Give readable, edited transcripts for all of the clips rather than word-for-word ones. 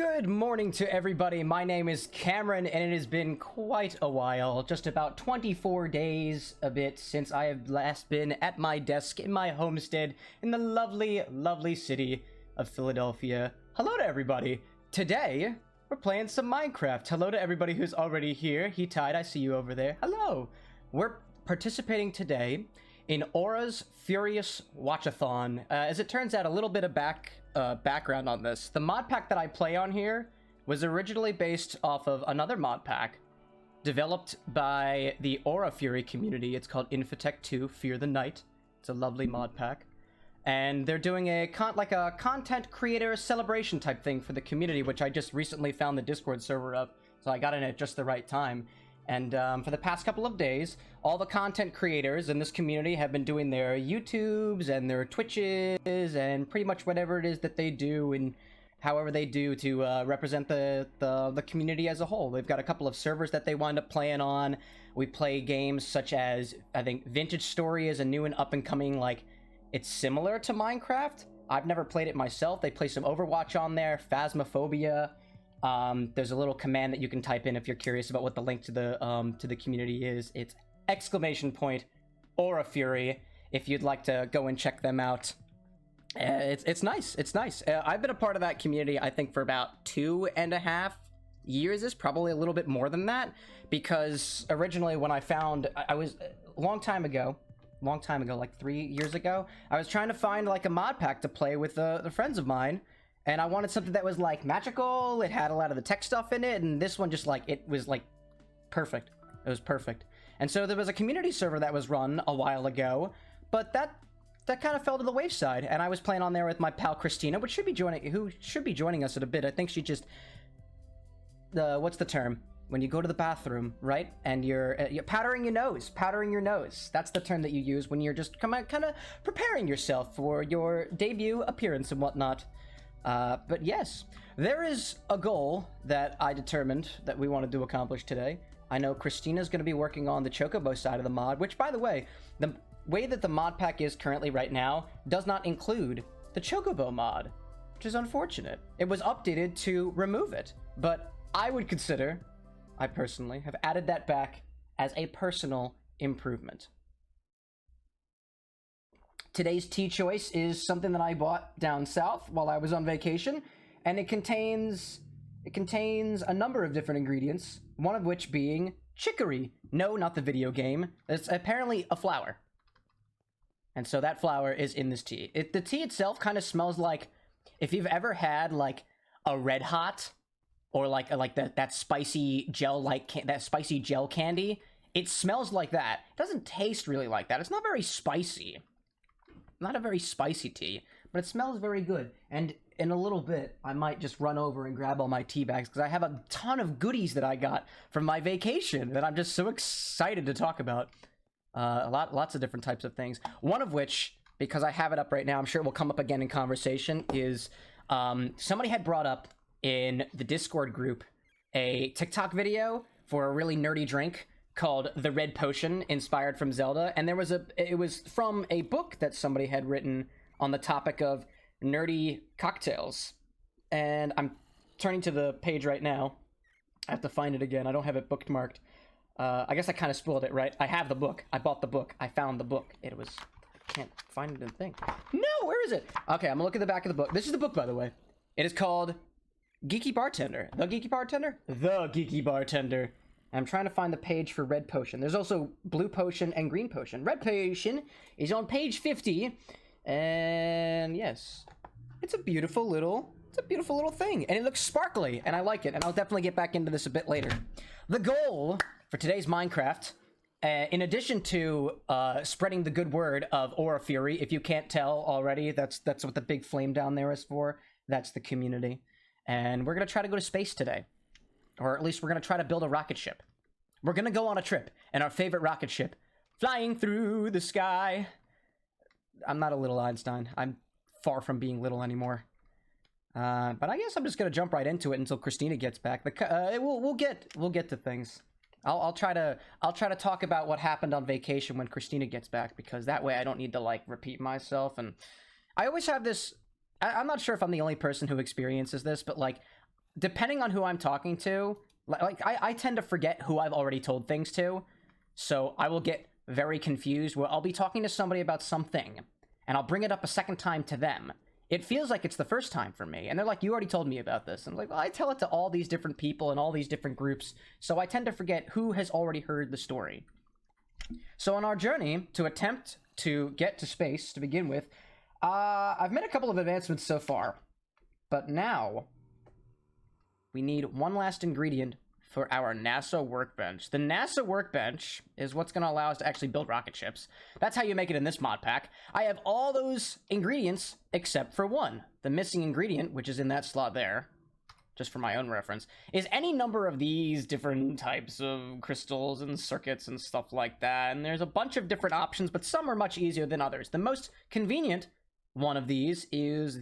Good morning to everybody. My name is Cameron, and it has been quite a while, just about 24 days a bit, since I have last been at my desk in my homestead in the lovely, lovely city of Philadelphia. Hello to everybody. Today, we're playing some Minecraft. Hello to everybody who's already here. He-Tide, I see you over there. Hello. We're participating today in Aura's Furious Watchathon. As it turns out, a little bit of background on this. The mod pack that I play on here was originally based off of another mod pack developed by the Aura Fury community. It's called Infitech 2 Fear the Night. It's a lovely mod pack. And they're doing a content creator celebration type thing for the community, which I just recently found the Discord server of, so I got in at just the right time. And for the past couple of days, all the content creators in this community have been doing their YouTubes and their Twitches and pretty much whatever it is that they do and however they do to represent the community as a whole. They've got a couple of servers that they wind up playing on. We play games such as, I think, Vintage Story is a new and up-and-coming, like, it's similar to Minecraft. I've never played it myself. They play some Overwatch on there, Phasmophobia. There's a little command that you can type in if you're curious about what the link to the community is. It's !Aura Fury if you'd like to go and check them out. It's nice. It's nice. I've been a part of that community, I think, for about 2.5 years. Is probably a little bit more than that, because originally when I found, I was a long time ago, like 3 years ago, I was trying to find like a mod pack to play with the friends of mine. And I wanted something that was, like, magical. It had a lot of the tech stuff in it. And this one just, like, it was, like, perfect. It was perfect. And so there was a community server that was run a while ago. But that kind of fell to the wayside. And I was playing on there with my pal Christina, who should be joining us in a bit. I think she just... what's the term? When you go to the bathroom, right? And you're powdering your nose. Powdering your nose. That's the term that you use when you're just kind of preparing yourself for your debut appearance and whatnot. But yes, there is a goal that I determined that we wanted to accomplish today. I know Christina's going to be working on the Chocobo side of the mod, which, by the way, the way that the mod pack is currently right now does not include the Chocobo mod, which is unfortunate. It was updated to remove it, but I personally have added that back as a personal improvement. Today's tea choice is something that I bought down south while I was on vacation, and it contains a number of different ingredients, one of which being chicory. No, not the video game. It's apparently a flower. And so that flower is in this tea. The tea itself kind of smells like, if you've ever had like a Red Hot or like that spicy gel gel candy, it smells like that. It doesn't taste really like that. It's not very spicy. Not a very spicy tea, but it smells very good. And in a little bit, I might just run over and grab all my tea bags, because I have a ton of goodies that I got from my vacation that I'm just so excited to talk about. Lots of different types of things. One of which, because I have it up right now, I'm sure it will come up again in conversation, is somebody had brought up in the Discord group a TikTok video for a really nerdy drink called The Red Potion, inspired from Zelda, and it was from a book that somebody had written on the topic of nerdy cocktails. And I'm turning to the page right now. I have to find it again. I don't have it bookmarked. I guess I kind of spoiled it, right? I have the book. I bought the book. I found the book. I can't find it in the thing. No, where is it? Okay, I'm gonna look at the back of the book. This is the book, by the way. It is called Geeky Bartender. The Geeky Bartender? The Geeky Bartender. I'm trying to find the page for Red Potion. There's also Blue Potion and Green Potion. Red Potion is on page 50, and yes, it's a beautiful little thing, and it looks sparkly, and I like it, and I'll definitely get back into this a bit later. The goal for today's Minecraft, in addition to spreading the good word of Aura Fury, if you can't tell already, that's what the big flame down there is for. That's the community, and we're gonna try to go to space today. Or at least we're going to try to build a rocket ship. We're going to go on a trip in our favorite rocket ship, flying through the sky. I'm not a little Einstein. I'm far from being little anymore. But I guess I'm just going to jump right into it until Christina gets back. We'll get to things. I'll try to talk about what happened on vacation when Christina gets back, because that way I don't need to like repeat myself. And I always have this. I'm not sure if I'm the only person who experiences this, but like depending on who I'm talking to, I tend to forget who I've already told things to, so I will get very confused where I'll be talking to somebody about something, and I'll bring it up a second time to them. It feels like it's the first time for me, and they're like, you already told me about this. And I'm like, well, I tell it to all these different people and all these different groups, so I tend to forget who has already heard the story. So on our journey to attempt to get to space to begin with, I've made a couple of advancements so far, but now we need one last ingredient for our NASA workbench. The NASA workbench is what's going to allow us to actually build rocket ships. That's how you make it in this mod pack. I have all those ingredients except for one. The missing ingredient, which is in that slot there, just for my own reference, is any number of these different types of crystals and circuits and stuff like that. And there's a bunch of different options, but some are much easier than others. The most convenient one of these is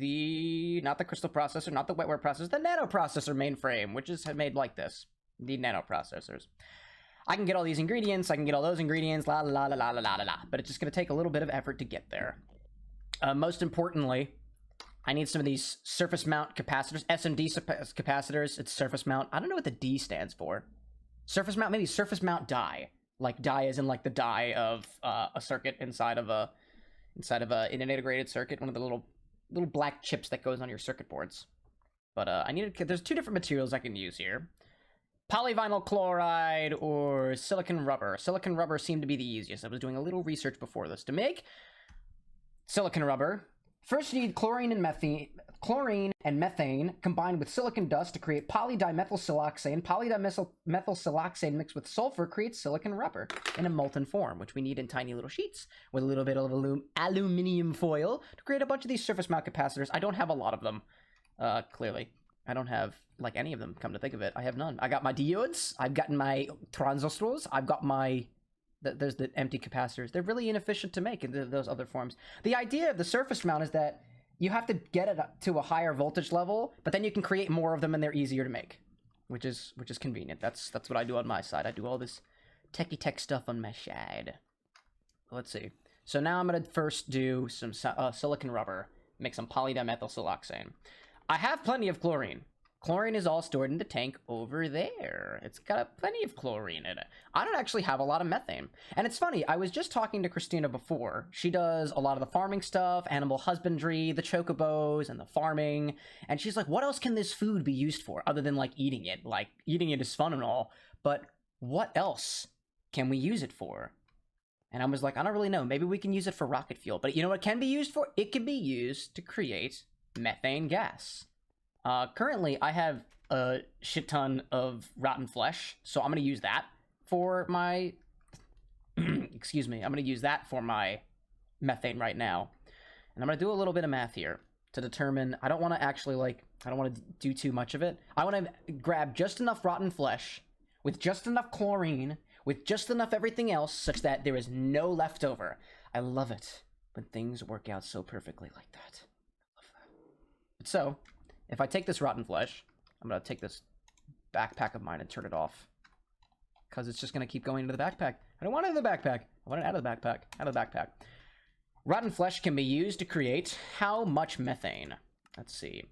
not the crystal processor, not the wetware processor, the nano processor mainframe, which is made like this. The nano processors. I can get all these ingredients, I can get all those ingredients, la la la la la la la la, but it's just going to take a little bit of effort to get there. Most importantly, I need some of these surface mount capacitors, SMD capacitors. It's surface mount. I don't know what the D stands for. Surface mount, maybe surface mount die. Like die as in like the die of a circuit inside of in an integrated circuit, one of the little black chips that goes on your circuit boards. But there's two different materials I can use here. Polyvinyl chloride or silicon rubber. Silicon rubber seemed to be the easiest. I was doing a little research before this. To make silicon rubber, first you need chlorine and methane combined with silicon dust to create polydimethylsiloxane. Polydimethylsiloxane mixed with sulfur creates silicon rubber in a molten form, which we need in tiny little sheets with a little bit of aluminum foil to create a bunch of these surface mount capacitors. I don't have a lot of them, clearly. I don't have, like, any of them, come to think of it. I have none. I got my diodes, I've gotten my transistors, I've got there's the empty capacitors. They're really inefficient to make in those other forms. The idea of the surface mount is that you have to get it up to a higher voltage level, but then you can create more of them and they're easier to make, which is convenient. That's what I do on my side. I do all this techie tech stuff on my side. Let's see. So now I'm going to first do some silicon rubber, make some polydimethylsiloxane. I have plenty of chlorine. Chlorine is all stored in the tank over there. It's got plenty of chlorine in it. I don't actually have a lot of methane. And it's funny, I was just talking to Christina before. She does a lot of the farming stuff, animal husbandry, the chocobos, and the farming. And she's like, what else can this food be used for other than, like, eating it? Like, eating it is fun and all, but what else can we use it for? And I was like, I don't really know. Maybe we can use it for rocket fuel. But you know what it can be used for? It can be used to create methane gas. Currently, I have a shit ton of rotten flesh, so I'm going to use that for my... excuse me. I'm going to use that for my methane right now. And I'm going to do a little bit of math here to determine... I don't want to actually, I don't want to do too much of it. I want to grab just enough rotten flesh with just enough chlorine, with just enough everything else, such that there is no leftover. I love it when things work out so perfectly like that. So, if I take this rotten flesh, I'm going to take this backpack of mine and turn it off. Because it's just going to keep going into the backpack. I don't want it in the backpack. I want it out of the backpack. Out of the backpack. Rotten flesh can be used to create how much methane? Let's see.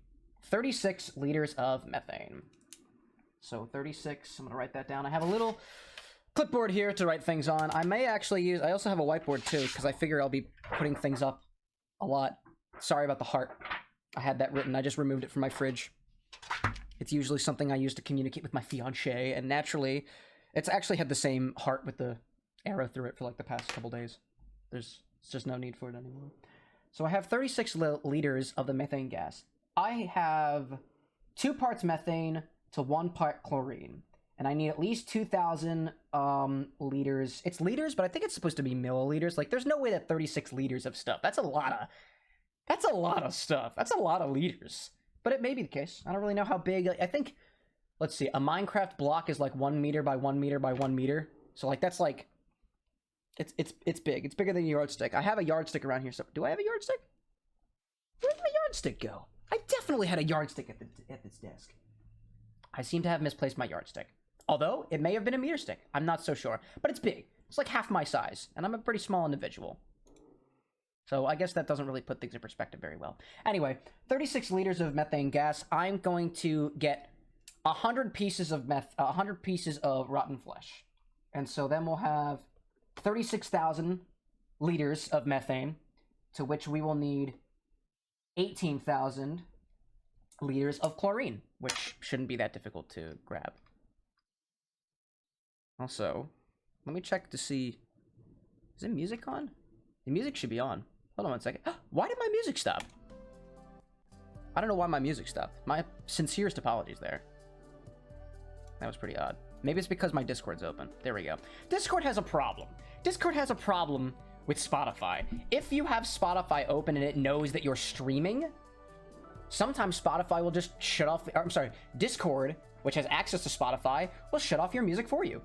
36 liters of methane. So 36, I'm going to write that down. I have a little clipboard here to write things on. I may actually use... I also have a whiteboard too, because I figure I'll be putting things up a lot. Sorry about the heart. I had that written. I just removed it from my fridge. It's usually something I use to communicate with my fiance, and naturally, it's actually had the same heart with the arrow through it for like the past couple days. There's just no need for it anymore. So I have 36 liters of the methane gas. I have 2 parts methane to 1 part chlorine, and I need at least 2,000 liters. It's liters, but I think it's supposed to be milliliters. Like, there's no way that 36 liters of stuff. That's a lot of stuff. That's a lot of liters. But it may be the case. I don't really know how big. I think, let's see, a Minecraft block is like 1 meter by 1 meter by 1 meter. So like that's like, it's big. It's bigger than a yardstick. I have a yardstick around here. So do I have a yardstick? Where did my yardstick go? I definitely had a yardstick at this desk. I seem to have misplaced my yardstick. Although it may have been a meter stick. I'm not so sure. But it's big. It's like half my size, and I'm a pretty small individual. So I guess that doesn't really put things in perspective very well. Anyway, 36 liters of methane gas. I'm going to get 100 pieces of 100 pieces of rotten flesh. And so then we'll have 36,000 liters of methane, to which we will need 18,000 liters of chlorine, which shouldn't be that difficult to grab. Also, let me check to see, is the music on? The music should be on. Hold on one second. Why did my music stop? I don't know why my music stopped. My sincerest apologies there. That was pretty odd. Maybe it's because my Discord's open. There we go. Discord has a problem. Discord has a problem with Spotify. If you have Spotify open and it knows that you're streaming, sometimes Spotify will just shut off, or, I'm sorry, Discord, which has access to Spotify, will shut off your music for you.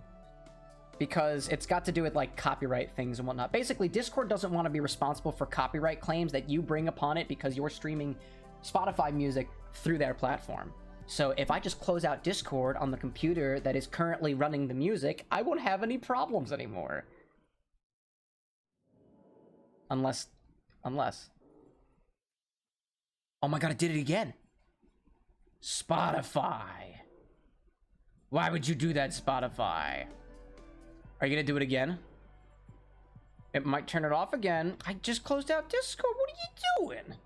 Because it's got to do with, like, copyright things and whatnot. Basically, Discord doesn't want to be responsible for copyright claims that you bring upon it because you're streaming Spotify music through their platform. So if I just close out Discord on the computer that is currently running the music, I won't have any problems anymore. Unless. Oh my god, it did it again. Spotify. Why would you do that, Spotify? Are you gonna do it again? It might turn it off again. I just closed out Discord. What are you doing?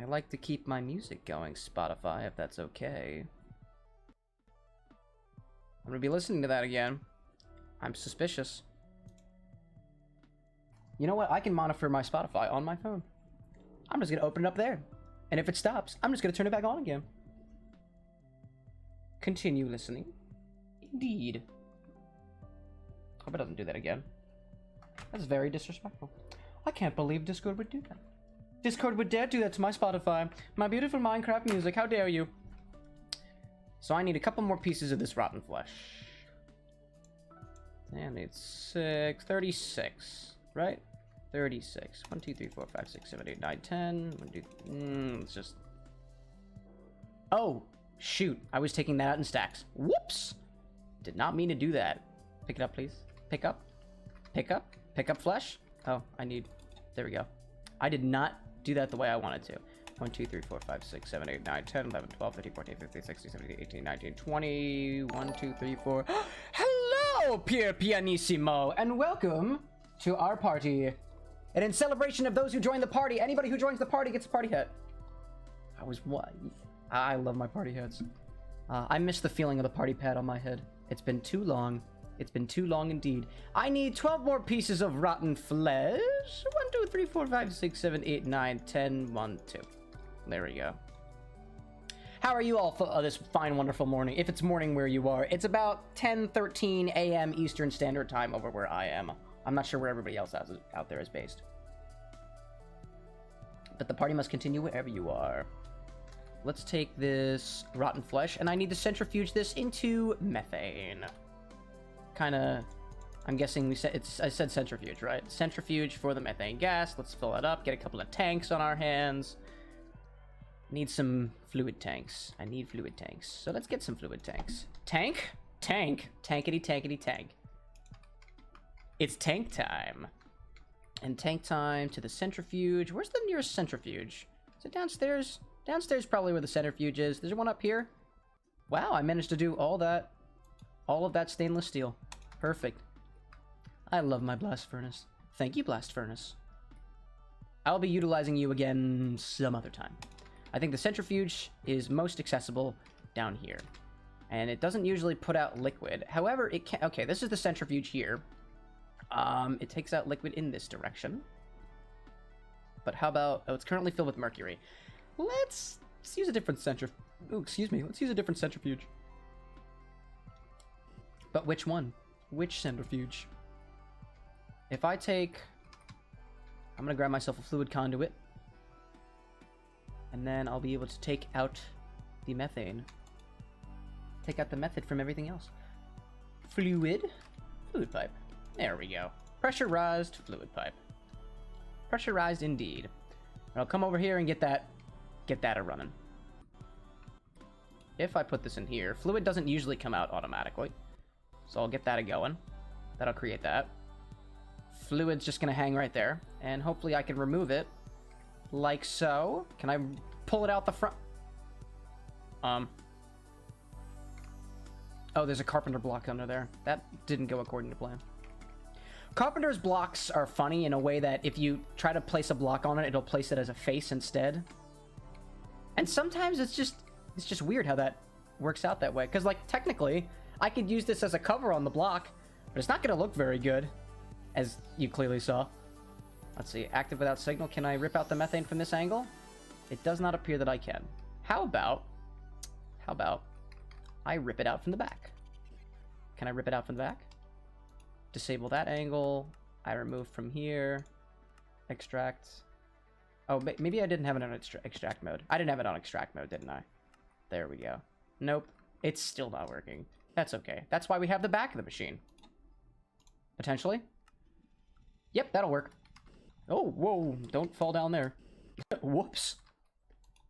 I like to keep my music going, Spotify, if that's okay. I'm gonna be listening to that again. I'm suspicious. You know what? I can monitor my Spotify on my phone. I'm just gonna open it up there. And if it stops, I'm just gonna turn it back on again. Continue listening. Indeed. Hope it doesn't do that again. That's very disrespectful. I can't believe Discord would do that. Discord would dare do that to my Spotify. My beautiful Minecraft music, how dare you? So I need a couple more pieces of this rotten flesh. And it's 36, right? 36. 1, 2, 3, 4, 5, 6, 7, 8, 9, 10. 1, 2, let's just... Oh, shoot. I was taking that out in stacks. Whoops! Did not mean to do that. Pick it up, please. Pick up. Pick up. Pick up flesh. Oh, I need... There we go. I did not do that the way I wanted to. 1, 2, 3, 4, 5, 6, 7, 8, 9, 10, 11, 12, 13, 14, 15, 16, 17, 18, 19, 20. 1, 2, 3, 4. Hello, Pier Pianissimo, and welcome to our party. And in celebration of those who join the party, anybody who joins the party gets a party hat. I love my party hats. I miss the feeling of the party pad on my head. It's been too long. It's been too long indeed. I need 12 more pieces of rotten flesh. 1, 2, 3, 4, 5, 6, 7, 8, 9, 10, 1, 2. There we go. How are you all this fine, wonderful morning? If it's morning where you are, it's about 10:13 a.m. Eastern Standard Time over where I am. I'm not sure where everybody else out there is based. But the party must continue wherever you are. Let's take this rotten flesh, and I need to centrifuge this into methane. Kinda, I'm guessing I said centrifuge, right? Centrifuge for the methane gas. Let's fill it up, get a couple of tanks on our hands. Need some fluid tanks. I need fluid tanks. So let's get some fluid tanks. Tank? Tank. Tankety tankety tank. It's tank time. And tank time to the centrifuge. Where's the nearest centrifuge? Is it downstairs? Downstairs probably where the centrifuge is. There's one up here. Wow, I managed to do all of that stainless steel. Perfect. I love my blast furnace. Thank you, blast furnace. I'll be utilizing you again some other time. I think the centrifuge is most accessible down here. And it doesn't usually put out liquid. However, it can... Okay, this is the centrifuge here. It takes out liquid in this direction. But how about... Oh, it's currently filled with mercury. Let's use a different centrifuge. Oh, excuse me. Let's use a different centrifuge. But which one? Which centrifuge? If I take... I'm gonna grab myself a fluid conduit. And then I'll be able to take out the methane. Take out the method from everything else. Fluid pipe. There we go. Pressurized fluid pipe. Pressurized indeed. And I'll come over here and get that a-running. If I put this in here, fluid doesn't usually come out automatically. So I'll get that a-going. That'll create that. Fluid's just gonna hang right there. And hopefully I can remove it. Like so. Can I pull it out the front? Oh, there's a carpenter block under there. That didn't go according to plan. Carpenter's blocks are funny in a way that if you try to place a block on it, it'll place it as a face instead. And sometimes it's just weird how that works out that way. Because, like, technically, I could use this as a cover on the block, but it's not going to look very good, as you clearly saw. Let's see, active without signal. Can I rip out the methane from this angle? It does not appear that I can. How about I rip it out from the back? Can I rip it out from the back? Disable that angle. I remove from here. Extract. Oh, maybe I didn't have it on extract mode. I didn't have it on extract mode, didn't I? There we go. Nope. It's still not working. That's okay. That's why we have the back of the machine. Potentially. Yep, that'll work. Oh, whoa. Don't fall down there. Whoops.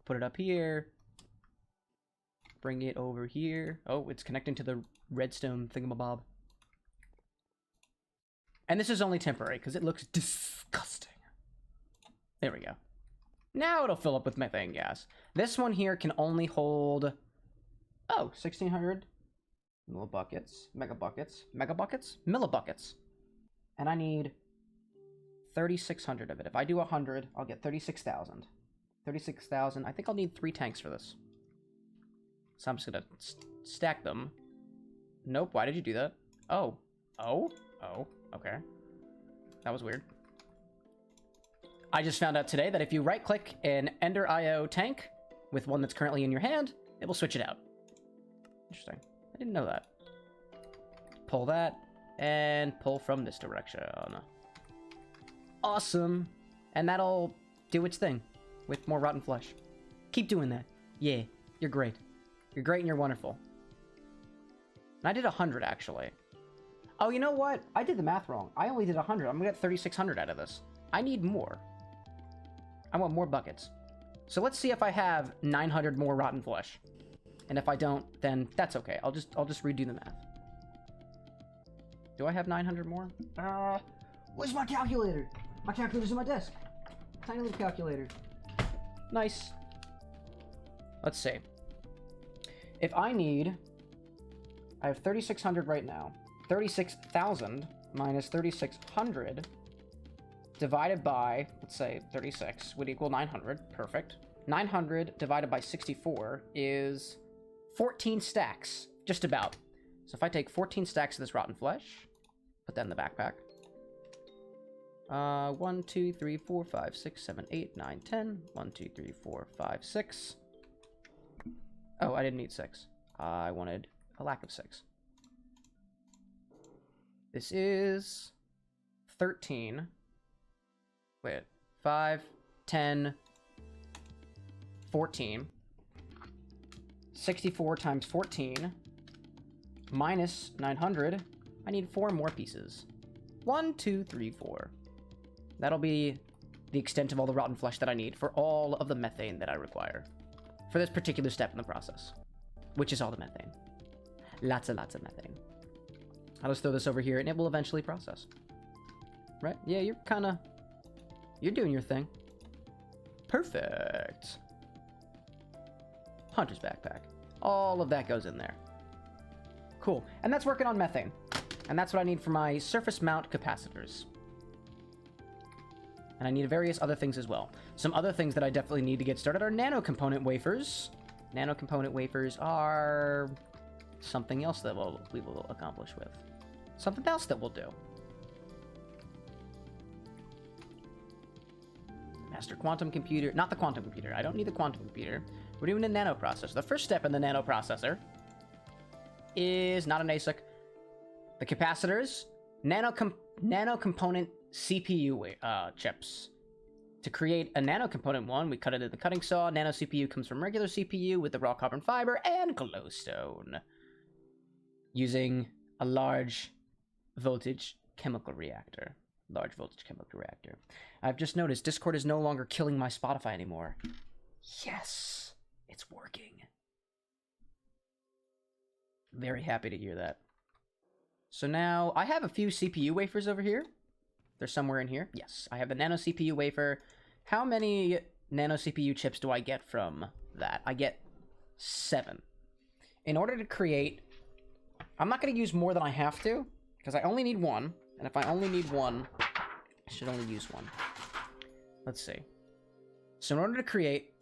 Put it up here. Bring it over here. Oh, it's connecting to the redstone thingamabob. And this is only temporary, because it looks disgusting. There we go. Now it'll fill up with methane gas. This one here can only hold... Oh, 1,600 millibuckets. Millibuckets. And I need 3,600 of it. If I do 100, I'll get 36,000. 36,000. I think I'll need 3 tanks for this. So I'm just gonna stack them. Nope, why did you do that? Oh. Oh? Oh, okay. That was weird. I just found out today that if you right-click an Ender IO tank with one that's currently in your hand, it will switch it out. Interesting. I didn't know that. Pull that, and pull from this direction. Awesome. And that'll do its thing with more rotten flesh. Keep doing that. Yeah, you're great. You're great and you're wonderful. And I did 100, actually. Oh, you know what? I did the math wrong. I only did 100. I'm gonna get 3,600 out of this. I need more. I want more buckets. So let's see if I have 900 more rotten flesh. And if I don't, then that's okay. I'll just redo the math. Do I have 900 more? Where's my calculator? My calculator's on my desk. Tiny little calculator. Nice. Let's see. If I have 3,600 right now. 36,000 minus 3,600 divided by, let's say, 36 would equal 900. Perfect. 900 divided by 64 is 14 stacks, just about. So if I take 14 stacks of this rotten flesh, put that in the backpack. 1, 2, 3, 4, 5, 6, 7, 8, 9, 10. 1, 2, 3, 4, 5, 6. Oh, I didn't need 6. I wanted a lack of 6. This is 13. Wait, 5, 10, 14. 64 times 14 minus 900. I need 4 more pieces. 1, 2, 3, 4. That'll be the extent of all the rotten flesh that I need for all of the methane that I require for this particular step in the process, which is all the methane. Lots and lots of methane. I'll just throw this over here and it will eventually process. Right? Yeah, you're doing your thing. Perfect. Hunter's backpack. All of that goes in there. Cool. And that's working on methane. And that's what I need for my surface mount capacitors. And I need various other things as well. Some other things that I definitely need to get started are nano-component wafers. Nano-component wafers are something else that we will accomplish with. Something else that we'll do. Master quantum computer. Not the quantum computer. I don't need the quantum computer. We're doing a nanoprocessor. The first step in the nanoprocessor is not an ASIC. The capacitors, nano-component CPU chips. To create a nano-component one, we cut it in the cutting saw. Nano CPU comes from regular CPU with the raw carbon fiber and glowstone. Using a large voltage chemical reactor. Large voltage chemical reactor. I've just noticed Discord is no longer killing my Spotify anymore. Yes, it's working. Very happy to hear that. So now, I have a few CPU wafers over here. They're somewhere in here. Yes, I have the nano CPU wafer. How many nano CPU chips do I get from that? I get 7. In order to create... I'm not going to use more than I have to, because I only need 1. And if I only need 1, I should only use 1. Let's see. So in order to create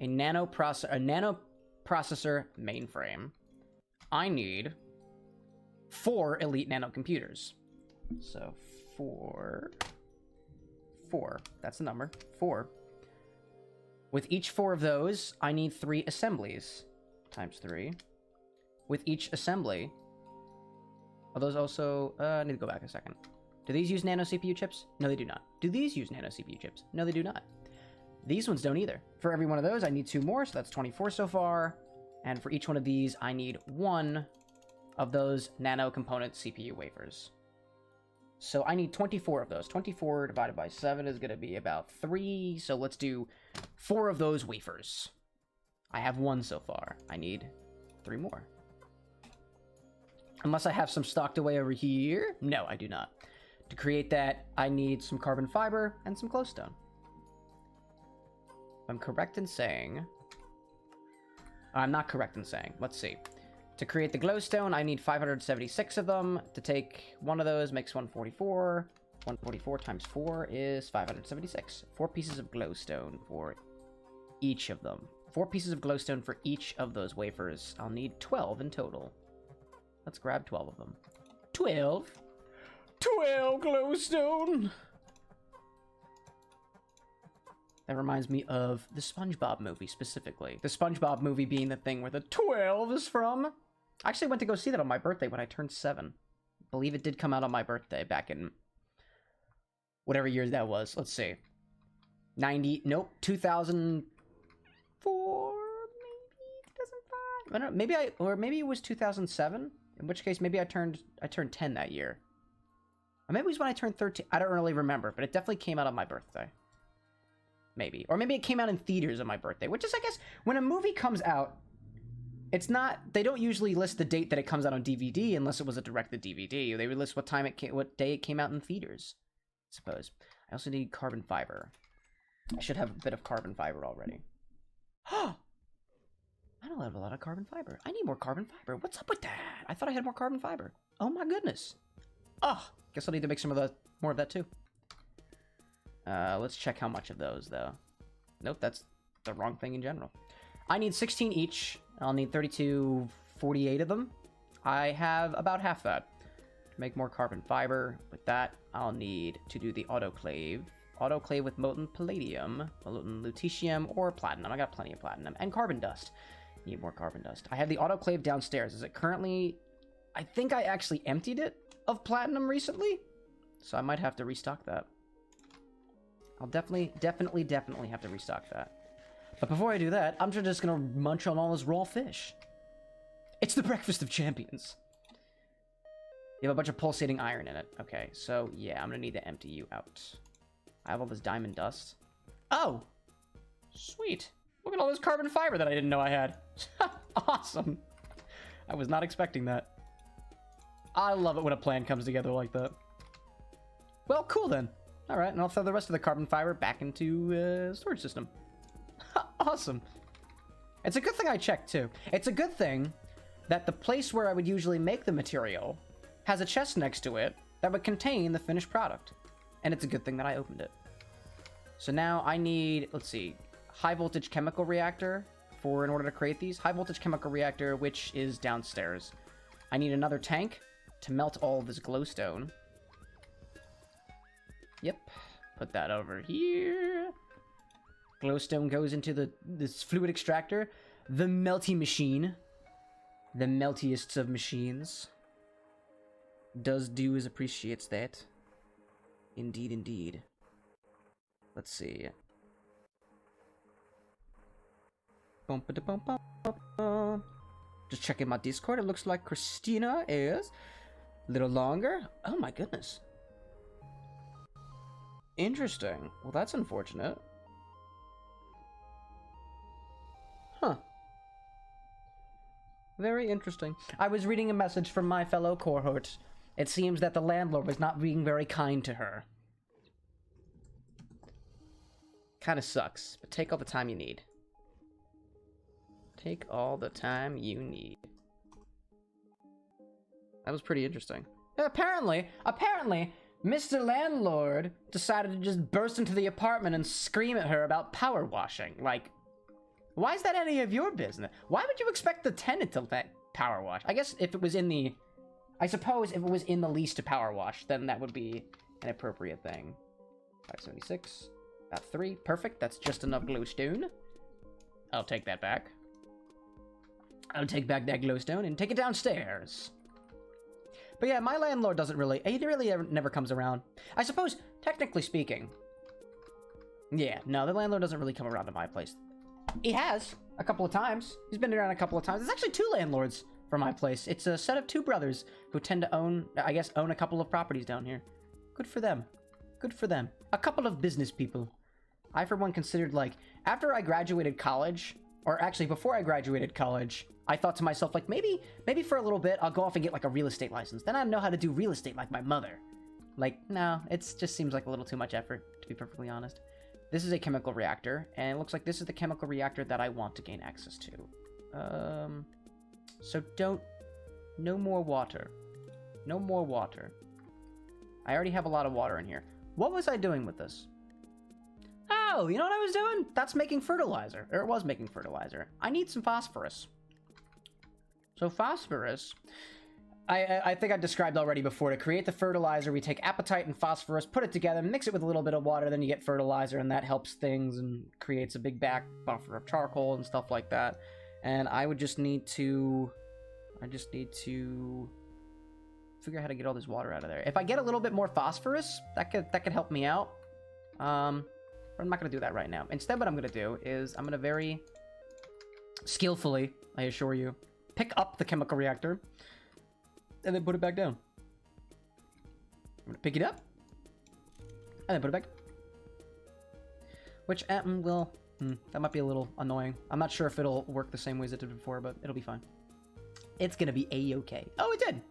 a nanoprocessor mainframe, I need 4 elite nanocomputers. So 4. That's the number. 4. With each 4 of those, I need 3 assemblies. Times 3. With each assembly... Are those also... I need to go back a second. Do these use nano CPU chips? No, they do not. Do these use nano CPU chips? No, they do not. These ones don't either. For every one of those, I need 2 more, so that's 24 so far. And for each one of these, I need 1 of those nano component CPU wafers. So I need 24 of those. 24 divided by 7 is going to be about 3. So let's do 4 of those wafers. I have 1 so far. I need 3 more. Unless I have some stocked away over here. No, I do not. To create that, I need some carbon fiber and some glowstone. I'm correct in saying... I'm not correct in saying. Let's see. To create the glowstone, I need 576 of them. To take one of those makes 144. 144 times 4 is 576. 4 pieces of glowstone for each of them. 4 pieces of glowstone for each of those wafers. I'll need 12 in total. Let's grab 12 of them. 12? 12 glowstone! That reminds me of the SpongeBob movie, specifically. The SpongeBob movie being the thing where the 12 is from. I actually went to go see that on my birthday when I turned 7. I believe it did come out on my birthday back in... whatever year that was. Let's see. 2004? Maybe? 2005? I don't know. Maybe it was 2007? In which case, maybe I turned 10 that year. Or maybe it was when I turned 13. I don't really remember, but it definitely came out on my birthday. Maybe. Or maybe it came out in theaters on my birthday, which is, I guess, when a movie comes out, it's not... They don't usually list the date that it comes out on DVD unless it was a direct-to-DVD. They would list what day it came out in theaters, I suppose. I also need carbon fiber. I should have a bit of carbon fiber already. I don't have a lot of carbon fiber. I need more carbon fiber. What's up with that? I thought I had more carbon fiber. Oh my goodness. Oh, guess I'll need to make more of that too. Let's check how much of those, though. Nope, that's the wrong thing in general. I need 16 each. I'll need 48 of them. I have about half that. To make more carbon fiber, with that, I'll need to do the autoclave. Autoclave with molten palladium, molten lutetium, or platinum. I got plenty of platinum. And carbon dust. Need more carbon dust. I have the autoclave downstairs. Is it currently... I think I actually emptied it of platinum recently. So I might have to restock that. I'll definitely have to restock that. But before I do that, I'm just gonna munch on all this raw fish. It's the breakfast of champions. You have a bunch of pulsating iron in it. Okay, so yeah, I'm gonna need to empty you out. I have all this diamond dust. Oh! Sweet. Look at all this carbon fiber that I didn't know I had. Awesome. I was not expecting that. I love it when a plan comes together like that. Well, cool then. Alright, and I'll throw the rest of the carbon fiber back into storage system. Awesome. It's a good thing I checked, too. It's a good thing that the place where I would usually make the material has a chest next to it that would contain the finished product. And it's a good thing that I opened it. So now I need, let's see, high voltage chemical reactor in order to create these. High voltage chemical reactor, which is downstairs. I need another tank to melt all of this glowstone. Yep, put that over here. Glowstone goes into this fluid extractor. The melty machine. The meltiest of machines. Does do as appreciates that. Indeed, indeed. Let's see. Just checking my Discord. It looks like Christina is a little longer. Oh my goodness. Interesting. Well, that's unfortunate. Huh. Very interesting. I was reading a message from my fellow cohort. It seems that the landlord was not being very kind to her. Kinda sucks, but take all the time you need. Take all the time you need. That was pretty interesting. Apparently, Mr. Landlord decided to just burst into the apartment and scream at her about power washing. Like, why is that any of your business? Why would you expect the tenant to let power wash? I guess if it was in the... I suppose if it was in the lease to power wash, then that would be an appropriate thing. 576. About 3. Perfect. That's just enough glowstone. I'll take that back. I'll take back that glowstone and take it downstairs. But yeah, my landlord doesn't really... He really never comes around. I suppose, technically speaking... Yeah, no, the landlord doesn't really come around to my place. He has, a couple of times. He's been around a couple of times. There's actually 2 landlords for my place. It's a set of 2 brothers who tend to own, I guess, own a couple of properties down here. Good for them. Good for them. A couple of business people. I, for one, considered, like, after I graduated college, or actually before I graduated college, I thought to myself, like, maybe for a little bit, I'll go off and get, like, a real estate license. Then I know how to do real estate like my mother. Like, no, it just seems like a little too much effort, to be perfectly honest. This is a chemical reactor, and it looks like this is the chemical reactor that I want to gain access to. So no more water. No more water. I already have a lot of water in here. What was I doing with this? Oh, you know what I was doing? That's making fertilizer. Or it was making fertilizer. I need some phosphorus. So phosphorus... I think I described already before. To create the fertilizer, we take apatite and phosphorus, put it together, mix it with a little bit of water, then you get fertilizer, and that helps things and creates a big back buffer of charcoal and stuff like that. And I would just need to... figure out how to get all this water out of there. If I get a little bit more phosphorus, that could help me out. But I'm not going to do that right now. Instead, what I'm going to do is I'm going to very skillfully, I assure you, pick up the chemical reactor and then put it back down. I'm going to pick it up and then put it back. Which, well, that might be a little annoying. I'm not sure if it'll work the same way as it did before, but it'll be fine. It's going to be a-okay. Oh, it did!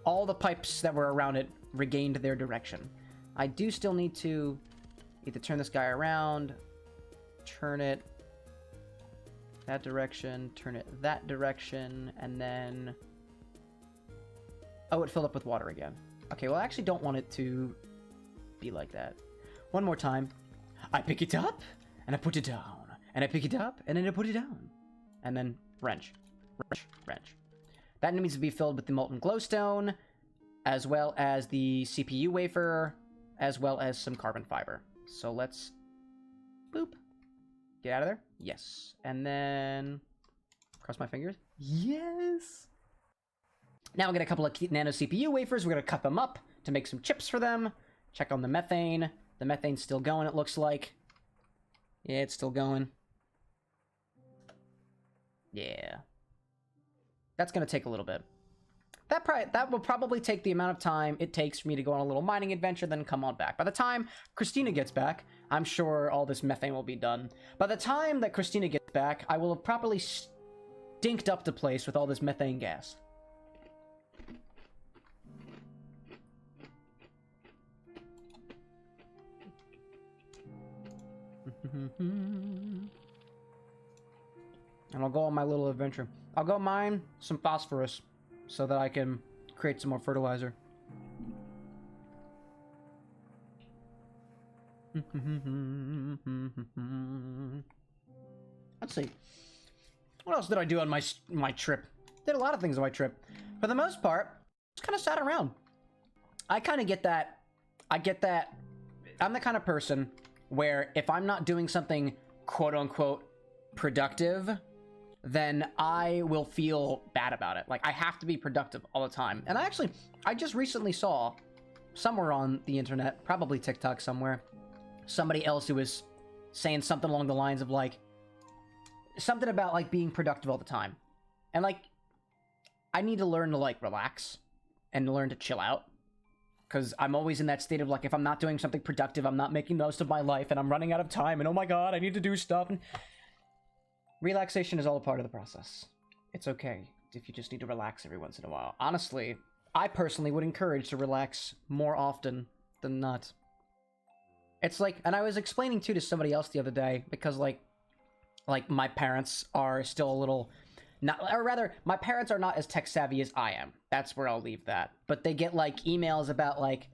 All the pipes that were around it regained their direction. I do still need to either turn this guy around, turn it that direction, turn it that direction, and then... Oh, it filled up with water again. Okay, well, I actually don't want it to be like that. One more time. I pick it up, and I put it down. And I pick it up, and then I put it down. And then wrench. Wrench. Wrench. That needs to be filled with the molten glowstone, as well as the CPU wafer, as well as some carbon fiber. So let's... Boop. Get out of there. Yes. And then... Cross my fingers. Yes! Now we'll get a couple of nano CPU wafers. We're going to cut them up to make some chips for them. Check on the methane. The methane's still going, it looks like. Yeah, it's still going. Yeah. That's going to take a little bit. That will probably take the amount of time it takes for me to go on a little mining adventure, then come on back. By the time Christina gets back, I'm sure all this methane will be done. By the time that Christina gets back, I will have properly stinked up the place with all this methane gas. And I'll go on my little adventure. I'll go mine some phosphorus so that I can create some more fertilizer. Let's see. What else did I do on my trip? Did a lot of things on my trip. For the most part, just kind of sat around. I kind of get that. I get that. I'm the kind of person where if I'm not doing something quote-unquote productive, then I will feel bad about it. Like, I have to be productive all the time. And I just recently saw somewhere on the internet, probably TikTok somewhere, somebody else who was saying something along the lines of, like, something about, like, being productive all the time. And, like, I need to learn to, like, relax and learn to chill out. Because I'm always in that state of, like, if I'm not doing something productive, I'm not making the most of my life, and I'm running out of time, and oh my god, I need to do stuff. And relaxation is all a part of the process. It's okay if you just need to relax every once in a while. Honestly, I personally would encourage to relax more often than not. It's like, and I was explaining too to somebody else the other day, because, like, Like, my parents are still a little not, or rather, my parents are not as tech savvy as I am. That's where I'll leave that. But they get like emails about like,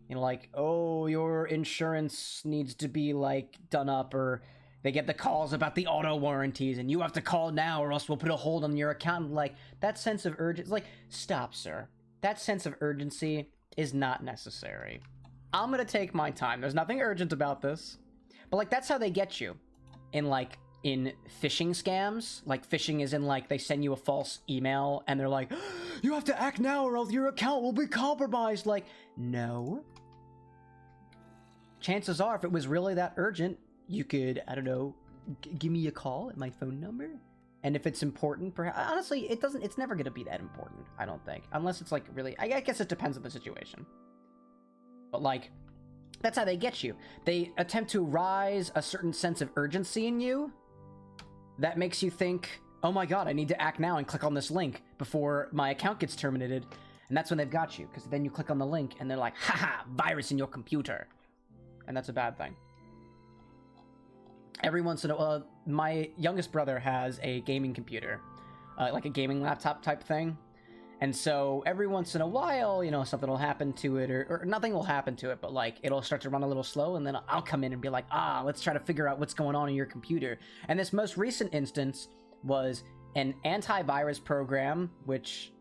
you know, like, oh, your insurance needs to be like done up, or they get the calls about the auto warranties and you have to call now or else we'll put a hold on your account. Like, that sense of urgency, like, stop, sir. That sense of urgency is not necessary. I'm gonna take my time. There's nothing urgent about this. But like, that's how they get you in like, in phishing scams. Like, phishing is in like, they send you a false email and they're like, you have to act now or else your account will be compromised. Like, no. Chances are, if it was really that urgent, you could, I don't know, give me a call at my phone number. And if it's important, perhaps, honestly, it's never gonna be that important, I don't think. Unless it's like really, I guess it depends on the situation. But like, that's how they get you. They attempt to rise a certain sense of urgency in you that makes you think, oh my god, I need to act now and click on this link before my account gets terminated. And that's when they've got you, because then you click on the link and they're like, haha, virus in your computer. And that's a bad thing. Every once in a while, my youngest brother has a gaming computer, like a gaming laptop type thing. And so every once in a while, you know, something will happen to it, or nothing will happen to it, but like it'll start to run a little slow, and then I'll come in and be like, let's try to figure out what's going on in your computer. And this most recent instance was an antivirus program, which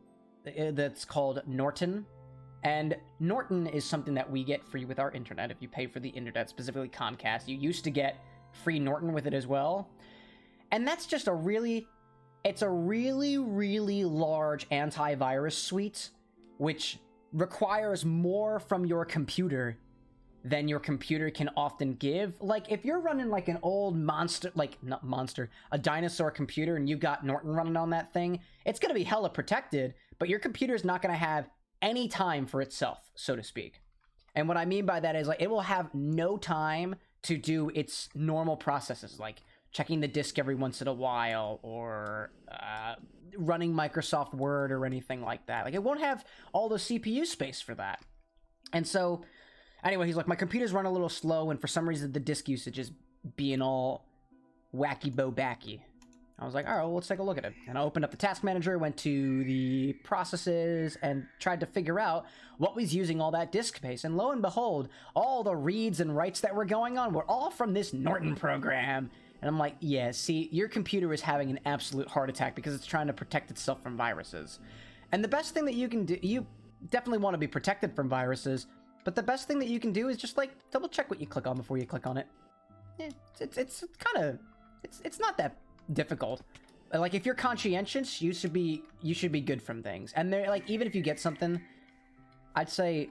that's called Norton. And Norton is something that we get free with our internet if you pay for the internet, specifically Comcast. You used to get free Norton with it as well. And that's just it's a really, really large antivirus suite, which requires more from your computer than your computer can often give. Like, if you're running like an old monster, like, not monster, a dinosaur computer, and you've got Norton running on that thing, it's going to be hella protected, but your computer's not going to have any time for itself, so to speak. And what I mean by that is, like, it will have no time to do its normal processes, like checking the disk every once in a while, or running Microsoft Word or anything like that. Like, it won't have all the CPU space for that. And so, anyway, he's like, my computer's run a little slow, and for some reason the disk usage is being all wacky-bo-backy. I was like, all right, well, let's take a look at it. And I opened up the task manager, went to the processes, and tried to figure out what was using all that disk space. And lo and behold, all the reads and writes that were going on were all from this Norton program. And I'm like, yeah, see, your computer is having an absolute heart attack because it's trying to protect itself from viruses. And the best thing that you can do, you definitely want to be protected from viruses, but the best thing that you can do is just, like, double check what you click on before you click on it. Yeah, it's kind of, it's not that difficult. Like, if you're conscientious, you should be good from things. And they're like, even if you get something, I'd say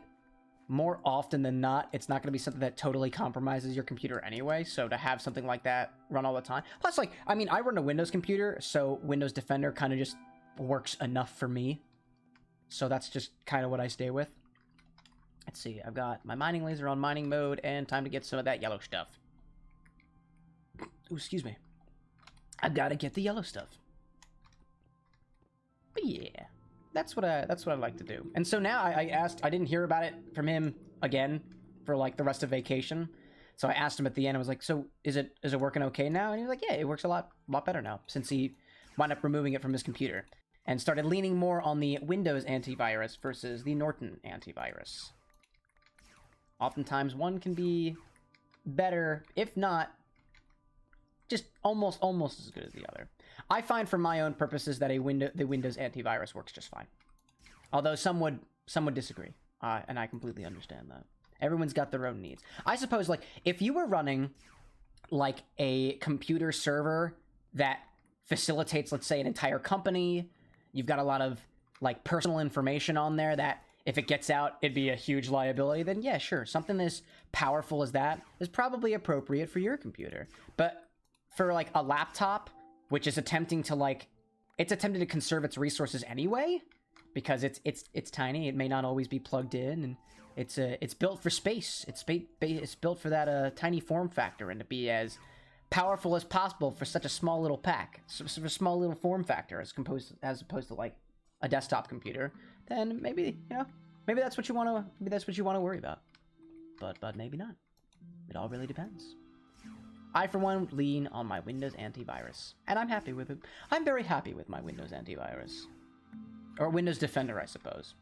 more often than not, it's not going to be something that totally compromises your computer anyway. So to have something like that run all the time. Plus, like, I mean, I run a Windows computer, so Windows Defender kind of just works enough for me. So that's just kind of what I stay with. Let's see, I've got my mining laser on mining mode, and time to get some of that yellow stuff. Ooh, excuse me. I've got to get the yellow stuff. But yeah, that's what I like to do. And so now I asked, I didn't hear about it from him again for like the rest of vacation. So I asked him at the end, I was like, so is it working okay now? And he was like, yeah, it works a lot better now, since he wound up removing it from his computer and started leaning more on the Windows antivirus versus the Norton antivirus. Oftentimes one can be better, if not just almost as good as the other. I find for my own purposes that the Windows antivirus works just fine. Although some would disagree, and I completely understand that. Everyone's got their own needs. I suppose, like, if you were running like a computer server that facilitates, let's say, an entire company, you've got a lot of like personal information on there that if it gets out, it'd be a huge liability, then yeah, sure, something as powerful as that is probably appropriate for your computer. But for like a laptop, which is attempting to conserve its resources anyway, because it's tiny, it may not always be plugged in, and it's built for space. It's built for that tiny form factor, and to be as powerful as possible for such a small little pack, for a small little form factor, as opposed to like a desktop computer. Then maybe that's what you want to worry about. But maybe not. It all really depends. I, for one, lean on my Windows antivirus, and I'm happy with it. I'm very happy with my Windows antivirus. Or Windows Defender, I suppose.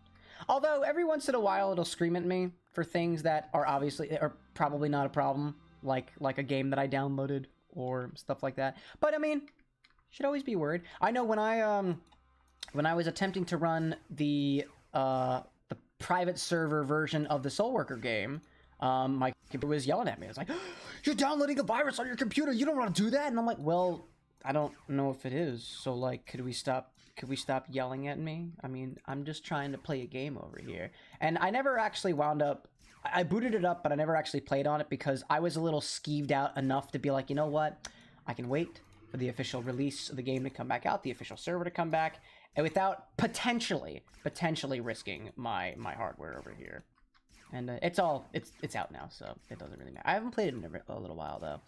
Although, every once in a while, it'll scream at me for things that are probably not a problem, like a game that I downloaded, or stuff like that. But, I mean, should always be worried. I know when I was attempting to run the private server version of the Soulworker game, my computer was yelling at me. It's like, you're downloading a virus on your computer. You don't want to do that. And I'm like, well, I don't know if it is. So, like, could we stop yelling at me? I mean, I'm just trying to play a game over here. And I never actually wound up... I booted it up, but I never actually played on it because I was a little skeeved out enough to be like, you know what? I can wait for the official release of the game to come back out, the official server to come back, and without potentially risking my hardware over here. And it's out now, so it doesn't really matter. I haven't played it in a little while, though.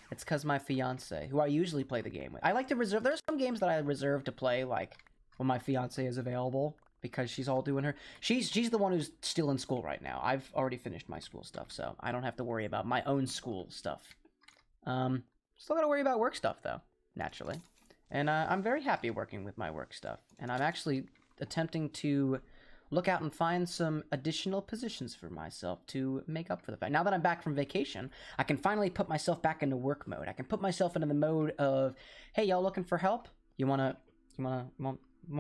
It's because my fiance, who I usually play the game with, I like to reserve... There's some games that I reserve to play, like, when my fiance is available, because she's all doing her... She's the one who's still in school right now. I've already finished my school stuff, so I don't have to worry about my own school stuff. Still gotta worry about work stuff, though, naturally. And I'm very happy working with my work stuff. And I'm actually attempting to look out and find some additional positions for myself to make up for the fact. Now that I'm back from vacation, I can finally put myself back into work mode. I can put myself into the mode of, hey, y'all looking for help? You wanna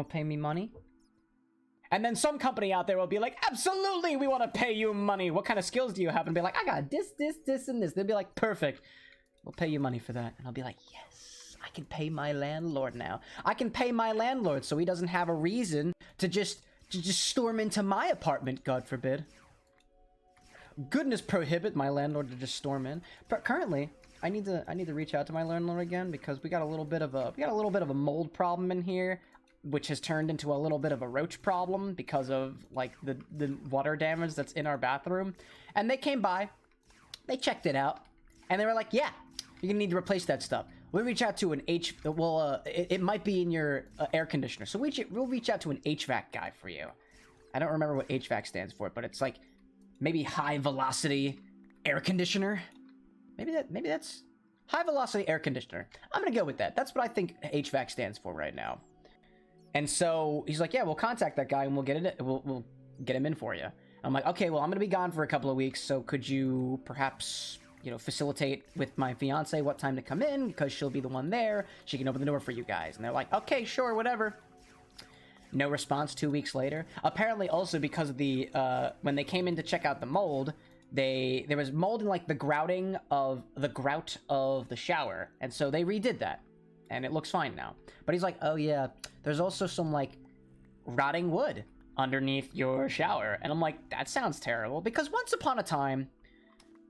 pay me money? And then some company out there will be like, absolutely, we want to pay you money. What kind of skills do you have? And be like, I got this, and this. They'll be like, perfect. We'll pay you money for that. And I'll be like, yes, I can pay my landlord now. I can pay my landlord so he doesn't have a reason to just storm into my apartment, God forbid. Goodness prohibit my landlord to just storm in. But currently, I need to reach out to my landlord again because we got a little bit of a mold problem in here, which has turned into a little bit of a roach problem because of like the water damage that's in our bathroom. And they came by, they checked it out, and they were like, yeah, you're gonna need to replace that stuff. We'll reach out to an it might be in your air conditioner. So we'll reach out to an HVAC guy for you. I don't remember what HVAC stands for, but it's like maybe high velocity air conditioner. Maybe that's high velocity air conditioner. I'm gonna go with that. That's what I think HVAC stands for right now. And so he's like, yeah, we'll contact that guy and we'll get him in for you. I'm like, okay, well, I'm gonna be gone for a couple of weeks, so could you perhaps, facilitate with my fiance what time to come in, because she'll be the one there. She can open the door for you guys. And they're like, okay, sure, whatever. No response 2 weeks later. Apparently also because of the, when they came in to check out the mold, there was mold in like the grout of the shower. And so they redid that. And it looks fine now. But he's like, oh yeah, there's also some like rotting wood underneath your shower. And I'm like, that sounds terrible. Because once upon a time,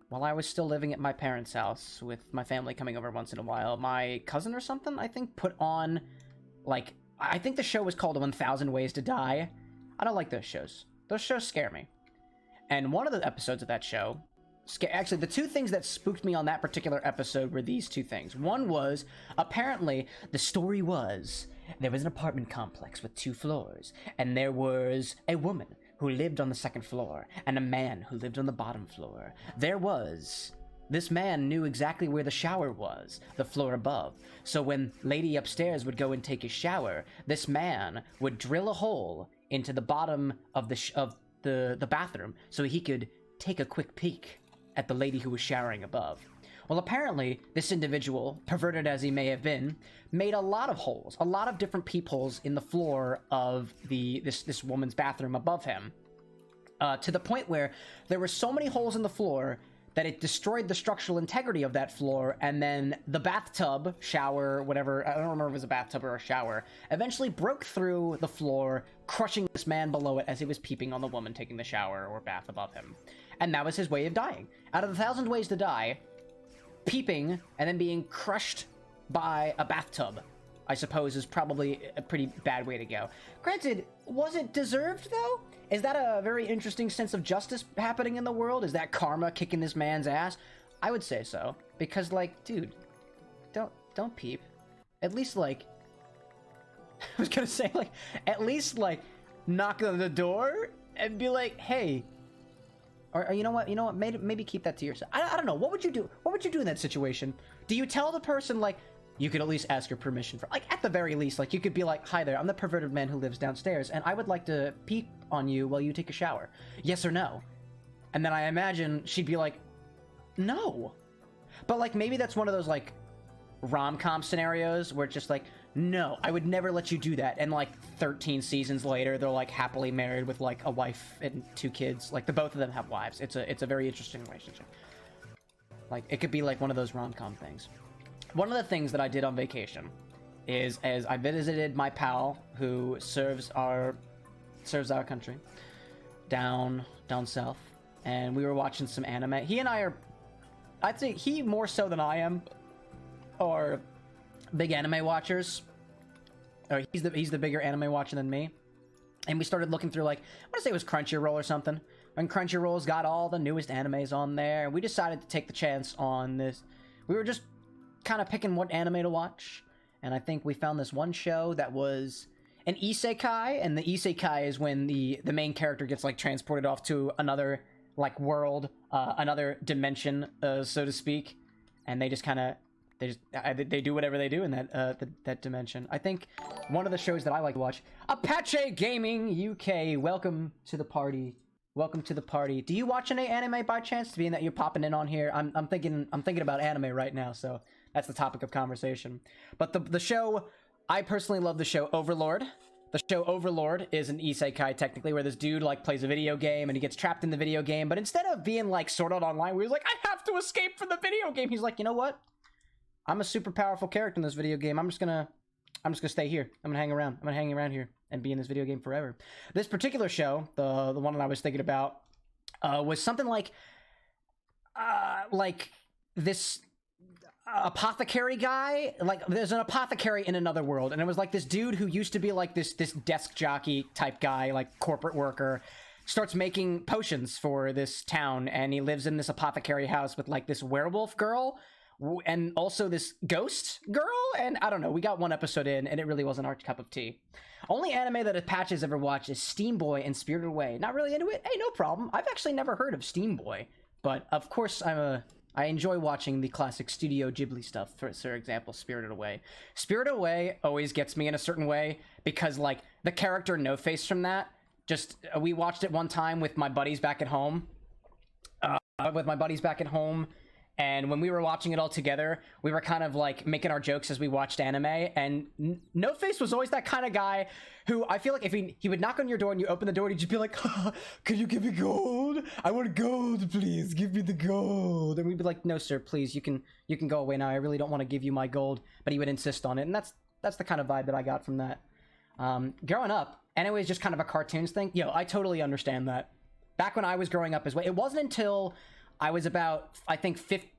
while I was still living at my parents' house with my family coming over once in a while, my cousin or something, I think, put on, like, I think the show was called 1000 Ways to Die. I don't like those shows. Those shows scare me. And one of the episodes of that show, actually, the two things that spooked me on that particular episode were these two things. One was, apparently, the story was, there was an apartment complex with 2 floors, and there was a woman who lived on the 2nd floor, and a man who lived on the bottom floor. This man knew exactly where the shower was, the floor above. So when lady upstairs would go and take a shower, this man would drill a hole into the bottom of the bathroom so he could take a quick peek at the lady who was showering above. Well, apparently, this individual, perverted as he may have been, made a lot of holes, a lot of different peepholes in the floor of this woman's bathroom above him, to the point where there were so many holes in the floor that it destroyed the structural integrity of that floor, and then the bathtub, shower, whatever, I don't remember if it was a bathtub or a shower, eventually broke through the floor, crushing this man below it as he was peeping on the woman taking the shower or bath above him. And that was his way of dying. Out of the 1000 ways to die, peeping and then being crushed by a bathtub, I suppose, is probably a pretty bad way to go. Granted, was it deserved, though? Is that a very interesting sense of justice happening in the world? Is that karma kicking this man's ass? I would say so. Because, like, dude, don't peep. At least, like, I was gonna say, like, at least, like, knock on the door and be like, hey, Or you know what, maybe keep that to yourself. I don't know. What would you do? What would you do in that situation? Do you tell the person, like, you could at least ask your permission for, like, at the very least, like, you could be like, hi there, I'm the perverted man who lives downstairs, and I would like to peek on you while you take a shower. Yes or no? And then I imagine she'd be like, no. But, like, maybe that's one of those, like, rom-com scenarios where it's just like, no, I would never let you do that. And, like, 13 seasons later, they're, like, happily married with, like, a wife and 2 kids. Like, the both of them have wives. It's a very interesting relationship. Like, it could be, like, one of those rom-com things. One of the things that I did on vacation is, as I visited my pal who serves our country down south, and we were watching some anime. He and I are, I'd say he more so than I am, are big anime watchers. Or he's the bigger anime watcher than me. And we started looking through, like, I want to say it was Crunchyroll or something. And Crunchyroll's got all the newest animes on there. And we decided to take the chance on this. We were just kind of picking what anime to watch, and I think we found this one show that was an isekai, and the isekai is when the main character gets, like, transported off to another, like, world, another dimension, so to speak, and they just kind of they do whatever they do in that dimension. I think one of the shows that I like to watch, Apache Gaming UK, welcome to the party. Welcome to the party. Do you watch any anime by chance? Being that you're popping in on here, I'm thinking about anime right now, so that's the topic of conversation. But the show, I personally love the show Overlord. The show Overlord is an isekai, technically, where this dude, like, plays a video game and he gets trapped in the video game. But instead of being, like, Sword Art Online, where he's like, I have to escape from the video game, he's like, you know what? I'm a super powerful character in this video game. I'm just gonna stay here. I'm gonna hang around. I'm gonna hang around here and be in this video game forever. This particular show, the one that I was thinking about, was something like this apothecary guy. Like, there's an apothecary in another world, and it was like this dude who used to be like this desk jockey type guy, like corporate worker, starts making potions for this town, and he lives in this apothecary house with, like, this werewolf girl and also this ghost girl, and I don't know, we got one episode in and it really wasn't our cup of tea. Only anime that Apache has ever watched is Steam Boy and Spirited Away. Not really into it? Hey, no problem. I've actually never heard of Steam Boy, but of course I enjoy watching the classic Studio Ghibli stuff, for example, Spirited Away. Spirited Away always gets me in a certain way because, like, the character No Face from that, just, we watched it one time with my buddies back at home. And when we were watching it all together, we were kind of, like, making our jokes as we watched anime, and No Face was always that kind of guy who, I feel like if he would knock on your door and you open the door, he'd just be like, could you give me gold? I want gold, please, give me the gold. And we'd be like, no sir, please, you can go away now, I really don't want to give you my gold. But he would insist on it, and that's the kind of vibe that I got from that. Growing up, anime is just kind of a cartoons thing. Yo, I totally understand that. Back when I was growing up as well, it wasn't until I was about, I think, 16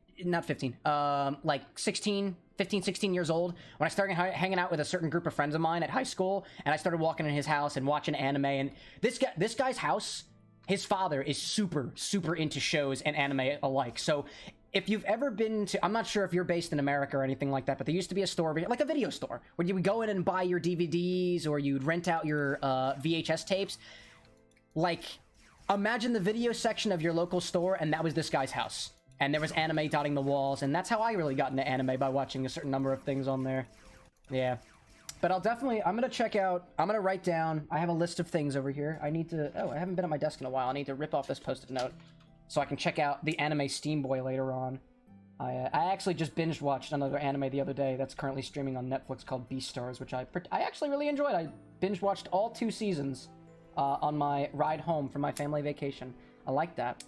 years old, when I started hanging out with a certain group of friends of mine at high school, and I started walking in his house and watching anime. And this guy's house, his father is super, super into shows and anime alike. So if you've ever been to, I'm not sure if you're based in America or anything like that, but there used to be a store, like a video store, where you would go in and buy your DVDs, or you'd rent out your VHS tapes. Like, imagine the video section of your local store, and that was this guy's house. And there was anime dotting the walls, and that's how I really got into anime, by watching a certain number of things on there. Yeah. But I'm gonna write down, I have a list of things over here. I haven't been at my desk in a while. I need to rip off this post-it note so I can check out the anime Steam Boy later on. I actually just binge watched another anime the other day that's currently streaming on Netflix called Beastars, which I actually really enjoyed. I binge watched all 2 seasons on my ride home from my family vacation. I like that.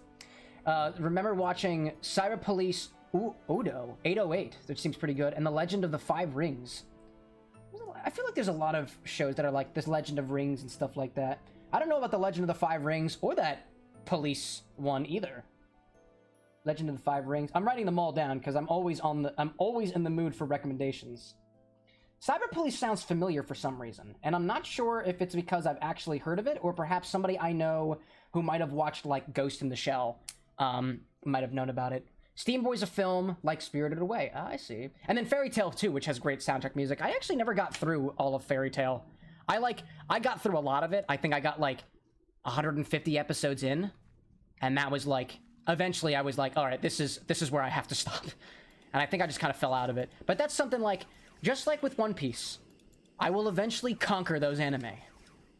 Remember watching Cyber Police Odo 808, which seems pretty good, and The Legend of the 5 Rings. I feel like there's a lot of shows that are like this Legend of Rings and stuff like that. I don't know about The Legend of the 5 Rings or that police one either. Legend of the 5 Rings. I'm writing them all down because I'm always in the mood for recommendations. Cyber Police sounds familiar for some reason, and I'm not sure if it's because I've actually heard of it, or perhaps somebody I know who might have watched, like, Ghost in the Shell might have known about it. Steam Boy's a film, like Spirited Away. I see. And then Fairy Tail 2, which has great soundtrack music. I actually never got through all of Fairy Tail. I got through a lot of it. I think I got, like, 150 episodes in. And that was like, eventually I was like, all right, this is where I have to stop. And I think I just kind of fell out of it. But that's something like, just like with One Piece, I will eventually conquer those anime.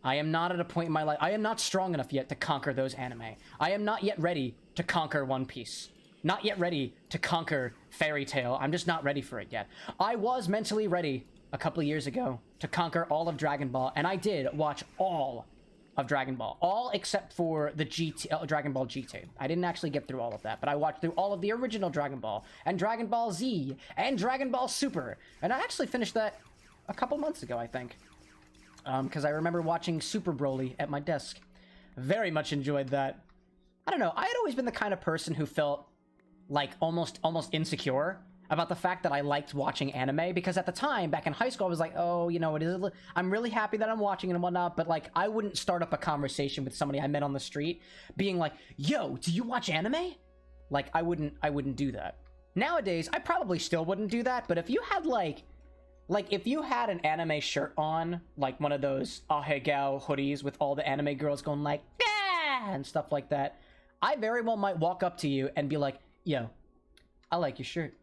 I am not at a point in my life, I am not strong enough yet to conquer those anime. I am not yet ready to conquer One Piece. Not yet ready to conquer Fairy Tail. I'm just not ready for it yet. I was mentally ready a couple of years ago to conquer all of Dragon Ball, and I did watch all of Dragon Ball. All except for the Dragon Ball GT. I didn't actually get through all of that, but I watched through all of the original Dragon Ball, and Dragon Ball Z, and Dragon Ball Super. And I actually finished that a couple months ago, I think. Because I remember watching Super Broly at my desk. Very much enjoyed that. I don't know, I had always been the kind of person who felt like almost insecure about the fact that I liked watching anime, because at the time, back in high school, I was like, oh, you know, I'm really happy that I'm watching it and whatnot, but like, I wouldn't start up a conversation with somebody I met on the street being like, yo, do you watch anime? Like, I wouldn't do that. Nowadays, I probably still wouldn't do that, but if you had like if you had an anime shirt on, like one of those Ahegao hoodies with all the anime girls going like, ah, and stuff like that, I very well might walk up to you and be like, yo, I like your shirt.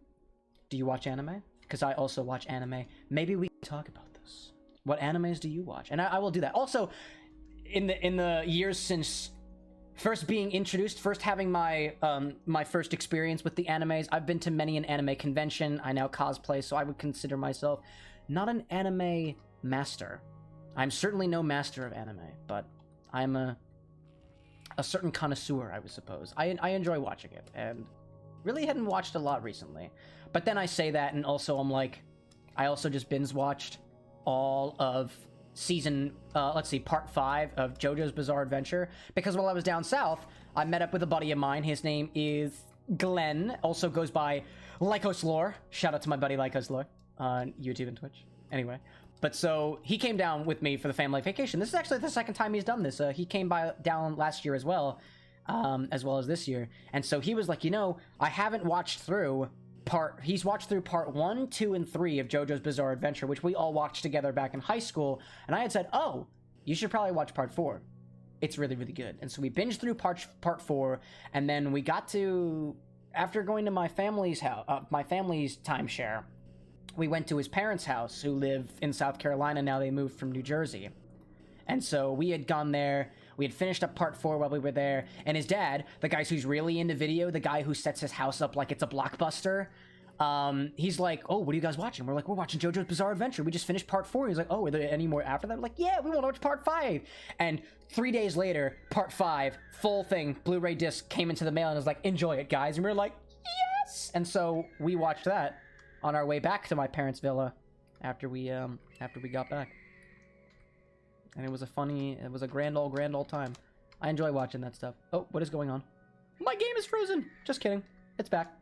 Do you watch anime? Because I also watch anime. Maybe we can talk about this. What animes do you watch? And I will do that. Also, in the years since first being introduced, first having my my first experience with the animes, I've been to many an anime convention. I now cosplay, so I would consider myself not an anime master. I'm certainly no master of anime, but I'm a certain connoisseur, I would suppose. I enjoy watching it, and really hadn't watched a lot recently. But then I say that, and also I'm like, I also just binge watched all of season, part 5 of JoJo's Bizarre Adventure, because while I was down south, I met up with a buddy of mine. His name is Glenn, also goes by Lycos Lore. Shout out to my buddy Lycos Lore on YouTube and Twitch. Anyway, but so he came down with me for the family vacation. This is actually the second time he's done this. He came down last year as well as this year. And so he was like, you know, I haven't watched through he's watched through part 1, 2, and 3 of JoJo's Bizarre Adventure, which we all watched together back in high school. And I had said, oh, you should probably watch part 4. It's really, really good. And so we binged through part 4, and then we got to, after going to my family's house, my family's timeshare, we went to his parents' house, who live in South Carolina. Now they moved from New Jersey. And so we had gone there. We had finished up part 4 while we were there, and his dad, the guy who's really into video, the guy who sets his house up like it's a blockbuster, he's like, oh, what are you guys watching? We're like, we're watching JoJo's Bizarre Adventure. We just finished part 4. He's like, oh, are there any more after that? We're like, yeah, we want to watch part 5. And 3 days later, part 5, full thing, Blu-ray disc came into the mail, and was like, enjoy it, guys. And we were like, yes! And so we watched that on our way back to my parents' villa after we got back. And it was a grand old time. I enjoy watching that stuff. Oh, what is going on? My game is frozen! Just kidding. It's back.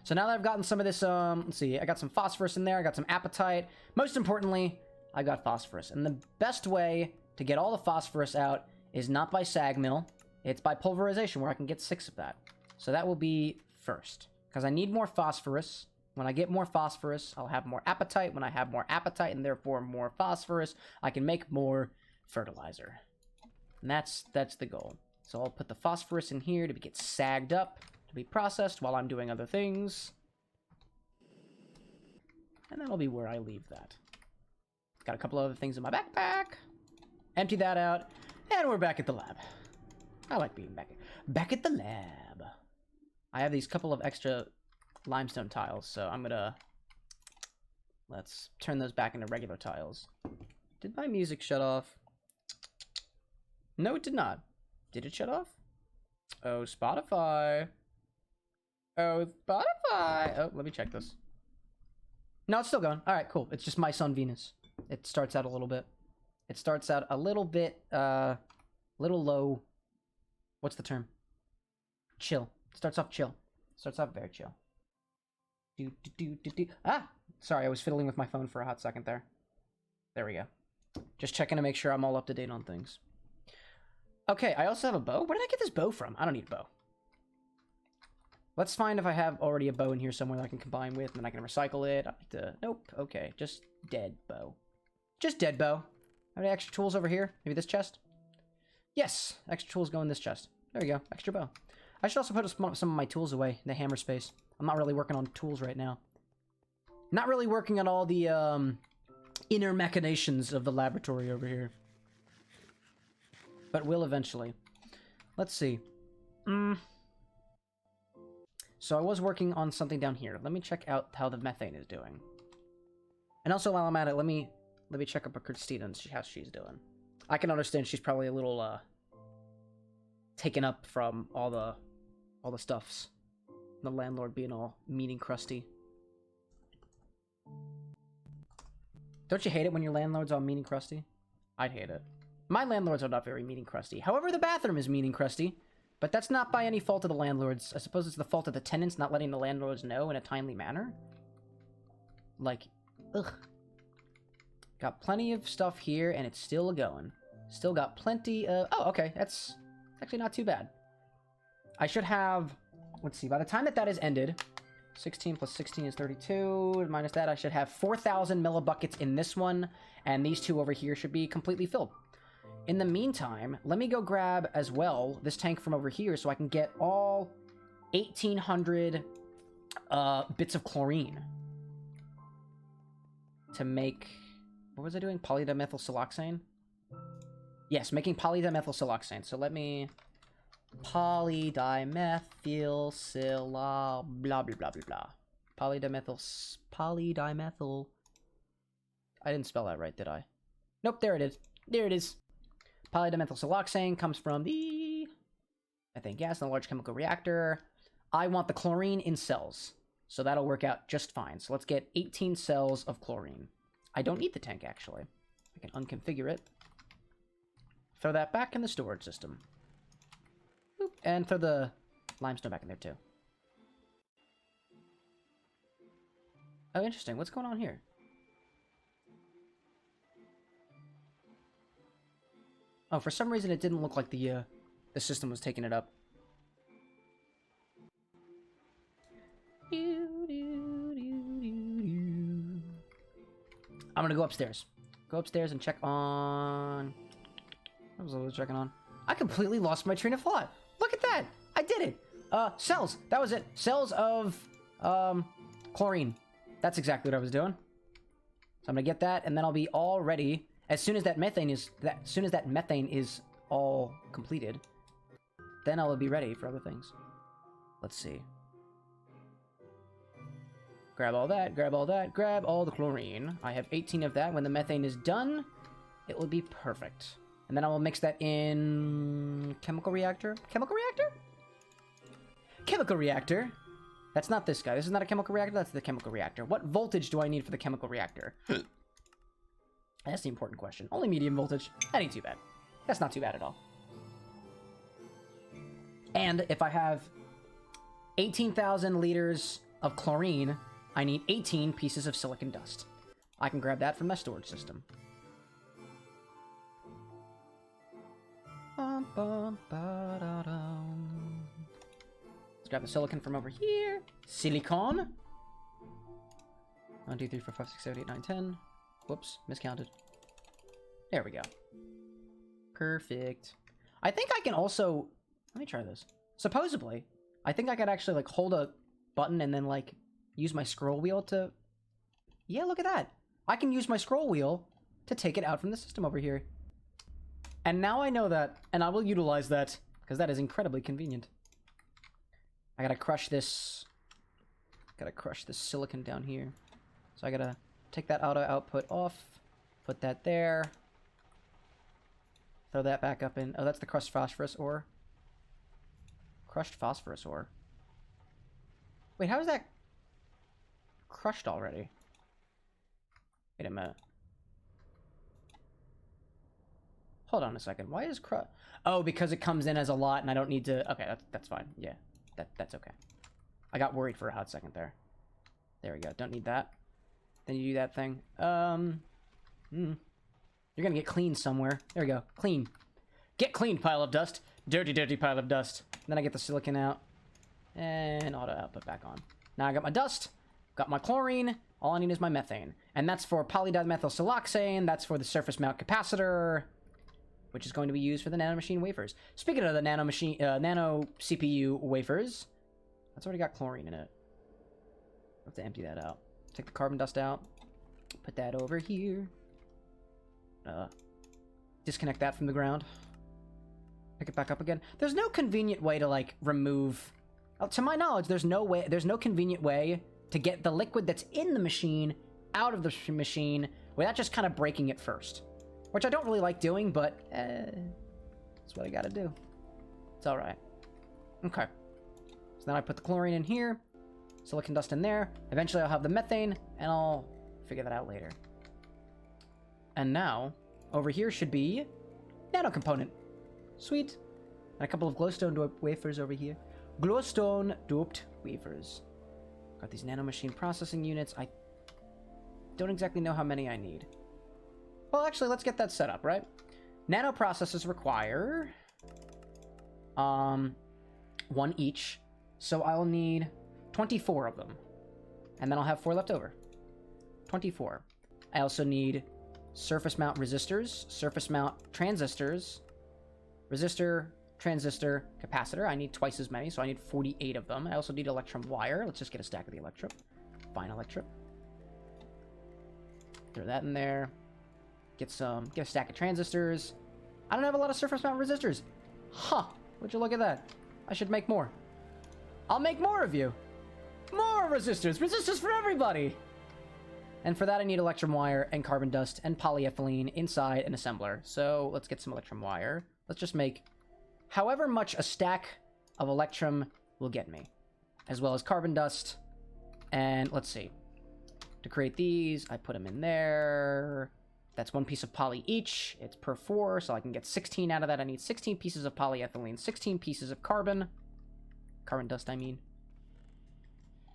So now that I've gotten some of this, let's see, I got some phosphorus in there, I got some apatite. Most importantly, I got phosphorus. And the best way to get all the phosphorus out is not by sag mill, it's by pulverization, where I can get 6 of that. So that will be first, because I need more phosphorus. When I get more phosphorus, I'll have more apatite. When I have more apatite, and therefore more phosphorus, I can make more fertilizer. And that's the goal. So I'll put the phosphorus in here to get sagged up, to be processed while I'm doing other things. And that'll be where I leave that. Got a couple other things in my backpack. Empty that out, and we're back at the lab. I like being back at the lab. I have these couple of extra limestone tiles, so let's turn those back into regular tiles. Did my music shut off? No, it did not. Did it shut off? Oh, Spotify. Oh, Spotify. Oh, let me check this. No, it's still going. All right, cool. It's just my son Venus. It starts out a little bit. It starts out a little bit, little low. What's the term? Chill. Starts off chill. Starts off very chill. Ah! Sorry, I was fiddling with my phone for a hot second there. There we go. Just checking to make sure I'm all up to date on things. Okay, I also have a bow. Where did I get this bow from? I don't need a bow. Let's find if I have already a bow in here somewhere that I can combine with, and then I can recycle it. I like to... Nope. Okay, just dead bow. Just dead bow. Have any extra tools over here? Maybe this chest? Yes! Extra tools go in this chest. There we go. Extra bow. I should also put some of my tools away in the hammer space. I'm not really working on tools right now. Not really working on all the inner machinations of the laboratory over here. But will eventually. Let's see. So I was working on something down here. Let me check out how the methane is doing. And also while I'm at it, let me check up with Christina and see how she's doing. I can understand she's probably a little taken up from all the stuffs. The landlord being all mean and crusty. Don't you hate it when your landlord's all mean and crusty? I'd hate it. My landlords are not very mean and crusty. However, the bathroom is mean and crusty. But that's not by any fault of the landlords. I suppose it's the fault of the tenants not letting the landlords know in a timely manner. Like, ugh. Got plenty of stuff here, and it's still going. Still got plenty of... Oh, okay. That's actually not too bad. I should have... Let's see. By the time that is ended... 16 plus 16 is 32. Minus that, I should have 4,000 millibuckets in this one. And these two over here should be completely filled. In the meantime, let me go grab as well this tank from over here so I can get all 1,800 bits of chlorine. To make... What was I doing? Polydimethylsiloxane? Yes, making polydimethylsiloxane. So let me... Polydimethyl blah blah blah blah blah. Polydimethyl. I didn't spell that right, did I? Nope, there it is. There it is. Polydimethylsiloxane comes from the methane gas in a large chemical reactor. I want the chlorine in cells, so that'll work out just fine. So let's get 18 cells of chlorine. I don't need the tank, actually. I can unconfigure it. Throw that back in the storage system. Boop. And throw the limestone back in there, too. Oh, interesting. What's going on here? Oh, for some reason it didn't look like the system was taking it up. I'm gonna go upstairs. Go upstairs and check on... What was I checking on? I completely lost my train of thought. Look at that! I did it! Cells! That was it! Cells of, chlorine. That's exactly what I was doing. So I'm gonna get that, and then I'll be all ready. As soon as that methane is all completed, then I'll be ready for other things. Let's see. Grab all that, grab all that, grab all the chlorine. I have 18 of that. When the methane is done, it will be perfect. And then I will mix that in... Chemical reactor? Chemical reactor? Chemical reactor! That's not this guy. This is not a chemical reactor, that's the chemical reactor. What voltage do I need for the chemical reactor? That's the important question. Only medium voltage. That ain't too bad. That's not too bad at all. And if I have 18,000 liters of chlorine, I need 18 pieces of silicon dust. I can grab that from my storage system. Let's grab the silicon from over here. Silicon. 1, 2, 3, 4, 5, 6, 7, 8, 9, 10. Whoops, miscounted. There we go. Perfect. I think I can also... Let me try this. Supposedly, I think I could actually, like, hold a button and then, like, use my scroll wheel to... Yeah, look at that. I can use my scroll wheel to take it out from the system over here. And now I know that, and I will utilize that, because that is incredibly convenient. I gotta crush this... Gotta crush this silicon down here. So I gotta take that auto output off, put that there, throw that back up in... Oh, that's the crushed phosphorus ore. Crushed phosphorus ore. Wait, how is that crushed already? Wait a minute. Hold on a second. Why is Oh, because it comes in as a lot and I don't need to... Okay, that's fine. Yeah, that's okay. I got worried for a hot second there. There we go. Don't need that. Then you do that thing. You're gonna get clean somewhere. There we go. Clean. Get clean, pile of dust. Dirty, dirty pile of dust. Then I get the silicon out. And auto output back on. Now I got my dust. Got my chlorine. All I need is my methane. And that's for polydimethylsiloxane. That's for the surface mount capacitor. which is going to be used for the nanomachine wafers. Speaking of the nano CPU wafers, that's already got chlorine in it. I have to empty that out. Take the carbon dust out. Put that over here. Disconnect that from the ground. Pick it back up again. There's no convenient way to, like, remove... to my knowledge, there's no convenient way to get the liquid that's in the machine out of the machine without just kind of breaking it first. Which I don't really like doing, but that's what I gotta do. It's alright. Okay. So then I put the chlorine in here, silicon dust in there. Eventually I'll have the methane, and I'll figure that out later. And now, over here should be nano component. Sweet. And a couple of glowstone doped wafers over here. Glowstone doped wafers. Got these nanomachine processing units. I don't exactly know how many I need. Well, actually, let's get that set up, right? Nano processors require 1 each. So I'll need 24 of them. And then I'll have 4 left over. 24. I also need surface mount resistors, surface mount transistors, resistor, transistor, capacitor. I need twice as many, so I need 48 of them. I also need electrum wire. Let's just get a stack of the electrum. Fine electrum. Throw that in there. Get a stack of transistors. I don't have a lot of surface mount resistors. Huh. Would you look at that? I should make more. I'll make more of you. More resistors. Resistors for everybody. And for that, I need electrum wire and carbon dust and polyethylene inside an assembler. So let's get some electrum wire. Let's just make however much a stack of electrum will get me, as well as carbon dust. And let's see. To create these, I put them in there. That's 1 piece of poly each. It's per 4, so I can get 16 out of that. I need 16 pieces of polyethylene, 16 pieces of carbon. Carbon dust, I mean.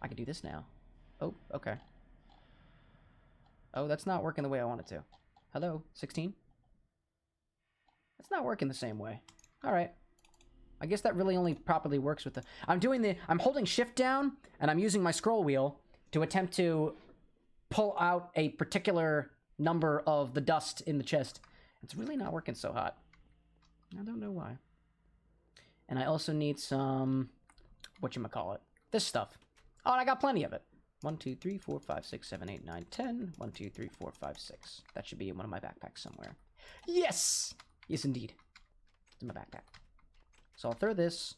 I can do this now. Oh, okay. Oh, that's not working the way I want it to. Hello, 16? It's not working the same way. All right. I guess that really only properly works with the... I'm holding shift down, and I'm using my scroll wheel to attempt to pull out a particular number of the dust in the chest. It's really not working so hot. I don't know why. And I also need some... whatchamacallit? This stuff. Oh, and I got plenty of it. 1, 2, 3, 4, 5, 6, 7, 8, 9, 10. 1, 2, 3, 4, 5, 6. That should be in one of my backpacks somewhere. Yes! Yes, indeed. It's in my backpack. So I'll throw this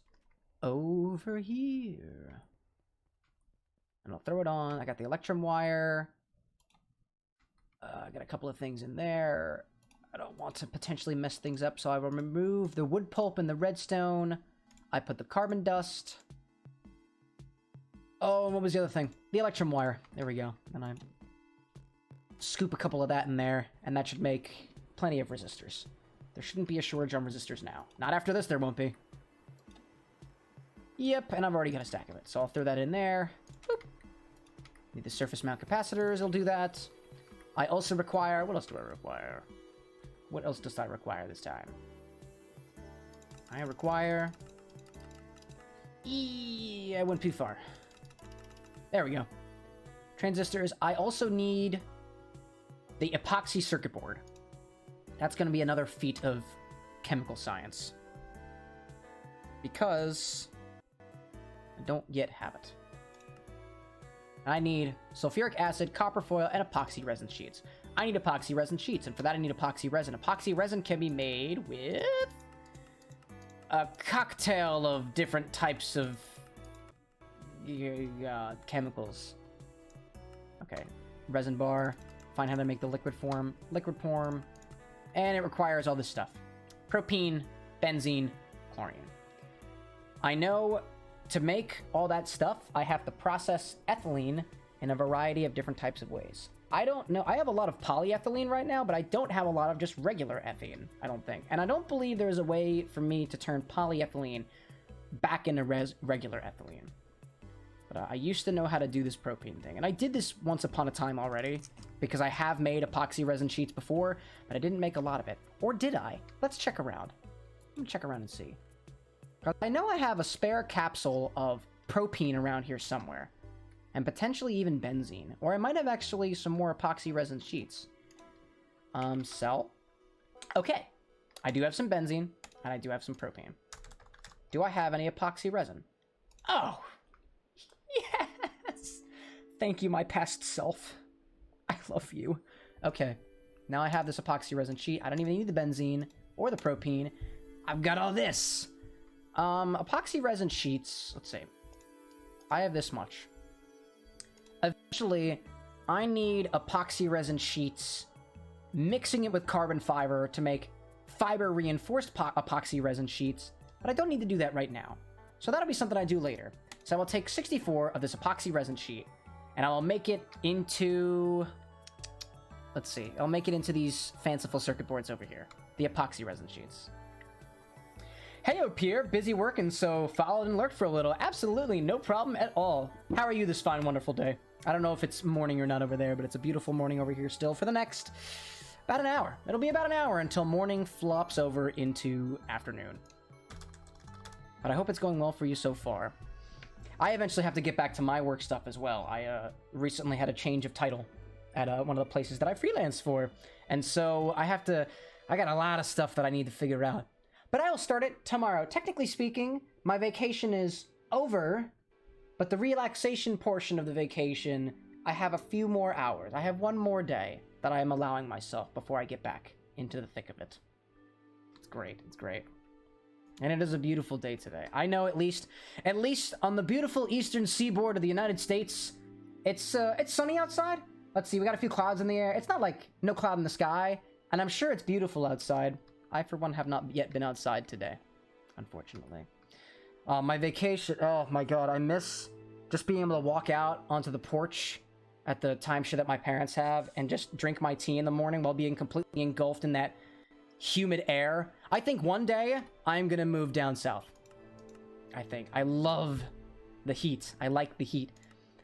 over here. And I'll throw it on. I got the electrum wire. I got a couple of things in there. I don't want to potentially mess things up, so I will remove the wood pulp and the redstone. I put the carbon dust. Oh, and what was the other thing? The electrum wire. There we go. And I scoop a couple of that in there, and that should make plenty of resistors. There shouldn't be a shortage on resistors now. Not after this, there won't be. Yep, and I've already got a stack of it, so I'll throw that in there. Boop. Need the surface mount capacitors, I'll do that. I also require... what else do I require? What else does I require this time? I require... I went too far. There we go. Transistors. I also need the epoxy circuit board. That's going to be another feat of chemical science. Because I don't yet have it. I need sulfuric acid, copper foil, and epoxy resin sheets. I need epoxy resin sheets, and for that I need epoxy resin. Epoxy resin can be made with a cocktail of different types of chemicals. Okay, resin bar. Find how to make the liquid form, and it requires all this stuff: propene, benzene, chlorine. I know to make all that stuff, I have to process ethylene in a variety of different types of ways. I don't know. I have a lot of polyethylene right now, but I don't have a lot of just regular ethylene, I don't think. And I don't believe there's a way for me to turn polyethylene back into regular ethylene. But I used to know how to do this propene thing. And I did this once upon a time already, because I have made epoxy resin sheets before, but I didn't make a lot of it. Or did I? Let's check around. Let me check around and see. I know I have a spare capsule of propene around here somewhere. And potentially even benzene. Or I might have actually some more epoxy resin sheets. Sell. Okay. I do have some benzene, and I do have some propane. Do I have any epoxy resin? Oh, yes! Thank you, my past self. I love you. Okay, now I have this epoxy resin sheet. I don't even need the benzene or the propane. I've got all this. Epoxy resin sheets, let's see. I have this much. Eventually, I need epoxy resin sheets, mixing it with carbon fiber to make fiber reinforced epoxy resin sheets, but I don't need to do that right now. So that'll be something I do later. So I will take 64 of this epoxy resin sheet, and I will make it into, let's see, I'll make it into these fanciful circuit boards over here, the epoxy resin sheets. Hey, Pierre, busy working, so followed and lurked for a little. Absolutely, no problem at all. How are you this fine, wonderful day? I don't know if it's morning or not over there, but it's a beautiful morning over here still for the next about an hour. It'll be about an hour until morning flops over into afternoon. But I hope it's going well for you so far. I eventually have to get back to my work stuff as well. I recently had a change of title at one of the places that I freelance for. And so I got a lot of stuff that I need to figure out. But I will start it tomorrow. Technically speaking, my vacation is over, but the relaxation portion of the vacation, I have a few more hours. I have one more day that I am allowing myself before I get back into the thick of it. It's great. It's great. And it is a beautiful day today. I know at least on the beautiful eastern seaboard of the United States, it's sunny outside. Let's see, we got a few clouds in the air. It's not like no cloud in the sky, and I'm sure it's beautiful outside. I, for one, have not yet been outside today, unfortunately. My vacation, oh my god, I miss just being able to walk out onto the porch at the timeshare that my parents have and just drink my tea in the morning while being completely engulfed in that humid air. I think one day I'm gonna move down south. I think. I love the heat. I like the heat.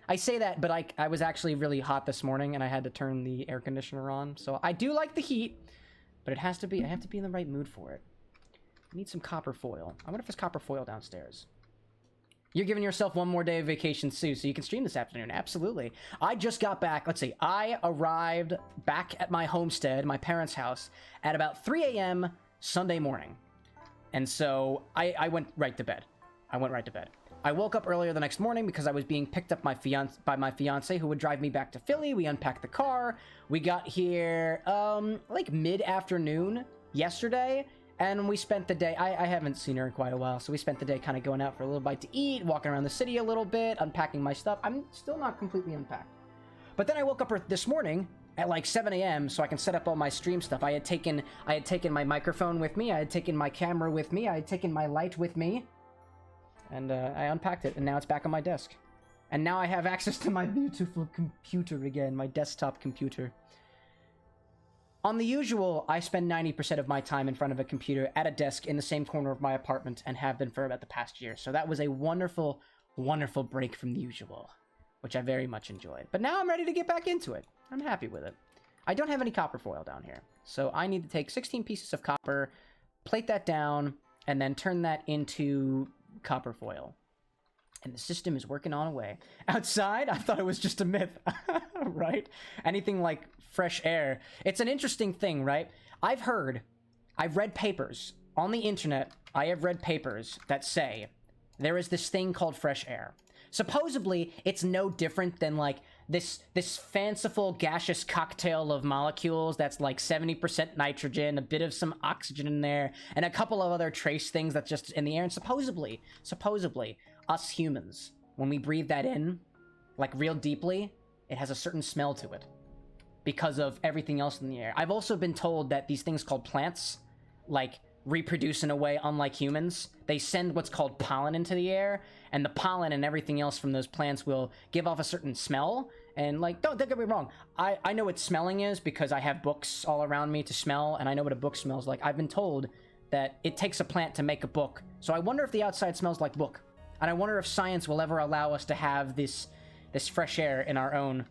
I say that, but I was actually really hot this morning and I had to turn the air conditioner on. So I do like the heat, but I have to be in the right mood for it. I need some copper foil. I wonder if there's copper foil downstairs. You're giving yourself one more day of vacation, Sue, so you can stream this afternoon. Absolutely. I just got back. Let's see. I arrived back at my homestead, my parents' house, at about 3 a.m. Sunday morning. And so I went right to bed. I woke up earlier the next morning because I was being picked up by my fiance who would drive me back to Philly. We unpacked the car. We got here like mid-afternoon yesterday. And we spent the day, I haven't seen her in quite a while, so we spent the day kind of going out for a little bite to eat, walking around the city a little bit, unpacking my stuff. I'm still not completely unpacked. But then I woke up this morning at like 7 a.m. so I can set up all my stream stuff. I had taken my microphone with me, I had taken my camera with me, I had taken my light with me, and I unpacked it, and now it's back on my desk. And now I have access to my beautiful computer again, my desktop computer. On the usual, I spend 90% of my time in front of a computer at a desk in the same corner of my apartment and have been for about the past year. So that was a wonderful, wonderful break from the usual, which I very much enjoyed. But now I'm ready to get back into it. I'm happy with it. I don't have any copper foil down here, so I need to take 16 pieces of copper, plate that down, and then turn that into copper foil. And the system is working on away. Outside, I thought it was just a myth, right? Anything like fresh air. It's an interesting thing, right? I've read papers on the internet. I have read papers that say there is this thing called fresh air. Supposedly, it's no different than like this fanciful gaseous cocktail of molecules that's like 70% nitrogen, a bit of some oxygen in there, and a couple of other trace things that's just in the air. And supposedly, us humans, when we breathe that in, like real deeply, it has a certain smell to it because of everything else in the air. I've also been told that these things called plants, like, reproduce in a way unlike humans. They send what's called pollen into the air, and the pollen and everything else from those plants will give off a certain smell. And like, don't get me wrong, I know what smelling is because I have books all around me to smell, and I know what a book smells like. I've been told that it takes a plant to make a book. So I wonder if the outside smells like book. And I wonder if science will ever allow us to have this fresh air in our own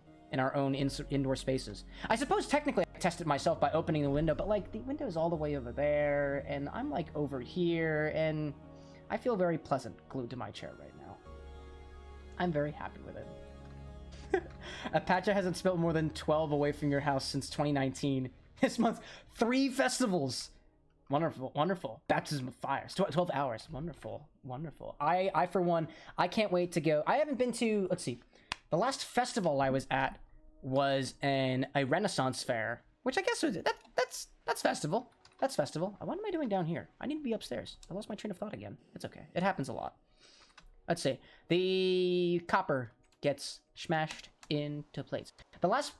indoor spaces. I suppose technically I tested myself by opening the window, but like the window is all the way over there, and I'm like over here, and I feel very pleasant glued to my chair right now. I'm very happy with it. Apache hasn't spent more than 12 away from your house since 2019. This month, 3 festivals. Wonderful, wonderful. Baptism of fire. 12 hours. Wonderful, wonderful. I for one, I can't wait to go. I haven't been to, let's see, the last festival I was at was a Renaissance fair, which I guess was, that's festival. That's festival. What am I doing down here? I need to be upstairs. I lost my train of thought again. It's okay. It happens a lot. Let's see. The copper gets smashed into plates. The last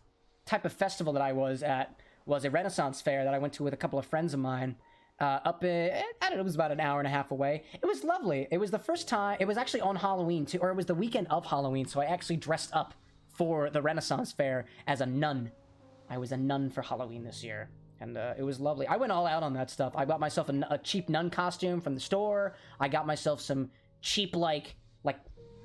type of festival that I was at was a Renaissance fair that I went to with a couple of friends of mine. Up in, I don't know, it was about an hour and a half away. It was lovely. It was the first time, it was actually on Halloween too, or it was the weekend of Halloween, so I actually dressed up for the Renaissance fair as a nun. I was a nun for Halloween this year, and it was lovely. I went all out on that stuff. I bought myself a cheap nun costume from the store. I got myself some cheap, like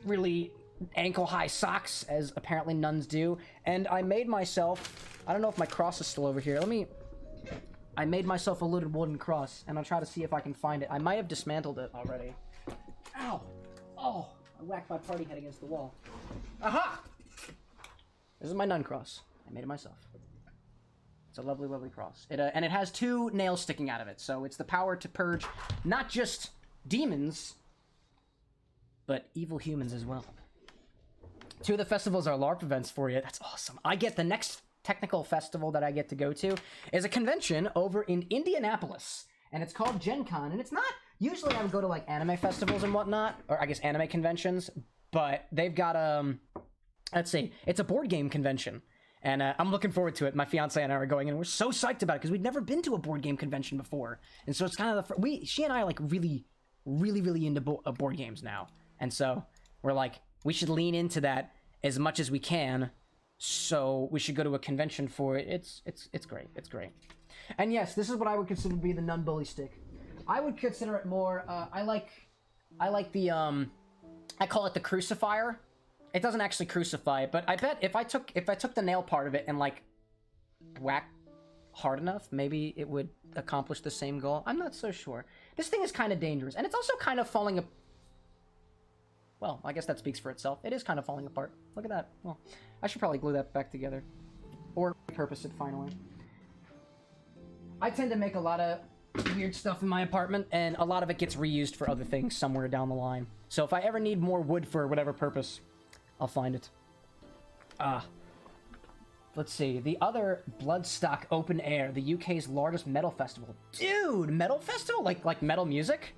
really ankle-high socks, as apparently nuns do, and I made myself, I don't know if my cross is still over here. I made myself a little wooden cross, and I'll try to see if I can find it. I might have dismantled it already. Ow! Oh! I whacked my party head against the wall. Aha! This is my nun cross. I made it myself. It's a lovely, lovely cross. And it has 2 nails sticking out of it, so it's the power to purge not just demons, but evil humans as well. 2 of the festivals are LARP events for you. That's awesome. I get the next technical festival that I get to go to is a convention over in Indianapolis, and it's called Gen Con, and it's not, usually I would go to like anime festivals and whatnot, or I guess anime conventions, but they've got let's see, it's a board game convention, and I'm looking forward to it. My fiance and I are going, and we're so psyched about it because we'd never been to a board game convention before, and so it's kind of she and I are like really into board games now, and so we're like, we should lean into that as much as we can. So we should go to a convention for it. It's great. It's great. And yes, this is what I would consider to be the nun bully stick. I would consider it more. I like the I call it the crucifier. It doesn't actually crucify, but I bet if I took the nail part of it and like whack hard enough, maybe it would accomplish the same goal. I'm not so sure. This thing is kind of dangerous, and it's also kind of falling apart. Well, I guess that speaks for itself. It is kind of falling apart. Look at that. Well, I should probably glue that back together. Or repurpose it finally. I tend to make a lot of weird stuff in my apartment, and a lot of it gets reused for other things somewhere down the line. So if I ever need more wood for whatever purpose, I'll find it. Let's see. The other Bloodstock Open Air, the UK's largest metal festival. Dude, metal festival? Like metal music?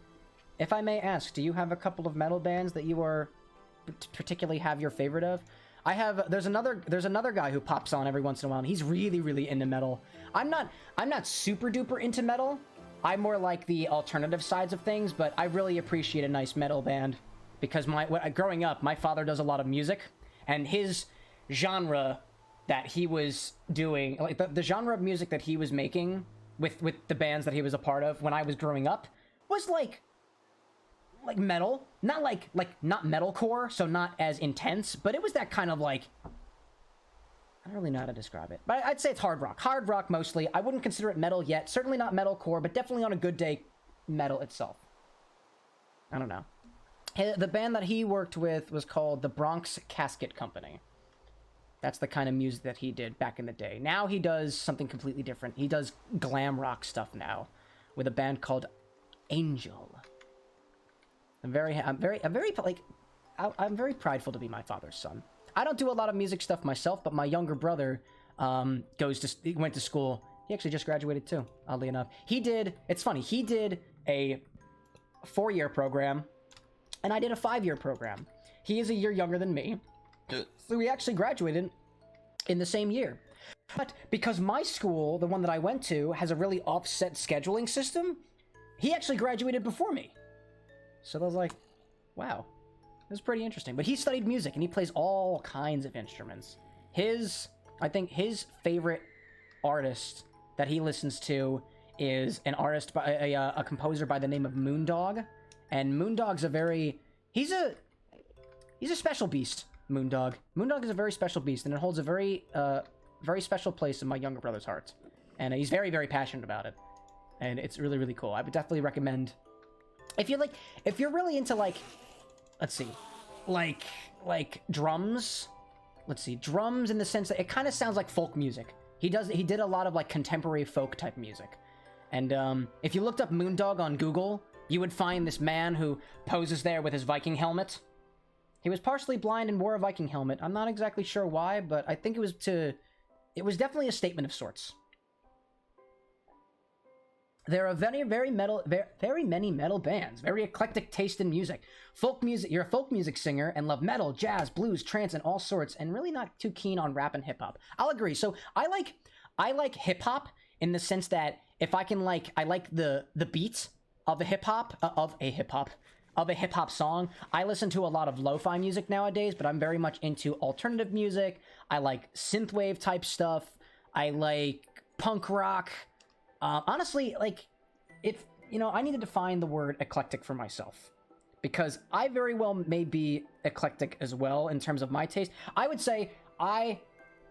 If I may ask, do you have a couple of metal bands that you are particularly have your favorite of? I have. There's another guy who pops on every once in a while, and he's really into metal. I'm not super duper into metal. I'm more like the alternative sides of things, but I really appreciate a nice metal band because growing up, my father does a lot of music, and his genre that he was doing, like the genre of music that he was making with the bands that he was a part of when I was growing up, was like metal, not not metalcore, so not as intense, but it was that kind of like, I don't really know how to describe it, but I'd say it's hard rock mostly. I wouldn't consider it metal yet, certainly not metalcore, but definitely on a good day, metal itself. I don't know. The band that he worked with was called the Bronx Casket Company. That's the kind of music that he did back in the day. Now he does something completely different. He does glam rock stuff now with a band called Angel. I'm very prideful to be my father's son. I don't do a lot of music stuff myself, but my younger brother he went to school. He actually just graduated too, oddly enough. It's funny, he did a 4-year program, and I did a 5-year program. He is a year younger than me, so we actually graduated in the same year. But because my school, the one that I went to, has a really offset scheduling system, he actually graduated before me. So I was like, wow, it was pretty interesting. But he studied music, and he plays all kinds of instruments. I think his favorite artist that he listens to is an artist by a composer by the name of Moondog. And Moondog's he's a special beast, Moondog. Moondog is a very special beast, and it holds a very special place in my younger brother's heart. And he's very, very passionate about it. And it's really, really cool. I would definitely recommend, if you're really into let's see, like drums. Let's see, drums in the sense that it kind of sounds like folk music. He did a lot of like contemporary folk type music. And if you looked up Moondog on Google, you would find this man who poses there with his Viking helmet. He was partially blind and wore a Viking helmet. I'm not exactly sure why, but I think it was definitely a statement of sorts. There are very many metal bands, very eclectic taste in music. Folk music, you're a folk music singer and love metal, jazz, blues, trance, and all sorts, and really not too keen on rap and hip hop. I'll agree. So I like hip hop in the sense that if I can I like the beats of a hip hop song. I listen to a lot of lo-fi music nowadays, but I'm very much into alternative music. I like synthwave type stuff. I like punk rock. Honestly, I need to define the word eclectic for myself, because I very well may be eclectic as well in terms of my taste. I would say I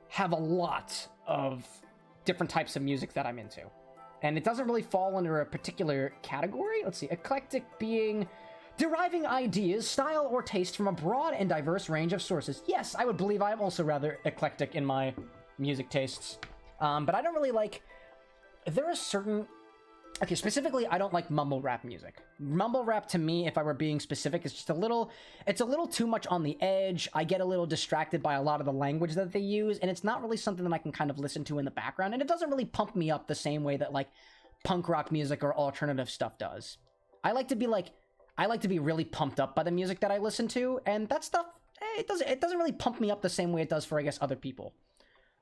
have a lot of different types of music that I'm into, and it doesn't really fall under a particular category. Let's see, eclectic being deriving ideas, style, or taste from a broad and diverse range of sources. Yes, I would believe I am also rather eclectic in my music tastes, but I don't really like... There are certain... Okay, specifically, I don't like mumble rap music. Mumble rap, to me, if I were being specific, is just it's a little too much on the edge. I get a little distracted by a lot of the language that they use, and it's not really something that I can kind of listen to in the background, and it doesn't really pump me up the same way that, punk rock music or alternative stuff does. I like to be really pumped up by the music that I listen to, and that stuff, it doesn't really pump me up the same way it does for, I guess, other people.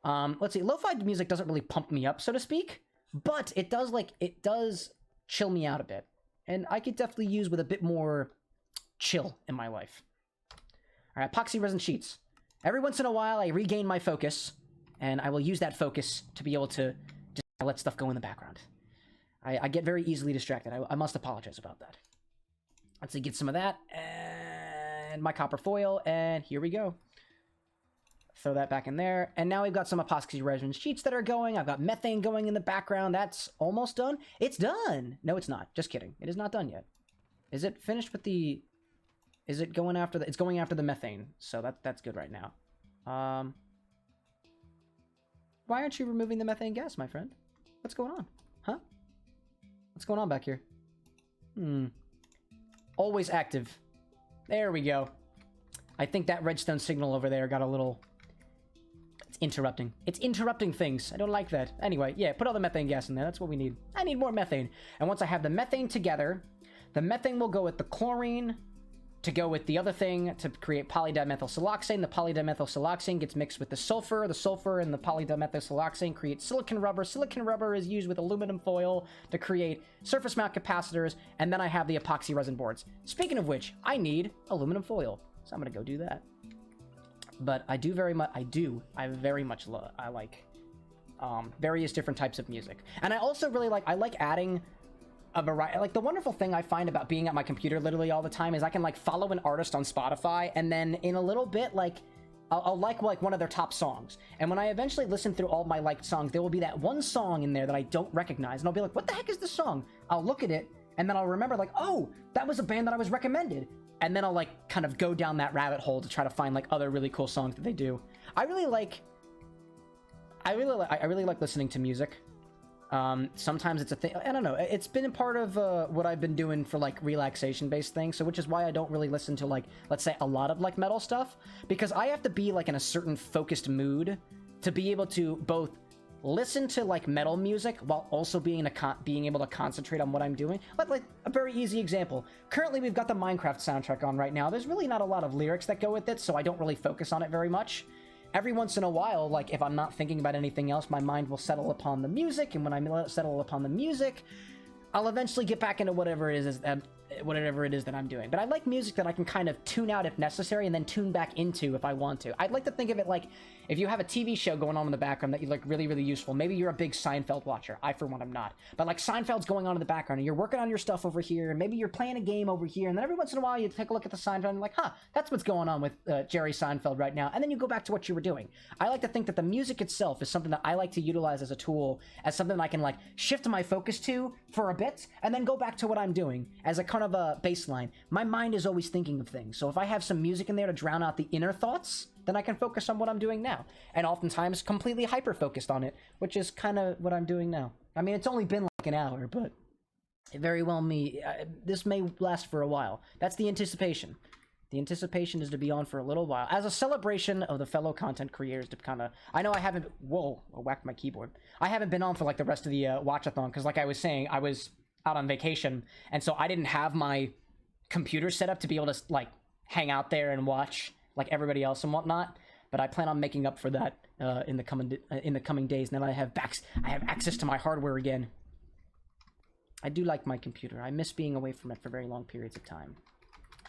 Let's see, lo-fi music doesn't really pump me up, so to speak. But it does chill me out a bit. And I could definitely use with a bit more chill in my life. Alright, epoxy resin sheets. Every once in a while, I regain my focus, and I will use that focus to be able to just let stuff go in the background. I get very easily distracted. I must apologize about that. Let's see, get some of that, and my copper foil, and here we go. Throw that back in there. And now we've got some epoxy resin sheets that are going. I've got methane going in the background. That's almost done. It's done. No, it's not. Just kidding. It is not done yet. Is it finished with the... Is it going after the... It's going after the methane. So that's good right now. Why aren't you removing the methane gas, my friend? What's going on? Huh? What's going on back here? Always active. There we go. I think that redstone signal over there got a little... interrupting. It's interrupting things. I don't like that. Anyway, yeah, put all the methane gas in there. That's what we need. I need more methane. And once I have the methane together, the methane will go with the chlorine to go with the other thing to create polydimethylsiloxane. The polydimethylsiloxane gets mixed with the sulfur. The sulfur and the polydimethylsiloxane create silicon rubber. Silicon rubber is used with aluminum foil to create surface mount capacitors. And then I have the epoxy resin boards. Speaking of which, I need aluminum foil. So I'm going to go do that. But I very much like various different types of music. And I also really like adding a variety. Like, the wonderful thing I find about being at my computer literally all the time is I can follow an artist on Spotify, and then in a little bit I'll like one of their top songs. And when I eventually listen through all my liked songs, there will be that one song in there that I don't recognize, and I'll be like, what the heck is this song? I'll look at it, and then I'll remember oh, that was a band that I was recommended. And then I'll kind of go down that rabbit hole to try to find other really cool songs that they do. I really like listening to music. Sometimes it's a thing. I don't know. It's been a part of what I've been doing for relaxation based things. So which is why I don't really listen to let's say a lot of metal stuff, because I have to be in a certain focused mood to be able to both listen to metal music while also being able to concentrate on what I'm doing. Like a very easy example. Currently, we've got the Minecraft soundtrack on right now. There's really not a lot of lyrics that go with it, so I don't really focus on it very much. Every once in a while, if I'm not thinking about anything else, my mind will settle upon the music, and when I settle upon the music, I'll eventually get back into whatever it is that I'm doing. But I like music that I can kind of tune out if necessary and then tune back into if I want to. I'd like to think of it if you have a TV show going on in the background that you really, really useful. Maybe you're a big Seinfeld watcher. I, for one, am not. But Seinfeld's going on in the background, and you're working on your stuff over here, and maybe you're playing a game over here, and then every once in a while you take a look at the Seinfeld and you're huh, that's what's going on with Jerry Seinfeld right now. And then you go back to what you were doing. I like to think that the music itself is something that I like to utilize as a tool, as something that I can shift my focus to for a bit, and then go back to what I'm doing as a kind of a baseline. My mind is always thinking of things, so if I have some music in there to drown out the inner thoughts, then I can focus on what I'm doing now, and oftentimes completely hyper-focused on it, which is kind of what I'm doing now. I mean, it's only been like an hour, but it very well this may last for a while. That's the anticipation. The anticipation is to be on for a little while. As a celebration of the fellow content creators to kind of... I know I haven't... Whoa, I whacked my keyboard. I haven't been on for like the rest of the Watchathon, because like I was saying, I was out on vacation, and so I didn't have my computer set up to be able to like hang out there and watch like everybody else and whatnot. But I plan on making up for that in the coming days. Now that I have access to my hardware again. I do like my computer. I miss being away from it for very long periods of time.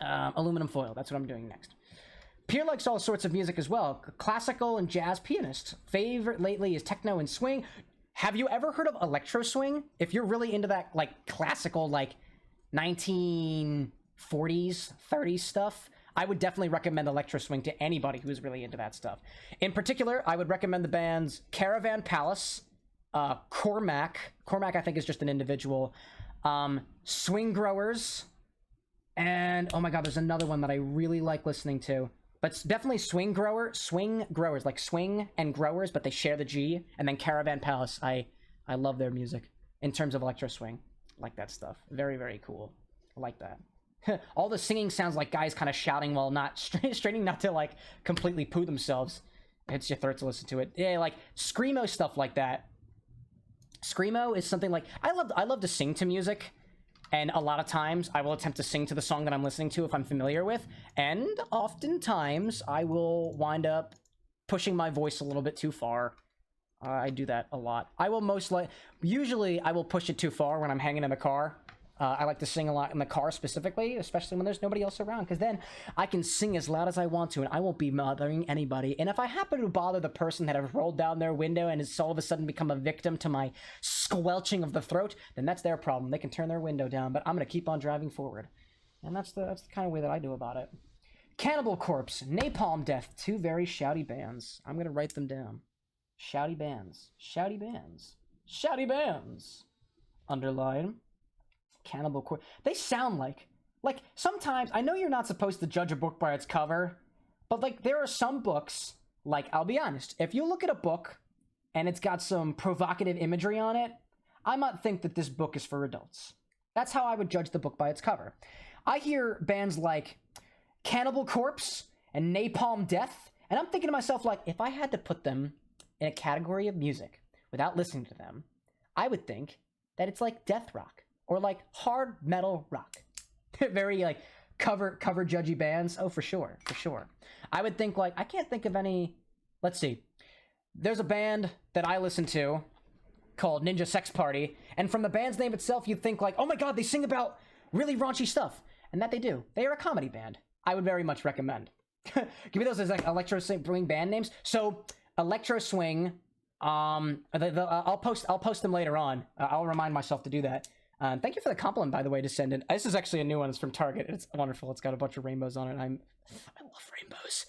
Aluminum foil, that's what I'm doing next. Pierre likes all sorts of music as well. Classical and jazz pianist. Favorite lately is techno and swing. Have you ever heard of electro swing? If you're really into that like classical, like 1940s, 30s stuff, I would definitely recommend electro swing to anybody who is really into that stuff. In particular, I would recommend the bands Caravan Palace, Cormac. Cormac, I think, is just an individual. Swing Growers. And, oh my god, there's another one that I really like listening to. But it's definitely Swing Growers, like swing and growers, but they share the G. And then Caravan Palace, I love their music in terms of electro swing. I like that stuff. Very, very cool. I like that. All the singing sounds like guys kind of shouting while not straining not to like completely poo themselves. It hits your throat to listen to it. Yeah, like screamo stuff like that. Screamo is something like I love to sing to music, and a lot of times I will attempt to sing to the song that I'm listening to if I'm familiar with, and oftentimes I will wind up pushing my voice a little bit too far. I do that a lot. Usually I will push it too far when I'm hanging in the car. I like to sing a lot in the car specifically, especially when there's nobody else around, because then I can sing as loud as I want to, and I won't be bothering anybody. And if I happen to bother the person that have rolled down their window and has all of a sudden become a victim to my squelching of the throat, then that's their problem. They can turn their window down, but I'm going to keep on driving forward. And that's the kind of way that I do about it. Cannibal Corpse, Napalm Death, two very shouty bands. I'm going to write them down. Shouty bands. Shouty bands. Shouty bands. Underline. Cannibal Corpse. They sound like sometimes, I know you're not supposed to judge a book by its cover, but like there are some books, like I'll be honest, if you look at a book and it's got some provocative imagery on it, I might think that this book is for adults. That's how I would judge the book by its cover. I hear bands like Cannibal Corpse and Napalm Death, and I'm thinking to myself, like, if I had to put them in a category of music without listening to them, I would think that it's like death rock. Or like hard metal rock. Very like cover judgy bands. Oh, for sure. I would think like, I can't think of any. Let's see. There's a band that I listen to called Ninja Sex Party. And from the band's name itself, you'd think like, oh my god, they sing about really raunchy stuff. And that they do. They are a comedy band. I would very much recommend. Give me those as like electro swing band names. So electro swing. I'll post them later on. I'll remind myself to do that. Thank you for the compliment, by the way, Descendant. This is actually a new one. It's from Target. It's wonderful. It's got a bunch of rainbows on it. I love rainbows.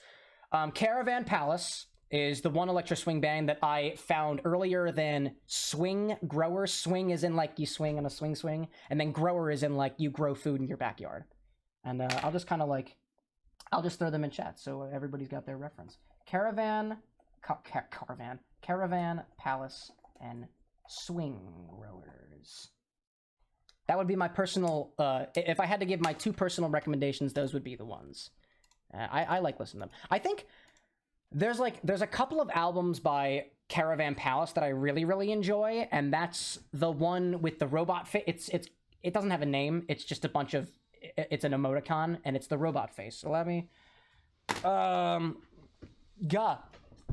Caravan Palace is the one electro swing band that I found earlier than Swing Grower. Swing is in like you swing on a swing, and then grower is in like you grow food in your backyard. And I'll just kind of like, I'll just throw them in chat so everybody's got their reference. Caravan Palace, and Swing Growers. That would be my personal, if I had to give my two personal recommendations, those would be the ones. I like listening to them. I think there's a couple of albums by Caravan Palace that I really, really enjoy, and that's the one with the robot face. It doesn't have a name, it's just a bunch of, it's an emoticon, and it's the robot face. So let me, I'm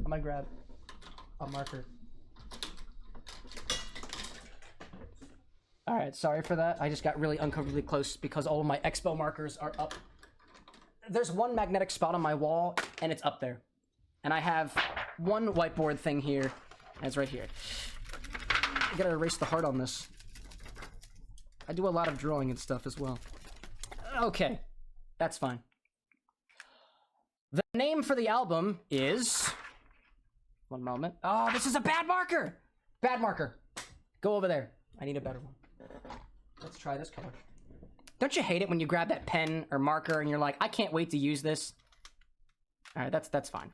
gonna grab a marker. All right, sorry for that. I just got really uncomfortably close because all of my expo markers are up. There's one magnetic spot on my wall, and it's up there. And I have one whiteboard thing here, and it's right here. I gotta erase the heart on this. I do a lot of drawing and stuff as well. Okay, that's fine. The name for the album is... One moment. Oh, this is a bad marker! Bad marker. Go over there. I need a better one. Let's try this color. Don't you hate it when you grab that pen or marker and you're like, I can't wait to use this? All right, that's fine.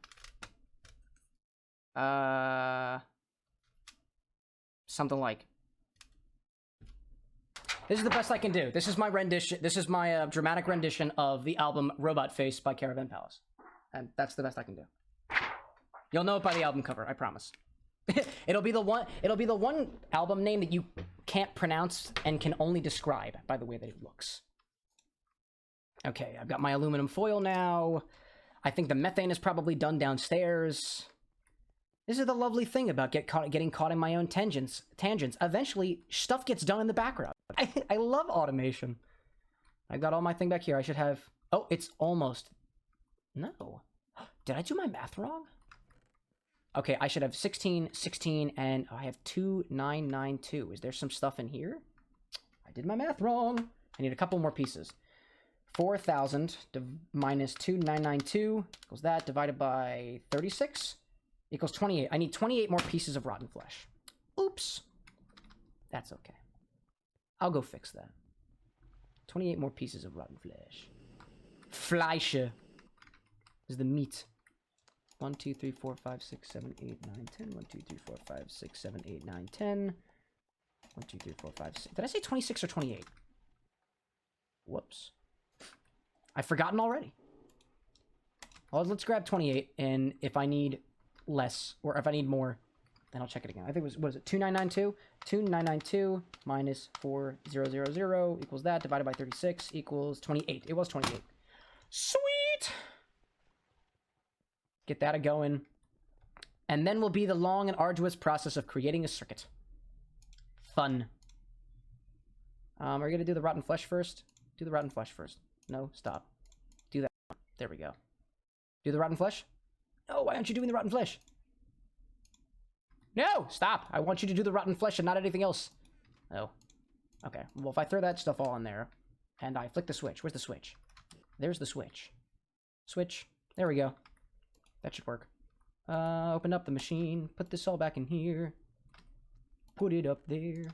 Something like This is the best I can do. This is my rendition. This is my dramatic rendition of the album Robot Face by Caravan Palace. And that's the best I can do. You'll know it by the album cover, I promise. It'll be the one album name that you can't pronounce and can only describe by the way that it looks. Okay, I've got my aluminum foil now. I think the methane is probably done downstairs. This is the lovely thing about getting caught in my own tangents. Eventually, stuff gets done in the background. I love automation. I got all my thing back here. I should have... Oh, it's almost... No. Did I do my math wrong? Okay, I should have 16, 16, and I have 2992. Is there some stuff in here? I did my math wrong. I need a couple more pieces. 4,000 minus 2992 equals that, divided by 36 equals 28. I need 28 more pieces of rotten flesh. Oops. That's okay. I'll go fix that. 28 more pieces of rotten flesh. Fleische is the meat. 1, 2, 3, 4, 5, 6, 7, 8, 9, 10. 1, 2, 3, 4, 5, 6, 7, 8, 9, 10. 1, 2, 3, 4, 5, 6. Did I say 26 or 28? Whoops. I've forgotten already. Well, let's grab 28, and if I need less, or if I need more, then I'll check it again. I think it was, what is it, 2992? 2992 minus 4000 equals that, divided by 36 equals 28. It was 28. Sweet! Get that a-going. And then will be the long and arduous process of creating a circuit. Fun. Are we gonna do the rotten flesh first? Do the rotten flesh first. No, stop. Do that. There we go. Do the rotten flesh? No, why aren't you doing the rotten flesh? No, stop. I want you to do the rotten flesh and not anything else. Oh. Okay, well, if I throw that stuff all in there, and I flick the switch. Where's the switch? There's the switch. Switch. There we go. That should work. Open up the machine. Put this all back in here. Put it up there.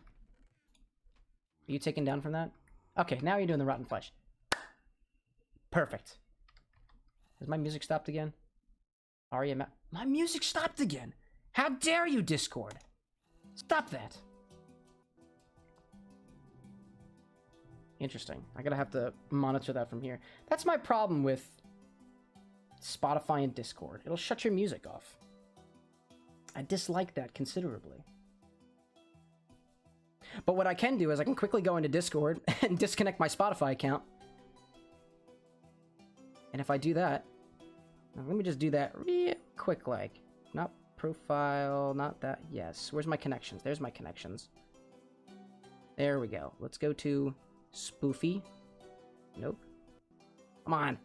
Are you taken down from that? Okay, now you're doing the rotten flesh. Perfect. Has my music stopped again? My music stopped again! How dare you, Discord? Stop that. Interesting. I'm gonna have to monitor that from here. That's my problem with Spotify and Discord. It'll shut your music off. I dislike that considerably. But what I can do is I can quickly go into Discord and disconnect my Spotify account. And if I do that, let me just do that real quick, like, not profile, not that, yes. Where's my connections? There's my connections. There we go. Let's go to Spoofy. Nope. Come on.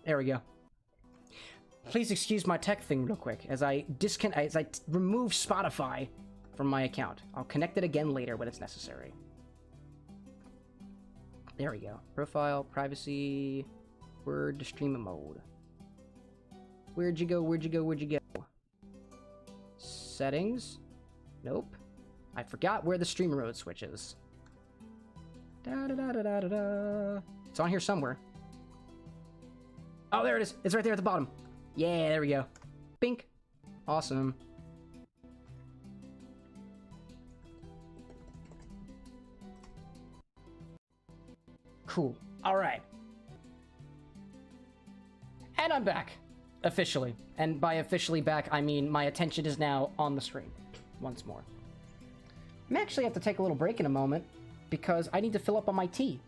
There we go. Please excuse my tech thing real quick as I remove Spotify from my account. I'll connect it again later when it's necessary. There we go. Profile, privacy, word to stream mode. Where'd you go? Where'd you go? Where'd you go? Settings? Nope. I forgot where the stream mode switch is. Da-da-da-da-da-da. It's on here somewhere. Oh, there it is. It's right there at the bottom. Yeah, there we go. Bink. Awesome. Cool. All right. And I'm back. Officially. And by officially back, I mean my attention is now on the screen. Once more. I may actually have to take a little break in a moment because I need to fill up on my tea.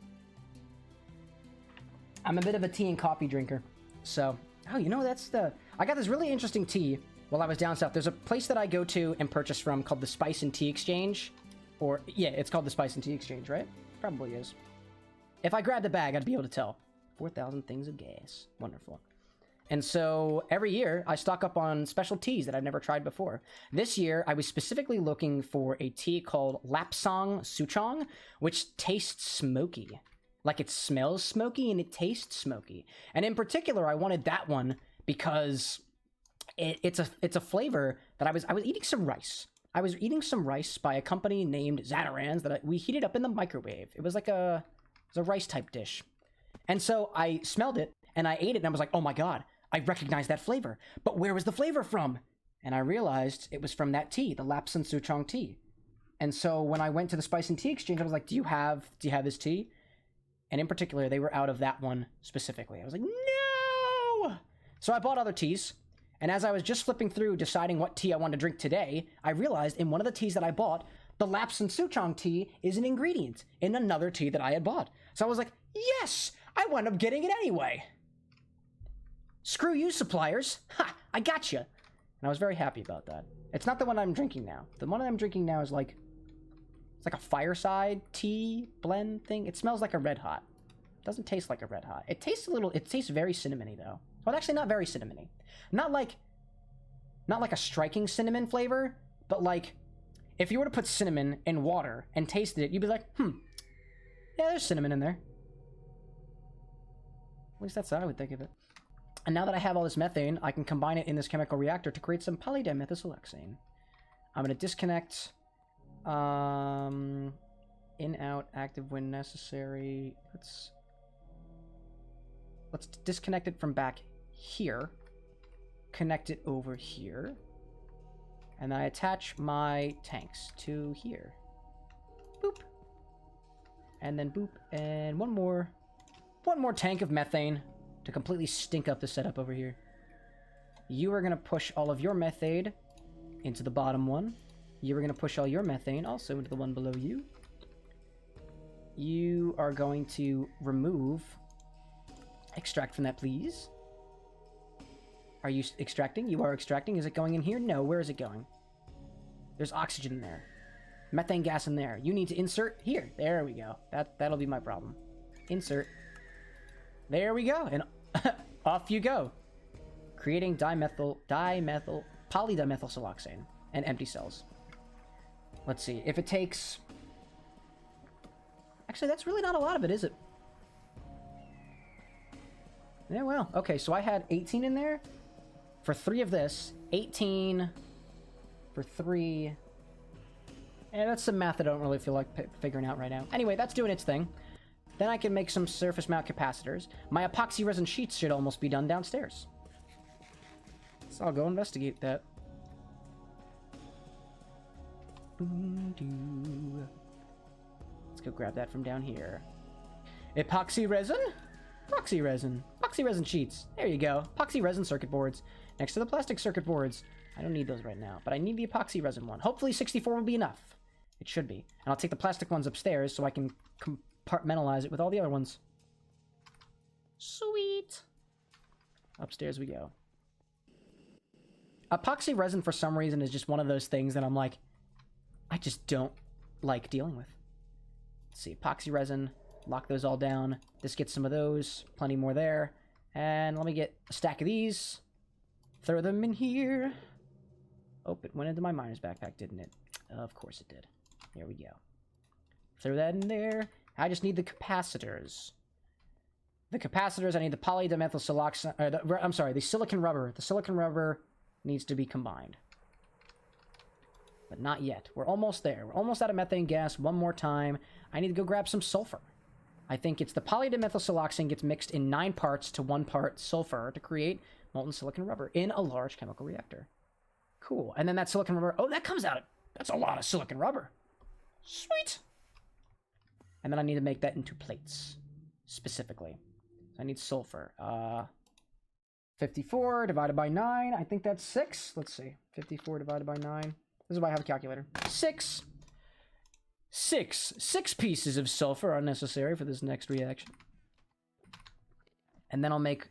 I'm a bit of a tea and coffee drinker. So, oh, you know, I got this really interesting tea while I was down south. There's a place that I go to and purchase from called the Spice and Tea Exchange. Or, yeah, it's called the Spice and Tea Exchange, right? Probably is. If I grabbed a bag, I'd be able to tell. 4,000 things of gas. Wonderful. And so every year I stock up on special teas that I've never tried before. This year I was specifically looking for a tea called Lapsang Souchong, which tastes smoky. Like it smells smoky and it tastes smoky. And in particular, I wanted that one because it's a flavor that I was eating some rice. I was eating some rice by a company named Zatarans that we heated up in the microwave. It was like a rice type dish. And so I smelled it and I ate it and I was like, oh my God, I recognize that flavor. But where was the flavor from? And I realized it was from that tea, the Lapsang Souchong tea. And so when I went to the spice and tea exchange, I was like, do you have this tea? And in particular, they were out of that one specifically. I was like, no! So I bought other teas. And as I was just flipping through, deciding what tea I wanted to drink today, I realized in one of the teas that I bought, the Lapsang Souchong tea is an ingredient in another tea that I had bought. So I was like, yes! I wound up getting it anyway. Screw you, suppliers. Ha! I got you. And I was very happy about that. It's not the one I'm drinking now. The one I'm drinking now is like... It's like a fireside tea blend thing. It smells like a Red Hot. It doesn't taste like a Red Hot. It tastes a little... It tastes very cinnamony, though. Well, actually, not very cinnamony. Not like a striking cinnamon flavor, but like... If you were to put cinnamon in water and tasted it, you'd be like, yeah, there's cinnamon in there. At least that's how I would think of it. And now that I have all this methane, I can combine it in this chemical reactor to create some polydimethylsiloxane. I'm going to disconnect... in, out, active when necessary. Let's disconnect it from back here. Connect it over here. And then I attach my tanks to here. Boop. And then boop. And one more tank of methane to completely stink up the setup over here. You are going to push all of your methane into the bottom one. You are going to push all your methane also into the one below you. You are going to remove... Extract from that, please. Are you extracting? You are extracting. Is it going in here? No. Where is it going? There's oxygen in there. Methane gas in there. You need to insert here. There we go. That'll be my problem. Insert. There we go. And off you go. Creating polydimethylsiloxane and empty cells. Let's see. If it takes... Actually, that's really not a lot of it, is it? Yeah, well. Okay, so I had 18 in there. For 3 of this. 18 for 3. And that's some math I don't really feel like figuring out right now. Anyway, that's doing its thing. Then I can make some surface mount capacitors. My epoxy resin sheets should almost be done downstairs. So I'll go investigate that. Let's go grab that from down here. Epoxy resin? Epoxy resin. Epoxy resin sheets. There you go. Epoxy resin circuit boards. Next to the plastic circuit boards. I don't need those right now, but I need the epoxy resin one. Hopefully 64 will be enough. It should be. And I'll take the plastic ones upstairs so I can compartmentalize it with all the other ones. Sweet. Upstairs we go. Epoxy resin, for some reason, is just one of those things that I'm like, I just don't like dealing with. Let's see. Epoxy resin. Lock those all down. Just get some of those. Plenty more there. And let me get a stack of these. Throw them in here. Oh, it went into my miner's backpack, didn't it? Of course it did. There we go. Throw that in there. I just need the capacitors. The capacitors, I need the polydimethylsiloxane... I'm sorry, the silicon rubber. The silicon rubber needs to be combined. But not yet. We're almost there. We're almost out of methane gas. One more time. I need to go grab some sulfur. I think it's the polydimethylsiloxane gets mixed in 9 parts to 1 part sulfur to create molten silicon rubber in a large chemical reactor. Cool. And then that silicon rubber... Oh, that comes out. That's a lot of silicon rubber. Sweet. And then I need to make that into plates. Specifically. So I need sulfur. 54 divided by 9. I think that's 6. Let's see. 54 divided by 9. This is why I have a calculator. 6. 6 pieces of sulfur are necessary for this next reaction. And then I'll make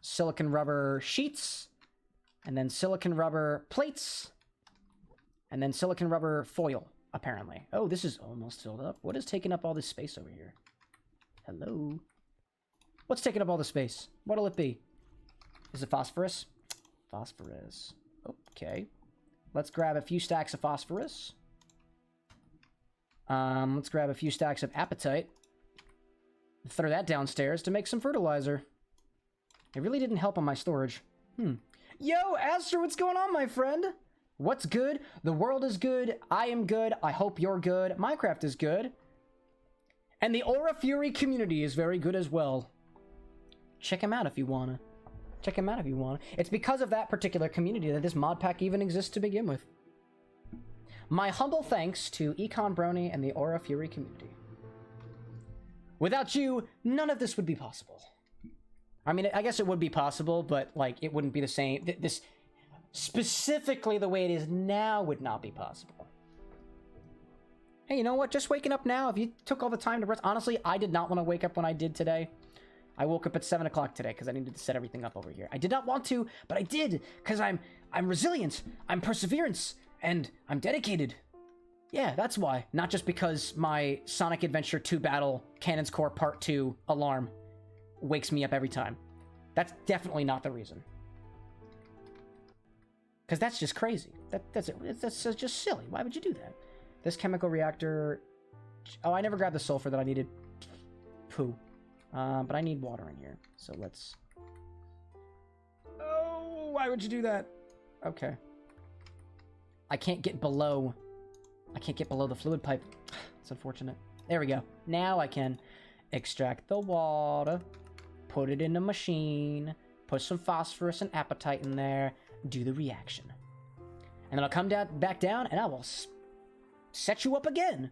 silicon rubber sheets, and then silicon rubber plates, and then silicon rubber foil, apparently. Oh, this is almost filled up. What is taking up all this space over here? Hello? What's taking up all the space? What'll it be? Is it phosphorus? Phosphorus. Okay. Let's grab a few stacks of phosphorus. Let's grab a few stacks of apatite. Throw that downstairs to make some fertilizer. It really didn't help on my storage. Yo, Aster, what's going on, my friend? What's good? The world is good. I am good. I hope you're good. Minecraft is good. And the Aura Fury community is very good as well. Check him out if you wanna. Check him out if you wanna. It's because of that particular community that this mod pack even exists to begin with. My humble thanks to Econbrony and the Aura Fury community. Without you, none of this would be possible. I mean, I guess it would be possible, but, like, it wouldn't be the same. This, specifically the way it is now, would not be possible. Hey, you know what? Just waking up now, if you took all the time to rest... Honestly, I did not want to wake up when I did today. I woke up at 7 o'clock today because I needed to set everything up over here. I did not want to, but I did, because I'm resilient, I'm perseverance, and I'm dedicated. Yeah, that's why. Not just because my Sonic Adventure 2 Battle Cannon's Core Part 2 alarm wakes me up every time. That's definitely not the reason. Because that's just crazy. That's just silly. Why would you do that? This chemical reactor... Oh, I never grabbed the sulfur that I needed. Poo. But I need water in here. So let's... Oh, why would you do that? Okay. I can't get below... I can't get below the fluid pipe. It's unfortunate. There we go. Now I can extract the water, put it in the machine, put some phosphorus and apatite in there, do the reaction. And then I'll come back down and I will set you up again.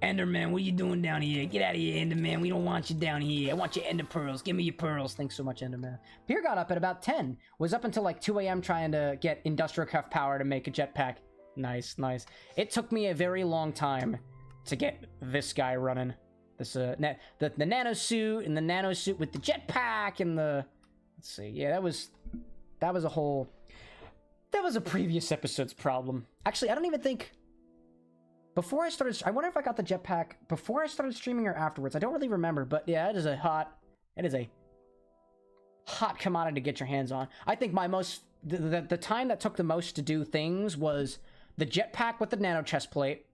Enderman, what are you doing down here? Get out of here, Enderman. We don't want you down here. I want your Ender Pearls. Give me your pearls. Thanks so much, Enderman. Pierre got up at about 10. Was up until like 2 a.m. trying to get industrial cuff power to make a jetpack. Nice, nice. It took me a very long time to get this guy running. This the nanosuit and the nanosuit with the jetpack and the... Let's see. Yeah, that was a whole... That was a previous episode's problem. Actually, I don't even think... Before I started... I wonder if I got the jetpack before I started streaming or afterwards. I don't really remember, but yeah, it is a hot commodity to get your hands on. I think my most... The time that took the most to do things was the jetpack with the nano chest plate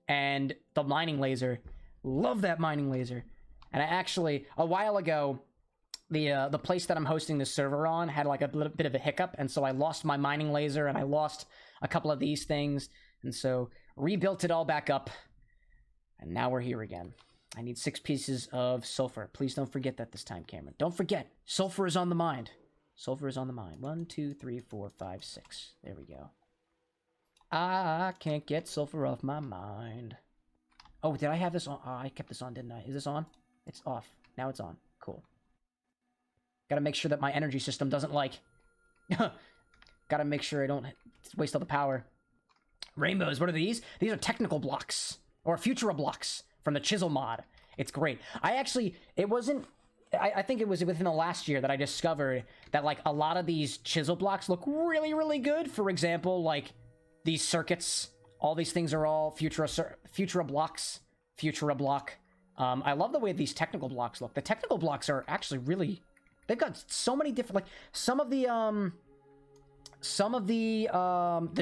and the mining laser. Love that mining laser. And I actually... A while ago, the place that I'm hosting this server on had like a little bit of a hiccup, and so I lost my mining laser and I lost a couple of these things, and so... rebuilt it all back up, and now we're here again. I need 6 pieces of sulfur. Please don't forget that this time, Cameron. Don't forget, sulfur is on the mind. Sulfur is on the mind. 1, 2, 3, 4, 5, 6. There we go. I can't get sulfur off my mind. Oh, did I have this on? Oh, I kept this on, didn't I? Is this on? It's off. Now it's on. Cool. Gotta make sure that my energy system doesn't, like... Gotta make sure I don't waste all the power. Rainbows, what are these? These are technical blocks, or Futura blocks from the Chisel mod. It's great. I think it was within the last year that I discovered that, like, a lot of these chisel blocks look really, really good. For example, like, these circuits. All these things are all Futura blocks. Futura block. I love the way these technical blocks look. The technical blocks are actually really... They've got so many different... Like, some of the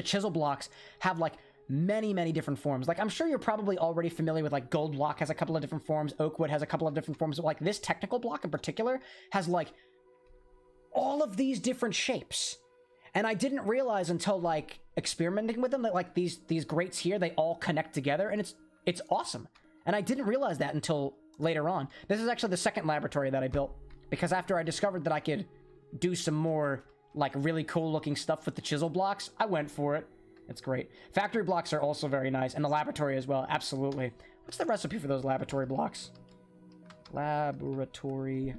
chisel blocks have, like, many different forms. Like, I'm sure you're probably already familiar with, like, gold block has a couple of different forms, oakwood has a couple of different forms, but, like, this technical block in particular has, like, all of these different shapes. And I didn't realize until, like, experimenting with them that, like, these grates here, they all connect together, and it's awesome. And I didn't realize that until later on. This is actually the second laboratory that I built, because after I discovered that I could do some more, like, really cool looking stuff with the chisel blocks, I went for it. It's great. Factory blocks are also very nice, and the laboratory as well, absolutely. What's the recipe for those laboratory blocks? Laboratory...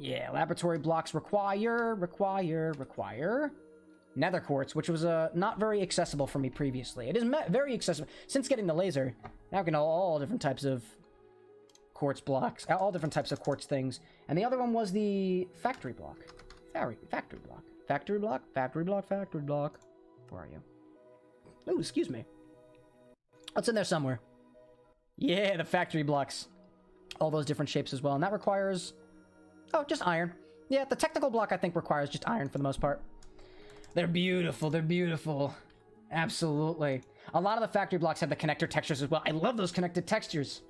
Yeah, laboratory blocks require nether quartz, which was not very accessible for me previously. It is very accessible. Since getting the laser, now I can all different types of quartz blocks, all different types of quartz things. And the other one was the factory block. Factory block. Where are you? Oh, excuse me. It's in there somewhere. Yeah, the factory blocks. All those different shapes as well. And that requires... Oh, just iron. Yeah, the technical block, I think, requires just iron for the most part. They're beautiful. They're beautiful. Absolutely. A lot of the factory blocks have the connector textures as well. I love those connected textures.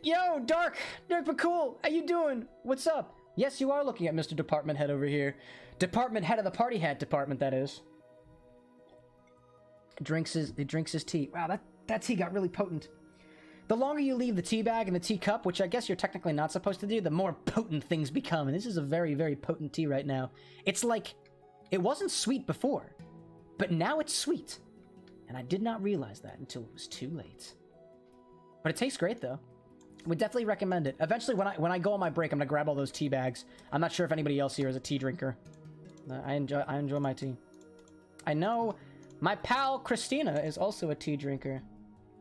Yo, Dark but cool. How you doing? What's up? Yes, you are looking at Mr. Department Head over here. Department Head of the Party Hat Department, that is. He drinks his tea. Wow, that tea got really potent. The longer you leave the tea bag and the tea cup, which I guess you're technically not supposed to do, the more potent things become. And this is a very, very potent tea right now. It's like It wasn't sweet before, but now it's sweet. And I did not realize that until it was too late. But it tastes great, though. Would definitely recommend it. Eventually, when I go on my break, I'm gonna grab all those tea bags. I'm not sure if anybody else here is a tea drinker. I enjoy my tea. I know my pal Christina is also a tea drinker,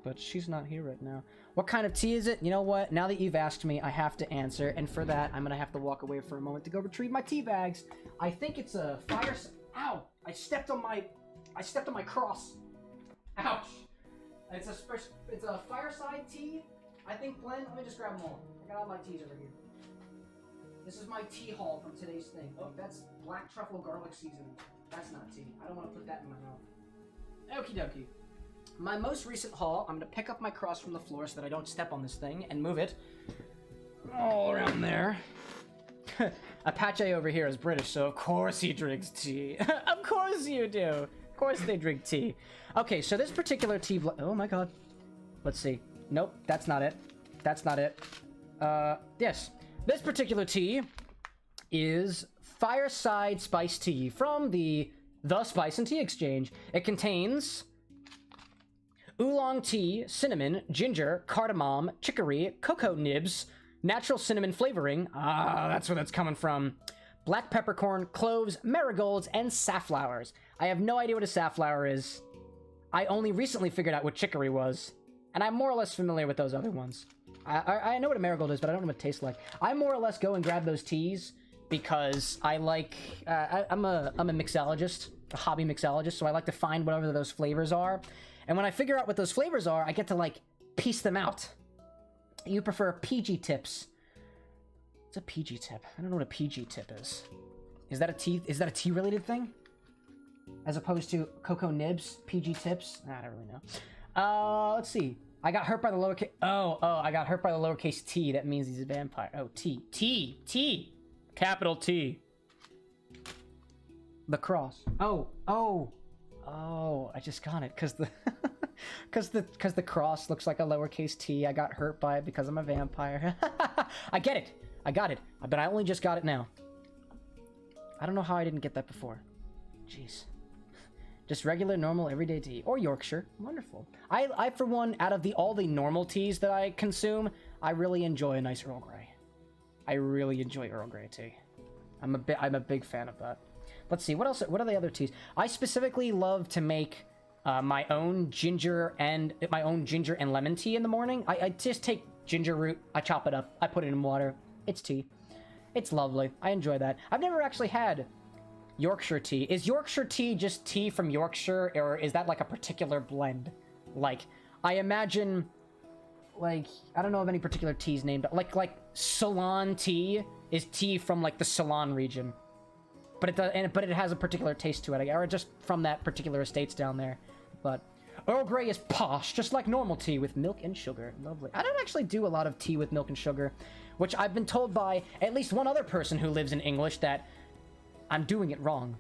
but she's not here right now. What kind of tea is it? You know what? Now that you've asked me, I have to answer, and for that, I'm gonna have to walk away for a moment to go retrieve my tea bags. I think it's a fire. Ow! I stepped on my cross. Ouch! It's a fireside tea. I think blend. Let me just grab them all. I got all my teas over here. This is my tea haul from today's thing. Oh, that's black truffle garlic seasoning. That's not tea. I don't want to put that in my mouth. Okie dokie. My most recent haul, I'm going to pick up my cross from the floor so that I don't step on this thing and move it all around there. Apache over here is British, so of course he drinks tea. Of course you do. Of course they drink tea. Okay, so this particular tea... Oh my god. Let's see. Nope, that's not it. That's not it. Yes. This particular tea is Fireside Spice Tea from the Spice and Tea Exchange. It contains oolong tea, cinnamon, ginger, cardamom, chicory, cocoa nibs, natural cinnamon flavoring. Ah, that's where that's coming from. Black peppercorn, cloves, marigolds, and safflowers. I have no idea what a safflower is. I only recently figured out what chicory was. And I'm more or less familiar with those other ones. I know what a marigold is, but I don't know what it tastes like. I more or less go and grab those teas because I like... I'm a mixologist, a hobby mixologist, so I like to find whatever those flavors are. And when I figure out what those flavors are, I get to, like, piece them out. You prefer PG tips. What's a PG tip? I don't know what a PG tip is. Is that a tea-related thing? As opposed to cocoa nibs, PG tips? I don't really know. Let's see. I got hurt by the lowercase... Oh, I got hurt by the lowercase t. That means he's a vampire. Oh, T. T. Capital T. The cross. Oh, I just got it. Because the cross looks like a lowercase t. I got hurt by it because I'm a vampire. I get it. I got it. But I only just got it now. I don't know how I didn't get that before. Jeez. Just regular, normal, everyday tea. Or Yorkshire. Wonderful. I for one, out of all the normal teas that I consume, I really enjoy a nice Earl Grey. I really enjoy Earl Grey tea. I'm a big fan of that. Let's see, what else? What are the other teas? I specifically love to make my own ginger and lemon tea in the morning. I just take ginger root, I chop it up, I put it in water. It's tea. It's lovely. I enjoy that. I've never actually had Yorkshire tea. Is Yorkshire tea just tea from Yorkshire, or is that like a particular blend? Like, I imagine, like, I don't know of any particular teas named, like Ceylon tea is tea from like the Ceylon region, but it has a particular taste to it, or just from that particular estates down there. But Earl Grey is posh, just like normal tea with milk and sugar. Lovely. I don't actually do a lot of tea with milk and sugar, which I've been told by at least one other person who lives in English that I'm doing it wrong.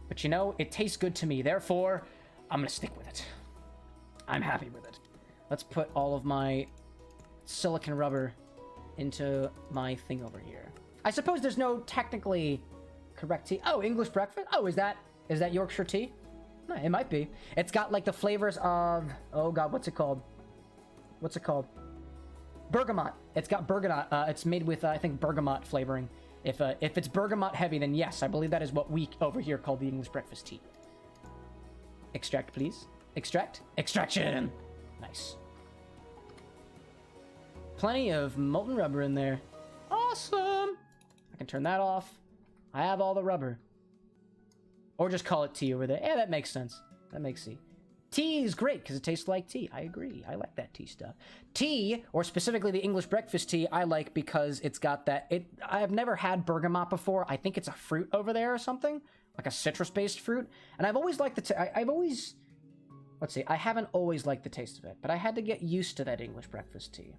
But you know, it tastes good to me, therefore, I'm gonna stick with it. I'm happy with it. Let's put all of my silicone rubber into my thing over here. I suppose there's no technically correct tea. Oh, English breakfast? Oh, is that Yorkshire tea? No, it might be. It's got like the flavors of, oh god, what's it called? Bergamot. It's got bergamot. It's made with, I think, bergamot flavoring. If it's bergamot heavy, then yes, I believe that is what we over here call the English breakfast tea. Extract, please. Extract. Extraction! Nice. Plenty of molten rubber in there. Awesome! I can turn that off. I have all the rubber. Or just call it tea over there. Yeah, that makes sense. That makes sense. Tea is great because it tastes like tea. I agree. I like that tea stuff. Tea, or specifically the English breakfast tea, I like because it's got that... I have never had bergamot before. I think it's a fruit over there or something. Like a citrus-based fruit. And I've always liked the... I've always... Let's see. I haven't always liked the taste of it, but I had to get used to that English breakfast tea.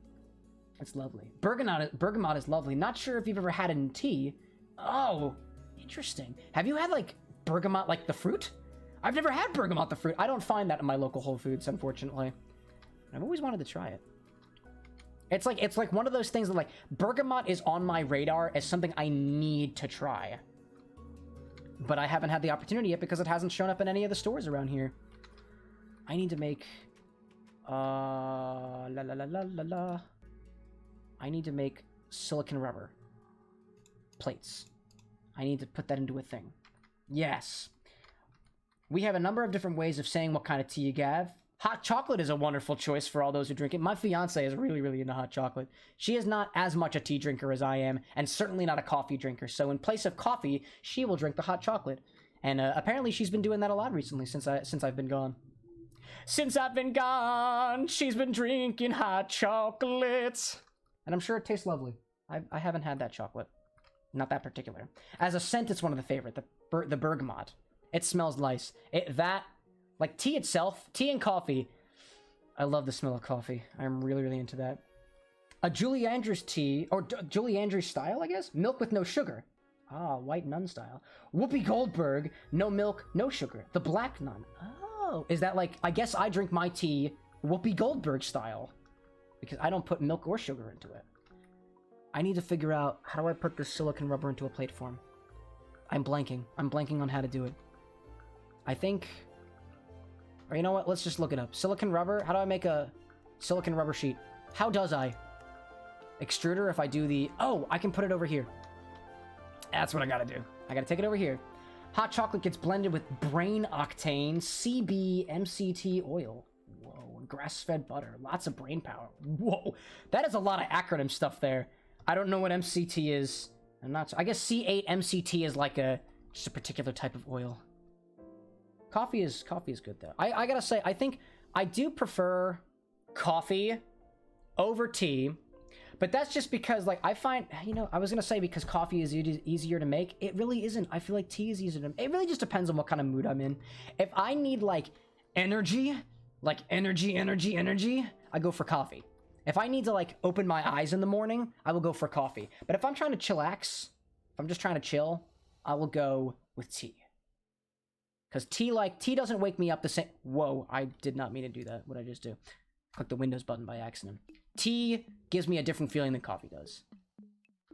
It's lovely. Bergamot is lovely. Not sure if you've ever had it in tea. Oh, interesting. Have you had, like, bergamot, like, the fruit? I've never had bergamot the fruit. I don't find that in my local Whole Foods, unfortunately. I've always wanted to try it. It's like one of those things that, like, bergamot is on my radar as something I need to try. but I haven't had the opportunity yet because it hasn't shown up in any of the stores around here. I need to make... I need to make silicon rubber plates. I need to put that into a thing. Yes. We have a number of different ways of saying what kind of tea you have. Hot chocolate is a wonderful choice for all those who drink it. My fiance is really, really into hot chocolate. She is not as much a tea drinker as I am, and certainly not a coffee drinker. So in place of coffee, she will drink the hot chocolate. And apparently she's been doing that a lot recently since I've been gone. Since I've been gone, she's been drinking hot chocolates. And I'm sure it tastes lovely. I haven't had that chocolate. Not that particular. As a scent, it's one of the favorite. The bergamot. It smells nice. Like tea itself, tea and coffee. I love the smell of coffee. I'm really, really into that. A Julie Andrews tea, or Julie Andrews style, I guess? Milk with no sugar. Ah, white nun style. Whoopi Goldberg, no milk, no sugar. The black nun. Oh, is that like, I guess I drink my tea Whoopi Goldberg style. Because I don't put milk or sugar into it. I need to figure out, how do I put this silicon rubber into a plate form? I'm blanking. I'm blanking on how to do it. I think... Or you know what? Let's just look it up. Silicon rubber? How do I make a silicon rubber sheet? How does I? Extruder, if I do the... Oh, I can put it over here. That's what I gotta do. I gotta take it over here. Hot chocolate gets blended with brain octane, CB, MCT oil. Whoa, grass-fed butter. Lots of brain power. Whoa, that is a lot of acronym stuff there. I don't know what MCT is. I'm not... I guess C8 MCT is like just a particular type of oil. Coffee is good though. I gotta say, I think I do prefer coffee over tea, but that's just because, like, I find, you know, I was gonna say because coffee is easier to make. It really isn't. I feel like tea is easier to make. It really just depends on what kind of mood I'm in. If I need like energy, I go for coffee. If I need to like open my eyes in the morning, I will go for coffee. But if I'm trying to chillax, if I'm just trying to chill, I will go with tea. Because tea doesn't wake me up the same... Whoa, I did not mean to do that. What did I just do? Click the Windows button by accident. Tea gives me a different feeling than coffee does.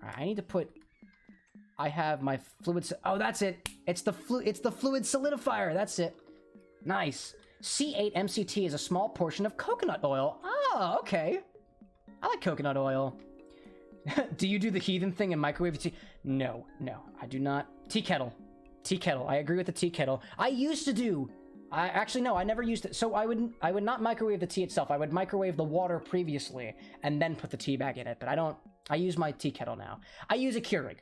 Alright, I need to put... I have my fluid... Oh, that's it! It's the fluid solidifier, that's it. Nice. C8 MCT is a small portion of coconut oil. Oh, okay. I like coconut oil. Do you do the heathen thing and microwave tea? No, I do not. Tea kettle. Tea kettle. I agree with the tea kettle. I used to do. Actually, no, I never used it. So I would not microwave the tea itself. I would microwave the water previously and then put the tea bag in it. But I use my tea kettle now. I use a Keurig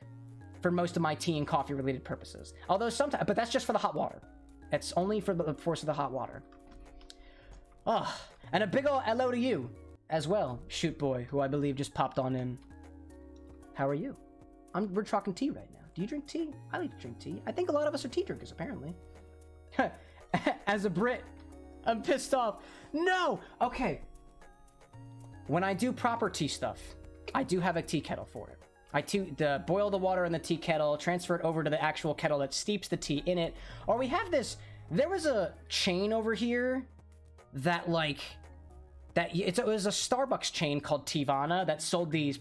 for most of my tea and coffee related purposes. Although sometimes, but that's just for the hot water. It's only for the force of the hot water. Oh, and a big ol' hello to you as well, Shoot Boy, who I believe just popped on in. How are you? We're talking tea right now. Do you drink tea? I like to drink tea. I think a lot of us are tea drinkers, apparently. As a Brit, I'm pissed off. No! Okay. When I do proper tea stuff, I do have a tea kettle for it. I boil the water in the tea kettle, transfer it over to the actual kettle that steeps the tea in it. Or we have this... There was a chain over here that, like... It was a Starbucks chain called Tivana that sold these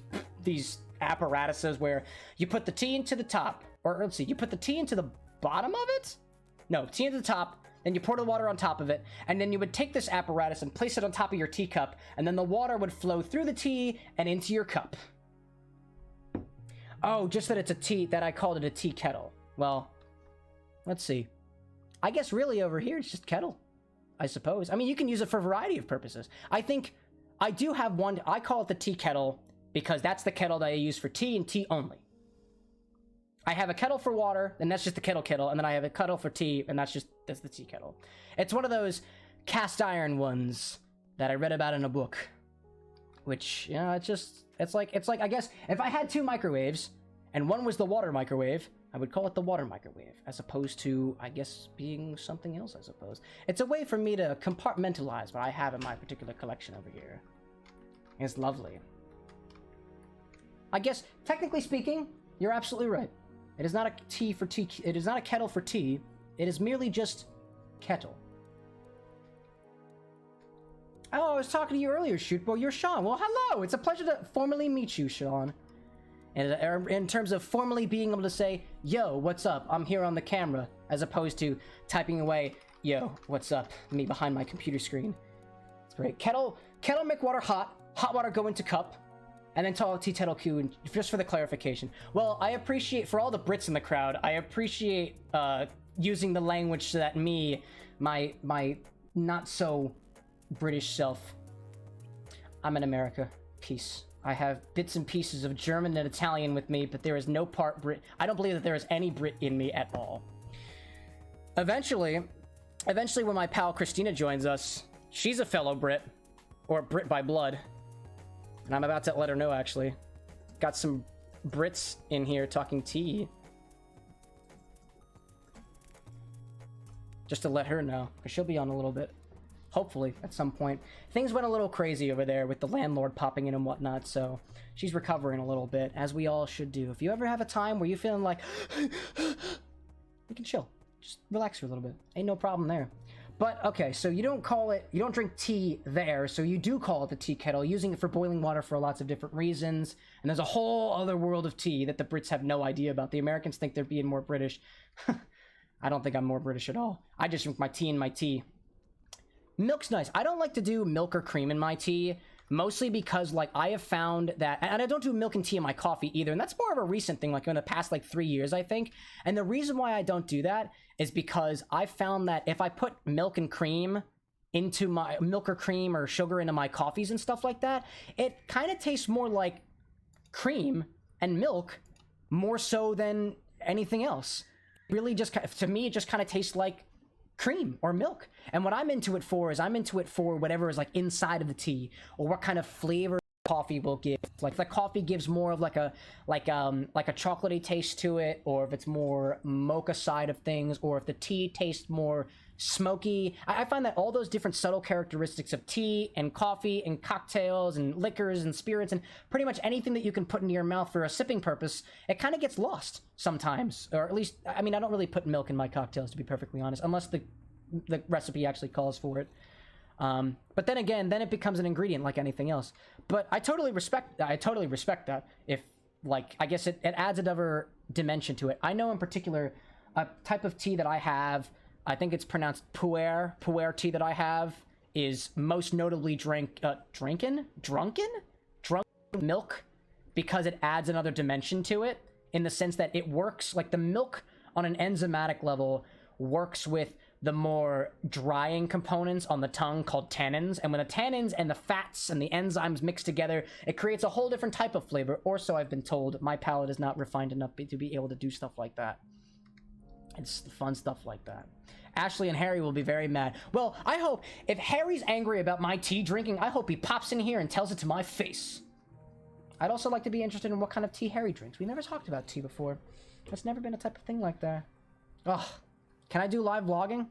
apparatuses where you put the tea into the top, or let's see, you put the tea into the bottom of it? No, tea into the top, then you pour the water on top of it, and then you would take this apparatus and place it on top of your teacup, and then the water would flow through the tea and into your cup. Oh, just that it's a tea, that I called it a tea kettle. Well, let's see. I guess really over here it's just kettle, I suppose. I mean, you can use it for a variety of purposes. I think I do have one, I call it the tea kettle, because that's the kettle that I use for tea and tea only. I have a kettle for water, and that's just the kettle, and then I have a kettle for tea, and that's the tea kettle. It's one of those cast iron ones that I read about in a book. Which, you know, it's like, I guess, if I had two microwaves, and one was the water microwave, I would call it the water microwave, as opposed to, I guess, being something else, I suppose. It's a way for me to compartmentalize what I have in my particular collection over here. It's lovely. I guess, technically speaking, you're absolutely right. It is not a tea for tea. It is not a kettle for tea. It is merely just kettle. Oh, I was talking to you earlier, Shootbo. You're Sean. Well, hello. It's a pleasure to formally meet you, Sean. And in terms of formally being able to say, yo, what's up? I'm here on the camera, as opposed to typing away, yo, what's up? Me behind my computer screen. It's great. Kettle make water hot. Hot water go into cup. And then tea kettle Q, just for the clarification. Well, I appreciate, for all the Brits in the crowd, I appreciate using the language so that my not so British self. I'm in America. Peace. I have bits and pieces of German and Italian with me, but there is no part Brit. I don't believe that there is any Brit in me at all. Eventually when my pal Christina joins us, she's a fellow Brit, or Brit by blood. And I'm about to let her know, actually. Got some Brits in here talking tea. Just to let her know, because she'll be on a little bit. Hopefully, at some point. Things went a little crazy over there with the landlord popping in and whatnot, so she's recovering a little bit, as we all should do. If you ever have a time where you're feeling like, you can chill. Just relax for a little bit. Ain't no problem there. But, okay, so you don't drink tea there, so you do call it the tea kettle, using it for boiling water for lots of different reasons. And there's a whole other world of tea that the Brits have no idea about. The Americans think they're being more British. I don't think I'm more British at all. I just drink my tea in my tea. Milk's nice. I don't like to do milk or cream in my tea, mostly because, like, I have found that, and I don't do milk and tea in my coffee either, and that's more of a recent thing, like in the past, like, 3 years, I think. And the reason why I don't do that is because I found that if I put milk and cream into my milk or cream or sugar into my coffees and stuff like that, it kind of tastes more like cream and milk more so than anything else. Really, just to me, it just kind of tastes like cream or milk. And what I'm into it for is I'm into it for whatever is like inside of the tea, or what kind of flavor coffee will give. Like if the coffee gives more of like a chocolatey taste to it, or if it's more mocha side of things, or if the tea tastes more smoky. I find that all those different subtle characteristics of tea and coffee and cocktails and liquors and spirits and pretty much anything that you can put into your mouth for a sipping purpose, it kind of gets lost sometimes. Or at least, I mean, I don't really put milk in my cocktails, to be perfectly honest, unless the recipe actually calls for it. But then again, then it becomes an ingredient like anything else. But I totally respect that. If, like, I guess it adds another dimension to it. I know in particular a type of tea that I have, I think it's pronounced pu'er tea that I have, is most notably drunken milk, because it adds another dimension to it, in the sense that it works, like the milk on an enzymatic level works with the more drying components on the tongue called tannins, and when the tannins and the fats and the enzymes mix together, it creates a whole different type of flavor, or so I've been told. My palate is not refined enough to be able to do stuff like that. It's fun stuff like that. Ashley and Harry will be very mad. Well, I hope, if Harry's angry about my tea drinking, I hope he pops in here and tells it to my face. I'd also like to be interested in what kind of tea Harry drinks. We never talked about tea before. That's never been a type of thing like that. Ugh. Can I do live vlogging?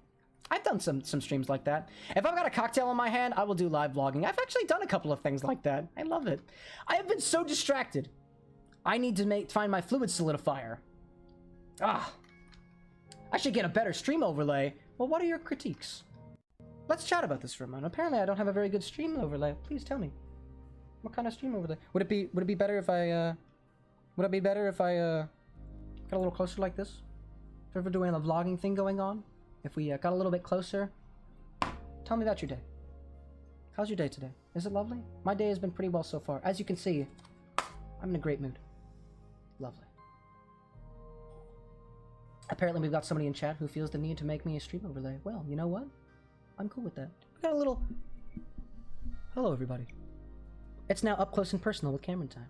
I've done some streams like that. If I've got a cocktail in my hand, I will do live vlogging. I've actually done a couple of things like that. I love it. I have been so distracted. I need to find my fluid solidifier. Ah. I should get a better stream overlay. Well, what are your critiques? Let's chat about this for a moment. Apparently, I don't have a very good stream overlay. Please tell me. What kind of stream overlay? Would it be better if I got a little closer like this? If we're doing a vlogging thing going on? If we got a little bit closer? Tell me about your day. How's your day today? Is it lovely? My day has been pretty well so far. As you can see, I'm in a great mood. Lovely. Apparently we've got somebody in chat who feels the need to make me a stream overlay. Well, you know what? I'm cool with that. We got a little... Hello, everybody. It's now up close and personal with Cameron time.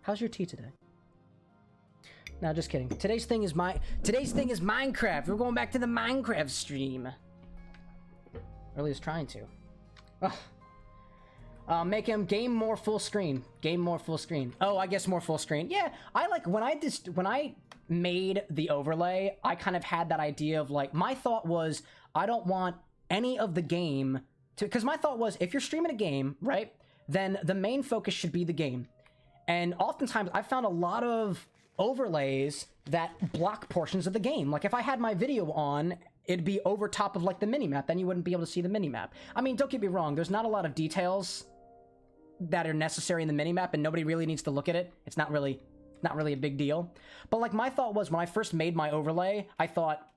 How's your tea today? No, just kidding. Today's thing is Minecraft. We're going back to the Minecraft stream. Or at least trying to. Make him game more full screen. Game more full screen. Oh, I guess more full screen. Yeah, I like when I made the overlay, I kind of had that idea of like, my thought was I don't want any of the game to, because my thought was if you're streaming a game, right, then the main focus should be the game. And oftentimes I found a lot of overlays that block portions of the game. Like if I had my video on, it'd be over top of like the minimap, then you wouldn't be able to see the minimap. I mean, don't get me wrong, there's not a lot of details that are necessary in the minimap and nobody really needs to look at it. It's not really not really a big deal. But like my thought was when I first made my overlay, I thought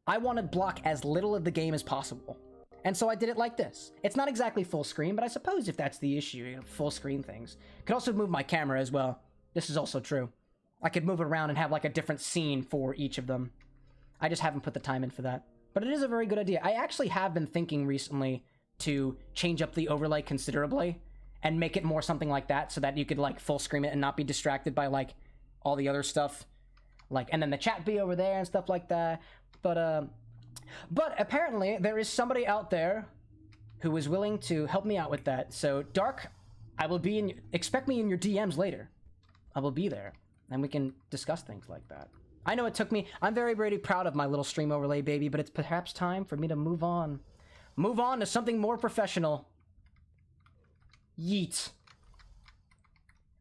I want to block as little of the game as possible. And so I did it like this. It's not exactly full screen, but I suppose if that's the issue, you know, full screen things. Could also move my camera as well. This is also true. I could move it around and have like a different scene for each of them. I just haven't put the time in for that. But it is a very good idea. I actually have been thinking recently to change up the overlay considerably and make it more something like that so that you could like full screen it and not be distracted by like all the other stuff. Like, and then the chat be over there and stuff like that. But apparently there is somebody out there who is willing to help me out with that. So Dark, I will be in, expect me in your DMs later. I will be there and we can discuss things like that. I know it took me, I'm very, very proud of my little stream overlay baby, but it's perhaps time for me to move on. Move on to something more professional. Yeet.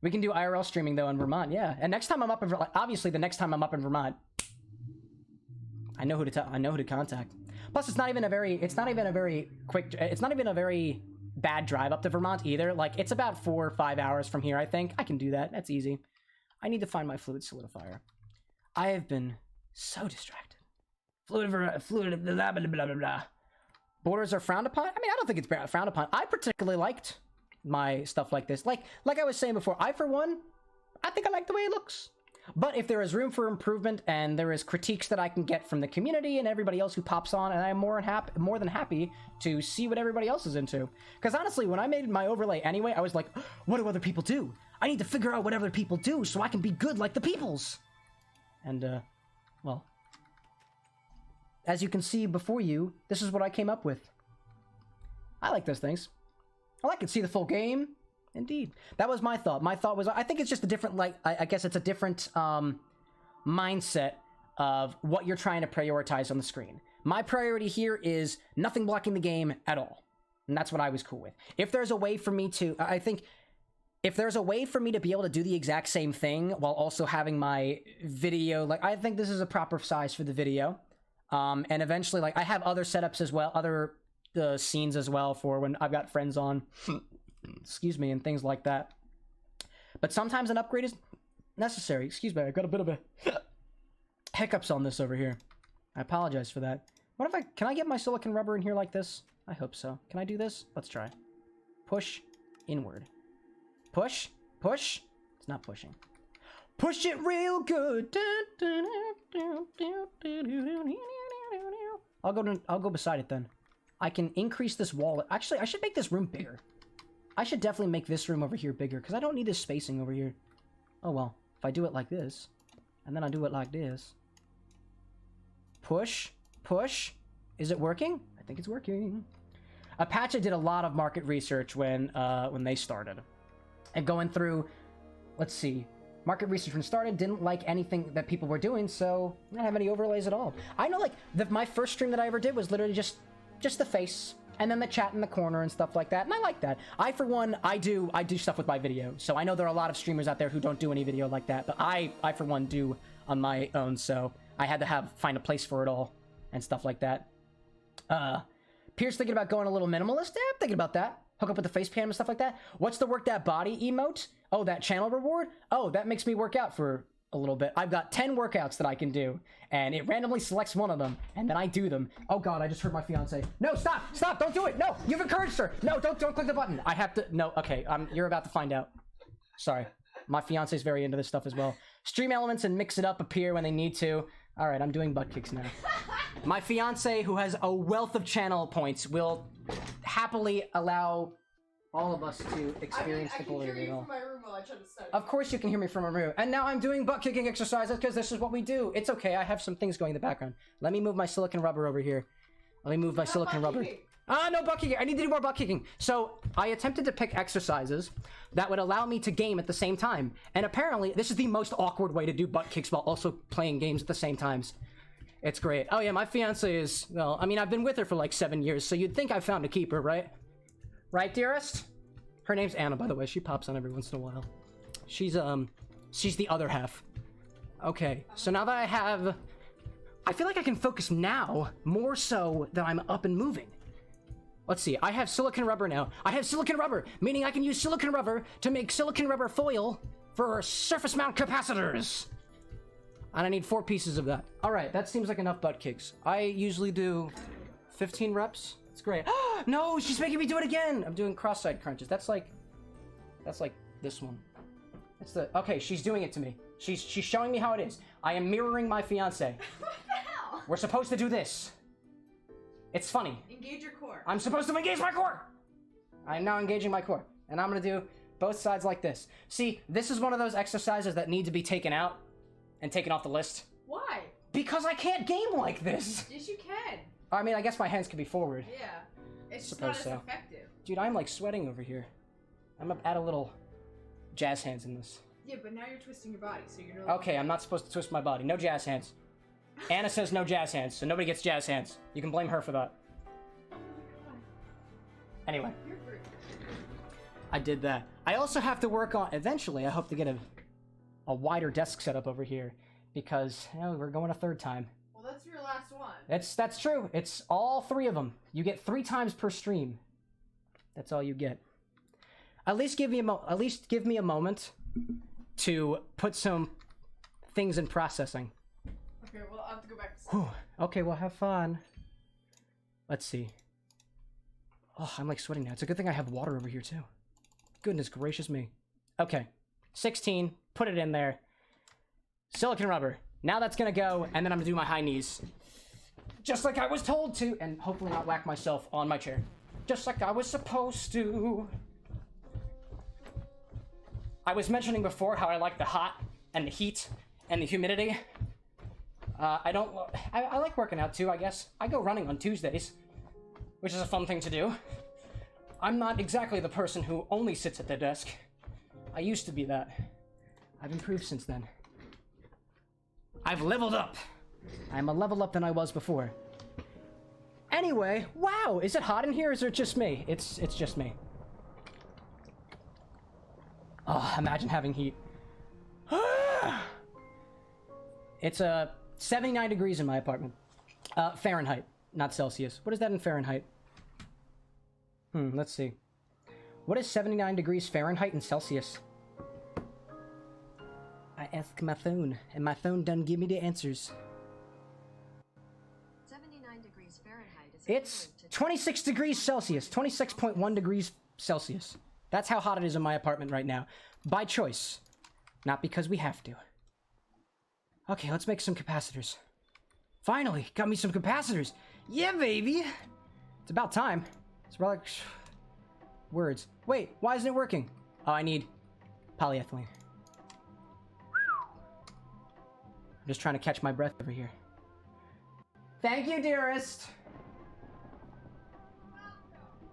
We can do IRL streaming though in Vermont, yeah. And next time I'm up in Vermont, obviously the next time I'm up in Vermont, I know who to contact. Plus it's not even a very quick, it's not even a very bad drive up to Vermont either. Like it's about 4 or 5 hours from here, I think. I can do that, that's easy. I need to find my fluid solidifier. I have been so distracted. Fluid, blah, blah, blah, blah, blah. Borders are frowned upon? I mean, I don't think it's frowned upon. I particularly liked my stuff like this. Like I was saying before, I, for one, I think I like the way it looks. But if there is room for improvement and there is critiques that I can get from the community and everybody else who pops on, and I'm more than happy to see what everybody else is into. Because honestly, when I made my overlay anyway, I was like, what do other people do? I need to figure out what other people do so I can be good like the peoples. And, well, as you can see before you, this is what I came up with. I like those things. I like to see the full game. Indeed. That was my thought. My thought was, I think it's just a different, like, I guess it's a different mindset of what you're trying to prioritize on the screen. My priority here is nothing blocking the game at all. And that's what I was cool with. If there's a way for me to, I think, if there's a way for me to be able to do the exact same thing while also having my video, like, I think this is a proper size for the video. And eventually, like, I have other setups as well, other scenes as well for when I've got friends on, excuse me, and things like that. But sometimes an upgrade is necessary. Excuse me, I've got a bit of a hiccups on this over here. I apologize for that. What if can I get my silicone rubber in here like this? I hope so. Can I do this? Let's try. Push inward. Push, push. It's not pushing. Push it real good. I'll go beside it then. I can increase this wall. Actually, I should make this room bigger. I should definitely make this room over here bigger because I don't need this spacing over here. Oh well, if I do it like this, and then I do it like this. Push, push. Is it working? I think it's working. Apache did a lot of market research when they started. And going through, let's see, market research when it started, didn't like anything that people were doing, so I didn't have any overlays at all. I know, like, my first stream that I ever did was literally just the face, and then the chat in the corner and stuff like that, and I like that. I, for one, I do stuff with my video, so I know there are a lot of streamers out there who don't do any video like that, but I for one, do on my own, so I had to find a place for it all, and stuff like that. Pierce thinking about going a little minimalist? Yeah, I'm thinking about that. Hook up with the face cam and stuff like that. What's the work that body emote? Oh, that channel reward? Oh, that makes me work out for a little bit. I've got 10 workouts that I can do, and it randomly selects one of them, and then I do them. Oh god, I just heard my fiance. No, stop! Stop! Don't do it! No! You've encouraged her! No, don't click the button! I have to... No, okay, you're about to find out. Sorry. My fiance's very into this stuff as well. Stream elements and mix it up appear when they need to. Alright, I'm doing butt kicks now. My fiance, who has a wealth of channel points, will happily allow all of us to experience the glory of it all. Of course you can hear me from my room. And now I'm doing butt kicking exercises because this is what we do. It's okay, I have some things going in the background. Let me move my silicone rubber over here. Let me move my silicone rubber. Ah, no butt kicking. I need to do more butt kicking. So I attempted to pick exercises that would allow me to game at the same time. And apparently this is the most awkward way to do butt kicks while also playing games at the same times. It's great. Oh yeah, my fiance is, well, I mean, I've been with her for like 7 years, so you'd think I found a keeper, right? Right, dearest? Her name's Anna, by the way. She pops on every once in a while. She's the other half. Okay, so now that I feel like I can focus now, more so that I'm up and moving. Let's see, I have silicone rubber now. I have silicone rubber, meaning I can use silicone rubber to make silicone rubber foil for surface mount capacitors. And I need 4 pieces of that. All right, that seems like enough butt kicks. I usually do 15 reps. It's great. No, she's making me do it again. I'm doing cross-side crunches. That's like this one. It's the, okay, she's doing it to me. She's showing me how it is. I am mirroring my fiance. What the hell? We're supposed to do this. It's funny. Engage your core. I'm supposed to engage my core. I'm now engaging my core. And I'm gonna do both sides like this. See, this is one of those exercises that need to be taken out and taken off the list. Why? Because I can't game like this. Yes, you can. I mean, I guess my hands can be forward. Yeah. It's just not as so. effective. Dude, I'm like sweating over here. I'm gonna add a little jazz hands in this. Yeah, but now you're twisting your body, so you're no. Okay, I'm not supposed to twist my body. No jazz hands. Anna says no jazz hands, so nobody gets jazz hands. You can blame her for that. Anyway. You're rude. I did that. I also have to work on, eventually, I hope to get a wider desk setup over here, because, you know, we're going a 3rd time. Well, that's your last one. That's true. It's all 3 of them. You get 3 times per stream. That's all you get. At least give me a moment to put some things in processing. Okay, well, I'll have to go back to sleep. Whew. Okay, well, have fun. Let's see. Oh, I'm like sweating now. It's a good thing I have water over here too. Goodness gracious me. Okay, 16. Put it in there. Silicone rubber. Now that's gonna go, and then I'm gonna do my high knees. Just like I was told to, and hopefully not whack myself on my chair. Just like I was supposed to. I was mentioning before how I like the hot, and the heat, and the humidity. I like working out too, I guess. I go running on Tuesdays, which is a fun thing to do. I'm not exactly the person who only sits at their desk. I used to be that. I've improved since then. I've leveled up. I'm a level up than I was before. Anyway, wow, is it hot in here or is it just me? It's just me. Oh, imagine having heat. It's 79 degrees in my apartment. Fahrenheit, not Celsius. What is that in Fahrenheit? Let's see. What is 79 degrees Fahrenheit in Celsius? I asked my phone, and my phone done give me the answers. 79 degrees Fahrenheit is It's 26 degrees Celsius, 26.1 degrees Celsius. That's how hot it is in my apartment right now. By choice. Not because we have to. Okay, let's make some capacitors. Finally, got me some capacitors. Yeah, baby. It's about time. It's about like words. Wait, why isn't it working? Oh, I need polyethylene. I'm just trying to catch my breath over here. Thank you, dearest.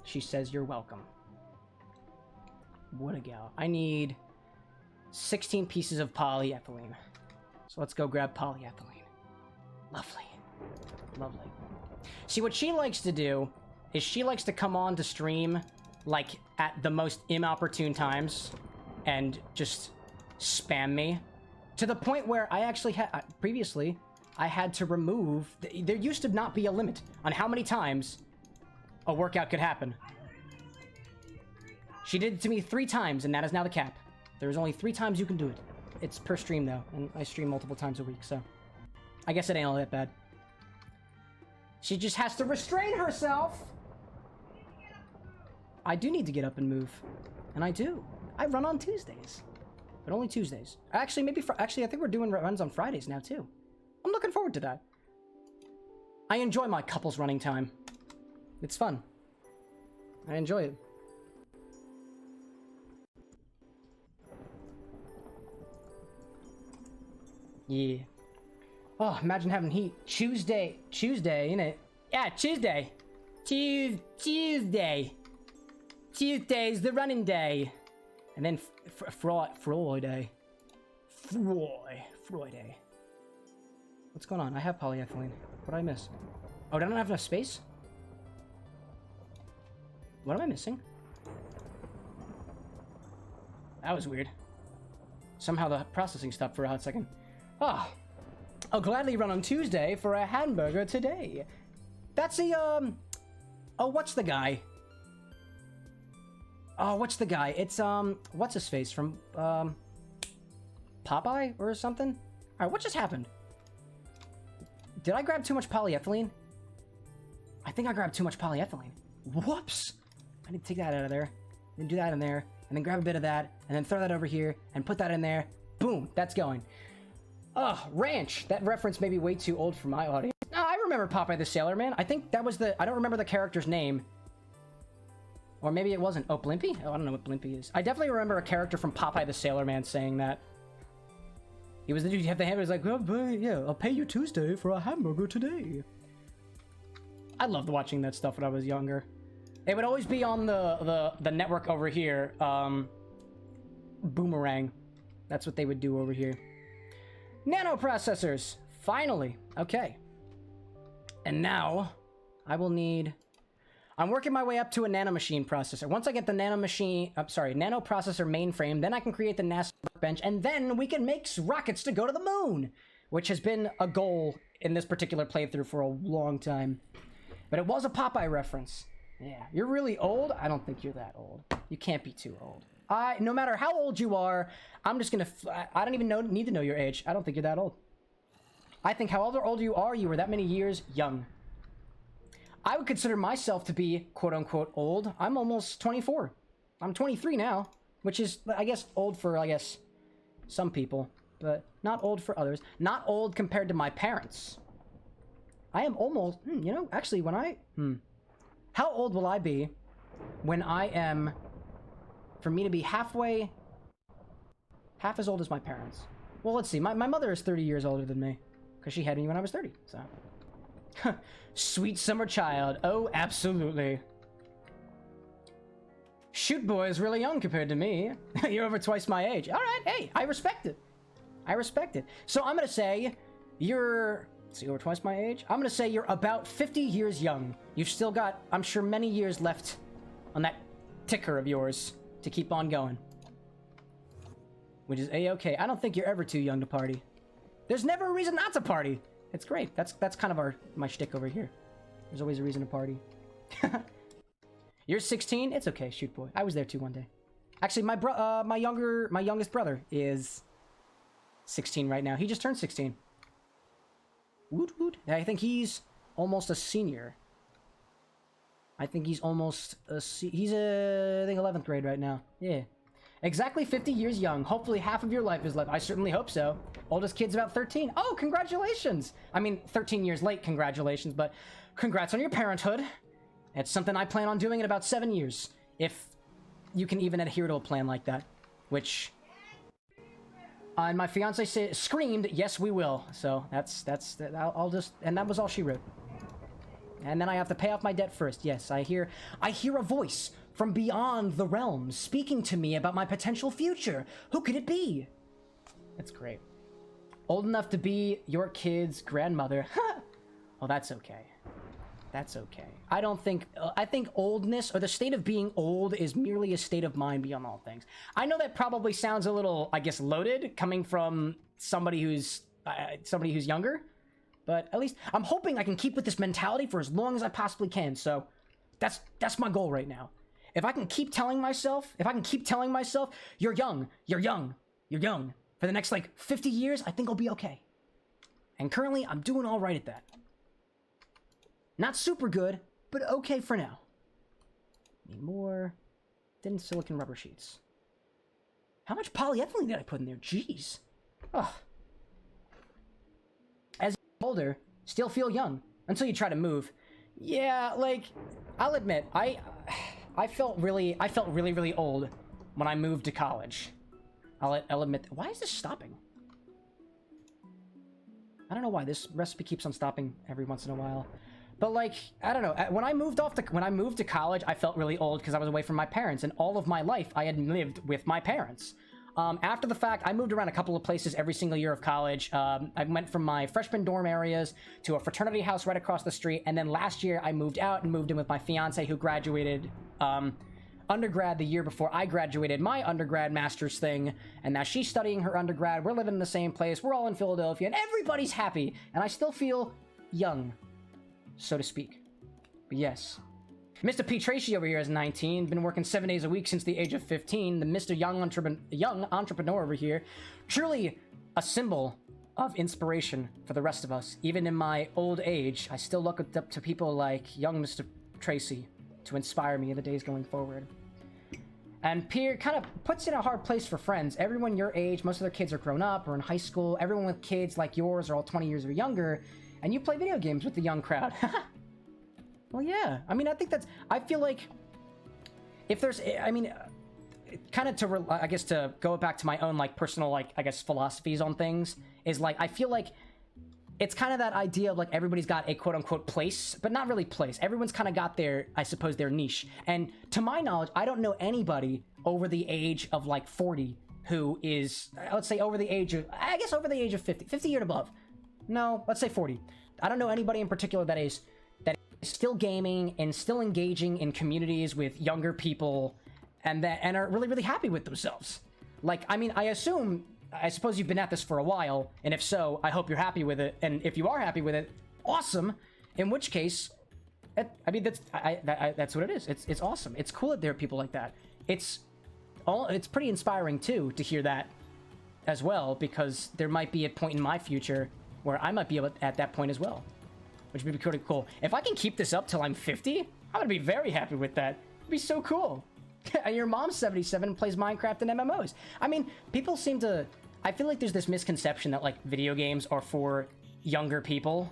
She says you're welcome. What a gal. I need 16 pieces of polyethylene. So let's go grab polyethylene. Lovely. Lovely. See, what she likes to do is she likes to come on to stream, like, at the most inopportune times and just spam me. To the point where I actually had, previously, I had to remove, there used to not be a limit on how many times a workout could happen. She did it to me 3 times, and that is now the cap. There's only 3 times you can do it. It's per stream, though, and I stream multiple times a week, so I guess it ain't all that bad. She just has to restrain herself! I do need to get up and move, and I do. I run on Tuesdays, but only Tuesdays. Actually, maybe, actually, I think we're doing runs on Fridays now, too. I'm looking forward to that. I enjoy my couples running time. It's fun. I enjoy it. Yeah. Oh, imagine having heat. Tuesday, innit? Yeah, Tuesday. Tuesday. Tuesday's the running day. And then Friday. Friday. What's going on? I have polyethylene. What did I miss? Oh, did I not have enough space? What am I missing? That was weird. Somehow the processing stopped for a hot second. Ah, I'll gladly run on Tuesday for a hamburger today. That's a, oh, what's the guy? Oh, what's the guy? It's, what's his face from, Popeye or something? Alright, what just happened? Did I grab too much polyethylene? I think I grabbed too much polyethylene. Whoops! I need to take that out of there, then do that in there, and then grab a bit of that, and then throw that over here, and put that in there. Boom! That's going. Ugh, ranch! That reference may be way too old for my audience. No, I remember Popeye the Sailor Man. I think that was the... I don't remember the character's name. Or maybe it wasn't. Oh, Blimpy? Oh, I don't know what Blimpy is. I definitely remember a character from Popeye the Sailor Man saying that. He was the dude who had the hamburger. He was like, oh, yeah, I'll pay you Tuesday for a hamburger today. I loved watching that stuff when I was younger. It would always be on the network over here. Boomerang. That's what they would do over here. Nanoprocessors. Finally. Okay. And now, I will need... I'm working my way up to a nanomachine processor. Once I get the nanoprocessor mainframe, then I can create the NASA workbench, and then we can make rockets to go to the moon, which has been a goal in this particular playthrough for a long time. But it was a Popeye reference. Yeah, you're really old? I don't think you're that old. You can't be too old. No matter how old you are, I'm just gonna... I don't even need to know your age. I don't think you're that old. I think however old you are, you were that many years young. I would consider myself to be quote-unquote old. I'm almost 24. I'm 23 now, which is, I guess, old for, I guess, some people, but not old for others. Not old compared to my parents. I am almost, you know, actually, when I, how old will I be when I am, for me to be half as old as my parents? Well, let's see. My mother is 30 years older than me, because she had me when I was 30, so... Sweet summer child. Oh, absolutely. Shoot boy is really young compared to me. You're over twice my age. All right, hey, I respect it. I respect it. So I'm gonna say you're... See, over twice my age? I'm gonna say you're about 50 years young. You've still got, I'm sure, many years left on that ticker of yours to keep on going. Which is A-okay. I don't think you're ever too young to party. There's never a reason not to party. It's great. That's kind of my shtick over here. There's always a reason to party. You're 16? It's okay, shoot boy. I was there too one day. Actually, my youngest brother is 16 right now. He just turned 16. Woot woot. I think he's almost a senior. I think he's almost he's I think 11th grade right now. Yeah. Exactly 50 years young. Hopefully half of your life is left. I certainly hope so. Oldest kid's about 13. Oh, congratulations! I mean, 13 years late, congratulations, but congrats on your parenthood. It's something I plan on doing in about 7 years. If you can even adhere to a plan like that. Which... and my fiance screamed, yes, we will. So, I'll just... And that was all she wrote. And then I have to pay off my debt first. Yes, I hear a voice from beyond the realms speaking to me about my potential future. Who could it be? That's great. Old enough to be your kid's grandmother. Well, that's okay. That's okay. I don't think... I think oldness, or the state of being old, is merely a state of mind beyond all things. I know that probably sounds a little, I guess, loaded, coming from somebody who's younger. But at least I'm hoping I can keep with this mentality for as long as I possibly can. So that's my goal right now. If I can keep telling myself, you're young, you're young, you're young, for the next, like, 50 years, I think I'll be okay. And currently, I'm doing all right at that. Not super good, but okay for now. Need more thin silicon rubber sheets. How much polyethylene did I put in there? Jeez. Ugh. As you get older, still feel young, until you try to move. Yeah, like, I'll admit, I felt really old when I moved to college. I'll admit. Why is this stopping? I don't know why this recipe keeps on stopping every once in a while. But like, I don't know. When I moved to college, I felt really old because I was away from my parents, and all of my life I had lived with my parents. After the fact, I moved around a couple of places every single year of college. I went from my freshman dorm areas to a fraternity house right across the street, and then last year I moved out and moved in with my fiance, who graduated undergrad the year before I graduated my undergrad master's thing, and now she's studying her undergrad. We're living in the same place. We're all in Philadelphia, and everybody's happy, and I still feel young, so to speak. But yes. Mr. P. Tracy over here is 19, been working 7 days a week since the age of 15. The Mr. Young Entrepreneur over here, truly a symbol of inspiration for the rest of us. Even in my old age, I still look up to people like young Mr. Tracy to inspire me in the days going forward. And Pierre kind of puts in a hard place for friends. Everyone your age, most of their kids are grown up or in high school. Everyone with kids like yours are all 20 years or younger, and you play video games with the young crowd. Well, yeah. I mean, I think that's... I feel like if there's... I mean, kind of to... I guess to go back to my own, like, personal, like, I guess, philosophies on things, is, like, I feel like it's kind of that idea of, like, everybody's got a quote-unquote place, but not really place. Everyone's kind of got their, I suppose, their niche. And to my knowledge, I don't know anybody over the age of, like, 40 who is, let's say, over the age of... I guess over the age of 50. 50 or above. No, let's say 40. I don't know anybody in particular that is still gaming and still engaging in communities with younger people and are really, really happy with themselves. Like, I mean, I suppose you've been at this for a while, and if so, I hope you're happy with it. And if you are happy with it, awesome. In which case, I mean, that's what it is. It's awesome. It's cool that there are people like that. It's pretty inspiring too to hear that as well, because there might be a point in my future where I might be at that point as well, which would be pretty cool. If I can keep this up till I'm 50, I'm gonna be very happy with that. It'd be so cool. And your mom's 77 and plays Minecraft and MMOs. I mean, people seem to... I feel like there's this misconception that, like, video games are for younger people.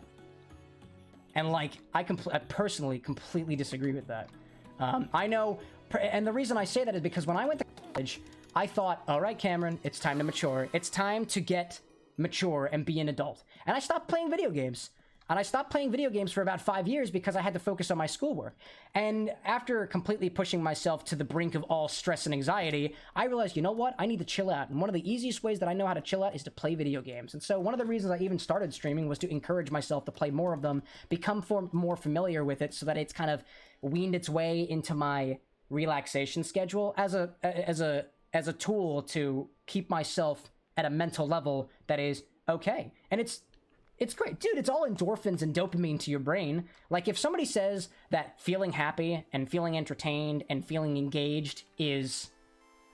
And, like, I personally completely disagree with that. I know... And the reason I say that is because when I went to college, I thought, all right, Cameron, it's time to mature. It's time to get mature and be an adult. And I stopped playing video games. And I stopped playing video games for about 5 years because I had to focus on my schoolwork. And after completely pushing myself to the brink of all stress and anxiety, I realized, you know what? I need to chill out. And one of the easiest ways that I know how to chill out is to play video games. And so one of the reasons I even started streaming was to encourage myself to play more of them, become more familiar with it so that it's kind of weaned its way into my relaxation schedule as a tool to keep myself at a mental level that is okay. And it's great. Dude, it's all endorphins and dopamine to your brain. Like, if somebody says that feeling happy and feeling entertained and feeling engaged is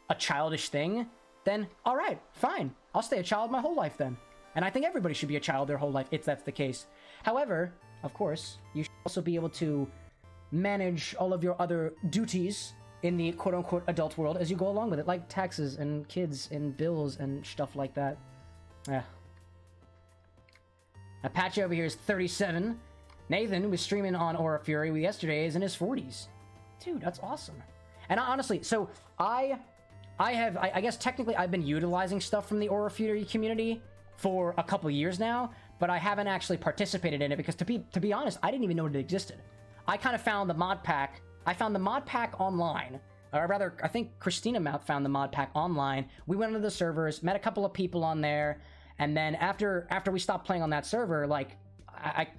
a childish thing, then all right, fine. I'll stay a child my whole life then. And I think everybody should be a child their whole life if that's the case. However, of course, you should also be able to manage all of your other duties in the quote-unquote adult world as you go along with it, like taxes and kids and bills and stuff like that. Yeah. Apache over here is 37. Nathan was streaming on Aura Fury yesterday, is in his 40s. Dude, that's awesome. And honestly, so I guess technically I've been utilizing stuff from the Aura Fury community for a couple years now, but I haven't actually participated in it because to be honest, I didn't even know it existed. I kind of found the mod pack. I found the mod pack online. Or rather, I think Christina found the mod pack online. We went into the servers, met a couple of people on there. And then after we stopped playing on that server, like,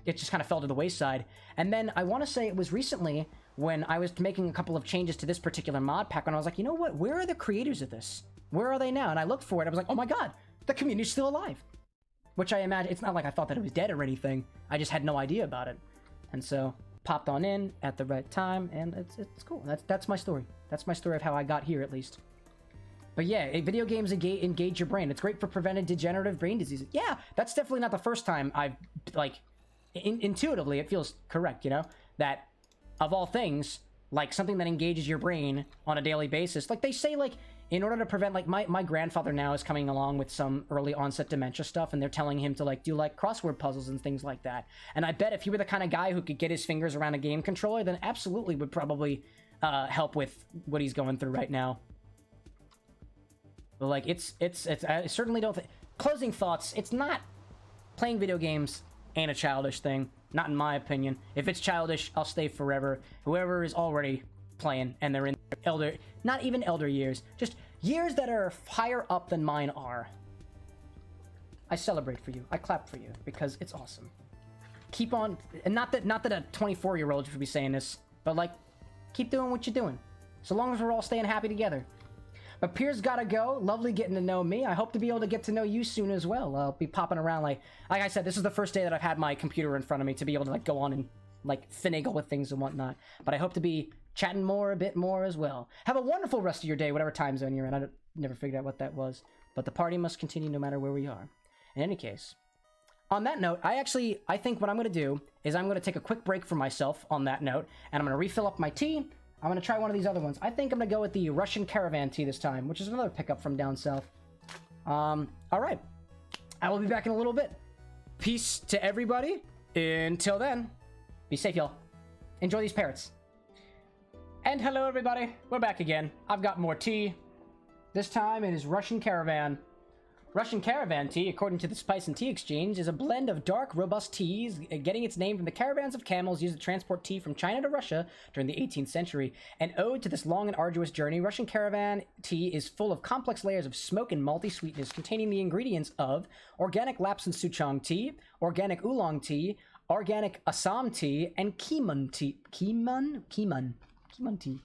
it just kind of fell to the wayside. And then I want to say it was recently when I was making a couple of changes to this particular mod pack, when I was like, you know what? Where are the creators of this? Where are they now? And I looked for it. I was like, oh my god, the community's still alive. Which I imagine, it's not like I thought that it was dead or anything. I just had no idea about it. And so, popped on in at the right time, and it's cool. That's my story. That's my story of how I got here, at least. But yeah, video games engage your brain. It's great for preventing degenerative brain diseases. Yeah, that's definitely not the first time I've, like, intuitively, it feels correct, you know? That, of all things, like, something that engages your brain on a daily basis. Like, they say, like, in order to prevent, like, my grandfather now is coming along with some early onset dementia stuff, and they're telling him to, like, do, like, crossword puzzles and things like that. And I bet if you were the kind of guy who could get his fingers around a game controller, then absolutely would probably help with what he's going through right now. But, like, it's I certainly don't think... Closing thoughts, it's not... Playing video games ain't a childish thing. Not in my opinion. If it's childish, I'll stay forever. Whoever is already playing, and they're in elder... Not even elder years. Just years that are higher up than mine are. I celebrate for you. I clap for you. Because it's awesome. Keep on... And not that a 24-year-old should be saying this, but, like, keep doing what you're doing. So long as we're all staying happy together. But Pierre's gotta go. Lovely getting to know me. I hope to be able to get to know you soon as well. I'll be popping around like I said, this is the first day that I've had my computer in front of me to be able to, like, go on and like finagle with things and whatnot. But I hope to be chatting a bit more as well. Have a wonderful rest of your day, whatever time zone you're in. Never figured out what that was. But the party must continue no matter where we are. In any case, on that note, I think what I'm going to do is I'm going to take a quick break for myself on that note, and I'm going to refill up my tea. I'm going to try one of these other ones. I think I'm going to go with the Russian Caravan tea this time, which is another pickup from down south. All right. I will be back in a little bit. Peace to everybody. Until then, be safe, y'all. Enjoy these parrots. And hello, everybody. We're back again. I've got more tea. This time it is Russian Caravan. Russian Caravan tea, according to the Spice and Tea Exchange, is a blend of dark, robust teas, getting its name from the caravans of camels used to transport tea from China to Russia during the 18th century. An ode to this long and arduous journey, Russian Caravan tea is full of complex layers of smoke and malty sweetness, containing the ingredients of organic Lapsang Souchong tea, organic oolong tea, organic Assam tea, and Keemun tea. Keemun tea.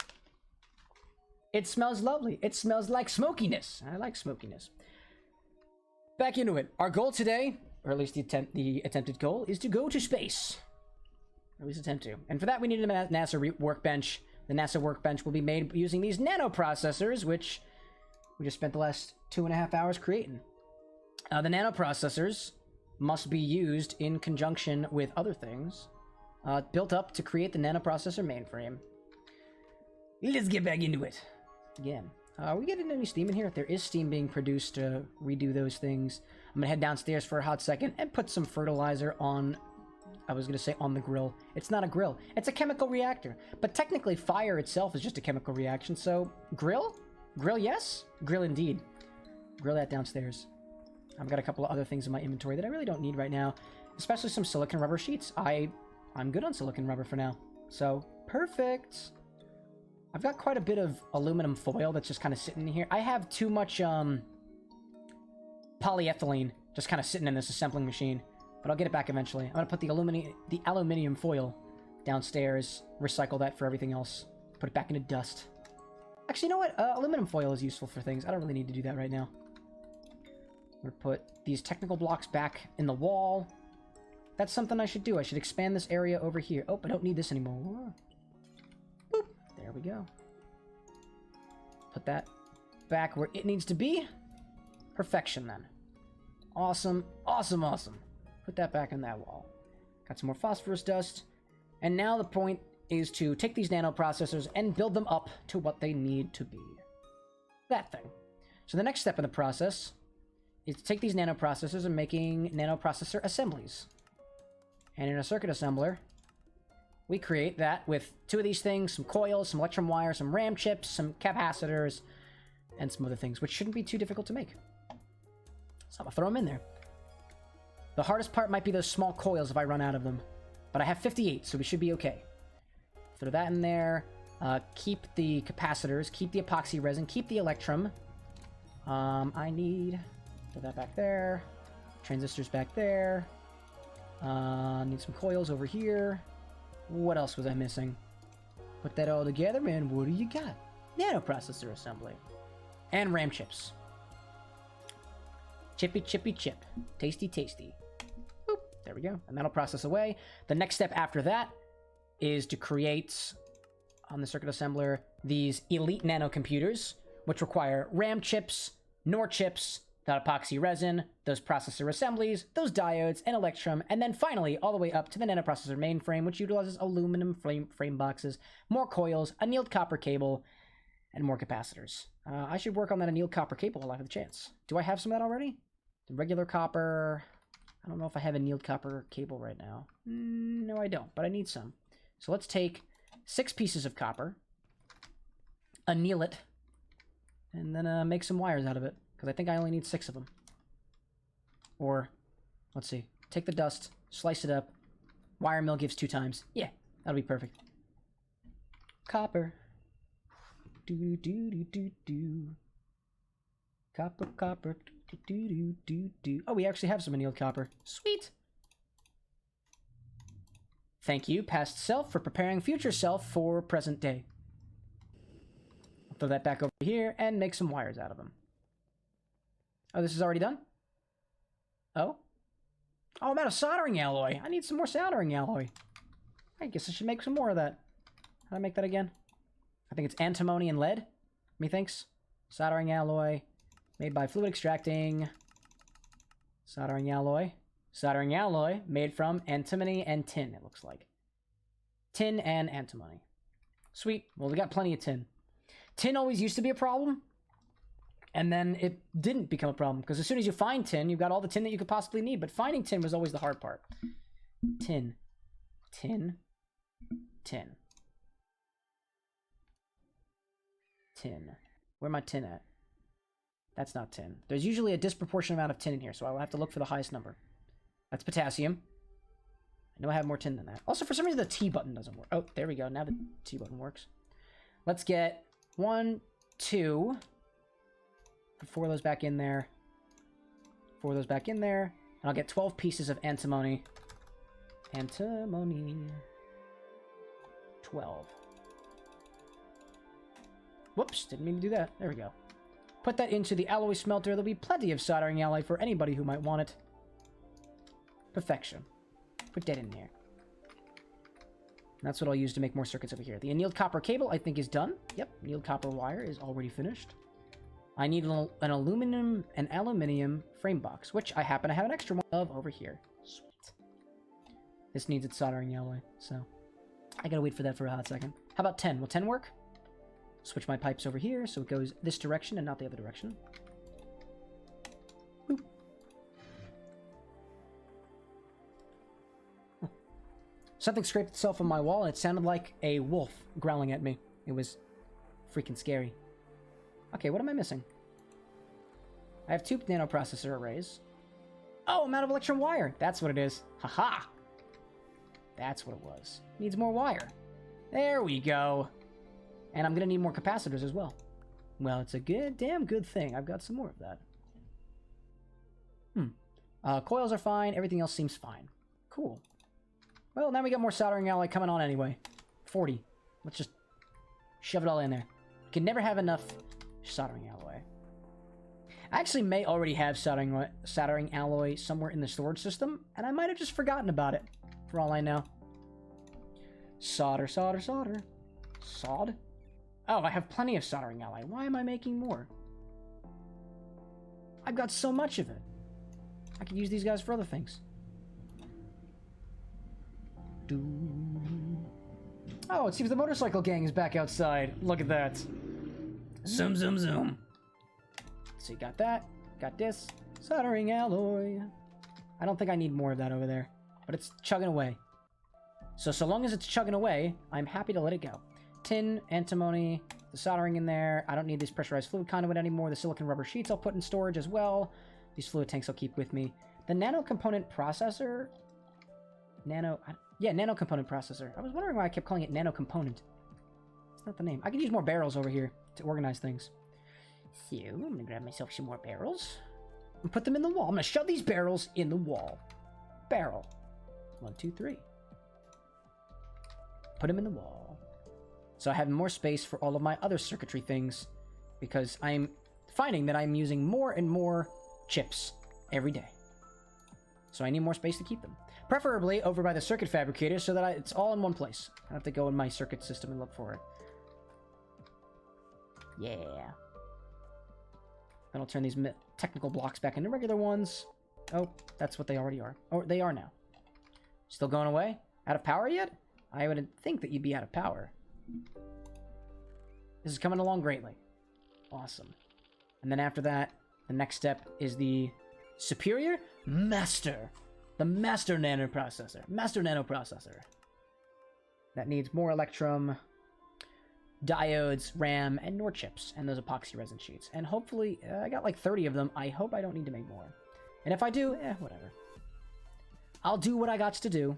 It smells lovely. It smells like smokiness. I like smokiness. Back into it. Our goal today, or at least the attempted goal, is to go to space. Or at least attempt to. And for that, we need a NASA workbench. The NASA workbench will be made using these nanoprocessors, which we just spent the last 2.5 hours creating. The nanoprocessors must be used in conjunction with other things built up to create the nanoprocessor mainframe. Let's get back into it. Again. Are we getting any steam in here? If there is steam being produced to redo those things, I'm gonna head downstairs for a hot second and put some fertilizer on, I was gonna say on the grill. It's not a grill. It's a chemical reactor. But technically fire itself is just a chemical reaction, so grill? Grill yes? Grill indeed. Grill that downstairs. I've got a couple of other things in my inventory that I really don't need right now, especially some silicone rubber sheets. I'm good on silicone rubber for now. So, perfect. I've got quite a bit of aluminum foil that's just kind of sitting in here. I have too much polyethylene just kind of sitting in this assembling machine, but I'll get it back eventually. I'm gonna put the aluminium foil downstairs, recycle that for everything else, put it back into dust. Actually, you know what? Aluminum foil is useful for things. I don't really need to do that right now. I'm gonna put these technical blocks back in the wall. That's something I should do. I should expand this area over here. Oh, I don't need this anymore. Boop. There we go. Put that back where it needs to be. Perfection, then. Awesome, awesome, awesome. Put that back in that wall. Got some more phosphorus dust. And now the point is to take these nanoprocessors and build them up to what they need to be. That thing. So the next step in the process is to take these nanoprocessors and making nanoprocessor assemblies. And in a circuit assembler, we create that with two of these things, some coils, some electrum wire, some RAM chips, some capacitors, and some other things, which shouldn't be too difficult to make. So I'm gonna throw them in there. The hardest part might be those small coils if I run out of them. But I have 58, so we should be okay. Throw that in there. Keep the capacitors, keep the epoxy resin, keep the electrum. I need... Throw that back there. Transistors back there. Need some coils over here. What else was I missing? Put that all together, man. What do you got? Nanoprocessor assembly. And RAM chips. Chippy, chippy, chip. Tasty, tasty. Boop. There we go. And that'll process away. The next step after that is to create, on the circuit assembler, these elite nanocomputers, which require RAM chips, NOR chips, that epoxy resin, those processor assemblies, those diodes, and electrum, and then finally all the way up to the nanoprocessor mainframe, which utilizes aluminum frame boxes, more coils, annealed copper cable, and more capacitors. I should work on that annealed copper cable while I have the chance. Do I have some of that already? The regular copper... I don't know if I have annealed copper cable right now. No, I don't, but I need some. So let's take 6 pieces of copper, anneal it, and then make some wires out of it. Because I think I only need 6 of them. Or, let's see. Take the dust, slice it up. Wire mill gives 2 times. Yeah, that'll be perfect. Copper. Do-do-do-do-do. Copper, copper. Do-do-do-do-do. Oh, we actually have some annealed copper. Sweet. Thank you, past self, for preparing future self for present day. I'll throw that back over here and make some wires out of them. Oh, this is already done? Oh? Oh, I'm out of soldering alloy. I need some more soldering alloy. I guess I should make some more of that. How do I make that again? I think it's antimony and lead, methinks. Soldering alloy, made by fluid extracting. Soldering alloy. Soldering alloy, made from antimony and tin, it looks like. Tin and antimony. Sweet. Well, we got plenty of tin. Tin always used to be a problem, and then it didn't become a problem, because as soon as you find tin, you've got all the tin that you could possibly need, but finding tin was always the hard part. Tin. Tin. Tin. Tin. Where my tin at? That's not tin. There's usually a disproportionate amount of tin in here, so I will have to look for the highest number. That's potassium. I know I have more tin than that. Also, for some reason, the T button doesn't work. Oh, there we go. Now the T button works. Let's get 1, 2. Put 4 of those back in there. 4 of those back in there. And I'll get 12 pieces of antimony. Antimony. 12. Whoops, didn't mean to do that. There we go. Put that into the alloy smelter. There'll be plenty of soldering alloy for anybody who might want it. Perfection. Put that in there. And that's what I'll use to make more circuits over here. The annealed copper cable, I think, is done. Yep, annealed copper wire is already finished. I need an aluminium frame box, which I happen to have an extra one of over here. Sweet. This needs its soldering alloy, so I gotta wait for that for a hot second. How about 10? Will 10 work? Switch my pipes over here so it goes this direction and not the other direction. Boop. Huh. Something scraped itself on my wall and it sounded like a wolf growling at me. It was freaking scary. Okay, what am I missing? I have 2 nanoprocessor arrays. Oh, I'm out of electrum wire. That's what it is. Haha. That's what it was. Needs more wire. There we go. And I'm going to need more capacitors as well. Well, it's a damn good thing. I've got some more of that. Coils are fine. Everything else seems fine. Cool. Well, now we got more soldering alloy coming on anyway. 40. Let's just shove it all in there. You can never have enough soldering alloy. I actually may already have soldering alloy somewhere in the storage system, and I might have just forgotten about it, for all I know. Solder, solder, solder. Sod? Oh, I have plenty of soldering alloy. Why am I making more? I've got so much of it. I could use these guys for other things. Oh, it seems the motorcycle gang is back outside. Look at that. Zoom, zoom, zoom. So you got that. Got this. Soldering alloy. I don't think I need more of that over there. But it's chugging away. So long as it's chugging away, I'm happy to let it go. Tin, antimony, the soldering in there. I don't need this pressurized fluid conduit anymore. The silicon rubber sheets I'll put in storage as well. These fluid tanks I'll keep with me. The nano component processor. Nano component processor. I was wondering why I kept calling it nano component. It's not the name. I could use more barrels over here to organize things. So I'm gonna grab myself some more barrels and put them in the wall. I'm gonna shove these barrels in the wall. Barrel. 1, 2, 3. Put them in the wall. So I have more space for all of my other circuitry things, because I'm finding that I'm using more and more chips every day. So I need more space to keep them. Preferably over by the circuit fabricator so that it's all in one place. I don't have to go in my circuit system and look for it. Yeah. Then I'll turn these technical blocks back into regular ones. Oh, that's what they already are. Oh, they are now. Still going away? Out of power yet? I wouldn't think that you'd be out of power. This is coming along greatly. Awesome. And then after that, the next step is the superior master. The master nanoprocessor. Master nanoprocessor. That needs more electrum, diodes, RAM, and NOR chips, and those epoxy resin sheets. And hopefully, I got like 30 of them. I hope I don't need to make more. And if I do, whatever. I'll do what I got to do.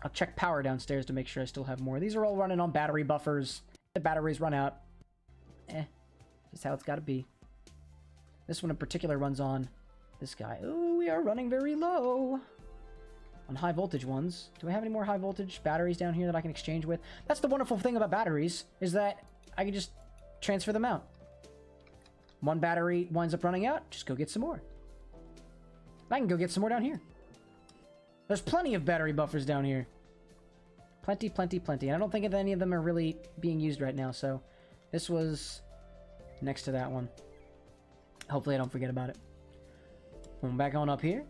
I'll check power downstairs to make sure I still have more. These are all running on battery buffers. The batteries run out. Just how it's got to be. This one in particular runs on this guy. Oh, we are running very low on high voltage ones. Do I have any more high voltage batteries down here that I can exchange with? That's the wonderful thing about batteries, is that I can just transfer them out. One battery winds up running out, just go get some more. I can go get some more down here. There's plenty of battery buffers down here. Plenty, plenty, plenty. And I don't think that any of them are really being used right now, so this was next to that one. Hopefully I don't forget about it. Back on up here.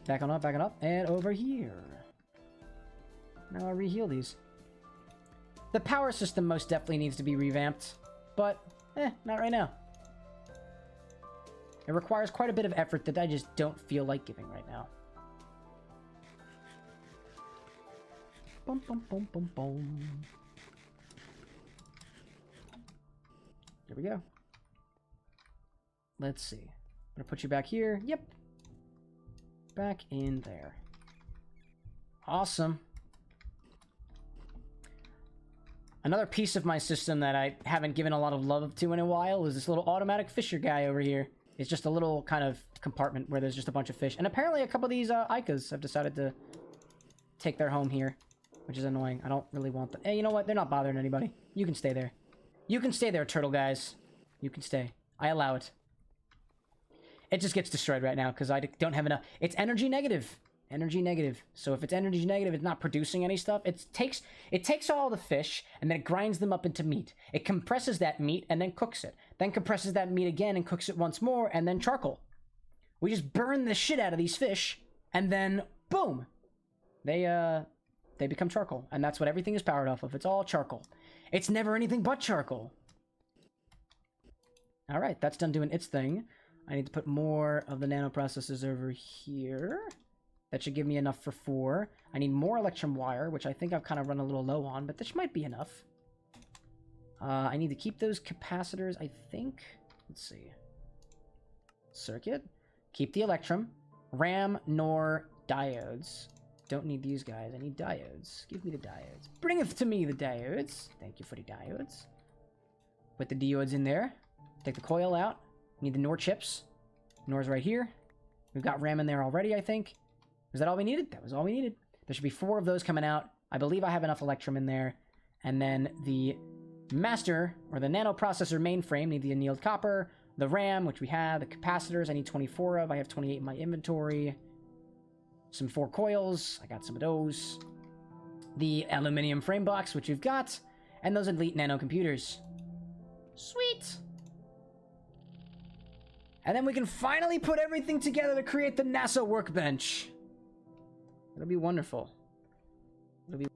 Back on up, and over here. Now I reheal these. The power system most definitely needs to be revamped, but, not right now. It requires quite a bit of effort that I just don't feel like giving right now. Bum, bum, bum, bum, bum. Here we go. Let's see. I'm gonna put you back here. Yep. Back in there. Awesome. Another piece of my system that I haven't given a lot of love to in a while is this little automatic fisher guy over here. It's just a little kind of compartment where there's just a bunch of fish. And apparently a couple of these Icas have decided to take their home here, which is annoying. I don't really want them. Hey, you know what? They're not bothering anybody. You can stay there. You can stay there, turtle guys. You can stay. I allow it. It just gets destroyed right now because I don't have enough. It's energy negative. Energy negative. So if it's energy negative, it's not producing any stuff. It takes all the fish and then it grinds them up into meat. It compresses that meat and then cooks it. Then compresses that meat again and cooks it once more and then charcoal. We just burn the shit out of these fish and then boom. They become charcoal, and that's what everything is powered off of. It's all charcoal. It's never anything but charcoal. All right, that's done doing its thing. I need to put more of the nanoprocessors over here. That should give me enough for 4. I need more electrum wire, which I think I've kind of run a little low on, but this might be enough. I need to keep those capacitors, I think. Let's see. Circuit. Keep the electrum. RAM, NOR, diodes. Don't need these guys. I need diodes. Give me the diodes. Bringeth to me the diodes. Thank you for the diodes. Put the diodes in there. Take the coil out. Need the NOR chips. NOR's right here. We've got RAM in there already, I think. Was that all we needed? That was all we needed. There should be 4 of those coming out. I believe I have enough electrum in there. And then the master, or the nanoprocessor mainframe, need the annealed copper. The RAM, which we have. The capacitors, I need 24 of. I have 28 in my inventory. Some 4 coils. I got some of those. The aluminum frame box, which we've got. And those elite nanocomputers. Sweet! And then we can finally put everything together to create the NASA workbench. It'll be wonderful. It'll be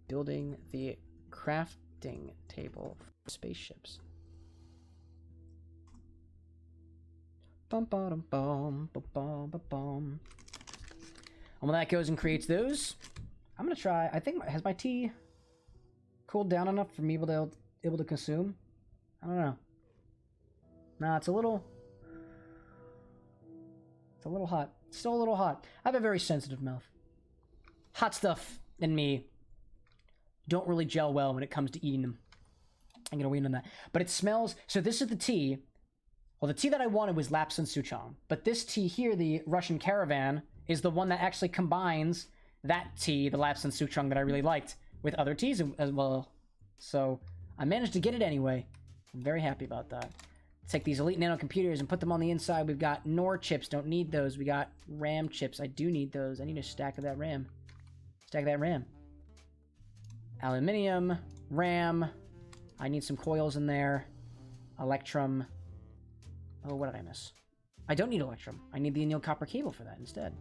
building the crafting table for spaceships. Bum bum bum bum bum bum bum. And when that goes and creates those, I'm gonna try. I think has my tea cooled down enough for me able to consume? I don't know. Nah, it's a little hot. Still a little hot. I have a very sensitive mouth. Hot stuff and me don't really gel well when it comes to eating them. I'm gonna wean on that. But it smells. So this is the tea. Well, the tea that I wanted was Lapsang Souchong. But this tea here, the Russian Caravan, is the one that actually combines that tea, the Lapsang Souchong that I really liked, with other teas as well. So I managed to get it anyway. I'm very happy about that. Take these elite nanocomputers and put them on the inside. We've got NOR chips. Don't need those. We got RAM chips. I do need those. I need a stack of that RAM. Stack of that RAM. Aluminium. RAM. I need some coils in there. Electrum. Oh, what did I miss? I don't need electrum. I need the annealed copper cable for that instead.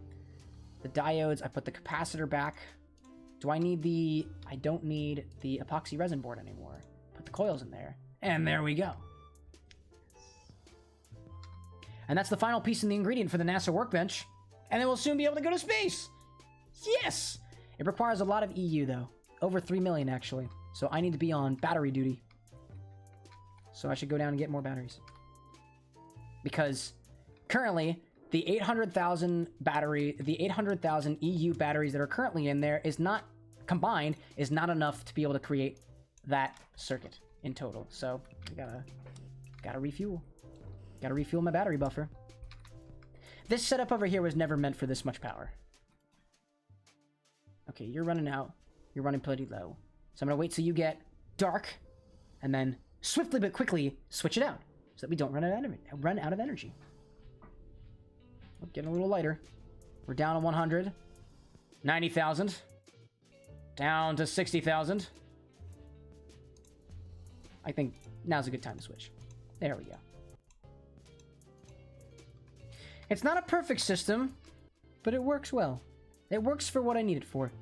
The diodes. I put the capacitor back. Do I need the... I don't need the epoxy resin board anymore. Put the coils in there. And there we go. And that's the final piece in the ingredient for the NASA workbench. And then we'll soon be able to go to space! Yes! It requires a lot of EU, though. Over 3 million, actually. So I need to be on battery duty. So I should go down and get more batteries. Because currently, the 800,000 EU batteries that are currently in there is not combined, is not enough to be able to create that circuit in total. So I gotta refuel. Gotta refuel my battery buffer. This setup over here was never meant for this much power. Okay, you're running out. You're running pretty low. So I'm gonna wait till you get dark, and then swiftly but quickly switch it out, so that we don't run out of energy. Oh, getting a little lighter. We're down to 100. 90,000. Down to 60,000. I think now's a good time to switch. There we go. It's not a perfect system, but it works well. It works for what I need it for.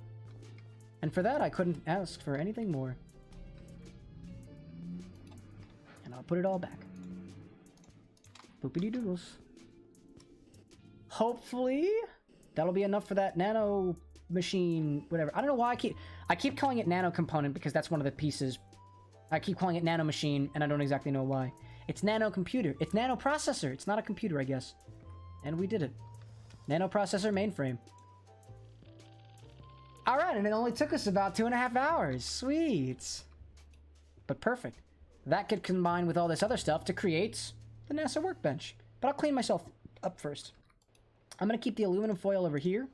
And for that, I couldn't ask for anything more. And I'll put it all back. Boopity doodles. Hopefully, that'll be enough for that nano machine, whatever. I don't know why I keep calling it nano component because that's one of the pieces. I keep calling it nano machine, and I don't exactly know why. It's nano computer. It's nano processor. It's not a computer, I guess. And we did it. Nano processor mainframe. All right, and it only took us about 2.5 hours. Sweet. But perfect. That could combine with all this other stuff to create the NASA workbench. But I'll clean myself up first. I'm going to keep the aluminum foil over here.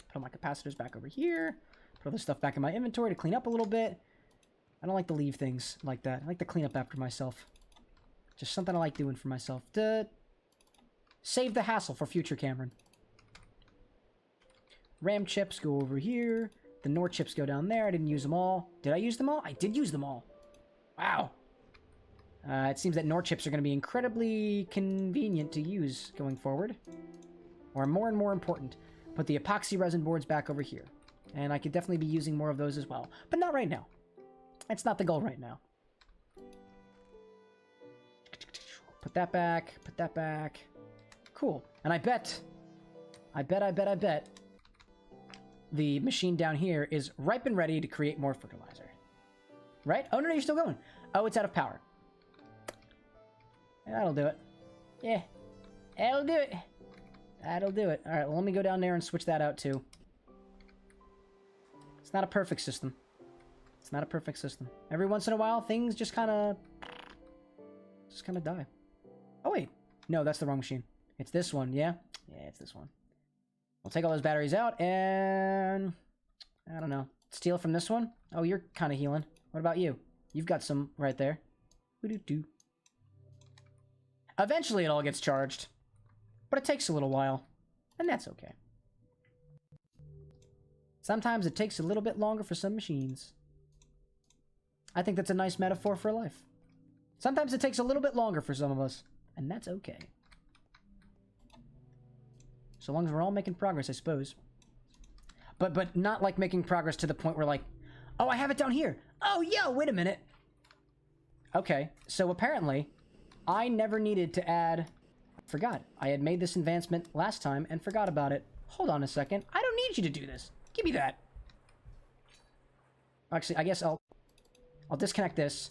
Put all my capacitors back over here. Put all this stuff back in my inventory to clean up a little bit. I don't like to leave things like that. I like to clean up after myself. Just something I like doing for myself. To save the hassle for future Cameron. RAM chips go over here. The NOR chips go down there. I didn't use them all. Did I use them all? I did use them all. Wow. It seems that NOR chips are going to be incredibly convenient to use going forward. Or more and more important. Put the epoxy resin boards back over here. And I could definitely be using more of those as well. But not right now. That's not the goal right now. Put that back. Put that back. Cool. And I bet the machine down here is ripe and ready to create more fertilizer. Right? Oh, no, you're still going. Oh, it's out of power. That'll do it. Yeah. That'll do it. That'll do it. Alright, well, let me go down there and switch that out, too. It's not a perfect system. It's not a perfect system. Every once in a while, things just kind of die. Oh, wait. No, that's the wrong machine. It's this one, yeah? Yeah, it's this one. We'll take all those batteries out and... I don't know. Steal from this one? Oh, you're kind of healing. What about you? You've got some right there. Woo-doo-doo. Eventually it all gets charged. But it takes a little while. And that's okay. Sometimes it takes a little bit longer for some machines. I think that's a nice metaphor for life. Sometimes it takes a little bit longer for some of us. And that's okay. So long as we're all making progress, I suppose. But not like making progress to the point where like, oh, I have it down here. Oh, yo, wait a minute. Okay, so apparently, I never needed to add... Forgot. I had made this advancement last time and forgot about it. Hold on a second. I don't need you to do this. Give me that. Actually, I guess I'll disconnect this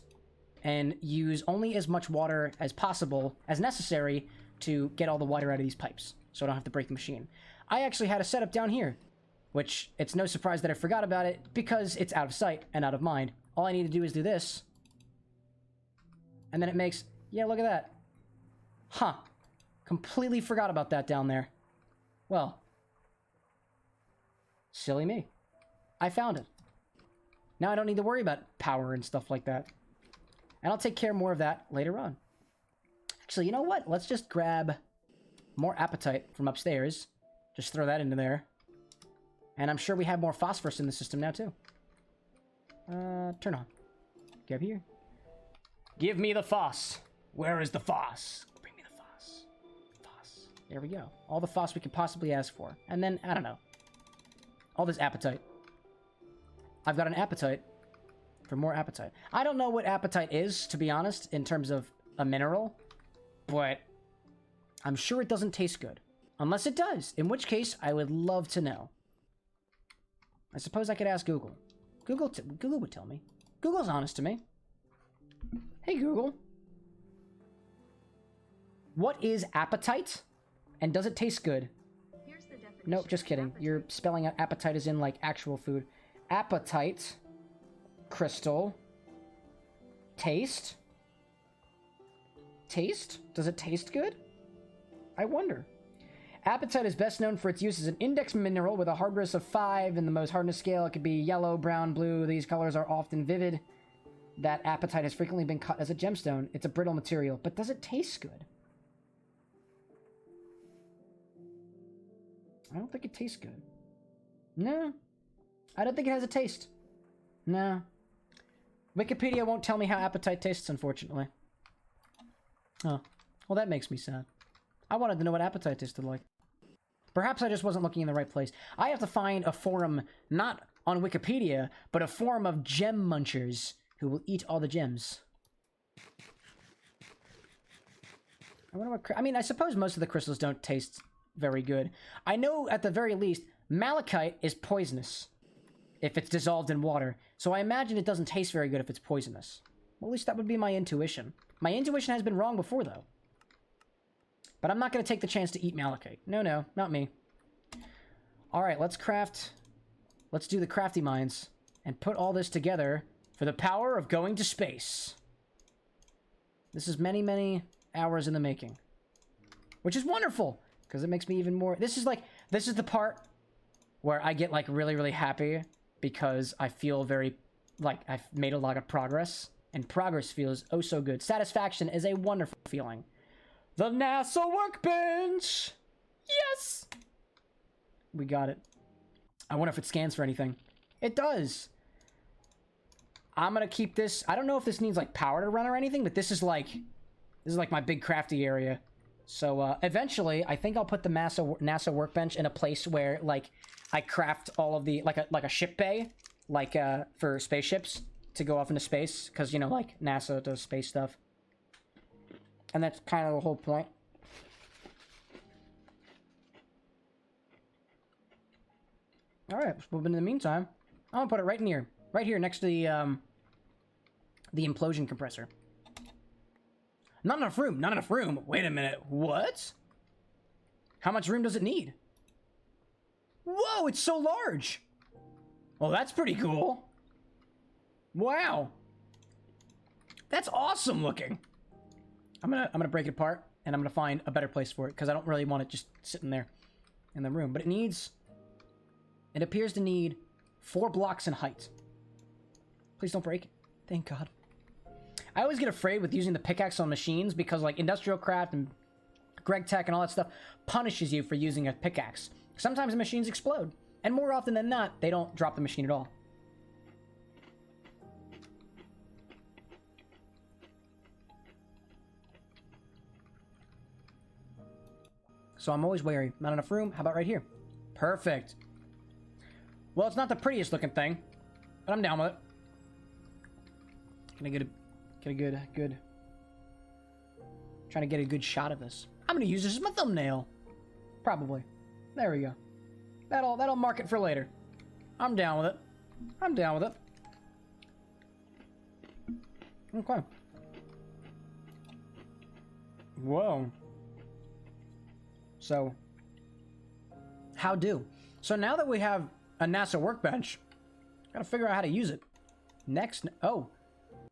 and use only as much water as possible, as necessary, to get all the water out of these pipes, so I don't have to break the machine. I actually had a setup down here, which it's no surprise that I forgot about it, because it's out of sight and out of mind. All I need to do is do this, and then it makes... Yeah, look at that. Huh. Completely forgot about that down there. Well. Silly me. I found it. Now I don't need to worry about power and stuff like that. And I'll take care more of that later on. Actually, you know what? Let's just grab more appetite from upstairs. Just throw that into there. And I'm sure we have more phosphorus in the system now, too. Turn on. Get up here. Give me the phos. Where is the phos? Bring me the phos. Phos. There we go. All the phos we could possibly ask for. And then, I don't know. All this appetite. I've got an appetite for more appetite. I don't know what appetite is, to be honest, in terms of a mineral. But I'm sure it doesn't taste good. Unless it does. In which case, I would love to know. I suppose I could ask Google. Google would tell me. Google's honest to me. Hey, Google. What is appetite? And does it taste good? Here's the definition. Nope, just kidding. Appetite. You're spelling out appetite as in, like, actual food. Appetite. Crystal. Taste. Taste? Does it taste good? I wonder. Appetite is best known for its use as an index mineral with a hardness of 5. In the most hardness scale, it could be yellow, brown, blue. These colors are often vivid. That appetite has frequently been cut as a gemstone. It's a brittle material. But does it taste good? I don't think it tastes good. No. I don't think it has a taste. No. Wikipedia won't tell me how appetite tastes, unfortunately. Oh. Well, that makes me sad. I wanted to know what appetite tasted like. Perhaps I just wasn't looking in the right place. I have to find a forum, not on Wikipedia, but a forum of gem munchers who will eat all the gems. I wonder what... I mean, I suppose most of the crystals don't taste very good. I know, at the very least, malachite is poisonous if it's dissolved in water. So I imagine it doesn't taste very good if it's poisonous. Well, at least that would be my intuition. My intuition has been wrong before, though. But I'm not going to take the chance to eat malachite. No, no, not me. Alright, let's craft... Let's do the crafty mines. And put all this together for the power of going to space. This is many, many hours in the making. Which is wonderful! Because it makes me even more... This is the part where I get, like, really, really happy. Because I feel very... Like, I've made a lot of progress. And progress feels oh so good. Satisfaction is a wonderful feeling. The NASA workbench! Yes! We got it. I wonder if it scans for anything. It does! I'm gonna keep this... I don't know if this needs, like, power to run or anything, but this is like my big crafty area. So, eventually, I think I'll put the NASA workbench in a place where, like, I craft all of the... Like a ship bay. Like, for spaceships to go off into space. Because, you know, like, NASA does space stuff. And that's kind of the whole point. Alright, well, in the meantime, I'm gonna put it right in here. Right here, next to the implosion compressor. Not enough room, not enough room. Wait a minute, what? How much room does it need? Whoa, it's so large! Well, that's pretty cool. Wow. That's awesome looking. I'm gonna break it apart, and I'm gonna find a better place for it, because I don't really want it just sitting there in the room. But it appears to need 4 blocks in height. Please don't break it. Thank God. I always get afraid with using the pickaxe on machines, because like Industrial Craft and Greg Tech and all that stuff punishes you for using a pickaxe. Sometimes the machines explode, and more often than not, they don't drop the machine at all. So I'm always wary. Not enough room? How about right here? Perfect. Well, it's not the prettiest looking thing, but I'm down with it. Can I get a good... Trying to get a good shot of this. I'm gonna use this as my thumbnail. Probably. There we go. That'll mark it for later. I'm down with it. I'm down with it. Okay. Whoa. So, how do? So now that we have a NASA workbench, gotta figure out how to use it. Next, oh,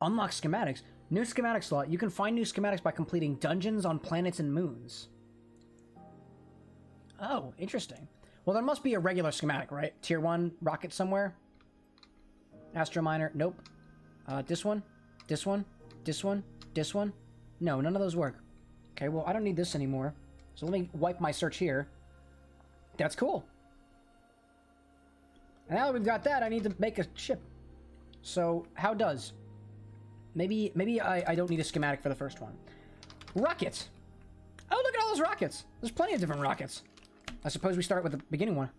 unlock schematics. New schematic slot. You can find new schematics by completing dungeons on planets and moons. Oh, interesting. Well, there must be a regular schematic, right? Tier 1 rocket somewhere. Astrominer. Nope. This one. This one. This one. This one. No, none of those work. Okay, well, I don't need this anymore. So let me wipe my search here. That's cool. And now that we've got that, I need to make a ship. So, how does? Maybe I don't need a schematic for the first one. Rockets! Oh, look at all those rockets! There's plenty of different rockets. I suppose we start with the beginning one.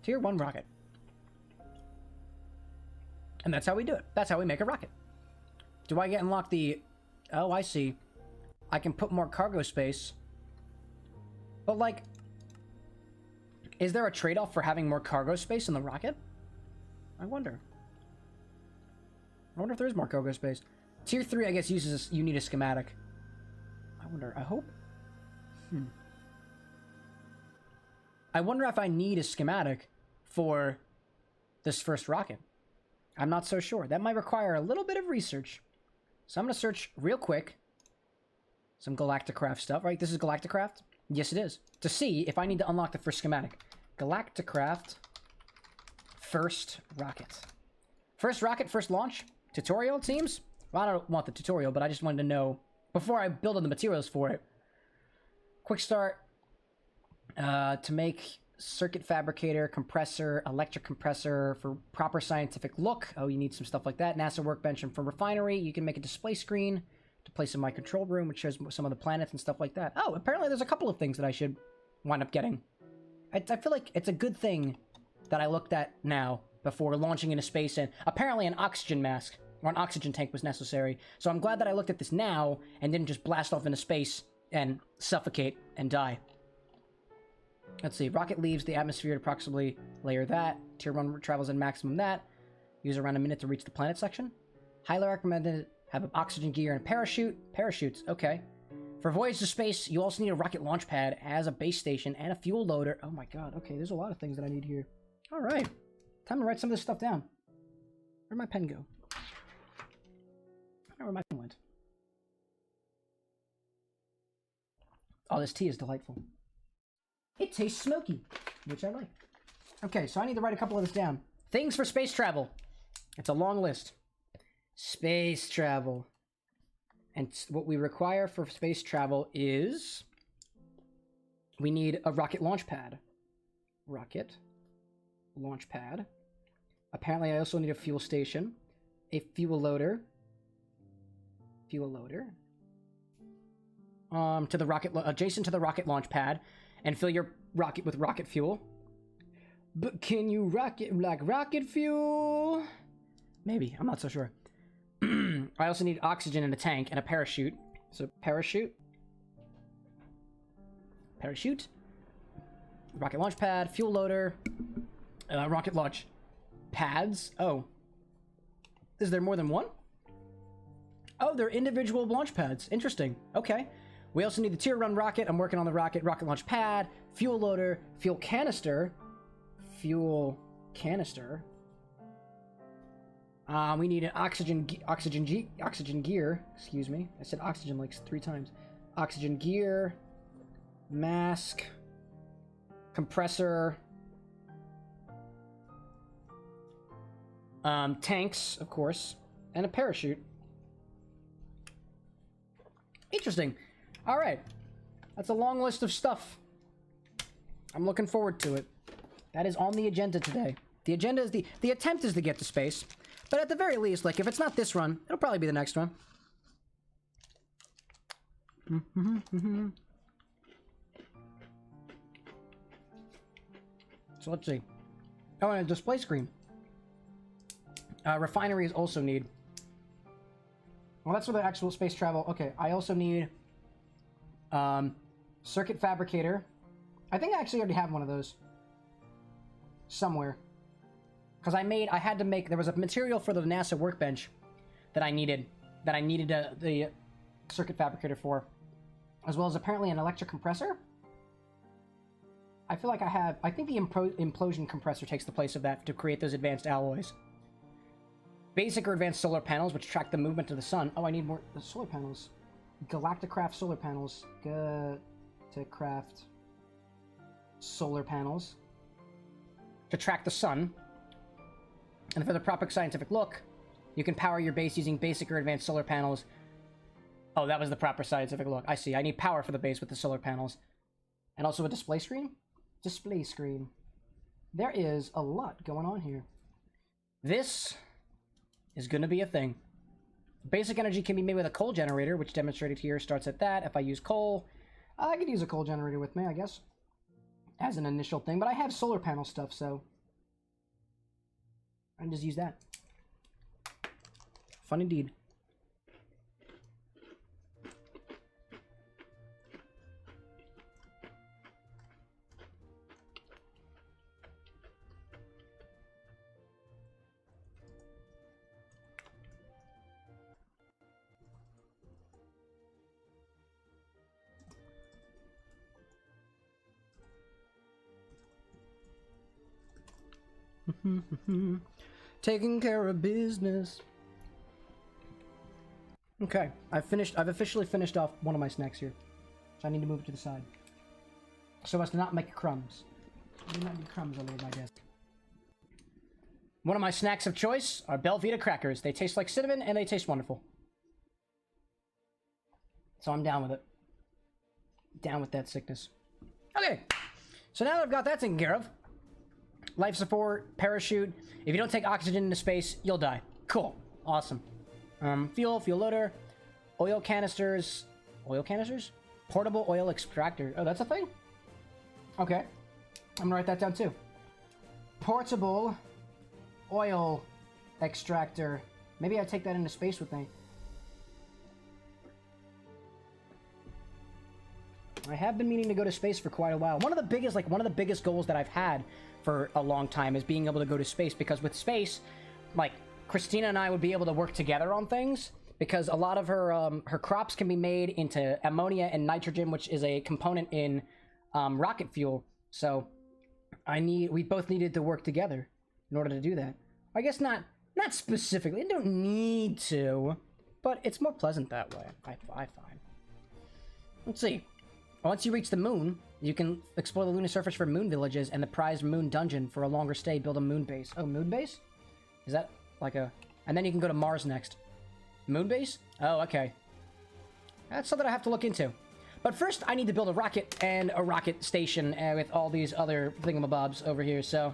Tier 1 rocket. And that's how we do it. That's how we make a rocket. Do I get unlocked the... Oh, I see. I can put more cargo space. But, like... Is there a trade-off for having more cargo space in the rocket? I wonder. I wonder if there is more cargo space. Tier 3, I guess, uses... You need a schematic. I wonder. I hope... I wonder if I need a schematic for this first rocket. I'm not so sure. That might require a little bit of research. So I'm going to search real quick some Galacticraft stuff, right? This is Galacticraft? Yes, it is. To see if I need to unlock the first schematic. Galacticraft first rocket. First rocket, first launch? Tutorial, it seems? Well, I don't want the tutorial, but I just wanted to know before I build on the materials for it. Quick start to make circuit fabricator, compressor, electric compressor for proper scientific look. Oh, you need some stuff like that. NASA workbench, and for refinery, you can make a display screen to place in my control room, which shows some of the planets and stuff like that. Oh, apparently there's a couple of things that I should wind up getting. I feel like it's a good thing that I looked at now before launching into space, and apparently an oxygen mask or an oxygen tank was necessary. So I'm glad that I looked at this now and didn't just blast off into space and suffocate and die. Let's see. Rocket leaves the atmosphere to approximately layer that. Tier 1 travels in maximum that. Use around a minute to reach the planet section. Highly recommended have an oxygen gear and a parachute. Parachutes, okay. For voyage to space, you also need a rocket launch pad as a base station and a fuel loader. Oh my god, okay, there's a lot of things that I need here. Alright. Time to write some of this stuff down. Where'd my pen go? I don't know where my pen went. Oh, this tea is delightful. It tastes smoky, which I like. Okay, so I need to write a couple of this down. Things for space travel. It's a long list. Space travel. And what we require for space travel is... we need a rocket launch pad. Rocket launch pad. Apparently I also need a fuel station. A fuel loader. Fuel loader. To the rocket... adjacent to the rocket launch pad. And fill your rocket with rocket fuel. But can you like rocket fuel? Maybe. I'm not so sure. I also need oxygen in a tank and a parachute. So parachute. Parachute. Rocket launch pad. Fuel loader. Rocket launch pads. Oh. Is there more than one? Oh, they're individual launch pads. Interesting. Okay. We also need the tier 1 rocket. I'm working on the rocket launch pad, fuel loader, fuel canister. Fuel canister. We need an oxygen gear. Excuse me. I said oxygen like 3 times. Oxygen gear, mask, compressor, tanks, of course, and a parachute. Interesting. All right, that's a long list of stuff. I'm looking forward to it. That is on the agenda today. The agenda is the attempt is to get to space, but at the very least, like if it's not this run, it'll probably be the next one. So let's see. Oh, and a display screen. Refineries also need. Well, that's for the actual space travel. Okay, I also need circuit fabricator. I think I actually already have one of those somewhere. Because I had to make, there was a material for the NASA workbench that I needed the circuit fabricator for, as well as apparently an electric compressor. I feel like I think the implosion compressor takes the place of that to create those advanced alloys. Basic or advanced solar panels, which track the movement of the sun. Oh, I need more solar panels. Galacticraft solar panels. Galacticraft solar panels. To track the sun. And for the proper scientific look, you can power your base using basic or advanced solar panels. Oh, that was the proper scientific look. I see. I need power for the base with the solar panels. And also a display screen? Display screen. There is a lot going on here. This is going to be a thing. Basic energy can be made with a coal generator, which demonstrated here starts at that. If I use coal, I could use a coal generator with me, I guess, as an initial thing. But I have solar panel stuff, so I can just use that. Fun indeed. Taking care of business. Okay, I've officially finished off one of my snacks here. So I need to move it to the side. So as to not make crumbs. I do not need crumbs all over my desk. One of my snacks of choice are Belvita crackers. They taste like cinnamon and they taste wonderful. So I'm down with it. Down with that sickness. Okay. So now that I've got that taken care of, life support, parachute. If you don't take oxygen into space, you'll die. Cool. Awesome. Fuel loader, oil canisters. Oil canisters? Portable oil extractor. Oh, that's a thing? Okay. I'm gonna write that down too. Portable oil extractor. Maybe I take that into space with me. I have been meaning to go to space for quite a while. One of the biggest goals that I've had for a long time is being able to go to space, because with space, like, Christina and I would be able to work together on things, because a lot of her crops can be made into ammonia and nitrogen, which is a component in rocket fuel. So we both needed to work together in order to do that. I guess not specifically. I don't need to, but it's more pleasant that way, I find. Let's see. Once you reach the moon, you can explore the lunar surface for moon villages and the prized moon dungeon. For a longer stay, build a moon base. Oh, moon base? Is that like a... And then you can go to Mars next. Moon base? Oh, okay. That's something I have to look into. But first, I need to build a rocket and a rocket station with all these other thingamabobs over here, so...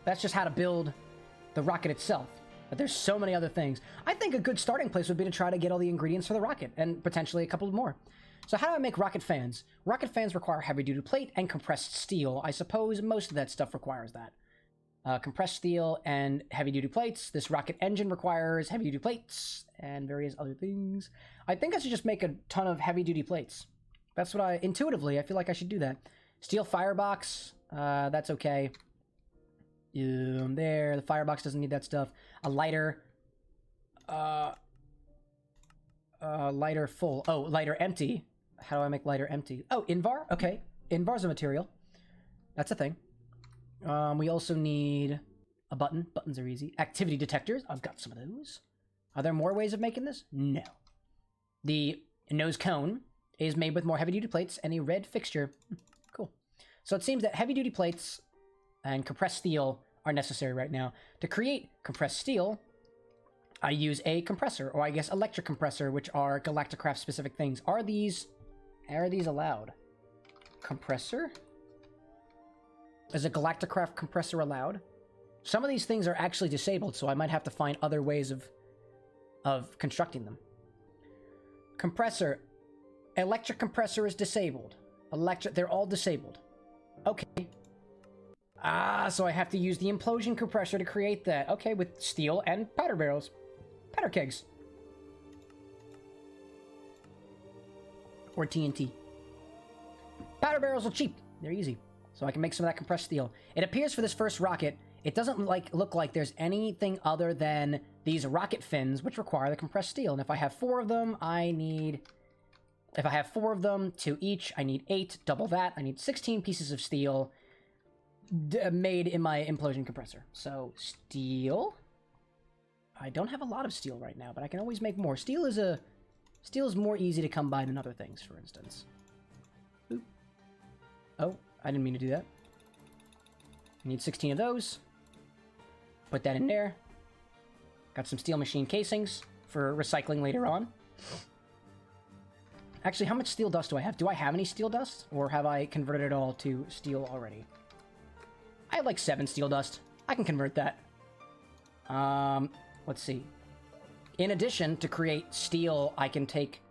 That's just how to build the rocket itself. But there's so many other things. I think a good starting place would be to try to get all the ingredients for the rocket, and potentially a couple more. So how do I make rocket fans? Rocket fans require heavy-duty plate and compressed steel. I suppose most of that stuff requires that. Compressed steel and heavy-duty plates. This rocket engine requires heavy-duty plates and various other things. I think I should just make a ton of heavy-duty plates. That's what intuitively, I feel like I should do that. Steel firebox, that's okay. There, the firebox doesn't need that stuff. A lighter, lighter full. Oh, lighter empty. How do I make lighter empty? Oh, Invar? Okay. Invar's a material. That's a thing. We also need a button. Buttons are easy. Activity detectors. I've got some of those. Are there more ways of making this? No. The nose cone is made with more heavy-duty plates and a red fixture. Cool. So it seems that heavy-duty plates and compressed steel are necessary right now. To create compressed steel, I use a compressor, or I guess electric compressor, which are Galacticraft specific things. Are these allowed? Compressor? Is a Galacticraft compressor allowed? Some of these things are actually disabled, so I might have to find other ways of constructing them. Compressor. Electric compressor is disabled. They're all disabled. Okay. So I have to use the implosion compressor to create that. Okay, with steel and powder barrels. Powder kegs. Or TNT. Powder barrels are cheap. They're easy. So I can make some of that compressed steel. It appears for this first rocket, it doesn't look like there's anything other than these rocket fins, which require the compressed steel. And if I have 4 of them, if I have 4 of them, 2 each, I need 8, double that. I need 16 pieces of steel made in my implosion compressor. So, steel. I don't have a lot of steel right now, but I can always make more. Steel is more easy to come by than other things, for instance. Oop. Oh, I didn't mean to do that. I need 16 of those. Put that in there. Got some steel machine casings for recycling later on. Actually, how much steel dust do I have? Do I have any steel dust? Or have I converted it all to steel already? I have like 7 steel dust. I can convert that. Let's see. In addition, to create steel, I can take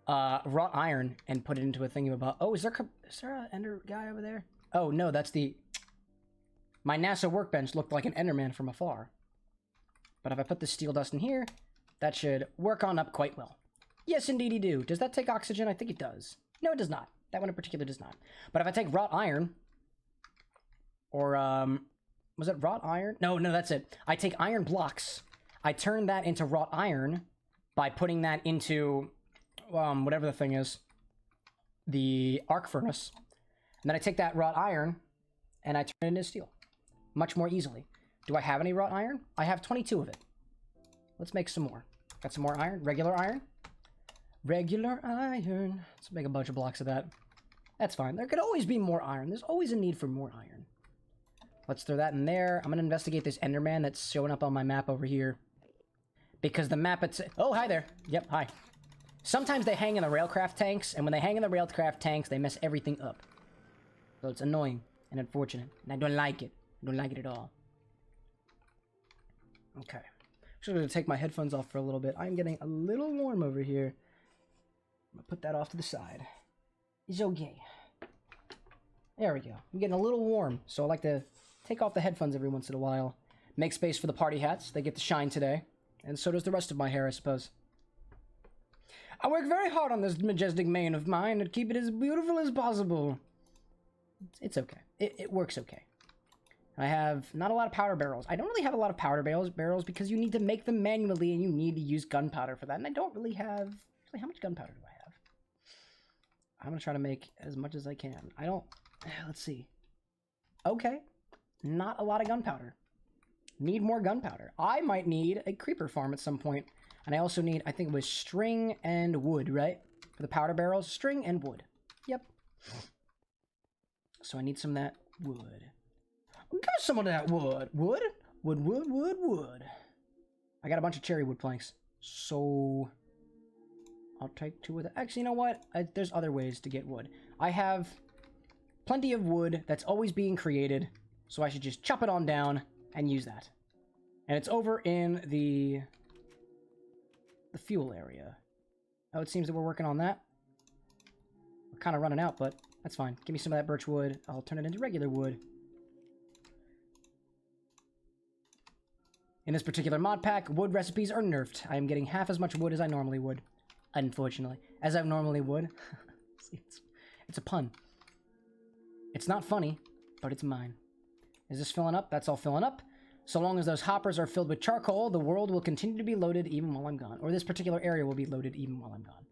wrought iron and put it into a thingamabob. Oh, is there an ender guy over there? Oh, no, that's the... My NASA workbench looked like an enderman from afar. But if I put the steel dust in here, that should work on up quite well. Yes, indeedy do. Does that take oxygen? I think it does. No, it does not. That one in particular does not. But if I take wrought iron... Or, was it wrought iron? No, that's it. I take iron blocks. I turn that into wrought iron by putting that into, whatever the thing is, the arc furnace. And then I take that wrought iron and I turn it into steel. Much more easily. Do I have any wrought iron? I have 22 of it. Let's make some more. Got some more iron? Regular iron? Regular iron. Let's make a bunch of blocks of that. That's fine. There could always be more iron. There's always a need for more iron. Let's throw that in there. I'm going to investigate this Enderman that's showing up on my map over here. because the map oh, hi there. Yep, hi. Sometimes they hang in the railcraft tanks, and when they hang in the railcraft tanks, they mess everything up. So it's annoying and unfortunate, and I don't like it. I don't like it at all. Okay. I'm just going to take my headphones off for a little bit. I'm getting a little warm over here. I'm going to put that off to the side. It's okay. There we go. I'm getting a little warm, so I like to take off the headphones every once in a while. Make space for the party hats. They get to shine today. And so does the rest of my hair, I suppose. I work very hard on this majestic mane of mine to keep it as beautiful as possible. It's okay. It works okay. I have not a lot of powder barrels. I don't really have a lot of powder barrels because you need to make them manually and you need to use gunpowder for that. And I don't really have... Actually, how much gunpowder do I have? I'm going to try to make as much as I can. I don't... Let's see. Okay. Not a lot of gunpowder. Need more gunpowder. I might need a creeper farm at some point. And I also need, I think it was string and wood, right? For the powder barrels. String and wood. Yep. So I need some of that wood. Got some of that wood. Wood? Wood. I got a bunch of cherry wood planks. So I'll take 2 of that. Actually, you know what? There's other ways to get wood. I have plenty of wood that's always being created. So I should just chop it on down and use that. And it's over in the fuel area. Oh, it seems that we're working on that. We're kind of running out, but that's fine. Give me some of that birch wood. I'll turn it into regular wood. In this particular mod pack, wood recipes are nerfed. I am getting half as much wood as I normally would. Unfortunately. As I normally would. See, it's a pun. It's not funny, but it's mine. Is this filling up? That's all filling up. So long as those hoppers are filled with charcoal, the world will continue to be loaded even while I'm gone. Or this particular area will be loaded even while I'm gone.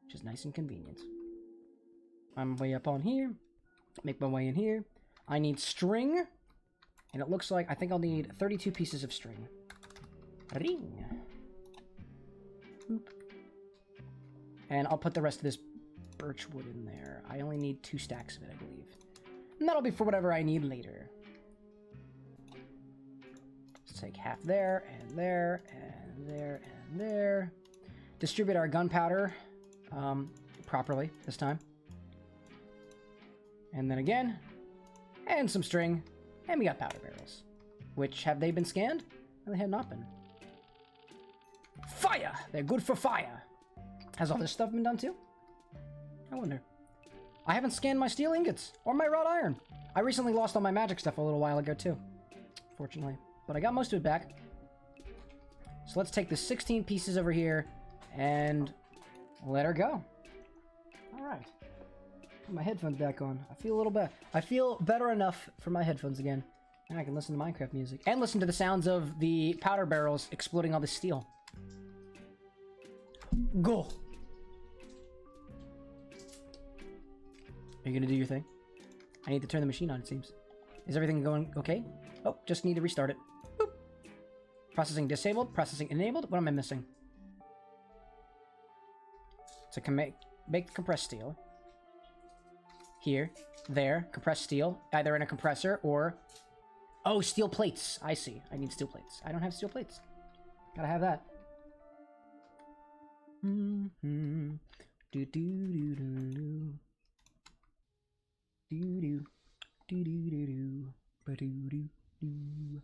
Which is nice and convenient. I'm way up on here. Make my way in here. I need string. And it looks like I think I'll need 32 pieces of string. Ring. Boop. And I'll put the rest of this birch wood in there. I only need 2 stacks of it, I believe. And that'll be for whatever I need later. Let's take half there, and there, and there, and there. Distribute our gunpowder properly this time. And then again. And some string. And we got powder barrels. Which, have they been scanned? No, they have not been. Fire! They're good for fire. Has all this stuff been done too? I wonder. I haven't scanned my steel ingots or my wrought iron. I recently lost all my magic stuff a little while ago too. Fortunately. But I got most of it back. So let's take the 16 pieces over here and let her go. Alright. Put my headphones back on. I feel a little better. I feel better enough for my headphones again. And I can listen to Minecraft music. And listen to the sounds of the powder barrels exploding all the steel. Go! Are you gonna do your thing? I need to turn the machine on, it seems. Is everything going okay? Oh, just need to restart it. Boop. Processing disabled. Processing enabled. What am I missing? So make the compressed steel. Here. There. Compressed steel. Either in a compressor or... Oh, steel plates. I see. I need steel plates. I don't have steel plates. Gotta have that. Mm-hmm. Do-do-do-do-do. Do-do. Do-do-do-do. Ba-do-do-do.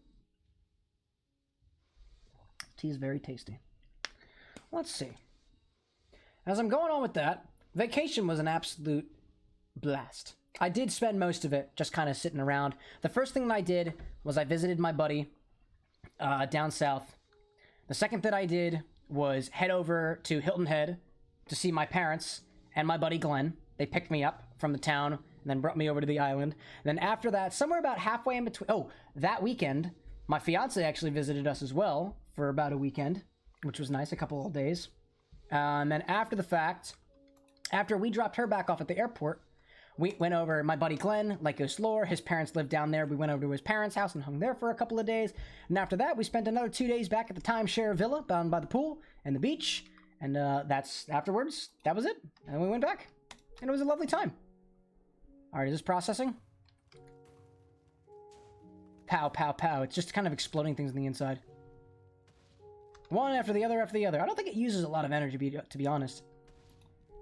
Tea is very tasty. Let's see. As I'm going on with that, vacation was an absolute blast. I did spend most of it just kind of sitting around. The first thing that I did was I visited my buddy down south. The second that I did was head over to Hilton Head to see my parents and my buddy Glenn. They picked me up from the town and then brought me over to the island. And then after that, somewhere about halfway in between... Oh, that weekend, my fiance actually visited us as well for about a weekend, which was nice, a couple of days. And then after the fact, after we dropped her back off at the airport, we went over, my buddy Glenn, like Ghost Lore, his parents lived down there. We went over to his parents' house and hung there for a couple of days. And after that, we spent another 2 days back at the timeshare villa down by the pool and the beach. And that's afterwards, that was it. And then we went back. And it was a lovely time. All right, is this processing? Pow, pow, pow. It's just kind of exploding things on the inside. One after the other after the other. I don't think it uses a lot of energy, to be honest.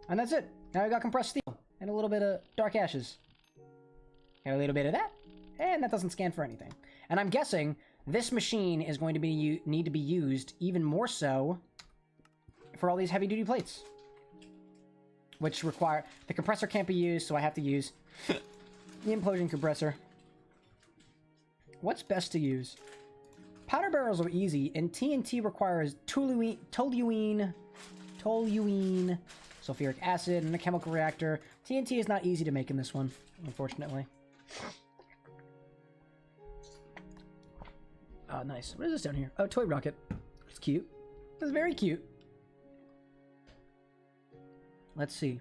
And that's it. Now I got compressed steel and a little bit of dark ashes. And a little bit of that. And that doesn't scan for anything. And I'm guessing this machine is going to need to be used even more so for all these heavy-duty plates. Which require... The compressor can't be used, so I have to use the implosion compressor. What's best to use? Powder barrels are easy, and TNT requires toluene, sulfuric acid, and a chemical reactor. TNT is not easy to make in this one, unfortunately. Oh, nice. What is this down here? Oh, toy rocket. It's cute. It's very cute. Let's see.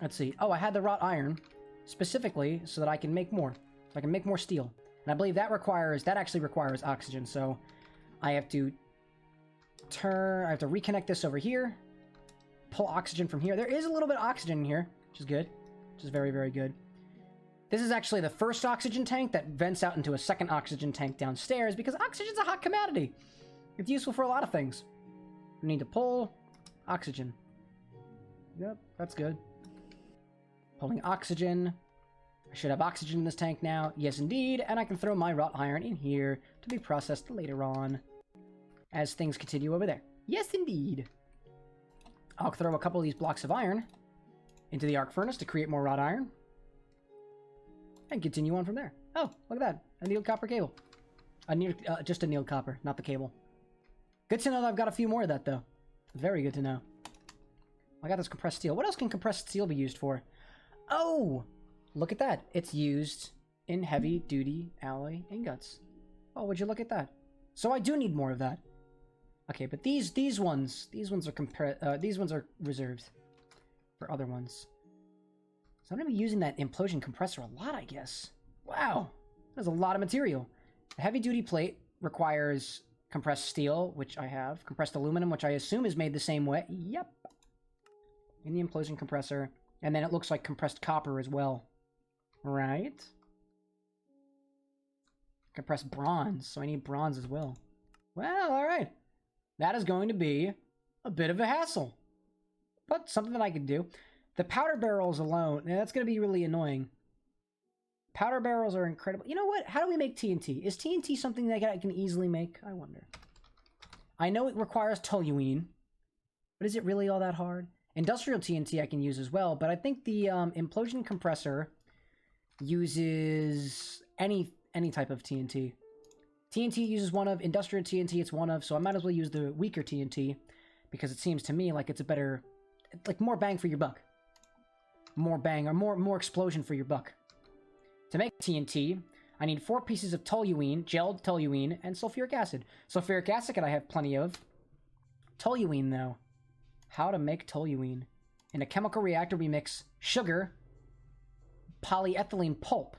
Let's see. Oh, I had the wrought iron specifically so that I can make more. So I can make more steel. And I believe that actually requires oxygen. So I have to reconnect this over here. Pull oxygen from here. There is a little bit of oxygen in here, which is good. Which is very, very good. This is actually the first oxygen tank that vents out into a second oxygen tank downstairs because oxygen's a hot commodity. It's useful for a lot of things. We need to pull oxygen. Yep, that's good. Pulling oxygen. I should have oxygen in this tank now. Yes, indeed. And I can throw my wrought iron in here to be processed later on as things continue over there. Yes, indeed. I'll throw a couple of these blocks of iron into the arc furnace to create more wrought iron. And continue on from there. Oh, look at that. A annealed copper cable. Just annealed copper, not the cable. Good to know that I've got a few more of that, though. Very good to know. I got this compressed steel. What else can compressed steel be used for? Oh! Look at that. It's used in heavy-duty alloy ingots. Oh, would you look at that? So I do need more of that. Okay, but these ones are reserved for other ones. So I'm going to be using that implosion compressor a lot, I guess. Wow, there's a lot of material. The heavy-duty plate requires compressed steel, which I have. Compressed aluminum, which I assume is made the same way. Yep. In the implosion compressor. And then it looks like compressed copper as well. Right? Compressed bronze, so I need bronze as well. Well, alright. That is going to be a bit of a hassle. But something that I can do. The powder barrels alone, that's going to be really annoying. Powder barrels are incredible. You know what? How do we make TNT? Is TNT something that I can easily make? I wonder. I know it requires toluene, but is it really all that hard? Industrial TNT I can use as well, but I think the implosion compressor uses any type of TNT. TNT uses one of, industrial TNT it's one of, so I might as well use the weaker TNT because it seems to me like it's a better, like more bang for your buck. More bang, or more explosion for your buck. To make TNT, I need 4 pieces of toluene, gelled toluene, and sulfuric acid. Sulfuric acid I have plenty of. Toluene, though. How to make toluene. In a chemical reactor, we mix sugar, polyethylene pulp,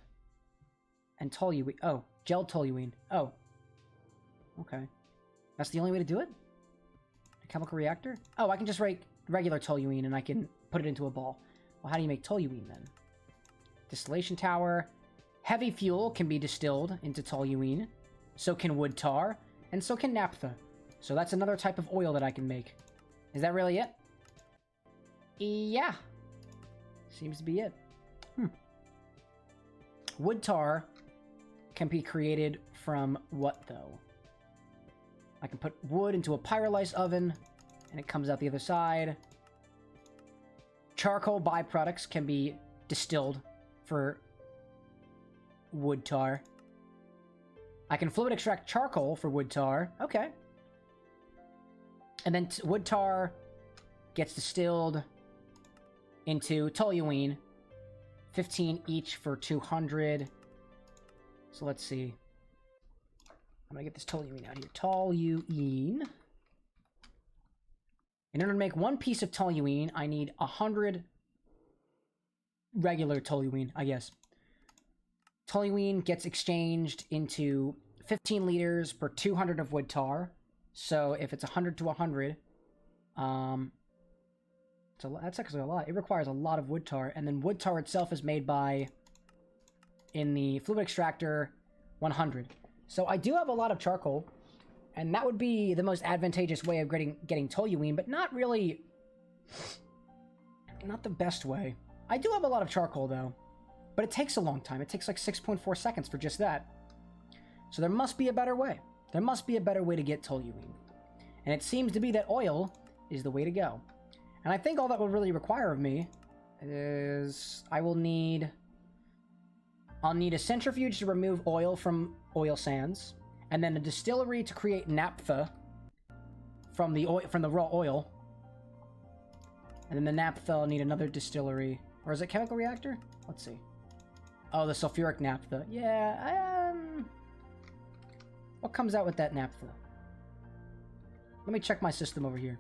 and toluene. Oh, gelled toluene. Oh. Okay. That's the only way to do it? A chemical reactor? Oh, I can just write regular toluene and I can put it into a ball. Well, how do you make toluene then? Distillation tower. Heavy fuel can be distilled into toluene. So can wood tar. And so can naphtha. So that's another type of oil that I can make. Is that really it? Yeah. Seems to be it. Wood tar can be created from what, though? I can put wood into a pyrolysis oven, and it comes out the other side. Charcoal byproducts can be distilled for wood tar. I can fluid extract charcoal for wood tar. Okay. And then wood tar gets distilled into toluene. 15 each for 200. So let's see. I'm gonna get this toluene out here. Toluene. In order to make 1 piece of toluene, I need 100 regular toluene, I guess. Toluene gets exchanged into 15 liters per 200 of wood tar. So if it's 100 to 100, That's actually a lot. It requires a lot of wood tar, and then wood tar itself is made by, in the fluid extractor, 100. So I do have a lot of charcoal, and that would be the most advantageous way of getting toluene, but not really... not the best way. I do have a lot of charcoal, though, but it takes a long time. It takes like 6.4 seconds for just that. So there must be a better way. There must be a better way to get toluene. And it seems to be that oil is the way to go. And I think all that will really require of me is I'll need a centrifuge to remove oil from oil sands, and then a distillery to create naphtha from the raw oil. And then the naphtha will need another distillery. Or is it chemical reactor? Let's see. Oh, the sulfuric naphtha. Yeah, what comes out with that naphtha? Let me check my system over here.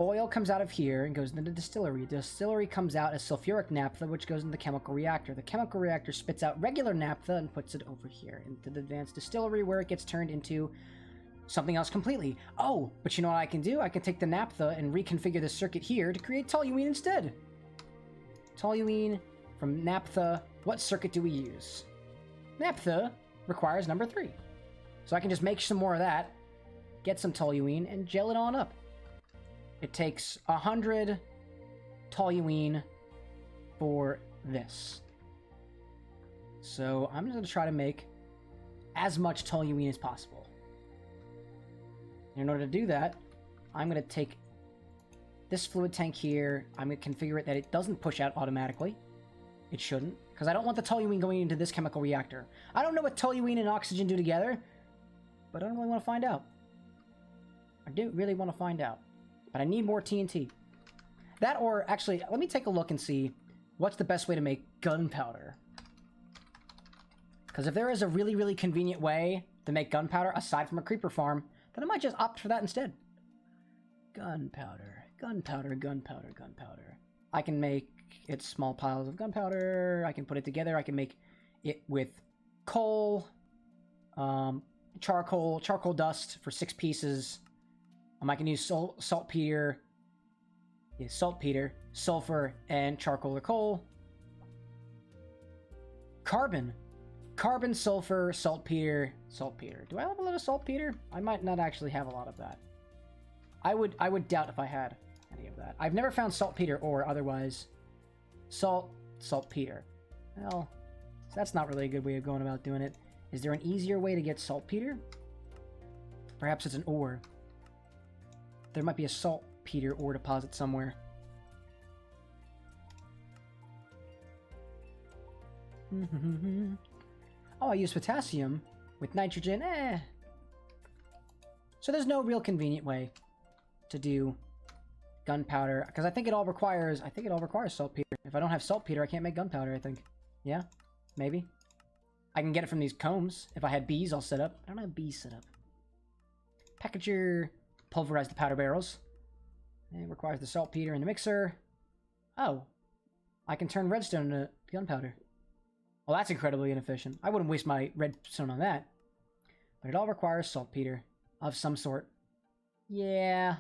Oil comes out of here and goes into the distillery. The distillery comes out as sulfuric naphtha, which goes in the chemical reactor. The chemical reactor spits out regular naphtha and puts it over here into the advanced distillery, where it gets turned into something else completely. Oh, but you know what I can do? I can take the naphtha and reconfigure the circuit here to create toluene instead. Toluene from naphtha. What circuit do we use? Naphtha requires number 3. So I can just make some more of that, get some toluene, and gel it on up. It takes 100 toluene for this. So I'm just going to try to make as much toluene as possible. In order to do that, I'm going to take this fluid tank here. I'm going to configure it that it doesn't push out automatically. It shouldn't, because I don't want the toluene going into this chemical reactor. I don't know what toluene and oxygen do together, but I don't really want to find out. I do really want to find out. But I need more TNT. That, or actually, let me take a look and see what's the best way to make gunpowder. Because if there is a really, really convenient way to make gunpowder aside from a creeper farm, then I might just opt for that instead. Gunpowder, gunpowder, gunpowder, gunpowder. I can make it small piles of gunpowder. I can put it together. I can make it with coal, charcoal dust for 6 pieces. I can use saltpeter, sulfur, and charcoal or coal. Carbon, sulfur, saltpeter. Do I have a lot of saltpeter? I might not actually have a lot of that. I would doubt if I had any of that. I've never found saltpeter or otherwise saltpeter. Well, that's not really a good way of going about doing it. Is there an easier way to get saltpeter? Perhaps it's an ore. There might be a saltpeter ore deposit somewhere. Oh, I use potassium with nitrogen. So there's no real convenient way to do gunpowder, because I think it all requires saltpeter. If I don't have saltpeter, I can't make gunpowder, I think. Yeah? Maybe. I can get it from these combs. If I had bees all set up. I don't have bees set up. Packager. Pulverize the powder barrels. It requires the saltpeter in the mixer. Oh. I can turn redstone into gunpowder. Well, that's incredibly inefficient. I wouldn't waste my redstone on that. But it all requires saltpeter of some sort. Yeah.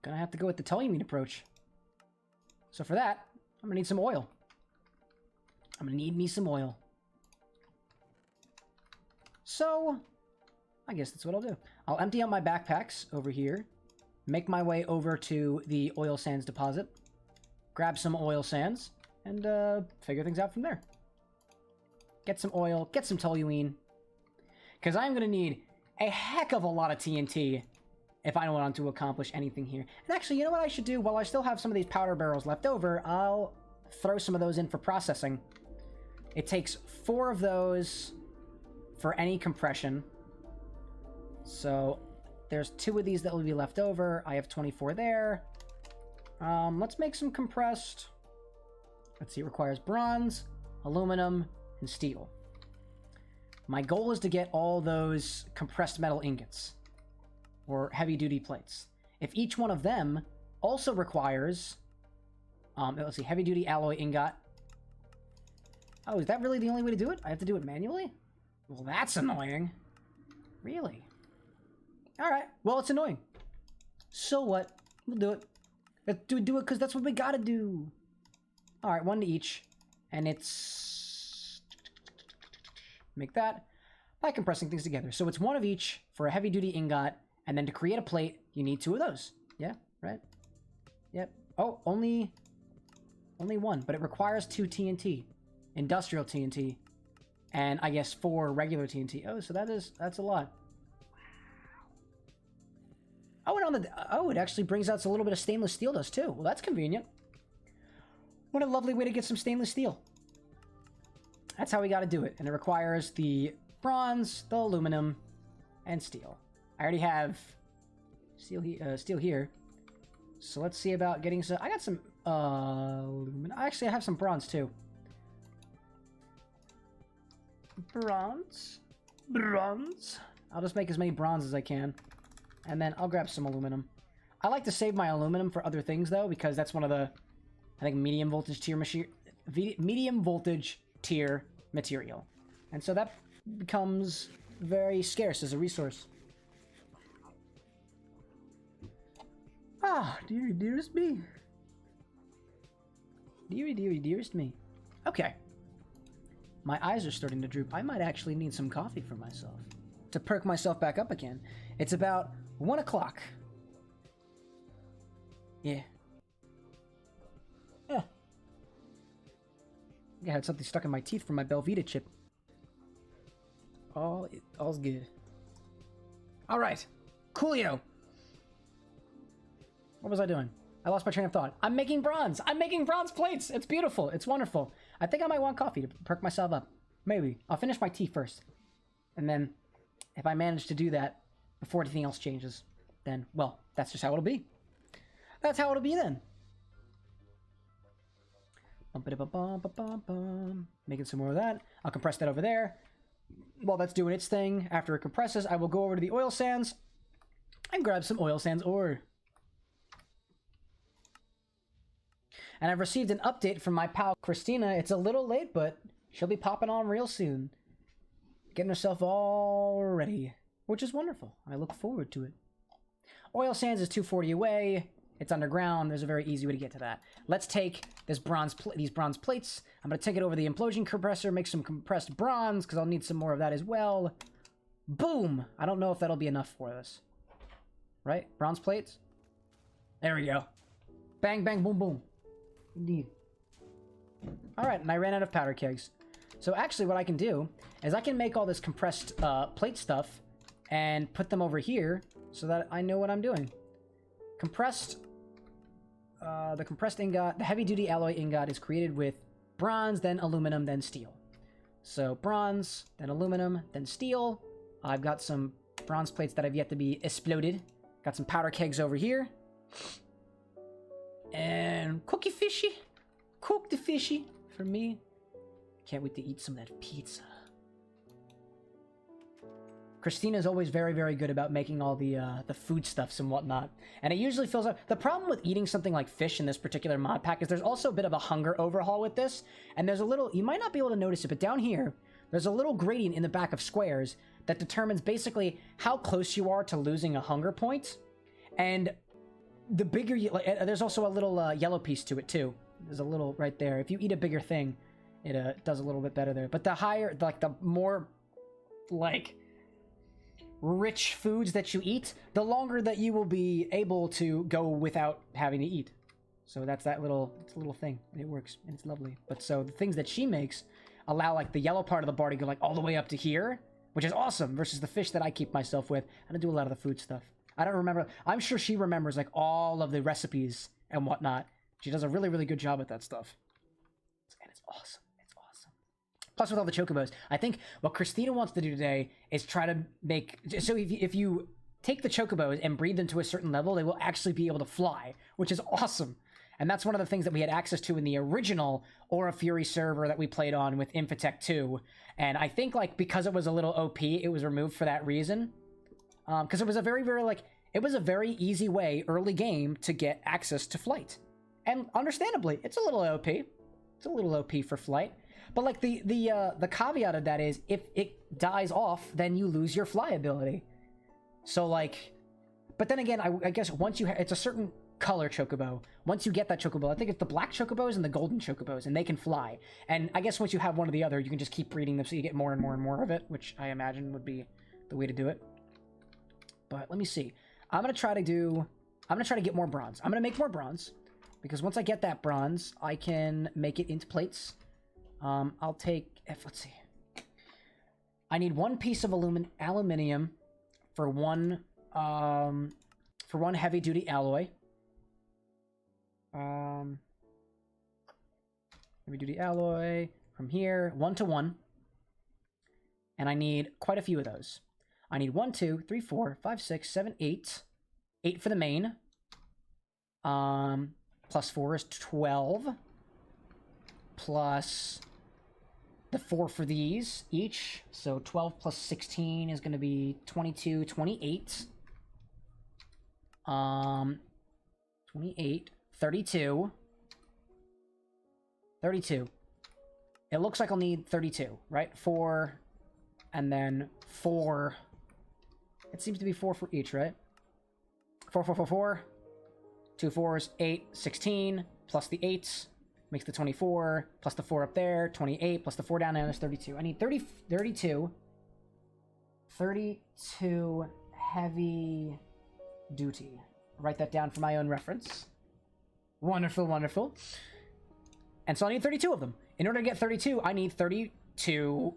Gonna have to go with the toluene approach. So for that, I'm gonna need some oil. I'm gonna need me some oil. So, I guess that's what I'll do. I'll empty out my backpacks over here, make my way over to the oil sands deposit, grab some oil sands, and figure things out from there. Get some oil, get some toluene, because I'm gonna need a heck of a lot of TNT if I want to accomplish anything here. And actually, you know what I should do? While I still have some of these powder barrels left over, I'll throw some of those in for processing. It takes 4 of those for any compression. So there's 2 of these that will be left over. I have 24 there. Let's make some compressed. Let's see, it requires bronze, aluminum, and steel. My goal is to get all those compressed metal ingots, or heavy-duty plates. If each one of them also requires, let's see, heavy-duty alloy ingot. Oh, is that really the only way to do it? I have to do it manually? Well, that's annoying. Really? Alright, well, it's annoying. So what? We'll do it. Let's do it because that's what we gotta do. Alright, 1 to each. And it's... Make that by compressing things together. So it's 1 of each for a heavy-duty ingot, and then to create a plate, you need 2 of those. Yeah, right? Yep. Oh, only 1, but it requires 2 TNT. Industrial TNT. And I guess 4 regular TNT. Oh, so that's a lot. Oh, and it actually brings out a little bit of stainless steel dust too. Well, that's convenient. What a lovely way to get some stainless steel. That's how we got to do it, and it requires the bronze, the aluminum, and steel. I already have steel here, so let's see about getting some. I got some aluminum. Actually, I have some bronze too. Bronze. I'll just make as many bronze as I can. And then I'll grab some aluminum. I like to save my aluminum for other things, though, because that's one of the, I think, medium voltage tier material. And so that becomes very scarce as a resource. Ah, dearest me. Dearest me. Okay. My eyes are starting to droop. I might actually need some coffee for myself to perk myself back up again. It's about 1 o'clock. Yeah. Yeah. I had something stuck in my teeth from my Belvita chip. All's good. All right. Coolio. What was I doing? I lost my train of thought. I'm making bronze. I'm making bronze plates. It's beautiful. It's wonderful. I think I might want coffee to perk myself up. Maybe. I'll finish my tea first. And then, if I manage to do that before anything else changes, then, well, that's just how it'll be. That's how it'll be then. Making some more of that. I'll compress that over there. While that's doing its thing, after it compresses, I will go over to the oil sands and grab some oil sands ore. And I've received an update from my pal Christina. It's a little late, but she'll be popping on real soon. Getting herself all ready, which is wonderful. I look forward to it. Oil sands is 240 away. It's underground. There's a very easy way to get to that. Let's take this these bronze plates. I'm going to take it over the implosion compressor, make some compressed bronze, because I'll need some more of that as well. Boom! I don't know if that'll be enough for this. Right? Bronze plates? There we go. Bang, bang, boom, boom. Indeed. Alright, and I ran out of powder kegs. So actually what I can do is I can make all this compressed plate stuff and put them over here so that I know what I'm doing. Compressed... the compressed ingot, the heavy-duty alloy ingot is created with bronze, then aluminum, then steel. So bronze, then aluminum, then steel. I've got some bronze plates that have yet to be exploded. Got some powder kegs over here. And cookie fishy. Cook the fishy for me. Can't wait to eat some of that pizza. Christina's always very, very good about making all the foodstuffs and whatnot. And it usually fills up. The problem with eating something like fish in this particular mod pack is there's also a bit of a hunger overhaul with this. And there's a little, you might not be able to notice it, but down here, there's a little gradient in the back of squares that determines basically how close you are to losing a hunger point. And the bigger you, there's also a little yellow piece to it too. There's a little right there. If you eat a bigger thing, it does a little bit better there. But the higher, like the more, like, rich foods that you eat, the longer that you will be able to go without having to eat. So that's that little, it's a little thing, and it works, and it's lovely. But so the things that she makes allow like the yellow part of the bar to go like all the way up to here, which is awesome, versus the fish that I keep myself with. And I do a lot of the food stuff. I don't remember, I'm sure she remembers like all of the recipes and whatnot. She does a really, really good job at that stuff. And it's awesome. Plus with all the chocobos, I think what Christina wants to do today is try to make... So if you take the chocobos and breed them to a certain level, they will actually be able to fly, which is awesome. And that's one of the things that we had access to in the original Aura Fury server that we played on with Infitech 2. And I think like because it was a little OP, it was removed for that reason. Because it was a very, very like... It was a very easy way, early game, to get access to flight. And understandably, it's a little OP. It's a little OP for flight. But like the caveat of that is if it dies off, then you lose your fly ability. So like But then again, I guess once you it's a certain color chocobo. Once you get that chocobo, I think it's the black chocobos and the golden chocobos, and they can fly. And I guess once you have one or the other, you can just keep breeding them so you get more and more and more of it, which I imagine would be the way to do it. But let me see. I'm gonna try to get more bronze. I'm gonna make more bronze, because once I get that bronze, I can make it into plates. I'll take, let's see. I need one piece of aluminium for one heavy duty alloy. Heavy duty alloy from here, 1 to 1. And I need quite a few of those. I need 1, 2, 3, 4, 5, 6, 7, 8. 8 for the main. Plus 4 is 12. Plus the 4 for these each. So 12 plus 16 is going to be 22, 28. 28, 32. 32. It looks like I'll need 32, right? 4, and then 4. It seems to be 4 for each, right? 4, 4, 4, 4. 2 4s, 8, 16, plus the 8s, makes the 24, plus the 4 up there, 28, plus the 4 down there is 32. I need 32 heavy duty. Write that down for my own reference. Wonderful, wonderful. And so I need 32 of them. In order to get 32, I need 32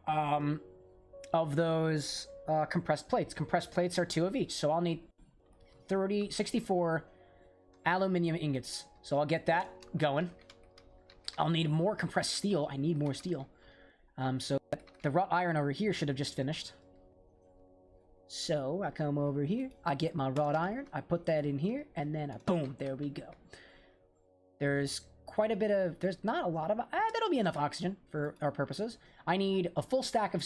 of those compressed plates. Compressed plates are 2 of each, so I'll need 64 aluminium ingots. So I'll get that going. I'll need more compressed steel. I need more steel. So the wrought iron over here should have just finished. So I come over here, I get my wrought iron, I put that in here, and then boom, there we go. There's quite a bit of, there's not a lot of, that'll be enough oxygen for our purposes. I need a full stack of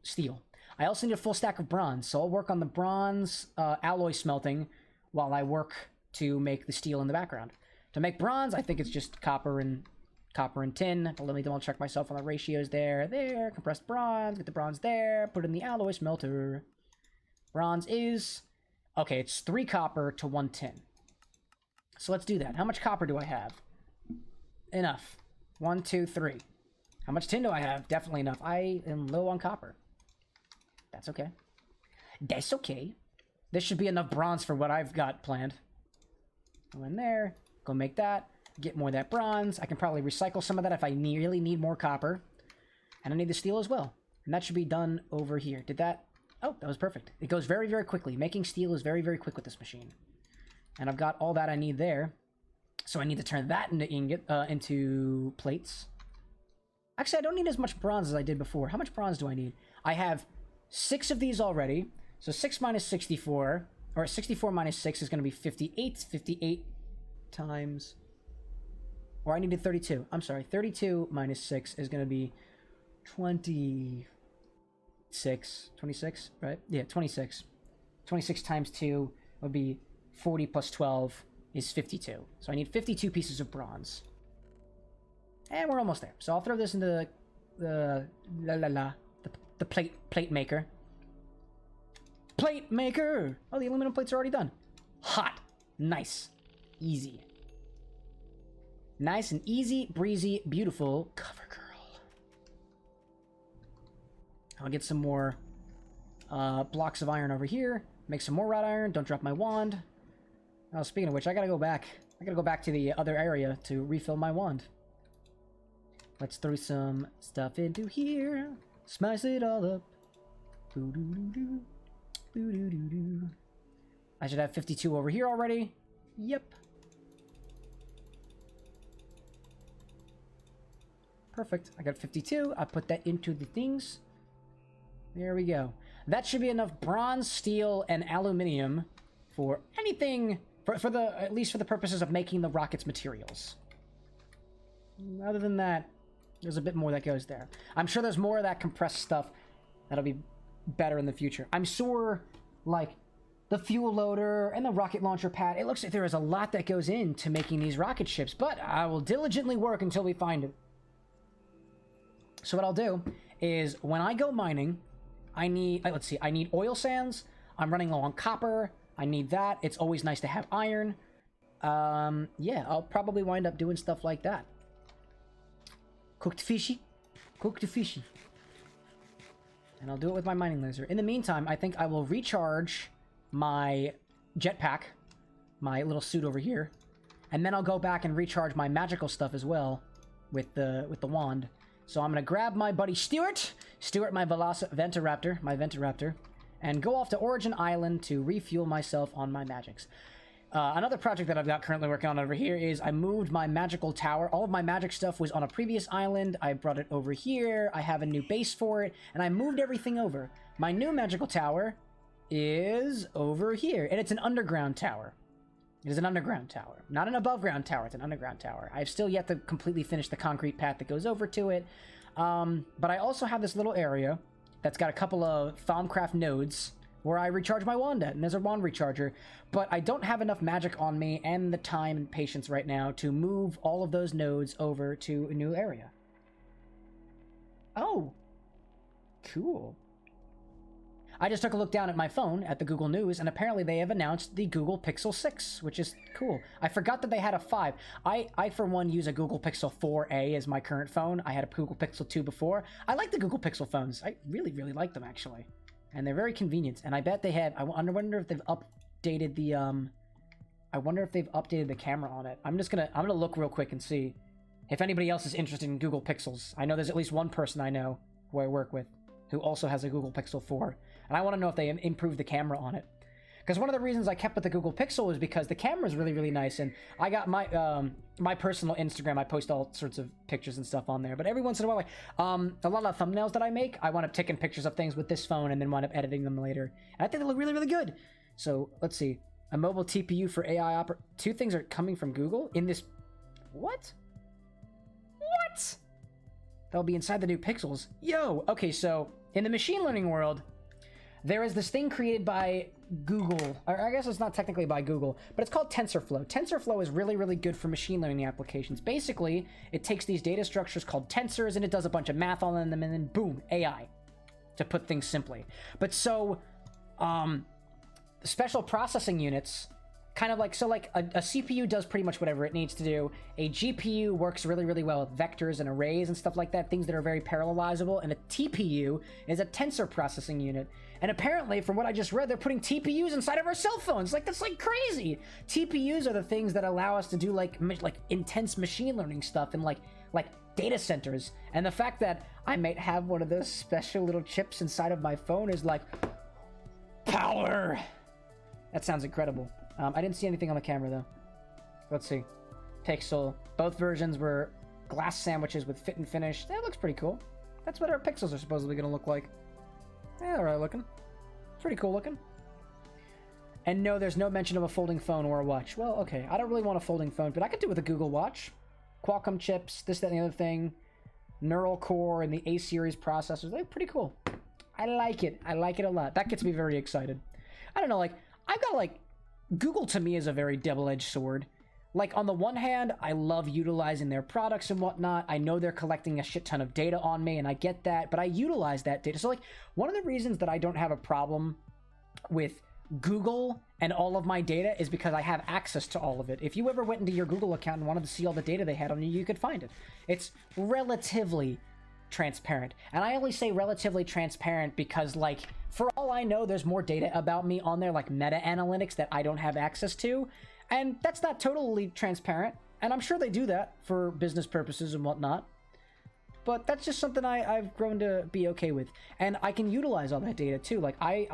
steel. I also need a full stack of bronze, so I'll work on the bronze alloy smelting while I work to make the steel in the background. To make bronze, I think it's just copper and tin. But let me double check myself on the ratios there. There, compressed bronze, get the bronze there, put it in the alloy smelter. Bronze is, okay, it's 3 copper to 1 tin. So let's do that. How much copper do I have? Enough. 1, 2, 3. How much tin do I have? Definitely enough. I am low on copper. That's okay. That's okay. This should be enough bronze for what I've got planned. Go in there. Go make that. Get more of that bronze. I can probably recycle some of that if I really need more copper. And I need the steel as well. And that should be done over here. Did that? Oh, that was perfect. It goes very, very quickly. Making steel is very, very quick with this machine. And I've got all that I need there. So I need to turn that into plates. Actually, I don't need as much bronze as I did before. How much bronze do I need? I have 6 of these already. So 6 minus 64, or 64 minus 6 is going to be 58. 58 times... Or I needed 32. I'm sorry. 32 minus 6 is going to be 26. 26, right? Yeah, 26. 26 times 2 would be 40 plus 12 is 52. So I need 52 pieces of bronze. And we're almost there. So I'll throw this into the plate maker. Plate maker! Oh, the aluminum plates are already done. Hot. Nice. Easy. Nice and easy, breezy, beautiful cover girl. I'll get some more blocks of iron over here. Make some more wrought iron. Don't drop my wand. Oh, speaking of which, I gotta go back. I gotta go back to the other area to refill my wand. Let's throw some stuff into here. Smash it all up. Boo-doo-doo-doo. Boo-doo-doo-doo. I should have 52 over here already. Yep. Perfect. I got 52. I put that into the things. There we go. That should be enough bronze, steel, and aluminium for anything, for the, at least for the purposes of making the rocket's materials. Other than that, there's a bit more that goes there. I'm sure there's more of that compressed stuff that'll be better in the future. I'm sure, like, the fuel loader and the rocket launcher pad, it looks like there is a lot that goes into making these rocket ships, but I will diligently work until we find it. So what I'll do is, when I go mining, I need, let's see, I need oil sands, I'm running low on copper, I need that. It's always nice to have iron. Yeah, I'll probably wind up doing stuff like that. Cooked fishy. Cooked fishy. And I'll do it with my mining laser. In the meantime, I think I will recharge my jetpack, my little suit over here, and then I'll go back and recharge my magical stuff as well with the wand. So I'm gonna grab my buddy Stuart, my Venturaptor, and go off to Origin Island to refuel myself on my magics. Another project that I've got currently working on over here is I moved my magical tower. All of my magic stuff was on a previous island. I brought it over here. I have a new base for it, and I moved everything over. My new magical tower is over here, and it's an underground tower. It is an underground tower. Not an above-ground tower, it's an underground tower. I've still yet to completely finish the concrete path that goes over to it. But I also have this little area that's got a couple of Thaumcraft nodes where I recharge my wand at, and there's a wand recharger. But I don't have enough magic on me and the time and patience right now to move all of those nodes over to a new area. Oh. Cool. I just took a look down at my phone at the Google News, and apparently they have announced the Google Pixel 6, which is cool. I forgot that they had a 5. I for one, use a Google Pixel 4a as my current phone. I had a Google Pixel 2 before. I like the Google Pixel phones. I really, really like them, actually. And they're very convenient. And I bet they have... I wonder if they've updated the... I wonder if they've updated the camera on it. I'm gonna look real quick and see if anybody else is interested in Google Pixels. I know there's at least one person I know who I work with who also has a Google Pixel 4. And I want to know if they improved the camera on it. Because one of the reasons I kept with the Google Pixel was because the camera is really, really nice. And I got my my personal Instagram. I post all sorts of pictures and stuff on there. But every once in a while, like a lot of thumbnails that I make, I wind up taking pictures of things with this phone and then wind up editing them later. And I think they look really, really good. So let's see. A mobile TPU for AI two things are coming from Google in this... What? What? That'll be inside the new Pixels. Yo! Okay, so in the machine learning world, there is this thing created by Google, or I guess it's not technically by Google, but it's called TensorFlow. TensorFlow is really, really good for machine learning applications. Basically, it takes these data structures called tensors and it does a bunch of math on them and then boom, AI, to put things simply. But so, special processing units, kind of like, so like a CPU does pretty much whatever it needs to do. A GPU works really, really well with vectors and arrays and stuff like that, things that are very parallelizable, and a TPU is a tensor processing unit. And apparently, from what I just read, they're putting TPUs inside of our cell phones. Like, that's like crazy. TPUs are the things that allow us to do like intense machine learning stuff in like data centers. And the fact that I might have one of those special little chips inside of my phone is like power. That sounds incredible. I didn't see anything on the camera though. Let's see. Pixel. Both versions were glass sandwiches with fit and finish. That looks pretty cool. That's what our Pixels are supposedly going to look like. Yeah, alright looking. Pretty cool looking. And no, there's no mention of a folding phone or a watch. Well, okay. I don't really want a folding phone, but I could do it with a Google Watch. Qualcomm chips, this, that, and the other thing. Neural core and the A-series processors. They're pretty cool. I like it. I like it a lot. That gets me very excited. I don't know, like, I've got, like, Google to me is a very double-edged sword. Like, on the one hand, I love utilizing their products and whatnot. I know they're collecting a shit ton of data on me, and I get that, but I utilize that data. So, like, one of the reasons that I don't have a problem with Google and all of my data is because I have access to all of it. If you ever went into your Google account and wanted to see all the data they had on you, you could find it. It's relatively transparent. And I only say relatively transparent because, like, for all I know, there's more data about me on there, like meta-analytics that I don't have access to. And that's not totally transparent, and I'm sure they do that for business purposes and whatnot. But that's just something I've grown to be okay with. And I can utilize all that data too. Like, I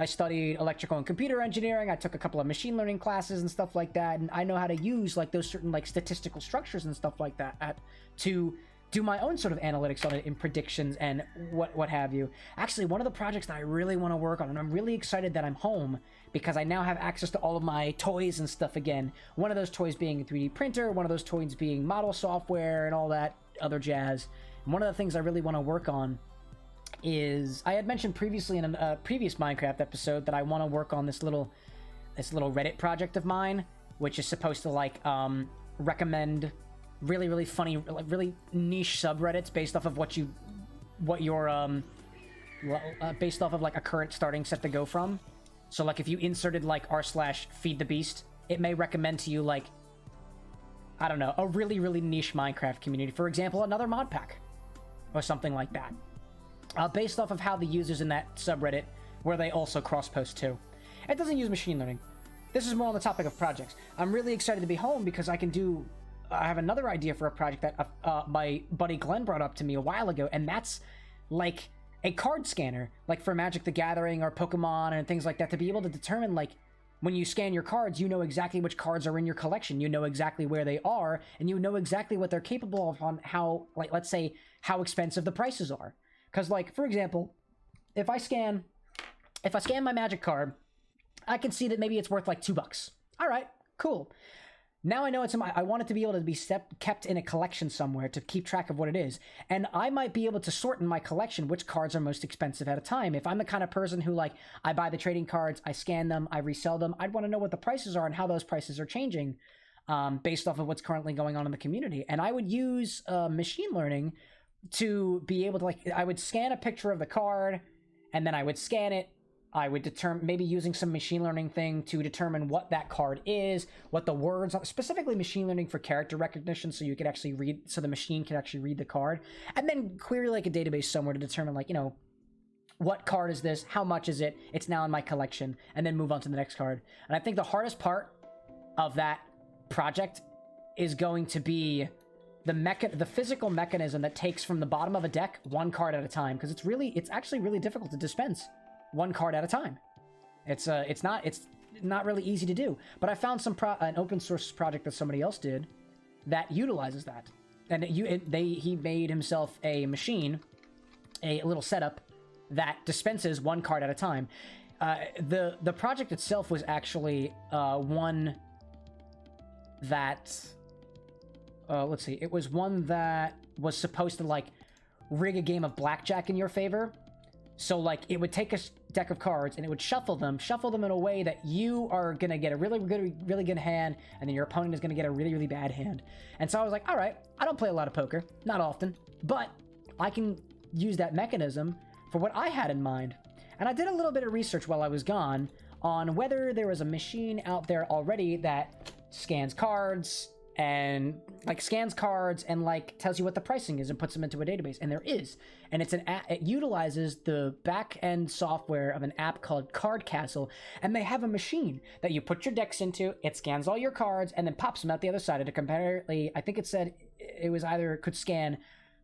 studied electrical and computer engineering, I took a couple of machine learning classes and stuff like that, and I know how to use, like, those certain, like, statistical structures and stuff like that to do my own sort of analytics on it in predictions and what have you. Actually, one of the projects that I really want to work on, and I'm really excited that I'm home, because I now have access to all of my toys and stuff again. One of those toys being a 3D printer, one of those toys being model software and all that other jazz. And one of the things I really want to work on is, I had mentioned previously in a previous Minecraft episode that I want to work on this little Reddit project of mine, which is supposed to, like, recommend really, really funny, like, really niche subreddits based off of based off of, like, a current starting set to go from. So like if you inserted like r/feed the beast, it may recommend to you like, I don't know, a really, really niche Minecraft community. For example, another mod pack or something like that. Based off of how the users in that subreddit, where they also cross-post too. It doesn't use machine learning. This is more on the topic of projects. I'm really excited to be home because I have another idea for a project that my buddy Glenn brought up to me a while ago, and that's like a card scanner, like for Magic the Gathering or Pokemon and things like that, to be able to determine, like, when you scan your cards, you know exactly which cards are in your collection, you know exactly where they are, and you know exactly what they're capable of on how, like, let's say, how expensive the prices are. Because, like, for example, if I scan my Magic card, I can see that maybe it's worth like $2. All right, cool. Now I know I want it to be able to be kept in a collection somewhere to keep track of what it is. And I might be able to sort in my collection which cards are most expensive at a time. If I'm the kind of person who, like, I buy the trading cards, I scan them, I resell them, I'd want to know what the prices are and how those prices are changing based off of what's currently going on in the community. And I would use machine learning to be able to, like, I would scan a picture of the card, and then I would scan it. I would determine, maybe using some machine learning thing to determine what that card is, what the words are, specifically machine learning for character recognition, so you could actually read, so the machine could actually read the card, and then query like a database somewhere to determine, like, you know, what card is this, how much is it, it's now in my collection, and then move on to the next card. And I think the hardest part of that project is going to be the physical mechanism that takes from the bottom of a deck one card at a time, because it's actually really difficult to dispense one card at a time. It's not really easy to do. But I found an open source project that somebody else did that utilizes that, and he made himself a machine, a little setup that dispenses one card at a time. The project itself was actually one that let's see, it was one that was supposed to, like, rig a game of blackjack in your favor. So, like, it would take a deck of cards and it would shuffle them in a way that you are gonna get a really good hand, and then your opponent is gonna get a really, really bad hand. And so I was like, all right, I don't play a lot of poker, not often, but I can use that mechanism for what I had in mind. And I did a little bit of research while I was gone on whether there was a machine out there already that scans cards and like tells you what the pricing is and puts them into a database. And there is, and it's an app. It utilizes the back end software of an app called Card Castle, and they have a machine that you put your decks into. It scans all your cards and then pops them out the other side. And apparently, I think it said it was either could scan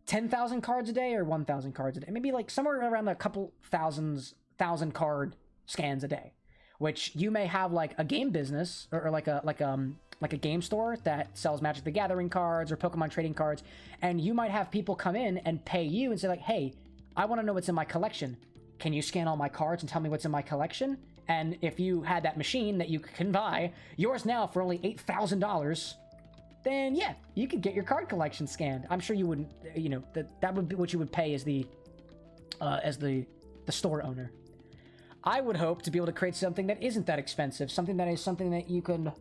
10,000 cards a day or 1,000 cards a day, maybe like somewhere around a couple thousand card scans a day. Which you may have like a game business or like a game store that sells Magic the Gathering cards or Pokemon trading cards, and you might have people come in and pay you and say, like, hey, I want to know what's in my collection. Can you scan all my cards and tell me what's in my collection? And if you had that machine that you can buy yours now for only $8,000, then yeah, you could get your card collection scanned. I'm sure you wouldn't, you know, that would be what you would pay as the store owner. I would hope to be able to create something that isn't that expensive, something that you can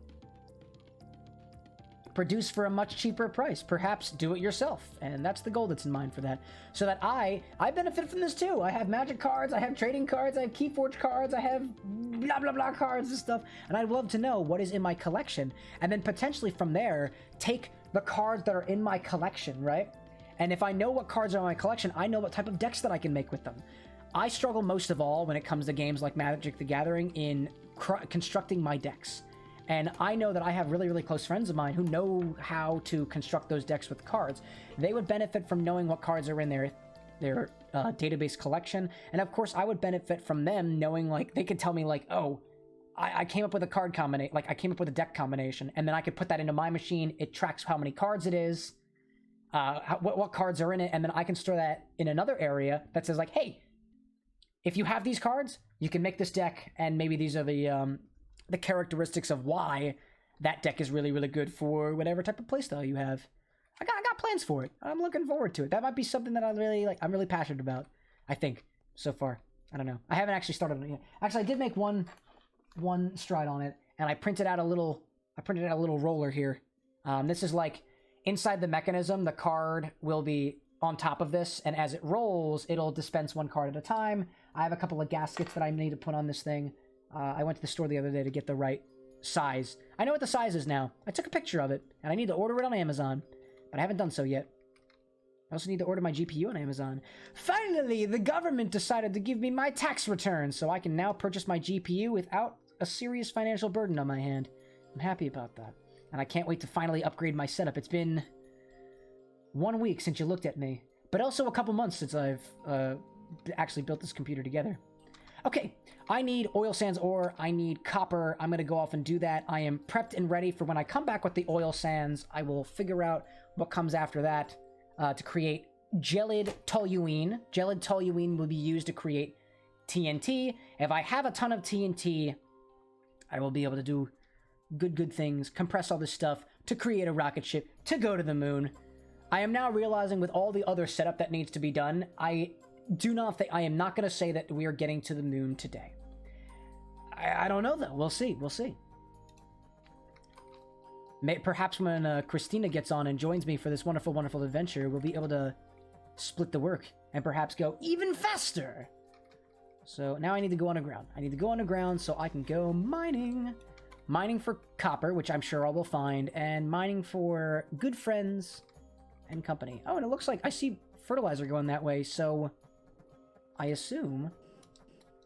produce for a much cheaper price, perhaps do it yourself, and that's the goal that's in mind for that, so that I benefit from this too. I have Magic cards, I have trading cards, I have Keyforge cards, I have blah blah blah cards and stuff, and I'd love to know what is in my collection, and then potentially from there take the cards that are in my collection, right? And if I know what cards are in my collection, I know what type of decks that I can make with them. I struggle most of all when it comes to games like Magic the Gathering in constructing my decks. And I know that I have really, really close friends of mine who know how to construct those decks with cards. They would benefit from knowing what cards are in their database collection. And of course, I would benefit from them knowing, like, they could tell me, like, oh, I came up with a card combination, like I came up with a deck combination, and then I could put that into my machine. It tracks how many cards it is, what cards are in it, and then I can store that in another area that says, like, hey, if you have these cards, you can make this deck, and maybe these are the characteristics of why that deck is really, really good for whatever type of playstyle you have. I got plans for it. I'm looking forward to it. That might be something that I'm really passionate about, I think, so far. I don't know. I haven't actually started on it yet. Actually, I did make one stride on it, and I printed out a little roller here. This is like inside the mechanism, the card will be on top of this, and as it rolls, it'll dispense one card at a time. I have a couple of gaskets that I need to put on this thing. I went to the store the other day to get the right size. I know what the size is now. I took a picture of it, and I need to order it on Amazon, but I haven't done so yet. I also need to order my GPU on Amazon. Finally, the government decided to give me my tax return, so I can now purchase my GPU without a serious financial burden on my hand. I'm happy about that. And I can't wait to finally upgrade my setup. It's been 1 week since you looked at me, but also a couple months since I've actually built this computer together. Okay, I need oil sands ore, I need copper. I'm gonna go off and do that. I am prepped and ready for when I come back with the oil sands. I will figure out what comes after that to create gelid toluene. Gelid toluene will be used to create TNT. If I have a ton of TNT, I will be able to do good things, compress all this stuff to create a rocket ship to go to the moon. I am now realizing with all the other setup that needs to be done, I am not going to say that we are getting to the moon today. I don't know though. We'll see. Perhaps when Christina gets on and joins me for this wonderful adventure, we'll be able to split the work and perhaps go even faster. So now I need to go underground. I need to go underground so I can go mining. Mining for copper, which I'm sure I will find, and mining for good friends and company. Oh, and it looks like I see fertilizer going that way, so I assume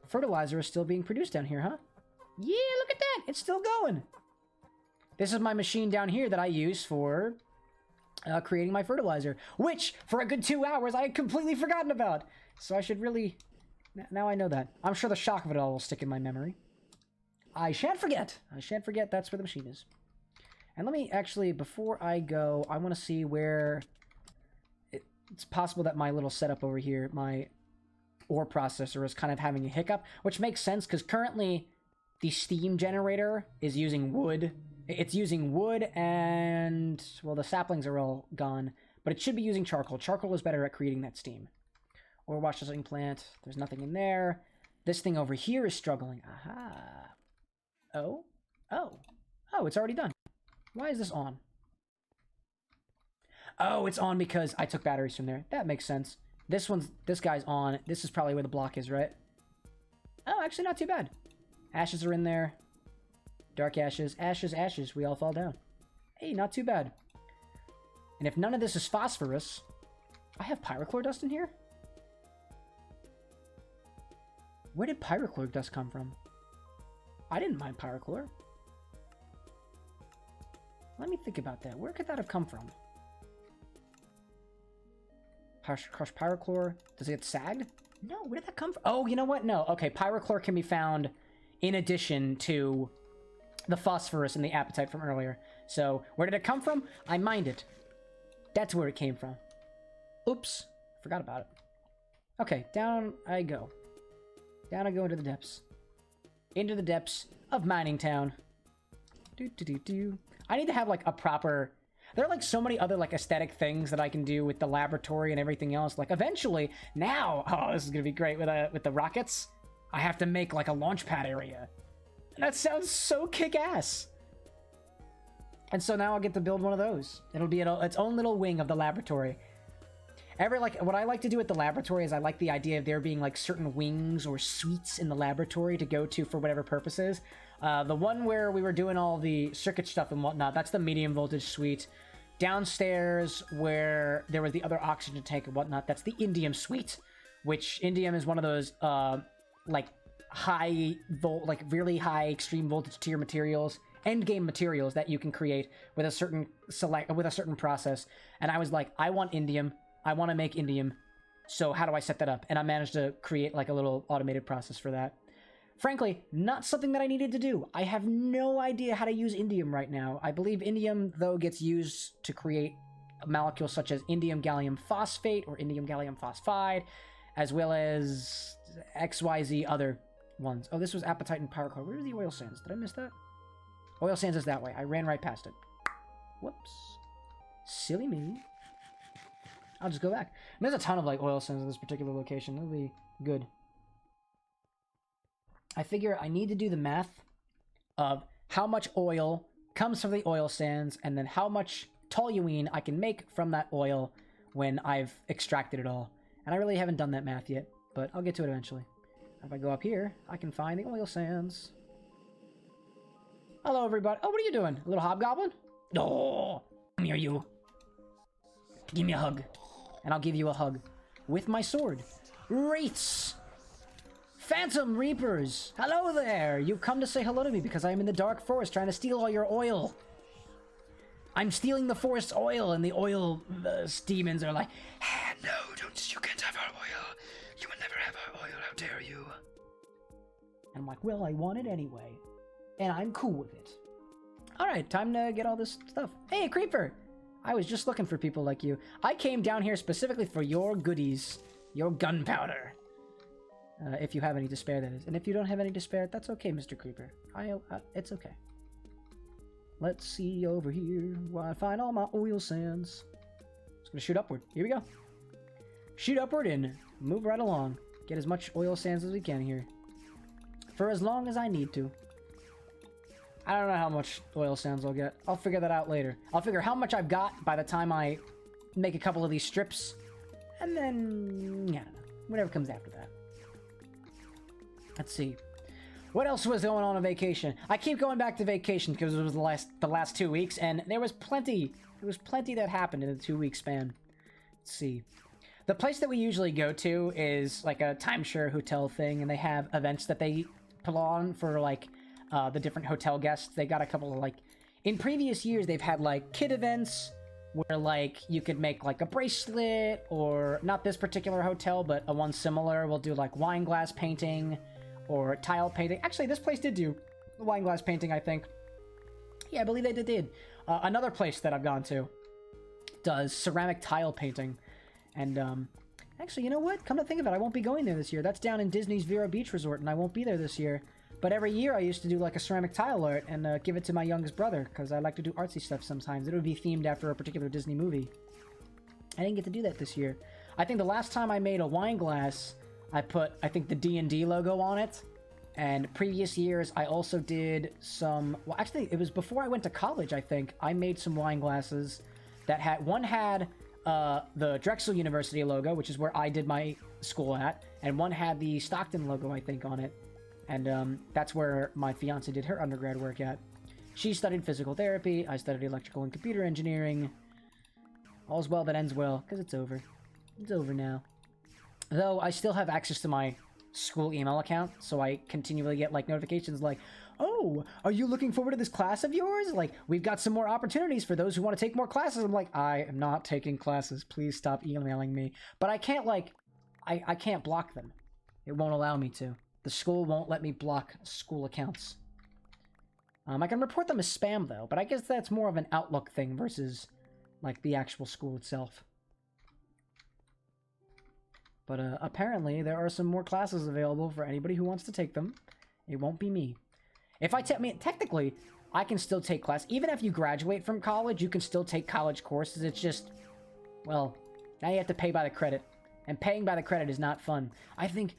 fertilizer is still being produced down here, huh? Yeah, look at that! It's still going! This is my machine down here that I use for creating my fertilizer, which, for a good 2 hours, I had completely forgotten about! So I should really... Now I know that. I'm sure the shock of it all will stick in my memory. I shan't forget! I shan't forget that's where the machine is. And let me actually, before I go, I want to see where... It's possible that my little setup over here, my ore processor, is kind of having a hiccup, which makes sense because currently the steam generator is using wood. It's using wood and, well, the saplings are all gone, but it should be using charcoal. Charcoal is better at creating that steam. Ore processing plant, there's nothing in there. This thing over here is struggling. Aha. Oh, it's already done. Why is this on? Oh, it's on because I took batteries from there. That makes sense. This guy's on. This is probably where the block is, right? Oh, actually not too bad. Ashes are in there. Dark ashes. Ashes. We all fall down. Hey, not too bad. And if none of this is phosphorus... I have pyrochlor dust in here? Where did pyrochlor dust come from? I didn't mine pyrochlor. Let me think about that. Where could that have come from? Crushed pyrochlor. Does it get sagged? No, where did that come from? Oh, you know what? No. Okay, pyrochlor can be found in addition to the phosphorus and the apatite from earlier. So, where did it come from? I mined it. That's where it came from. Oops. Forgot about it. Okay, down I go. Down I go into the depths. Into the depths of Mining Town. I need to have, like, a proper... There are, like, so many other, like, aesthetic things that I can do with the laboratory and everything else. Like, eventually, now... Oh, this is gonna be great with the rockets. I have to make, like, a launch pad area. And that sounds so kick-ass. And so now I'll get to build one of those. It'll be its own little wing of the laboratory. What I like to do at the laboratory is I like the idea of there being, like, certain wings or suites in the laboratory to go to for whatever purposes. The one where we were doing all the circuit stuff and whatnot, that's the medium voltage suite. Downstairs, where there was the other oxygen tank and whatnot, that's the indium suite, which indium is one of those, like, really high extreme voltage tier materials, end game materials that you can create with a certain process. And I was like, I want indium. I want to make indium. So how do I set that up? And I managed to create, like, a little automated process for that. Frankly, not something that I needed to do. I have no idea how to use indium right now. I believe indium, though, gets used to create molecules such as indium gallium phosphate or indium gallium phosphide, as well as XYZ other ones. Oh, this was apatite and pyrochlor. Where are the oil sands? Did I miss that? Oil sands is that way. I ran right past it. Whoops. Silly me. I'll just go back. And there's a ton of, like, oil sands in this particular location. That'll be good. I figure I need to do the math of how much oil comes from the oil sands and then how much toluene I can make from that oil when I've extracted it all. And I really haven't done that math yet, but I'll get to it eventually. If I go up here, I can find the oil sands. Hello, everybody. Oh, what are you doing? A little hobgoblin? Oh, come here, you. Give me a hug. And I'll give you a hug. With my sword. Wraiths! Phantom Reapers! Hello there! You've come to say hello to me because I am in the dark forest trying to steal all your oil. I'm stealing the forest's oil, and the oil demons are like, no, you can't have our oil. You will never have our oil, how dare you? And I'm like, well, I want it anyway. And I'm cool with it. Alright, time to get all this stuff. Hey, Creeper! I was just looking for people like you. I came down here specifically for your goodies. Your gunpowder. If you have any to spare, that is. And if you don't have any to spare, that's okay, Mr. Creeper. It's okay. Let's see over here where I find all my oil sands. Just gonna shoot upward. Here we go. Shoot upward and move right along. Get as much oil sands as we can here. For as long as I need to. I don't know how much oil sands I'll get. I'll figure that out later. I'll figure how much I've got by the time I make a couple of these strips. And then, yeah, whatever comes after that. Let's see. What else was going on vacation? I keep going back to vacation because it was the last 2 weeks, and there was plenty that happened in the 2-week span. Let's see. The place that we usually go to is like a timeshare hotel thing, and they have events that they put on for like the different hotel guests. They got a couple of like, in previous years they've had like kid events where like you could make like a bracelet, or not this particular hotel, but a one similar will do like wine glass painting or tile painting. Actually, this place did do wine glass painting, I think. Yeah, I believe they did. Another place that I've gone to does ceramic tile painting. And actually, you know what? Come to think of it, I won't be going there this year. That's down in Disney's Vero Beach Resort, and I won't be there this year. But every year I used to do like a ceramic tile art and give it to my youngest brother, because I like to do artsy stuff sometimes. It would be themed after a particular Disney movie. I didn't get to do that this year. I think the last time I made a wine glass, I put, I think, the D&D logo on it. And previous years, I also did some... Well, actually, it was before I went to college, I think. I made some wine glasses that had... One had the Drexel University logo, which is where I did my school at. And one had the Stockton logo, I think, on it. And that's where my fiance did her undergrad work at. She studied physical therapy. I studied electrical and computer engineering. All's well that ends well, because it's over. It's over now. Though I still have access to my school email account, so I continually get like notifications like, oh, are you looking forward to this class of yours? Like, we've got some more opportunities for those who want to take more classes. I'm like, I am not taking classes. Please stop emailing me. But I can't like, I can't block them. It won't allow me to. The school won't let me block school accounts. I can report them as spam though, but I guess that's more of an Outlook thing versus like the actual school itself. But apparently there are some more classes available for anybody who wants to take them. It won't be me. If I mean, technically, I can still take class. Even if you graduate from college, you can still take college courses. It's just, well, now you have to pay by the credit. And paying by the credit is not fun. I think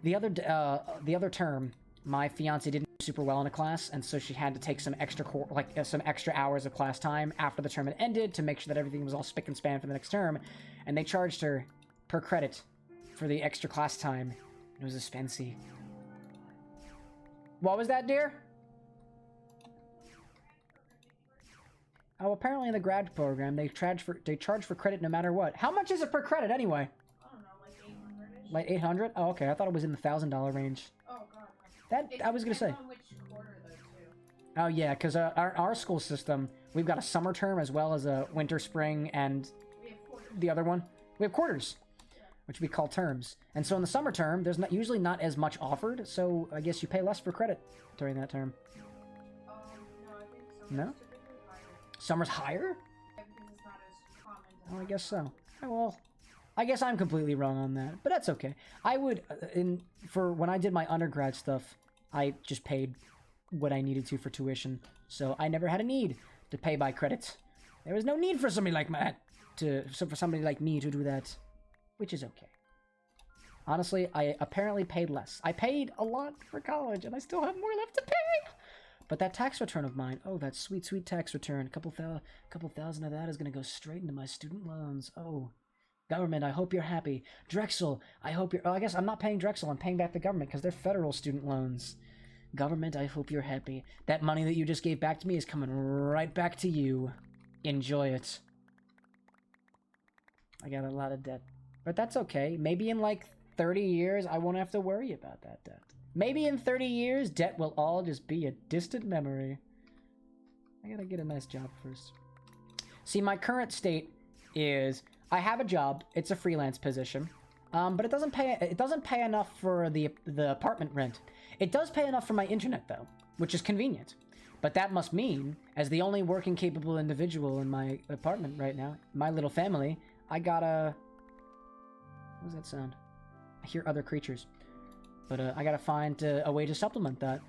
the other term, my fiance didn't do super well in a class, and so she had to take some extra some extra hours of class time after the term had ended to make sure that everything was all spick and span for the next term. And they charged her per credit for the extra class time. It was expensive. What was that, dear? Oh, apparently in the grad program, they charge for credit no matter what. How much is it per credit anyway? I don't know, like 800-ish. Like 800? Oh, okay. I thought it was in the $1,000 range. Oh god. That I was gonna say. On which quarter though too. Oh yeah, because our school system, we've got a summer term as well as a winter, spring, and We have quarters. the other one. We have quarters, which we call terms. And so in the summer term, there's usually not as much offered, so I guess you pay less for credit during that term. No, I think summer's No? typically higher. Summer's higher? Yeah, because it's not as common to Oh, I have guess summer. so. Oh, well, I guess I'm completely wrong on that, but that's okay. I would, for when I did my undergrad stuff, I just paid what I needed to for tuition, so I never had a need to pay by credit. There was no need for somebody like for somebody like me to do that, which is okay. Honestly, I apparently paid less. I paid a lot for college, and I still have more left to pay. But that tax return of mine, oh, that sweet, sweet tax return, a couple thousand of that is going to go straight into my student loans. Oh, Government, I hope you're happy. Drexel, I hope you're... Oh, I guess I'm not paying Drexel. I'm paying back the government because they're federal student loans. Government, I hope you're happy. That money that you just gave back to me is coming right back to you. Enjoy it. I got a lot of debt. But that's okay. Maybe in like 30 years, I won't have to worry about that debt. Maybe in 30 years, debt will all just be a distant memory. I gotta get a nice job first. See, my current state is I have a job. It's a freelance position, but it doesn't pay enough for the apartment rent. It does pay enough for my internet though, which is convenient. But that must mean, as the only working capable individual in my apartment right now, my little family, I gotta... What does that sound? I hear other creatures. But I gotta find a way to supplement that.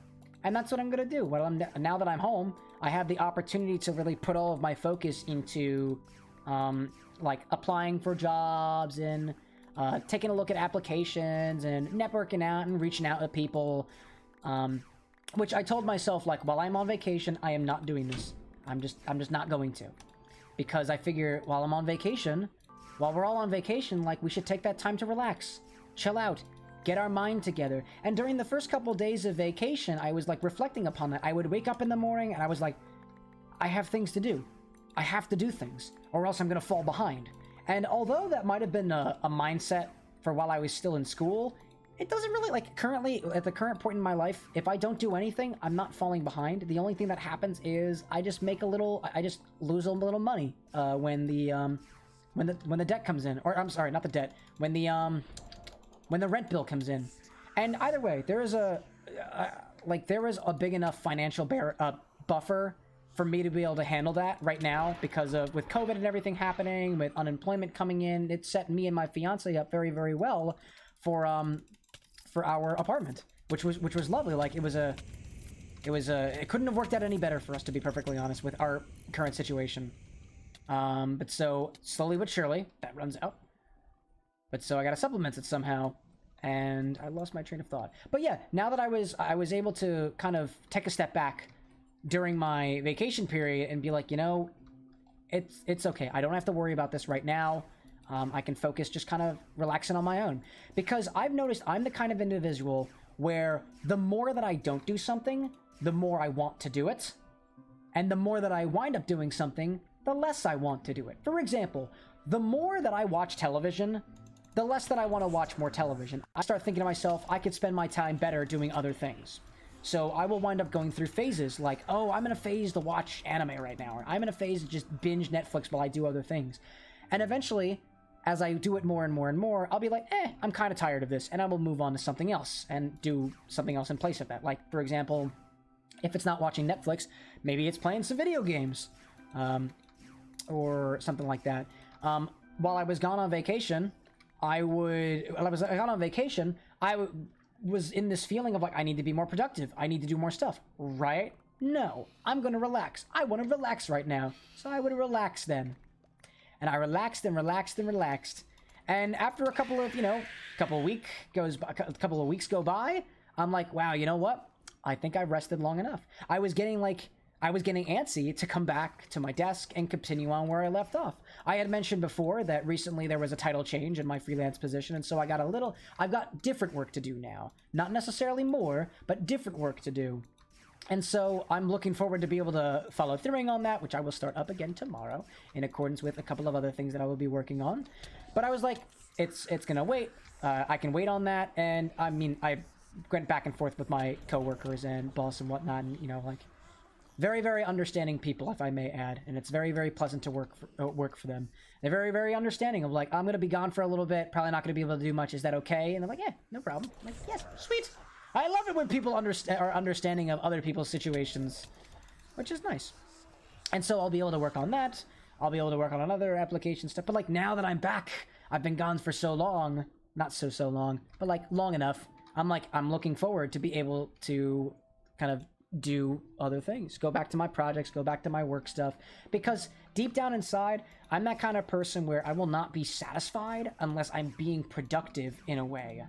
And that's what I'm gonna do. Now that I'm home, I have the opportunity to really put all of my focus into, like, applying for jobs and taking a look at applications and networking out and reaching out to people. Which I told myself, like, while I'm on vacation, I am not doing this. I'm just not going to. Because I figure while I'm on vacation, while we're all on vacation, like, we should take that time to relax, chill out, get our mind together. And during the first couple days of vacation, I was, like, reflecting upon that. I would wake up in the morning and I was like, I have things to do. I have to do things, or else I'm gonna fall behind. And although that might have been a mindset for while I was still in school, it doesn't really, like, currently, at the current point in my life, if I don't do anything, I'm not falling behind. The only thing that happens is I just lose a little money when the debt comes in. Or, I'm sorry, not the debt. When the rent bill comes in. And either way, there is a big enough financial buffer for me to be able to handle that right now, because of with COVID and everything happening, with unemployment coming in, it set me and my fiance up very, very well for our apartment, which was lovely. Like, it couldn't have worked out any better for us, to be perfectly honest, with our current situation. But so slowly but surely that runs out. But so I gotta supplement it somehow, and I lost my train of thought. But yeah, now that I was able to kind of take a step back during my vacation period and be like, you know, it's okay. I don't have to worry about this right now. I can focus just kind of relaxing on my own. Because I've noticed I'm the kind of individual where the more that I don't do something, the more I want to do it. And the more that I wind up doing something, the less I want to do it. For example, the more that I watch television, the less that I want to watch more television. I start thinking to myself, I could spend my time better doing other things. So I will wind up going through phases like, oh, I'm in a phase to watch anime right now, or I'm in a phase to just binge Netflix while I do other things. And eventually, as I do it more and more and more, I'll be like, I'm kind of tired of this, and I will move on to something else and do something else in place of that. Like, for example, if it's not watching Netflix, maybe it's playing some video games, or something like that. While I was gone on vacation, I was in this feeling of like, I need to be more productive. I need to do more stuff, right? No, I'm going to relax. I want to relax right now. So I would relax then. And I relaxed and relaxed and relaxed. And after a couple of weeks go by, I'm like, wow, you know what? I think I rested long enough. I was getting antsy to come back to my desk and continue on where I left off. I had mentioned before that recently there was a title change in my freelance position, and so I've got different work to do now. Not necessarily more, but different work to do. And so I'm looking forward to be able to follow through on that, which I will start up again tomorrow in accordance with a couple of other things that I will be working on. But I was like, it's gonna wait. I can wait on that. And I mean, I went back and forth with my coworkers and boss and whatnot, and like very, very understanding people, if I may add. And it's very, very pleasant to work for them. They're very, very understanding of like, I'm gonna be gone for a little bit, probably not gonna be able to do much. Is that okay? And they're like, yeah, no problem. I'm like, yes, sweet. I love it when people are understanding of other people's situations, which is nice. And so I'll be able to work on that. I'll be able to work on another application stuff. But like, now that I'm back, I've been gone for so long, not so long, but like long enough. I'm looking forward to be able to kind of do other things, go back to my projects, go back to my work stuff, because deep down inside, I'm that kind of person where I will not be satisfied unless I'm being productive in a way.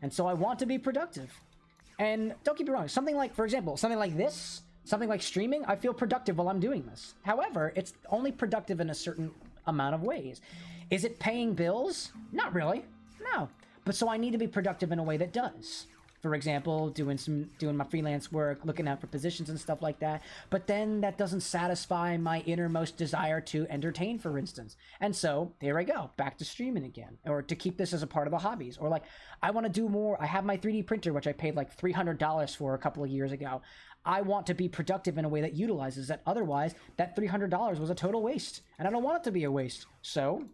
And so I want to be productive. And don't get me wrong, something like, for example, something like this, something like streaming, I feel productive while I'm doing this. However, it's only productive in a certain amount of ways. Is it paying bills? Not really. No. But so I need to be productive in a way that does. For example, doing my freelance work, looking out for positions and stuff like that. But then that doesn't satisfy my innermost desire to entertain, for instance. And so here I go, back to streaming again, or to keep this as a part of the hobbies. Or like, I want to do more. I have my 3D printer, which I paid like $300 for a couple of years ago. I want to be productive in a way that utilizes that. Otherwise, that $300 was a total waste, and I don't want it to be a waste. So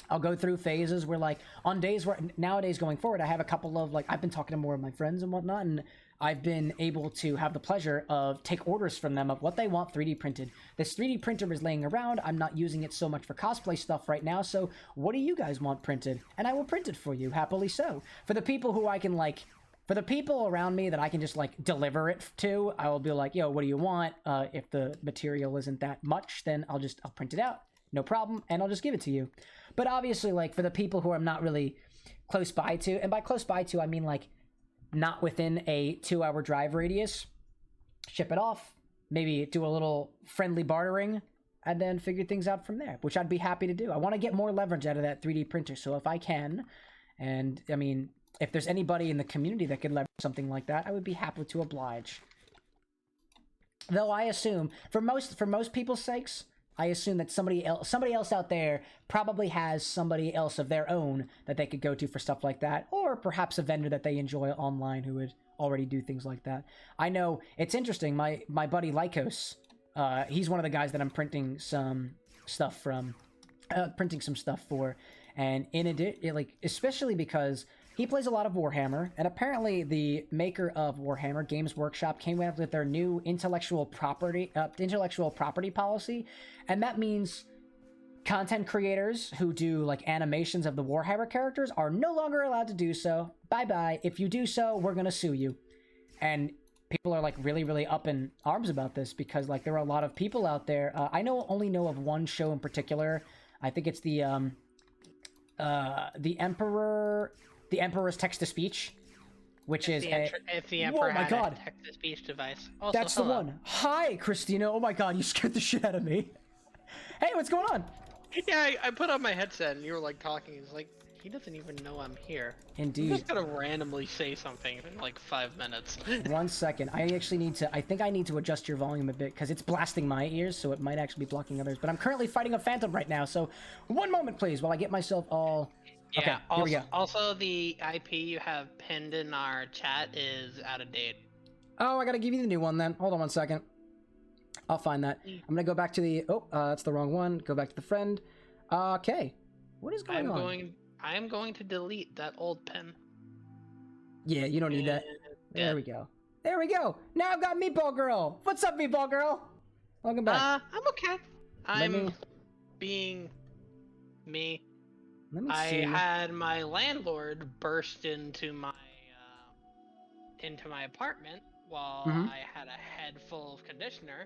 I'll go through phases where, like, on days where nowadays going forward, I have a couple of, like, I've been talking to more of my friends and whatnot, and I've been able to have the pleasure of take orders from them of what they want 3D printed. This 3D printer is laying around. I'm not using it so much for cosplay stuff right now, so what do you guys want printed? And I will print it for you, happily so. For the people who I can, like, for the people around me that I can just, like, deliver it to, I will be like, yo, what do you want? If the material isn't that much, then I'll print it out. No problem, and I'll just give it to you. But obviously, like, for the people who I'm not really close by to, and by close by to, I mean, like, not within a 2-hour drive radius, ship it off, maybe do a little friendly bartering, and then figure things out from there, which I'd be happy to do. I want to get more leverage out of that 3D printer, so if I can, and, I mean, if there's anybody in the community that could leverage something like that, I would be happy to oblige. Though I assume, for most people's sakes, I assume that somebody else out there probably has somebody else of their own that they could go to for stuff like that, or perhaps a vendor that they enjoy online who would already do things like that. I know it's interesting. My buddy Lycos, he's one of the guys that I'm printing some stuff from, for, and in addition, like, especially because he plays a lot of Warhammer, and apparently the maker of Warhammer, Games Workshop, came out with their new intellectual property policy, and that means content creators who do, like, animations of the Warhammer characters are no longer allowed to do so. Bye-bye. If you do so, we're gonna sue you. And people are, like, really, really up in arms about this, because, like, there are a lot of people out there. I only know of one show in particular. I think it's the Emperor's text-to-speech, which is if the Emperor my had God. a text-to-speech device. Also, That's hello. the one. Hi, Christina. Oh my God, you scared the shit out of me. Hey, what's going on? Yeah, I put on my headset and you were like talking. It's like, he doesn't even know I'm here. Indeed. I'm just gonna randomly say something in like 5 minutes. 1 second. I think I need to adjust your volume a bit because it's blasting my ears, so it might actually be blocking others. But I'm currently fighting a phantom right now, so 1 moment, please, while I get myself all... Yeah, okay, here we go. Also, the IP you have pinned in our chat is out of date. Oh, I gotta give you the new one then. Hold on 1 second. I'll find that. I'm gonna go back to the... Oh, that's the wrong one. Go back to the friend. Okay. What is going on? I am going to delete that old pin. Yeah, you don't need that. There we go. There we go. Now I've got Meatball Girl. What's up, Meatball Girl? Welcome back. I'm okay. I'm being me. Let me see. I had my landlord burst into my apartment while I had a head full of conditioner.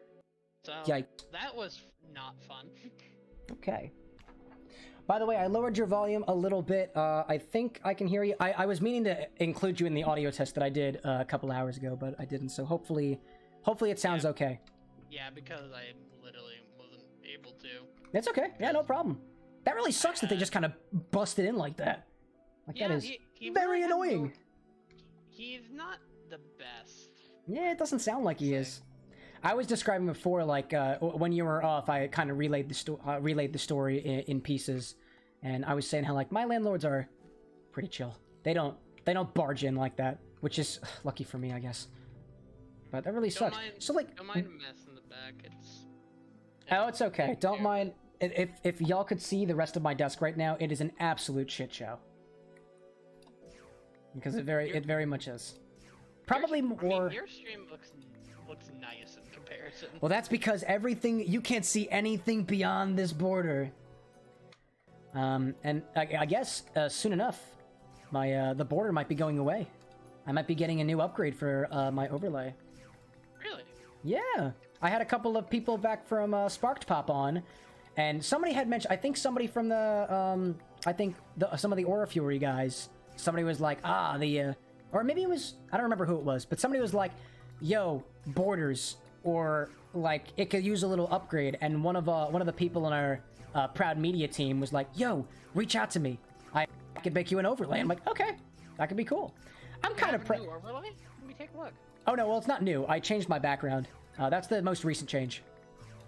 So Yikes. that was not fun. Okay. By the way, I lowered your volume a little bit. I think I can hear you. I was meaning to include you in the audio test that I did a couple hours ago, but I didn't. So hopefully it sounds okay. Yeah, because I literally wasn't able to. That's okay. Yeah, no problem. That really sucks that they just kind of busted in like that. Like, yeah, that is he very really annoying. He's not the best. Yeah, it doesn't sound like he is. I was describing before, like, when you were off, I kind of relayed the story in pieces, and I was saying how, like, my landlords are pretty chill. They don't barge in like that, which is lucky for me, I guess. But that really sucks. So, like, don't mind a mess in the back. It's okay. Don't mind. If y'all could see the rest of my desk right now, it is an absolute shit show. Because it very much is. Probably more. Your stream looks nice in comparison. Well, that's because you can't see anything beyond this border. And I guess soon enough, the border might be going away. I might be getting a new upgrade for my overlay. Really? Yeah, I had a couple of people back from Sparked pop on, and somebody had mentioned. I think somebody from the some of the Aura Fury guys. Somebody was like, or maybe it was, I don't remember who it was, but somebody was like, yo, borders, or like it could use a little upgrade. And one of the people in our Proud Media team was like, yo, reach out to me. I could make you an overlay. I'm like, okay, that could be cool. I'm kind of New overlay? Let me take a look. Oh no, well it's not new. I changed my background. That's the most recent change.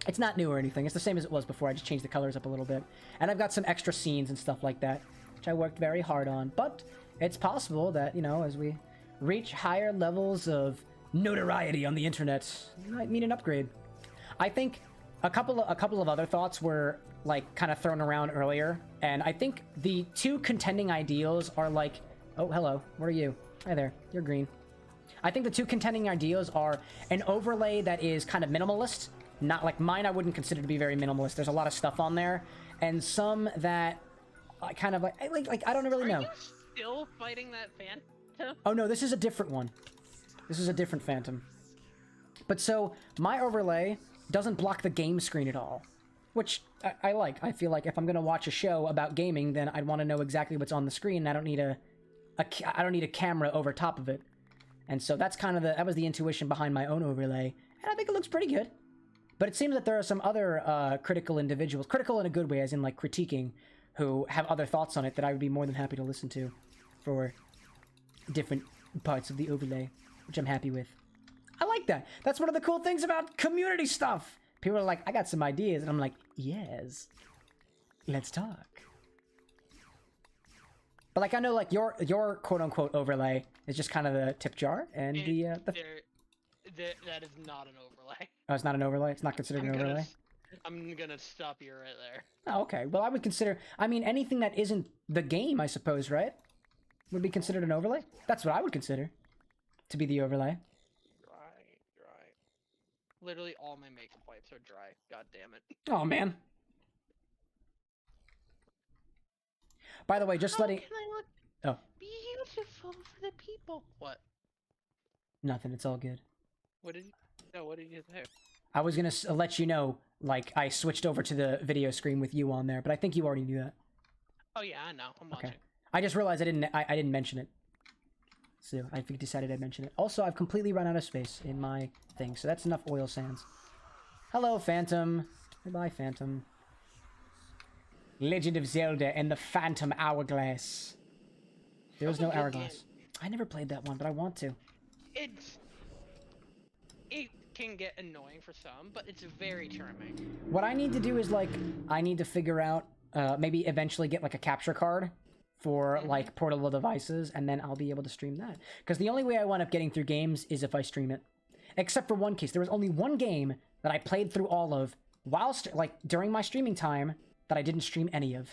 It's not new or anything. It's the same as it was before. I just changed the colors up a little bit. And I've got some extra scenes and stuff like that, which I worked very hard on. But it's possible that, you know, as we reach higher levels of notoriety on the internet, it might mean an upgrade. I think a couple of other thoughts were like kind of thrown around earlier, and I think the two contending ideals are like, oh hello, what are you? Hi there, you're green. I think the two contending ideals are an overlay that is kind of minimalist, not like mine. I wouldn't consider to be very minimalist. There's a lot of stuff on there, and some that I kind of like I don't really know. Are you still fighting that phantom? Oh no, this is a different one. This is a different phantom. But so my overlay doesn't block the game screen at all, which I like. I feel like if I'm gonna watch a show about gaming, then I'd want to know exactly what's on the screen. I don't need a camera over top of it. And so that's kind of that was the intuition behind my own overlay, and I think it looks pretty good. But it seems that there are some other critical individuals, critical in a good way, as in like critiquing, who have other thoughts on it that I would be more than happy to listen to for different parts of the overlay, which I'm happy with. I like that. That's one of the cool things about community stuff. People are like, I got some ideas, and I'm like, yes, let's talk. But like I know like your quote unquote overlay is just kind of the tip jar and that is not an overlay. Oh, it's not an overlay? It's not considered an overlay? I'm gonna stop you right there. Oh, okay. Well, I would consider, I mean, anything that isn't the game, I suppose, right? Would be considered an overlay? That's what I would consider to be the overlay. Dry. Literally all my makeup wipes are dry. God damn it. Oh, man. By the way, just letting... How can I look Oh. beautiful for the people? What? Nothing. It's all good. What did you say? I was gonna let you know, like, I switched over to the video screen with you on there, but I think you already knew that. Oh yeah, I know. I'm watching. Okay. I just realized I didn't mention it. So I decided I'd mention it. Also, I've completely run out of space in my thing, so that's enough oil sands. Hello, Phantom. Goodbye, Phantom. Legend of Zelda and the Phantom Hourglass. There was no hourglass. I never played that one, but I want to. It can get annoying for some, but it's very charming. What I need to do is, like, I need to figure out, maybe eventually get, like, a capture card for, like, portable devices, and then I'll be able to stream that. Because the only way I wind up getting through games is if I stream it. Except for one case. There was only one game that I played through all of, whilst, like, during my streaming time, that I didn't stream any of.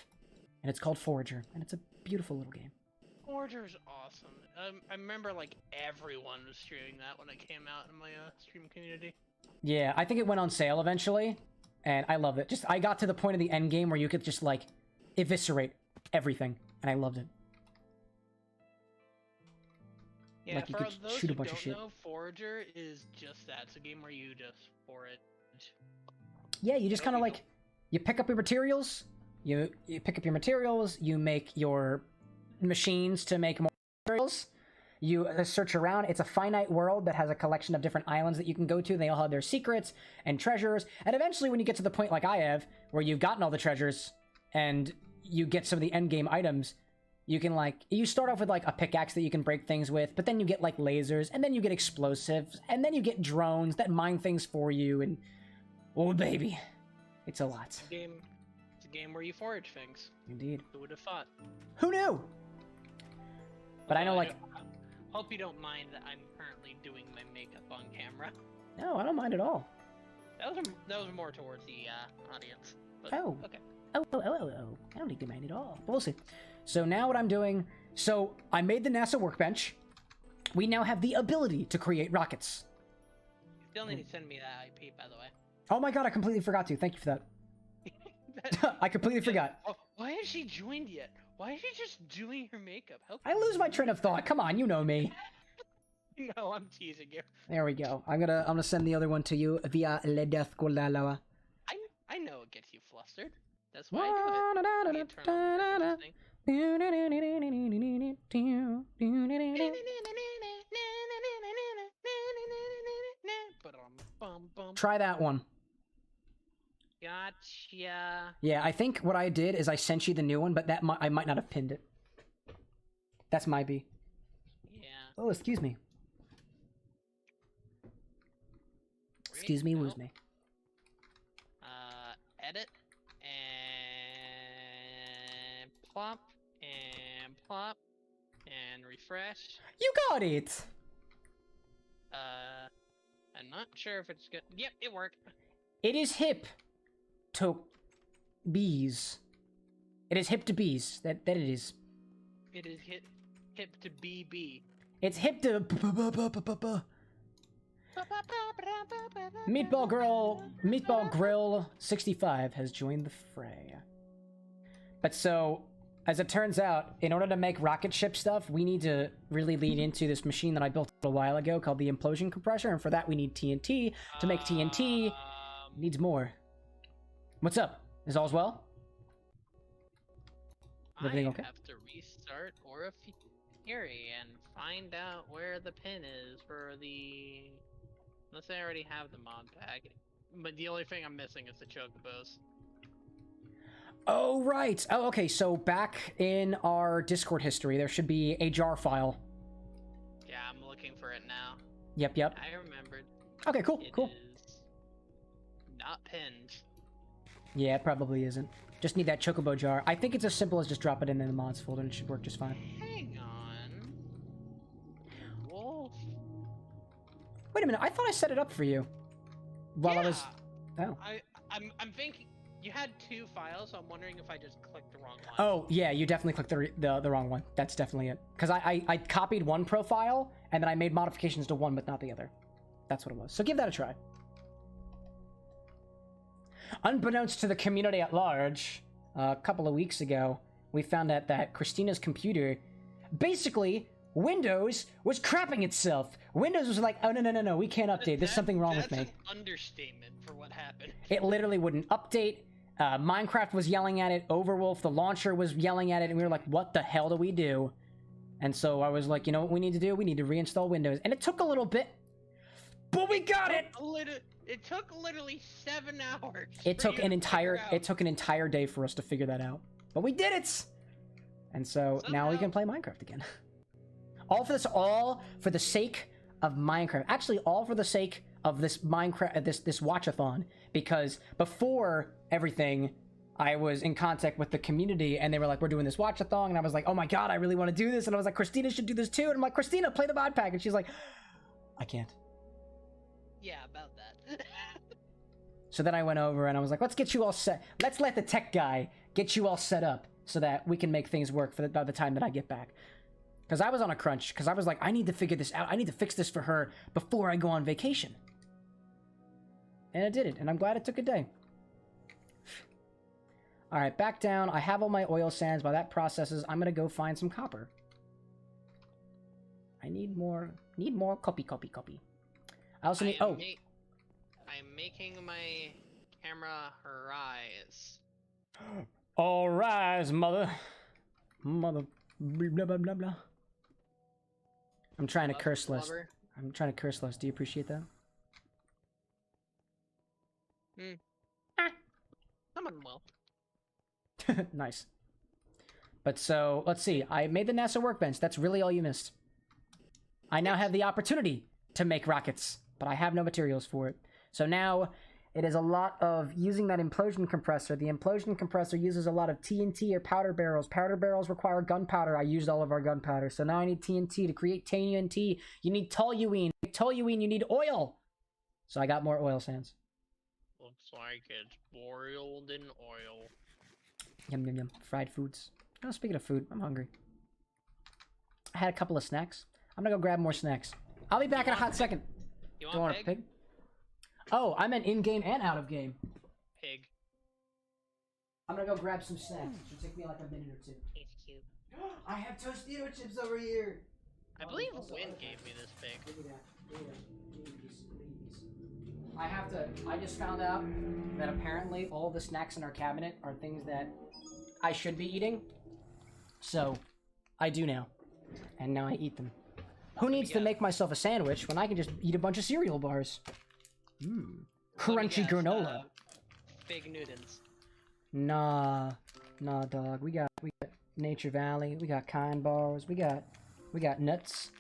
And it's called Forager, and it's a beautiful little game. Forager's awesome. I remember, like, everyone was streaming that when it came out in my stream community. Yeah, I think it went on sale eventually, and I loved it. I got to the point of the end game where you could just, like, eviscerate everything, and I loved it. Yeah, like, you for could those shoot a who bunch of don't shit. know, Forager is just that. It's a game where you just forage. Yeah, you just kind of, like, you pick up your materials, you pick up your materials, you make your machines to make more materials, you search around. It's a finite world that has a collection of different islands that you can go to. They all have their secrets and treasures, and eventually when you get to the point like I have, where you've gotten all the treasures, and you get some of the end game items, you can, like, you start off with, like, a pickaxe that you can break things with, but then you get, like, lasers, and then you get explosives, and then you get drones that mine things for you, and oh baby, it's a lot. It's a game where you forage things. Indeed. Who would have thought? Who knew? But I know, like... Hope you don't mind that I'm currently doing my makeup on camera. No, I don't mind at all. That was more towards the audience. But, Oh. Okay. Oh. I don't need to mind at all. But we'll see. So now what I'm doing... So, I made the NASA workbench. We now have the ability to create rockets. You still need to send me that IP, by the way. Oh my god, I completely forgot to. Thank you for that. I completely forgot. Why has she joined yet? Why is she just doing her makeup? I lose my train of thought. Come on, you know me. No, I'm teasing you. There we go. I'm gonna send the other one to you via Le Death Kolalawa. I know it gets you flustered. That's why I do it. Try that one. God Gotcha. Yeah, I think what I did is I sent you the new one, but I might not have pinned it. That's my B. Yeah. Oh, excuse me. Excuse me, woo's me. Edit and plop and refresh. You got it. I'm not sure if it's good. Yep, it worked. It is hip to bees. It is hip to bees. That it is. It is hip to BB. It's hip to Meatball Grill 65 has joined the fray. But so, as it turns out, in order to make rocket ship stuff, we need to really lean into this machine that I built a while ago called the implosion compressor, and for that we need TNT. To make TNT, needs more. What's up? Is all's well? Everything okay? I have to restart Aura Fury and find out where the pin is for the... Unless I already have the mod pack. But the only thing I'm missing is the chocobos. Oh, right. Oh, okay. So back in our Discord history, there should be a jar file. Yeah, I'm looking for it now. Yep. I remembered. Okay, cool, It cool. is not pinned. Yeah, it probably isn't. Just need that chocobo jar. I think it's as simple as just drop it in the mods folder and it should work just fine. Hang on. Wolf. Wait a minute, I thought I set it up for you. While I was... Oh. I'm thinking... You had two files, so I'm wondering if I just clicked the wrong one. Oh, yeah, you definitely clicked the wrong one. That's definitely it. Because I copied one profile, and then I made modifications to one, but not the other. That's what it was. So give that a try. Unbeknownst to the community at large, a couple of weeks ago, we found out that Christina's computer, basically, Windows was crapping itself. Windows was like, oh, no, we can't update. There's something wrong with me. That's an understatement for what happened. It literally wouldn't update. Minecraft was yelling at it. Overwolf, the launcher, was yelling at it. And we were like, what the hell do we do? And so I was like, you know what we need to do? We need to reinstall Windows. And it took a little bit, but we got it! It took literally 7 hours. It took an entire day for us to figure that out. But we did it! And so now we can play Minecraft again. All for the sake of Minecraft. Actually, all for the sake of this Minecraft, this Watchathon. Because before everything, I was in contact with the community, and they were like, we're doing this Watchathon, and I was like, oh my god, I really want to do this, and I was like, Christina should do this too, and I'm like, Christina, play the mod pack, and she's like, I can't. Yeah, about that. So then I went over, and I was like, let's get you all set. Let's let the tech guy get you all set up, so that we can make things work by the time that I get back. Because I was on a crunch, because I was like, I need to figure this out, I need to fix this for her before I go on vacation. And I did it, and I'm glad it took a day. Alright, back down. I have all my oil sands. While that processes, I'm gonna go find some copper. I need more copy. I also need... I'm making my camera rise. All rise, mother. Blah, blah, blah, blah. I'm trying to curse less. I'm trying to curse less. Do you appreciate that? Someone will. Nice. But so, let's see. I made the NASA workbench. That's really all you missed. I now have the opportunity to make rockets, but I have no materials for it. So now, it is a lot of using that implosion compressor. The implosion compressor uses a lot of TNT or powder barrels. Powder barrels require gunpowder. I used all of our gunpowder. So now I need TNT. To create TNT, you need toluene. To make toluene, you need oil. So I got more oil sands. Looks like it's boiled in oil. Yum, yum, yum. Fried foods. Oh, speaking of food, I'm hungry. I had a couple of snacks. I'm gonna go grab more snacks. I'll be back in a hot second. You Do you want pig? a pig? Oh, I meant in-game and out-of-game. Pig. I'm gonna go grab some snacks. It should take me like a minute or two. He's cute. I have Tostito chips over here! I believe Win gave me this pig. Give me that. Give me that. Give me these. Give me these. I just found out that apparently all the snacks in our cabinet are things that I should be eating. So, I do now. And now I eat them. Who needs to make myself a sandwich when I can just eat a bunch of cereal bars? Mmm. Crunchy granola. Fig Newtons. Nah, dog. We got Nature Valley. We got kind bars. We got nuts.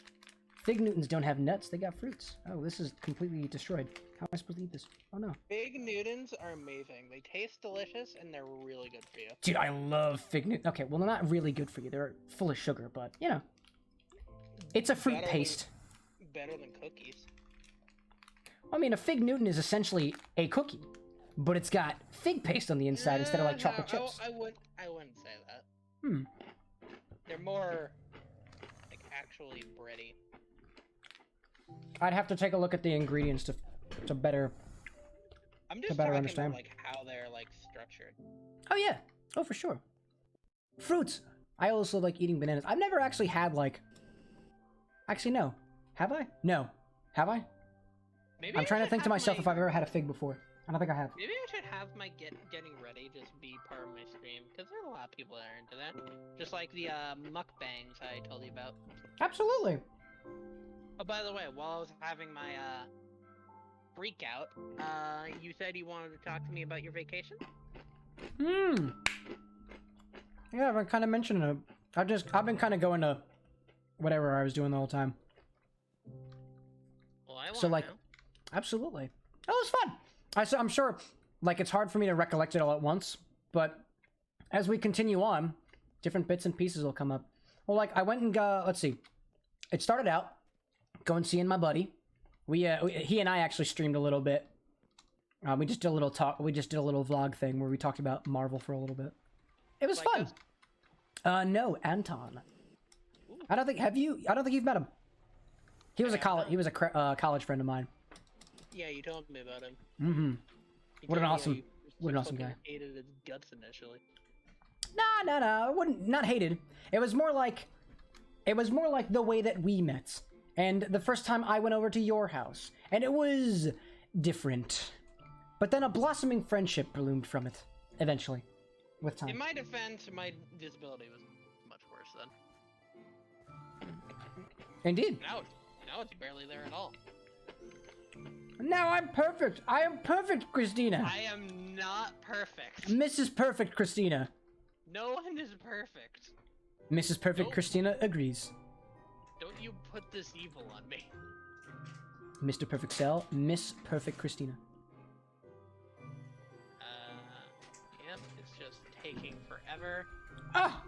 Fig Newtons don't have nuts. They got fruits. Oh, this is completely destroyed. How am I supposed to eat this? Oh no. Fig Newtons are amazing. They taste delicious and they're really good for you. Dude, I love Fig Newtons. Okay, well, they're not really good for you. They're full of sugar, but you know, it's a fruit paste. Better than cookies. I mean, a Fig Newton is essentially a cookie, but it's got fig paste on the inside instead of like chocolate chips. I wouldn't say that. Hmm. They're more like actually bready. I'd have to take a look at the ingredients to better. I'm just better talking understand. about like how they're like structured. Oh yeah. Oh for sure. Fruits. I also like eating bananas. I've never actually had like. Actually, no. Have I? No. Have I? Maybe I'm trying to think to myself my... if I've ever had a fig before. I don't think I have. Maybe I should have my getting ready just be part of my stream, because there's a lot of people that are into that. Just like the mukbangs I told you about. Absolutely. Oh, by the way, while I was having my freak out, you said you wanted to talk to me about your vacation? Yeah, I've been kind of mentioning it. I've been kind of going to whatever I was doing the whole time. Well, I want So like, to. absolutely. That was fun. I'm sure, like, it's hard for me to recollect it all at once, but as we continue on, different bits and pieces will come up. Well, like, I went and let's see. It started out going seeing my buddy. He and I actually streamed a little bit. We just did a little talk. We just did a little vlog thing where we talked about Marvel for a little bit. It was Like fun. No, Anton. I don't think you've met him. He was a college friend of mine. Yeah, you told me about him. Mm-hmm. You What an told me awesome- how you what an awesome fucking guy. Hated his guts initially. No. I wouldn't. Not hated. It was more like the way that we met, and the first time I went over to your house, and it was different. But then a blossoming friendship bloomed from it, eventually, with time. In my defense, my disability was much worse then. Indeed. Now it's barely there at all. Now I'm perfect. I am perfect, Christina. I am not perfect. Mrs. Perfect Christina. No one is perfect. Mrs. Perfect Nope. Christina agrees. Don't you put this evil on me. Mr. Perfect Cell, Miss Perfect Christina. Yep, it's just taking forever. Ah!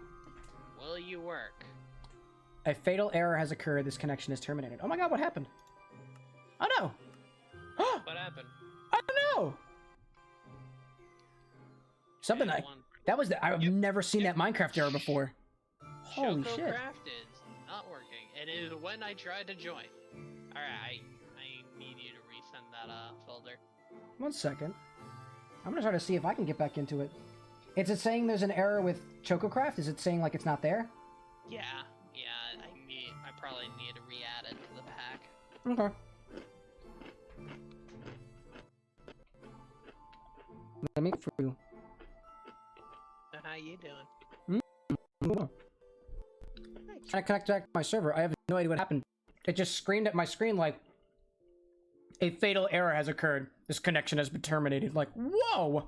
Will you work? A fatal error has occurred. This connection is terminated. Oh my god, what happened? Oh no! What happened? Oh no! Something I've never seen that Minecraft error before. Holy shit. Chococraft is not working. It is when I tried to join. Alright, I need you to resend that folder. 1 second. I'm gonna try to see if I can get back into it. Is it saying there's an error with Chococraft? Is it saying like it's not there? Yeah, I probably need to re-add it to the pack. Okay. Let me for you. So how you doing? Trying to connect back to my server. I have no idea what happened. It just screamed at my screen like a fatal error has occurred. This connection has been terminated. Like, whoa!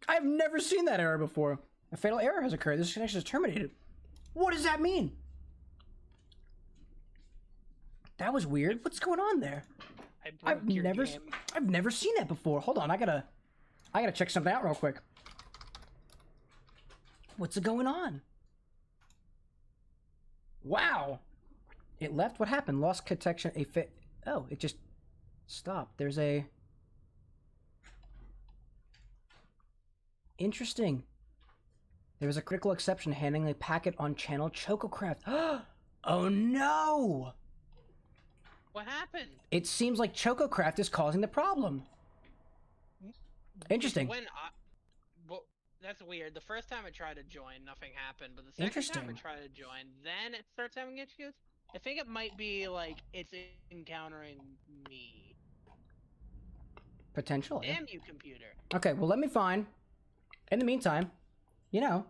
I've never seen that error before. A fatal error has occurred. This connection is terminated. What does that mean? That was weird. What's going on there? I've never seen that before. Hold on, I gotta check something out real quick. What's going on? Wow. It left. What happened? Lost connection. Oh, it just stopped. There's a... Interesting. There was a critical exception handling a packet on channel Chococraft. Oh no! What happened? It seems like Chococraft is causing the problem. Interesting. Well, that's weird. The first time I tried to join, nothing happened, but the second time I tried to join, then it starts having issues. I think it might be like it's encountering me. Potentially. Damn you, computer. Okay, well let me find. In the meantime, you know,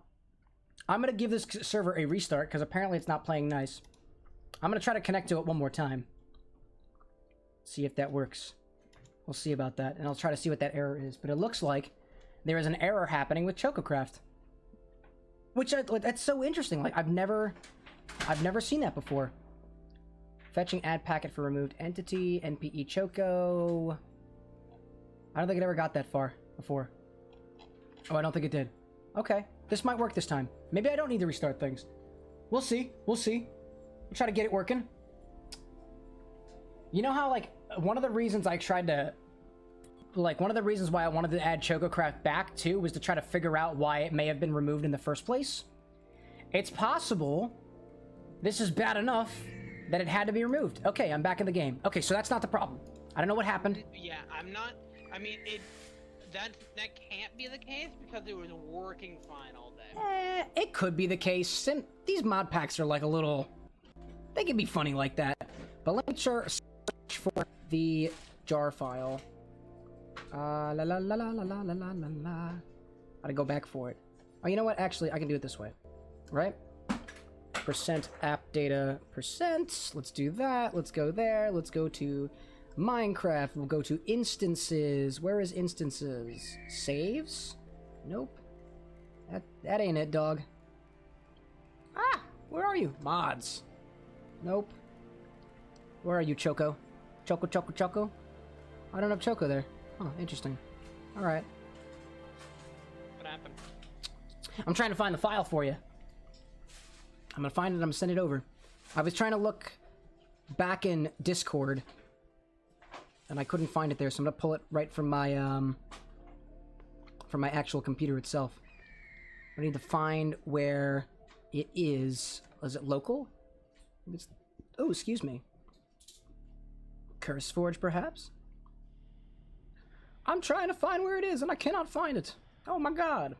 I'm gonna give this server a restart because apparently it's not playing nice. I'm gonna try to connect to it one more time. See if that works. We'll see about that, and I'll try to see what that error is. But it looks like there is an error happening with ChocoCraft. That's so interesting. Like, I've never seen that before. Fetching add packet for removed entity, NPE Choco. I don't think it ever got that far before. Oh, I don't think it did. Okay, this might work this time. Maybe I don't need to restart things. We'll see. We'll see. We'll try to get it working. You know how, like, one of the reasons I tried to... Like, one of the reasons why I wanted to add ChocoCraft back, too, was to try to figure out why it may have been removed in the first place. It's possible this is bad enough that it had to be removed. Okay, I'm back in the game. Okay, so that's not the problem. I don't know what happened. Yeah, I'm not... I mean, that can't be the case because it was working fine all day. It could be the case. These mod packs are like a little... They can be funny like that. But let me search for the jar file. La la la la la la la la la la. Gotta go back for it. Oh, you know what? Actually, I can do it this way. Right? Percent app data percent. Let's do that. Let's go there. Let's go to Minecraft. We'll go to instances. Where is instances? Saves? Nope. That ain't it, dog. Ah! Where are you? Mods. Nope. Where are you, Choco? Choco, Choco, Choco? I don't have Choco there. Oh, interesting. Alright. What happened? I'm trying to find the file for you. I'm gonna find it, I'm gonna send it over. I was trying to look back in Discord, and I couldn't find it there, so I'm gonna pull it right from my actual computer itself. I need to find where it is. Is it local? Oh, excuse me. CurseForge, perhaps? I'm trying to find where it is, and I cannot find it. Oh my god.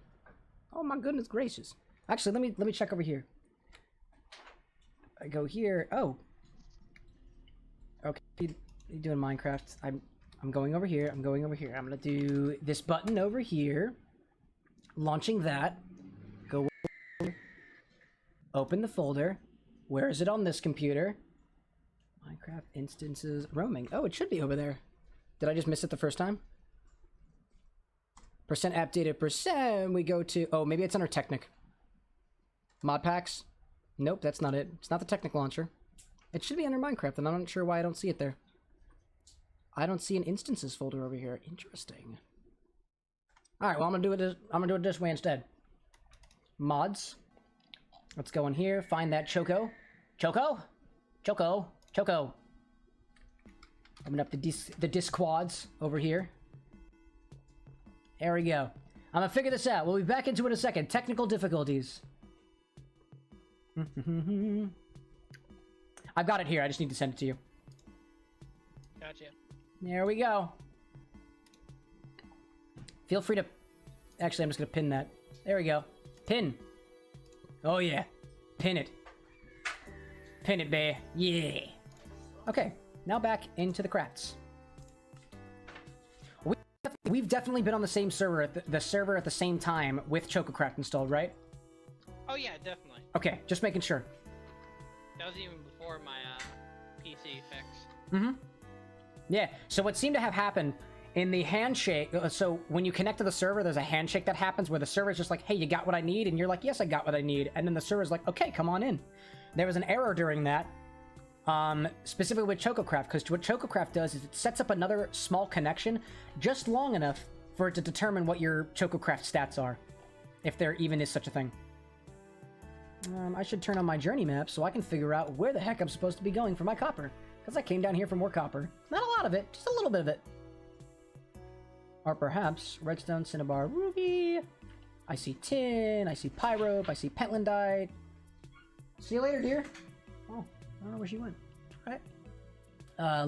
Oh my goodness gracious. Actually, let me check over here. I go here. Oh. Okay, you're doing Minecraft. I'm going over here. I'm going over here. I'm gonna do this button over here. Launching that. Go. Open the folder. Where is it on this computer? Minecraft instances roaming. Oh, it should be over there. Did I just miss it the first time? Percent app data percent. We go to... Oh, maybe it's under Technic. Mod packs? Nope, that's not it. It's not the Technic launcher. It should be under Minecraft, and I'm not sure why I don't see it there. I don't see an instances folder over here. Interesting. Alright, well, I'm gonna do it this way instead. Mods. Let's go in here, find that Choco. Choco? Choco? Choco. Open up the Disquads over here. There we go. I'm gonna figure this out. We'll be back into it in a second. Technical difficulties. I've got it here. I just need to send it to you. Gotcha. There we go. Feel free to... Actually, I'm just gonna pin that. There we go. Pin. Oh yeah. Pin it. Pin it, bae. Yeah. Okay. Now back into the crafts. We've definitely been on the same server, the server at the same time with ChocoCraft installed, right? Oh yeah, definitely. Okay, just making sure. That was even before my PC fix. Mm-hmm. Yeah, so what seemed to have happened in the handshake, so when you connect to the server, there's a handshake that happens where the server's just like, hey, you got what I need? And you're like, yes, I got what I need. And then the server's like, okay, come on in. There was an error during that, specifically with ChocoCraft, because what ChocoCraft does is it sets up another small connection just long enough for it to determine what your ChocoCraft stats are, if there even is such a thing. I should turn on my journey map so I can figure out where the heck I'm supposed to be going for my copper, because I came down here for more copper. Not a lot of it, just a little bit of it. Or perhaps redstone, cinnabar, ruby. I see tin, I see pyrope, I see pentlandite. See you later, dear. Oh, I don't know where she went. All right.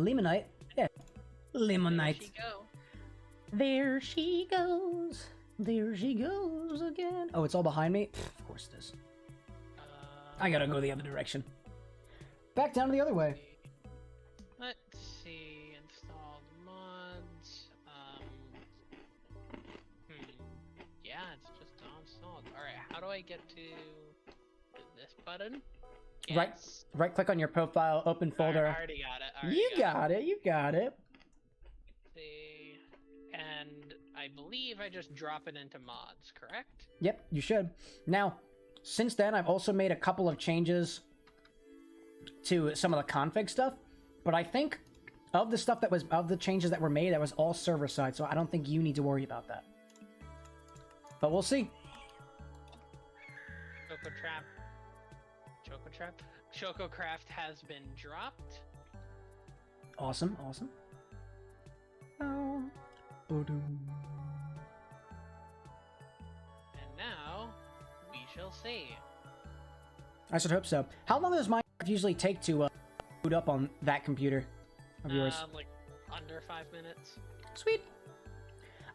Limonite. Yeah. Limonite. There she go. There she goes. There she goes again. Oh, it's all behind me? Pfft, of course it is. I gotta go the other direction. Back down to the other way. Let's see. Installed mods. Yeah, it's just installed. Alright, how do I get to this button? Yes. Right click on your profile, open folder. I already got it. You got it. Let's see. And I I believe I just drop it into mods, correct? Yep, you should. Now, since then, I've also made a couple of changes to some of the config stuff, but I think of the stuff that was, of the changes that were made, that was all server side, so I don't think you need to worry about that. But we'll see. Chococraft has been dropped. Awesome, awesome. Oh. And now, we shall see. I should hope so. How long does Minecraft usually take to boot up on that computer of yours? Like under 5 minutes. Sweet.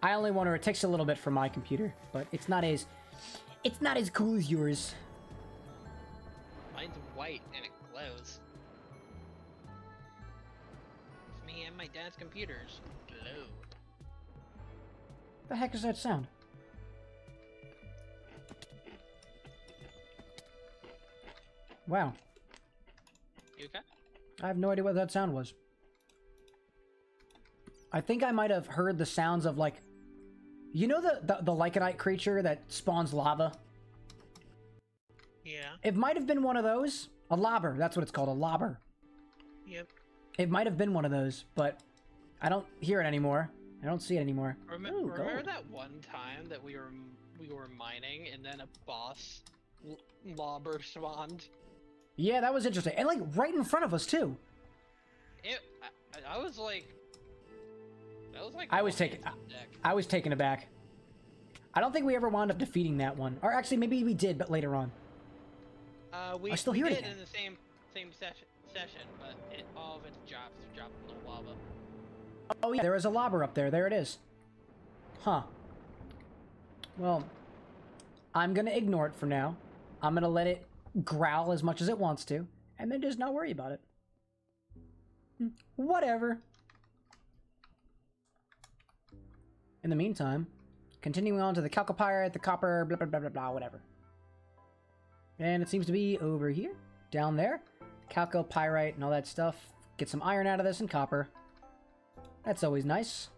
I only wonder, it takes a little bit for my computer, but it's not as cool as yours. Mine's white and it glows. Me and my dad's computers glow. The heck is that sound? Wow. You okay? I have no idea what that sound was. I think I might have heard the sounds of, like, you know the Lycanite creature that spawns lava? Yeah. It might have been one of those. A lobber, that's what it's called, a lobber. Yep. It might have been one of those, but I don't hear it anymore. I don't see it anymore. Remember that one time that we were mining and then a boss lobber spawned? Yeah, that was interesting. And, like, right in front of us, too. I was like... That was like... I was taken aback. I don't think we ever wound up defeating that one. Or actually, maybe we did, but later on. We I still hear it did again. in the same session, but all of its dropped in the lava. Oh yeah, there is a lobber up there. There it is. Huh. Well, I'm gonna ignore it for now. I'm gonna let it growl as much as it wants to, and then just not worry about it. Whatever. In the meantime, continuing on to the chalcopyrite, the copper, blah blah blah blah blah, whatever. And it seems to be over here, down there. Chalcopyrite and all that stuff. Get some iron out of this and copper. That's always nice.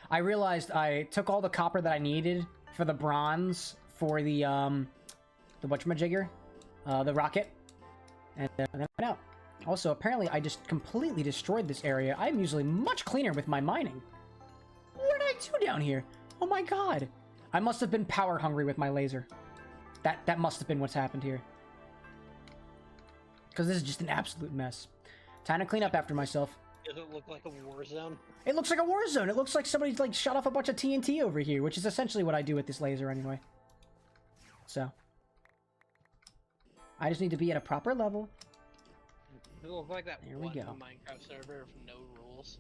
I realized I took all the copper that I needed for the bronze for the whatchamajigger, the rocket, and then I went out. Also, apparently I just completely destroyed this area. I'm usually much cleaner with my mining. What did I do down here? Oh my god. I must have been power hungry with my laser. That must have been what's happened here. Because this is just an absolute mess. Time to clean up after myself. Does it look like a war zone? It looks like a war zone. It looks like somebody's like shot off a bunch of TNT over here, which is essentially what I do with this laser anyway. So. I just need to be at a proper level. It looks like that There we go. Minecraft server of no rules.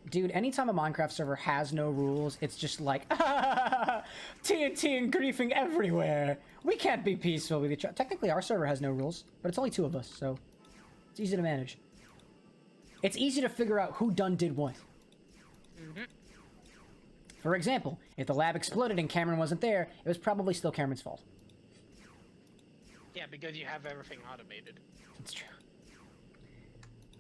Dude, anytime a Minecraft server has no rules, it's just like, TNT and griefing everywhere. We can't be peaceful with each other. Technically, our server has no rules, but it's only 2 of us, so it's easy to manage. It's easy to figure out who did what. Mm-hmm. For example, if the lab exploded and Cameron wasn't there, it was probably still Cameron's fault. Yeah, because you have everything automated. That's true.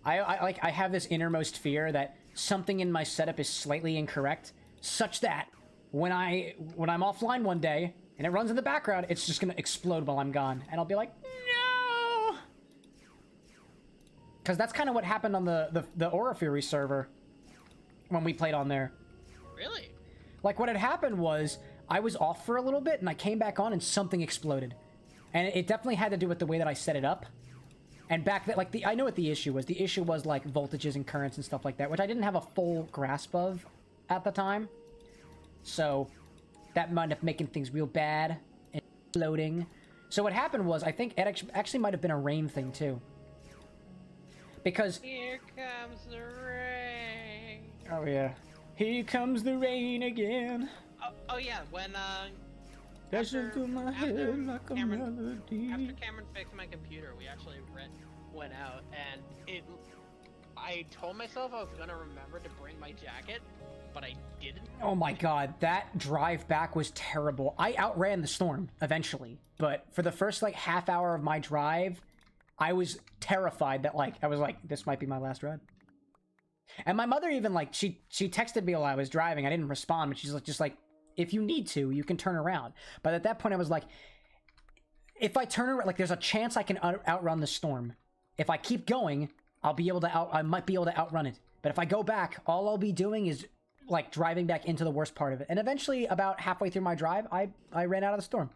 I have this innermost fear that something in my setup is slightly incorrect, such that when I'm offline one day and it runs in the background, it's just gonna explode while I'm gone, and I'll be like, no, because that's kind of what happened on the Aura Fury server when we played on there. Really? Like, what had happened was I was off for a little bit and I came back on and something exploded, and it definitely had to do with the way that I set it up. And back then, like, I know what the issue was. The issue was, like, voltages and currents and stuff like that, which I didn't have a full grasp of at the time. So, that might have making things real bad and floating. So what happened was, I think it actually might have been a rain thing, too. Because... Here comes the rain. Oh, yeah. Here comes the rain again. Oh yeah, when, Dashes through my head like a melody. After Cameron fixed my computer, we actually went out, and I told myself I was gonna remember to bring my jacket, but I didn't. Oh my god, that drive back was terrible. I outran the storm, eventually, but for the first, like, half hour of my drive, I was terrified that, like, I was like, this might be my last ride. And my mother even, like, she texted me while I was driving. I didn't respond, but she's like, just like, if you need to, you can turn around. But at that point, I was like, if I turn around, like, there's a chance I can outrun the storm. If I keep going, I might be able to outrun it. But if I go back, all I'll be doing is, like, driving back into the worst part of it. And eventually, about halfway through my drive, I ran out of the storm.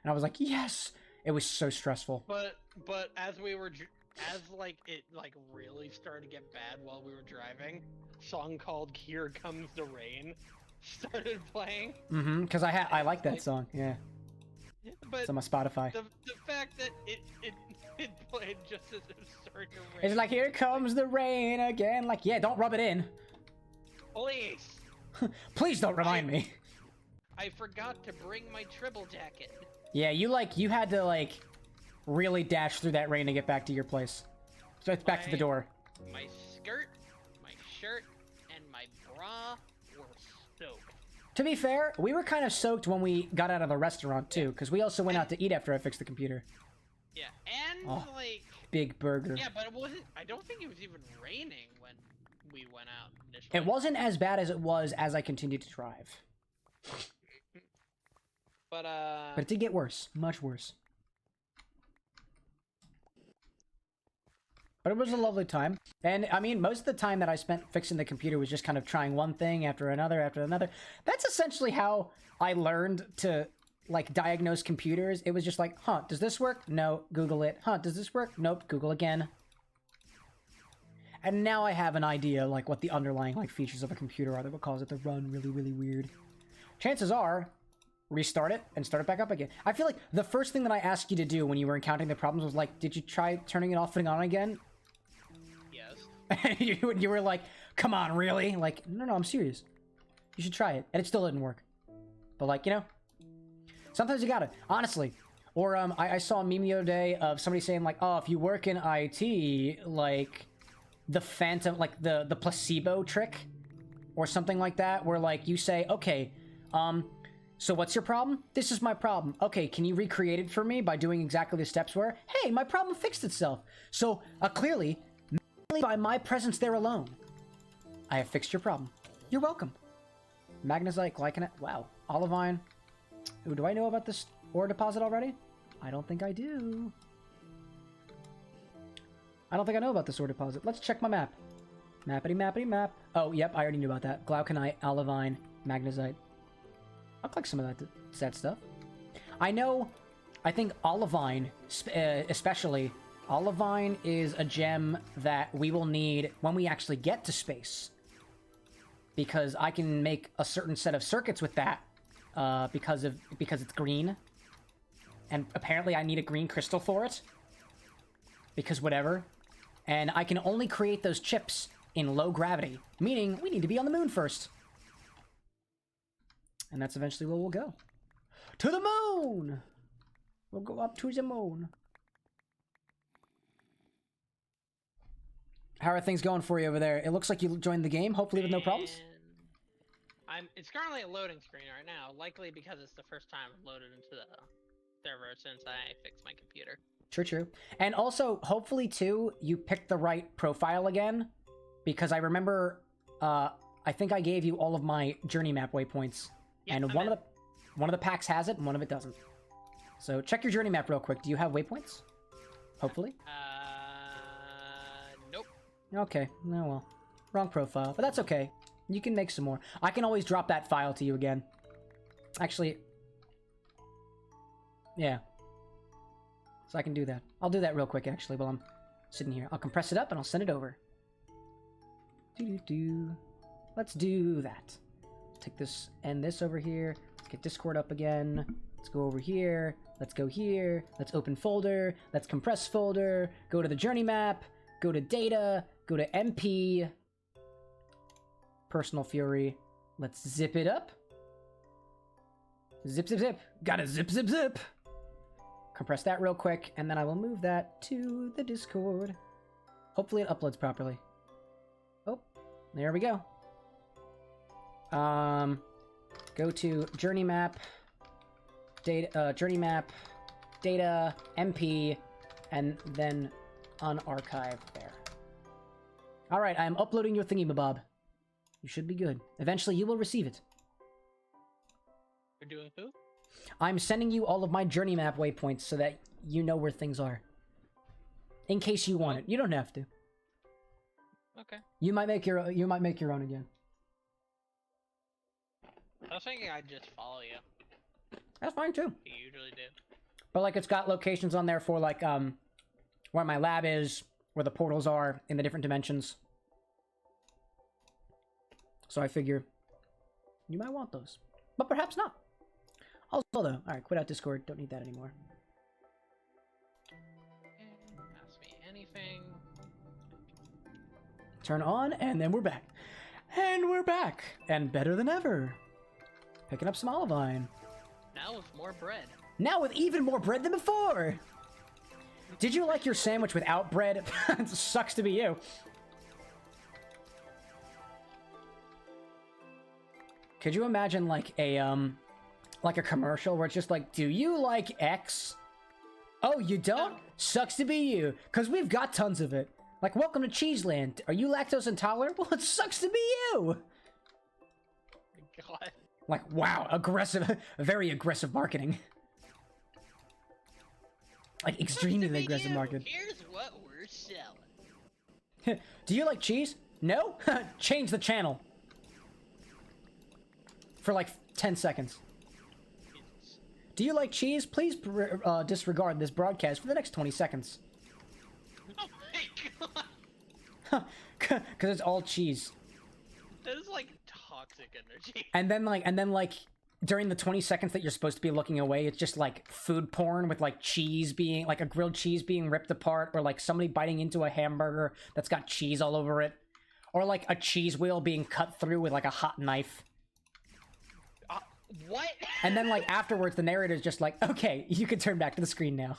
And I was like, yes! It was so stressful. But as we were, as like it like really started to get bad while we were driving, a song called "Here Comes the Rain" started playing. Mm-hmm. Because I like that song. Yeah. But it's on my Spotify. The fact that it played just as it was starting to rain. It's like, here comes the rain again. Like, yeah, don't rub it in. Please. Please don't remind me. I forgot to bring my triple jacket. Yeah, you had to, like, really dash through that rain to get back to your place. So it's back to the door. My skirt, my shirt, and my bra were soaked. To be fair, we were kind of soaked when we got out of the restaurant, too, because we also went out to eat after I fixed the computer. Yeah, and, like... Big burger. Yeah, but it wasn't... I don't think it was even raining when we went out initially. It wasn't as bad as it was as I continued to drive. But it did get worse. Much worse. But it was a lovely time. And, I mean, most of the time that I spent fixing the computer was just kind of trying one thing after another. That's essentially how I learned to, like, diagnose computers. It was just like, huh, does this work? No, Google it. Huh, does this work? Nope, Google again. And now I have an idea, like, what the underlying, like, features of a computer are that would cause it to run really, really weird. Chances are, restart it and start it back up again. I feel like the first thing that I asked you to do when you were encountering the problems was like, did you try turning it off and on again? Yes. you were like, come on, really? Like, no, I'm serious. You should try it. And it still didn't work. But, like, you know, sometimes you gotta, honestly. Or I saw a meme the other day of somebody saying, like, oh, if you work in IT, like, the phantom, like, the placebo trick or something like that, where, like, you say, okay, so what's your problem? This is my problem. Okay, can you recreate it for me by doing exactly the steps where, hey, my problem fixed itself. So, clearly, by my presence there alone, I have fixed your problem. You're welcome. Magnesite, glycinate, wow. Olivine. Ooh, do I know about this ore deposit already? I don't think I do. I don't think I know about this ore deposit. Let's check my map. Mappity map. Oh, yep, I already knew about that. Glauconite, olivine, magnesite. I'll collect some of that stuff. I think olivine, especially, olivine is a gem that we will need when we actually get to space. Because I can make a certain set of circuits with that, because it's green. And apparently I need a green crystal for it. Because whatever. And I can only create those chips in low gravity, meaning we need to be on the moon first. And that's eventually where we'll go. To the moon! We'll go up to the moon. How are things going for you over there? It looks like you joined the game, hopefully with no problems. It's currently a loading screen right now, likely because it's the first time I've loaded into the server since I fixed my computer. True. And also, hopefully, too, you picked the right profile again. Because I remember, I think I gave you all of my journey map waypoints. Yep, and one of the packs has it, and one of it doesn't. So check your journey map real quick. Do you have waypoints? Hopefully. Nope. Okay. No, well, wrong profile, but that's okay. You can make some more. I can always drop that file to you again. Actually, yeah. So I can do that. I'll do that real quick, actually, while I'm sitting here. I'll compress it up and I'll send it over. Let's do that. Take this and this over here. Let's get Discord up again. Let's go over here. Let's go here. Let's open folder. Let's compress folder. Go to the journey map. Go to data. Go to MP. Personal Fury. Let's zip it up. Zip. Gotta zip. Compress that real quick, and then I will move that to the Discord. Hopefully it uploads properly. Oh, there we go. Go to journey map, data, MP, and then unarchive there. Alright, I am uploading your thingy-mabob. You should be good. Eventually, you will receive it. You're doing who? I'm sending you all of my journey map waypoints so that you know where things are. In case you want it. You don't have to. Okay. You might make your own again. I was thinking I'd just follow you. That's fine too. You usually do. But like it's got locations on there for like where my lab is, where the portals are in the different dimensions. So I figure you might want those. But perhaps not. Also though, alright, quit out Discord, don't need that anymore. Ask me anything. Turn on, and then we're back. And we're back! And better than ever. Picking up some olivine. Now with more bread. Now with even more bread than before! Did you like your sandwich without bread? It sucks to be you. Could you imagine like a commercial where it's just like, do you like X? Oh, you don't? Sucks to be you, because we've got tons of it. Like, welcome to Cheeseland. Are you lactose intolerant? Well, it sucks to be you! God. Like, wow, aggressive, very aggressive marketing. Like, extremely aggressive marketing. Here's what we're selling. Do you like cheese? No? Change the channel. For like 10 seconds. Do you like cheese? Please disregard this broadcast for the next 20 seconds. Oh my god! Because it's all cheese. That is like toxic energy. And then like during the 20 seconds that you're supposed to be looking away, it's just like food porn with like cheese being like a grilled cheese being ripped apart, or like somebody biting into a hamburger that's got cheese all over it, or like a cheese wheel being cut through with like a hot knife. What? And then like afterwards the narrator's just like, okay, you can turn back to the screen now.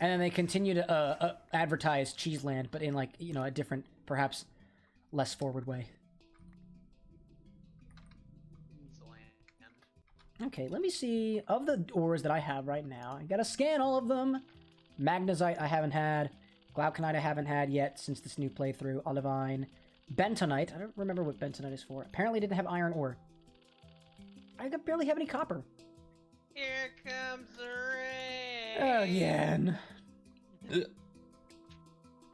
And then they continue to advertise Cheeseland, but in like, you know, a different, perhaps less forward way. Okay, let me see. Of the ores that I have right now, I gotta scan all of them. Magnezite I haven't had. Glauconite I haven't had yet since this new playthrough. Olivine. Bentonite. I don't remember what bentonite is for. Apparently didn't have iron ore. I barely have any copper. Here comes the rain. Again.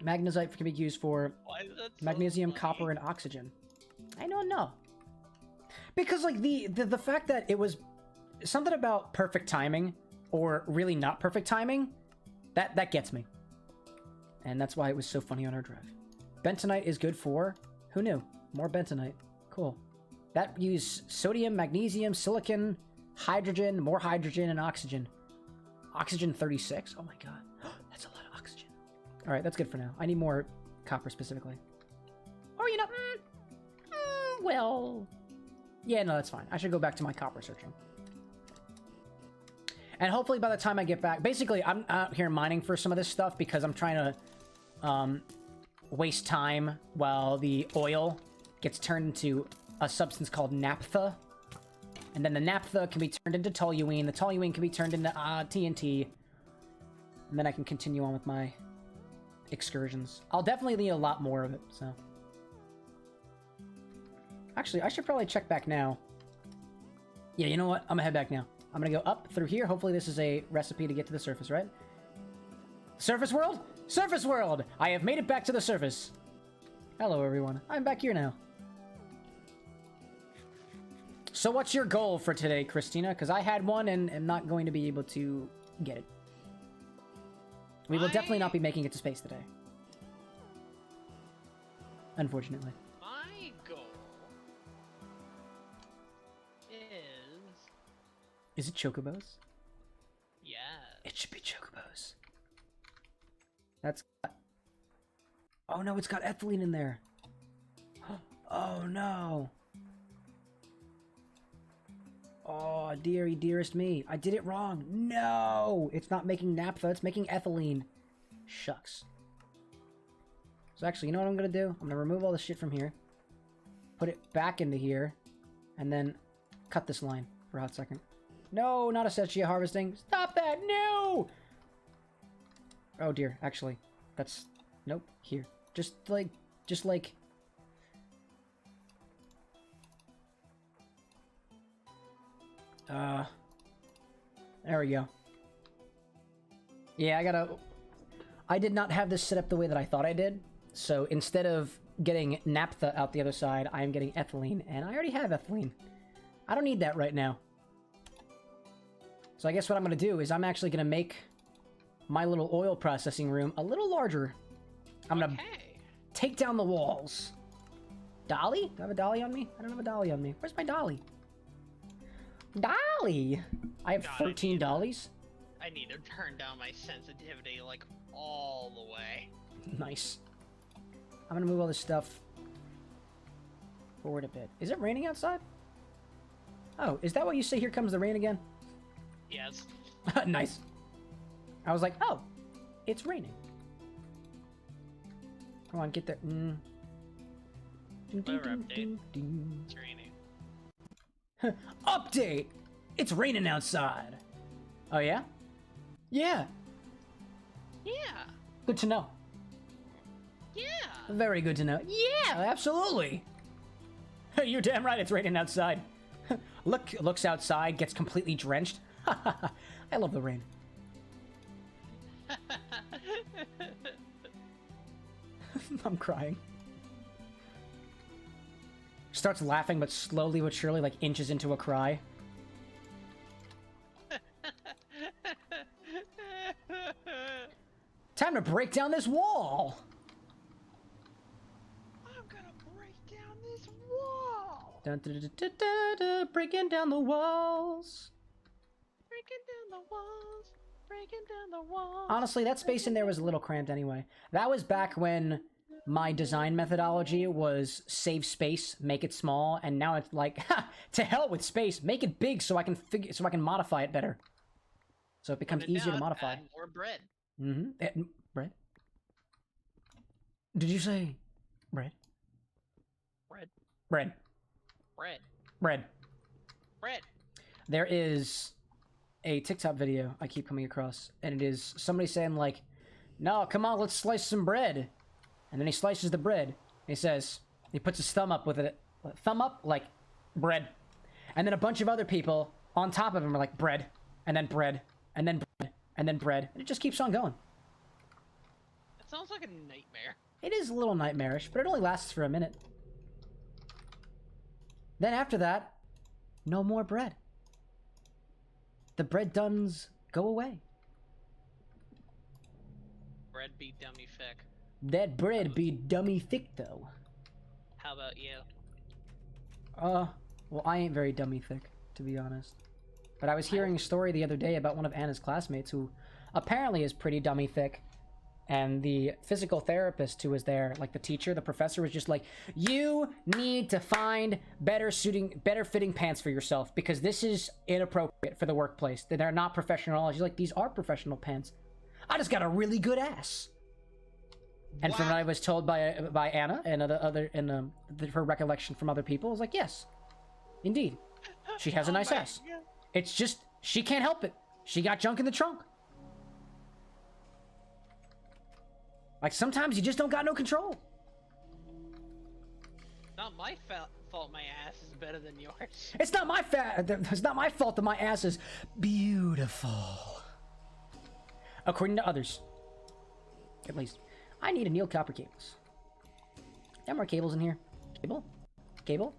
Magnezite can be used for magnesium, copper, and oxygen. I don't know. Because like the fact that it was something about perfect timing or really not perfect timing, that gets me. And that's why it was so funny on our drive. Bentonite is good for, who knew? More bentonite. Cool. That used sodium, magnesium, silicon, hydrogen, more hydrogen, and oxygen. Oxygen 36? Oh my god. That's a lot of oxygen. Alright, that's good for now. I need more copper specifically. Or, you know, well... Yeah, no, that's fine. I should go back to my copper searching. And hopefully by the time I get back... Basically, I'm out here mining for some of this stuff because I'm trying to waste time while the oil gets turned into a substance called naphtha. And then the naphtha can be turned into toluene. The toluene can be turned into TNT. And then I can continue on with my excursions. I'll definitely need a lot more of it, so... Actually, I should probably check back now. Yeah, you know what? I'm gonna head back now. I'm gonna go up through here. Hopefully this is a recipe to get to the surface, right? Surface world? Surface world! I have made it back to the surface. Hello, everyone. I'm back here now. So what's your goal for today, Christina? Because I had one and am not going to be able to get it. We will definitely not be making it to space today. Unfortunately. My goal Is it chocobos? Yeah. It should be chocobos. That's... Oh no, it's got ethylene in there. Oh no. Oh, dearie, dearest me. I did it wrong. No! It's not making naphtha, it's making ethylene. Shucks. So actually, you know what I'm gonna do? I'm gonna remove all the shit from here. Put it back into here. And then cut this line for a hot second. No, not Acetia harvesting. Stop that! No! Oh dear, actually. That's... Nope, here. Just like... There we go. Yeah, I did not have this set up the way that I thought I did. So instead of getting naphtha out the other side, I am getting ethylene. And I already have ethylene. I don't need that right now. So I guess what I'm going to do is I'm actually going to make my little oil processing room a little larger. I'm going to take down the walls. Dolly? Do I have a dolly on me? I don't have a dolly on me. Where's my dolly? Dolly! I have 13 dollies. I need to turn down my sensitivity, like, all the way. Nice. I'm gonna move all this stuff forward a bit. Is it raining outside? Oh, is that what you say, here comes the rain again? Yes. Nice. I was like, oh, it's raining. Come on, get there. Whatever, update. It's raining. Update! It's raining outside. Oh, yeah? Yeah. Yeah. Good to know. Yeah. Very good to know. Yeah, absolutely. You're damn right it's raining outside. Looks outside, gets completely drenched. I love the rain. I'm crying. Starts laughing, but slowly but surely, like, inches into a cry. Time to break down this wall! I'm gonna break down this wall! Dun, dun, dun, dun, dun, dun, breaking down the walls. Breaking down the walls. Breaking down the walls. Honestly, that space in there was a little cramped anyway. That was back when my design methodology was save space, make it small, and now it's like, ha, to hell with space, make it big so I can modify it better. So it becomes easier to modify. Add more bread. Mm-hmm. Bread? Did you say bread? Bread. Bread. Bread. Bread. Bread. There is a TikTok video I keep coming across, and it is somebody saying like, no, come on, let's slice some bread. And then he slices the bread. He says, he puts his thumb up with it. Thumb up, like, bread. And then a bunch of other people on top of him are like, bread. And then bread. And then bread. And then bread. And it just keeps on going. It sounds like a nightmare. It is a little nightmarish, but it only lasts for a minute. Then after that, no more bread. The bread duns go away. Bread be dummy thick. That bread be dummy thick, though. How about you? Well, I ain't very dummy thick, to be honest. But I was hearing a story the other day about one of Anna's classmates who apparently is pretty dummy thick. And the physical therapist who was there, like the teacher, the professor, was just like, you need to find better fitting pants for yourself because this is inappropriate for the workplace. They're not professional. She's like, these are professional pants. I just got a really good ass. And from what I was told by Anna and her recollection from other people, I was like, yes, indeed, she has a nice ass. God. It's just she can't help it. She got junk in the trunk. Like sometimes you just don't got no control. Not my fault. My ass is better than yours. It's not my It's not my fault that my ass is beautiful, according to others. At least. I need annealed copper cables. There are more cables in here. Cable? Cable?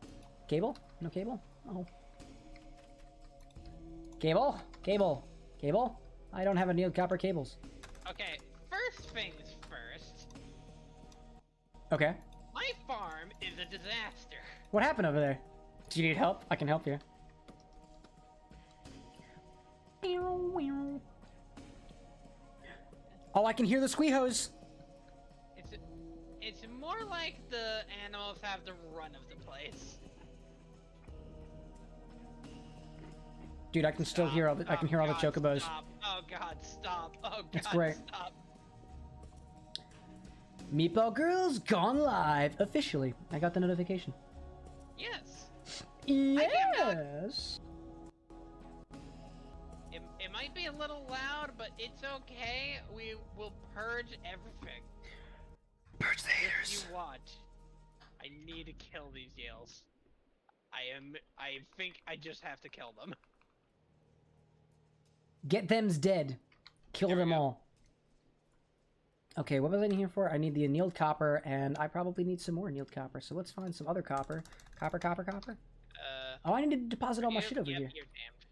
Cable? No cable? Oh. Cable? Cable? Cable? I don't have annealed copper cables. Okay, first things first. Okay. My farm is a disaster. What happened over there? Do you need help? I can help you. Oh, I can hear the squee hose. It's more like the animals have the run of the place. Dude, I can still hear all the I can hear all the chocobos. Stop. Oh god, stop. Oh god, it's great. Stop. Meatball Girls gone live officially. I got the notification. Yes. Yes. Am might be a little loud, but it's okay. We will purge everything. Purge the haters. If you watch, I need to kill these Yales. I think I just have to kill them. Get them's dead. Kill There we them go. all. Okay, what was I in here for? I need the annealed copper, and I probably need some more annealed copper. So let's find some other copper. Copper. Oh, I need to deposit all my shit over here. You're damned.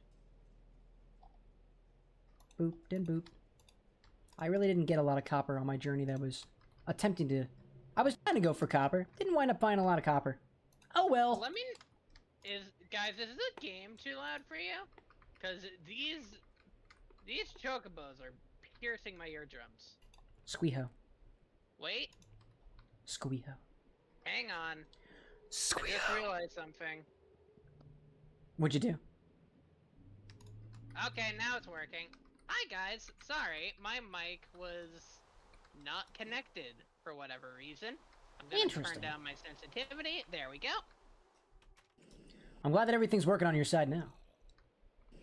Boop, then boop. I really didn't get a lot of copper on my journey that was attempting to... I was trying to go for copper. Didn't wind up buying a lot of copper. Oh well. Let me... Guys, is the game too loud for you? Because these chocobos are piercing my eardrums. Squeeho. Wait, Squeeho. hang on. I just Squeeho. realized something. What'd you do? Okay, now it's working. Hi guys, sorry, my mic was not connected for whatever reason. I'm gonna turn Interesting. down my sensitivity. There we go. I'm glad that everything's working on your side now.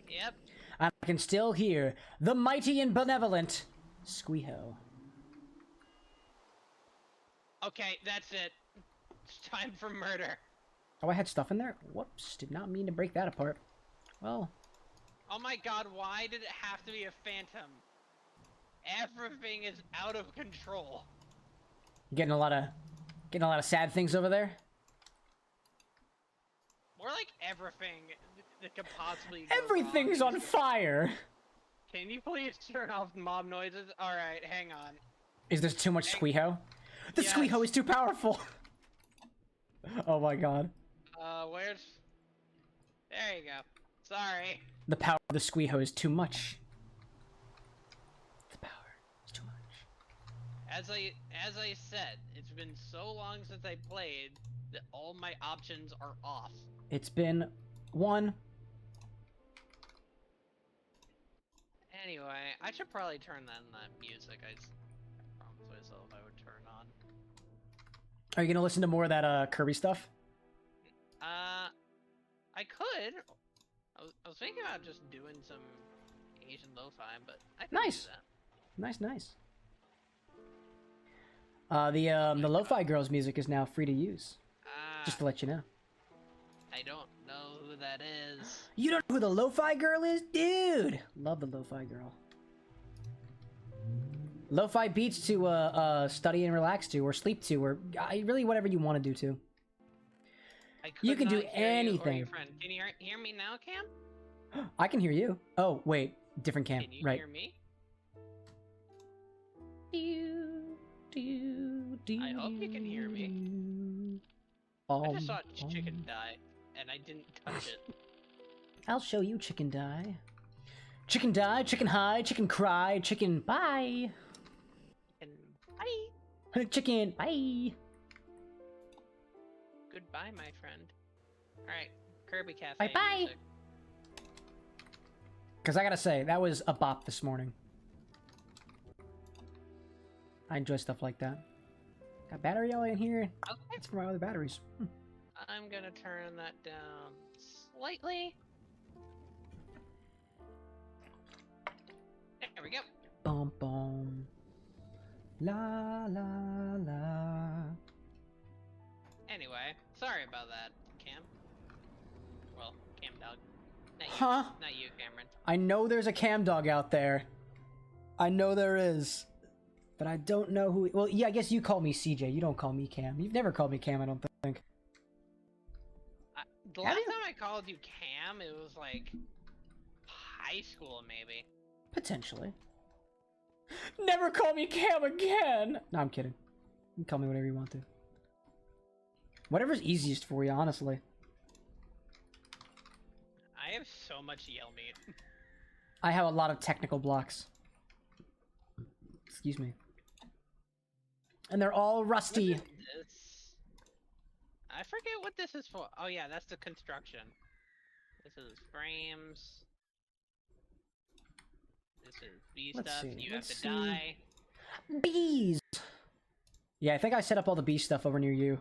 Yep. I can still hear the mighty and benevolent Squeeho. Okay, that's it. It's time for murder. Oh, I had stuff in there? Whoops, did not mean to break that apart. Well, Oh my god, why did it have to be a phantom? Everything is out of control. getting a lot of sad things over there. More like everything that could possibly go Everything's wrong. on fire. Can you please turn off mob noises? Alright, hang on. Is there too much Squeeho? The Yes. Squeeho is too powerful. Oh my god. Where's... There you go. Sorry. The power of the Squeeho is too much. The power is too much. As I said, it's been so long since I played that all my options are off. It's been one. Anyway, I should probably turn on that music I promised myself I would turn on. Are you gonna listen to more of that Kirby stuff? I could. I was thinking about just doing some Asian lo-fi, but I can Nice. do that. Nice. The Lo-Fi Girls music is now free to use. Just to let you know. I don't know who that is. You don't know who the Lo-Fi Girl is? Dude! Love the Lo-Fi Girl. Lo-Fi beats to study and relax to, or sleep to, or really whatever you want to do to. I You could can do not hear you or anything. your friend. Can you hear me now, Cam? I can hear you. Oh, wait. Different cam. Can you Right. hear me? I hope you can hear me. I just saw chicken die, and I didn't touch it. I'll show you chicken die. Chicken die, chicken hide, chicken cry, chicken bye. And bye. Chicken bye. Goodbye, my friend. Alright, Kirby Cafe Bye-bye. music. Because I gotta say, that was a bop this morning. I enjoy stuff like that. Got battery all in here. Okay. That's for my other batteries. I'm gonna turn that down slightly. There we go. Bum bum. La la la. Anyway, sorry about that, Cam. Well, Cam Dog. Not you, Huh? not you, Cameron. I know there's a cam dog out there. I know there is. But I don't know who... Well, yeah, I guess you call me CJ. You don't call me Cam. You've never called me Cam, I don't think. The Have last you? time I called you Cam, it was like high school, maybe. Potentially. Never call me Cam again! No, I'm kidding. You can call me whatever you want to. Whatever's easiest for you, honestly. I have so much yell meat. I have a lot of technical blocks. Excuse me. And they're all rusty. What is this? I forget what this is for. Oh yeah, that's the construction. This is frames. This is bee Let's stuff. see, You let's have to see. die. Bees! Yeah, I think I set up all the bee stuff over near you.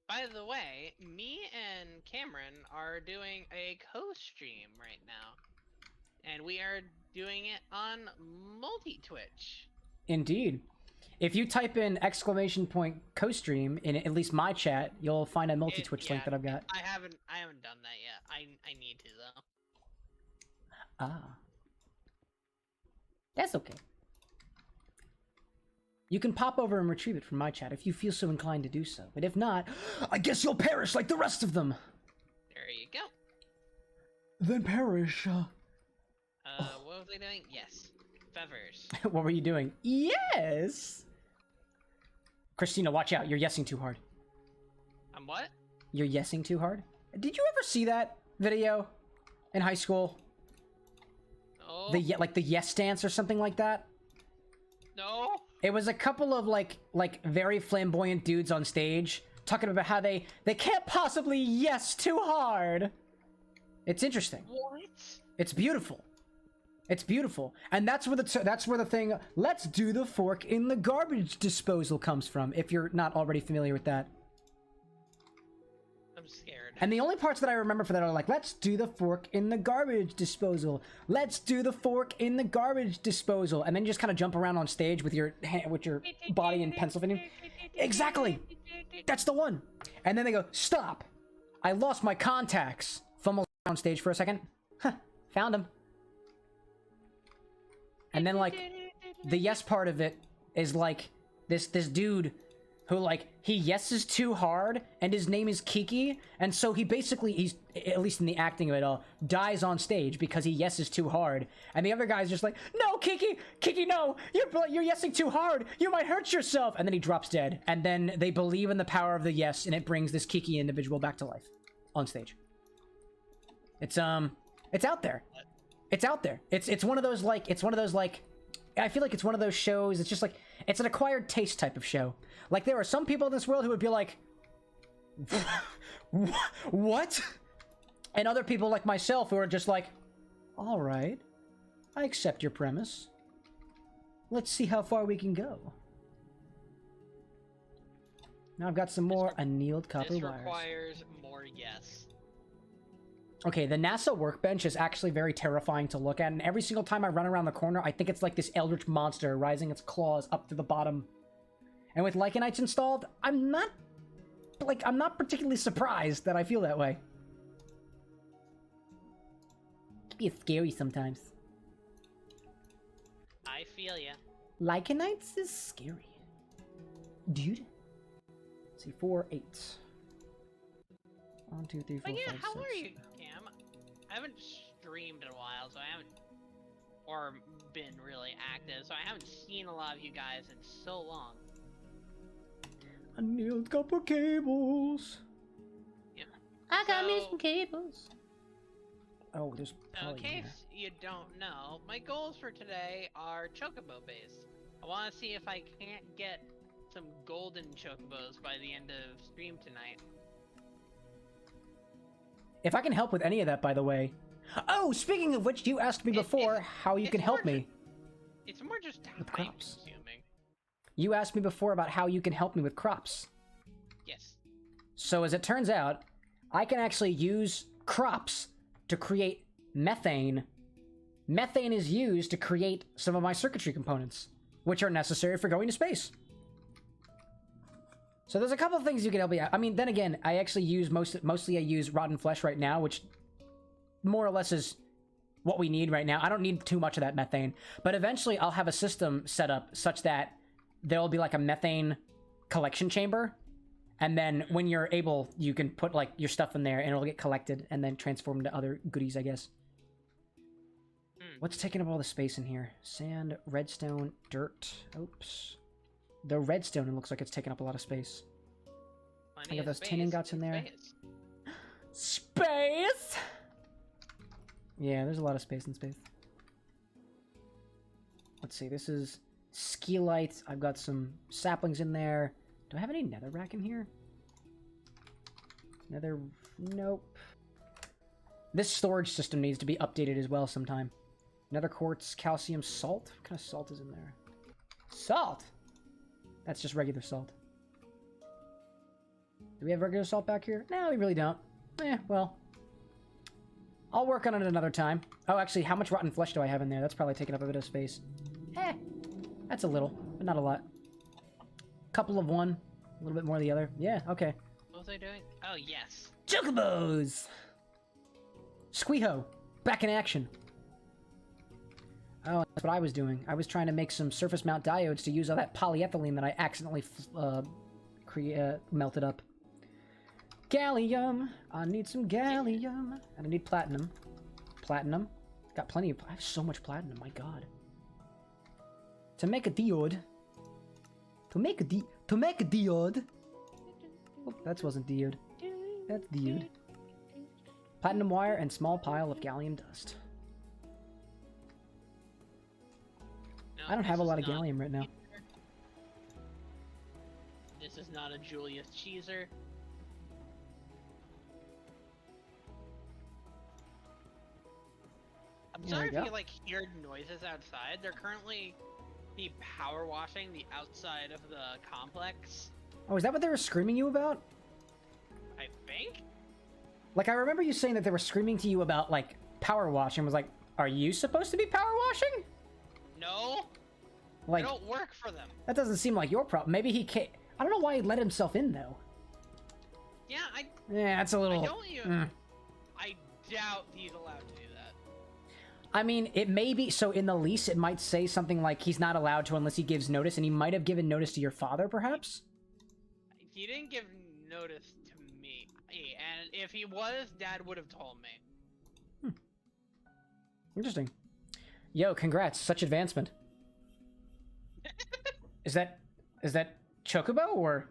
By by the way, me and Cameron are doing a co-stream right now. And we are doing it on multi-Twitch. Indeed. If you type in !co-stream in at least my chat, you'll find a multi-Twitch link that I've got. I haven't done that yet. I need to though. Ah. That's okay. You can pop over and retrieve it from my chat if you feel so inclined to do so. But if not, I guess you'll perish like the rest of them. There you go. Then perish. What was I doing? Yes. Fevers. What were you doing? Yes! Christina, watch out. You're yesing too hard. I'm what? You're yesing too hard? Did you ever see that video in high school? No. Like the yes dance or something like that? No. It was a couple of like very flamboyant dudes on stage talking about how they can't possibly yes too hard. It's interesting. What? It's beautiful. It's beautiful. And that's where the thing, let's do the fork in the garbage disposal comes from, if you're not already familiar with that. I'm scared. And the only parts that I remember for that are like, let's do the fork in the garbage disposal. Let's do the fork in the garbage disposal. And then you just kind of jump around on stage with your body in Pennsylvania. Exactly. That's the one. And then they go, stop. I lost my contacts. Fumble on stage for a second. Huh. Found them. And then, like, the yes part of it is, like, this dude who, like, he yeses too hard, and his name is Kiki, and so he's, at least in the acting of it all, dies on stage because he yeses too hard. And the other guy's just like, no, Kiki, no, you're yesing too hard, you might hurt yourself, and then he drops dead. And then they believe in the power of the yes, and it brings this Kiki individual back to life on stage. It's out there. It's out there. It's one of those like I feel like it's one of those shows. It's just like it's an acquired taste type of show. Like there are some people in this world who would be like, what? And other people like myself who are just like, all right, I accept your premise. Let's see how far we can go. Now I've got some more annealed copper wires. This requires more yes. Okay, the NASA workbench is actually very terrifying to look at, and every single time I run around the corner, I think it's like this eldritch monster rising its claws up to the bottom. And with Lycanites installed, I'm not particularly surprised that I feel that way. It can be scary sometimes. I feel ya. Lycanites is scary. Dude. Let's see, 4, 8. 1, 2, 3, 4, But yeah, 5, how 6. are you, Cam? I haven't streamed in a while, so I haven't, or been really active, so I haven't seen a lot of you guys in so long. Annealed copper cables. Yeah. I got me some cables. Oh, there's In case you don't know, my goals for today are chocobo based. I want to see if I can't get some golden chocobos by the end of stream tonight. If I can help with any of that, by the way. Oh, speaking of which, you asked me before how you can help me. It's more just with time crops. consuming. You asked me before about how you can help me with crops. Yes. So as it turns out, I can actually use crops to create methane. Methane is used to create some of my circuitry components, which are necessary for going to space. So there's a couple of things you can help me out. I mean, then again, I actually use mostly I use rotten flesh right now, which more or less is what we need right now. I don't need too much of that methane, but eventually I'll have a system set up such that there'll be like a methane collection chamber, and then when you're able, you can put like your stuff in there and it'll get collected and then transformed into other goodies, I guess. What's taking up all the space in here? Sand, redstone, dirt. Oops. The redstone, it looks like it's taking up a lot of space. I got those tin ingots in there. Space! Yeah, there's a lot of space in space. Let's see, this is skeelite. I've got some saplings in there. Do I have any netherrack in here? Nether... Nope. This storage system needs to be updated as well sometime. Nether quartz, calcium, salt? What kind of salt is in there? Salt! That's just regular salt. Do we have regular salt back here? No, we really don't. Well. I'll work on it another time. Oh, actually, how much rotten flesh do I have in there? That's probably taking up a bit of space. That's a little, but not a lot. Couple of one, a little bit more of the other. Yeah, okay. What was I doing? Oh, yes. Chocobos! Squeeho, back in action. Oh, that's what I was doing. I was trying to make some surface mount diodes to use all that polyethylene that I accidentally melted up. Gallium! I need some gallium. And I need platinum. Platinum. Got plenty of... I have so much platinum, my god. To make a diode... To make a diode... Oh, that wasn't diode. That's diode. Platinum wire and small pile of gallium dust. No, I don't have a lot of gallium right now. This is not a Julius Caesar. I'm sorry if you like hear noises outside. They're currently power washing the outside of the complex. Oh, is that what they were screaming you about? I think? Like, I remember you saying that they were screaming to you about, like, power washing. Was like, are you supposed to be power washing? No. Like, I don't work for them. That doesn't seem like your problem. Maybe he can't... I don't know why he let himself in, though. Yeah, Yeah, that's a little... I don't even... I doubt he's allowed to do that. I mean, it may be... So in the lease, it might say something like he's not allowed to unless he gives notice, and he might have given notice to your father, perhaps? He didn't give notice to me. And if he was, Dad would have told me. Interesting. Yo, congrats. Such advancement. Is that Chocobo, or...?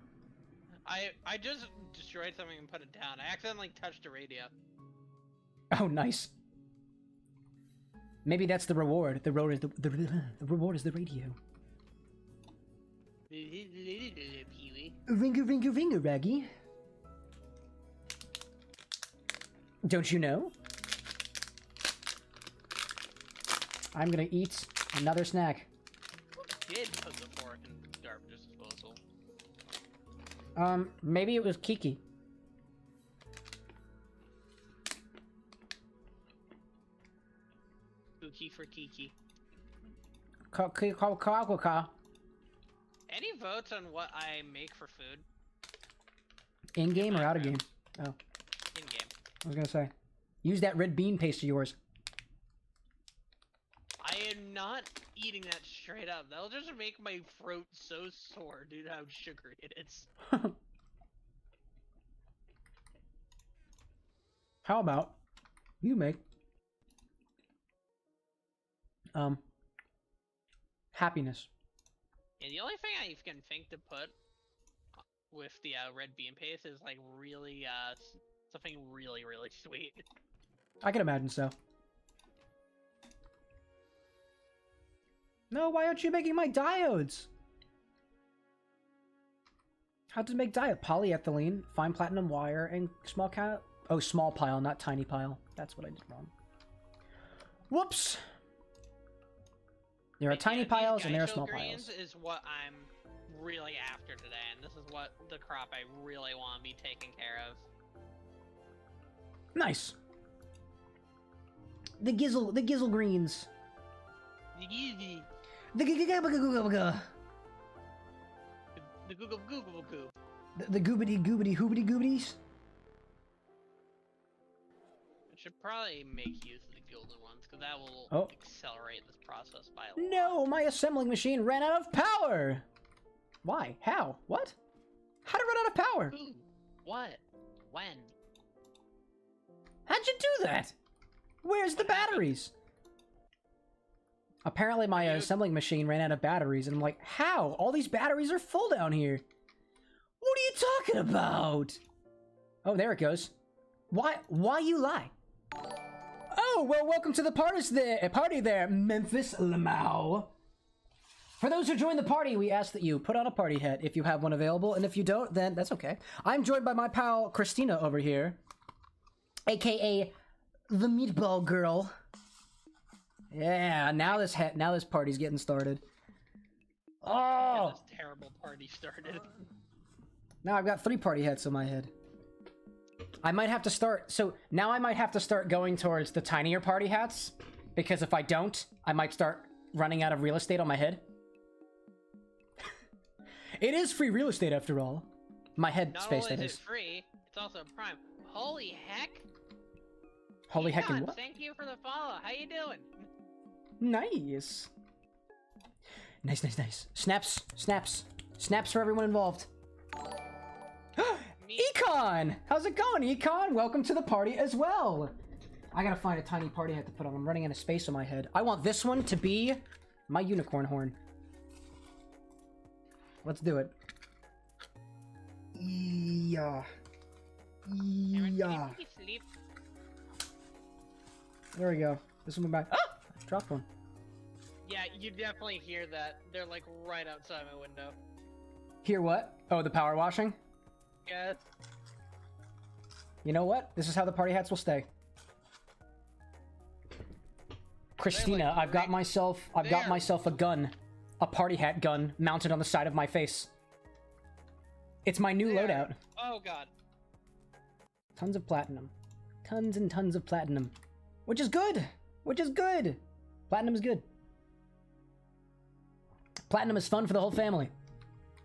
I just destroyed something and put it down. I accidentally touched a radio. Oh, nice. Maybe that's the reward. The reward is the radio. Pee-wee. Ringa, Raggy. Don't you know? I'm gonna eat another snack. Who did put the fork in garbage disposal? Maybe it was Kiki. Cookie for Kiki. Any votes on what I make for food? In game or out of game? Oh. In game. I was gonna say. Use that red bean paste of yours. I am not eating that straight up. That'll just make my throat so sore due to how sugary it is. How about you make happiness? Yeah, the only thing I can think to put with the red bean paste is like really something really sweet. I can imagine so. No, why aren't you making my diodes? How to make diode? Polyethylene, fine platinum wire, and small small pile, not tiny pile. That's what I did wrong. Whoops! There are tiny piles and there are small piles. Is what I'm really after today, and this is what the crop I really want to be taking care of. Nice. The gizzle greens. The gizzy. The goobity hoobity goobities. I should probably make use of the gilded ones, because that will accelerate this process by a lot. No, my assembling machine ran out of power! Why? How? What? How did it run out of power? Who? What? When? How'd you do that? Where's the batteries? Apparently my assembling machine ran out of batteries, and I'm like, how? All these batteries are full down here. What are you talking about? Oh, there it goes. Why you lie? Oh, well, welcome to the party there, Memphis Lamau. For those who join the party, we ask that you put on a party hat if you have one available, and if you don't, then that's okay. I'm joined by my pal Christina over here, aka the Meatball Girl. Yeah, now this party's getting started. Oh, this terrible party started. Now I've got 3 party hats on my head. I might have to start... So, now I might have to start going towards the tinier party hats. Because if I don't, I might start running out of real estate on my head. It is free real estate after all. My head space, that is. Not only is it free, it's also Prime. Holy heck! Holy heck and what? Thank you for the follow. How you doing? Nice. Nice, nice, nice. Snaps, snaps. Snaps for everyone involved. Econ! How's it going, Econ? Welcome to the party as well. I gotta find a tiny party hat to put on. I'm running out of space on my head. I want this one to be my unicorn horn. Let's do it. Yeah. Yeah. There we go. This one went back. Ah! I dropped one. Yeah, you definitely hear that. They're like right outside my window. Hear what? Oh, the power washing? Yes. You know what? This is how the party hats will stay. Christina, I've got myself a gun. A party hat gun mounted on the side of my face. It's my new loadout. Oh god. Tons of platinum. Tons and tons of platinum. Which is good! Which is good! Platinum is good. Platinum is fun for the whole family.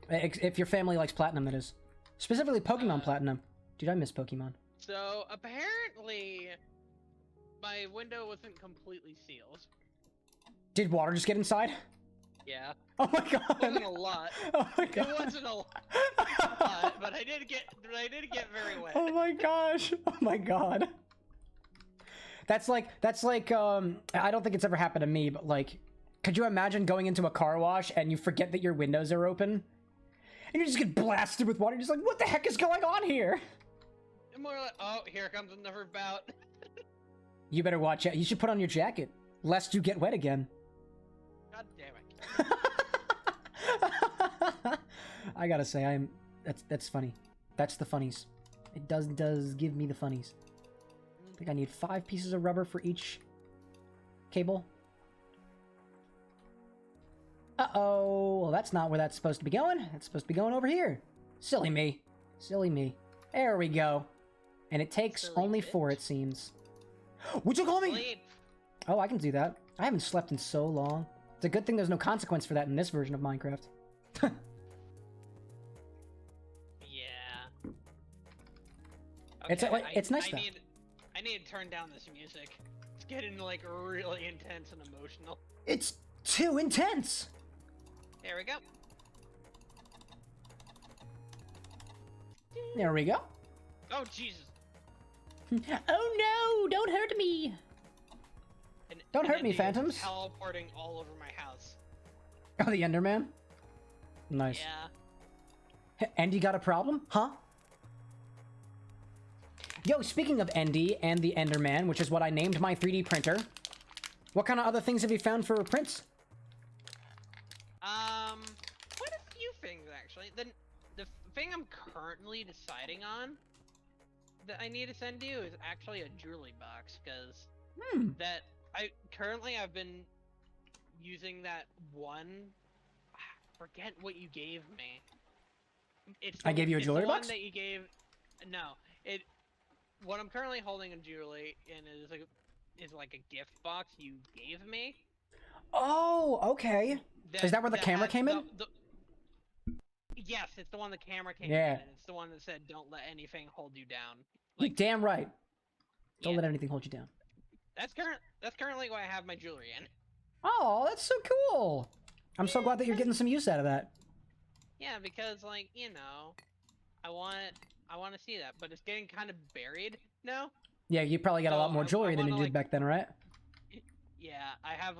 If your family likes platinum, that is. Specifically Pokemon Platinum. Dude, I miss Pokemon. So, apparently, my window wasn't completely sealed. Did water just get inside? Yeah. Oh my god! It wasn't a lot. Oh my god. It wasn't a lot, but I did get very wet. Oh my gosh! Oh my god! That's like, I don't think it's ever happened to me, but like, could you imagine going into a car wash and you forget that your windows are open? And you just get blasted with water, you're just like, what the heck is going on here? And more like, oh, here comes another bout. You better watch out. You should put on your jacket, lest you get wet again. God damn it. I gotta say, that's funny. That's the funnies. It does give me the funnies. I think I need 5 pieces of rubber for each cable. Uh-oh. Well, that's not where that's supposed to be going. It's supposed to be going over here. Silly me. Silly me. There we go. And it takes Silly only bitch. 4, it seems. Would you call me? Sleep. Oh, I can do that. I haven't slept in so long. It's a good thing there's no consequence for that in this version of Minecraft. Yeah. It's Okay, it's nice though. I need to turn down this music. It's getting like really intense and emotional. It's too intense. There we go. There we go. Oh Jesus! Oh no! Don't hurt me. Don't hurt me, Endy is phantoms. Teleporting all over my house. Oh, the Enderman. Nice. Yeah. Endy got a problem? Huh? Yo, speaking of Endy and the Enderman, which is what I named my 3D printer, what kind of other things have you found for prints? Quite a few things actually. The thing I'm currently deciding on that I need to send you is actually a jewelry box, because I've been using that one. Forget what you gave me. I gave you a jewelry box? That you gave. No, what I'm currently holding in jewelry is like a gift box you gave me. Oh, okay. Is that where the camera came in? Yes, it's the one the camera came in. And it's the one that said, "Don't let anything hold you down." Like, you're damn right. Don't Yeah. let anything hold you down. That's currently what I have my jewelry in. Oh, that's so cool. I'm so glad that you're getting some use out of that. Yeah, because like, I want to see that, but it's getting kind of buried now. Yeah, you probably got a lot more jewelry than you did back then, right? Yeah, I have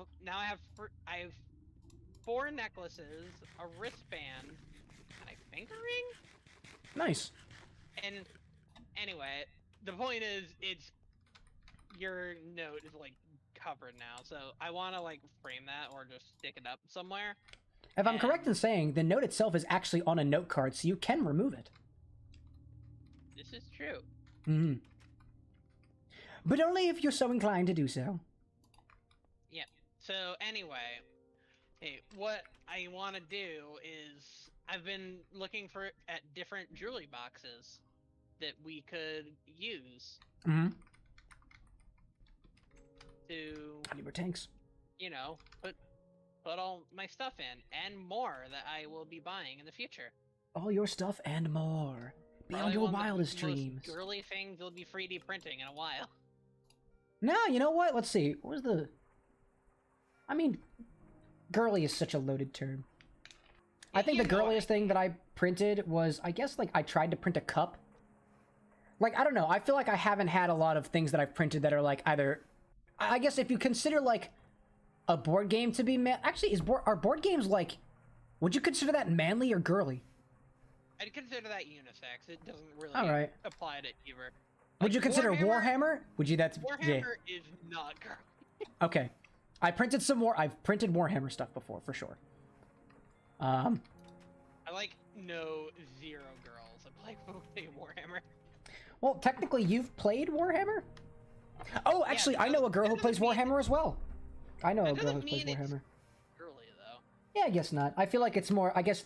4 necklaces, a wristband, and a finger ring. Nice. And anyway, the point is, your note is like covered now, so I want to like frame that or just stick it up somewhere. If I'm correct in saying, the note itself is actually on a note card, so you can remove it. This is true. Mm-hmm. But only if you're so inclined to do so. Yep. So anyway, hey, what I want to do is I've been looking at different jewelry boxes that we could use Mm-hmm. to, I need more tanks. you know, put all my stuff in and more that I will be buying in the future. All your stuff and more. Beyond Probably your one of the wildest most dreams. girly things will be 3D printing in a while. No, you know what? Let's see. What was the... I mean, girly is such a loaded term. I think the girliest thing that I printed was, I guess, like, I tried to print a cup. Like, I don't know. I feel like I haven't had a lot of things that I've printed that are, like, either... I guess if you consider, like, a board game to be... Actually, are board games, like... Would you consider that manly or girly? I'd consider that unisex. It doesn't really apply to either. Would you consider Warhammer? Would you? That's Warhammer is not girly. Okay, I printed some more. I've printed Warhammer stuff before, for sure. I like know zero girls that play Warhammer. Well, technically, you've played Warhammer. Oh, actually, I know a girl who plays Warhammer as well. I know a girl who plays Warhammer. Girly though. Yeah, I guess not. I feel like it's more. I guess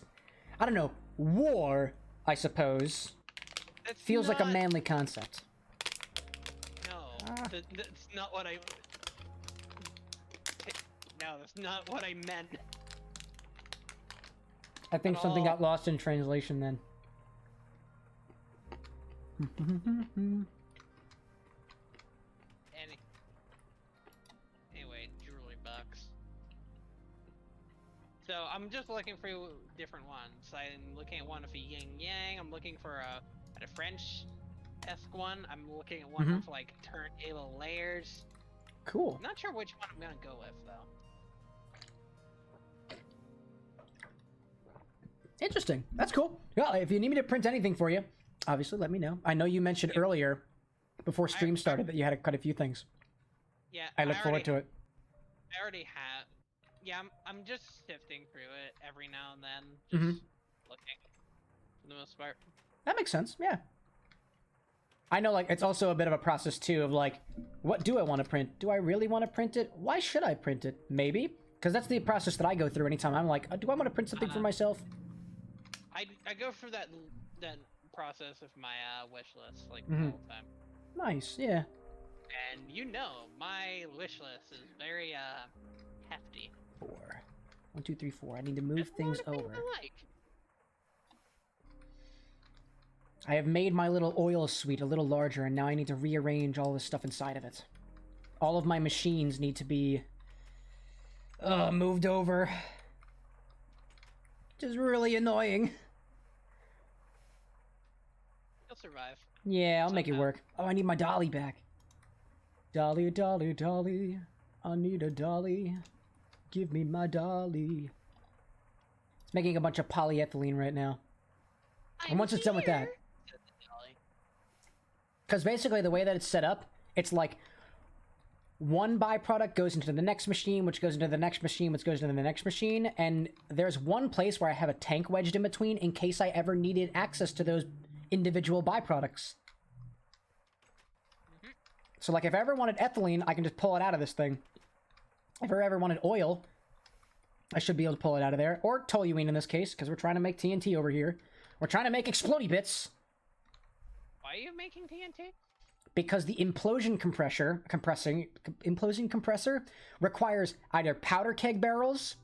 I don't know. War, I suppose, feels like a manly concept. No, that's not what I... No, that's not what I meant. I think something got lost in translation then. Anyway, jewelry box. So I'm just looking for different ones. I'm looking at one for yin yang. I'm looking for a French-esque one. I'm looking at one with like turntable layers. Cool. I'm not sure which one I'm gonna go with though. Interesting. That's cool. Yeah, if you need me to print anything for you, obviously let me know. I know you mentioned earlier, before stream started, that you had quite a few things. Yeah, I look forward to it. I already have. Yeah, I'm just sifting through it every now and then, just looking for the most part. That makes sense. Yeah. I know, like, it's also a bit of a process too of like, what do I want to print? Do I really want to print it? Why should I print it? Maybe, because that's the process that I go through anytime I'm like, do I want to print something for myself? I go through that process of my wish list like the whole time. Nice, yeah. And you know, my wish list is very hefty. 4. 1, 2, 3, 4. I need to move things over. I have made my little oil suite a little larger, and now I need to rearrange all the stuff inside of it. All of my machines need to be moved over. Which is really annoying. You'll survive. Yeah, I'll make it work. Oh, I need my dolly back. Dolly, dolly, dolly. I need a dolly. Give me my dolly. It's making a bunch of polyethylene right now. And once it's done with that... Because basically the way that it's set up, it's like one byproduct goes into the next machine, which goes into the next machine, which goes into the next machine, and there's one place where I have a tank wedged in between in case I ever needed access to those individual byproducts. So like if I ever wanted ethylene, I can just pull it out of this thing. If I ever wanted oil, I should be able to pull it out of there. Or toluene in this case, because we're trying to make TNT over here. We're trying to make explodey bits. Why are you making TNT? Because the implosion compressor requires either powder keg barrels,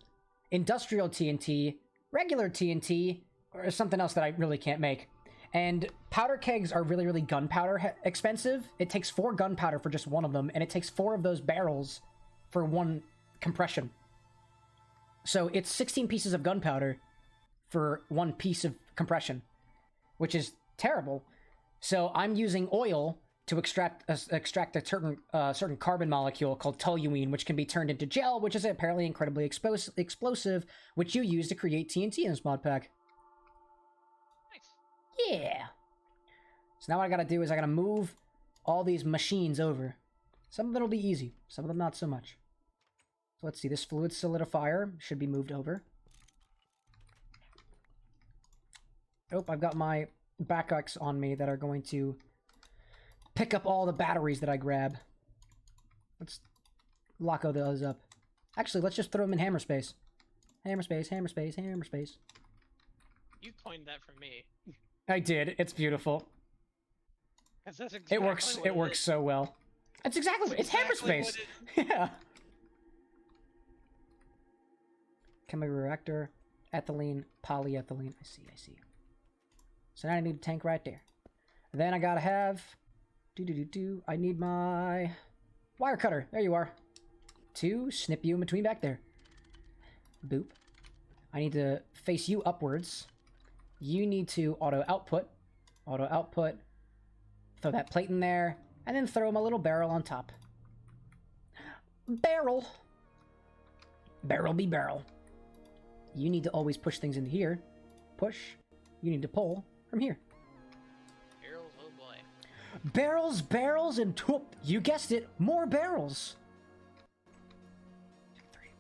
industrial TNT, regular TNT, or something else that I really can't make. And powder kegs are really, really gunpowder expensive. It takes 4 gunpowder for just one of them, and it takes 4 of those barrels for one compression. So it's 16 pieces of gunpowder for one piece of compression, which is terrible. So I'm using oil to extract a certain carbon molecule called toluene, which can be turned into gel, which is apparently incredibly explosive, which you use to create TNT in this mod pack. Nice. Yeah. So now what I gotta do is I gotta move all these machines over. Some of it'll be easy, some of them not so much. So let's see, this fluid solidifier should be moved over. Oh, I've got my backups on me that are going to pick up all the batteries that I grab. Let's lock all those up. Actually, let's just throw them in hammer space. Hammer space, hammer space, hammer space. You coined that for me. I did. It's beautiful. 'Cause that's exactly It works. what It works is. so well. It's exactly. It's exactly hyperspace. what Yeah. Chemical reactor, ethylene, polyethylene. I see. I see. So now I need a tank right there. And then I gotta have. I need my wire cutter. There you are. To snip you in between back there. Boop. I need to face you upwards. You need to auto output. Auto output. Throw that plate in there. And then throw my little barrel on top. Barrel. Barrel be barrel. You need to always push things into here. Push. You need to pull from here. Barrels, oh boy. Barrels, barrels, and whoop. You guessed it. More barrels.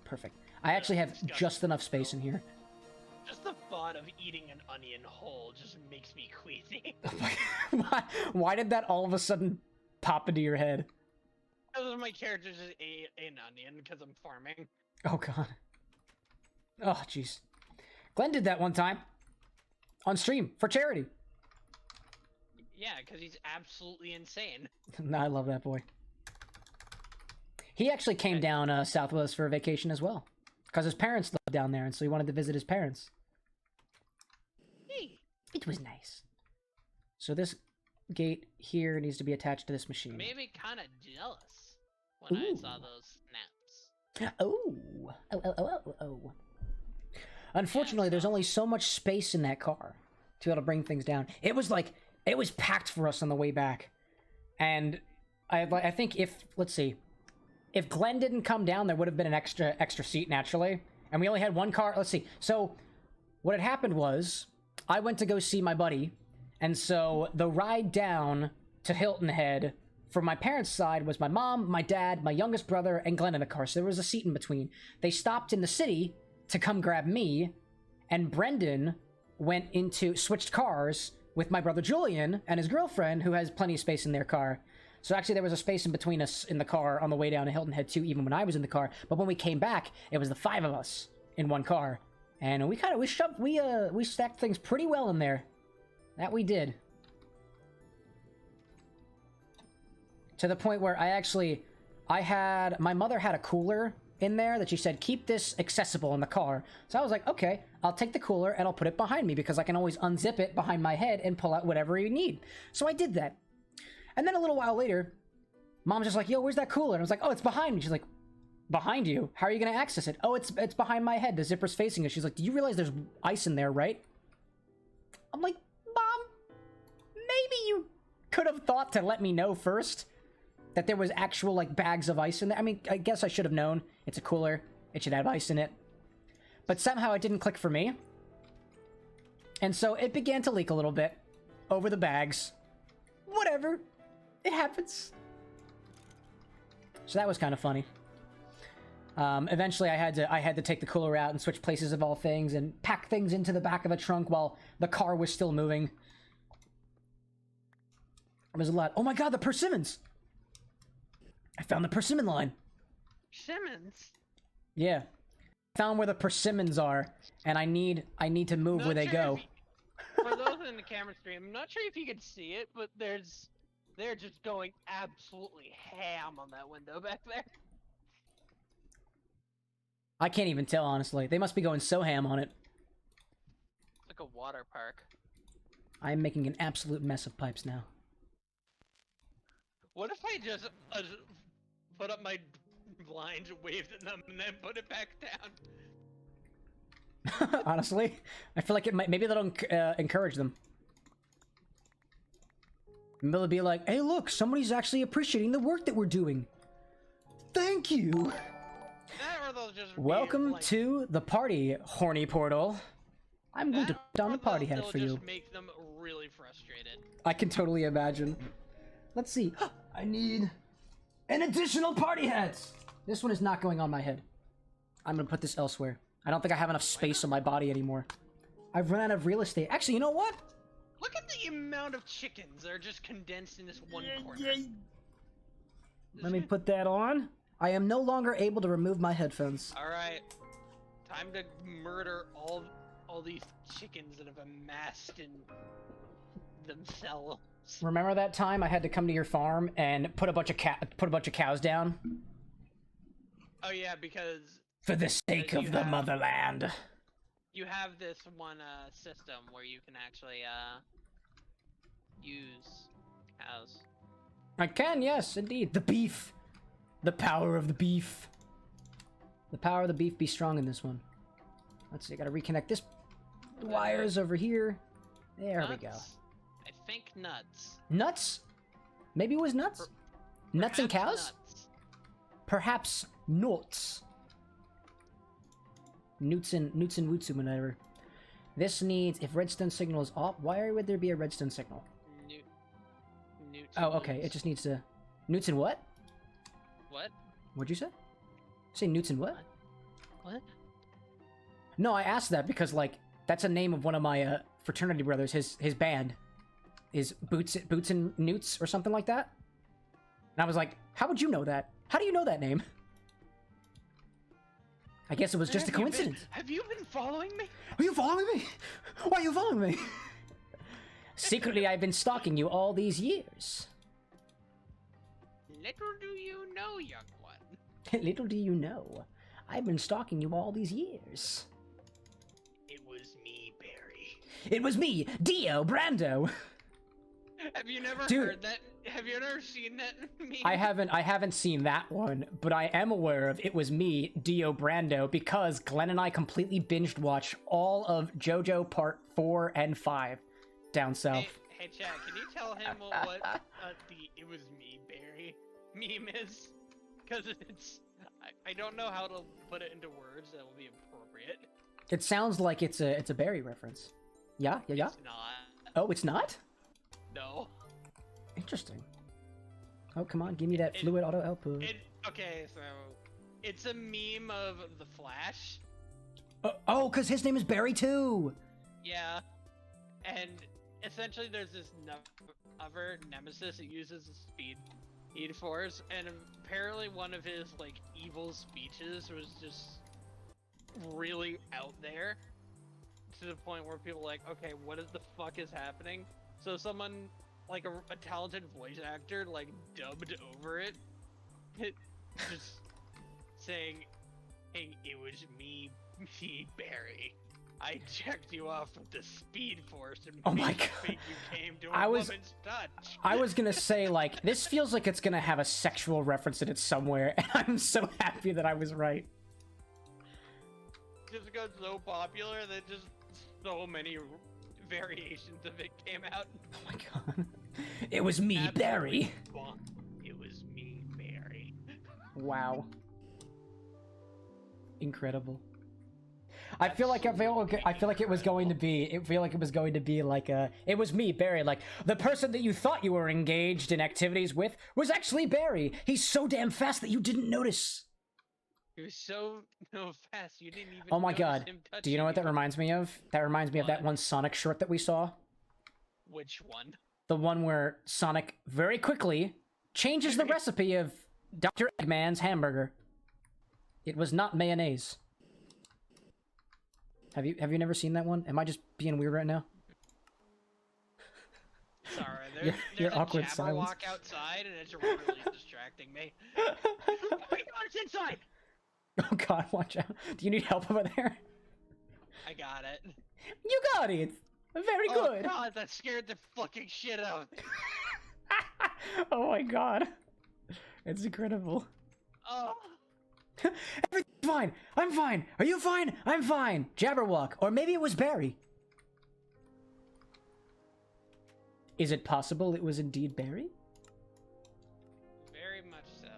Perfect. I actually have just enough space in here. Just the thought of eating an onion whole just makes me queasy. Why did that all of a sudden pop into your head? Because my character just ate an onion because I'm farming. Oh god. Oh jeez. Glenn did that one time. On stream, for charity. Yeah, because he's absolutely insane. No, I love that boy. He actually came down south with us for a vacation as well. Because his parents lived down there, and so he wanted to visit his parents. Hey. It was nice. So this gate here needs to be attached to this machine. Maybe kind of jealous when I saw those snaps. Oh. Unfortunately, there's only so much space in that car to be able to bring things down. It was packed for us on the way back. And I think let's see, if Glenn didn't come down, there would have been an extra seat naturally. And we only had one car. Let's see. So what had happened was I went to go see my buddy. And so the ride down to Hilton Head from my parents' side was my mom, my dad, my youngest brother, and Glenn in the car. So there was a seat in between. They stopped in the city to come grab me. And Brendan switched cars with my brother Julian and his girlfriend, who has plenty of space in their car. So actually there was a space in between us in the car on the way down to Hilton Head too, even when I was in the car. But when we came back, it was the 5 of us in one car. And we stacked things pretty well in there. That we did. To the point where my mother had a cooler in there that she said, keep this accessible in the car. So I was like, okay, I'll take the cooler and I'll put it behind me because I can always unzip it behind my head and pull out whatever you need. So I did that. And then a little while later, Mom's just like, yo, where's that cooler? And I was like, oh, it's behind me. She's like, behind you? How are you going to access it? Oh, it's behind my head. The zipper's facing us. She's like, do you realize there's ice in there, right? I'm like, Mom, maybe you could have thought to let me know first that there was actual, like, bags of ice in there. I mean, I guess I should have known. It's a cooler. It should have ice in it. But somehow it didn't click for me. And so it began to leak a little bit over the bags. Whatever. It happens. So that was kind of funny. Eventually I had to take the cooler out and switch places of all things and pack things into the back of a trunk while the car was still moving. It was a lot. Oh my god, the persimmons! I found the persimmon line. Simmons? Yeah. I found where the persimmons are, and I need to move where they go. For those in the camera stream, I'm not sure if you can see it, but they're just going absolutely ham on that window back there. I can't even tell, honestly. They must be going so ham on it. It's like a water park. I am making an absolute mess of pipes now. What if I just put up my blinds, waved at them, and then put it back down? Honestly, I feel like it might. Maybe that'll encourage them. Maybe they'll be like, "Hey, look, somebody's actually appreciating the work that we're doing. Thank you." Or they'll just Welcome like, to the party, horny portal. I'm going to put down the party hat for you. Just make them really frustrated. I can totally imagine. Let's see. I need an additional party hat. This one is not going on my head. I'm gonna put this elsewhere. I don't think I have enough space on my body anymore. I've run out of real estate. Actually, you know what? Look at the amount of chickens that are just condensed in this one corner. Let me put that on. I am no longer able to remove my headphones. Alright. Time to murder all all these chickens that have amassed in themselves. Remember that time I had to come to your farm and put a bunch of cows down? Oh yeah, because for the sake of the motherland. You have this one system where you can actually use cows. I can, yes, indeed. The beef. The power of the beef. The power of the beef be strong in this one. Let's see, I gotta reconnect this wires over here. There we go. I think nuts. Nuts? Maybe it was nuts? Nuts and cows? Nuts. Perhaps nuts. Newts and woots and whatever. This needs, if redstone signal is off, why would there be a redstone signal? Oh, okay, it just needs to... Newts and what? What? What'd you say? Say newts and what? What? No, I asked that because, like, that's a name of one of my fraternity brothers. His band is Boots and Newts or something like that. And I was like, how would you know that? How do you know that name? I guess it was just a coincidence. Have you been following me? Are you following me? Why are you following me? Secretly, I've been stalking you all these years. Little do you know, young one. Little do you know, I've been stalking you all these years. It was me, Barry. It was me, Dio Brando. Have you never heard that? Have you ever seen that meme? I haven't seen that one, but I am aware of It Was Me, Dio Brando, because Glenn and I completely binged watched all of JoJo Part 4 and 5 down south. Hey Chad, can you tell him what the It Was Me, Barry meme is? Because it's... I don't know how to put it into words that will be appropriate. It sounds like it's a Barry reference. Yeah? It's not. Oh, it's not? No. Interesting. Oh, come on, give me that fluid auto output. Okay, so it's a meme of the Flash. Oh, because his name is Barry too. Yeah, and essentially there's this other nemesis that uses the speed force, and apparently one of his like evil speeches was just really out there to the point where people are like, okay, what the fuck is happening? So someone, like a talented voice actor, like dubbed over it, just saying, "Hey, it was me, Barry. I checked you off with the speed force and made you think you came to a woman's touch." I was gonna say, like, this feels like it's gonna have a sexual reference in it somewhere, and I'm so happy that I was right. Just got so popular that just so many variations of it came out. Oh my god. It was me, absolutely Barry. It was me, Barry. Wow. Incredible. I feel like it was going to be like it was me, Barry, like the person that you thought you were engaged in activities with was actually Barry. He's so damn fast that you didn't notice. He was so fast you didn't even Oh my god. Do you know what that reminds me of? That reminds me of that one Sonic short that we saw. Which one? The one where Sonic very quickly changes the recipe of Dr. Eggman's hamburger. It was not mayonnaise. Have you never seen that one? Am I just being weird right now? Sorry, there's a awkward Jabberwock outside and it's really distracting me. Oh my god, it's inside! Oh god, watch out. Do you need help over there? I got it. You got it! Very good! Oh god, that scared the fucking shit out of me. Oh my god. It's incredible. Oh. Everything's fine! I'm fine! Are you fine? I'm fine! Jabberwock. Or maybe it was Barry. Is it possible it was indeed Barry? Very much so.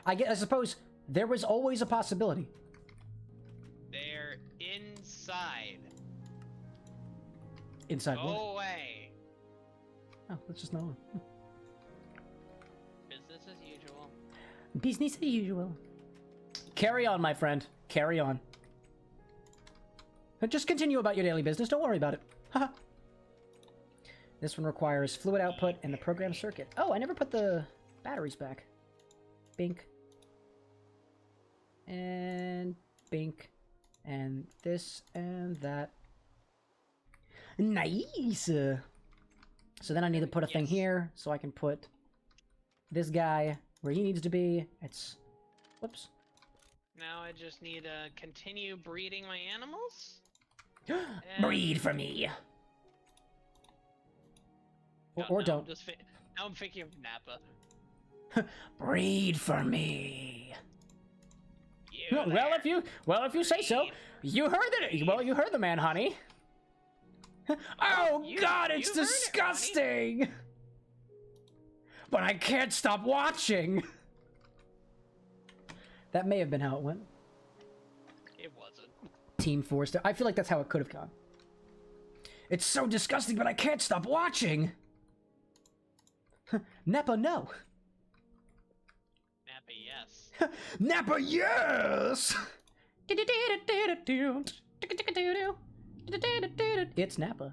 I suppose there was always a possibility. They're inside. Inside what? Go away. Oh, that's just not one. Business as usual. Business as usual. Carry on, my friend. Carry on. Just continue about your daily business. Don't worry about it. Haha. This one requires fluid output and the program circuit. Oh, I never put the batteries back. Bink. And bink. And this and that. Nice! So then I need to put a thing here, so I can put this guy where he needs to be. It's... Whoops. Now I just need to continue breeding my animals. Breed for me! Or don't. Now I'm thinking of Nappa. Breed for me! You Well, there. if you say so. You heard it. Well, you heard the man, honey. Oh God, it's you heard it, disgusting. But I can't stop watching. That may have been how it went. It wasn't. Team Force. I feel like that's how it could have gone. It's so disgusting, but I can't stop watching. Nappa, no. Nappa, yes. Nappa, yes. It's Nappa.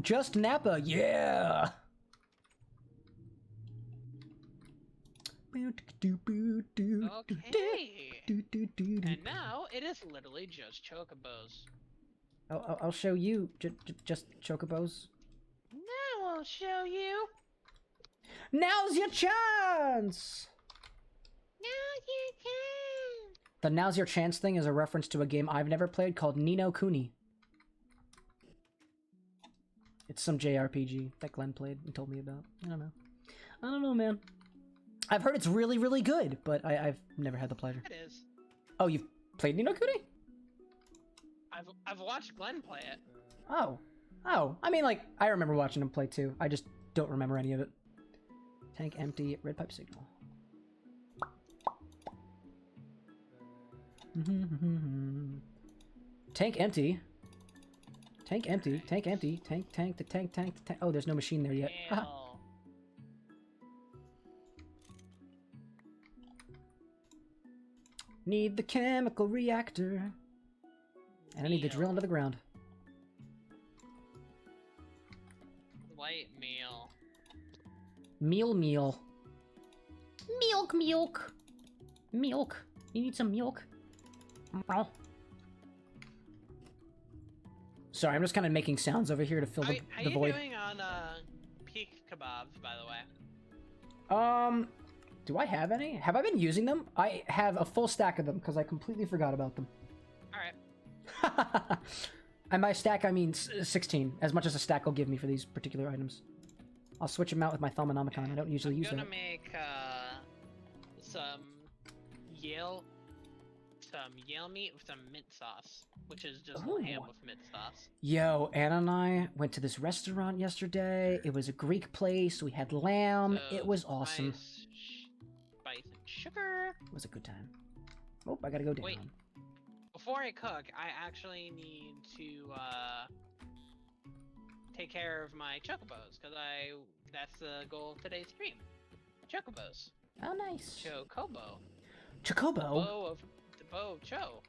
Just Nappa, yeah. Okay. And now it is literally just chocobos. I'll show you just chocobos. Now I'll show you. Now's your chance. Now you can. The Now's Your Chance thing is a reference to a game I've never played called Ni no Kuni. It's some JRPG that Glenn played and told me about. I don't know, man. I've heard it's really, really good, but I've never had the pleasure. It is. Oh, you've played Ni no Kuni? I've watched Glenn play it. Oh. I mean, like, I remember watching him play too. I just don't remember any of it. Tank empty, red pipe signal. Tank empty. Tank empty. Tank empty. Tank. Oh, there's no machine there yet. Need the chemical reactor. And I need to drill into the ground. White meal. Meal. Milk. You need some milk? Sorry, I'm just kind of making sounds over here to fill the How void. you doing on peak kebabs, by the way? Do I have any? Have I been using them? I have a full stack of them because I completely forgot about them. Alright. And by stack, I mean 16, as much as a stack will give me for these particular items. I'll switch them out with my Thaumonomicon. I don't usually use that. I'm gonna make some Yale meat with some mint sauce, which is just ham with mint sauce. Yo, Anna and I went to this restaurant yesterday. It was a Greek place. We had lamb. So, it was awesome. Spice and sugar. It was a good time. Oh, I gotta go down. Wait. Before I cook, I actually need to take care of my chocobos, because that's the goal of today's stream. Chocobos. Oh, nice. Chocobo. Chocobo? The bow of Cho.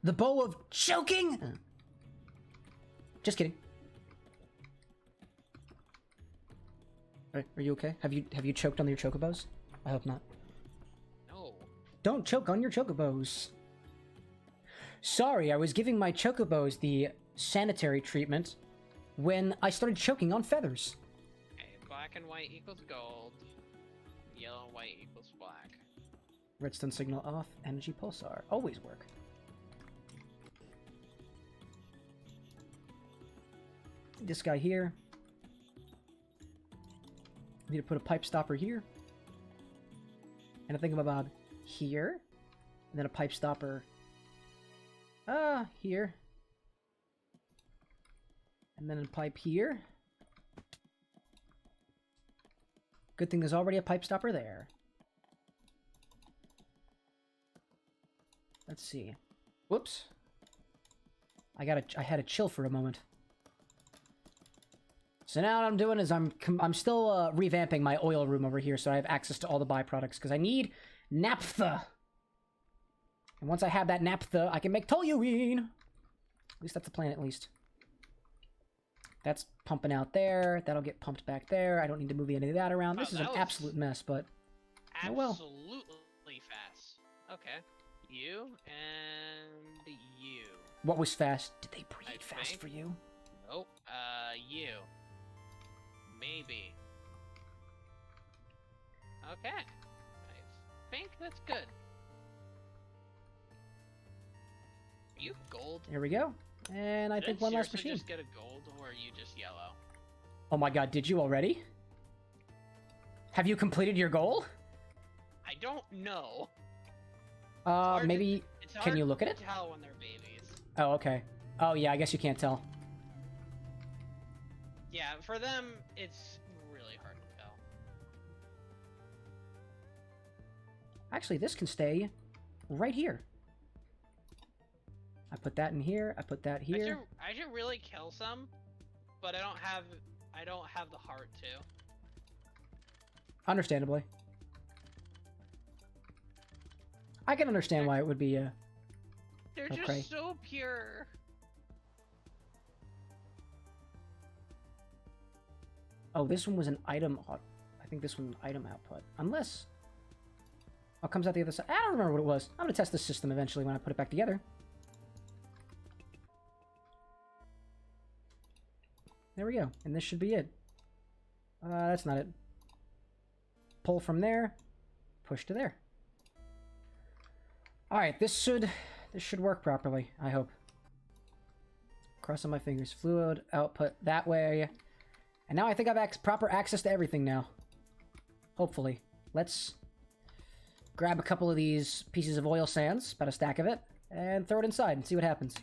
The bow of choking? Just kidding. Are you okay? Have you choked on your chocobos? I hope not. No. Don't choke on your chocobos. Sorry, I was giving my chocobos the sanitary treatment when I started choking on feathers. Okay, black and white equals gold. Yellow and white equals black. Redstone signal off. Energy pulsar. Always work. This guy here. Need to put a pipe stopper here. And a thingamabob here. And then a pipe stopper here. And then a pipe here. Good thing there's already a pipe stopper there. Let's see. Whoops. I had to chill for a moment. So now what I'm doing is I'm still revamping my oil room over here so I have access to all the byproducts because I need naphtha. And once I have that naphtha, I can make toluene. At least that's the plan, at least. That's pumping out there. That'll get pumped back there. I don't need to move any of that around. This is an absolute mess, but oh well. Absolutely fast. Okay. you and you. What was fast? Did they breed I fast think. for you? Nope. You. Maybe. Okay. I think that's good. Are you gold? Here we go. And I think one last machine. Just get a gold, or are you just yellow? Oh my god, did you already? Have you completed your goal? I don't know. Maybe... Can you look at it? Tell when they're babies. Oh, okay. Oh, yeah, I guess you can't tell. Yeah, for them, it's really hard to tell. Actually, this can stay right here. I put that in here. I put that here. I should really kill some, but I don't have the heart to. Understandably. I can understand why it would be, They're okay. just so pure. Oh, this one was an item... I think this one was an item output. Unless... Oh, it comes out the other side. I don't remember what it was. I'm gonna test this system eventually when I put it back together. There we go. And this should be it. That's not it. Pull from there. Push to there. Alright, this should work properly, I hope. Crossing my fingers. Fluid output that way. And now I think I have proper access to everything now. Hopefully. Let's grab a couple of these pieces of oil sands, about a stack of it, and throw it inside and see what happens.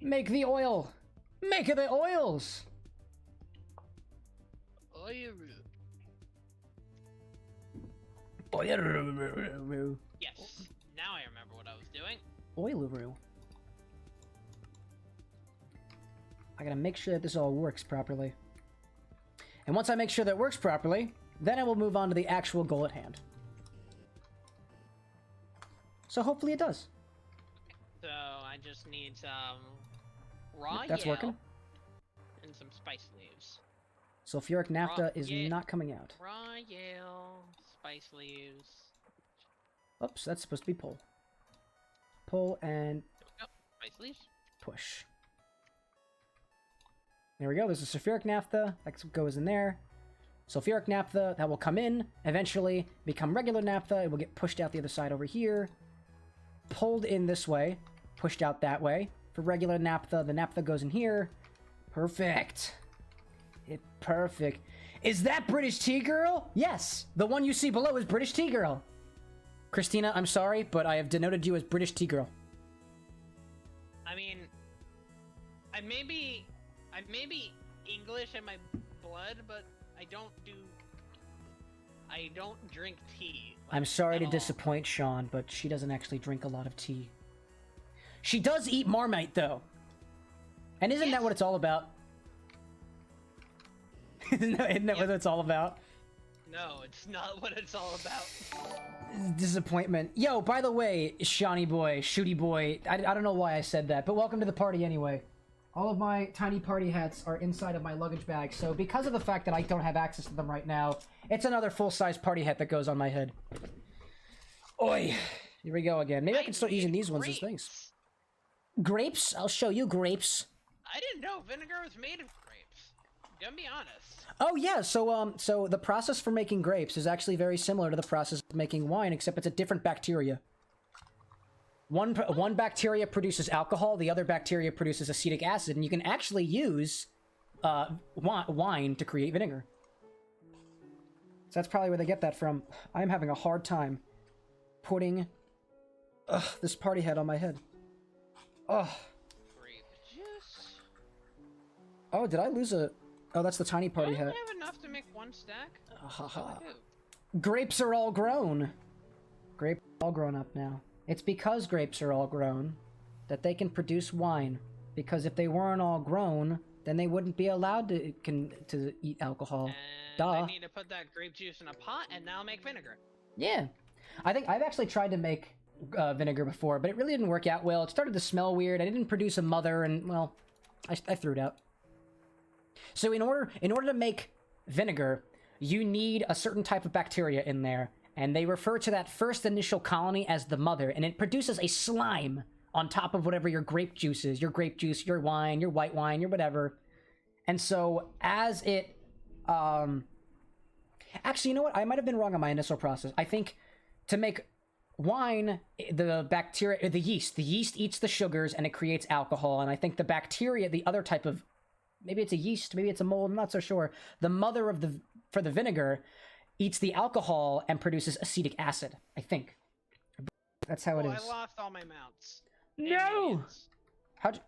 Make the oil! Make the oils! Oil. Oil. Yes. Now I remember what I was doing. Oil. I gotta make sure that this all works properly. And once I make sure that it works properly, then I will move on to the actual goal at hand. So hopefully it does. So I just need some raw That's yale working. and some spice leaves. Sulfuric naphtha is not coming out. Raw yale, spice leaves. Oops, that's supposed to be pull. Pull and There we go. Spice leaves. push. There we go. There's a sulfuric naphtha. That goes in there. Sulfuric naphtha, that will come in, eventually become regular naphtha. It will get pushed out the other side over here. Pulled in this way. Pushed out that way. For regular naphtha, the naphtha goes in here. Perfect. Perfect. Is that British Tea Girl? Yes. The one you see below is British Tea Girl. Christina, I'm sorry, but I have denoted you as British Tea Girl. I mean, I may be English in my blood, but I don't drink tea. Like, I'm sorry to all. disappoint Sean, but she doesn't actually drink a lot of tea. She does eat Marmite, though. And isn't that what it's all about? Isn't that what it's all about? No, it's not what it's all about. Disappointment. Yo, by the way, Shawnee boy, Shooty boy, I don't know why I said that, but welcome to the party anyway. All of my tiny party hats are inside of my luggage bag, so because of the fact that I don't have access to them right now, it's another full-size party hat that goes on my head. Oi! Here we go again. Maybe I can start using these ones as things. Grapes? I'll show you grapes. I didn't know vinegar was made of grapes. Gonna be honest. Oh yeah, so the process for making grapes is actually very similar to the process of making wine, except it's a different bacteria. One bacteria produces alcohol, the other bacteria produces acetic acid, and you can actually use wine to create vinegar. So that's probably where they get that from. I'm having a hard time putting this party hat on my head. Ugh. Grape juice. Oh, did I lose a... Oh, that's the tiny party hat. I have enough to make one stack. Grapes are all grown. Grapes are all grown up now. It's because grapes are all grown that they can produce wine. Because if they weren't all grown, then they wouldn't be allowed to eat alcohol. And Duh. I need to put that grape juice in a pot, and now make vinegar. Yeah. I think I've actually tried to make vinegar before, but it really didn't work out well. It started to smell weird. I didn't produce a mother, and, well, I threw it out. So in order to make vinegar, you need a certain type of bacteria in there, And they refer to that first initial colony as the mother, and it produces a slime on top of whatever your grape juice is. Your grape juice, your wine, your white wine, your whatever. And so as it... Actually, you know what? I might have been wrong on my initial process. I think to make wine, the bacteria... The yeast eats the sugars and it creates alcohol. And I think the bacteria, the other type of... Maybe it's a yeast, maybe it's a mold, I'm not so sure. The mother for the vinegar eats the alcohol and produces acetic acid, I think. That's how it is. I lost all my mounts. No! How'd you...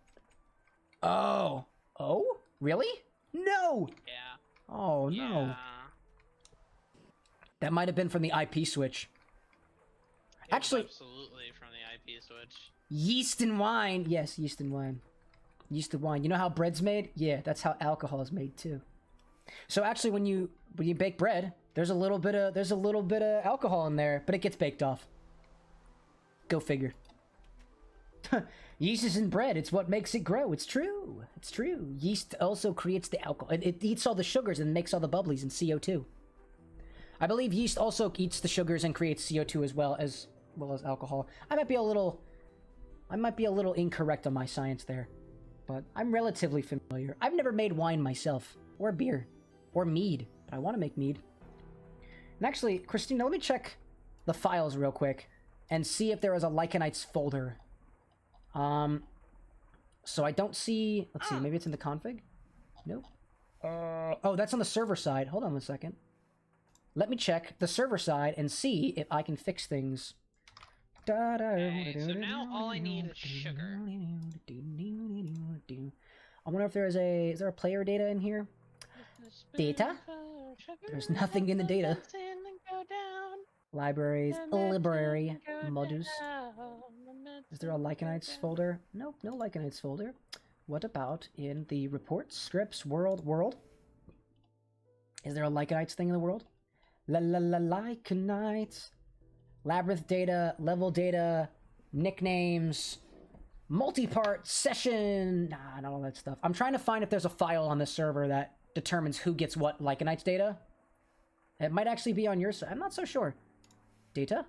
Oh. Oh? Really? No! Yeah. Oh, no. Yeah. That might have been from the IP switch. It Actually... was absolutely from the IP switch. Yeast and wine. Yes, yeast and wine. Yeast and wine. You know how bread's made? Yeah, that's how alcohol is made too. So actually, when you bake bread, there's a little bit of alcohol in there, but it gets baked off. Go figure. Yeast is in bread. It's what makes it grow. It's true. It's true. Yeast also creates the alcohol. It eats all the sugars and makes all the bubblies and CO2. I believe yeast also eats the sugars and creates CO2 as well as alcohol. I might be a little incorrect on my science there, but I'm relatively familiar. I've never made wine myself, or beer, or mead, but I want to make mead. And actually, Christina, let me check the files real quick and see if there is a Lycanites folder. So I don't see... Let's see, maybe it's in the config? Nope. Oh, that's on the server side. Hold on one second. Let me check the server side and see if I can fix things. Okay, so now all I need is sugar. I wonder if is there a player data in here? Data? There's nothing in the data. Libraries, library, modus. Is there a Lycanites folder? Nope, no Lycanites folder. What about in the reports, scripts, world? Is there a Lycanites thing in the world? Lycanites. Labyrinth data, level data, nicknames, multi-part session. Nah, not all that stuff. I'm trying to find if there's a file on the server that determines who gets what Lycanites data. It might actually be on your side. I'm not so sure. Data?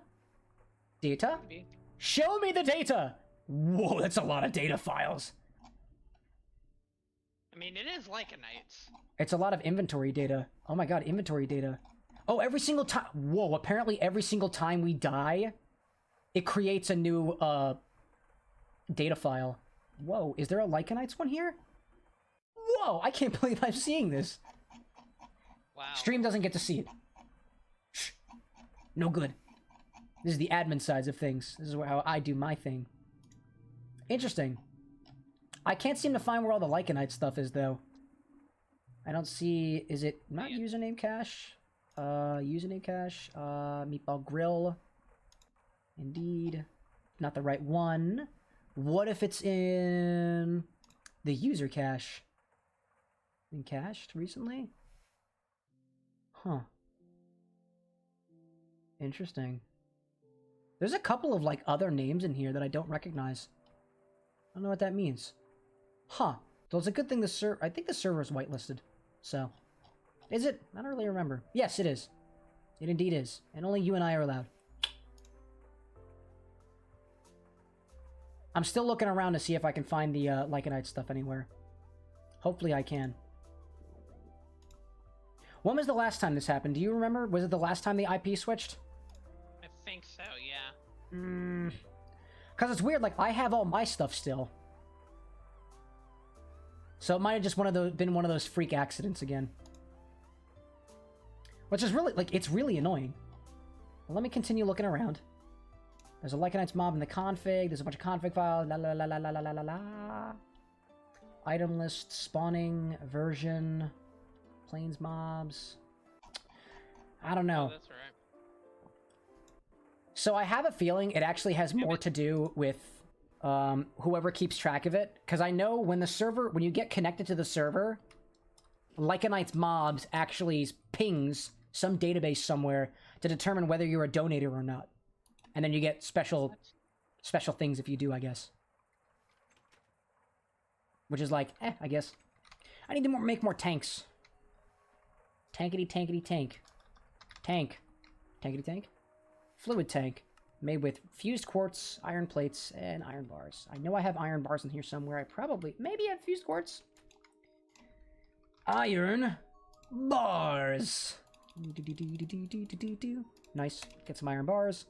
Data? Maybe. Show me the data! Whoa, that's a lot of data files. I mean, it is Lycanites. It's a lot of inventory data. Oh my god, inventory data. Oh, every single time. Whoa, apparently every single time we die, it creates a new data file. Whoa, is there a Lycanites one here? Whoa, I can't believe I'm seeing this. Wow. Stream doesn't get to see it. Shh. No good. This is the admin sides of things. This is how I do my thing. Interesting. I can't seem to find where all the Lycanite stuff is, though. I don't see... Is it not username cache? Username cache. Meatball grill. Indeed. Not the right one. What if it's in... the user cache? Been cached recently? Huh. Interesting. There's a couple of, like, other names in here that I don't recognize. I don't know what that means. Huh. So it's a good thing the I think the server is whitelisted. So. Is it? I don't really remember. Yes, it is. It indeed is. And only you and I are allowed. I'm still looking around to see if I can find the Lycanite stuff anywhere. Hopefully I can. When was the last time this happened? Do you remember? Was it the last time the IP switched? I think so, yeah. Because it's weird, like, I have all my stuff still. So it might have just been one of those freak accidents again. Which is really, like, it's really annoying. Well, let me continue looking around. There's a Lycanites mob in the config. There's a bunch of config files. La la la la la la la la. Item list, spawning, version, planes mobs. I don't know. Oh, that's right. So I have a feeling it actually has more to do with whoever keeps track of it. Because I know when you get connected to the server, Lycanites mobs actually pings some database somewhere to determine whether you're a donator or not. And then you get special things if you do, I guess. Which is like, I guess. I need to make more tanks. Tankity tankity tank. Tank. Tankity tank? fluid tank made with fused quartz, iron plates, and iron bars. I know I have iron bars in here somewhere. I maybe have fused quartz. Iron bars. Nice. Get some iron bars.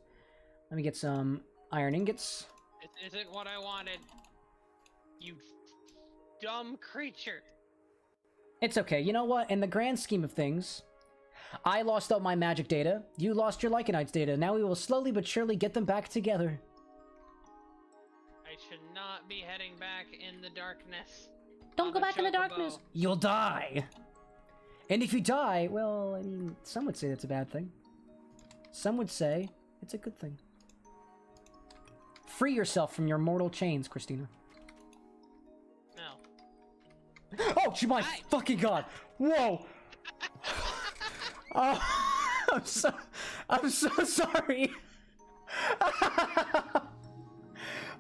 Let me get some iron ingots. This isn't what I wanted. You dumb creature. It's okay. You know what? In the grand scheme of things, I lost all my magic data. You lost your Lycanites data. Now we will slowly but surely get them back together. I should not be heading back in the darkness. Don't go back in the darkness. You'll die. And if you die, well, I mean, some would say that's a bad thing. Some would say it's a good thing. Free yourself from your mortal chains, Christina. No. Oh, my fucking god! Whoa! Oh, I'm so sorry.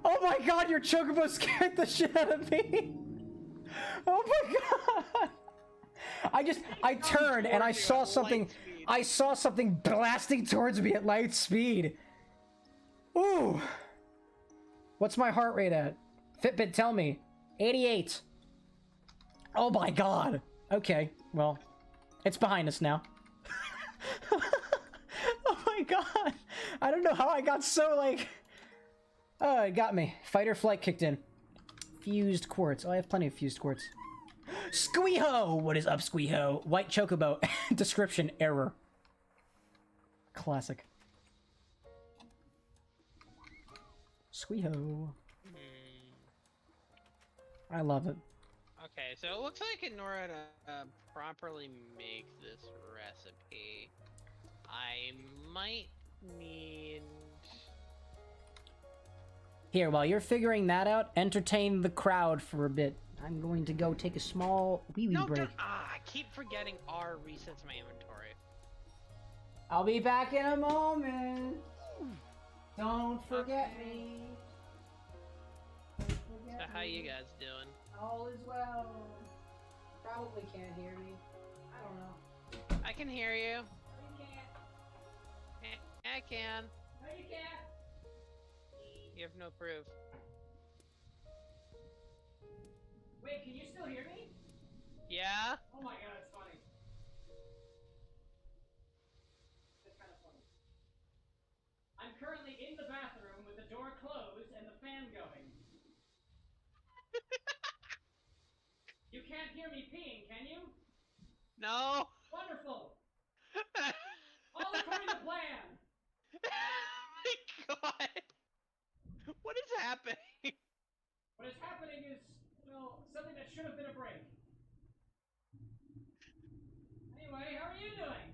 Oh my god, your chocobo scared the shit out of me. Oh my god. I turned and I saw something blasting towards me at light speed. Ooh. What's my heart rate at? Fitbit, tell me. 88. Oh my god. Okay, well, it's behind us now. Oh my god. I don't know how I got so, like... Oh, it got me. Fight or flight kicked in. Fused quartz. Oh, I have plenty of fused quartz. Squeeho! What is up, Squeeho? White chocobo. Description error. Classic. Squeeho. I love it. Okay, so it looks like in order to properly make this recipe, I might need... Here, while you're figuring that out, entertain the crowd for a bit. I'm going to go take a small wee-wee break. I keep forgetting R resets my inventory. I'll be back in a moment. Don't forget me. So how you guys doing? All is well. Probably can't hear me. I don't know. I can hear you. No, you can't. I can. No, you can't. You have no proof. Wait, can you still hear me? Yeah? Oh my god, it's funny. It's kind of funny. I'm currently in the bathroom with the door closed and the fan going. You can't hear me peeing, can you? No. Wonderful. All according to plan. Oh my god. What is happening? What is happening is, well, something that should have been a break. Anyway, how are you doing?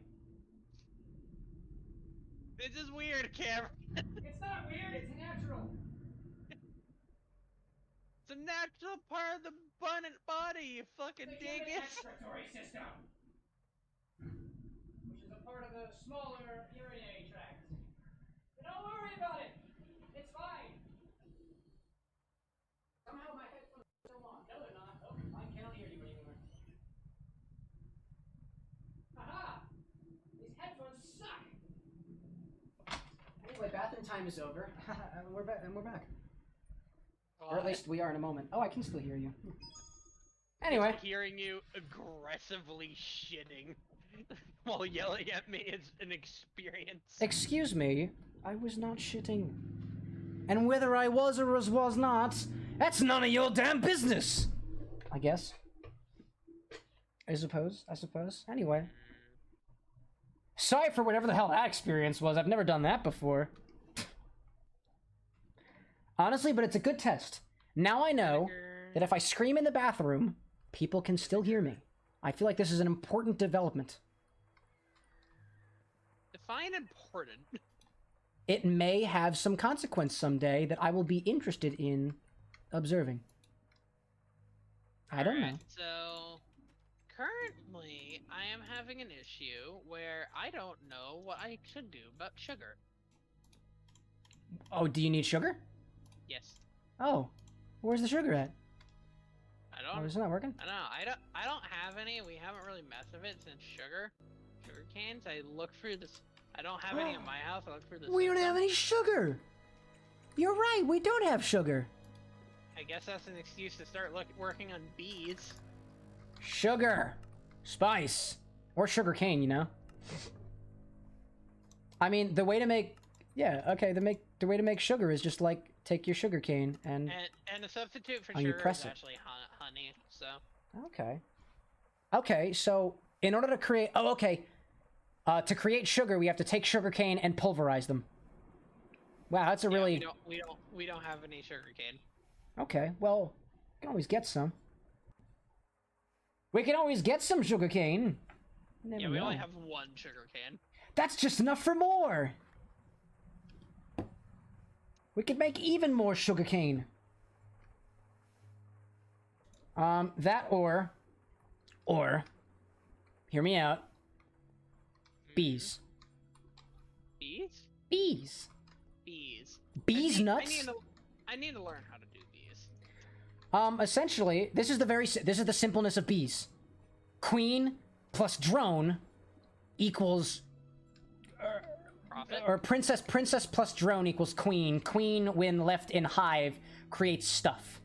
This is weird, Cameron. It's not weird, it's natural. It's a natural part of the body, you fucking The dig human it? excretory system, which is a part of the smaller urinary tract. But don't worry about it. It's fine. Somehow my headphones are still on. No, they're not. Oh, I cannot hear you anymore. Haha! These headphones suck. Anyway, bathroom time is over. We're back. Or at least we are in a moment. Oh, I can still hear you. Anyway. Hearing you aggressively shitting while yelling at me is an experience. Excuse me, I was not shitting. And whether I was or was not, that's none of your damn business! I guess. I suppose. Anyway. Sorry for whatever the hell that experience was. I've never done that before. Honestly, but it's a good test. Now I know that if I scream in the bathroom, people can still hear me. I feel like this is an important development. Define important. It may have some consequence someday that I will be interested in observing. I don't know. So, currently, I am having an issue where I don't know what I should do about sugar. Oh, do you need sugar? Yes. Oh, where's the sugar at? I don't. Oh, is it not working? I don't know. I don't have any. We haven't really messed with it since sugar cane. I looked through the I don't have any in my house. I look for the We don't system. have any sugar! You're right, we don't have sugar! I guess that's an excuse to start working on bees. Sugar! Spice! Or sugar cane, you know? I mean, the way to make... Yeah, okay, the way to make sugar is just, like, take your sugar cane and a substitute for Oh, you sugar press is it. actually honey, so... Okay. Okay, so in order to create... Oh, okay. To create sugar, we have to take sugar cane and pulverize them. Wow, that's a Yeah, really... we don't have any sugar cane. Okay, well, we can always get some. We can always get some sugar cane. Yeah, we only have one sugar cane. That's just enough for more! We could make even more sugar cane. That or, hear me out, bees. Bees? Bees. Bees. Bees nuts? I need to learn how to do bees. Essentially, this is the simpleness of bees. Queen plus drone equals... Profit? Or princess plus drone equals queen. Queen, when left in hive, creates stuff.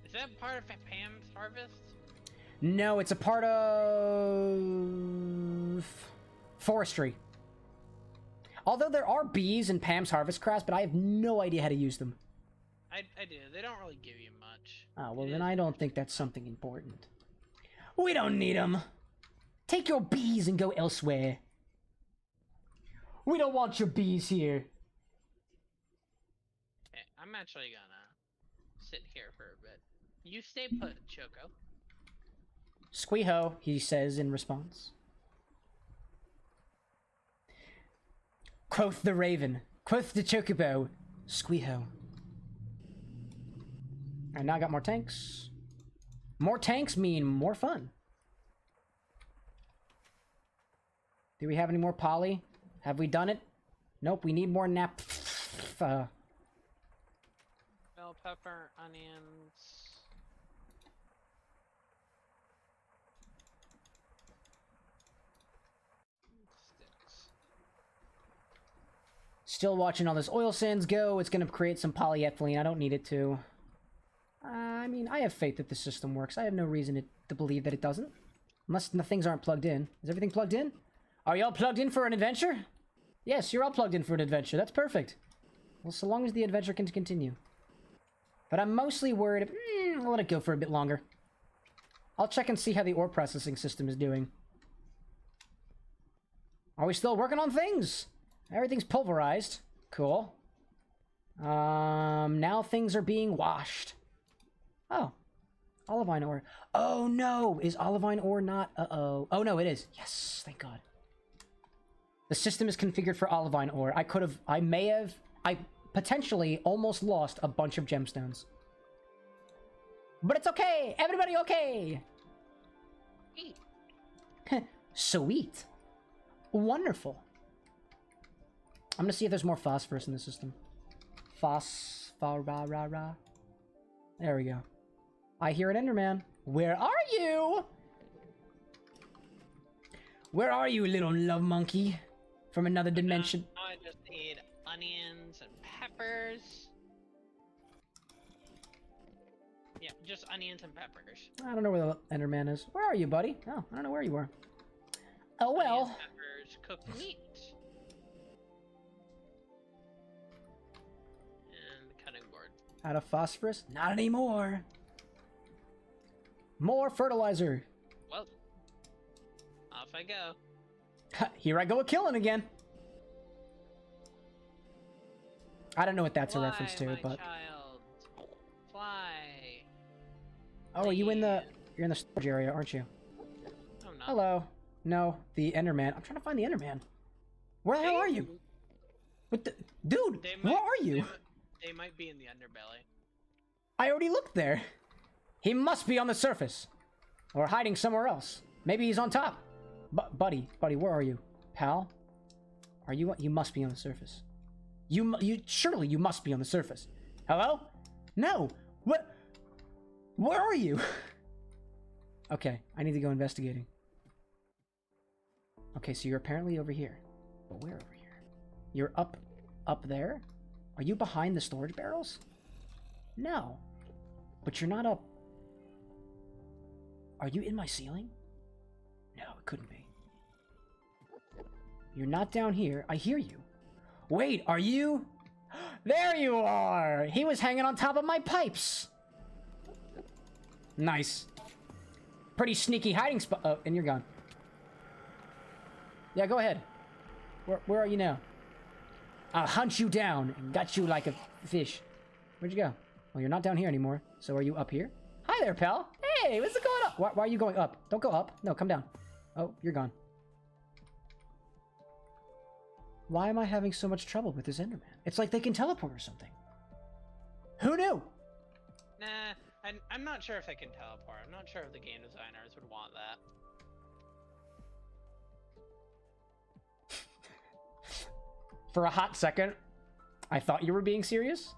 Is that part of Pam's harvest? No, it's a part of... forestry. Although there are bees in Pam's harvest crafts, but I have no idea how to use them. I do. They don't really give you much. Oh, well then I don't think that's something important. We don't need them. Take your bees and go elsewhere. We don't want your bees here. Okay, I'm actually gonna sit here for a bit. You stay put, Choco. Squeeho, he says in response. Quoth the raven, quoth the chocobo, Squeeho. And now I got more tanks. More tanks mean more fun. Do we have any more poly? Have we done it? Nope, we need more nap... Bell pepper, onions. Sticks. Still watching all this oil sands go. It's gonna create some polyethylene. I don't need it to. I mean, I have faith that the system works. I have no reason to believe that it doesn't. Unless the things aren't plugged in. Is everything plugged in? Are y'all plugged in for an adventure? Yes, you're all plugged in for an adventure. That's perfect. Well, so long as the adventure can continue. But I'm mostly worried... I'll let it go for a bit longer. I'll check and see how the ore processing system is doing. Are we still working on things? Everything's pulverized. Cool. Now things are being washed. Oh. Olivine ore. Oh no! Is olivine ore not... Uh-oh. Oh no, it is. Yes, thank God. The system is configured for olivine ore. I potentially almost lost a bunch of gemstones. But it's okay! Everybody okay! Sweet. Wonderful. I'm gonna see if there's more phosphorus in the system. Phosphorus. There we go. I hear an Enderman. Where are you? Where are you, little love monkey? From another dimension. Now I just need onions and peppers. Yeah, just onions and peppers. I don't know where the Enderman is. Where are you, buddy? Oh, I don't know where you are. Oh well. Onions, peppers, cooked meat. And the cutting board. Out of phosphorus? Not anymore. More fertilizer. Well, off I go. Here I go a-killing again. I don't know what that's a reference to, my but... child. Fly. Oh, you're in the storage area, aren't you? Oh, no. Hello. No, the Enderman. I'm trying to find the Enderman. Where the hell are you? What the... Dude, where are you? They might be in the underbelly. I already looked there. He must be on the surface. Or hiding somewhere else. Maybe he's on top. Buddy, where are you? Pal? Are you... You must be on the surface. Surely you must be on the surface. Hello? No. What? Where are you? Okay, I need to go investigating. Okay, so you're apparently over here. But where over here? You're up there? Are you behind the storage barrels? No. But you're not up. Are you in my ceiling? No, it couldn't be. You're not down here. I hear you. Wait, are you? There you are! He was hanging on top of my pipes! Nice. Pretty sneaky hiding spot. Oh, and you're gone. Yeah, go ahead. Where are you now? I'll hunt you down and gut you like a fish. Where'd you go? Well, you're not down here anymore. So are you up here? Hi there, pal. Hey, what's going on? Why are you going up? Don't go up. No, come down. Oh, you're gone. Why am I having so much trouble with this Enderman? It's like they can teleport or something. Who knew? Nah, I'm not sure if they can teleport. I'm not sure if the game designers would want that. For a hot second, I thought you were being serious.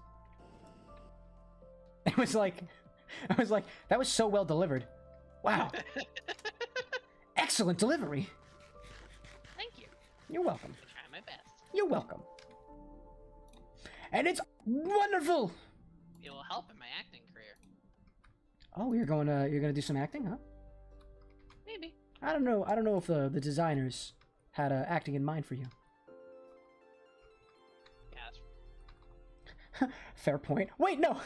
I was like, that was so well delivered. Wow. Excellent delivery. Thank you. You're welcome. I'll try my best. You're welcome. And it's wonderful. It will help in my acting career. Oh, you're gonna do some acting, huh? Maybe. I don't know if the designers had acting in mind for you. Yeah. Fair point. Wait, no.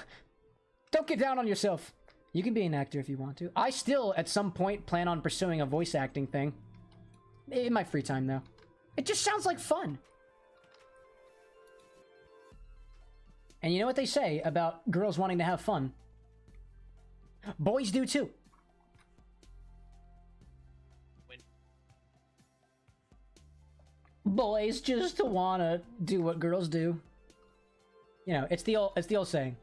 Don't get down on yourself. You can be an actor if you want to. I still, at some point, plan on pursuing a voice acting thing. In my free time, though. It just sounds like fun. And you know what they say about girls wanting to have fun? Boys do too. When? Boys just want to do what girls do. You know, it's the old saying.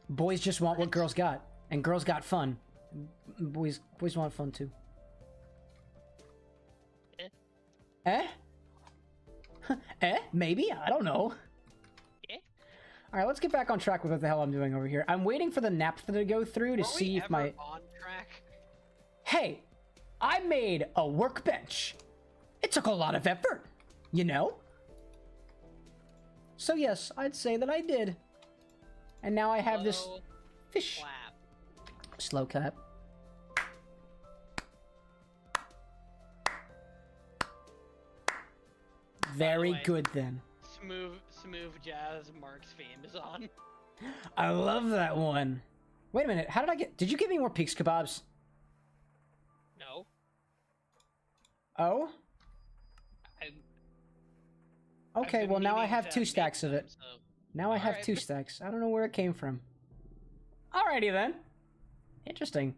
Boys just want what girls got, and girls got fun. Boys want fun too. Eh? Eh? Maybe? I don't know. Eh? Alright, let's get back on track with what the hell I'm doing over here. I'm waiting for the naphtha to go through to see if my... on track? Hey! I made a workbench! It took a lot of effort, you know? So yes, I'd say that I did. And now I have this fish. Clap. Slow clap. Very way, good then. Smooth jazz Mark's theme is on. I love that one. Wait a minute, how did I get... Did you give me more Peaks kebabs? No. Oh? Okay, been well now I meaning have to 2 stacks of make it. them, so- Now I have Alright. 2 stacks. I don't know where it came from. Alrighty then. Interesting.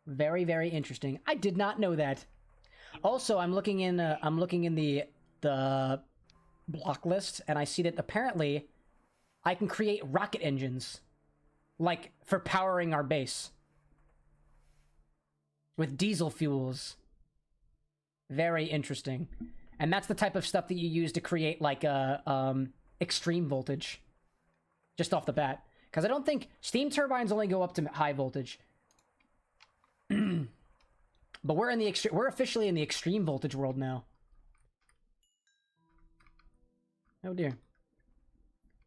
Very, very interesting. I did not know that. Also, I'm looking in the block list, and I see that apparently I can create rocket engines, like for powering our base with diesel fuels. Very interesting. And that's the type of stuff that you use to create like a extreme voltage, just off the bat. Because I don't think steam turbines only go up to high voltage. But we're officially in the extreme voltage world now. Oh dear.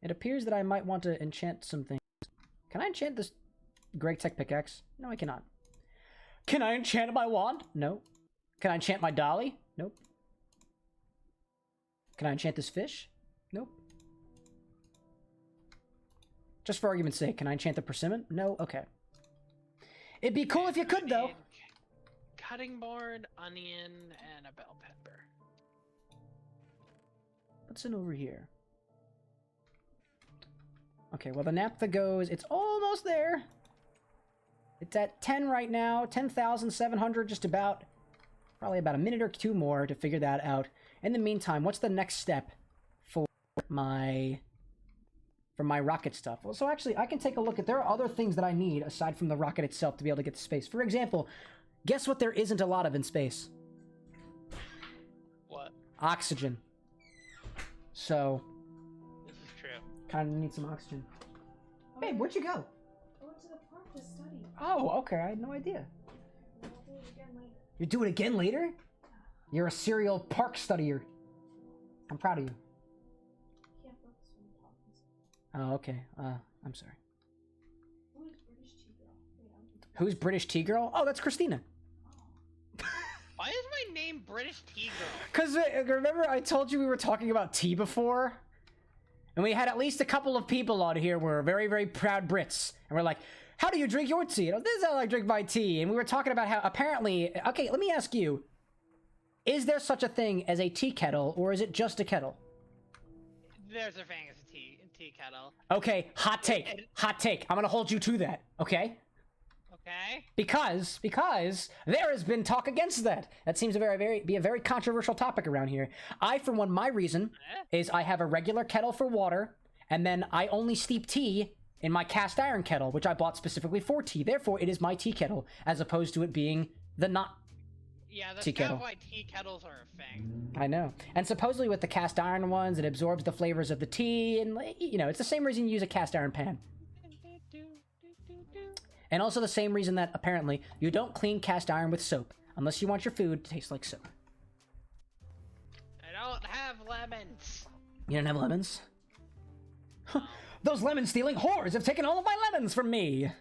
It appears that I might want to enchant some things. Can I enchant this Greg Tech pickaxe? No, I cannot. Can I enchant my wand? No. Can I enchant my dolly? Nope. Can I enchant this fish? Nope. Just for argument's sake, can I enchant the persimmon? No? Okay. It'd be cool if you could, though. Cutting board, onion, and a bell pepper. What's in over here? Okay, well the naphtha goes... It's almost there! It's at 10 right now. 10,700, just about... Probably about a minute or 2 more to figure that out. In the meantime, what's the next step for my rocket stuff? Well, so actually, I can take a look at... There are other things that I need aside from the rocket itself to be able to get to space. For example, guess what there isn't a lot of in space? What? Oxygen. So... This is true. Kind of need some oxygen. Babe, where'd you go? I went to the park to study. Oh, okay. I had no idea. I'll do it again later. You do it again later? You're a serial park studier. I'm proud of you. Can't focus when you're talking. Oh, okay. I'm sorry. Who is British tea girl? Wait, Who's British tea girl? Oh, that's Christina. Why is my name British Tea Girl? Because remember I told you we were talking about tea before? And we had at least a couple of people on here who were very, very proud Brits. And we're like, how do you drink your tea? And this is how I drink my tea. And we were talking about how apparently... Okay, let me ask you. Is there such a thing as a tea kettle, or is it just a kettle? There's a thing as a tea kettle. Okay, hot take. Hot take. I'm gonna hold you to that, okay? Okay. Because there has been talk against that. That seems to be a very controversial topic around here. I, for one, my reason is I have a regular kettle for water, and then I only steep tea in my cast iron kettle, which I bought specifically for tea. Therefore, it is my tea kettle, as opposed to it being the not Yeah, that's tea kind kettle. of why tea kettles are a thing. I know. And supposedly with the cast iron ones, it absorbs the flavors of the tea, and, you know, it's the same reason you use a cast iron pan. And also the same reason that, apparently, you don't clean cast iron with soap, unless you want your food to taste like soap. I don't have lemons. You don't have lemons? Those lemon-stealing whores have taken all of my lemons from me!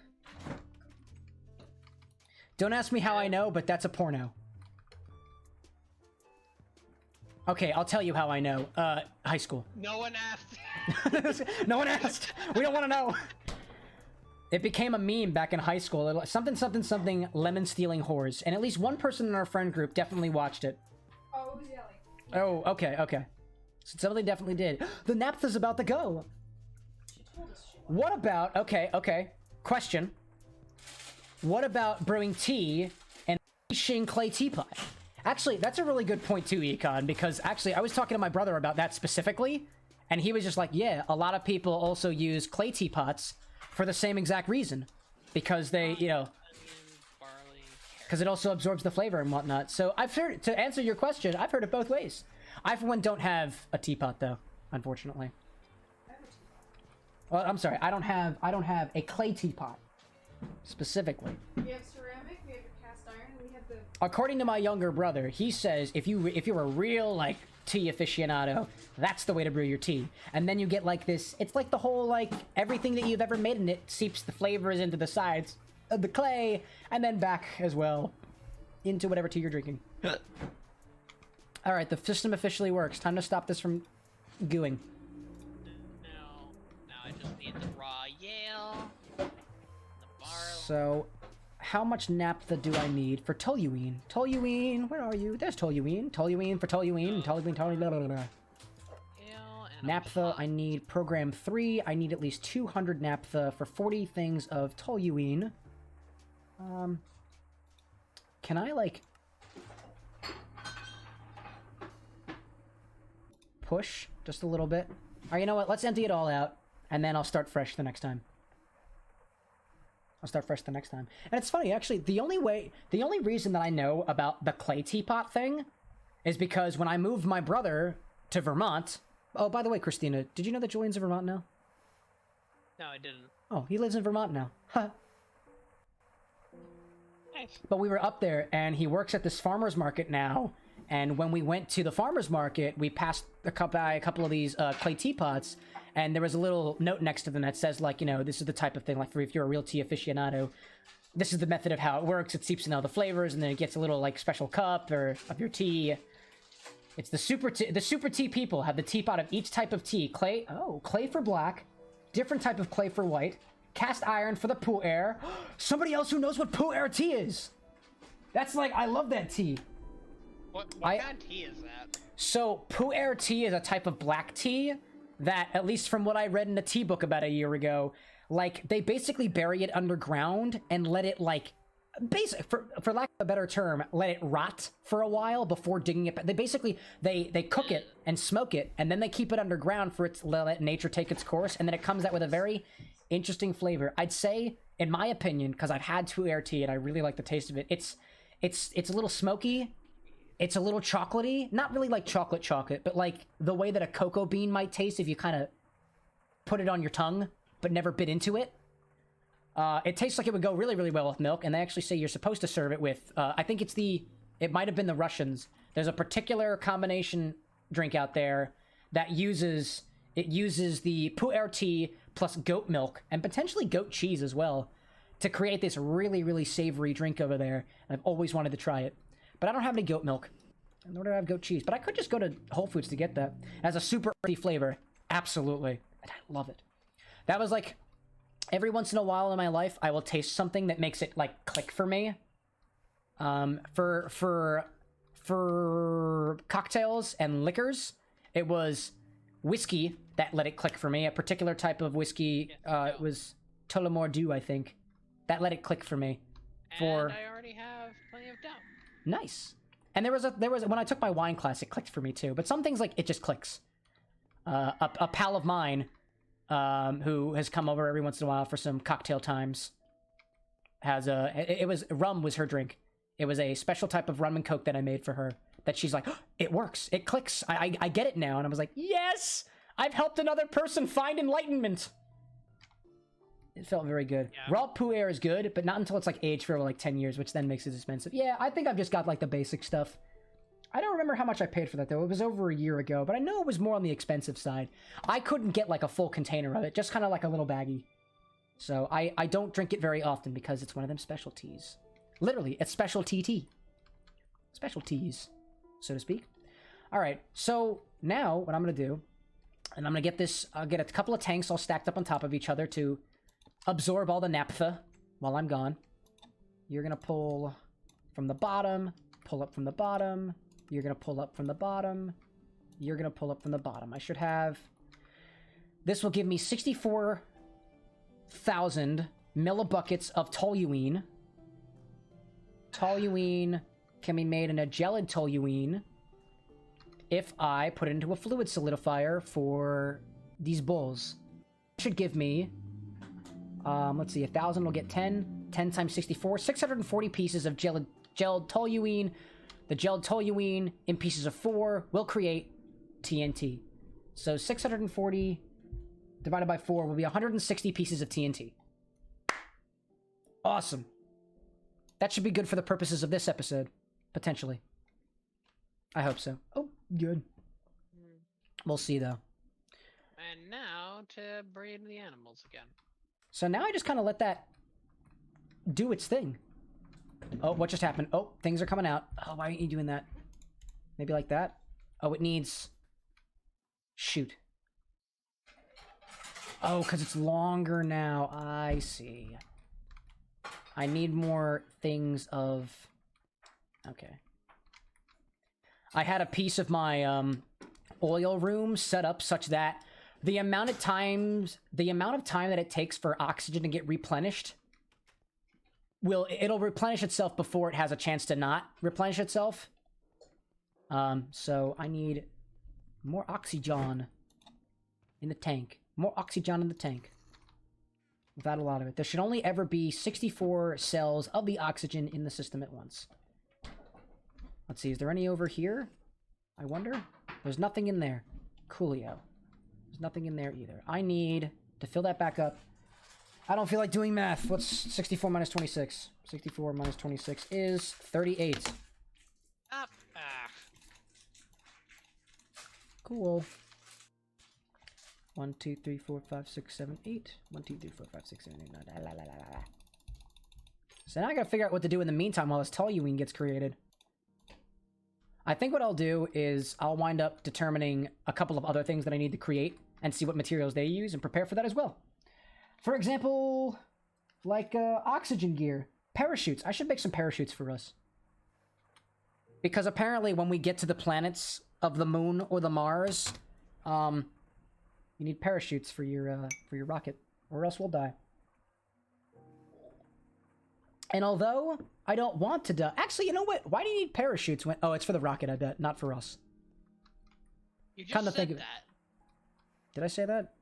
Don't ask me how I know, but that's a porno. Okay, I'll tell you how I know. High school. No one asked. No one asked! We don't want to know! It became a meme back in high school. Something lemon-stealing whores. And at least one person in our friend group definitely watched it. Oh, it was yelling. Oh, okay. So somebody definitely did. The naphtha's about to go! She told us she What about... Okay. Question. What about brewing tea and Xing clay teapot? Actually, that's a really good point too, Econ, because actually I was talking to my brother about that specifically, and he was just like, yeah, a lot of people also use clay teapots for the same exact reason. Because they, you know... Because it also absorbs the flavor and whatnot. So I've heard... To answer your question, I've heard it both ways. I, for one, don't have a teapot, though, unfortunately. Well, I'm sorry, I don't have a clay teapot. Specifically. We have ceramic, we have a cast iron, and we have the... According to my younger brother, he says if you're a real, like, tea aficionado, that's the way to brew your tea. And then you get, like, this... It's like the whole, like, everything that you've ever made in it seeps the flavors into the sides of the clay, and then back as well into whatever tea you're drinking. Alright, the system officially works. Time to stop this from gooing. No, I just need the raw Yale. The barley. So, how much naphtha do I need for toluene? Toluene, where are you? There's toluene. Toluene for toluene. Toluene, blah, blah, blah. Naphtha, I need program 3. I need at least 200 naphtha for 40 things of toluene. Can I, like... push just a little bit? Alright, you know what? Let's empty it all out, and then I'll start fresh the next time. And it's funny, actually, the only reason that I know about the clay teapot thing is because when I moved my brother to Vermont... Oh, by the way, Christina, did you know that Julian's in Vermont now? No, I didn't. Oh, he lives in Vermont now. Huh. Nice. But we were up there, and he works at this farmer's market now, and when we went to the farmer's market, we passed by a couple of these clay teapots, and there was a little note next to them that says, like, you know, this is the type of thing, like, for if you're a real tea aficionado, this is the method of how it works. It seeps in all the flavors, and then it gets a little, like, special cup or of your tea. It's the super tea people have the teapot of each type of tea. Clay for black, different type of clay for white, cast iron for the pu'er. Somebody else who knows what pu'er tea is. That's like, I love that tea. What kind of tea is that? So, pu'er tea is a type of black tea that, at least from what I read in a tea book about a year ago, like, they basically bury it underground and let it, like, for lack of a better term, let it rot for a while before digging it. They basically, they cook it and smoke it, and then they keep it underground for it to let nature take its course, and then it comes out with a very interesting flavor. I'd say, in my opinion, because I've had pu'er tea and I really like the taste of it, it's a little smoky. It's a little chocolatey, not really like chocolate, but like the way that a cocoa bean might taste if you kind of put it on your tongue, but never bit into it. It tastes like it would go really, really well with milk, and they actually say you're supposed to serve it with, I think it's the It might have been the Russians. There's a particular combination drink out there that uses the pu'er tea plus goat milk and potentially goat cheese as well to create this really, really savory drink over there. And I've always wanted to try it. But I don't have any goat milk, nor do I have goat cheese. But I could just go to Whole Foods to get that. It has a super earthy flavor. Absolutely. And I love it. That was like, every once in a while in my life, I will taste something that makes it like click for me. For cocktails and liquors, it was whiskey that let it click for me. A particular type of whiskey, it was Tullamore Dew, I think. That let it click for me. And I already have plenty of dough. Nice. And there was when I took my wine class, it clicked for me too. But some things, like, it just clicks. A pal of mine, who has come over every once in a while for some cocktail times, rum was her drink. It was a special type of rum and coke that I made for her that she's like, oh, it works, it clicks, I get it now. And I was like, yes, I've helped another person find enlightenment. It felt very good. Yeah. Raw pu'er is good, but not until it's like aged for like 10 years, which then makes it expensive. Yeah, I think I've just got like the basic stuff. I don't remember how much I paid for that though. It was over a year ago, but I know it was more on the expensive side. I couldn't get like a full container of it, just kind of like a little baggie. So I don't drink it very often because it's one of them specialties. Literally, it's specialty tea. Specialties, so to speak. All right, so now what I'm going to do, and I'm going to get this, I'll get a couple of tanks all stacked up on top of each other to absorb all the naphtha while I'm gone. You're going to pull from the bottom, pull up from the bottom. You're going to pull up from the bottom. You're going to pull up from the bottom. I should have... This will give me 64,000 millibuckets of toluene. Toluene can be made in a gelid toluene if I put it into a fluid solidifier for these bowls. It should give me, let's see, 1,000 will get 10. 10 times 64, 640 pieces of gelid toluene. The gelid toluene in pieces of 4 will create TNT. So 640 divided by 4 will be 160 pieces of TNT. Awesome. That should be good for the purposes of this episode. Potentially. I hope so. Oh, good. We'll see, though. And now to breed the animals again. So now I just kind of let that do its thing. Oh, what just happened? Oh, things are coming out. Oh, why aren't you doing that? Maybe like that? Oh, it needs... Shoot. Oh, because it's longer now. I see. I need more things of... Okay. I had a piece of my oil room set up such that the amount of time that it takes for oxygen to get replenished it'll replenish itself before it has a chance to not replenish itself. So I need more oxygen in the tank. More oxygen in the tank. Without a lot of it. There should only ever be 64 cells of the oxygen in the system at once. Let's see, is there any over here? I wonder? There's nothing in there. Coolio. There's nothing in there either. I need to fill that back up. I don't feel like doing math. What's 64 minus 26? 64 minus 26 is 38. Up. Cool. 1, 2, 3, 4, 5, 6, 7, 8. 1, 2, 3, 4, 5, 6, 7, 8, 9. La, la, la, la, la. So now I gotta figure out what to do in the meantime while this toluene gets created. I think what I'll do is I'll wind up determining a couple of other things that I need to create and see what materials they use and prepare for that as well. For example, like oxygen gear. Parachutes. I should make some parachutes for us. Because apparently when we get to the planets of the moon or the Mars, you need parachutes for your rocket, or else we'll die. And although I don't want to die... Actually, you know what? Why do you need parachutes when... Oh, it's for the rocket, I bet. Not for us. You just said that. Did I say that?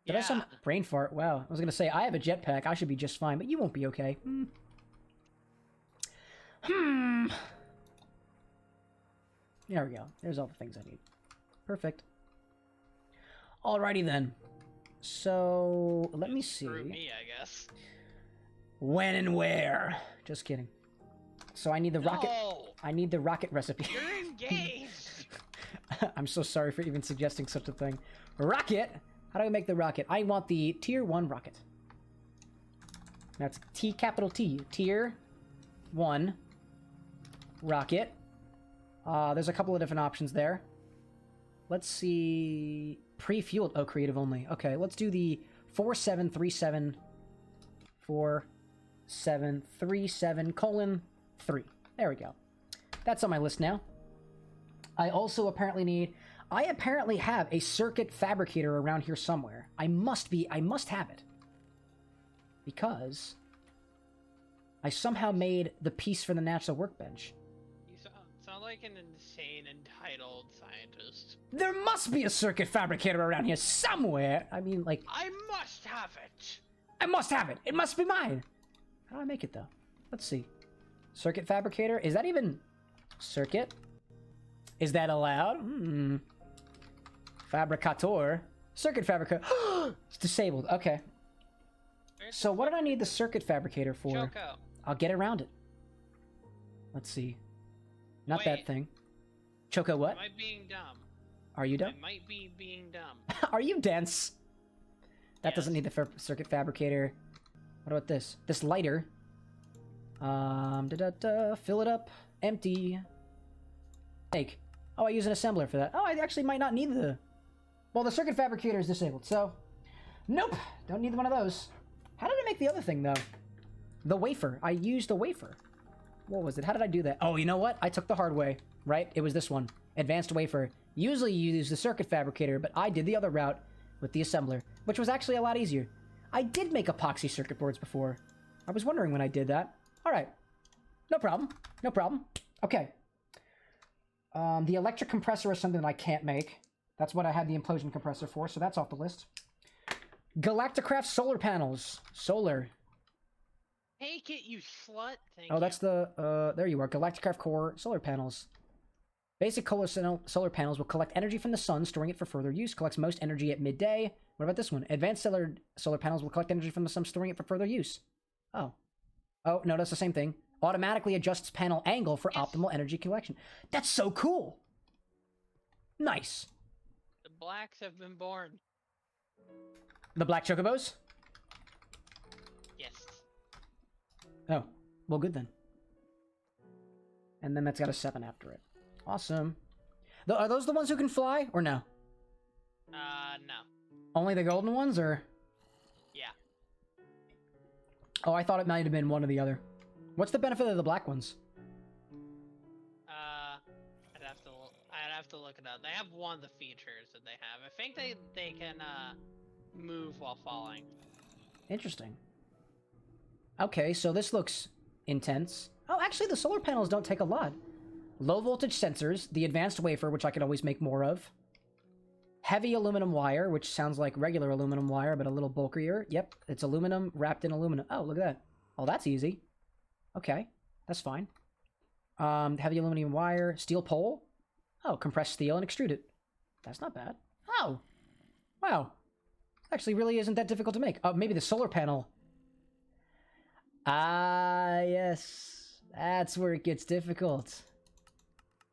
Did I some brain fart? Wow. I was going to say, I have a jetpack. I should be just fine, but you won't be okay. There we go. There's all the things I need. Perfect. Alrighty then. So, let me see. Screw me, I guess. When and where? Just kidding. So I need the rocket. No! I need the rocket recipe. You're engaged! I'm so sorry for even suggesting such a thing. Rocket. How do I make the rocket? I want the tier 1 rocket. That's T capital T. Tier 1 rocket. There's a couple of different options there. Let's see. Pre-fueled. Oh, creative only. Okay, let's do the 4737. 4737:3. There we go. That's on my list now. I also apparently need... I apparently have a circuit fabricator around here somewhere. I must have it. Because I somehow made the piece for the natural workbench. You sound like an insane, entitled scientist. There must be a circuit fabricator around here somewhere. I mean, like... I must have it! I must have it! It must be mine! How do I make it, though? Let's see. Circuit fabricator? Is that even... circuit? Is that allowed? Fabricator. Circuit fabricator. It's disabled. Okay. So what did I need the circuit fabricator for? Choco. I'll get around it. Let's see. Not Wait. that thing. Choco what? Am I being dumb? Are you dumb? I might be being dumb. Are you dense? That Yes. doesn't need the circuit fabricator. What about this? This lighter. Fill it up. Empty. Make. Oh, I use an assembler for that. Oh, I actually might not need the... Well, the circuit fabricator is disabled, so... Nope! Don't need one of those. How did I make the other thing, though? The wafer. I used a wafer. What was it? How did I do that? Oh, you know what? I took the hard way, right? It was this one. Advanced wafer. Usually you use the circuit fabricator, but I did the other route with the assembler, which was actually a lot easier. I did make epoxy circuit boards before. I was wondering when I did that. Alright. No problem. No problem. Okay. The electric compressor is something that I can't make. That's what I had the implosion compressor for, so that's off the list. Galacticraft solar panels. Solar. Take it, you slut. Thank Oh, you. that's the, there you are. Galacticraft core solar panels. Basic solar panels will collect energy from the sun, storing it for further use. Collects most energy at midday. What about this one? Advanced solar panels will collect energy from the sun, storing it for further use. Oh. Oh, no, that's the same thing. Automatically adjusts panel angle for optimal energy collection. That's so cool! Nice. The blacks have been born. The black chocobos? Yes. Oh, well, good then. And then that's got a 7 after it. Awesome. Are those the ones who can fly, or no? No. Only the golden ones, or? Yeah. Oh, I thought it might have been one or the other. What's the benefit of the black ones? I'd have to look it up. They have one of the features that they have. I think they can, move while falling. Interesting. Okay, so this looks intense. Oh, actually, the solar panels don't take a lot. Low voltage sensors, the advanced wafer, which I could always make more of. Heavy aluminum wire, which sounds like regular aluminum wire, but a little bulkier. Yep, it's aluminum wrapped in aluminum. Oh, look at that. Oh, that's easy. Okay, that's fine. Heavy aluminum wire, steel pole. Oh, compressed steel and extrude it. That's not bad. Oh, wow. Actually, really isn't that difficult to make. Oh, maybe the solar panel. Ah, yes. That's where it gets difficult.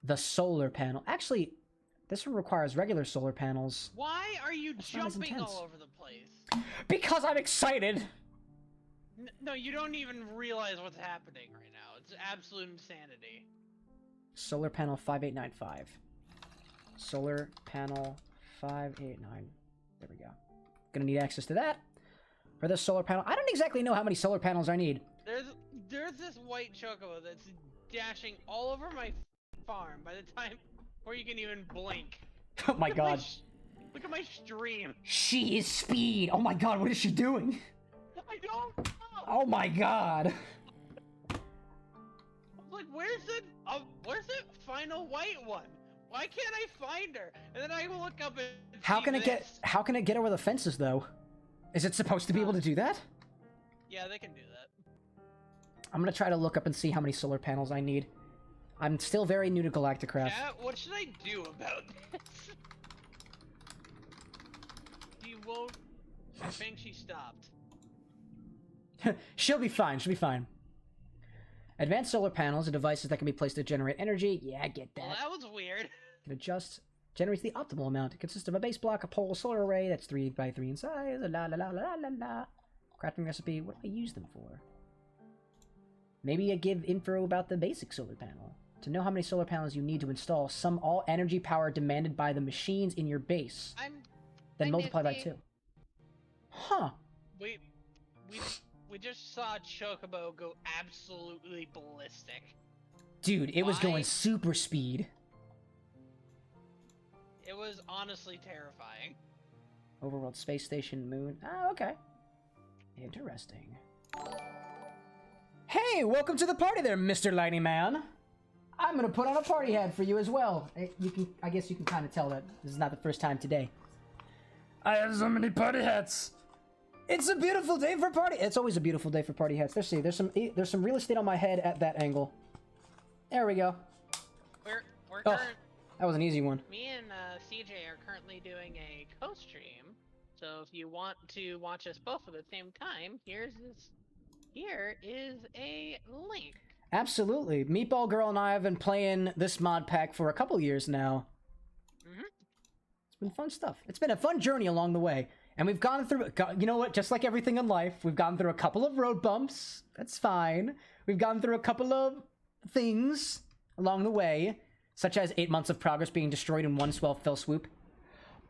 The solar panel. Actually, this one requires regular solar panels. Why are you That's not as jumping intense. all over the place? Because I'm excited! No, you don't even realize what's happening right now. It's absolute insanity. Solar panel 5895. Solar panel 589. There we go. Gonna need access to that. For this solar panel. I don't exactly know how many solar panels I need. There's this white chocobo that's dashing all over my farm by the time before you can even blink. Oh my god. Look at my stream. She is speed! Oh my god, what is she doing? I don't know. Oh my god. Like, where's the final white one? Why can't I find her? And then I look up and How see can it get this. how can it get over the fences though? Is it supposed to be able to do that? Yeah, they can do that. I'm gonna try to look up and see how many solar panels I need. I'm still very new to Galacticraft. Chat, what should I do about this? She won't. I think she stopped. She'll be fine, she'll be fine. Advanced solar panels are devices that can be placed to generate energy. Yeah, I get that. Well, that was weird. Can adjust. Generates the optimal amount. It consists of a base block, a pole, solar array that's 3 by 3 in size. La la la la la la. Crafting recipe. What do I use them for? Maybe I give info about the basic solar panel. To know how many solar panels you need to install, sum all energy power demanded by the machines in your base. Then multiply by 2. Huh. We just saw Chocobo go absolutely ballistic. Dude, it was going super speed. It was honestly terrifying. Overworld space station, moon. Ah, okay. Interesting. Hey, welcome to the party there, Mr. Lightning Man. I'm gonna put on a party hat for you as well. I guess you can kind of tell that this is not the first time today. I have so many party hats. It's a beautiful day for party. It's always a beautiful day for party hats. Let's see. There's some real estate on my head at that angle. There we go. That was an easy one. Me and CJ are currently doing a co-stream, so if you want to watch us both at the same time, here is a link. Absolutely. Meatball Girl and I have been playing this mod pack for a couple years now. It's been fun stuff. It's been a fun journey along the way. And we've gone through, you know what, just like everything in life, we've gone through a couple of road bumps. That's fine. We've gone through a couple of things along the way, such as 8 months of progress being destroyed in one fell swoop.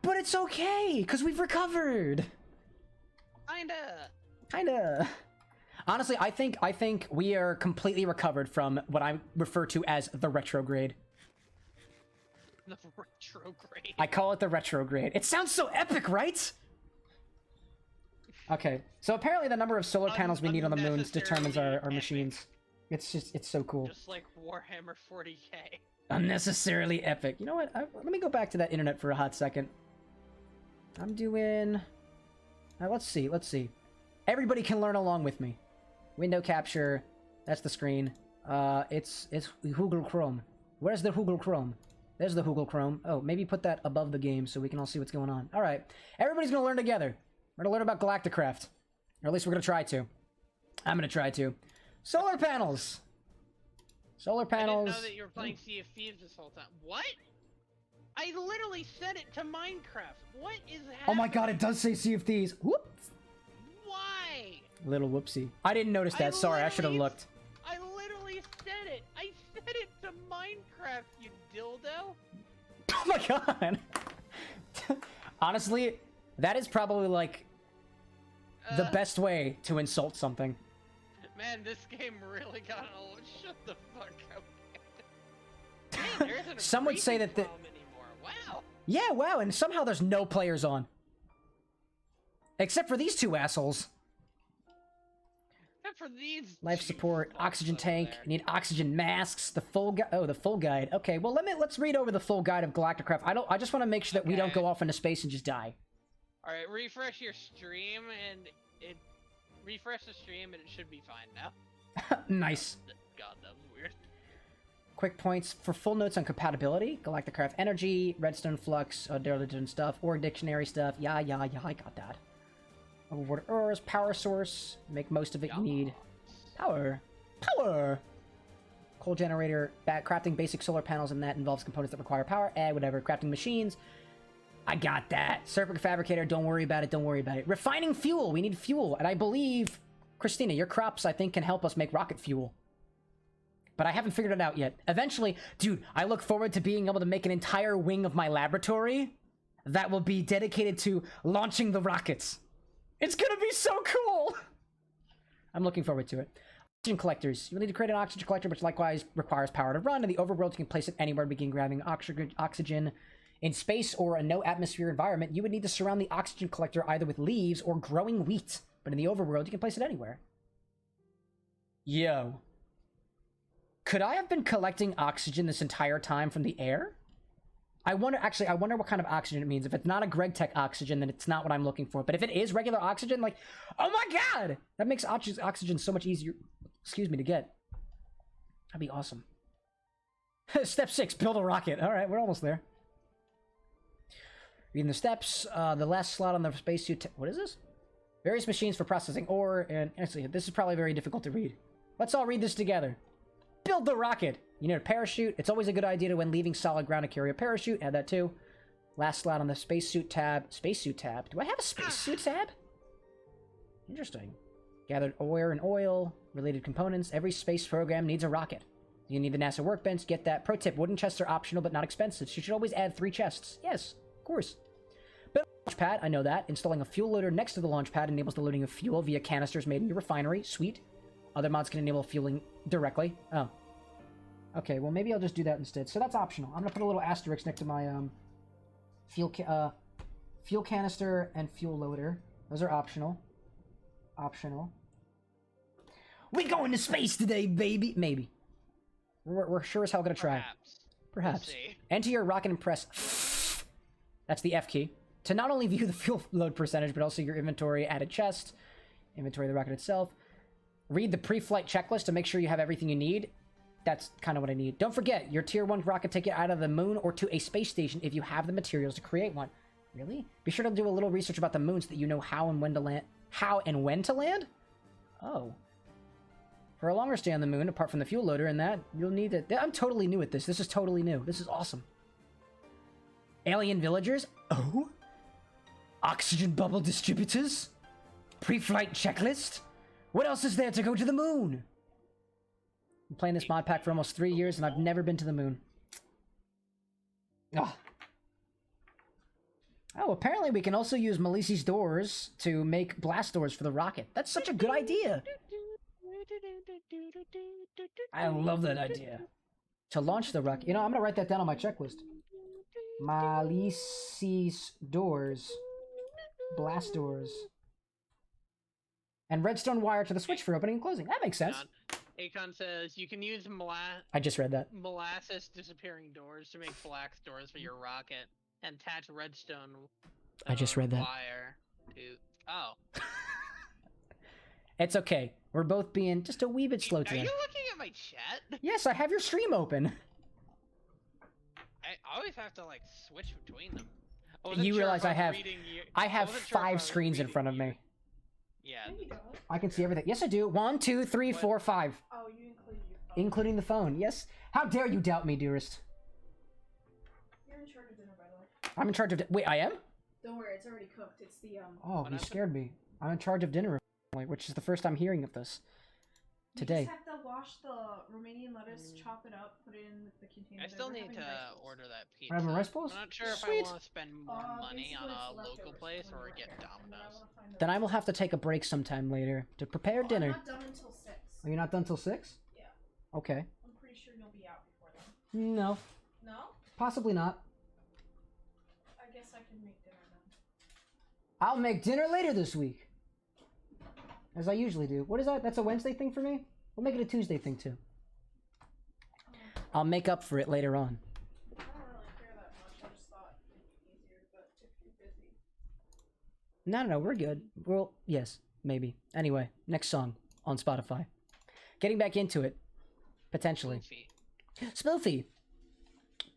But it's okay, because we've recovered. Kinda. Honestly, I think we are completely recovered from what I refer to as the retrograde. The retrograde. I call it the retrograde. It sounds so epic, right? Okay, so apparently the number of solar panels we need on the moons determines our machines. It's so cool. Just like Warhammer 40k. Unnecessarily epic. You know what? Let me go back to that internet for a hot second. I'm doing... let's see. Everybody can learn along with me. Window capture. That's the screen. It's Google Chrome. Where's the Google Chrome? There's the Google Chrome. Oh, maybe put that above the game so we can all see what's going on. All right. Everybody's going to learn together. We're going to learn about Galacticraft. Or at least we're going to try to. I'm going to try to. Solar panels. Solar panels. I didn't know that you were playing Sea of Thieves this whole time. What? I literally set it to Minecraft. What is happening? Oh my god, it does say Sea of Thieves. Whoops. Why? Little whoopsie. I didn't notice that. Sorry, I should have looked. I literally said it. I set it to Minecraft, you dildo. Oh my god. Honestly, that is probably like the best way to insult something. Man, this game really got old. Shut the fuck up. Man, there isn't a some would say that anymore. Wow. Yeah, wow, and somehow there's no players on. Except for these two assholes. Except for these life support, oxygen tank, you need oxygen masks, the full the full guide. Okay, well let's read over the full guide of Galacticraft. I just want to make sure that we don't go off into space and just die. All right, refresh your stream and it should be fine now. Nice. God, that was weird. Quick points for full notes on compatibility, Galacticraft energy, redstone flux, different stuff, or dictionary stuff. Yeah, I got that. Overboard ores, power source, make most of it you need. Power. Coal generator, crafting basic solar panels, and that involves components that require power. Whatever. Crafting machines. I got that. Serpent fabricator, don't worry about it. Refining fuel, we need fuel. And I believe, Christina, your crops, I think, can help us make rocket fuel. But I haven't figured it out yet. Eventually, dude, I look forward to being able to make an entire wing of my laboratory that will be dedicated to launching the rockets. It's gonna be so cool! I'm looking forward to it. Oxygen collectors. You'll need to create an oxygen collector, which likewise requires power to run. In the overworld, you can place it anywhere to begin grabbing oxygen. In space or a no-atmosphere environment, you would need to surround the oxygen collector either with leaves or growing wheat. But in the overworld, you can place it anywhere. Yo. Could I have been collecting oxygen this entire time from the air? I wonder what kind of oxygen it means. If it's not a GregTech oxygen, then it's not what I'm looking for. But if it is regular oxygen, like, oh my god! That makes oxygen so much easier, to get. That'd be awesome. Step 6, build a rocket. All right, we're almost there. Reading the steps, the last slot on the spacesuit. What is this? Various machines for processing ore, and actually, this is probably very difficult to read. Let's all read this together. Build the rocket. You need a parachute. It's always a good idea to, when leaving solid ground, to carry a parachute. Add that too. Last slot on the spacesuit tab. Spacesuit tab? Do I have a spacesuit tab? Interesting. Gathered ore and oil. Related components. Every space program needs a rocket. You need the NASA workbench. Get that. Pro tip. Wooden chests are optional but not expensive. So you should always add 3 chests. Yes, of course. Build a launch pad. I know that. Installing a fuel loader next to the launch pad enables the loading of fuel via canisters made in your refinery. Sweet. Other mods can enable fueling directly. Oh. Okay, well maybe I'll just do that instead. So that's optional. I'm gonna put a little asterisk next to my fuel canister and fuel loader. Those are optional. Optional. We going to space today, baby. Maybe. We're sure as hell gonna try. Perhaps. We'll see. Enter your rocket and press. That's the F key to not only view the fuel load percentage, but also your inventory. Add a chest. Inventory of the rocket itself. Read the pre-flight checklist to make sure you have everything you need. That's kind of what I need. Don't forget, your tier 1 rocket take you out of the moon or to a space station if you have the materials to create one. Really? Be sure to do a little research about the moon so that you know how and when to land. How and when to land? Oh. For a longer stay on the moon, apart from the fuel loader and that, you'll need it. I'm totally new at this. This is totally new. This is awesome. Alien villagers? Oh? Oxygen bubble distributors? Pre-flight checklist? What else is there to go to the moon? I'm playing this mod pack for almost 3 years, and I've never been to the moon. Ugh. Oh, apparently we can also use Melisse's doors to make blast doors for the rocket. That's such a good idea. I love that idea. To launch the rocket. You know, I'm going to write that down on my checklist. Melisse's doors. Blast doors. And redstone wire to the switch for opening and closing. That makes sense. Akon says you can use I just read that. molasses disappearing doors to make black doors for your rocket, and attach redstone. I just read that. Wire to... Oh. It's okay. We're both being just a wee bit slow Are today. you looking at my chat? Yes, I have your stream open. I always have to like switch between them. You realize I have 5 screens in front of me. Yeah. No, you don't. I can see everything. Yes, I do. 1, 2, 3, 4, 5. Oh, you included your phone. Including the phone. Yes. How dare you doubt me, dearest? You're in charge of dinner, by the way. I'm in charge of... Wait, I am? Don't worry, it's already cooked. It's the Oh, you scared me. I'm in charge of dinner, which is the first I'm hearing of this. Today. You just have to wash the Romanian lettuce, chop it up, put it in the container. I still need to order that pizza. Having rice bowls? I'm not sure if Sweet. I want to spend more money on a local place or get Domino's. Then I will have to take a break sometime later to prepare dinner. I'm not done until 6. Are you not done till 6? Yeah. Okay. I'm pretty sure you'll be out before then. No. No? Possibly not. I guess I can make dinner then. I'll make dinner later this week. As I usually do. What is that? That's a Wednesday thing for me? We'll make it a Tuesday thing too. I'll make up for it later on. I don't really care that much. I just thought it'd be easier, but if you're busy. No, we're good. Well, yes, maybe. Anyway, next song on Spotify. Getting back into it. Potentially. Spoofy.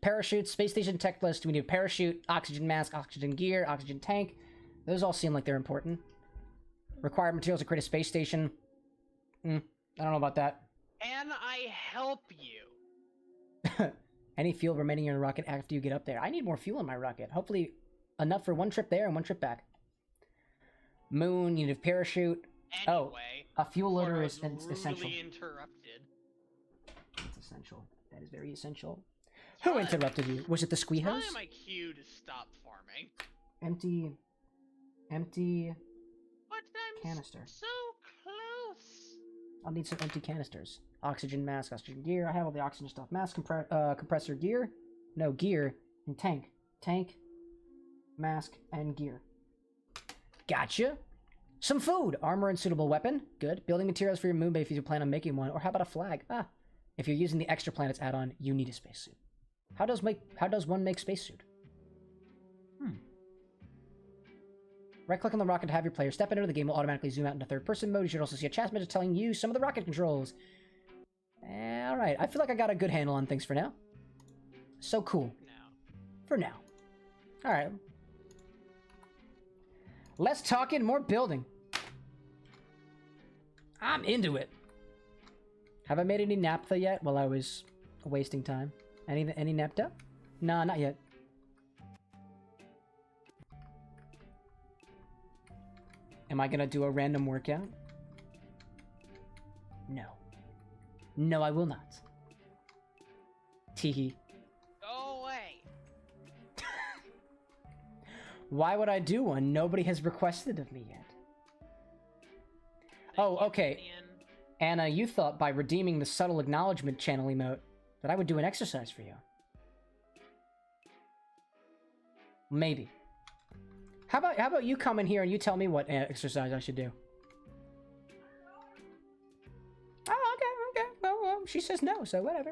Parachute, space station tech list. We need a parachute, oxygen mask, oxygen gear, oxygen tank. Those all seem like they're important. Required materials to create a space station. I don't know about that. Can I help you? Any fuel remaining in your rocket after you get up there. I need more fuel in my rocket. Hopefully enough for 1 trip there and 1 trip back. Moon, you need a parachute. Anyway, a fuel loader is rudely essential. interrupted. It's essential. That is very essential. Who interrupted you? Was it the squee house? Why am I cue to stop farming? Empty But I'm canister. so close. I'll need some empty canisters. Oxygen mask, oxygen gear. I have all the oxygen stuff. Mask, compressor gear. No, gear and tank. Tank, mask, and gear. Gotcha. Some food. Armor and suitable weapon. Good. Building materials for your moon base if you plan on making one. Or how about a flag? If you're using the extra planets add-on, you need a spacesuit. How does one make spacesuit? Right-click on the rocket to have your player step into the game will automatically zoom out into third-person mode. You should also see a chat message telling you some of the rocket controls. Alright, I feel like I got a good handle on things for now. So cool. For now. Alright. Less talking, more building. I'm into it. Have I made any naphtha yet while I was wasting time? Any naphtha? Nah, not yet. Am I gonna do a random workout? No. No, I will not. Teehee. Go away. Why would I do one? Nobody has requested of me yet. Oh, okay. Anna, you thought by redeeming the subtle acknowledgement channel emote that I would do an exercise for you. Maybe. How about you come in here and you tell me what exercise I should do? Oh, okay. Well, she says no, so whatever.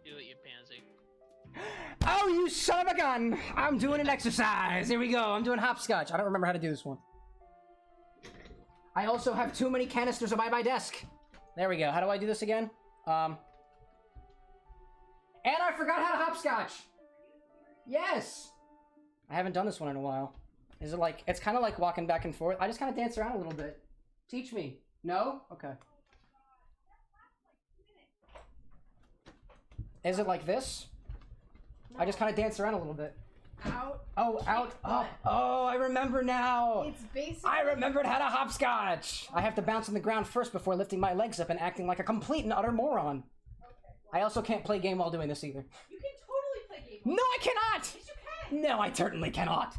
Do it, you pansy. Oh, you son of a gun! I'm doing an exercise. Here we go. I'm doing hopscotch. I don't remember how to do this one. I also have too many canisters by my desk. There we go. How do I do this again? And I forgot how to hopscotch. Yes. I haven't done this one in a while. Is it like, it's kind of like walking back and forth. I just kind of dance around a little bit. Teach me. No? Okay. Is it like this? No. I just kind of dance around a little bit. Out. Oh, out, up. Oh, I remember now. It's basically... I remembered how to hopscotch. I have to bounce on the ground first before lifting my legs up and acting like a complete and utter moron. Okay. I also can't play game while doing this either. You can totally play game. No, I cannot. Yes, you can. No, I certainly cannot.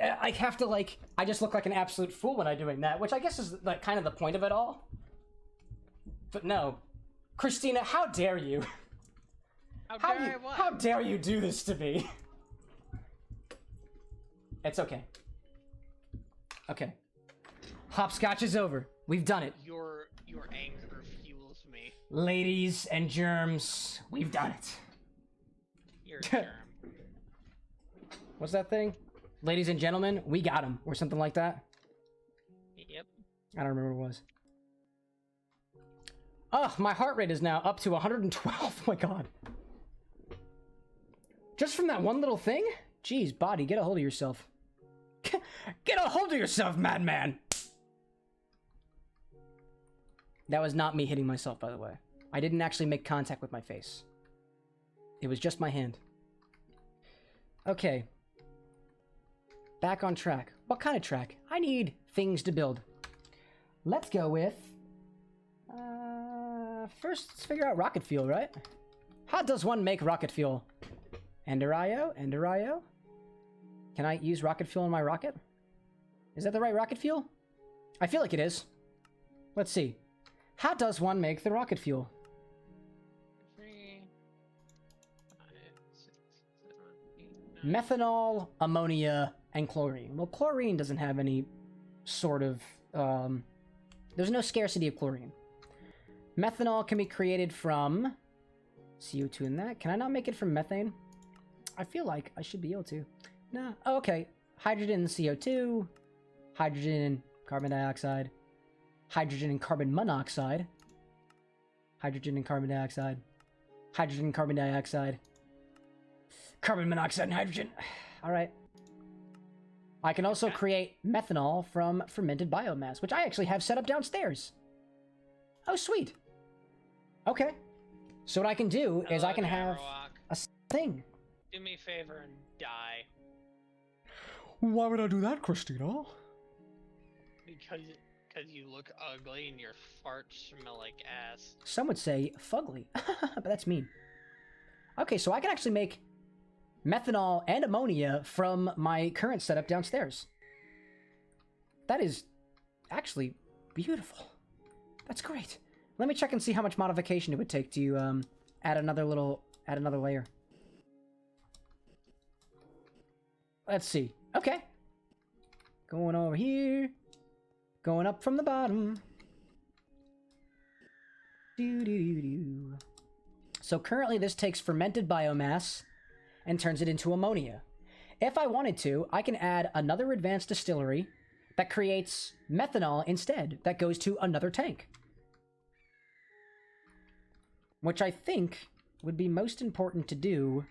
I have to, like, I just look like an absolute fool when I'm doing that, which I guess is like kind of the point of it all. But no. Christina, how dare you? How dare you do this to me? It's okay. Okay. Hopscotch is over. We've done it. Your anger fuels me. Ladies and germs, we've done it. You're a germ. What's that thing? Ladies and gentlemen, we got him. Or something like that. Yep. I don't remember what it was. Oh, my heart rate is now up to 112. Oh my god. Just from that one little thing? Jeez, body, get a hold of yourself. Get a hold of yourself, madman! That was not me hitting myself, by the way. I didn't actually make contact with my face. It was just my hand. Okay. Back on track. What kind of track? I need things to build. Let's go with... first, let's figure out rocket fuel, right? How does one make rocket fuel? Ender-IO? Ender-IO? Can I use rocket fuel in my rocket? Is that the right rocket fuel? I feel like it is. Let's see. How does one make the rocket fuel? 3, 5, 6, 7, 8, 9. Methanol, ammonia, and chlorine. Well, chlorine doesn't have any sort of... there's no scarcity of chlorine. Methanol can be created from CO2 in that. Can I not make it from methane? I feel like I should be able to. No. Oh, okay. Hydrogen and CO2. Hydrogen and carbon dioxide. Hydrogen and carbon monoxide. Hydrogen and carbon dioxide. Hydrogen and carbon dioxide. Carbon monoxide and hydrogen. Alright. I can also create methanol from fermented biomass, which I actually have set up downstairs. Oh, sweet. Okay. So what I can do is I can have a thing. Do me a favor and die. Why would I do that, Christina? Because you look ugly and your farts smell like ass. Some would say fugly, but that's mean. Okay, so I can actually make methanol and ammonia from my current setup downstairs. That is actually beautiful. That's great. Let me check and see how much modification it would take to add another layer. Let's see. Okay. Going over here. Going up from the bottom. Doo-doo-doo-doo. So currently this takes fermented biomass and turns it into ammonia. If I wanted to, I can add another advanced distillery that creates methanol instead, that goes to another tank. Which I think would be most important to do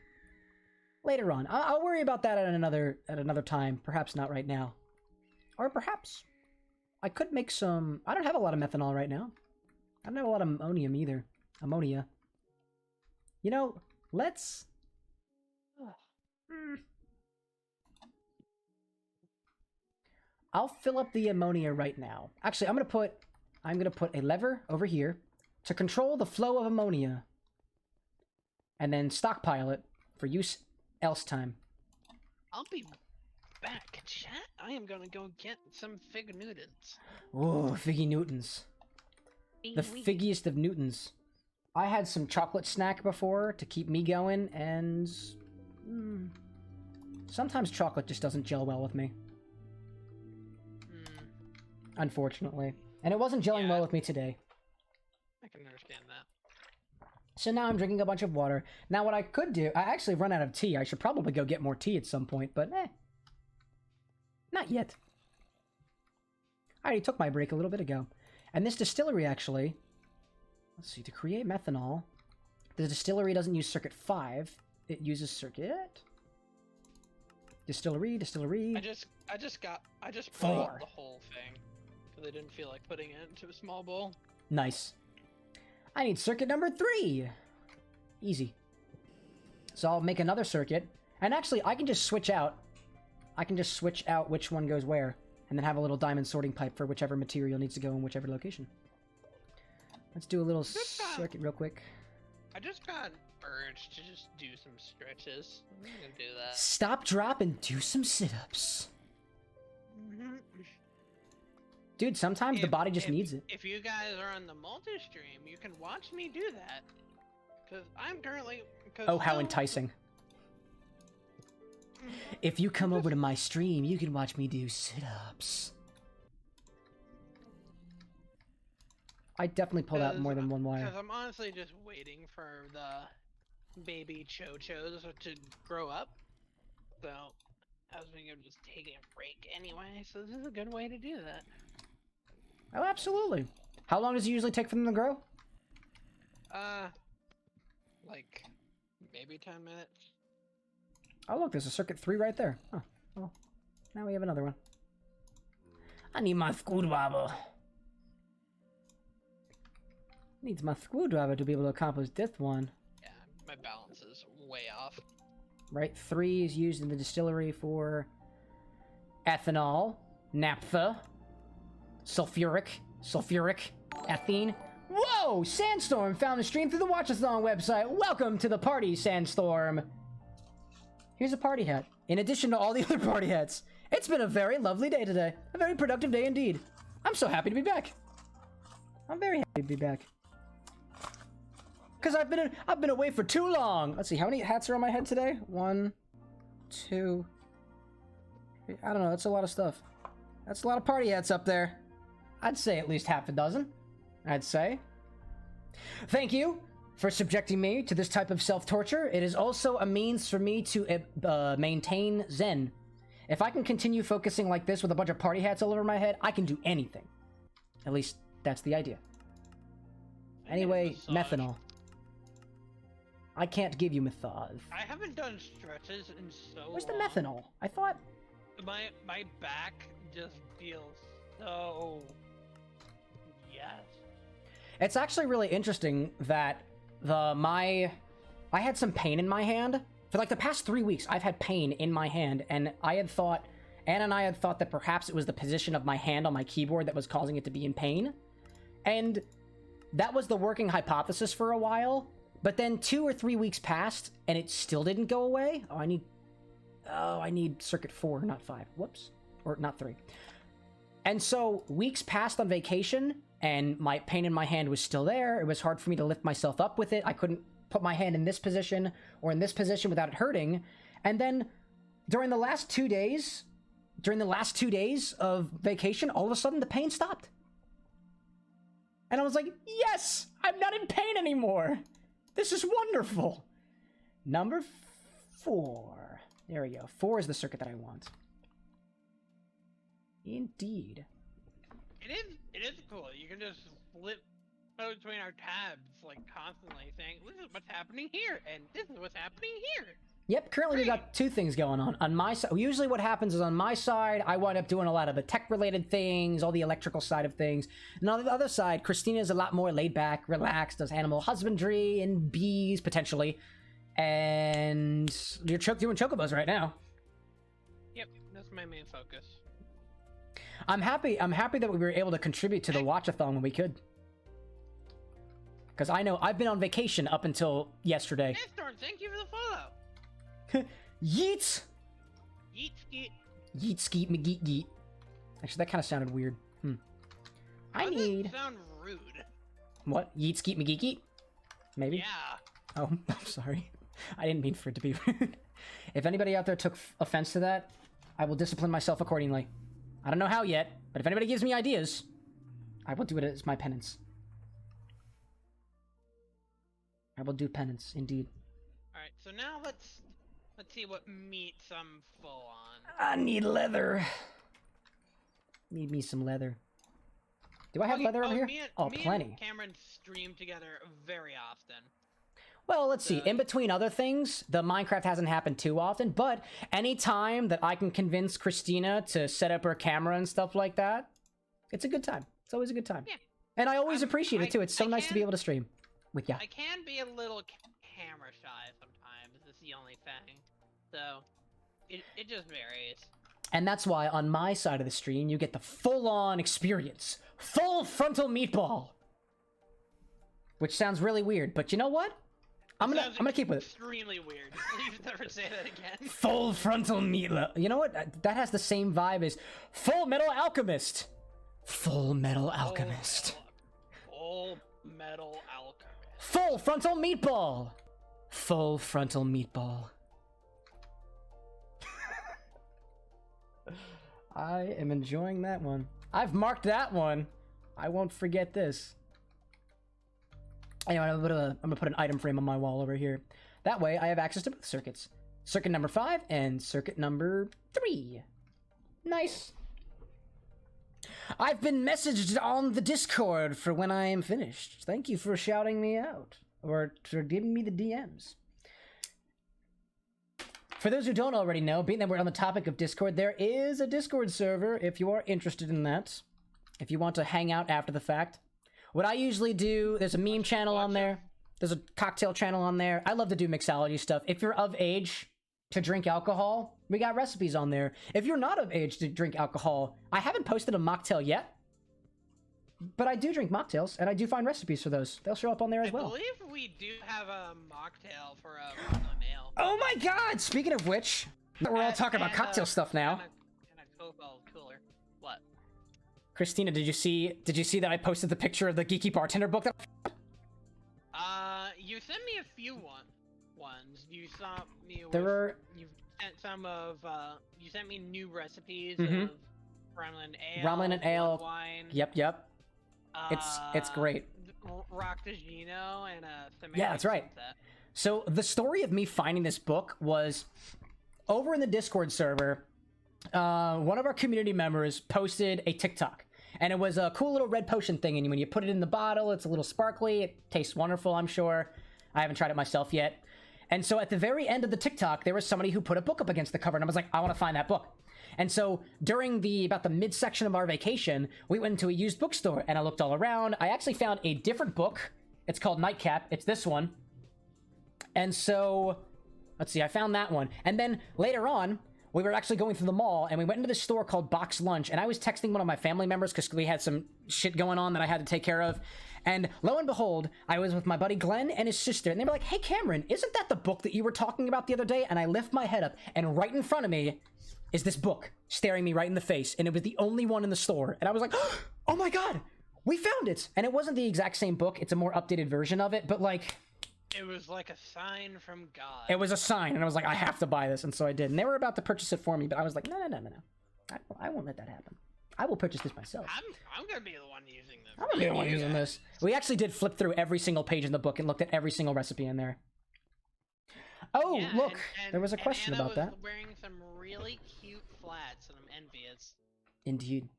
later on. I'll worry about that at another time. Perhaps not right now. Or perhaps I could make some... I don't have a lot of methanol right now. I don't have a lot of ammonium either. Ammonia. You know, let's... I'll fill up the ammonia right now. Actually, I'm gonna put a lever over here to control the flow of ammonia. And then stockpile it for use else time. I'll be back, chat. I am gonna go get some fig Newtons. Oh, figgy Newtons. The figgiest of Newtons. I had some chocolate snack before to keep me going, and... sometimes chocolate just doesn't gel well with me. Unfortunately. And it wasn't gelling well with me today. I can understand that. So now I'm drinking a bunch of water. Now what I could do... I actually run out of tea. I should probably go get more tea at some point, but not yet. I already took my break a little bit ago. And this distillery, actually... Let's see, to create methanol... The distillery doesn't use circuit 5. It uses circuit... Distillery. I just brought 4. the whole thing. Because I didn't feel like putting it into a small bowl. Nice. I need circuit number 3! Easy. So I'll make another circuit. And actually, I can just switch out. I can just switch out which one goes where. And then have a little diamond sorting pipe for whichever material needs to go in whichever location. Let's do a little circuit real quick. I just got urge to just do some stretches. I'm gonna do that. Stop, drop, and do some sit-ups. Dude, sometimes the body just needs it. If you guys are on the multi-stream, you can watch me do that. Because I'm currently... Oh, how enticing. If you come over to my stream, you can watch me do sit-ups. I definitely pulled out more than one wire. Because I'm honestly just waiting for the baby cho-chos to grow up. So, I was thinking of just taking a break anyway, so this is a good way to do that. Oh, absolutely. How long does it usually take for them to grow? Like, maybe 10 minutes. Oh, look, there's a circuit 3 right there. Huh. Well, now we have another one. I need my screwdriver. Needs my screwdriver to be able to accomplish this one. Yeah, my balance is way off. Right, 3 is used in the distillery for ethanol, naphtha, sulfuric, ethene. Whoa! Sandstorm found the stream through the Watchathon website. Welcome to the party, Sandstorm. Here's a party hat, in addition to all the other party hats. It's been a very lovely day today. A very productive day indeed. I'm so happy to be back. I'm very happy to be back. Because I've been away for too long. Let's see, how many hats are on my head today? 1, 2... I don't know, that's a lot of stuff. That's a lot of party hats up there. I'd say at least half a dozen. I'd say. Thank you for subjecting me to this type of self-torture. It is also a means for me to maintain zen. If I can continue focusing like this with a bunch of party hats all over my head, I can do anything. At least, that's the idea. Anyway, methanol. I can't give you massage. I haven't done stretches in so Where's the long. methanol? I thought... My back just feels so... Yes. It's actually really interesting that I had some pain in my hand. For like the past 3 weeks, I've had pain in my hand, and Anna and I had thought that perhaps it was the position of my hand on my keyboard that was causing it to be in pain. And that was the working hypothesis for a while, but then 2 or 3 weeks passed, and it still didn't go away. I need circuit 4, not 5. Whoops. Or not 3. And so weeks passed on vacation, and my pain in my hand was still there. It was hard for me to lift myself up with it. I couldn't put my hand in this position or in this position without it hurting. And then during the last 2 days of vacation, all of a sudden the pain stopped. And I was like, yes, I'm not in pain anymore. This is wonderful. Number 4. There we go. 4 is the circuit that I want. Indeed. It is cool. You can just flip between our tabs, like, constantly saying, this is what's happening here, and this is what's happening here. Yep, currently we've got two things going on. On my side, usually what happens is on my side, I wind up doing a lot of the tech-related things, all the electrical side of things. And on the other side, Christina's a lot more laid back, relaxed, does animal husbandry and bees, potentially. And you're doing chocobos right now. Yep, that's my main focus. I'm happy that we were able to contribute to the Watchathon when we could. Because I know I've been on vacation up until yesterday. Storm, thank you for the follow. Yeet! Yeet skeet. Yeet skeet McGeet geet. Actually, that kind of sounded weird. I need. That sound rude. What? Yeet skeet McGeet geet? Maybe? Yeah. Oh, I'm sorry. I didn't mean for it to be rude. If anybody out there took offense to that, I will discipline myself accordingly. I don't know how yet, but if anybody gives me ideas, I will do it as my penance. I will do penance, indeed. Alright, so now let's see what meats I'm full on. I need leather. Need me some leather. Do I have leather over here? Me Plenty. and Cameron stream together very often. Well, let's see. In between other things, the Minecraft hasn't happened too often, but any time that I can convince Christina to set up her camera and stuff like that, it's a good time. It's always a good time. Yeah. And I always appreciate it too. It's so nice to be able to stream with ya. I can be a little camera shy sometimes. It's the only thing. So, it just varies. And that's why on my side of the stream, you get the full-on experience. Full frontal meatball. Which sounds really weird, but you know what? I'm gonna keep with it. Extremely weird. Please never say that again. Full frontal meatball. You know what? That has the same vibe as Full Metal Alchemist. Full Metal Alchemist. Full Metal Alchemist. Full frontal meatball. Full frontal meatball. I am enjoying that one. I've marked that one. I won't forget this. Anyway, I'm gonna put an item frame on my wall over here. That way, I have access to both circuits. Circuit number 5 and circuit number 3. Nice. I've been messaged on the Discord for when I am finished. Thank you for shouting me out. Or for giving me the DMs. For those who don't already know, being that we're on the topic of Discord, there is a Discord server if you are interested in that. If you want to hang out after the fact. What I usually do, there's a meme channel on there. There's a cocktail channel on there. I love to do mixology stuff. If you're of age to drink alcohol, we got recipes on there. If you're not of age to drink alcohol, I haven't posted a mocktail yet. But I do drink mocktails, and I do find recipes for those. They'll show up on there as well. I believe we do have a mocktail for a male. Oh my god! Speaking of which, we're all talking about cocktail stuff now. And a cobalt cooler. What? Christina, did you see that I posted the picture of the Geeky Bartender book? You sent me a few ones. You sent me. You sent some of. You sent me new recipes of Ramlin Ale. Ramlin and Ale. Wine. Yep. It's great. Rock de Gino and yeah, that's right. Sunset. So the story of me finding this book was over in the Discord server. One of our community members posted a TikTok, and it was a cool little red potion thing, and when you put it in the bottle, it's a little sparkly. It tastes wonderful, I'm sure. I haven't tried it myself yet. And so at the very end of the TikTok, there was somebody who put a book up against the cover, and I was like, I want to find that book. And so during about the midsection of our vacation, we went into a used bookstore, and I looked all around. I actually found a different book. It's called Nightcap. It's this one. And so, let's see, I found that one. And then later on, we were actually going through the mall, and we went into this store called Box Lunch, and I was texting one of my family members because we had some shit going on that I had to take care of. And lo and behold, I was with my buddy Glenn and his sister, and they were like, hey, Cameron, isn't that the book that you were talking about the other day? And I lift my head up, and right in front of me is this book staring me right in the face, and it was the only one in the store. And I was like, oh my god, we found it! And it wasn't the exact same book, it's a more updated version of it, but like... It was like a sign from God. It was a sign, and I was like, I have to buy this, and so I did. And they were about to purchase it for me, but I was like, no. I won't let that happen. I will purchase this myself. I'm gonna be the one using this. I'm gonna be the one using this. We actually did flip through every single page in the book and looked at every single recipe in there. Oh, yeah, look, there was a question about that. Wearing some really cute flats, and I'm envious. Indeed.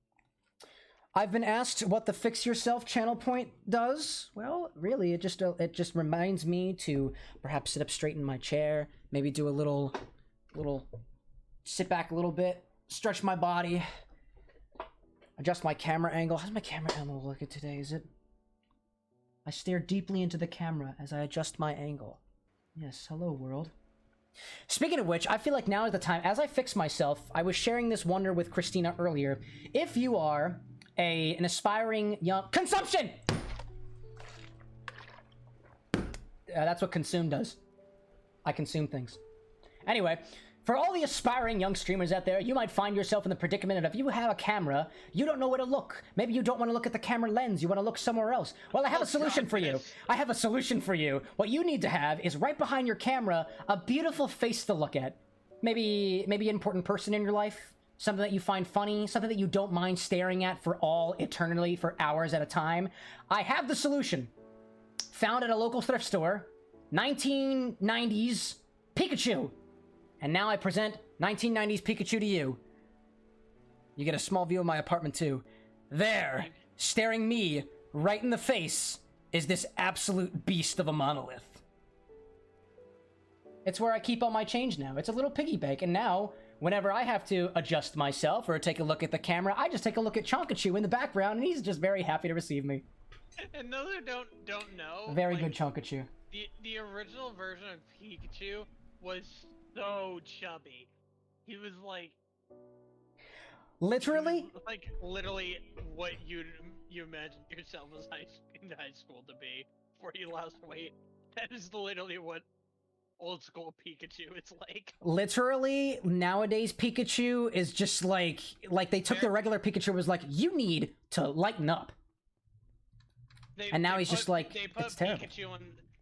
I've been asked what the Fix Yourself channel point does. Well, really, it just reminds me to perhaps sit up straight in my chair, maybe do a little sit back a little bit, stretch my body, adjust my camera angle. How's my camera angle looking today? Is it? I stare deeply into the camera as I adjust my angle. Yes, hello world. Speaking of which, I feel like now is the time. As I fix myself, I was sharing this wonder with Christina earlier. If you are an aspiring young... Consumption! That's what consume does. I consume things. Anyway, for all the aspiring young streamers out there, you might find yourself in the predicament that if you have a camera, you don't know where to look. Maybe you don't want to look at the camera lens, you want to look somewhere else. Well, I have a solution for you. I have a solution for you. What you need to have is right behind your camera, a beautiful face to look at. Maybe an important person in your life. Something that you find funny, something that you don't mind staring at for all eternity, for hours at a time. I have the solution. Found at a local thrift store. 1990s Pikachu. And now I present 1990s Pikachu to you. You get a small view of my apartment too. There, staring me right in the face, is this absolute beast of a monolith. It's where I keep all my change now. It's a little piggy bank, and now, whenever I have to adjust myself or take a look at the camera, I just take a look at Chonkachu in the background, and he's just very happy to receive me. And those who don't know, very good Chonkachu. The original version of Pikachu was so chubby. He was like... Literally? Like, literally what you imagine yourself as in high school to be before you lost weight. That is literally what old school Pikachu is like. Literally, nowadays Pikachu is just like they took the regular Pikachu and was like, you need to lighten up. And now he's just like, it's terrible.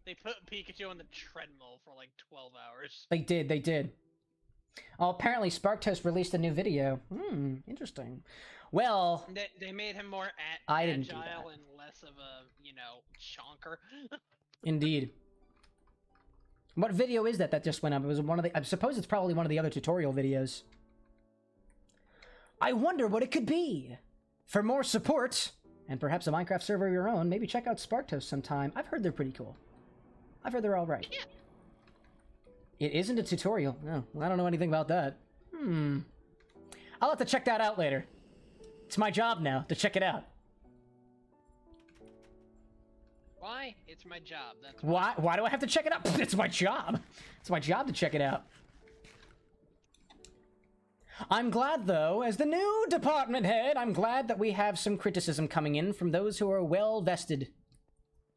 They put Pikachu on the treadmill for like 12 hours. They did. Oh, apparently Sparktoast released a new video. Interesting. Well... They made him more I didn't do agile that. and less of a, chonker. Indeed. What video is that just went up? It was one of the... I suppose it's probably one of the other tutorial videos. I wonder what it could be. For more support, and perhaps a Minecraft server of your own, maybe check out Sparktoast sometime. I've heard they're pretty cool. I've heard they're alright. Yeah. It isn't a tutorial. No, I don't know anything about that. I'll have to check that out later. It's my job now to check it out. Why? It's my job. That's why do I have to check it out? It's my job. It's my job to check it out. I'm glad, though, as the new department head, I'm glad that we have some criticism coming in from those who are well vested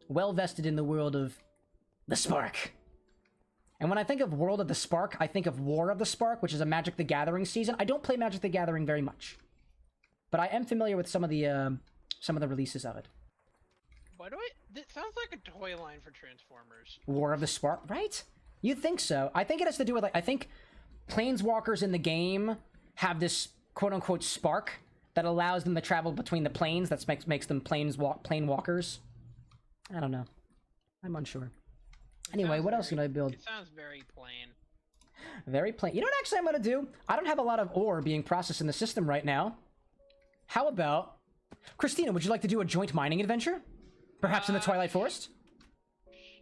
in the world of the Spark. And when I think of World of the Spark, I think of War of the Spark, which is a Magic the Gathering season. I don't play Magic the Gathering very much, but I am familiar with some of the releases of it. Why do It sounds like a toy line for Transformers. War of the Spark, right? You'd think so. I think it has to do with, like, I think planeswalkers in the game have this quote-unquote spark that allows them to travel between the planes. That makes them planewalkers. I don't know. I'm unsure. Anyway, what else can I build? It sounds very plain. Very plain. You know what actually I'm gonna do? I don't have a lot of ore being processed in the system right now. How about... Christina, would you like to do a joint mining adventure? Perhaps in the Twilight Forest?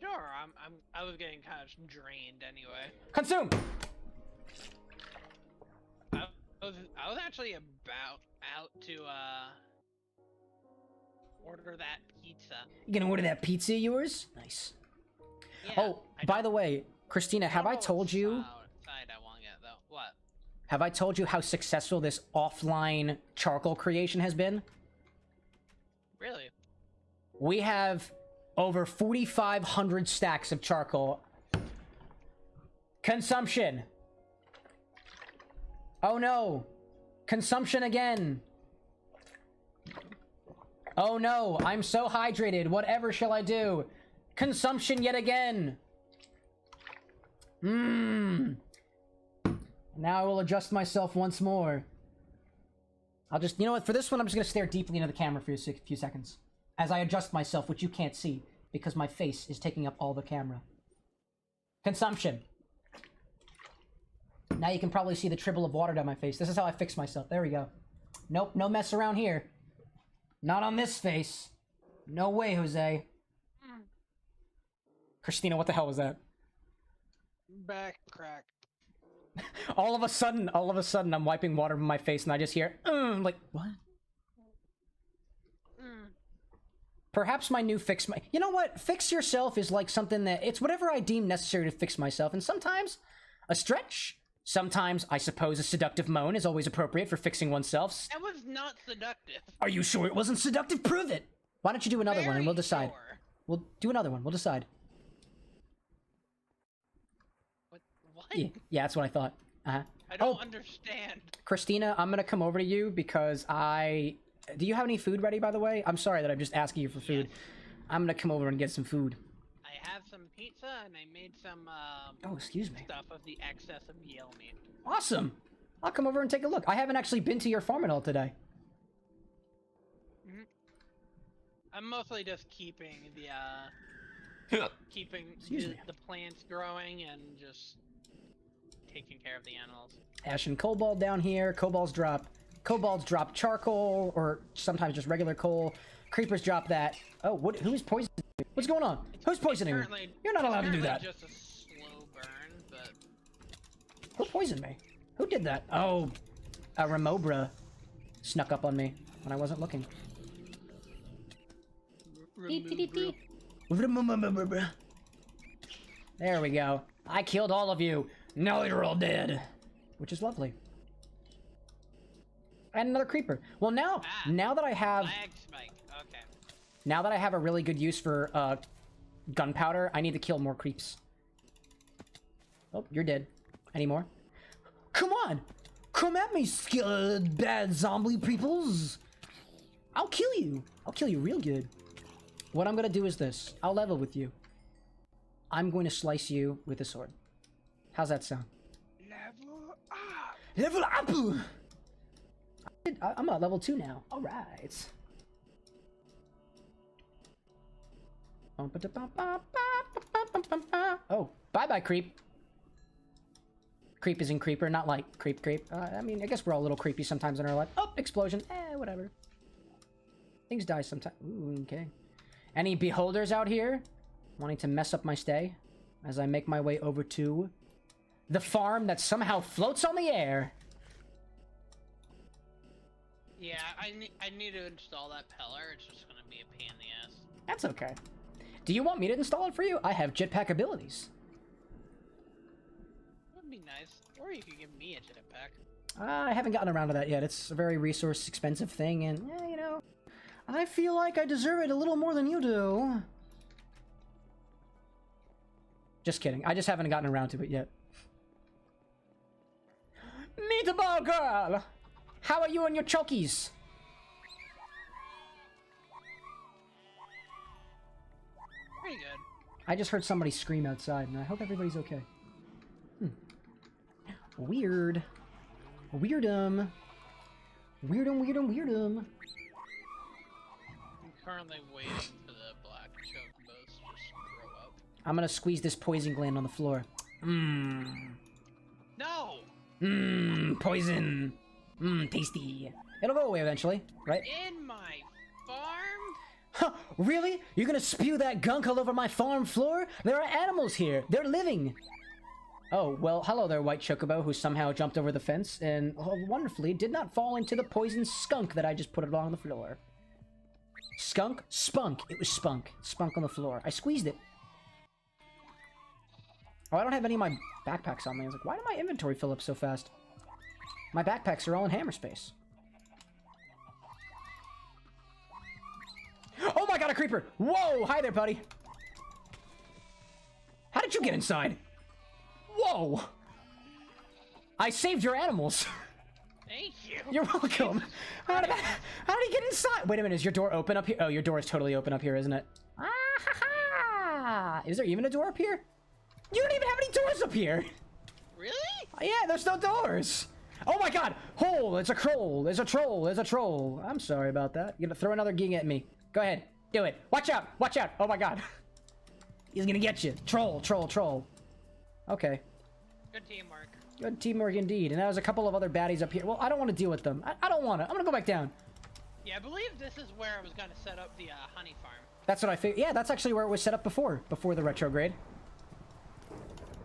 Sure, I was getting kind of drained anyway. Consume! I was actually out to order that pizza. You gonna order that pizza of yours? Nice. Yeah, oh, by the way, Christina, have I told you... Side I want yet, though. What? Have I told you how successful this offline charcoal creation has been? Really? We have over 4,500 stacks of charcoal. Consumption. Oh no. Consumption again. Oh no, I'm so hydrated. Whatever shall I do? Consumption yet again. Now I will adjust myself once more. I'll just, you know what, for this one I'm just gonna stare deeply into the camera for a few seconds. As I adjust myself, which you can't see, because my face is taking up all the camera. Consumption. Now you can probably see the dribble of water down my face. This is how I fix myself. There we go. Nope, no mess around here. Not on this face. No way, Jose. Christina, what the hell was that? Back crack. all of a sudden, I'm wiping water from my face and I just hear, like, what? Perhaps my new fix my... You know what? Fix yourself is like something that... It's whatever I deem necessary to fix myself. And sometimes, a stretch. Sometimes, I suppose a seductive moan is always appropriate for fixing oneself. That was not seductive. Are you sure it wasn't seductive? Prove it! Why don't you do another one and we'll decide. Sure. We'll do another one. We'll decide. What? Yeah, that's what I thought. Uh-huh. I don't understand. Christina, I'm gonna come over to you because I... Do you have any food ready, by the way? I'm sorry that I'm just asking you for food. Yes. I'm gonna come over and get some food. I have some pizza and I made some Oh, excuse me. stuff of the excess of Yale meat. Awesome! I'll come over and take a look. I haven't actually been to your farm at all today. I'm mostly just keeping the the plants growing and just taking care of the animals. Ash and Cobalt down here. Cobalts drop charcoal, or sometimes just regular coal. Creepers drop that. Oh, who's poisoning me? What's going on? Who's poisoning me? You're not allowed to do that. Just a slow burn, but... Who poisoned me? Who did that? Oh, a Remobra snuck up on me when I wasn't looking. There we go. I killed all of you. Now you're all dead. Which is lovely. And another creeper. Well, now that I have... Lag spike. Okay. Now that I have a really good use for gunpowder, I need to kill more creeps. Oh, you're dead. Any more? Come on! Come at me, bad zombie peoples! I'll kill you. I'll kill you real good. What I'm gonna do is this. I'll level with you. I'm going to slice you with a sword. How's that sound? Level up! Level up! I'm at level 2 now. Alright. Oh, bye-bye, creep. Creep is in creeper, not like creep. I mean, I guess we're all a little creepy sometimes in our life. Oh, explosion. Whatever. Things die sometimes. Ooh, okay. Any beholders out here wanting to mess up my stay as I make my way over to the farm that somehow floats on the air? Yeah, I need to install that pillar. It's just gonna be a pain in the ass. That's okay. Do you want me to install it for you? I have jetpack abilities. That'd be nice. Or you could give me a jetpack. I haven't gotten around to that yet. It's a very resource expensive thing, and you know, I feel like I deserve it a little more than you do. Just kidding. I just haven't gotten around to it yet. Meatball girl! How are you and your chokies? Pretty good. I just heard somebody scream outside, and I hope everybody's okay. Weird. Weirdum. Weirdum. I'm currently waiting for the black chocobos to just grow up. I'm gonna squeeze this poison gland on the floor. No! Poison. Tasty. It'll go away eventually, right? In my farm? Huh, really? You're gonna spew that gunk all over my farm floor? There are animals here. They're living. Oh, well, hello there, white chocobo, who somehow jumped over the fence and wonderfully did not fall into the poison skunk that I just put along the floor. Skunk? Spunk. It was spunk. Spunk on the floor. I squeezed it. Oh, I don't have any of my backpacks on me. I was like, why did my inventory fill up so fast? My backpacks are all in hammer space. Oh my god, a creeper! Whoa! Hi there, buddy! How did you get inside? Whoa! I saved your animals! Thank you! You're welcome! How did he get inside? Wait a minute, is your door open up here? Oh, your door is totally open up here, isn't it? Ah ha ha! Is there even a door up here? You don't even have any doors up here! Really? Yeah, there's no doors! Oh my god! Hole! It's a troll! There's a troll! There's a troll! I'm sorry about that. You're gonna throw another ging at me. Go ahead. Do it. Watch out! Watch out! Oh my god. He's gonna get you. Troll, troll, troll. Okay. Good teamwork. Good teamwork indeed. And there's a couple of other baddies up here. Well, I don't want to deal with them. I don't want to. I'm gonna go back down. Yeah, I believe this is where I was gonna set up the honey farm. That's what I figured. Yeah, that's actually where it was set up before the retrograde.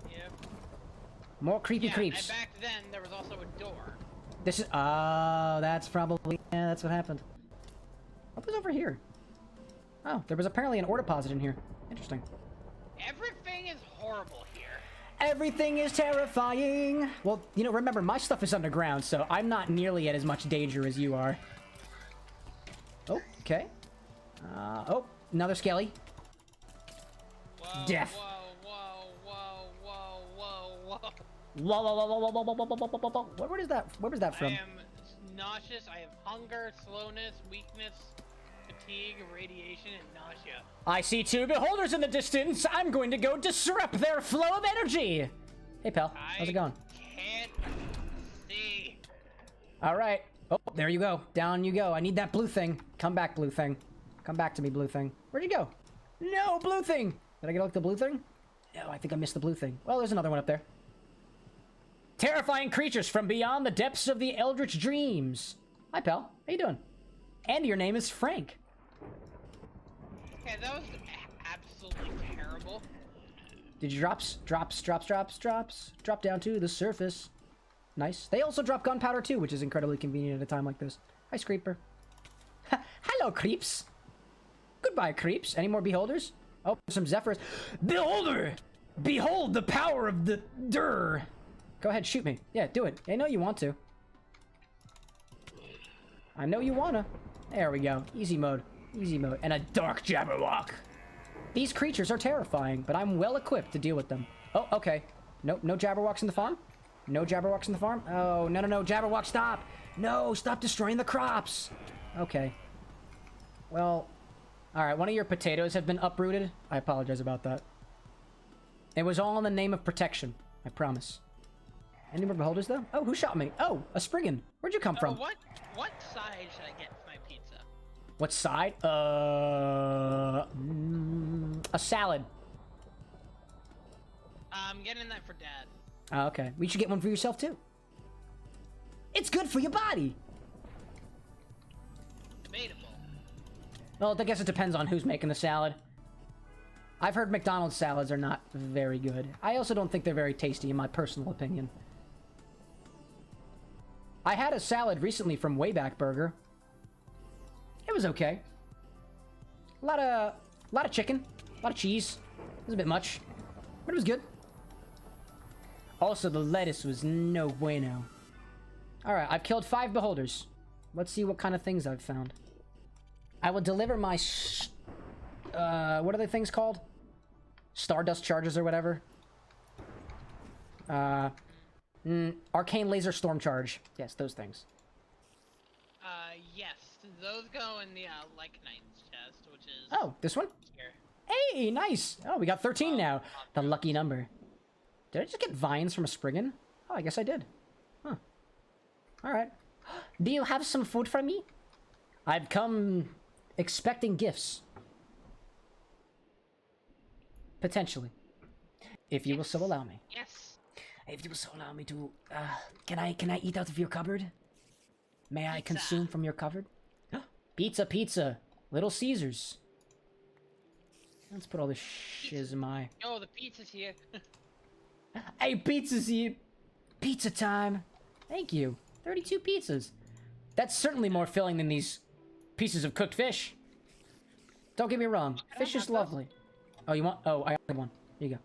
Yep. More creepy creeps. And back then, there was also a door. This is... Oh, that's probably... Yeah, that's what happened. What was over here? Oh, there was apparently an ore deposit in here. Interesting. Everything is horrible here. Everything is terrifying! Well, you know, remember, my stuff is underground, so I'm not nearly at as much danger as you are. Oh, okay. Oh, another skelly. Whoa, Death. Whoa, whoa, whoa, whoa, whoa, whoa. Whoa, whoa, whoa, whoa, whoa, whoa, whoa, whoa, whoa, whoa. Where is that? Where was that from? I am nauseous. I have hunger, slowness, weakness, fatigue, radiation, and nausea. I see two beholders in the distance. I'm going to go disrupt their flow of energy. Hey, pal. How's it going? Can't see. All right. Oh, there you go. Down you go. I need that blue thing. Come back, blue thing. Come back to me, blue thing. Where'd you go? No, blue thing. Did I get a look at the blue thing? No, I think I missed the blue thing. Well, there's another one up there. Terrifying creatures from beyond the depths of the eldritch dreams. Hi, pal. How you doing? And your name is Frank. Okay, that was absolutely terrible. Did you drops drop down to the surface? Nice. They also drop gunpowder too, which is incredibly convenient at a time like this. Hi, Creeper. Hello, creeps. Goodbye, creeps. Any more beholders? Oh, some zephyrs. Beholder! Behold the power of the Dur. Go ahead, shoot me. Yeah, do it. I know you want to. I know you wanna. There we go. Easy mode. Easy mode. And a dark Jabberwock. These creatures are terrifying, but I'm well equipped to deal with them. Oh, okay. Nope, no Jabberwocks in the farm? No Jabberwocks in the farm? Oh, no, no, no. Jabberwock, stop! No, stop destroying the crops! Okay. Well, alright, one of your potatoes have been uprooted. I apologize about that. It was all in the name of protection. I promise. Any more beholders, though? Oh, who shot me? Oh, a Spriggan. Where'd you come from? What side should I get for my pizza? What side? A salad. I'm getting that for Dad. Oh, okay. We should get one for yourself, too. It's good for your body! Debatable. Well, I guess it depends on who's making the salad. I've heard McDonald's salads are not very good. I also don't think they're very tasty, in my personal opinion. I had a salad recently from Wayback Burger. It was okay. A lot of chicken, a lot of cheese. It was a bit much, but it was good. Also, the lettuce was no bueno. Alright, I've killed 5 beholders. Let's see what kind of things I've found. I will deliver my... what are the things called? Stardust charges or whatever. Arcane laser storm charge. Yes, those things. Yes. Those go in the, Knight's chest, which is... Oh, this one? Here. Hey, nice! Oh, we got 13 now. The lucky number. Did I just get vines from a Spriggan? Oh, I guess I did. Huh. Alright. Do you have some food for me? I've come expecting gifts. Potentially. If you will so allow me. Yes. If you will so allow me to, can I eat out of your cupboard? May I consume from your cupboard? Pizza, pizza. Little Caesars. Let's put all this shiz in my... Oh, the pizza's here. Hey, pizza's here. Pizza time. Thank you. 32 pizzas. That's certainly more filling than these pieces of cooked fish. Don't get me wrong. Fish is lovely. Oh, you want... Oh, I only one. Here you go.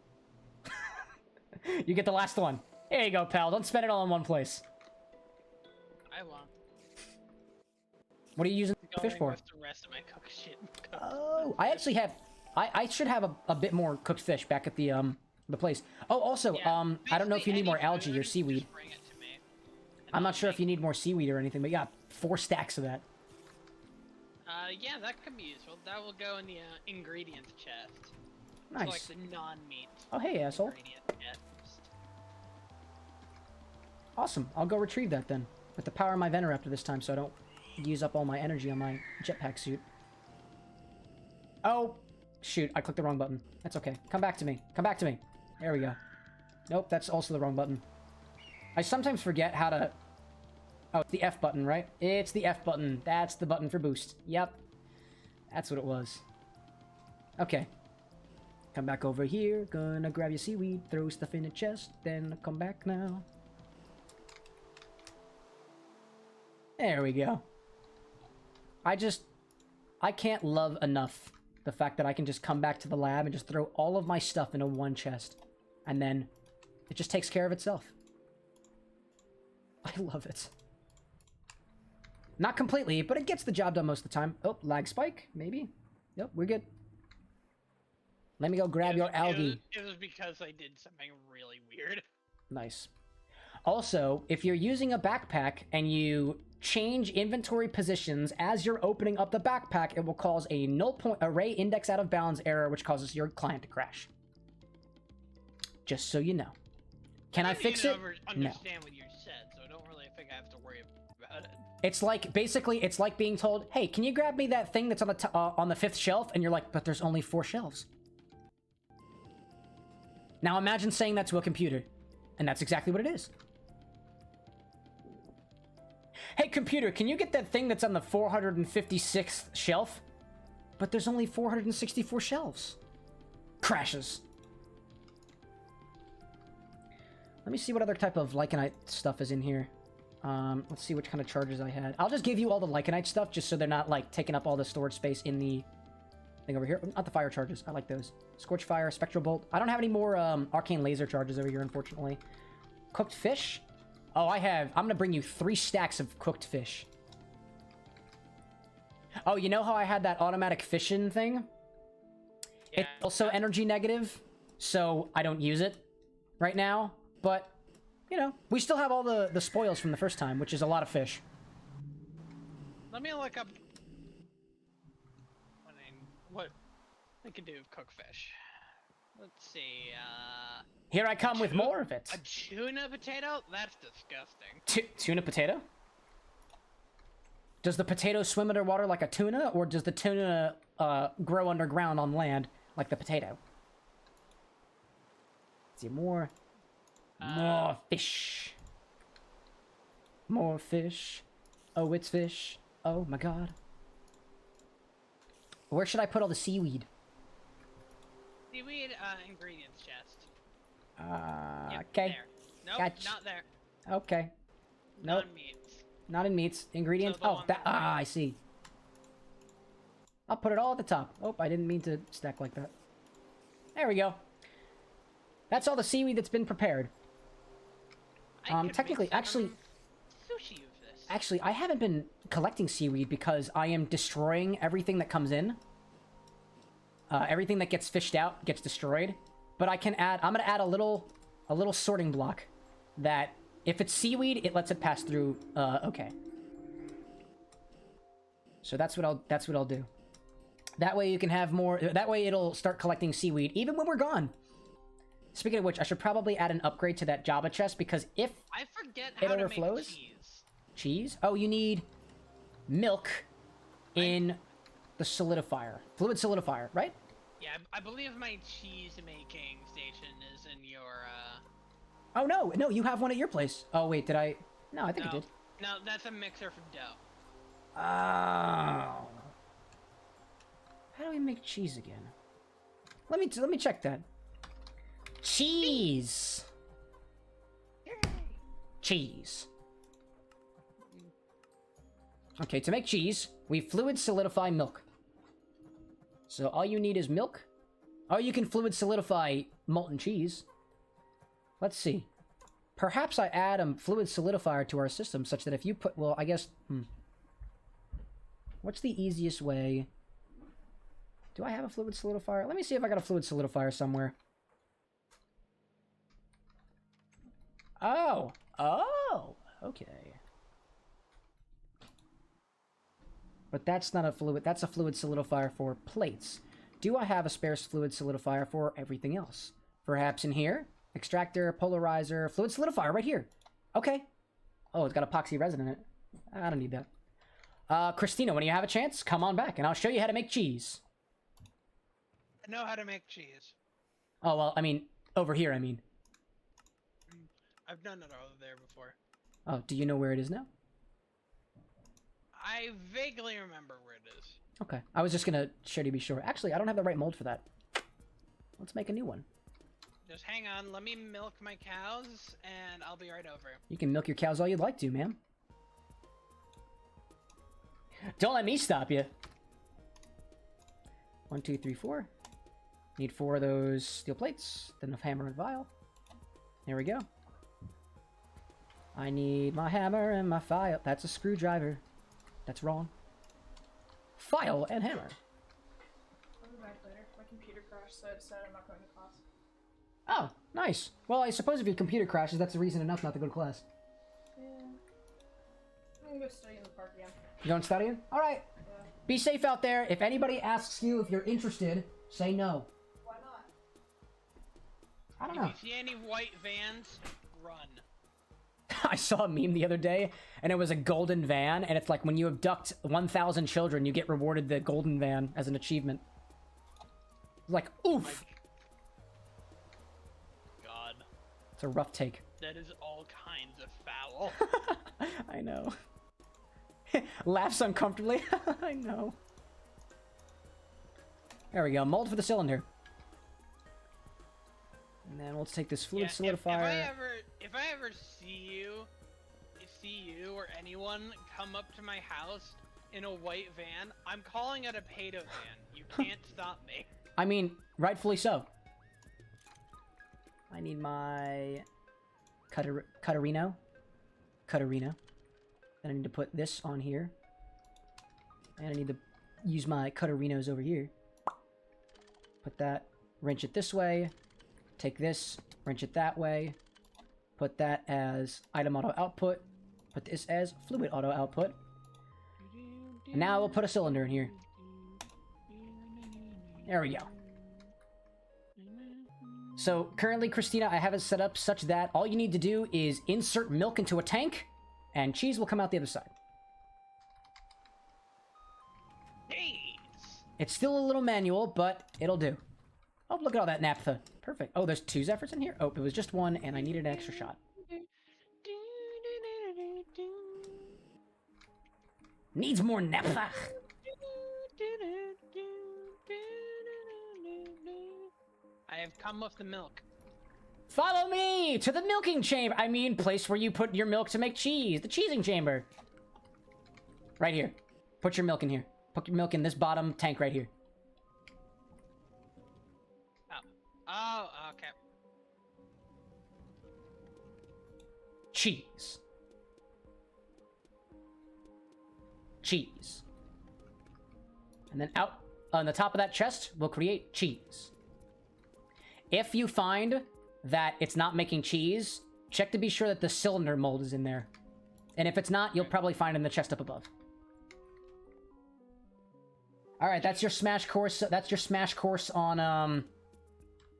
You get the last one. Here you go, pal. Don't spend it all in one place. I won't. What are you using the fish for? With the rest of my cooked shit. Oh, I actually have... I should have a bit more cooked fish back at the place. Oh, also, Yeah, I don't know if you need more basically algae any or food, seaweed. just bring it to me, and I'm I'll not sure if make- you need more seaweed or anything, but yeah, 4 stacks of that. Yeah, that could be useful. That will go in the ingredients chest. Nice. So, like the non-meat Oh, hey, asshole. ingredient chest. Awesome. I'll go retrieve that then. With the power of my Venoraptor this time, so I don't use up all my energy on my jetpack suit. Oh! Shoot, I clicked the wrong button. That's okay. Come back to me. Come back to me. There we go. Nope, that's also the wrong button. I sometimes forget how to Oh, it's the F button, right? It's the F button. That's the button for boost. Yep. That's what it was. Okay. Come back over here. Gonna grab your seaweed. Throw stuff in the chest. Then come back now. There we go. I can't love enough the fact that I can just come back to the lab and just throw all of my stuff into one chest. And then it just takes care of itself. I love it. Not completely, but it gets the job done most of the time. Oh, lag spike, maybe? Yep, we're good. Let me go grab your algae. It was because I did something really weird. Nice. Also, if you're using a backpack and you change inventory positions as you're opening up the backpack, it will cause a null point array index out of bounds error, which causes your client to crash. Just so you know. Can I fix it? No. Understand what you said, so I don't really think I have to worry about it. It's like, basically, it's like being told, hey, can you grab me that thing that's on the 5th shelf? And you're like, but there's only 4 shelves. Now imagine saying that to a computer. And that's exactly what it is. Hey, computer, can you get that thing that's on the 456th shelf? But there's only 464 shelves. Crashes. Let me see what other type of Lycanite stuff is in here. Let's see which kind of charges I had. I'll just give you all the Lycanite stuff just so they're not, like, taking up all the storage space in the thing over here. Not the fire charges. I like those. Scorch Fire, Spectral Bolt. I don't have any more Arcane Laser charges over here, unfortunately. Cooked fish? Oh, I'm gonna bring you 3 stacks of cooked fish. Oh, you know how I had that automatic fishing thing? Yeah. It's also energy negative, so I don't use it right now. But, you know, we still have all the spoils from the first time, which is a lot of fish. Let me look up what I can do with cooked fish. Let's see, Here I come with more of it. A tuna potato? That's disgusting. Tuna potato? Does the potato swim underwater like a tuna, or does the tuna grow underground on land like the potato? Let's see, more fish. More fish. Oh, it's fish. Oh my god. Where should I put all the seaweed? Seaweed, ingredients chest. Yep, okay. There. Nope, gotcha. not there. Okay. Nope. Non-meats. Not in meats. Ingredients. So I see. I'll put it all at the top. Oh, I didn't mean to stack like that. There we go. That's all the seaweed that's been prepared. Technically, actually... sushi of this. Actually, I haven't been collecting seaweed because I am destroying everything that comes in. Everything that gets fished out gets destroyed. But I'm gonna add a little sorting block that if it's seaweed, it lets it pass through, okay. So that's what I'll do. That way you can have more, that way it'll start collecting seaweed even when we're gone. Speaking of which, I should probably add an upgrade to that Java chest because if I forget how it overflows, to make cheese. Cheese? Oh, you need milk in the solidifier. Fluid solidifier, right? Yeah, I believe my cheese making station is in your, Oh, no, you have one at your place. Oh, wait, did I? No, I think I did. No, that's a mixer for dough. Oh. How do we make cheese again? Let me check that. Cheese. Cheese. Okay, to make cheese, we fluid solidify milk. So all you need is milk. Oh, you can fluid solidify molten cheese. Let's see. Perhaps I add a fluid solidifier to our system such that if you put... Well, I guess... What's the easiest way? Do I have a fluid solidifier? Let me see if I got a fluid solidifier somewhere. Oh! Oh! Okay. But that's not a fluid... That's a fluid solidifier for plates. Do I have a spare fluid solidifier for everything else? Perhaps in here? Extractor, polarizer, fluid solidifier right here. Okay. Oh, it's got epoxy resin in it. I don't need that. Christina, when you have a chance, come on back and I'll show you how to make cheese. I know how to make cheese. Oh, well, I mean, over here, I mean. I've done it over there before. Oh, do you know where it is now? I vaguely remember where it is. Okay. I was just gonna share to be sure. Actually, I don't have the right mold for that. Let's make a new one. Just hang on, let me milk my cows, and I'll be right over. You can milk your cows all you'd like to, ma'am. Don't let me stop you. 1, 2, 3, 4. Need 4 of those steel plates, then a hammer and vial. There we go. I need my hammer and my file. That's a screwdriver. That's wrong. File and hammer. I'll be back later. My computer crashed, so I decided I'm not going to class. Oh, nice. Well, I suppose if your computer crashes, that's a reason enough not to go to class. Yeah. I'm gonna go study in the park again. You going studying? All right. Yeah. Be safe out there. If anybody asks you if you're interested, say no. Why not? I don't know. If you see any white vans, run. I saw a meme the other day, and it was a golden van, and it's like when you abduct 1,000 children, you get rewarded the golden van as an achievement. Like, oof. God. It's a rough take. That is all kinds of foul. I know. Laughs uncomfortably. I know. There we go. Mold for the cylinder. And then we'll take this fluid solidifier. If I ever see you or anyone come up to my house in a white van, I'm calling it a pedo van. You can't stop me. I mean, rightfully so. I need my Cutterino. Then I need to put this on here. And I need to use my Cutterinos over here. Put that, wrench it this way. Take this, wrench it that way. Put that as item auto output. Put this as fluid auto output. And now we'll put a cylinder in here. There we go. So currently, Christina, I have it set up such that all you need to do is insert milk into a tank, and cheese will come out the other side. It's still a little manual, but it'll do. Oh, look at all that naphtha. Perfect. Oh, there's 2 Zephyrs in here? Oh, it was just 1, and I needed an extra shot. Needs more naphtha. I have come with the milk. Follow me to the milking chamber. I mean, place where you put your milk to make cheese. The cheesing chamber. Right here. Put your milk in here. Put your milk in this bottom tank right here. Oh, okay. Cheese. Cheese. And then out on the top of that chest, we'll create cheese. If you find that it's not making cheese, check to be sure that the cylinder mold is in there. And if it's not, you'll probably find it in the chest up above. All right, that's your smash course. That's your smash course on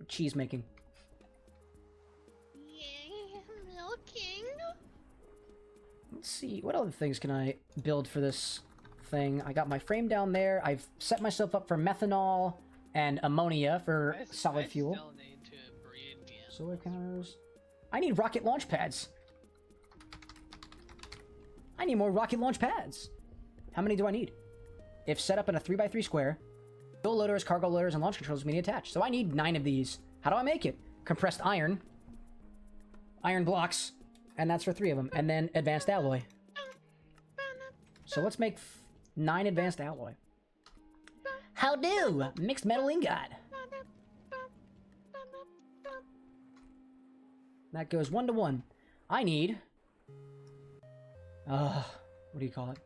cheese making. Yay, milking. Let's see, what other things can I build for this thing? I got my frame down there. I've set myself up for methanol and ammonia for solid fuel. I still need to breed again. Solar counters. I need rocket launch pads. I need more rocket launch pads. How many do I need? If set up in a 3x3 square, fuel loaders, cargo loaders, and launch controls will be attached. So I need 9 of these. How do I make it? Compressed iron. Iron blocks. And that's for 3 of them. And then advanced alloy. So let's make 9 advanced alloy. How do? Mixed metal ingot. That goes 1 to 1. I need... what do you call it?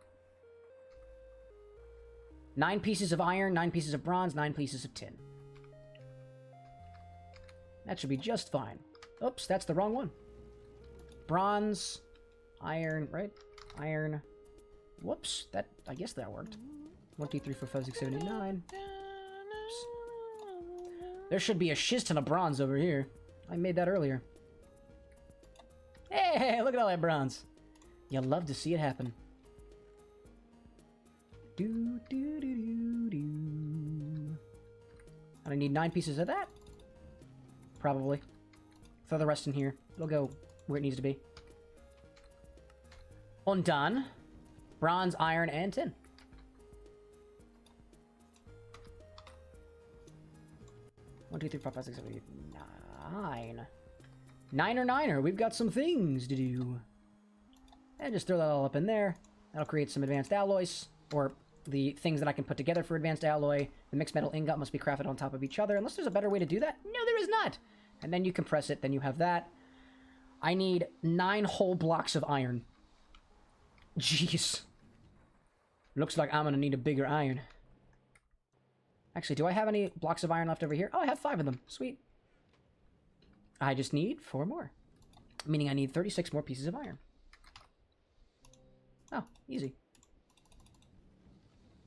9 pieces of iron, 9 pieces of bronze, 9 pieces of tin. That should be just fine. Oops, that's the wrong one. Bronze, iron, right? Iron. Whoops, that, I guess that worked. 1, 2, 3, 4, 5, 6, 7, 8, 9. Oops. There should be a shiz ton of bronze over here. I made that earlier. Hey, look at all that bronze. You'll love to see it happen. Do, do, do, do, do. And I need 9 pieces of that. Probably. Throw the rest in here. It'll go where it needs to be. Undone. Bronze, iron, and tin. One, two, three, four, five, six, seven, eight, nine. Niner. We've got some things to do. And just throw that all up in there. That'll create some advanced alloys, or the things that I can put together for advanced alloy. The mixed metal ingot must be crafted on top of each other, unless there's a better way to do that. No, there is not. And then you compress it, then you have that. I need 9 whole blocks of iron. Jeez. Looks like I'm gonna need a bigger iron. Actually, do I have any blocks of iron left over here? Oh, I have 5 of them. Sweet. I just need 4 more. Meaning I need 36 more pieces of iron. Oh, easy.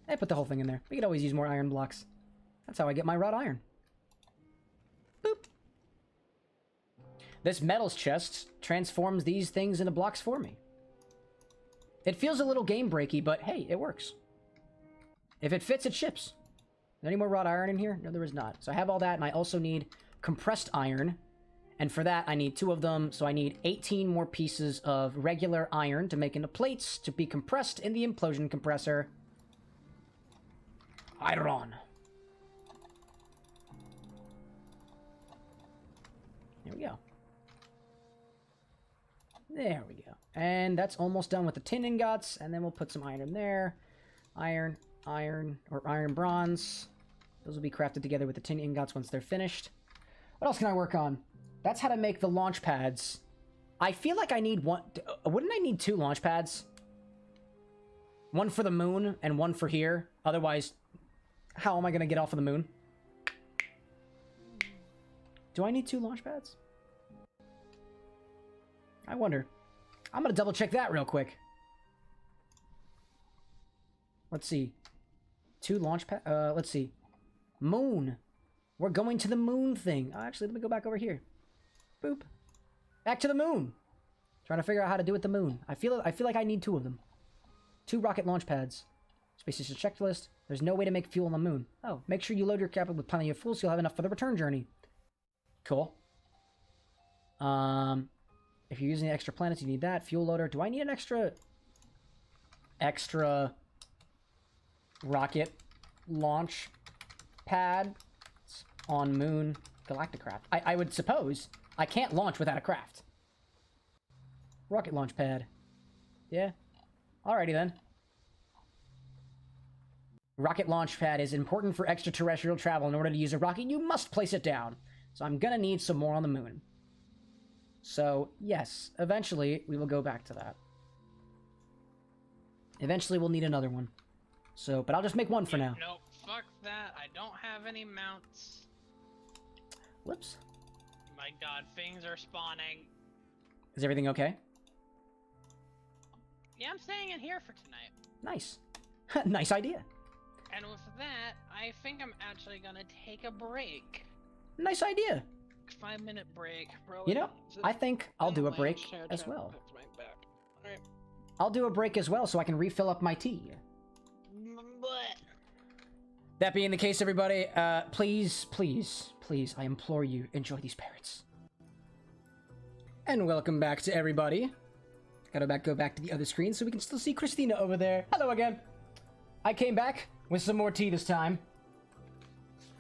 I put the whole thing in there. We could always use more iron blocks. That's how I get my wrought iron. Boop. This metals chest transforms these things into blocks for me. It feels a little game breaky, but hey, it works. If it fits, it ships. Is there any more wrought iron in here? No, there is not. So I have all that, and I also need compressed iron. And for that, I need 2 of them, so I need 18 more pieces of regular iron to make into plates to be compressed in the implosion compressor. Iron. There we go. There we go. And that's almost done with the tin ingots, and then we'll put some iron in there. Iron, or iron bronze. Those will be crafted together with the tin ingots once they're finished. What else can I work on? That's how to make the launch pads. I feel like I need one... Wouldn't I need 2 launch pads? One for the moon and one for here. Otherwise, how am I going to get off of the moon? Do I need 2 launch pads? I wonder. I'm going to double check that real quick. Let's see. 2 launch pads... let's see. Moon. We're going to the moon thing. Actually, let me go back over here. Boop. Back to the moon. Trying to figure out how to do it with the moon. I feel like I need 2 of them. 2 rocket launch pads. Space station checklist. There's no way to make fuel on the moon. Oh, make sure you load your capsule with plenty of fuel so you'll have enough for the return journey. Cool. If you're using the extra planets, you need that. Fuel loader. Do I need an extra rocket launch pad on moon galactic craft? I would suppose. I can't launch without a craft. Rocket launch pad. Yeah. Alrighty then. Rocket launch pad is important for extraterrestrial travel. In order to use a rocket, you must place it down. So I'm gonna need some more on the moon. So, yes, eventually we will go back to that. Eventually we'll need another one. So, but I'll just make one for now. Nope, fuck that. I don't have any mounts. Whoops. My god, things are spawning. Is everything okay? Yeah, I'm staying in here for tonight. Nice. Nice idea. And with that, I think I'm actually gonna take a break. Nice idea. 5-minute break, bro. You know, I think I'll do a break as well. I'll do a break as well so I can refill up my tea. That being the case, everybody, please, I implore you, enjoy these parrots. And welcome back to everybody. Gotta go back to the other screen so we can still see Christina over there. Hello again. I came back with some more tea this time.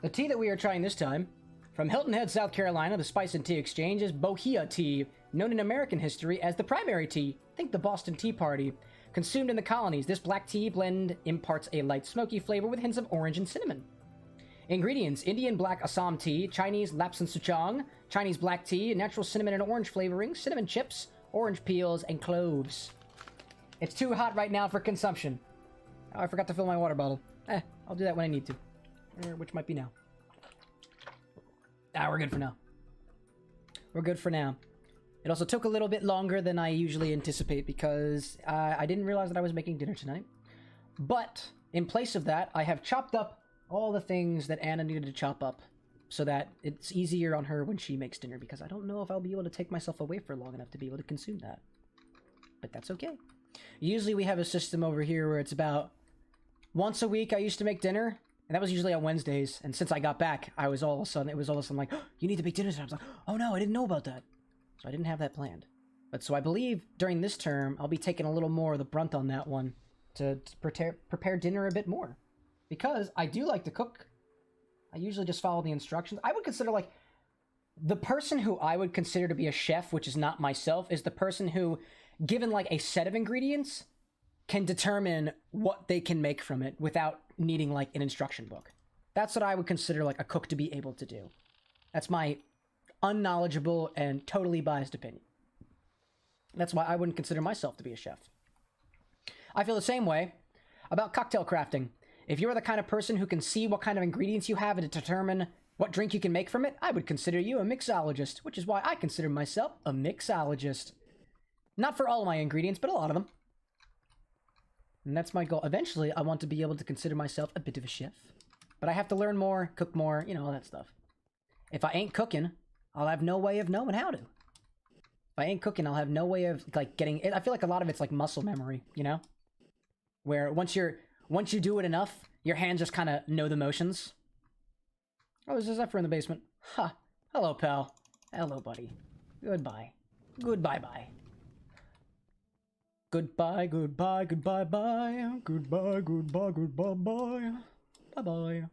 The tea that we are trying this time, from Hilton Head, South Carolina, the Spice and Tea Exchange, is Bohea tea, known in American history as the primary tea. Think the Boston Tea Party. Consumed in the colonies, this black tea blend imparts a light smoky flavor with hints of orange and cinnamon. Ingredients: Indian black Assam tea, Chinese Lapsang Souchong, Chinese black tea, natural cinnamon and orange flavoring, cinnamon chips, orange peels, and cloves. It's too hot right now for consumption. Oh, I forgot to fill my water bottle. I'll do that when I need to. Which might be now. We're good for now. We're good for now. It also took a little bit longer than I usually anticipate because I didn't realize that I was making dinner tonight. But in place of that, I have chopped up all the things that Anna needed to chop up so that it's easier on her when she makes dinner, because I don't know if I'll be able to take myself away for long enough to be able to consume that. But that's okay. Usually we have a system over here where it's about once a week I used to make dinner, and that was usually on Wednesdays, and since I got back, it was all of a sudden like, oh, you need to make dinner tonight. I was like, oh no, I didn't know about that. So I didn't have that planned. But so I believe during this term, I'll be taking a little more of the brunt on that one, to prepare dinner a bit more. Because I do like to cook. I usually just follow the instructions. I would consider, like, the person who I would consider to be a chef, which is not myself, is the person who, given, like, a set of ingredients, can determine what they can make from it without needing, like, an instruction book. That's what I would consider, like, a cook to be able to do. That's my unknowledgeable and totally biased opinion. That's why I wouldn't consider myself to be a chef. I feel the same way about cocktail crafting. If you're the kind of person who can see what kind of ingredients you have and determine what drink you can make from it, I would consider you a mixologist, which is why I consider myself a mixologist. Not for all of my ingredients, but a lot of them. And that's my goal. Eventually, I want to be able to consider myself a bit of a chef. But I have to learn more, cook more, you know, all that stuff. If I ain't cooking, I'll have no way of knowing how to. If I ain't cooking, I'll have no way of, like, getting it. I feel like a lot of it's like muscle memory, you know? Where once you do it enough, your hands just kind of know the motions. Oh, there's a Zephyr in the basement. Ha! Huh. Hello, pal. Hello, buddy. Goodbye. Goodbye-bye. Goodbye, goodbye, goodbye, bye. Goodbye, goodbye, goodbye, bye. Bye-bye.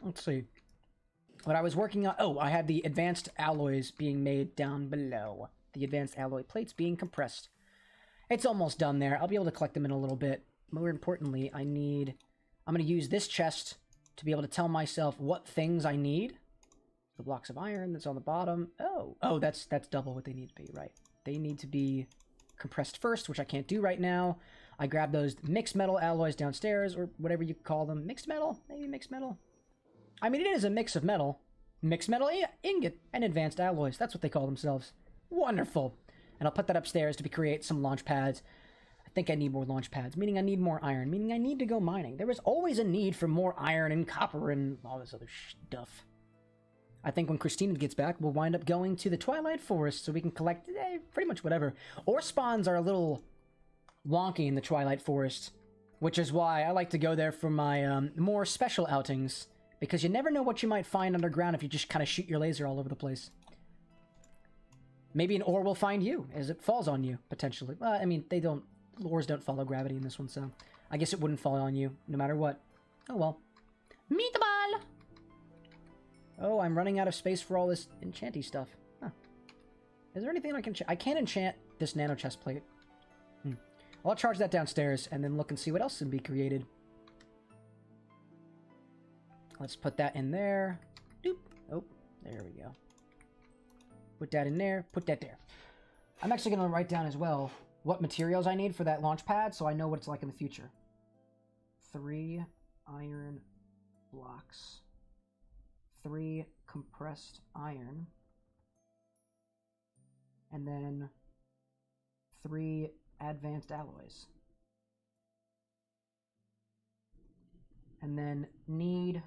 Let's see. What I was working on... Oh, I had the advanced alloys being made down below. The advanced alloy plates being compressed. It's almost done there. I'll be able to collect them in a little bit. More importantly, I'm going to use this chest to be able to tell myself what things I need. The blocks of iron that's on the bottom. Oh, that's double what they need to be, right? They need to be compressed first, which I can't do right now. I grabbed those mixed metal alloys downstairs, or whatever you call them. Mixed metal? Maybe mixed metal? I mean, it is a mix of metal. Mixed metal ingot and advanced alloys. That's what they call themselves. Wonderful. And I'll put that upstairs to create some launch pads. I think I need more launch pads, meaning I need more iron, meaning I need to go mining. There is always a need for more iron and copper and all this other stuff. I think when Christina gets back, we'll wind up going to the Twilight Forest so we can collect pretty much whatever. Ore spawns are a little wonky in the Twilight Forest, which is why I like to go there for my more special outings, because you never know what you might find underground if you just kind of shoot your laser all over the place. Maybe an ore will find you as it falls on you, potentially. Well, I mean, ores don't follow gravity in this one, so I guess it wouldn't fall on you no matter what. Oh well. Meatball! Oh, I'm running out of space for all this enchanty stuff. Huh. Is there anything I can I can't enchant this nano chest plate. Well, I'll charge that downstairs and then look and see what else can be created. Let's put that in there. Doop. Oh, there we go. Put that in there. Put that there. I'm actually going to write down as well what materials I need for that launch pad so I know what it's like in the future. 3 iron blocks. 3 compressed iron. And then 3 advanced alloys. And then need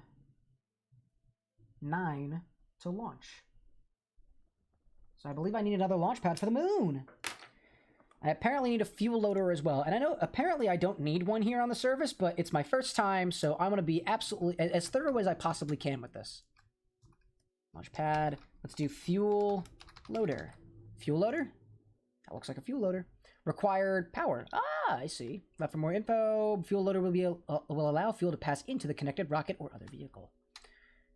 9 to launch. So I believe I need another launch pad for the moon. I apparently need a fuel loader as well. And I know apparently I don't need one here on the service, but it's my first time, so I'm going to be absolutely as thorough as I possibly can with this. Launch pad. Let's do fuel loader. Fuel loader? That looks like a fuel loader. Required power. Ah, I see. Left for more info. Fuel loader will allow fuel to pass into the connected rocket or other vehicle.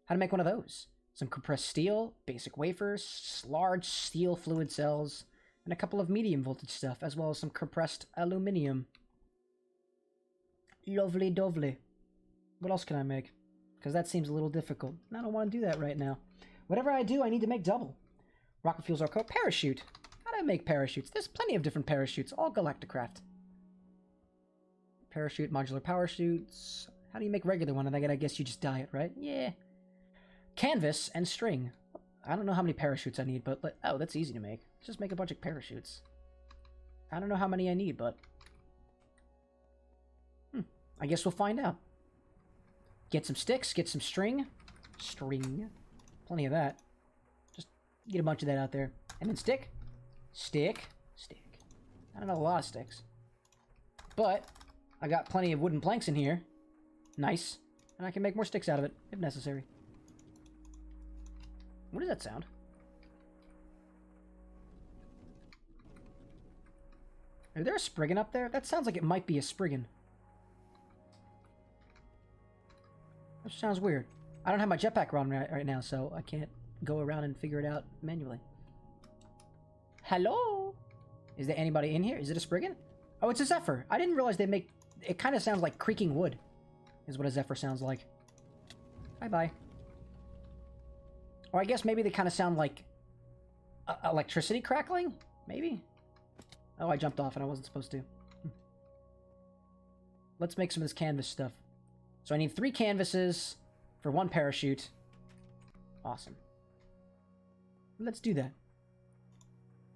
How to make one of those? Some compressed steel, basic wafers, large steel fluid cells, and a couple of medium voltage stuff, as well as some compressed aluminum. Lovely dovely. What else can I make? Because that seems a little difficult. I don't want to do that right now. Whatever I do, I need to make double. Rocket fuels are called parachute. How do I make parachutes? There's plenty of different parachutes, all Galacticraft. Parachute, modular parachutes. How do you make regular one? I guess you just dye it, right? Yeah. Canvas and string. I don't know how many parachutes I need, but... Oh, that's easy to make. Let's just make a bunch of parachutes. I don't know how many I need, but... I guess we'll find out. Get some sticks, get some string. String. Plenty of that. Just get a bunch of that out there. And then stick. Stick. Stick. I don't know, a lot of sticks. But I got plenty of wooden planks in here. Nice. And I can make more sticks out of it, if necessary. What does that sound? Is there a Spriggan up there? That sounds like it might be a Spriggan. That sounds weird. I don't have my jetpack on right now, so I can't go around and figure it out manually. Hello? Is there anybody in here? Is it a Spriggan? Oh, it's a Zephyr. I didn't realize they make... It kind of sounds like creaking wood, is what a Zephyr sounds like. Bye-bye. Or I guess maybe they kind of sound like... electricity crackling? Maybe? Oh, I jumped off and I wasn't supposed to. Let's make some of this canvas stuff. So I need 3 canvases for 1 parachute. Awesome. Let's do that.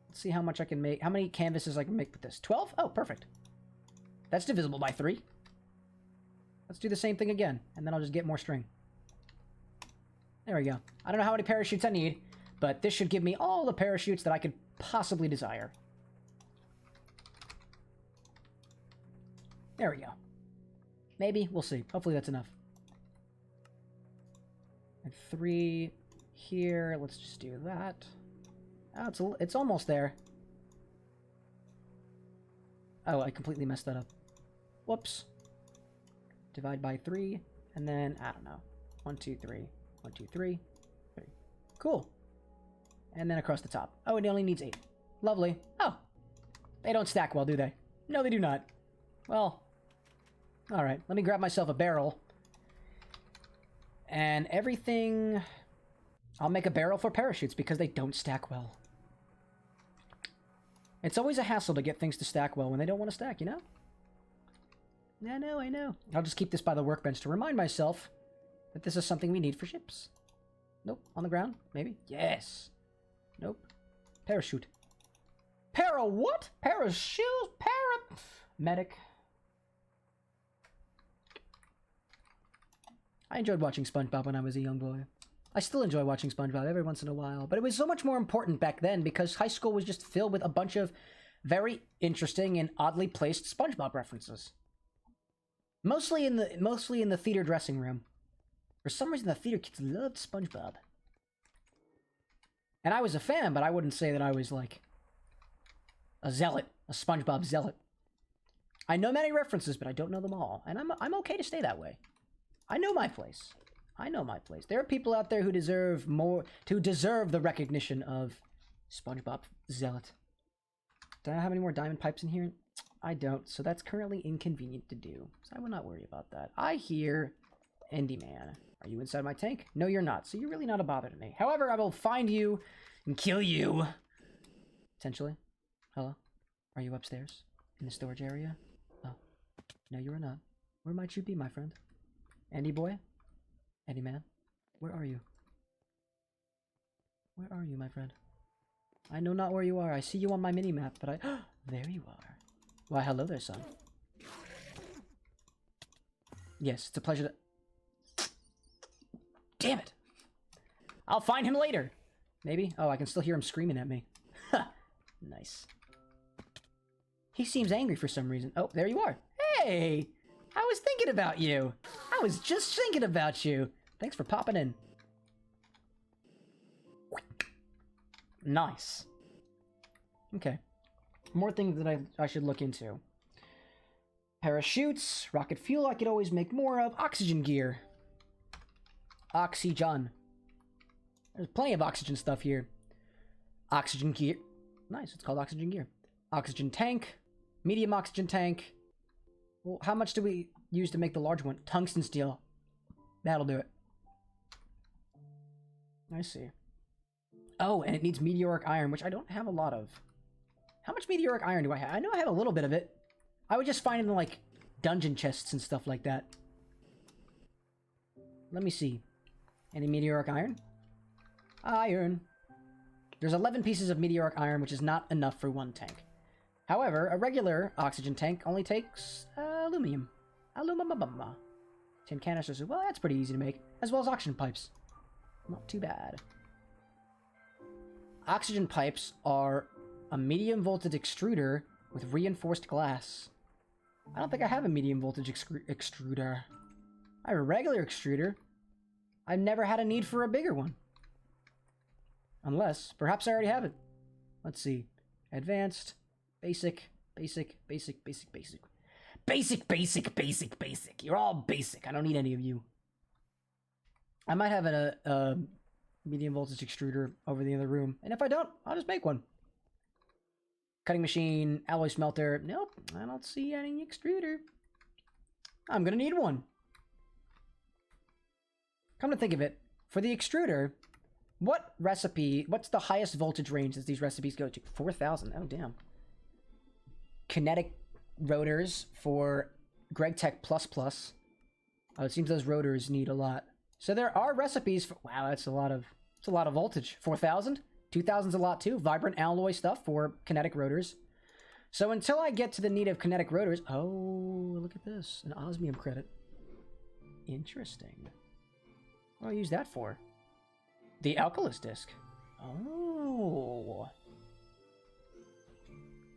Let's see how much I can make. How many canvases I can make with this? 12? Oh, perfect. That's divisible by 3. Let's do the same thing again, and then I'll just get more string. There we go. I don't know how many parachutes I need, but this should give me all the parachutes that I could possibly desire. There we go. Maybe. We'll see. Hopefully that's enough. And 3 here. Let's just do that. Oh, it's almost there. Oh, I completely messed that up. Whoops. Divide by 3, and then, I don't know. 1, 2, 3. 1, 2, 3. 3. Cool. And then across the top. Oh, it only needs 8. Lovely. Oh. They don't stack well, do they? No, they do not. Well. Alright, let me grab myself a barrel. And everything... I'll make a barrel for parachutes because they don't stack well. It's always a hassle to get things to stack well when they don't want to stack, you know? I know. I'll just keep this by the workbench to remind myself that this is something we need for ships. Nope. On the ground? Maybe? Yes. Nope. Parachute. Para what? Parachute? Medic. I enjoyed watching SpongeBob when I was a young boy. I still enjoy watching SpongeBob every once in a while, but it was so much more important back then because high school was just filled with a bunch of very interesting and oddly placed SpongeBob references. Mostly in the theater dressing room. For some reason, the theater kids loved SpongeBob. And I was a fan, but I wouldn't say that I was like a zealot, a SpongeBob zealot. I know many references, but I don't know them all, and I'm okay to stay that way. I know my place. I know my place. There are people out there who deserve the recognition of SpongeBob zealot. Do I have any more diamond pipes in here? I don't, so that's currently inconvenient to do. So I will not worry about that. I hear Endy Man. Are you inside my tank? No, you're not, so you're really not a bother to me. However, I will find you and kill you. Potentially. Hello? Are you upstairs? In the storage area? Oh. No, you are not. Where might you be, my friend? Endy boy? Endy man? Where are you? Where are you, my friend? I know not where you are. I see you on my mini-map, but there you are. Why, hello there, son. Yes, it's a pleasure to... Damn it! I'll find him later! Maybe? Oh, I can still hear him screaming at me. Ha! Nice. He seems angry for some reason. Oh, there you are. Hey! I was thinking about you. I was just thinking about you. Thanks for popping in. Nice. Okay. More things that I should look into. Parachutes, rocket fuel I could always make more of. Oxygen gear. Oxygen. There's plenty of oxygen stuff here. Oxygen gear. Nice, it's called oxygen gear. Oxygen tank. Medium oxygen tank. Well, how much do we use to make the large one? Tungsten steel. That'll do it. I see. Oh, and it needs meteoric iron, which I don't have a lot of. How much meteoric iron do I have? I know I have a little bit of it. I would just find it in, like, dungeon chests and stuff like that. Let me see. Any meteoric iron? Iron. There's 11 pieces of meteoric iron, which is not enough for 1 tank. However, a regular oxygen tank only takes aluminum. Aluminum. Tin canisters. Well, that's pretty easy to make. As well as oxygen pipes. Not too bad. Oxygen pipes are a medium voltage extruder with reinforced glass. I don't think I have a medium voltage extruder. I have a regular extruder. I've never had a need for a bigger one. Unless, perhaps I already have it. Let's see. Advanced, basic, Basic, basic, basic, basic. Basic, basic, basic, basic. You're all basic. I don't need any of you. I might have a medium voltage extruder over the other room. And if I don't, I'll just make one. Cutting machine, alloy smelter. Nope, I don't see any extruder. I'm gonna need one. Come to think of it, for the extruder, what's the highest voltage range that these recipes go to? 4,000, oh damn. Kinetic rotors for GregTech++. Oh, it seems those rotors need a lot. So there are recipes for, wow, that's a lot of voltage. 4,000? 2,000's a lot too. Vibrant alloy stuff for kinetic rotors. So until I get to the need of kinetic rotors, oh, look at this, an osmium credit. Interesting. What do I use that for? The alkylus disc. Oh.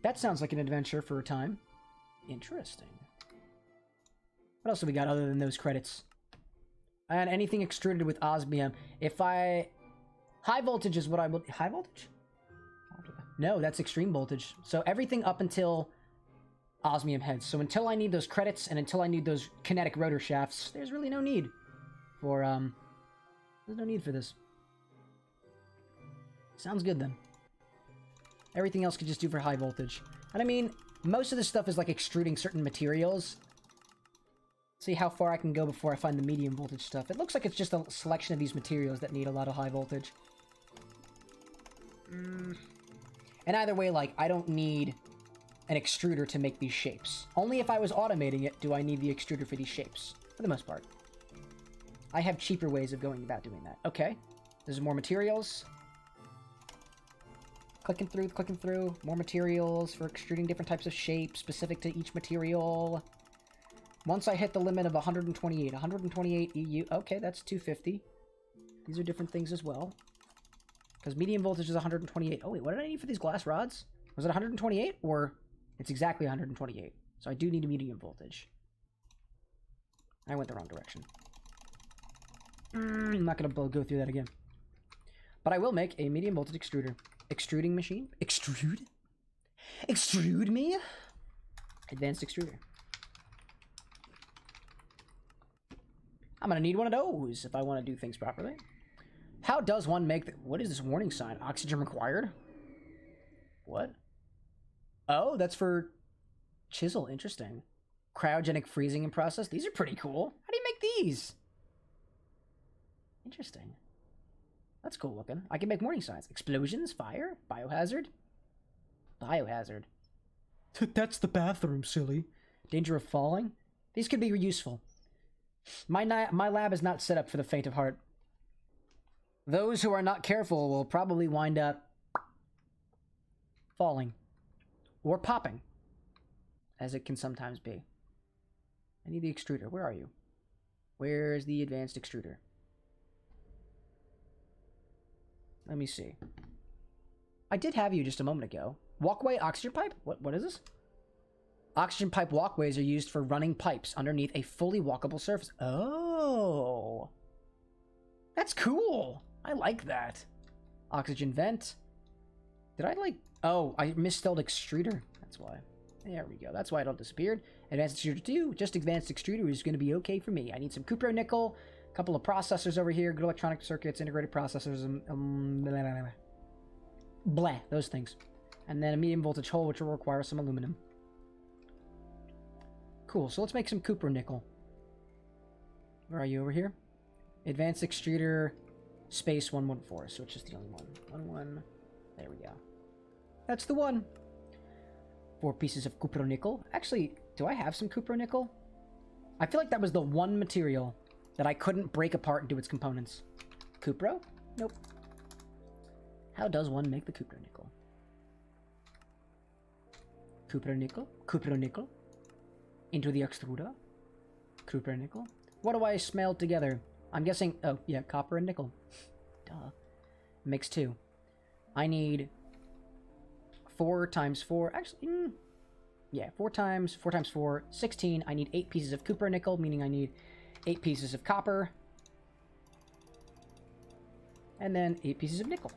That sounds like an adventure for a time. Interesting. What else have we got other than those credits? And anything extruded with osmium. High voltage is what I will... High voltage? No, that's extreme voltage. So everything up until osmium heads. So until I need those credits and until I need those kinetic rotor shafts, there's really no need for, there's no need for this. Sounds good then. Everything else could just do for high voltage. And I mean, most of this stuff is like extruding certain materials. See how far I can go before I find the medium voltage stuff. It looks like it's just a selection of these materials that need a lot of high voltage. And either way, like, I don't need an extruder to make these shapes. Only if I was automating it do I need the extruder for these shapes, for the most part. I have cheaper ways of going about doing that. Okay, there's more materials. Clicking through. More materials for extruding different types of shapes specific to each material. Once I hit the limit of 128 EU. Okay, that's 250. These are different things as well. Because medium voltage is 128. Oh wait, what did I need for these glass rods? Was it 128? Or it's exactly 128. So I do need a medium voltage. I went the wrong direction. I'm not going to go through that again. But I will make a medium voltage extruder. Extruding machine? Extrude? Extrude me? Advanced extruder. I'm going to need one of those if I want to do things properly. How does one make... What is this warning sign? Oxygen required? What? Oh, that's for chisel. Interesting. Cryogenic freezing and process. These are pretty cool. How do you make these? Interesting. That's cool looking. I can make warning signs. Explosions, fire, biohazard. Biohazard. That's the bathroom, silly. Danger of falling. These could be useful. My lab is not set up for the faint of heart. Those who are not careful will probably wind up falling. Or popping. As it can sometimes be. I need the extruder. Where are you? Where's the advanced extruder? Let me see. I did have you just a moment ago. Walkway oxygen pipe? What is this? Oxygen pipe walkways are used for running pipes underneath a fully walkable surface. Oh. That's cool. I like that. Oxygen vent. Did I like... Oh, I misspelled extruder. That's why. There we go. That's why it all disappeared. Advanced extruder 2. Just advanced extruder is going to be okay for me. I need some cupro nickel. A couple of processors over here. Good electronic circuits. Integrated processors. Blah. Those things. And then a medium voltage hole, which will require some aluminum. Cool. So let's make some cupro nickel. Where are you over here? Advanced extruder space 114. So it's just the only one. 11. There we go. That's the one. 4 pieces of cupro nickel. Actually, do I have some cupro nickel? I feel like that was the one material that I couldn't break apart into its components. Cupro? Nope. How does one make the cupro nickel? Cupro nickel. Cupro nickel. Into the extruder. Cupro nickel. What do I smelt together? I'm guessing... Oh, yeah, copper and nickel. Duh. Makes 2. I need 4 times 4. Actually, yeah, 4 times 4, 16. I need 8 pieces of cupro nickel, meaning I need 8 pieces of copper. And then 8 pieces of nickel.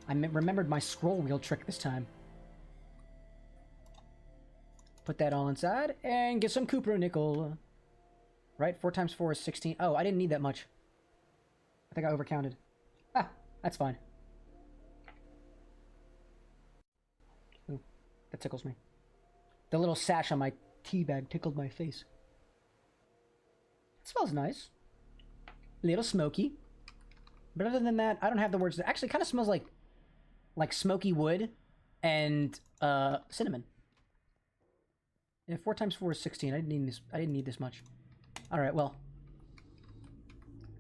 I remembered my scroll wheel trick this time. Put that all inside and get some Cooper nickel. Right? 4 times 4 is 16. Oh, I didn't need that much. I think I overcounted. Ah, that's fine. Ooh, that tickles me. The little sash on my tea bag tickled my face. It smells nice. A little smoky. But other than that, I don't have the words. It actually kind of smells like smoky wood and cinnamon. Yeah, 4 times 4 is 16. I didn't need this much. All right, well.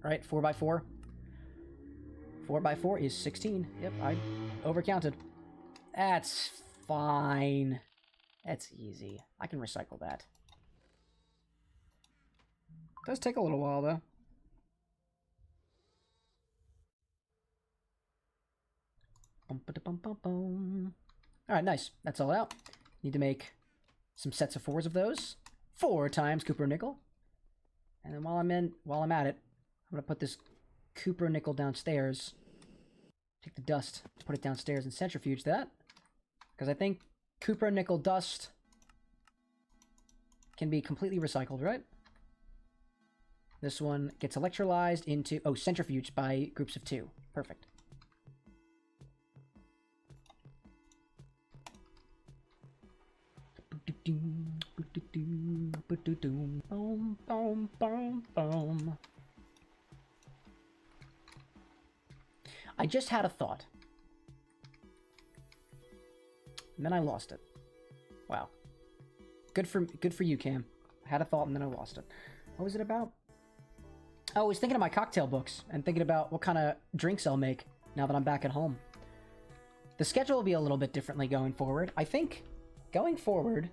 All right, 4 by 4. 4 by 4 is 16. Yep, I overcounted. That's fine. That's easy. I can recycle that. Does take a little while, though. Alright, nice. That's all out. Need to make some sets of 4s of those. 4 times Cooper nickel. And then while I'm at it, I'm gonna put this Cooper nickel downstairs. Take the dust, put it downstairs and centrifuge that. Because I think Cooper nickel dust can be completely recycled, right? This one gets electrolyzed into... Oh, centrifuged by groups of 2. Perfect. I just had a thought. And then I lost it. Wow. Good for you, Cam. I had a thought and then I lost it. What was it about? Oh, I was thinking of my cocktail books and thinking about what kind of drinks I'll make now that I'm back at home. The schedule will be a little bit differently going forward. I think going forward,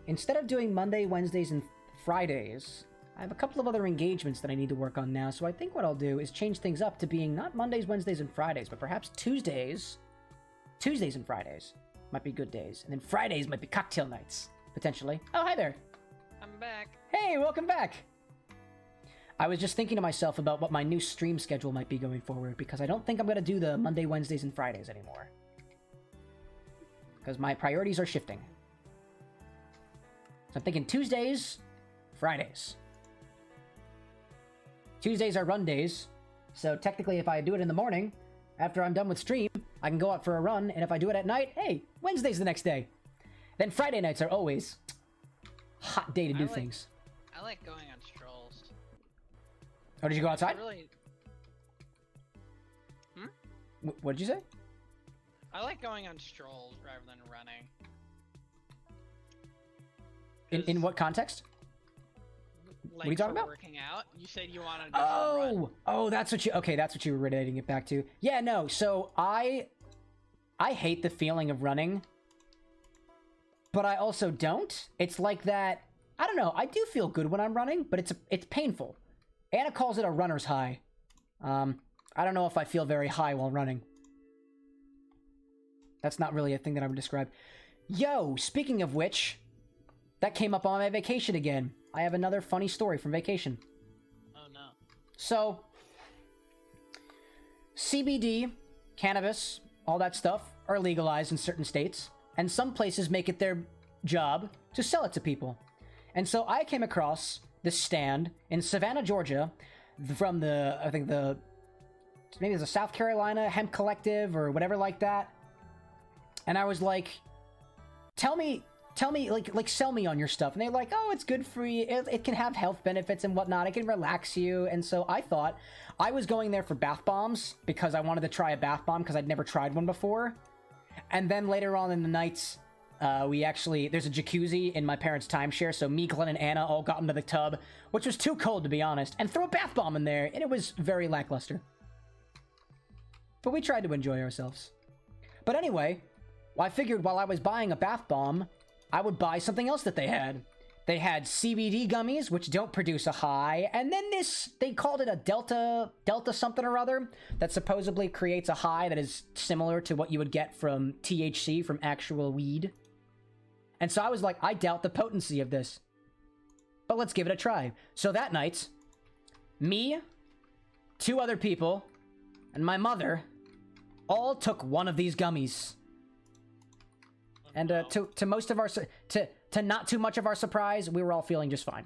instead of doing Monday, Wednesdays, and Fridays, I have a couple of other engagements that I need to work on now, so I think what I'll do is change things up to being not Mondays, Wednesdays, and Fridays, but perhaps Tuesdays and Fridays might be good days, and then Fridays might be cocktail nights, potentially. Oh, hi there! I'm back. Hey, welcome back! I was just thinking to myself about what my new stream schedule might be going forward, because I don't think I'm going to do the Monday, Wednesdays, and Fridays anymore. Because my priorities are shifting. So I'm thinking Tuesdays, Fridays. Tuesdays are run days, so technically if I do it in the morning, after I'm done with stream, I can go out for a run, and if I do it at night, hey, Wednesday's the next day. Then Friday nights are always hot day to do things. I like going on strolls. Oh, did you go outside? Really... What did you say? I like going on strolls rather than running. In what context? Like what are you talking about? Working out. You said you wanted to go for a run. Oh, that's what you. Okay, that's what you were relating it back to. Yeah, no. So I hate the feeling of running, but I also don't. It's like that. I don't know. I do feel good when I'm running, but it's painful. Anna calls it a runner's high. I don't know if I feel very high while running. That's not really a thing that I would describe. Yo, speaking of which, that came up on my vacation again. I have another funny story from vacation. Oh no. So, CBD, cannabis, all that stuff are legalized in certain states, and some places make it their job to sell it to people. And so I came across this stand in Savannah, Georgia, from maybe it's a South Carolina Hemp Collective or whatever like that. And I was like, tell me, like, sell me on your stuff. And they're like, oh, it's good for you. It can have health benefits and whatnot. It can relax you. And so I thought I was going there for bath bombs because I wanted to try a bath bomb because I'd never tried one before. And then later on in the nights, there's a jacuzzi in my parents' timeshare. So me, Glenn, and Anna all got into the tub, which was too cold to be honest, and threw a bath bomb in there. And it was very lackluster. But we tried to enjoy ourselves. But anyway, I figured while I was buying a bath bomb, I would buy something else that they had. They had CBD gummies, which don't produce a high, and then they called it a Delta something or other, that supposedly creates a high that is similar to what you would get from THC, from actual weed. And so I was like, I doubt the potency of this. But let's give it a try. So that night, me, 2 other people, and my mother all took one of these gummies. And to most of our to not too much of our surprise, we were all feeling just fine.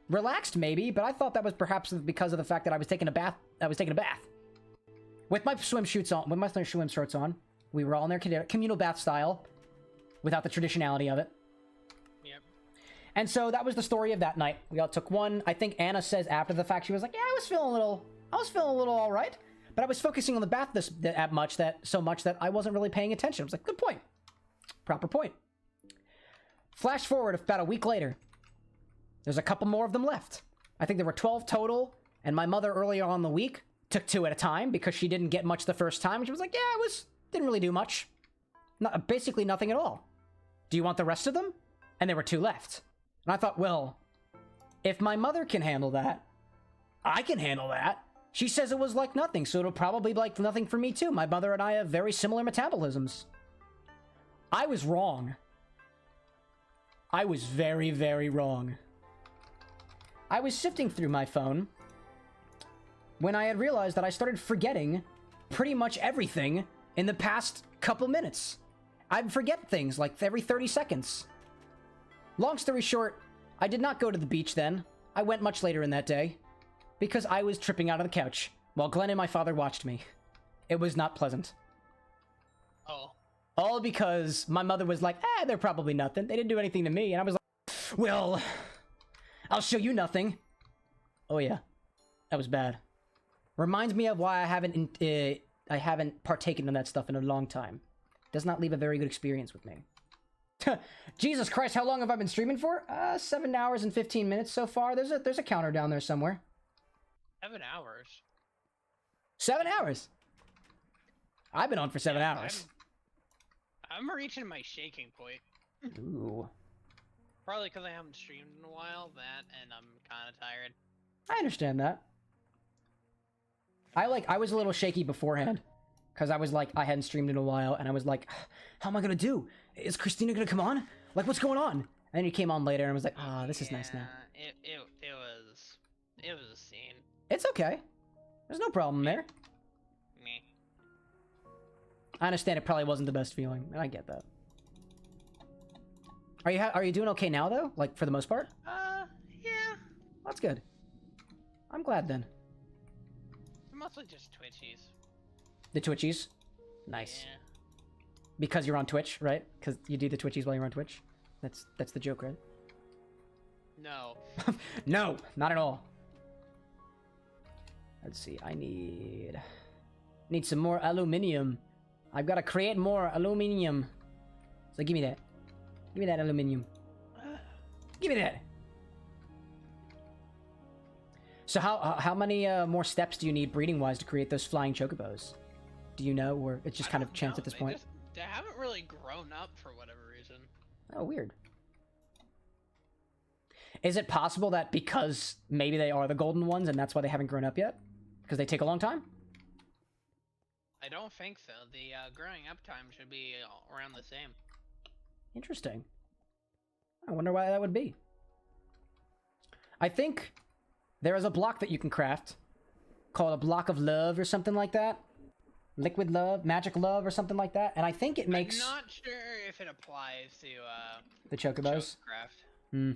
Relaxed maybe, but I thought that was perhaps because of the fact that I was taking a bath. With my swim shorts on. We were all in their communal bath style, without the traditionality of it. Yep. And so that was the story of that night. We all took one. I think Anna says after the fact, she was like, "Yeah, I was feeling a little all right, but I was focusing on the bath so much that I wasn't really paying attention." I was like, "Good point, proper point." Flash forward about a week later. There's a couple more of them left. I think there were 12 total, and my mother earlier on in the week took 2 at a time because she didn't get much the first time. She was like, "Yeah, didn't really do much. Basically nothing at all. Do you want the rest of them?" And there were 2 left. And I thought, well, if my mother can handle that, I can handle that. She says it was like nothing, so it'll probably be like nothing for me too. My mother and I have very similar metabolisms. I was wrong. I was very, very wrong. I was sifting through my phone when I had realized that I started forgetting pretty much everything in the past couple minutes. I'd forget things like every 30 seconds. Long story short, I did not go to the beach then. I went much later in that day because I was tripping out of the couch while Glenn and my father watched me. It was not pleasant. Oh. All because my mother was like, they're probably nothing. They didn't do anything to me. And I was like, well, I'll show you nothing. Oh yeah, that was bad. Reminds me of why I haven't partaken in that stuff in a long time. Does not leave a very good experience with me. Jesus Christ, how long have I been streaming for? 7 hours and 15 minutes so far. There's a counter down there somewhere. 7 hours. 7 hours. I've been on for 7 hours. I'm reaching my shaking point. Ooh. Probably because I haven't streamed in a while, and I'm kind of tired. I understand that. I was a little shaky beforehand, because I was like, I hadn't streamed in a while, and I was like, how am I gonna do? Is Christina gonna come on? Like, what's going on? And then you came on later, and I was like, this is nice now. It was a scene. It's okay. There's no problem there. Me. I understand it probably wasn't the best feeling, and I get that. Are you doing okay now though? Like for the most part? Yeah. That's good. I'm glad then. Mostly just twitchies. The twitchies? Nice. Yeah. Because you're on Twitch, right? Because you do the twitchies while you're on Twitch? That's the joke, right? No. No, not at all. Let's see, I need some more aluminium. I've got to create more aluminium. So give me that. Give me that aluminium. Give me that. So how many more steps do you need breeding-wise to create those flying chocobos? Do you know, or it's just kind of chance at this point? They haven't really grown up for whatever reason. Oh, weird. Is it possible that because maybe they are the golden ones and that's why they haven't grown up yet? Because they take a long time? I don't think so. The growing up time should be around the same. Interesting. I wonder why that would be. I think there is a block that you can craft called a block of love or something like that. Liquid love, magic love or something like that. And I think it makes... I'm not sure if it applies to the chocobos. Chococraft.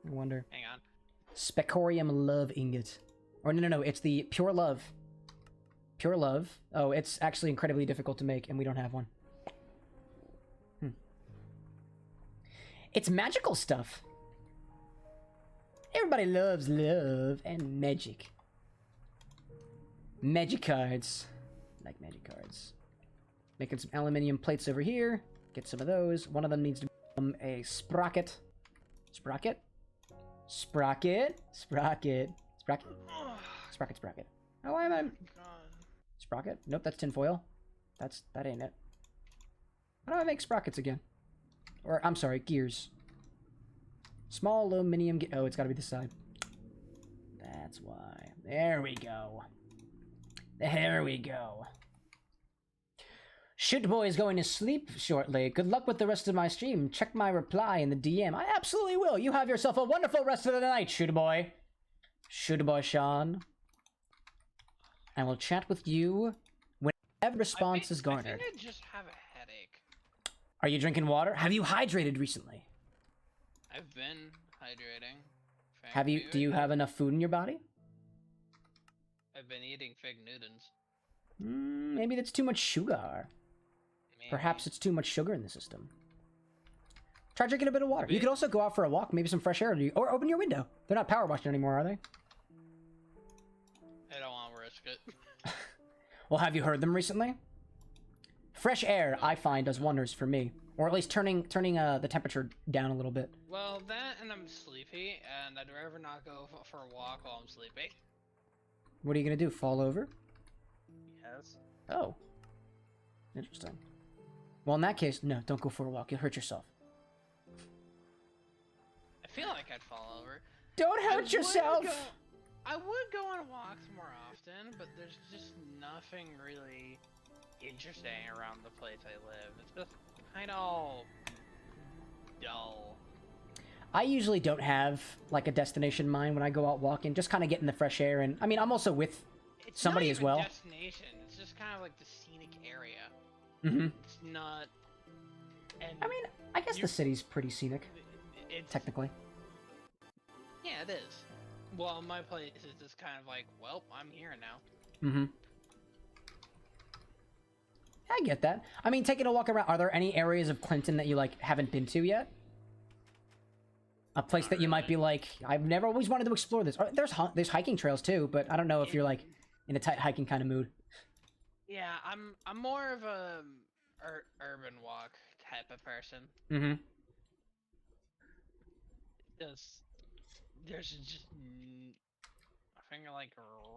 I wonder. Hang on. Specorium love ingot. Or no, it's the pure love. Pure love. Oh, it's actually incredibly difficult to make and we don't have one. It's magical stuff. Everybody loves love and magic. Magic cards. Like magic cards. Making some aluminium plates over here. Get some of those. One of them needs to become a sprocket. Sprocket? Sprocket? Sprocket. Sprocket? Sprocket, sprocket. Oh, why am I... Sprocket? Nope, that's tinfoil. That ain't it. How do I make sprockets again? Or, I'm sorry, gears. Small aluminium oh, it's gotta be this side. That's why. There we go. There we go. Shit boy is going to sleep shortly. Good luck with the rest of my stream. Check my reply in the DM. I absolutely will. You have yourself a wonderful rest of the night, Shooter boy. Shooter boy Sean. I will chat with you when... response is garnered. I think I just have a headache. Are you drinking water? Have you hydrated recently? I've been hydrating. Have you? Do you have enough food in your body? I've been eating fig Newtons. Maybe that's too much sugar. Maybe. Perhaps it's too much sugar in the system. Try drinking a bit of water. Maybe. You could also go out for a walk, maybe some fresh air, or open your window. They're not power washing anymore, are they? I don't want to risk it. Well, have you heard them recently? Fresh air, I find, does wonders for me. Or at least turning the temperature down a little bit. Well, that and I'm sleepy, and I'd rather not go for a walk while I'm sleepy. What are you gonna do? Fall over? Yes. Oh. Interesting. Well, in that case, no, don't go for a walk. You'll hurt yourself. I feel like I'd fall over. Don't hurt yourself! I would go on walks more often, but there's just nothing really interesting around the place I live. It's just kind of dull. I usually don't have like a destination in mind when I go out walking, just kind of getting the fresh air. And I mean, I'm also with somebody as well. It's not even destination. It's just kind of like the scenic area. Mm-hmm. It's not. And I mean, I guess the city's pretty scenic, technically. Yeah, it is. Well, my place is just kind of like, well, I'm here now. Mm-hmm. I get that. I mean, taking a walk around, are there any areas of Clinton that you, like, haven't been to yet? A place that you might be like, I've never always wanted to explore this. Or there's hiking trails, too, but I don't know if you're, like, in a tight hiking kind of mood. Yeah, I'm more of a urban walk type of person. Mm-hmm. There's just nothing, like,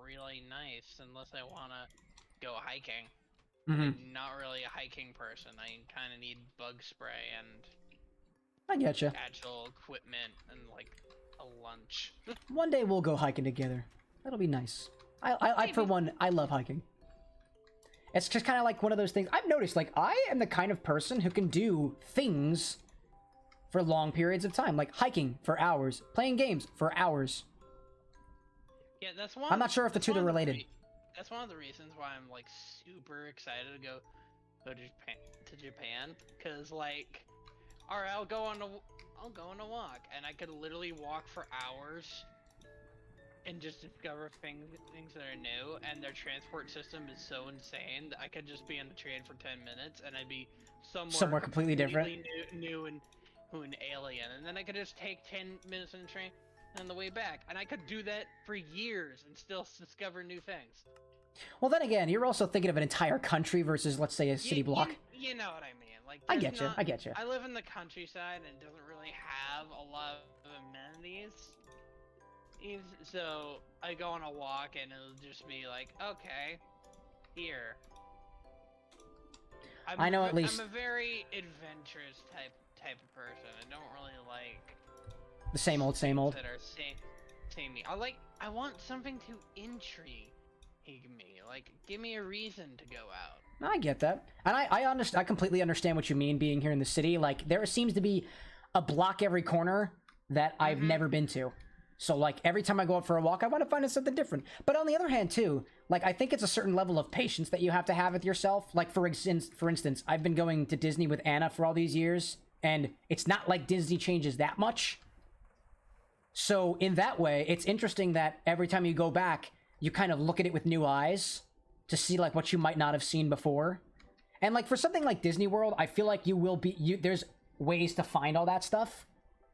really nice unless I want to go hiking. Mm-hmm. I'm not really a hiking person. I kind of need bug spray and I getcha. actual equipment and like a lunch. One day we'll go hiking together. That'll be nice. I for one, I love hiking. It's just kind of like one of those things. I've noticed, like, I am the kind of person who can do things for long periods of time, like hiking for hours, playing games for hours. Yeah, that's one. I'm not sure if the two are related. That's one of the reasons why I'm like super excited to go to Japan, cause like, all right, I'll go on a walk, and I could literally walk for hours, and just discover things that are new. And their transport system is so insane that I could just be on the train for 10 minutes, and I'd be somewhere completely different, new and an alien, and then I could just take 10 minutes on the train on the way back, and I could do that for years and still discover new things. Well, then again, you're also thinking of an entire country versus, let's say, a city block. You know what I mean? Like, I get you. I get you. I live in the countryside and it doesn't really have a lot of amenities. So I go on a walk and it'll just be like, okay, here. I know at least I'm a very adventurous type of person. I don't really like the same old. That are samey. I want something to intrigue me. Like, give me a reason to go out. I get that, and I completely understand what you mean. Being here in the city, like, there seems to be a block every corner that I've never been to. So, like, every time I go out for a walk, I want to find something different. But on the other hand, too, like, I think it's a certain level of patience that you have to have with yourself. Like, for instance, I've been going to Disney with Anna for all these years, and it's not like Disney changes that much. So, in that way, it's interesting that every time you go back, you kind of look at it with new eyes to see, like, what you might not have seen before. And, like, for something like Disney World, I feel like there's ways to find all that stuff.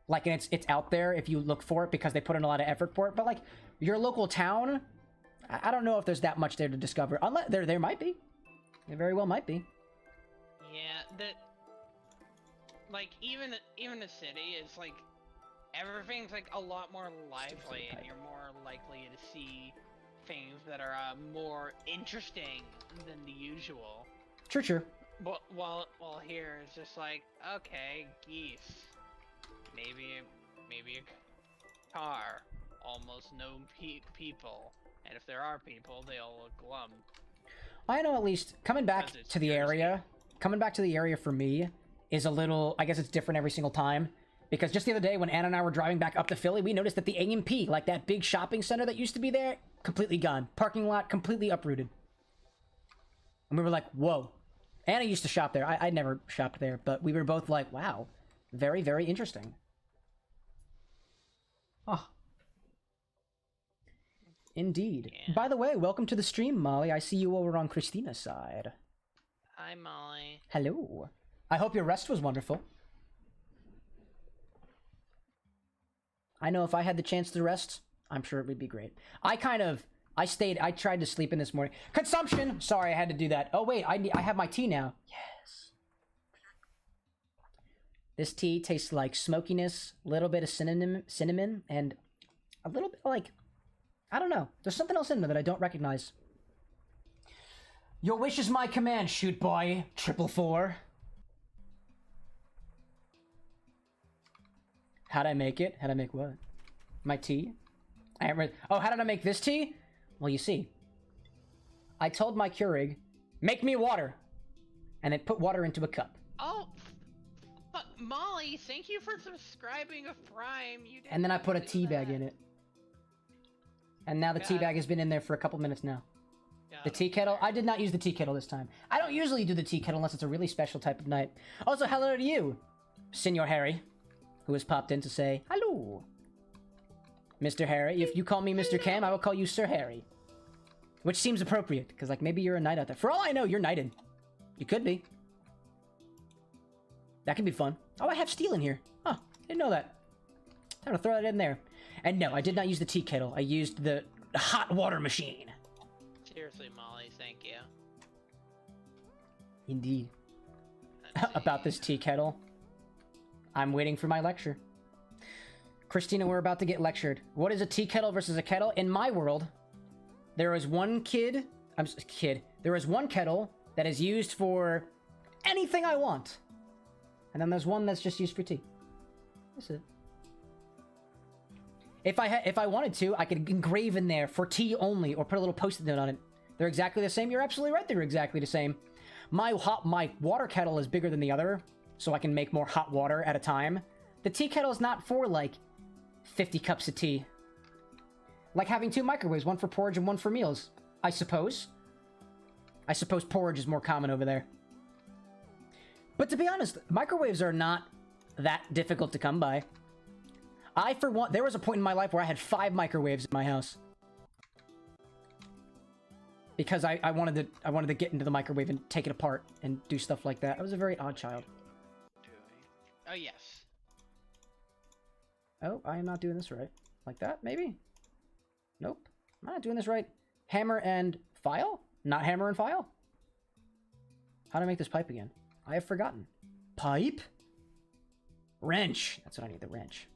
Like, and it's out there if you look for it because they put in a lot of effort for it. But, like, your local town, I don't know if there's that much there to discover. Unless there might be. There very well might be. Yeah, like, even a city is, like, everything's, like, a lot more lively, and you're more likely to see things that are more interesting than the usual. True. But while here it's just like, okay, geese, maybe a car, almost no people, and if there are people, they all look glum. I know, at least coming back to the area for me is a little, I guess it's different every single time. Because just the other day when Anna and I were driving back up to Philly, we noticed that the A&P, like that big shopping center that used to be there, completely gone. Parking lot completely uprooted. And we were like, whoa. Anna used to shop there. I never shopped there, but we were both like, wow, very, very interesting. Oh. Indeed. Yeah. By the way, welcome to the stream, Molly. I see you over on Christina's side. Hi, Molly. Hello. I hope your rest was wonderful. I know if I had the chance to rest, I'm sure it would be great. I tried to sleep in this morning. Consumption! Sorry, I had to do that. Oh, wait, I have my tea now. Yes. This tea tastes like smokiness, a little bit of cinnamon, and a little bit like, I don't know. There's something else in there that I don't recognize. Your wish is my command, shoot boy. 444. How'd I make it? How'd I make what? My tea? I haven't read. Oh, how did I make this tea? Well, you see. I told my Keurig, make me water. And then put water into a cup. Oh, but Molly, thank you for subscribing a Prime. You didn't And then I put a do tea bag that. in it. And now the tea bag has been in there for a couple minutes now. The tea kettle? I did not use the tea kettle this time. I don't usually do the tea kettle unless it's a really special type of night. Also, hello to you, Senor Harry, who has popped in to say, hello. Mr. Harry. If you call me Mr. Cam, I will call you Sir Harry. Which seems appropriate, because, like, maybe you're a knight out there. For all I know, you're knighted. You could be. That could be fun. Oh, I have steel in here. Huh, didn't know that. I'm gonna throw that in there. And no, I did not use the tea kettle. I used the hot water machine. Seriously, Molly, thank you. Indeed. Let's About see. this tea kettle. I'm waiting for my lecture. Christina, we're about to get lectured. What is a tea kettle versus a kettle? In my world, there is one there is one kettle that is used for anything I want. And then there's one that's just used for tea. That's it. If I wanted to, I could engrave in there for tea only or put a little post-it note on it. They're exactly the same. You're absolutely right. They're exactly the same. My water kettle is bigger than the other, so I can make more hot water at a time. The tea kettle is not for, like, 50 cups of tea. Like having 2 microwaves, one for porridge and one for meals, I suppose. I suppose porridge is more common over there. But to be honest, microwaves are not that difficult to come by. For one, there was a point in my life where I had 5 microwaves in my house. Because I wanted to get into the microwave and take it apart and do stuff like that. I was a very odd child. Oh, yes. Oh, I am not doing this right. Like that, maybe? Nope. I'm not doing this right. Hammer and file? Not hammer and file? How do I make this pipe again? I have forgotten. Pipe? Wrench. That's what I need, the wrench.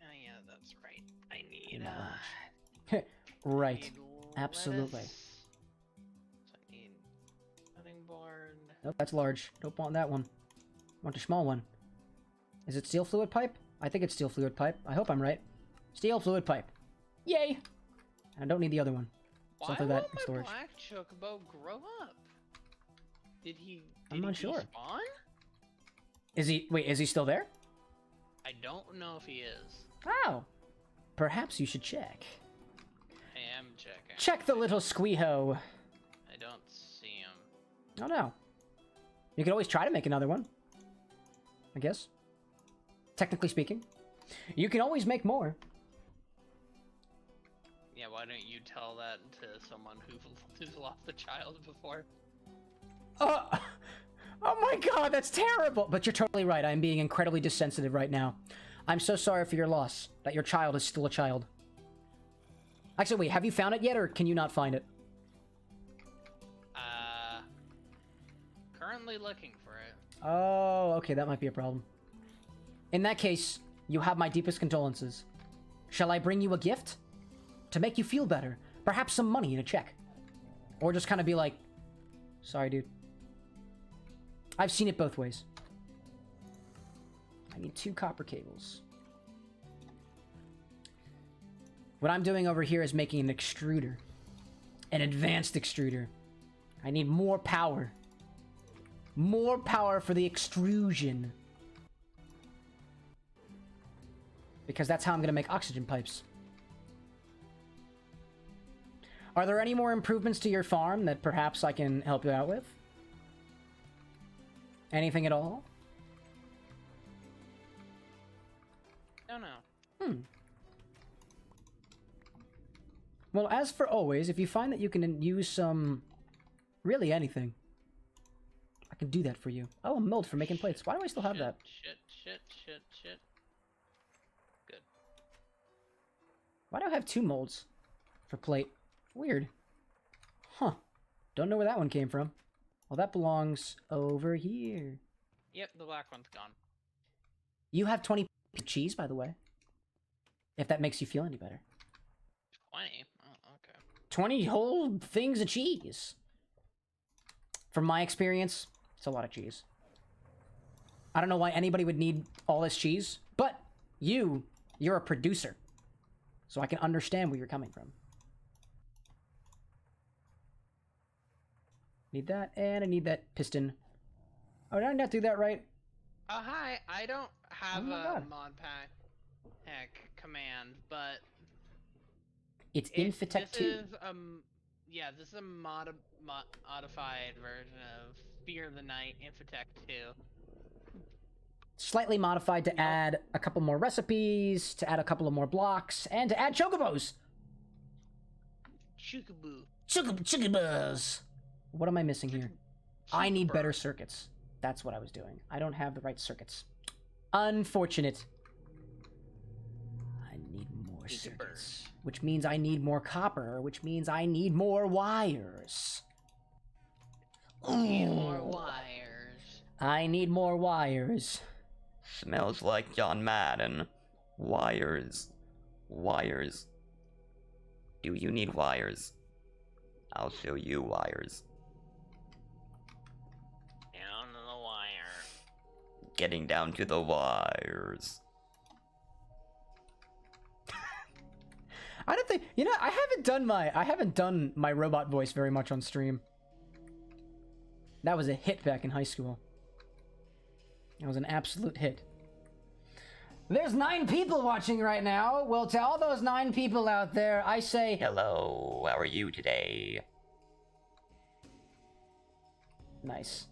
Oh, yeah, that's right. I need, Not wrench. Right. need Absolutely. lettuce. So I need cutting board. Nope, that's large. Don't want that one. Want a small one. Is it steel fluid pipe? I think it's steel fluid pipe. I hope I'm right. Steel fluid pipe. Yay! I don't need the other one. Why Something won't that in my storage. black chocobo grow up? Did he I'm not sure. despawn? Is he still there? I don't know if he is. Oh. Perhaps you should check. I am checking. Check the little squeeho. I don't see him. Oh no. You could always try to make another one. I guess. Technically speaking. You can always make more. Yeah, why don't you tell that to someone who's lost a child before? Oh my god, that's terrible! But you're totally right, I'm being incredibly desensitive right now. I'm so sorry for your loss, that your child is still a child. Actually, wait, have you found it yet, or can you not find it? Currently looking for it. Oh, okay, that might be a problem. In that case, you have my deepest condolences. Shall I bring you a gift? To make you feel better. Perhaps some money in a check. Or just kind of be like, sorry, dude. I've seen it both ways. I need 2 copper cables. What I'm doing over here is making an extruder. An advanced extruder. I need more power. More power for the extrusion. Because that's how I'm going to make oxygen pipes. Are there any more improvements to your farm that perhaps I can help you out with? Anything at all? Don't know. Well, as for always, if you find that you can use some... really anything, I can do that for you. Oh, a mold for making plates. Why do I still have that? Shit. Good. Why do I have 2 molds for plate? Weird. Huh. Don't know where that one came from. Well, that belongs over here. Yep, the black one's gone. You have 20 cheese, by the way. If that makes you feel any better. 20? Oh, okay. 20 whole things of cheese. From my experience, it's a lot of cheese. I don't know why anybody would need all this cheese, but you're a producer. So I can understand where you're coming from. Need that, and I need that piston. Oh, did I not do that right? Hi, I don't have Oh my a God. modpack command, but It's Infitech 2. This is a modified version of Fear of the Night Infitech 2. Slightly modified to add a couple more recipes, to add a couple of more blocks, and to add chocobos! Chookaboo. Chocobos! What am I missing here? I need better circuits. That's what I was doing. I don't have the right circuits. Unfortunate. I need more circuits. Which means I need more copper, which means I need more wires. More wires. I need more wires. Smells like John Madden. Wires. Wires. Do you need wires? I'll show you wires. Down to the wire. Getting down to the wires. I don't think, I haven't done my robot voice very much on stream. That was a hit back in high school. It was an absolute hit. There's 9 people watching right now. Well, to all those 9 people out there, I say... Hello, how are you today? Nice.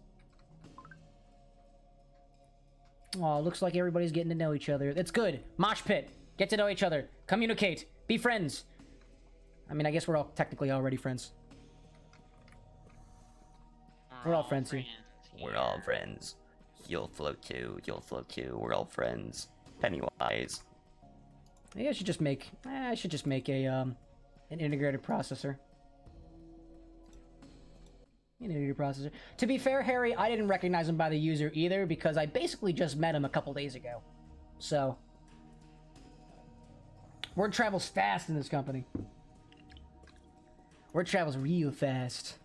Aw, looks like everybody's getting to know each other. That's good. Mosh pit. Get to know each other. Communicate. Be friends. I mean, I guess we're all technically already friends. We're all friends here. We're all friends. You'll float too, we're all friends. Pennywise. Maybe I should just make... I should just make a, an integrated processor. An integrated processor. To be fair, Harry, I didn't recognize him by the user either, because I basically just met him a couple days ago. So... word travels fast in this company. Word travels real fast.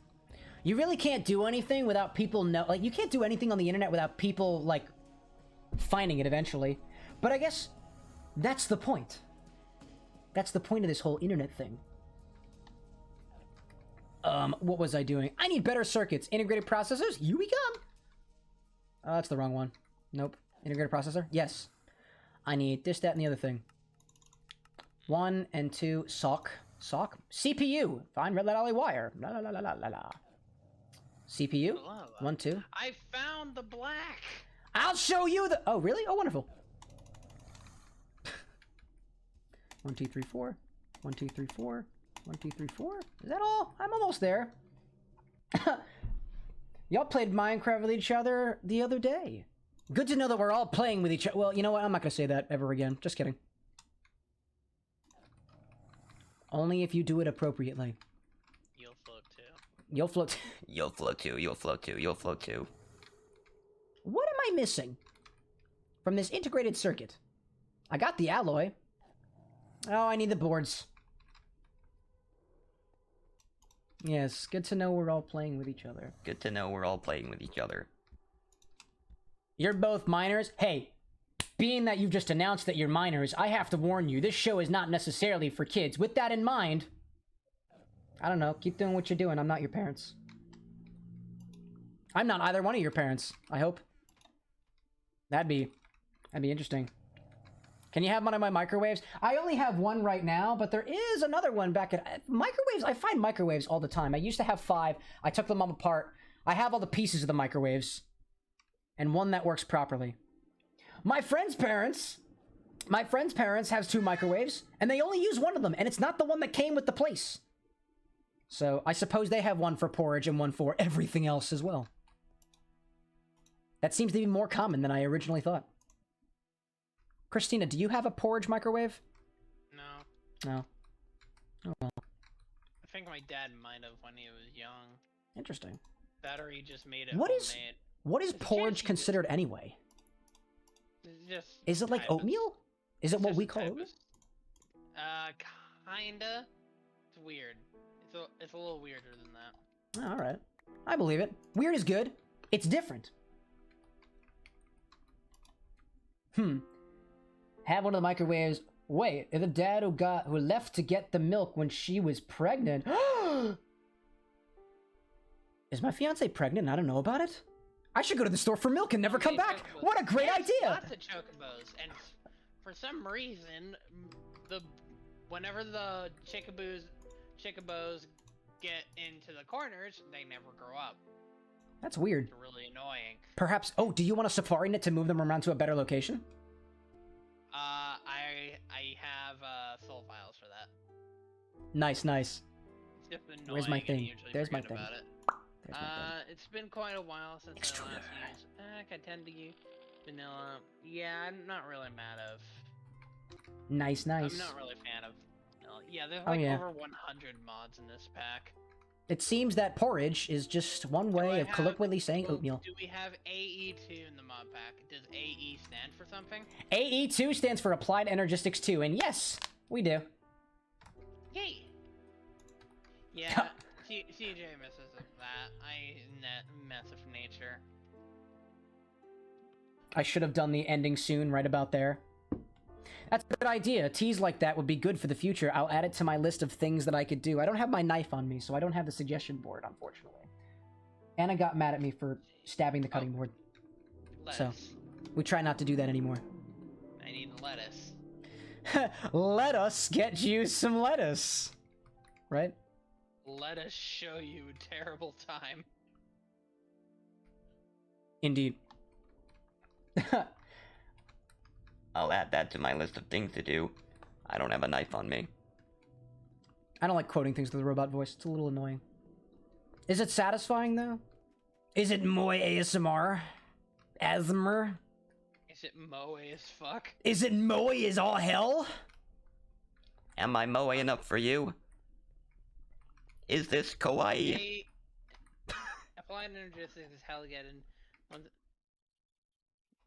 You really can't do anything without people know... like, you can't do anything on the internet without people, like, finding it eventually. But I guess that's the point. That's the point of this whole internet thing. What was I doing? I need better circuits. Integrated processors? Here we come! Oh, that's the wrong one. Nope. Integrated processor? Yes. I need this, that, and the other thing. 1 and 2. SOC. CPU. Fine red light alley wire. La la la la la la. CPU. 1, 2. I found the black. I'll show you the... oh, really? Oh, wonderful. 1, 2, 3, 4. 1, 2, 3, 4. 1, 2, 3, 4. Is that all? I'm almost there. Y'all played Minecraft with each other the other day. Good to know that we're all playing with each other. Well, you know what? I'm not going to say that ever again. Just kidding. Only if you do it appropriately. You'll float too. You'll float. You'll float too, you'll float too, you'll float too. What am I missing from this integrated circuit? I got the alloy. Oh, I need the boards. Yes, good to know we're all playing with each other. Good to know we're all playing with each other. You're both minors? Hey, being that you've just announced that you're minors, I have to warn you, this show is not necessarily for kids. With that in mind, I don't know, keep doing what you're doing. I'm not your parents. I'm not either one of your parents, I hope. That'd be interesting. Can you have one of my microwaves? I only have one right now, but there is another one back at... Microwaves, I find microwaves all the time. I used to have 5. I took them all apart. I have all the pieces of the microwaves. And one that works properly. My friend's parents have 2 microwaves, and they only use one of them, and it's not the one that came with the place. So I suppose they have one for porridge and one for everything else as well. That seems to be more common than I originally thought. Christina, do you have a porridge microwave? No. No. Oh well. I think my dad might have when he was young. Interesting. That or he just made it What is porridge considered anyway? Just is it like oatmeal? Is it what we call oatmeal? Kinda. It's weird. It's a little weirder than that. Oh, all right. I believe it. Weird is good. It's different. Have one of the microwaves. Wait, the dad who left to get the milk when she was pregnant. Is my fiance pregnant and I don't know about it? I should go to the store for milk and never come back. Chocobos. What a great idea! Lots of chocobos, and for some reason, whenever the chocobos get into the corners, they never grow up. That's weird. It's really annoying. Perhaps. Oh, do you want a safari net to move them around to a better location? I have soul files for that. Nice. It's just annoying. Where's my thing? There's my thing. About it. It's been quite a while since I last used. I tend to use vanilla. Yeah, I'm not really mad of. Nice. I'm not really a fan of vanilla. Yeah, there's over 100 mods in this pack. It seems that porridge is just one way of colloquially saying oatmeal. Do we have AE2 in the mod pack? Does AE stand for something? AE2 stands for Applied Energistics 2, and yes, we do. Yay! Yeah, CJ misses that. Mess of nature. I should have done the ending soon right about there. That's a good idea. A tease like that would be good for the future. I'll add it to my list of things that I could do. I don't have my knife on me, so I don't have the suggestion board, unfortunately. Anna got mad at me for stabbing the cutting board. Lettuce. So, we try not to do that anymore. I need lettuce. Let us get you some lettuce. Right? Let us show you a terrible time. Indeed. I'll add that to my list of things to do. I don't have a knife on me. I don't like quoting things to the robot voice. It's a little annoying. Is it satisfying, though? Is it Moe ASMR? ASMR? Is it Moe as fuck? Is it Moe as all hell? Am I Moe enough for you? Is this kawaii? Applied Energistics is hell again, and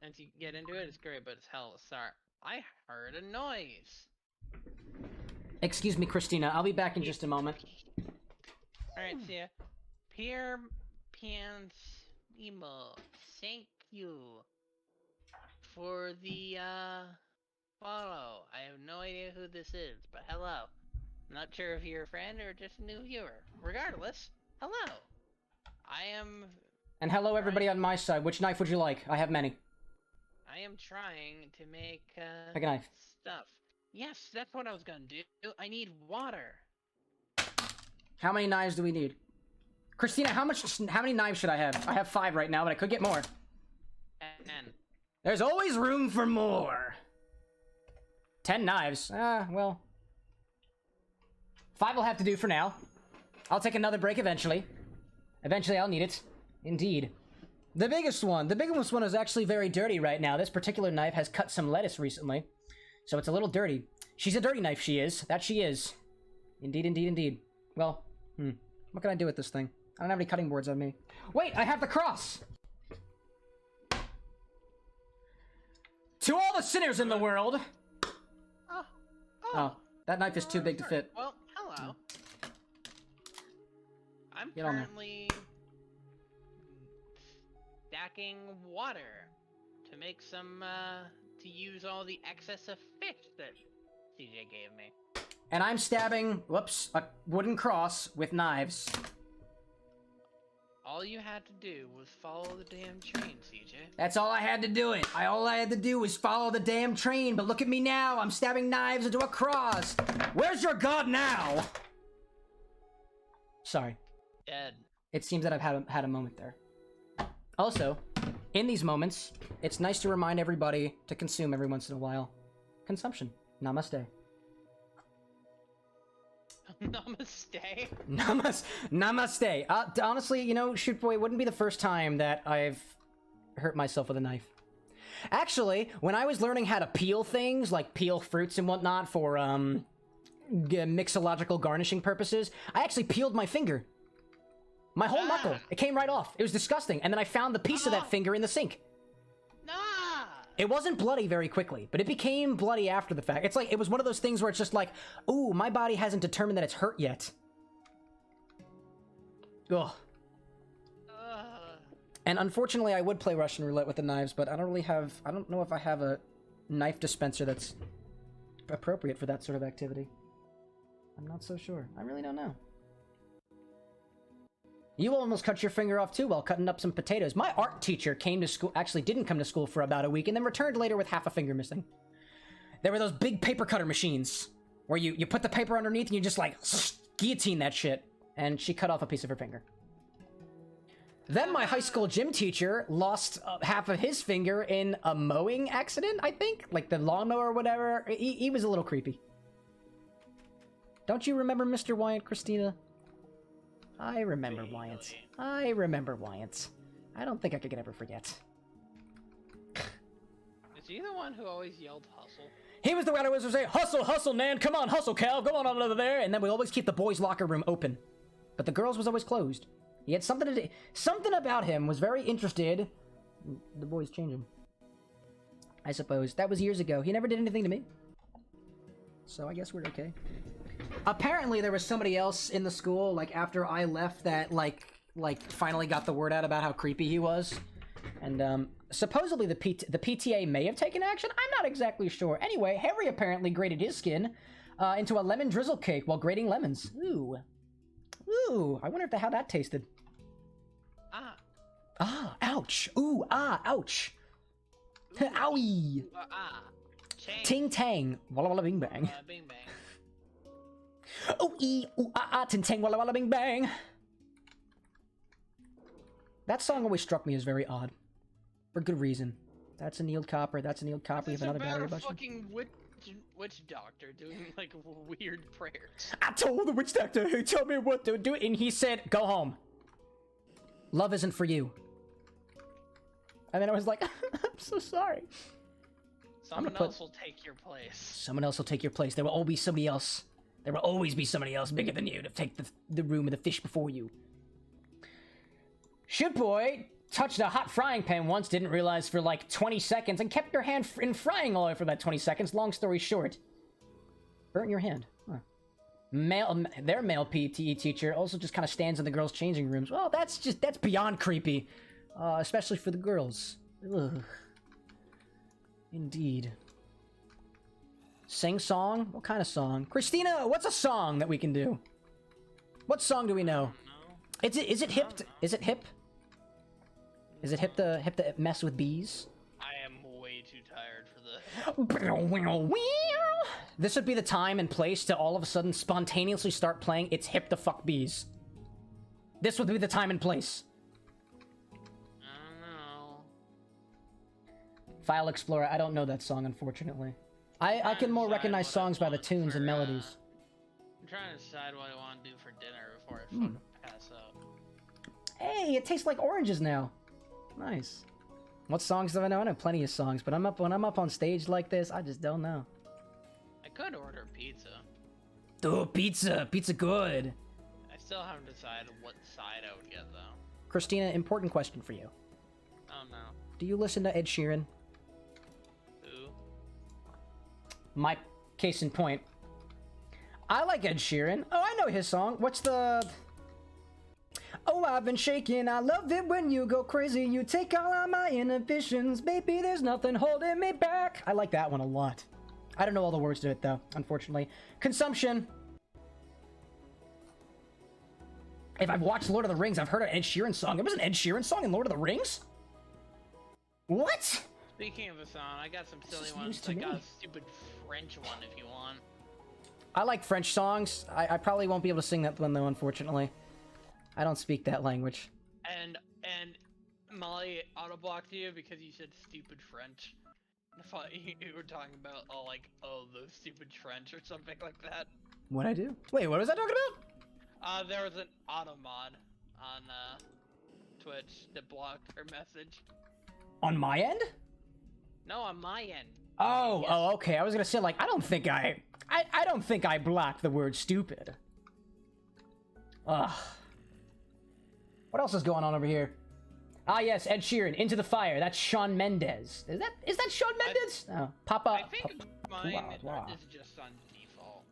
once you get into it, it's great, but it's hell to start. I heard a noise. Excuse me, Christina. I'll be back in just a moment. Alright, see ya. Pierre Pants Emo, thank you for the follow. I have no idea who this is, but hello. I'm not sure if you're a friend or just a new viewer. Regardless, hello. I am... And hello everybody on my side. Which knife would you like? I have many. I am trying to make Pick a knife. stuff. Yes, that's what I was gonna do. I need water. How many knives do we need? Christina, how many knives should I have? I have 5 right now, but I could get more. 10. There's always room for more. 10 knives. Well. 5 will have to do for now. I'll take another break eventually. Eventually I'll need it. Indeed. The biggest one is actually very dirty right now. This particular knife has cut some lettuce recently. So it's a little dirty. She's a dirty knife, she is. That she is. Indeed, indeed, indeed. Well, what can I do with this thing? I don't have any cutting boards on me. Wait, I have the cross! To all the sinners in the world! Oh, that knife is too big to fit. Well, hello. I'm Get on there. currently stacking water to make some, to use all the excess of fish that CJ gave me. And I'm stabbing, whoops, a wooden cross with knives. All you had to do was follow the damn train, CJ. That's all I had to do it. All I had to do was follow the damn train, but look at me now. I'm stabbing knives into a cross. Where's your god now? Sorry. Dead. It seems that I've had a moment there. Also, in these moments, it's nice to remind everybody to consume every once in a while. Consumption. Namaste. Namaste. Namaste. Honestly, you know, shoot boy, it wouldn't be the first time that I've hurt myself with a knife. Actually, when I was learning how to peel things, like peel fruits and whatnot for, mixological garnishing purposes, I actually peeled my finger. My whole knuckle. It came right off. It was disgusting. And then I found the piece of that finger in the sink. Nah. It wasn't bloody very quickly, but it became bloody after the fact. It's like, it was one of those things where it's just like, ooh, my body hasn't determined that it's hurt yet. Ugh. And unfortunately, I would play Russian roulette with the knives, but I don't know if I have a knife dispenser that's appropriate for that sort of activity. I'm not so sure. I really don't know. You almost cut your finger off too while cutting up some potatoes. My art teacher came to school, actually didn't come to school for about a week, and then returned later with half a finger missing. There were those big paper cutter machines where you put the paper underneath and you just like guillotine that shit. And she cut off a piece of her finger. Then my high school gym teacher lost half of his finger in a mowing accident, I think? Like the lawnmower or whatever. He was a little creepy. Don't you remember Mr. Wyatt, Christina? I remember Wyatt. I remember Wyatt. I don't think I could ever forget. Is he the one who always yelled hustle? He was the one who was say, hustle, hustle, Nan, come on, hustle, Cal, go on over there. And then we always keep the boys' locker room open. But the girls' was always closed. He had something to do. Something about him was very interested. The boys change him. I suppose. That was years ago. He never did anything to me. So I guess we're okay. Apparently there was somebody else in the school, like, after I left that, like, finally got the word out about how creepy he was. And, supposedly the PTA may have taken action? I'm not exactly sure. Anyway, Harry apparently grated his skin, into a lemon drizzle cake while grating lemons. Ooh. Ooh, I wonder how that tasted. Ah. Ah, ouch. Ooh, ah, ouch. Owie. Ting tang. Walla walla bing bang. Bing bang. Ooh, ee, ooh, ah, ah, ting tang, walla walla bing bang. That song always struck me as very odd. For good reason. That's a Neil Copper, that's a Neil Copper, you have another battery about a button. fucking witch doctor doing, like, weird prayers. I told the witch doctor who told me what to do, and he said, go home. Love isn't for you. And then I was like, I'm so sorry. Someone else will take your place. Someone else will take your place. There will always be somebody else. There will always be somebody else bigger than you to take the room of the fish before you. Shoot boy touched a hot frying pan once, didn't realize for like 20 seconds, and kept your hand in frying oil for that 20 seconds. Long story short. Burnt your hand. Huh. Their male PTE teacher also just kind of stands in the girls' changing rooms. Well, that's beyond creepy. Especially for the girls. Ugh. Indeed. Sing song? What kind of song? Christina, what's a song that we can do? What song do we know? Is it hip? Is it hip? Is it hip to mess with bees? I am way too tired for this. This would be the time and place to all of a sudden spontaneously start playing It's Hip to Fuck Bees. This would be the time and place. I don't know. File Explorer, I don't know that song, unfortunately. I can more recognize songs by the tunes and melodies. I'm trying to decide what I want to do for dinner before I fucking pass out. Hey, it tastes like oranges now. Nice. What songs do I know? I know plenty of songs, but when I'm up on stage like this, I just don't know. I could order pizza. Oh, pizza. Pizza good. I still haven't decided what side I would get, though. Christina, important question for you. Oh, no. Do you listen to Ed Sheeran? Who? My case in point. I like Ed Sheeran. Oh, I know his song. What's the... Oh, I've been shaking. I love it when you go crazy. You take all of my inhibitions. Baby, there's nothing holding me back. I like that one a lot. I don't know all the words to it, though, unfortunately. Consumption. If I've watched Lord of the Rings, I've heard an Ed Sheeran song. There was an Ed Sheeran song in Lord of the Rings? What? Speaking of a song, I got some silly is ones. news to I got me. a stupid French one if you want. I like French songs. I probably won't be able to sing that one though, unfortunately. I don't speak that language. And Molly auto-blocked you because you said stupid French. I thought you were talking about those stupid French or something like that. What'd I do? Wait, what was I talking about? There was an auto mod on Twitch that blocked her message. On my end? No, on my end. Oh, Yes. oh, okay. I was gonna say, like, I don't think I blocked the word stupid. Ugh. What else is going on over here? Ah, yes, Ed Sheeran, Into the Fire. That's Shawn Mendes. Is that Shawn Mendes? Oh, Papa. I think mine wow. is just on default.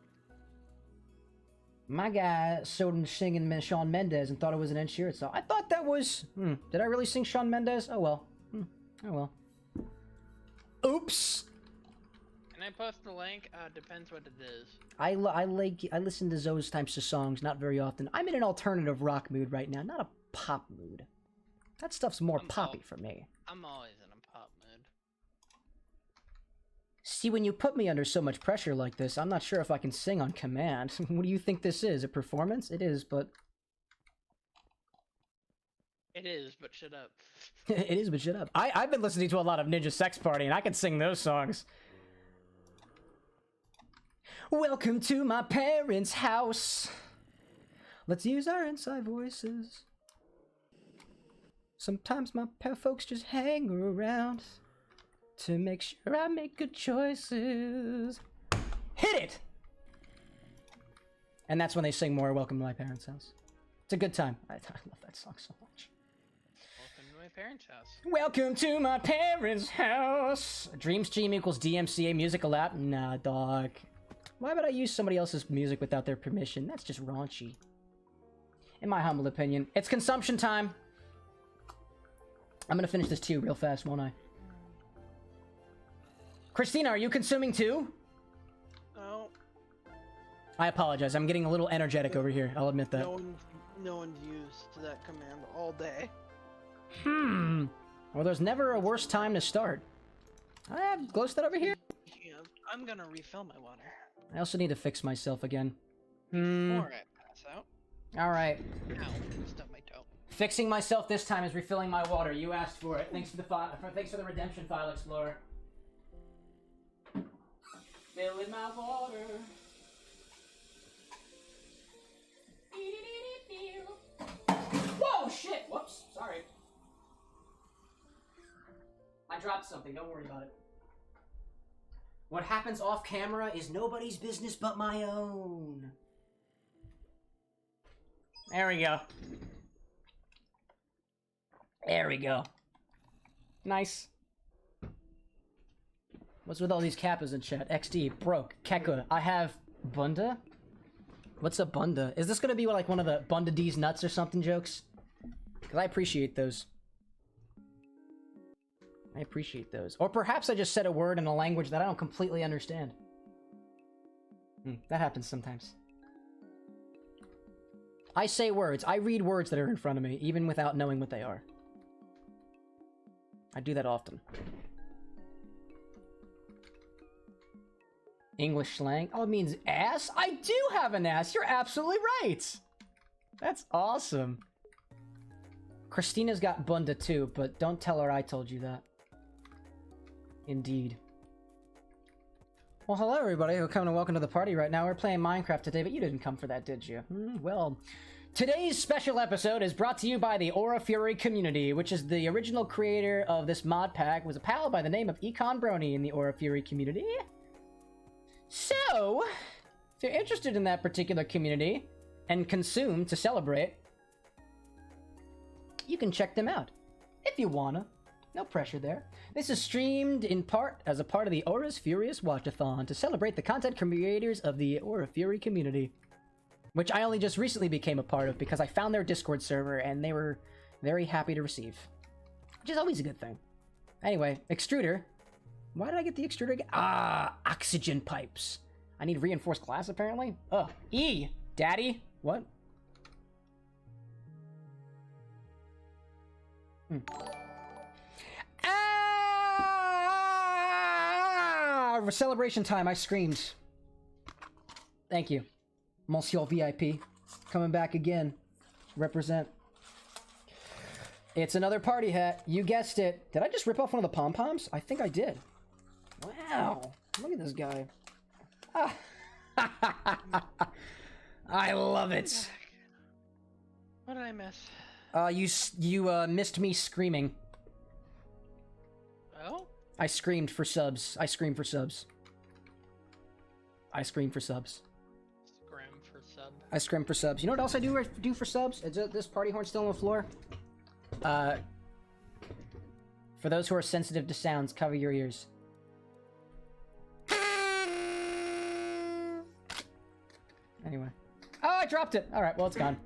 My guy started singing Shawn Mendes and thought it was an Ed Sheeran song. I thought that was... Did I really sing Shawn Mendes? Oh, well. Oh, well. Oops! Can I post the link? Depends what it is. I listen to those types of songs not very often. I'm in an alternative rock mood right now, not a pop mood. That stuff's more poppy for me. I'm always in a pop mood. See, when you put me under so much pressure like this, I'm not sure if I can sing on command. What do you think this is? A performance? It is, but... It is, but shut up. It is, but shut up. I've been listening to a lot of Ninja Sex Party, and I can sing those songs. Welcome to my parents' house. Let's use our inside voices. Sometimes my folks just hang around to make sure I make good choices. Hit it! And that's when they sing more Welcome to My Parents' House. It's a good time. I love that song so much. Welcome to my parents' house. Welcome to my parents' house. Dreamstream equals DMCA music allowed? Nah, dog. Why would I use somebody else's music without their permission? That's just raunchy. In my humble opinion. It's consumption time. I'm gonna finish this tea real fast, won't I? Christina, are you consuming too? No. I apologize. I'm getting a little energetic over here. I'll admit that. No one's used that command all day. Well, there's never a worse time to start. I have glowstone over here. Yeah, I'm gonna refill my water. I also need to fix myself again. Alright, pass out. Alright. Ow, stubbed my toe. Fixing myself this time is refilling my water. You asked for it. Thanks for the redemption file explorer. Filling my water. Whoa, shit! Whoops, sorry. I dropped something, don't worry about it. What happens off camera is nobody's business but my own. There we go. There we go. Nice. What's with all these kappas in chat? XD, broke, Keka, I have Bunda? What's a Bunda? Is this gonna be like one of the Bunda D's nuts or something jokes? Because I appreciate those. I appreciate those. Or perhaps I just said a word in a language that I don't completely understand. That happens sometimes. I say words. I read words that are in front of me, even without knowing what they are. I do that often. English slang? Oh, it means ass? I do have an ass! You're absolutely right! That's awesome. Christina's got Bunda too, but don't tell her I told you that. Indeed. Well, hello everybody. Welcome to the party right now. We're playing Minecraft today, but you didn't come for that, did you? Well, today's special episode is brought to you by the Aura Fury community, which is the original creator of this mod pack, was a pal by the name of Econbrony in the Aura Fury community. So, if you're interested in that particular community and consume to celebrate, you can check them out if you wanna. No pressure there. This is streamed in part as a part of the Aura's Furious Watchathon to celebrate the content creators of the Aura Fury community, which I only just recently became a part of because I found their Discord server and they were very happy to receive, which is always a good thing. Anyway, extruder. Why did I get the extruder again? Ah, oxygen pipes. I need reinforced glass apparently. E, daddy. What? Ah! Celebration time, I screamed. Thank you. Monsieur VIP. Coming back again. Represent. It's another party hat. You guessed it. Did I just rip off one of the pom-poms? I think I did. Wow. Look at this guy. Ah. I love it. What did I miss? You missed me screaming. Oh? I screamed for subs. I screamed for subs. I screamed for subs. Scrim for sub. I scrim for subs. You know what else I do for subs? Is this party horn still on the floor? For those who are sensitive to sounds, cover your ears. Anyway. Oh, I dropped it! Alright, well, it's gone.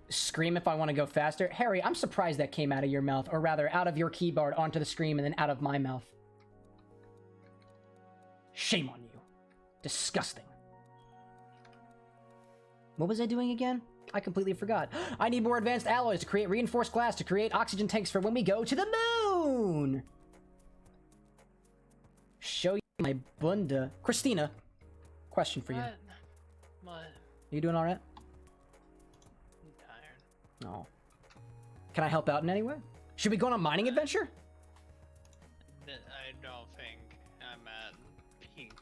Scream if I want to go faster. Harry, I'm surprised that came out of your mouth, or rather, out of your keyboard onto the screen and then out of my mouth. Shame on you. Disgusting. What was I doing again? I completely forgot. I need more advanced alloys to create reinforced glass to create oxygen tanks for when we go to the moon! Show you my bunda. Christina, question for you. What? You doing alright? I'm tired. No. Can I help out in any way? Should we go on a mining adventure? I don't think I'm at peak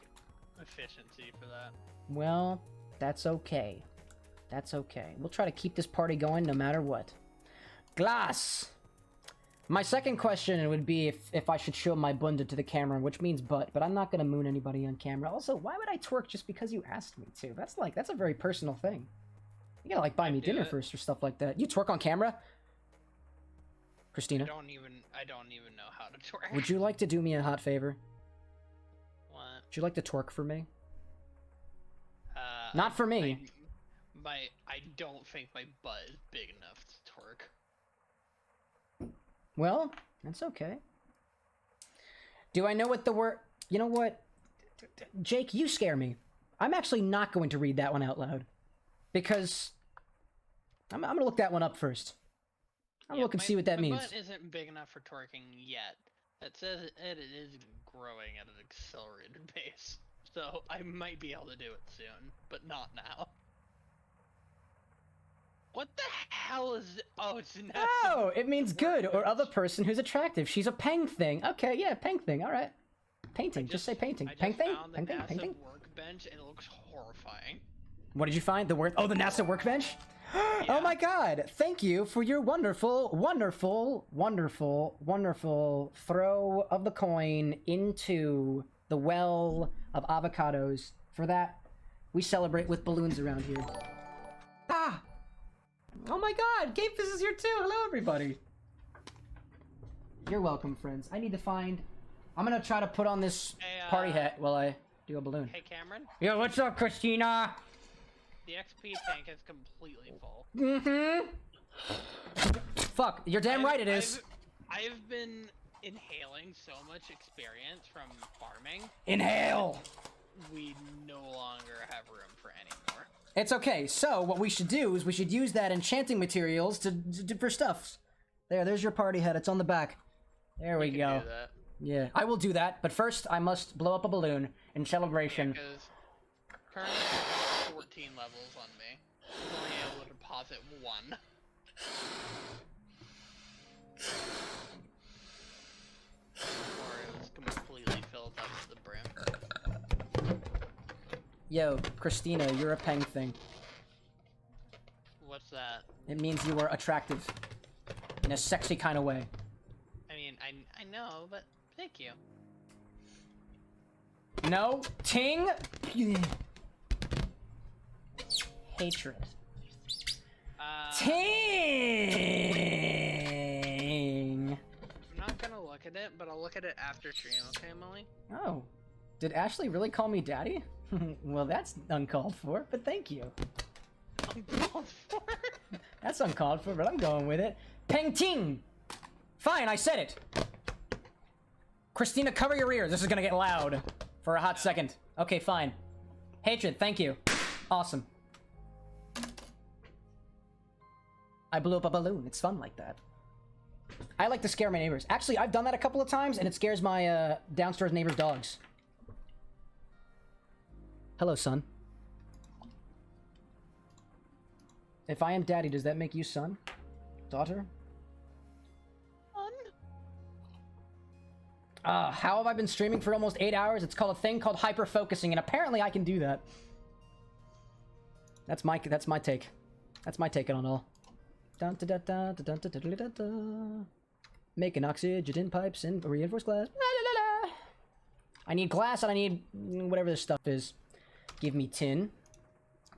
efficiency for that. Well, that's okay. That's okay. We'll try to keep this party going no matter what. Glass! My second question would be if I should show my bunda to the camera, which means butt, but I'm not gonna moon anybody on camera. Also, why would I twerk just because you asked me to? That's a very personal thing. You gotta, like, buy me dinner first or stuff like that. You twerk on camera? Christina? I don't even know how to twerk. Would you like to do me a hot favor? What? Would you like to twerk for me? Not for me. I don't think my butt is big enough to twerk. Well, that's okay. Do I know what the word... You know what? Jake, you scare me. I'm actually not going to read that one out loud. Because... I'm gonna look that one up first. I'm gonna look and see what that means. My butt isn't big enough for twerking yet. That says it is growing at an accelerated pace. So I might be able to do it soon, but not now. What the hell is it? Oh, it's not. Oh, it means good or other person who's attractive. She's a peng thing. Okay, yeah, peng thing. All right. Painting. Just say painting. Peng thing? Peng thing? Peng thing? Workbench and it looks horrifying. What did you find? The NASA workbench? Yeah. Oh my god! Thank you for your wonderful, wonderful, wonderful, wonderful throw of the coin into the well of avocados. For that, we celebrate with balloons around here. Ah! Oh my god! Game Fizz is here too! Hello, everybody! You're welcome, friends. I need to find... I'm gonna try to put on this party hat while I do a balloon. Hey, Cameron? Yo, what's up, Christina? The XP tank is completely full. Mm-hmm. Fuck, you're damn right it is. I've been inhaling so much experience from farming. Inhale! We no longer have room for any more. It's okay. So what we should do is we should use that enchanting materials for stuff. There's your party hat. It's on the back. There we go. Do that. Yeah, I will do that. But first, I must blow up a balloon in celebration. Because currently I have 14 levels on me. I'm only able to deposit 1. Or it was completely filled up to the brim. Yo, Christina, you're a peng thing. What's that? It means you are attractive. In a sexy kind of way. I mean, I know, but thank you. No. Ting! Hatred. Ting! I'm not gonna look at it, but I'll look at it after stream, okay, Emily? Oh. Did Ashley really call me daddy? Well, that's uncalled for, but thank you. Uncalled for? That's uncalled for, but I'm going with it. Peng ting! Fine, I said it! Christina, cover your ears. This is gonna get loud for a hot second. Okay, fine. Hatred, thank you. Awesome. I blew up a balloon. It's fun like that. I like to scare my neighbors. Actually, I've done that a couple of times, and it scares my downstairs neighbor's dogs. Hello, son. If I am daddy, does that make you son? Daughter? How have I been streaming for almost 8 hours? It's called a thing called hyper-focusing, and apparently I can do that. That's my take. That's my take on it all. Dun, da, da, da, da, da, da, da, da, da. Making oxygen pipes and reinforced glass. La, la, la, la. I need glass and I need whatever this stuff is. Give me tin.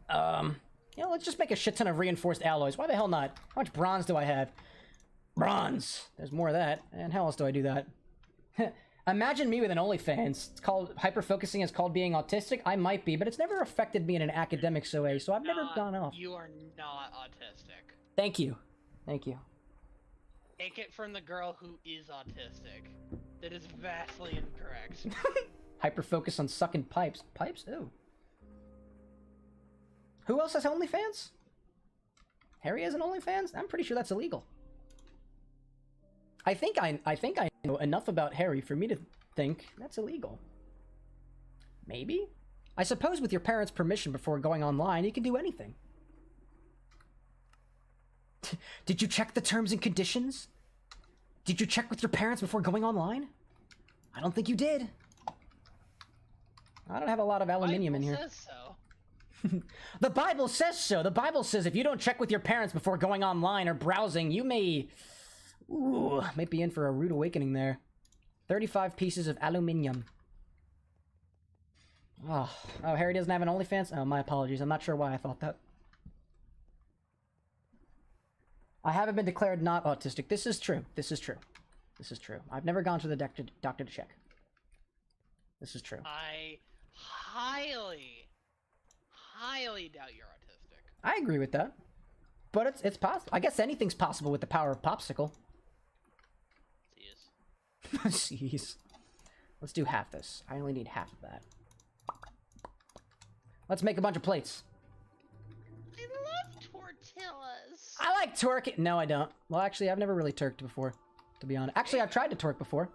Let's just make a shit ton of reinforced alloys. Why the hell not? How much bronze do I have? Bronze! There's more of that. And how else do I do that? Imagine me with an OnlyFans. It's called hyper-focusing. It's called being autistic. I might be, but it's never affected me in an academic way, so I've never gone off. You are not autistic. Thank you. Thank you. Take it from the girl who is autistic. That is vastly incorrect. Hyper-focus on sucking pipes. Pipes? Ew. Who else has OnlyFans? Harry has an OnlyFans? I'm pretty sure that's illegal. I think I know enough about Harry for me to think that's illegal. Maybe? I suppose with your parents' permission before going online, you can do anything. Did you check the terms and conditions? Did you check with your parents before going online? I don't think you did. I don't have a lot of aluminium in here. Says so. The Bible says so. The Bible says if you don't check with your parents before going online or browsing, you may... Ooh, might be in for a rude awakening there. 35 pieces of aluminium. Oh, Harry doesn't have an OnlyFans? Oh, my apologies. I'm not sure why I thought that. I haven't been declared not autistic. This is true. This is true. This is true. I've never gone to the doctor to check. This is true. I highly doubt you're autistic. I agree with that. But it's possible. I guess anything's possible with the power of popsicle. Jeez. Let's do half this. I only need half of that. Let's make a bunch of plates. I love tortillas. I like twerking. No, I don't. Well, actually, I've never really twerked before, to be honest. Actually, I've tried to twerk before.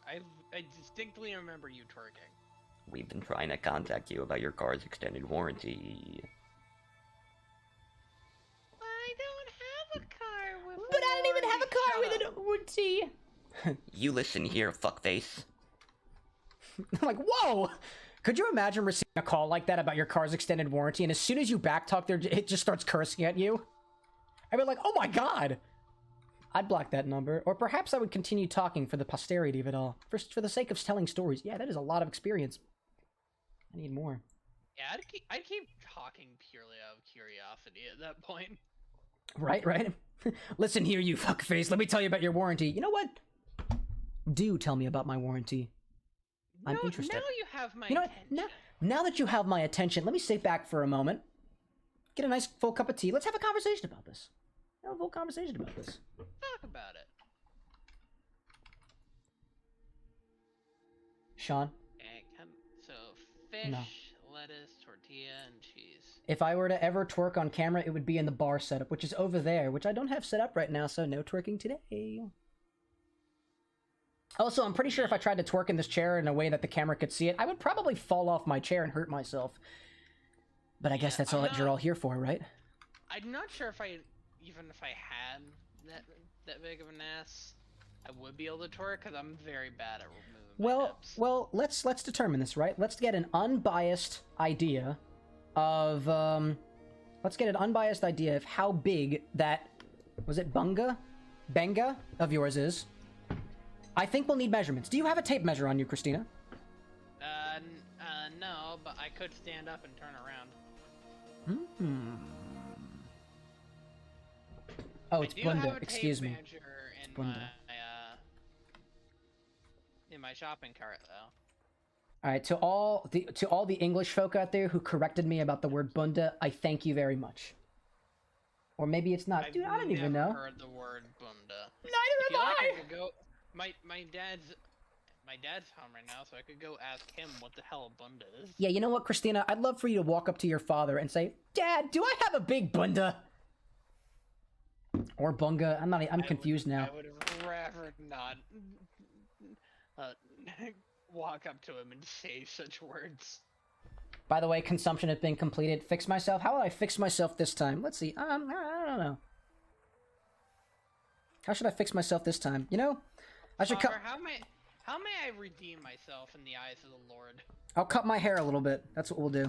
I distinctly remember you twerking. We've been trying to contact you about your car's extended warranty. I don't have a car with But I don't even have a car with an warranty. You listen here, fuckface. I'm like, whoa! Could you imagine receiving a call like that about your car's extended warranty, and as soon as you backtalk, it just starts cursing at you? I'd be like, oh my god! I'd block that number. Or perhaps I would continue talking for the posterity of it all. For the sake of telling stories. Yeah, that is a lot of experience. I need more. Yeah, I'd keep talking purely out of curiosity at that point. Right? Listen here, you fuckface. Let me tell you about your warranty. You know what? Do tell me about my warranty. I'm interested. Now you have my attention. Now that you have my attention, let me sit back for a moment. Get a nice full cup of tea. Let's have a conversation about this. Have a full conversation about this. Talk about it. Sean? So, fish, No. lettuce, tortilla, and cheese. If I were to ever twerk on camera, it would be in the bar setup, which is over there, which I don't have set up right now, so no twerking today. Also, I'm pretty sure if I tried to twerk in this chair in a way that the camera could see it, I would probably fall off my chair and hurt myself. But I guess that's all that you're all here for, right? I'm not sure if even if I had that big of an ass, I would be able to twerk, because I'm very bad at removing my hips. Well, let's determine this, right? Let's get an unbiased idea of, how big that, was it Benga of yours is. I think we'll need measurements. Do you have a tape measure on you, Christina? No, but I could stand up and turn around. Oh, it's Bunda. Excuse me. In Bunda. In my shopping cart, though. All right, to all the English folk out there who corrected me about the word Bunda, I thank you very much. Or maybe it's not. Dude, I don't even know. I've never heard the word Bunda. Neither have I. I could go. My dad's home right now, so I could go ask him what the hell a Bunda is. Yeah, you know what, Christina? I'd love for you to walk up to your father and say, "Dad, do I have a big Bunda?" Or bunga. I'm confused now. I would rather not walk up to him and say such words. By the way, consumption has been completed. Fix myself. How would I fix myself this time? Let's see. I don't know. How should I fix myself this time? You know, I should cut. How may I redeem myself in the eyes of the Lord? I'll cut my hair a little bit. That's what we'll do.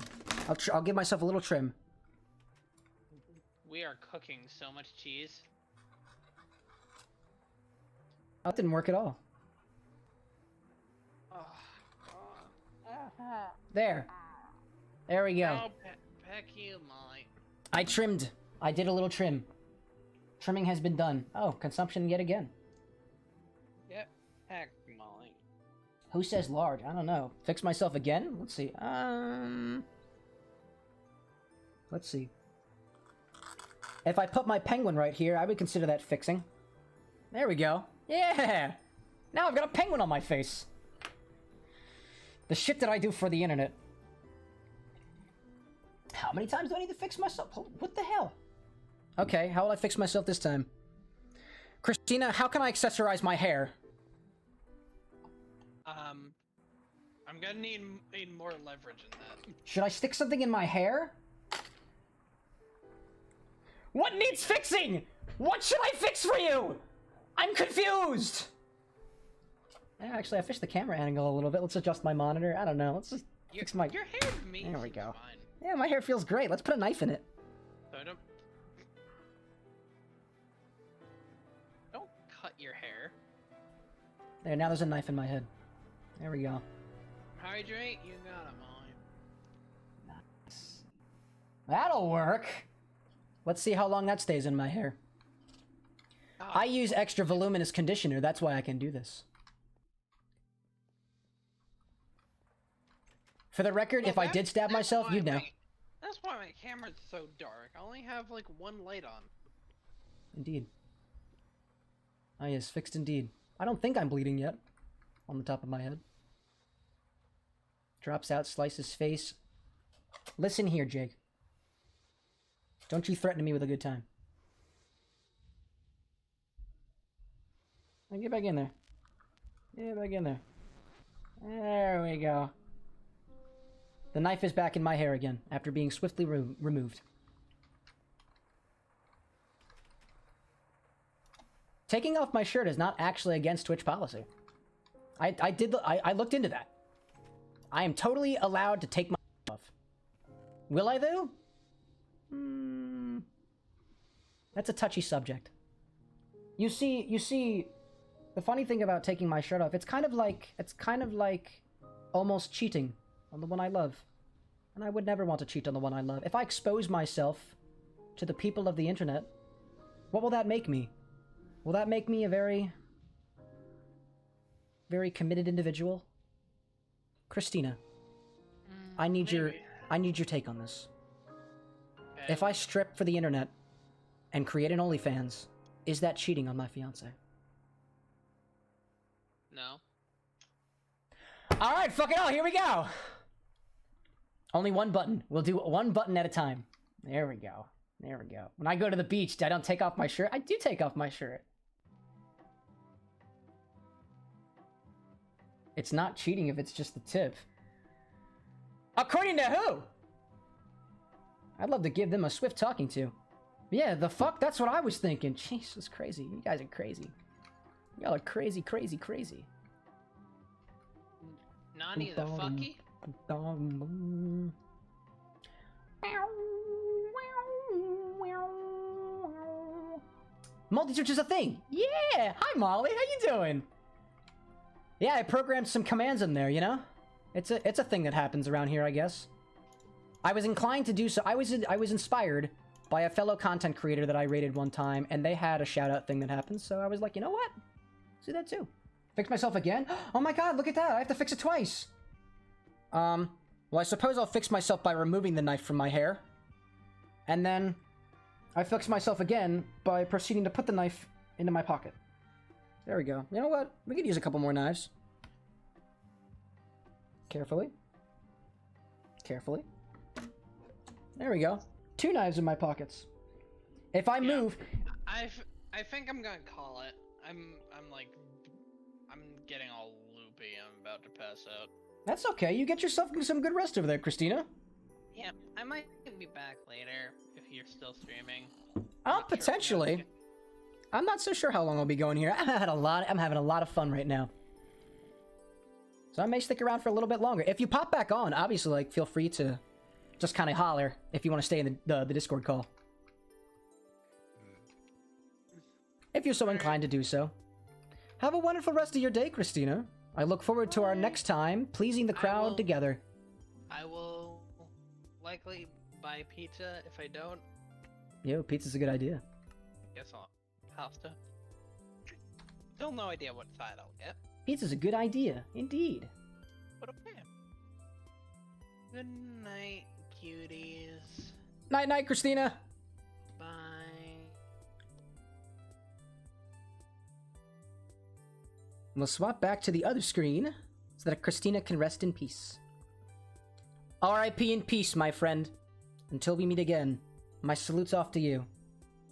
I'll give myself a little trim. We are cooking so much cheese. That didn't work at all. There. There we go. Oh, peck you, Molly. I trimmed. I did a little trim. Trimming has been done. Oh, consumption yet again. Yep, heck, Molly. Who says large? I don't know. Fix myself again? Let's see. Let's see. If I put my penguin right here, I would consider that fixing. There we go. Yeah! Now I've got a penguin on my face. The shit that I do for the internet. How many times do I need to fix myself? What the hell? Okay, how will I fix myself this time? Christina, how can I accessorize my hair? I'm gonna need more leverage in that. Should I stick something in my hair? What needs fixing? What should I fix for you? I'm confused! Actually, I fished the camera angle a little bit. Let's adjust my monitor. I don't know. Let's just fix my... Your hair to me There we seems go. fine. Yeah, my hair feels great. Let's put a knife in it. So don't cut your hair. There, now there's a knife in my head. There we go. Hydrate, you got it, Molly. Nice. That'll work. Let's see how long that stays in my hair. Oh, I use extra voluminous conditioner. That's why I can do this. For the record, if I did stab myself, you'd know. That's why my camera's so dark. I only have like one light on. Indeed. Ah, yes, fixed indeed. I don't think I'm bleeding yet. On the top of my head. Drops out, slices face. Listen here, Jake. Don't you threaten me with a good time. Now get back in there. Get back in there. There we go. The knife is back in my hair again, after being swiftly removed. Taking off my shirt is not actually against Twitch policy. I looked into that. I am totally allowed to take my off. Will I though? That's a touchy subject. You see, the funny thing about taking my shirt off, it's kind of like almost cheating on the one I love. And I would never want to cheat on the one I love. If I expose myself to the people of the internet, what will that make me? Will that make me a very, very committed individual? Christina, I need your take on this. If I strip for the internet and create an OnlyFans, is that cheating on my fiance? No. Alright, fuck it all, here we go! Only one button. We'll do one button at a time. There we go. There we go. When I go to the beach, I don't take off my shirt. I do take off my shirt. It's not cheating if it's just the tip. According to who? I'd love to give them a swift talking to. Yeah, the fuck? That's what I was thinking. Jesus, crazy. You guys are crazy. Y'all are crazy, crazy, crazy. Nani the fucky? Multi-search is a thing. Yeah! Hi, Molly. How you doing? Yeah, I programmed some commands in there, you know? It's a thing that happens around here, I guess. I was inclined to do so. I was inspired by a fellow content creator that I rated one time, and they had a shout-out thing that happened, so I was like, you know what? Let's do that too. Fix myself again? Oh my god, look at that! I have to fix it twice! Well, I suppose I'll fix myself by removing the knife from my hair. And then I fix myself again by proceeding to put the knife into my pocket. There we go. You know what? We could use a couple more knives. Carefully. Carefully. There we go. 2 knives in my pockets. If I move... I think I'm gonna call it. I'm getting all loopy. I'm about to pass out. That's okay. You get yourself some good rest over there, Christina. Yep, I might be back later if you're still streaming. Not sure Potentially. I'm not so sure how long I'll be going here. I'm having a lot of fun right now. So I may stick around for a little bit longer. If you pop back on, obviously, like, feel free to just kind of holler if you want to stay in the Discord call. If you're so inclined to do so. Have a wonderful rest of your day, Christina. I look forward to our next time, pleasing the crowd together. I will likely buy pizza. If I don't, Yo, pizza's a good idea. guess I'll pasta. Still no idea what side I'll get. Pizza's a good idea, indeed. But okay. Good night, cuties. Night, night, Christina. Bye. We'll swap back to the other screen so that Christina can rest in peace. R.I.P. in peace, my friend. Until we meet again. My salute's off to you.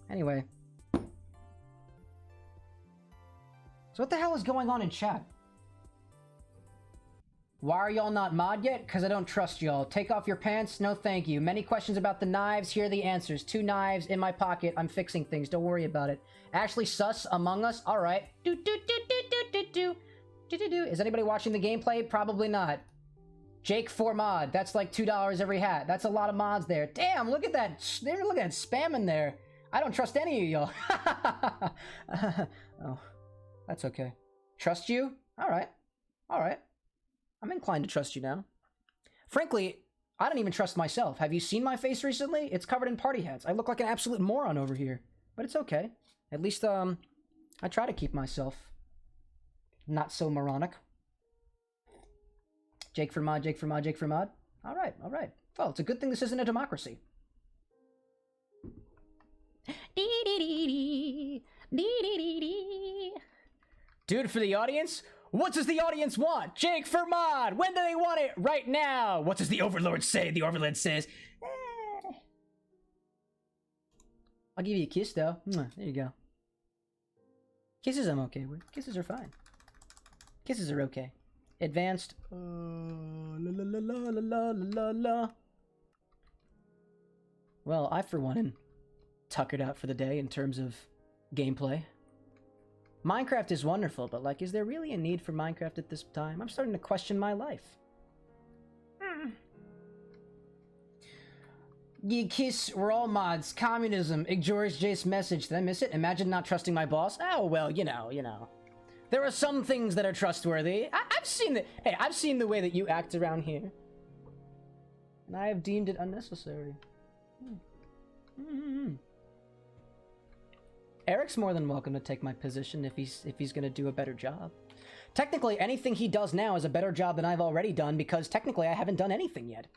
Anyway. So what the hell is going on in chat? Why are y'all not mod yet? Because I don't trust y'all. Take off your pants? No thank you. Many questions about the knives. Here are the answers. 2 knives in my pocket. I'm fixing things. Don't worry about it. Ashley Sus Among Us? Alright. Is anybody watching the gameplay? Probably not. Jake 4 mod. That's like $2 every hat. That's a lot of mods there. Damn, look at that. Look at that spam in there. I don't trust any of y'all. Oh, that's okay. Trust you? Alright. Alright. I'm inclined to trust you now. Frankly, I don't even trust myself. Have you seen my face recently? It's covered in party hats. I look like an absolute moron over here. But it's okay. At least, I try to keep myself not so moronic. Jake for mod, Jake for mod, Jake for mod. Alright, alright. Well, it's a good thing this isn't a democracy. Dude, for the audience, what does the audience want? Jake for mod! When do they want it? Right now! What does the Overlord say? The Overlord says, I'll give you a kiss, though. There you go. Kisses I'm okay with. Kisses are fine. Kisses are okay. Advanced. La la la la la la la. Well, I for one am tuckered out for the day in terms of gameplay. Minecraft is wonderful, but like, is there really a need for Minecraft at this time? I'm starting to question my life. You kiss, we're all mods. Communism. Ignores Jace's message. Did I miss it? Imagine not trusting my boss. Oh, well, you know. There are some things that are trustworthy. I've seen the... Hey, I've seen the way that you act around here. And I have deemed it unnecessary. Eric's more than welcome to take my position if he's gonna do a better job. Technically, anything he does now is a better job than I've already done, because technically I haven't done anything yet.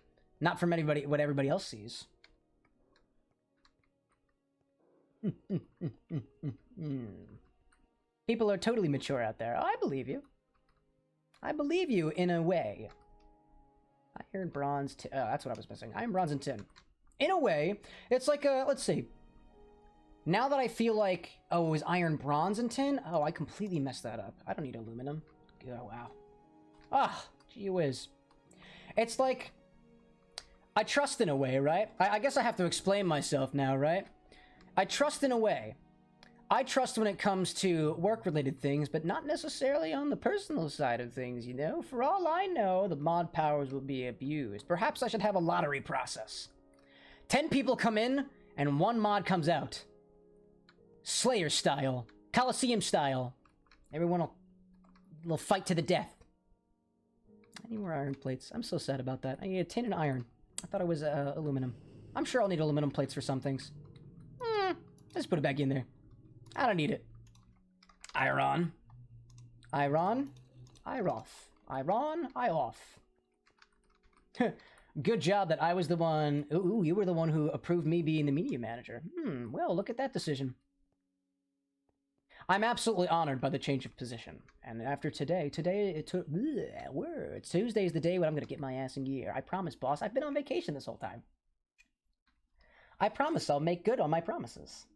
Not from anybody, what everybody else sees. People are totally mature out there. Oh, I believe you. I believe you in a way. Iron, bronze, tin. Oh, that's what I was missing. Iron, bronze, and tin. In a way, it's like a, let's see. Now that I feel like, oh, it was iron, bronze, and tin? Oh, I completely messed that up. I don't need aluminum. Oh, wow. Ah, gee whiz. It's like, I trust in a way, right? I guess I have to explain myself now, right? I trust in a way. I trust when it comes to work-related things, but not necessarily on the personal side of things, you know? For all I know, the mod powers will be abused. Perhaps I should have a lottery process. 10 people come in, and 1 mod comes out. Slayer style. Coliseum style. Everyone will fight to the death. I need more iron plates. I'm so sad about that. I need a tin and iron. I thought it was aluminum. I'm sure I'll need aluminum plates for some things. Let's put it back in there. I don't need it. Iron. Iron. Iroff. Iron. I off. Good job that I was the one... Ooh, you were the one who approved me being the media manager. Well, look at that decision. I'm absolutely honored by the change of position. And after today it took... Words. Tuesday's the day when I'm going to get my ass in gear. I promise, boss. I've been on vacation this whole time. I promise I'll make good on my promises.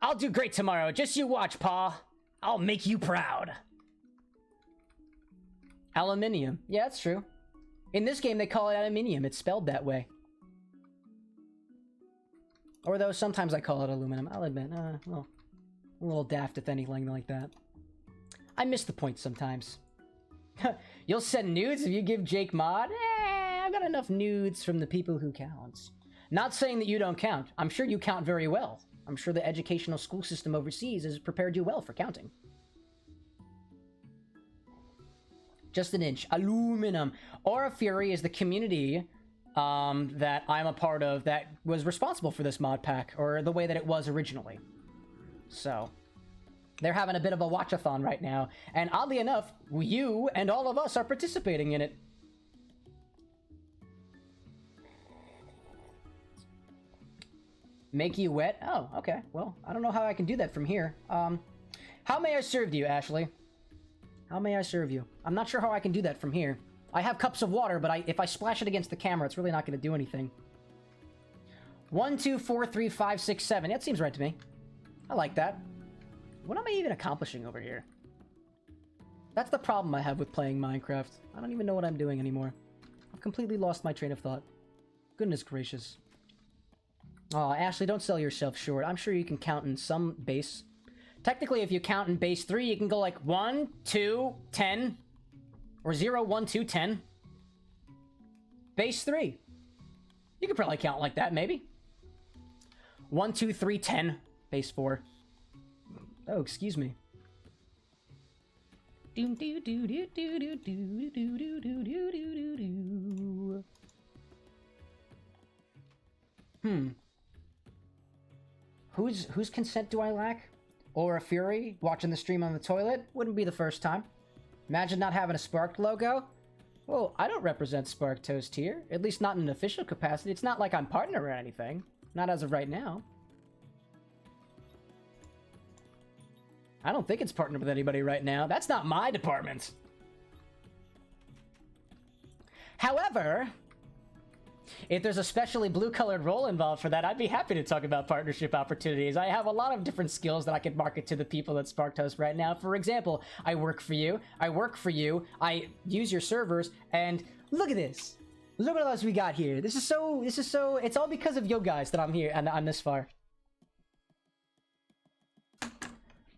I'll do great tomorrow. Just you watch, Pa. I'll make you proud. Aluminium. Yeah, that's true. In this game, they call it aluminium. It's spelled that way. Or though sometimes I call it aluminum. I'll admit, well, a little daft if anything like that. I miss the point sometimes. You'll send nudes if you give Jake mod? I've got enough nudes from the people who count. Not saying that you don't count. I'm sure you count very well. I'm sure the educational school system overseas has prepared you well for counting. Just an inch. Aluminum. Aura Fury is the community that I'm a part of that was responsible for this mod pack, or the way that it was originally. So, they're having a bit of a watchathon right now, and oddly enough, you and all of us are participating in it. Make you wet? Oh, okay. Well, I don't know how I can do that from here. How may I serve you, Ashley? How may I serve you? I'm not sure how I can do that from here. I have cups of water, but if I splash it against the camera, it's really not going to do anything. 1, 2, 4, 3, 5, 6, 7. That seems right to me. I like that. What am I even accomplishing over here? That's the problem I have with playing Minecraft. I don't even know what I'm doing anymore. I've completely lost my train of thought. Goodness gracious. Aw, Ashley, don't sell yourself short. I'm sure you can count in some base. Technically, if you count in base 3, you can go like 1, 2, 10. Or 0, 1, 2, 10. Base 3. You could probably count like that, maybe. 1, 2, 3, 10. Base 4. Oh, excuse me. Whose consent do I lack? Or a Fury watching the stream on the toilet? Wouldn't be the first time. Imagine not having a Sparked logo. Well, I don't represent Spark Toast here. At least not in an official capacity. It's not like I'm partner or anything. Not as of right now. I don't think it's partnered with anybody right now. That's not my department. However, if there's a specially blue-colored role involved for that, I'd be happy to talk about partnership opportunities. I have a lot of different skills that I could market to the people at Sparktoast right now. For example, I work for you, I use your servers, and look at this. Look at what else we got here. This is so, it's all because of you guys that I'm here and I'm this far.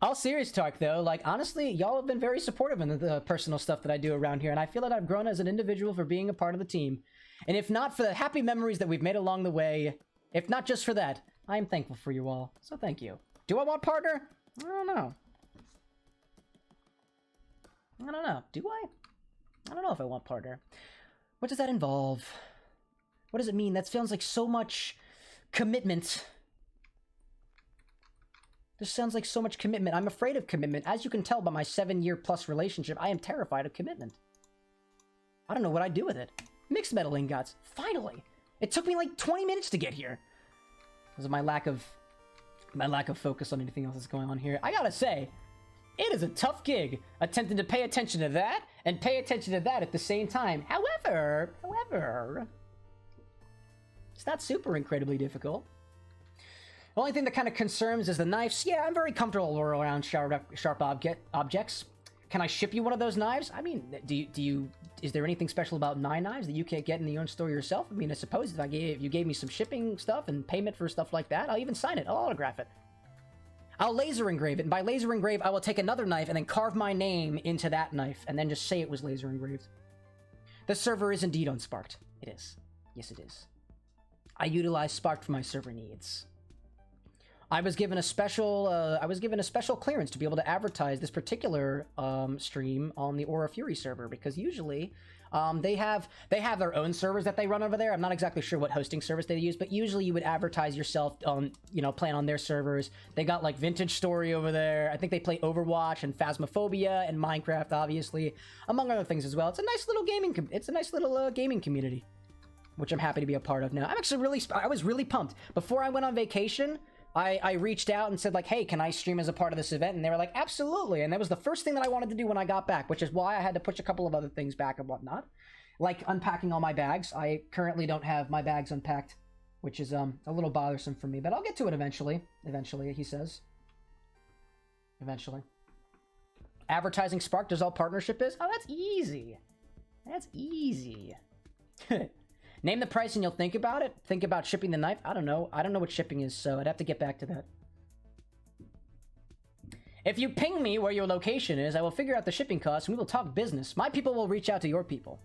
All serious talk though, like honestly, y'all have been very supportive in the personal stuff that I do around here, and I feel that I've grown as an individual for being a part of the team. And if not for the happy memories that we've made along the way, if not just for that, I am thankful for you all. So thank you. Do I want partner? I don't know. I don't know. Do I? I don't know if I want partner. What does that involve? What does it mean? That sounds like so much commitment. This sounds like so much commitment. I'm afraid of commitment. As you can tell by my 7-year-plus relationship, I am terrified of commitment. I don't know what I'd do with it. Mixed metal ingots. Finally! It took me like 20 minutes to get here. Because of my lack of focus on anything else that's going on here. I gotta say, it is a tough gig attempting to pay attention to that and pay attention to that at the same time. However, it's not super incredibly difficult. The only thing that kind of concerns is the knives. Yeah, I'm very comfortable around sharp objects. Can I ship you one of those knives? I mean, is there anything special about my knives that you can't get in your own store yourself? I mean, I suppose if you gave me some shipping stuff and payment for stuff like that, I'll even sign it. I'll autograph it. I'll laser engrave it. And by laser engrave, I will take another knife and then carve my name into that knife and then just say it was laser engraved. The server is indeed unsparked. It is. Yes, it is. I utilize Sparked for my server needs. I was given a special clearance to be able to advertise this particular stream on the Aura Fury server, because usually they have their own servers that they run over there. I'm not exactly sure what hosting service they use, but usually you would advertise yourself on, playing on their servers. They got like Vintage Story over there. I think they play Overwatch and Phasmophobia and Minecraft, obviously, among other things as well. It's a nice little gaming community, which I'm happy to be a part of now. I was really pumped. Before I went on vacation, I reached out and said, like, hey, can I stream as a part of this event? And they were like, absolutely. And that was the first thing that I wanted to do when I got back, which is why I had to push a couple of other things back and whatnot, like unpacking all my bags. I currently don't have my bags unpacked, which is a little bothersome for me, but I'll get to it eventually. Eventually, he says. eventually. Advertising Spark does all partnership is? Oh, that's easy. That's easy. Name the price and you'll think about it. Think about shipping the knife. I don't know. I don't know what shipping is, so I'd have to get back to that. If you ping me where your location is, I will figure out the shipping costs and we will talk business. My people will reach out to your people.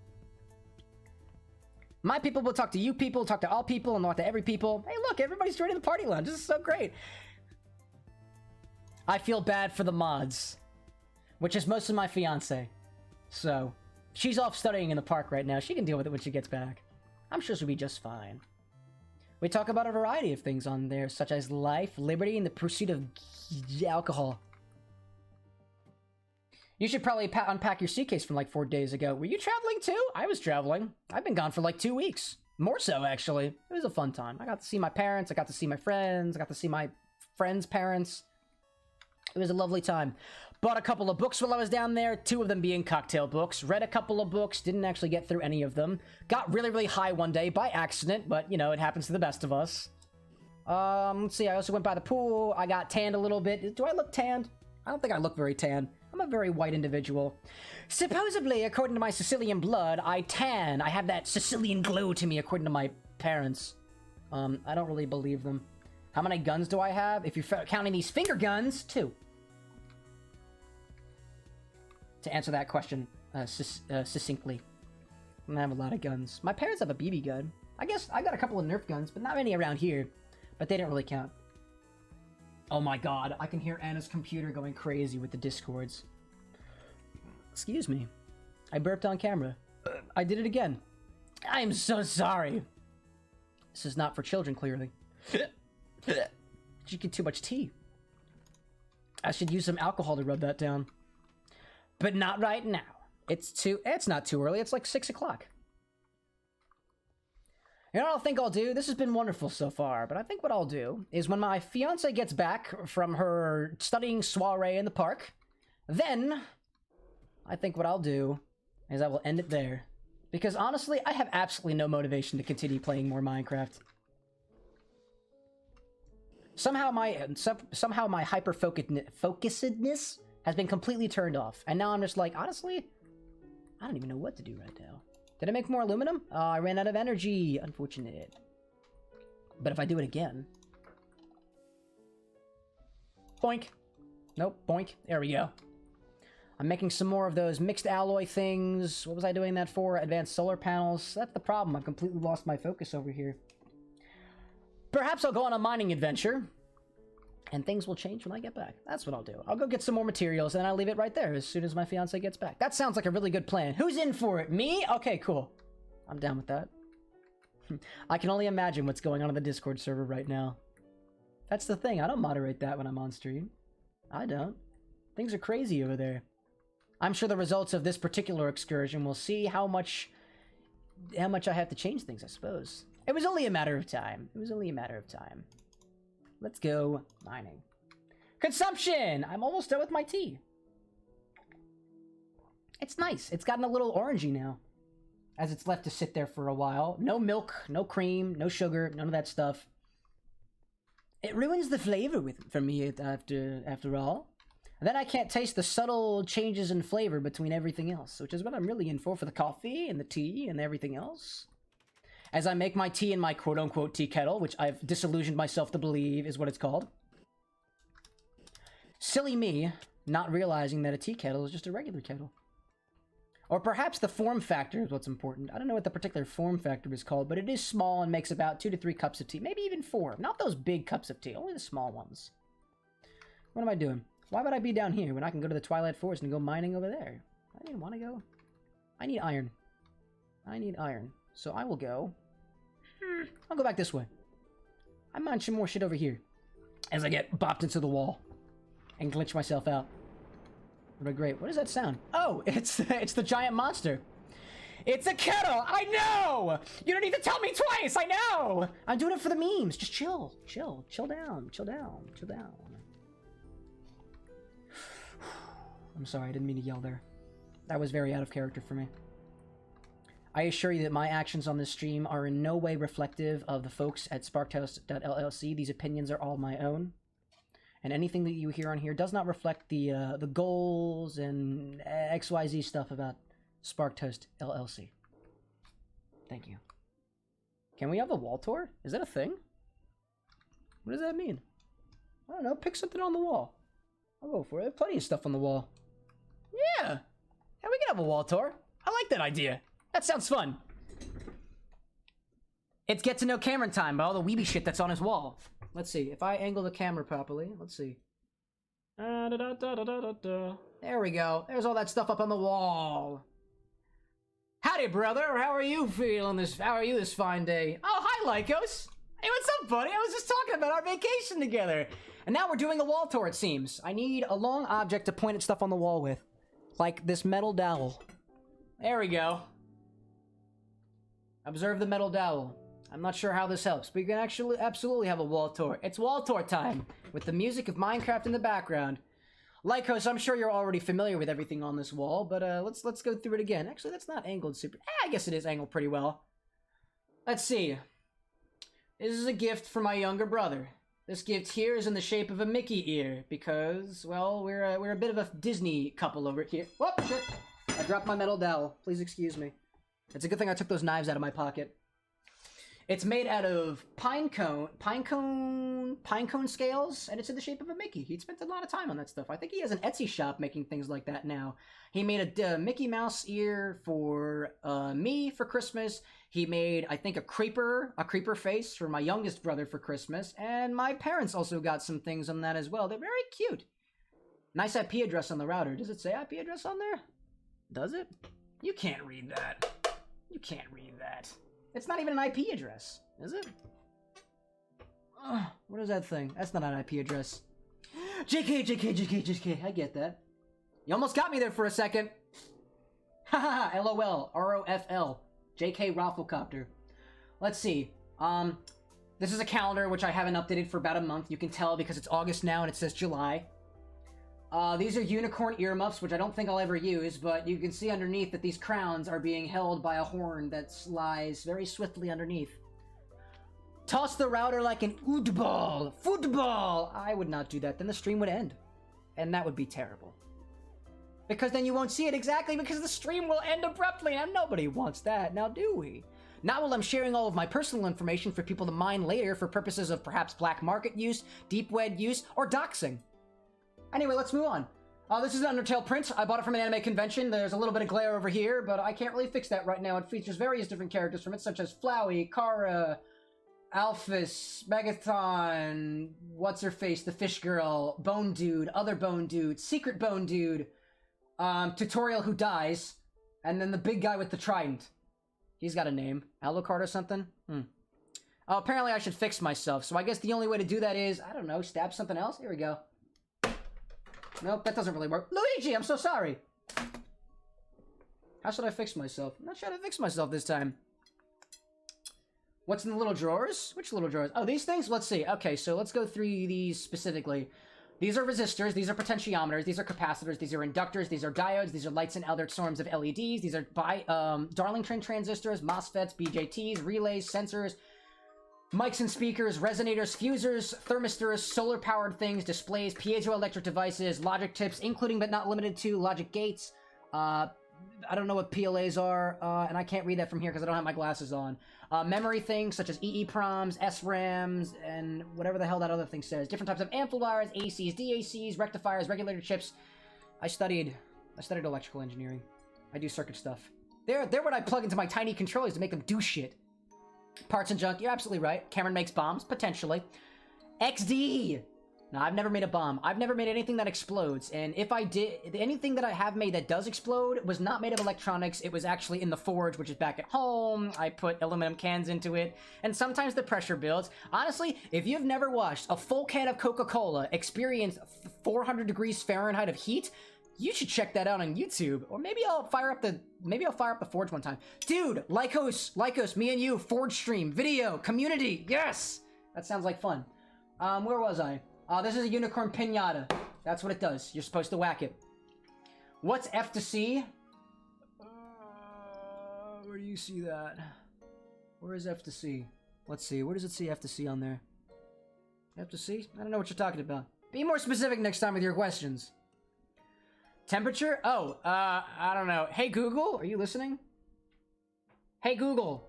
My people will talk to you people, talk to all people, and talk to every people. Hey, look, everybody's joining the party lounge. This is so great. I feel bad for the mods, which is mostly my fiance. So, she's off studying in the park right now. She can deal with it when she gets back. I'm sure she'll be just fine. We talk about a variety of things on there, such as life, liberty, and the pursuit of alcohol. You should probably unpack your suitcase from like 4 days ago. Were you traveling too? I was traveling. I've been gone for like 2 weeks. More so, actually. It was a fun time. I got to see my parents. I got to see my friends. I got to see my friends' parents. It was a lovely time. Bought a couple of books while I was down there, 2 of them being cocktail books. Read a couple of books, didn't actually get through any of them. Got really, really high one day by accident, but, you know, it happens to the best of us. Let's see, I also went by the pool. I got tanned a little bit. Do I look tanned? I don't think I look very tan. I'm a very white individual. Supposedly, according to my Sicilian blood, I tan. I have that Sicilian glow to me, according to my parents. I don't really believe them. How many guns do I have? If you're counting these finger guns, 2. To answer that question succinctly. I have a lot of guns. My parents have a BB gun. I guess I got a couple of Nerf guns, but not many around here. But they didn't really count. Oh my god, I can hear Anna's computer going crazy with the discords. Excuse me. I burped on camera. I did it again. I am so sorry. This is not for children, clearly. Did you get too much tea? I should use some alcohol to rub that down. But not right now. It's not too early, it's like 6 o'clock. You know what I think I'll do? This has been wonderful so far, but I think what I'll do is when my fiance gets back from her studying soiree in the park, then I think what I'll do is I will end it there. Because honestly, I have absolutely no motivation to continue playing more Minecraft. Somehow my hyper-focusedness has been completely turned off. And now I'm just like, honestly, I don't even know what to do right now. Did I make more aluminum? Oh, I ran out of energy. Unfortunate. But if I do it again... Boink. Nope, boink. There we go. I'm making some more of those mixed alloy things. What was I doing that for? Advanced solar panels. That's the problem. I've completely lost my focus over here. Perhaps I'll go on a mining adventure. And things will change when I get back. That's what I'll do. I'll go get some more materials and I'll leave it right there as soon as my fiance gets back. That sounds like a really good plan. Who's in for it? Me? Okay, cool. I'm down with that. I can only imagine what's going on the Discord server right now. That's the thing. I don't moderate that when I'm on stream. I don't. Things are crazy over there. I'm sure the results of this particular excursion will see how much I have to change things, I suppose. It was only a matter of time. It was only a matter of time. Let's go mining. Consumption! I'm almost done with my tea. It's nice. It's gotten a little orangey now. As it's left to sit there for a while. No milk, no cream, no sugar, none of that stuff. It ruins the flavor for me after all. And then I can't taste the subtle changes in flavor between everything else, which is what I'm really in for the coffee and the tea and everything else. As I make my tea in my quote-unquote tea kettle, which I've disillusioned myself to believe is what it's called. Silly me, not realizing that a tea kettle is just a regular kettle. Or perhaps the form factor is what's important. I don't know what the particular form factor is called, but it is small and makes about 2 to 3 cups of tea. Maybe even 4. Not those big cups of tea, only the small ones. What am I doing? Why would I be down here when I can go to the Twilight Forest and go mining over there? I didn't want to go. I need iron. I need iron. So I will go... I'll go back this way. I mine some more shit over here. As I get bopped into the wall. And glitch myself out. But great. What does that sound? Oh, it's the giant monster. It's a kettle! I know! You don't need to tell me twice! I know! I'm doing it for the memes. Just chill. Chill. Chill down. Chill down. Chill down. I'm sorry, I didn't mean to yell there. That was very out of character for me. I assure you that my actions on this stream are in no way reflective of the folks at SparkToast.llc. These opinions are all my own. and anything that you hear on here does not reflect the goals and XYZ stuff about Spark Toast LLC. Thank you. Can we have a wall tour? Is that a thing? What does that mean? I don't know. Pick something on the wall. I'll go for it. There's plenty of stuff on the wall. Yeah. Yeah, we can have a wall tour. I like that idea. That sounds fun. It's get to know Cameron time by all the weeby shit that's on his wall. Let's see. If I angle the camera properly, let's see. There we go. There's all that stuff up on the wall. Howdy, brother. How are you feeling how are you this fine day? Oh, hi, Lycos. Hey, what's up, buddy? I was just talking about our vacation together. And now we're doing a wall tour, it seems. I need a long object to point at stuff on the wall with. Like this metal dowel. There we go. Observe the metal dowel. I'm not sure how this helps, but you can actually absolutely have a wall tour. It's wall tour time, with the music of Minecraft in the background. Lycos, I'm sure you're already familiar with everything on this wall, but let's go through it again. Actually, that's not angled super... I guess it is angled pretty well. Let's see. This is a gift for my younger brother. This gift here is in the shape of a Mickey ear, because, well, we're a bit of a Disney couple over here. Whoop, shit! I dropped my metal dowel. Please excuse me. It's a good thing I took those knives out of my pocket. It's made out of pine cone scales, and it's in the shape of a Mickey. He'd spent a lot of time on that stuff. I think he has an Etsy shop making things like that now. He made a Mickey Mouse ear for me for Christmas. He made, I think, a creeper face for my youngest brother for Christmas, and my parents also got some things on that as well. They're very cute. Nice IP address on the router. Does it say IP address on there? Does it? You can't read that. You can't read that. It's not even an IP address, is it? What is that thing? That's not an IP address. JK, I get that. You almost got me there for a second. Haha, LOL, ROFL, JK Rafflecopter. Let's see. This is a calendar which I haven't updated for about a month. You can tell because it's August now and it says July. These are unicorn earmuffs, which I don't think I'll ever use, but you can see underneath that these crowns are being held by a horn that lies very swiftly underneath. Toss the router like an oudball. Football! I would not do that. Then the stream would end. And that would be terrible. Because then you won't see it exactly because the stream will end abruptly. Now, nobody wants that. Now, do we? Not while I'm sharing all of my personal information for people to mine later for purposes of perhaps black market use, deep web use, or doxing. Anyway, let's move on. This is an Undertale print. I bought it from an anime convention. There's a little bit of glare over here, but I can't really fix that right now. It features various different characters from it, such as Flowey, Kara, Alphys, Megathon, What's-Her-Face, the Fish Girl, Bone Dude, Other Bone Dude, Secret Bone Dude, Tutorial who dies, and then the big guy with the trident. He's got a name. Alucard or something? Oh, apparently I should fix myself, so I guess the only way to do that is, I don't know, stab something else? Here we go. Nope, that doesn't really work. Luigi, I'm so sorry! How should I fix myself? I'm not sure how to fix myself this time. What's in the little drawers? Which little drawers? Oh, these things? Let's see. Okay, so let's go through these specifically. These are resistors, these are potentiometers, these are capacitors, these are inductors, these are diodes, these are lights and other swarms of LEDs, these are Darlington transistors, MOSFETs, BJTs, relays, sensors, mics and speakers, resonators, fusers, thermistors, solar-powered things, displays, piezoelectric devices, logic chips, including but not limited to logic gates. I don't know what PLAs are, and I can't read that from here because I don't have my glasses on. Memory things such as EEPROMs, SRAMs, and whatever the hell that other thing says. Different types of amplifiers, ACs, DACs, rectifiers, regulator chips. I studied electrical engineering. I do circuit stuff. They're what I plug into my tiny controllers to make them do shit. Parts and junk, you're absolutely right. Cameron makes bombs, potentially. XD! No, I've never made a bomb. I've never made anything that explodes, and if I did, anything that I have made that does explode was not made of electronics. It was actually in the forge, which is back at home. I put aluminum cans into it, and sometimes the pressure builds. Honestly, if you've never watched a full can of Coca-Cola experience 400 degrees Fahrenheit of heat, you should check that out on YouTube, or maybe I'll fire up the forge one time. Dude, Lycos, me and you, forge stream, video, community, yes! That sounds like fun. Where was I? This is a unicorn pinata. That's what it does. You're supposed to whack it. What's F to C? Where do you see that? Where is F to C? Let's see. Where does it see F to C on there? F to C? I don't know what you're talking about. Be more specific next time with your questions. Temperature? Oh, I don't know. Hey Google, are you listening? Hey Google.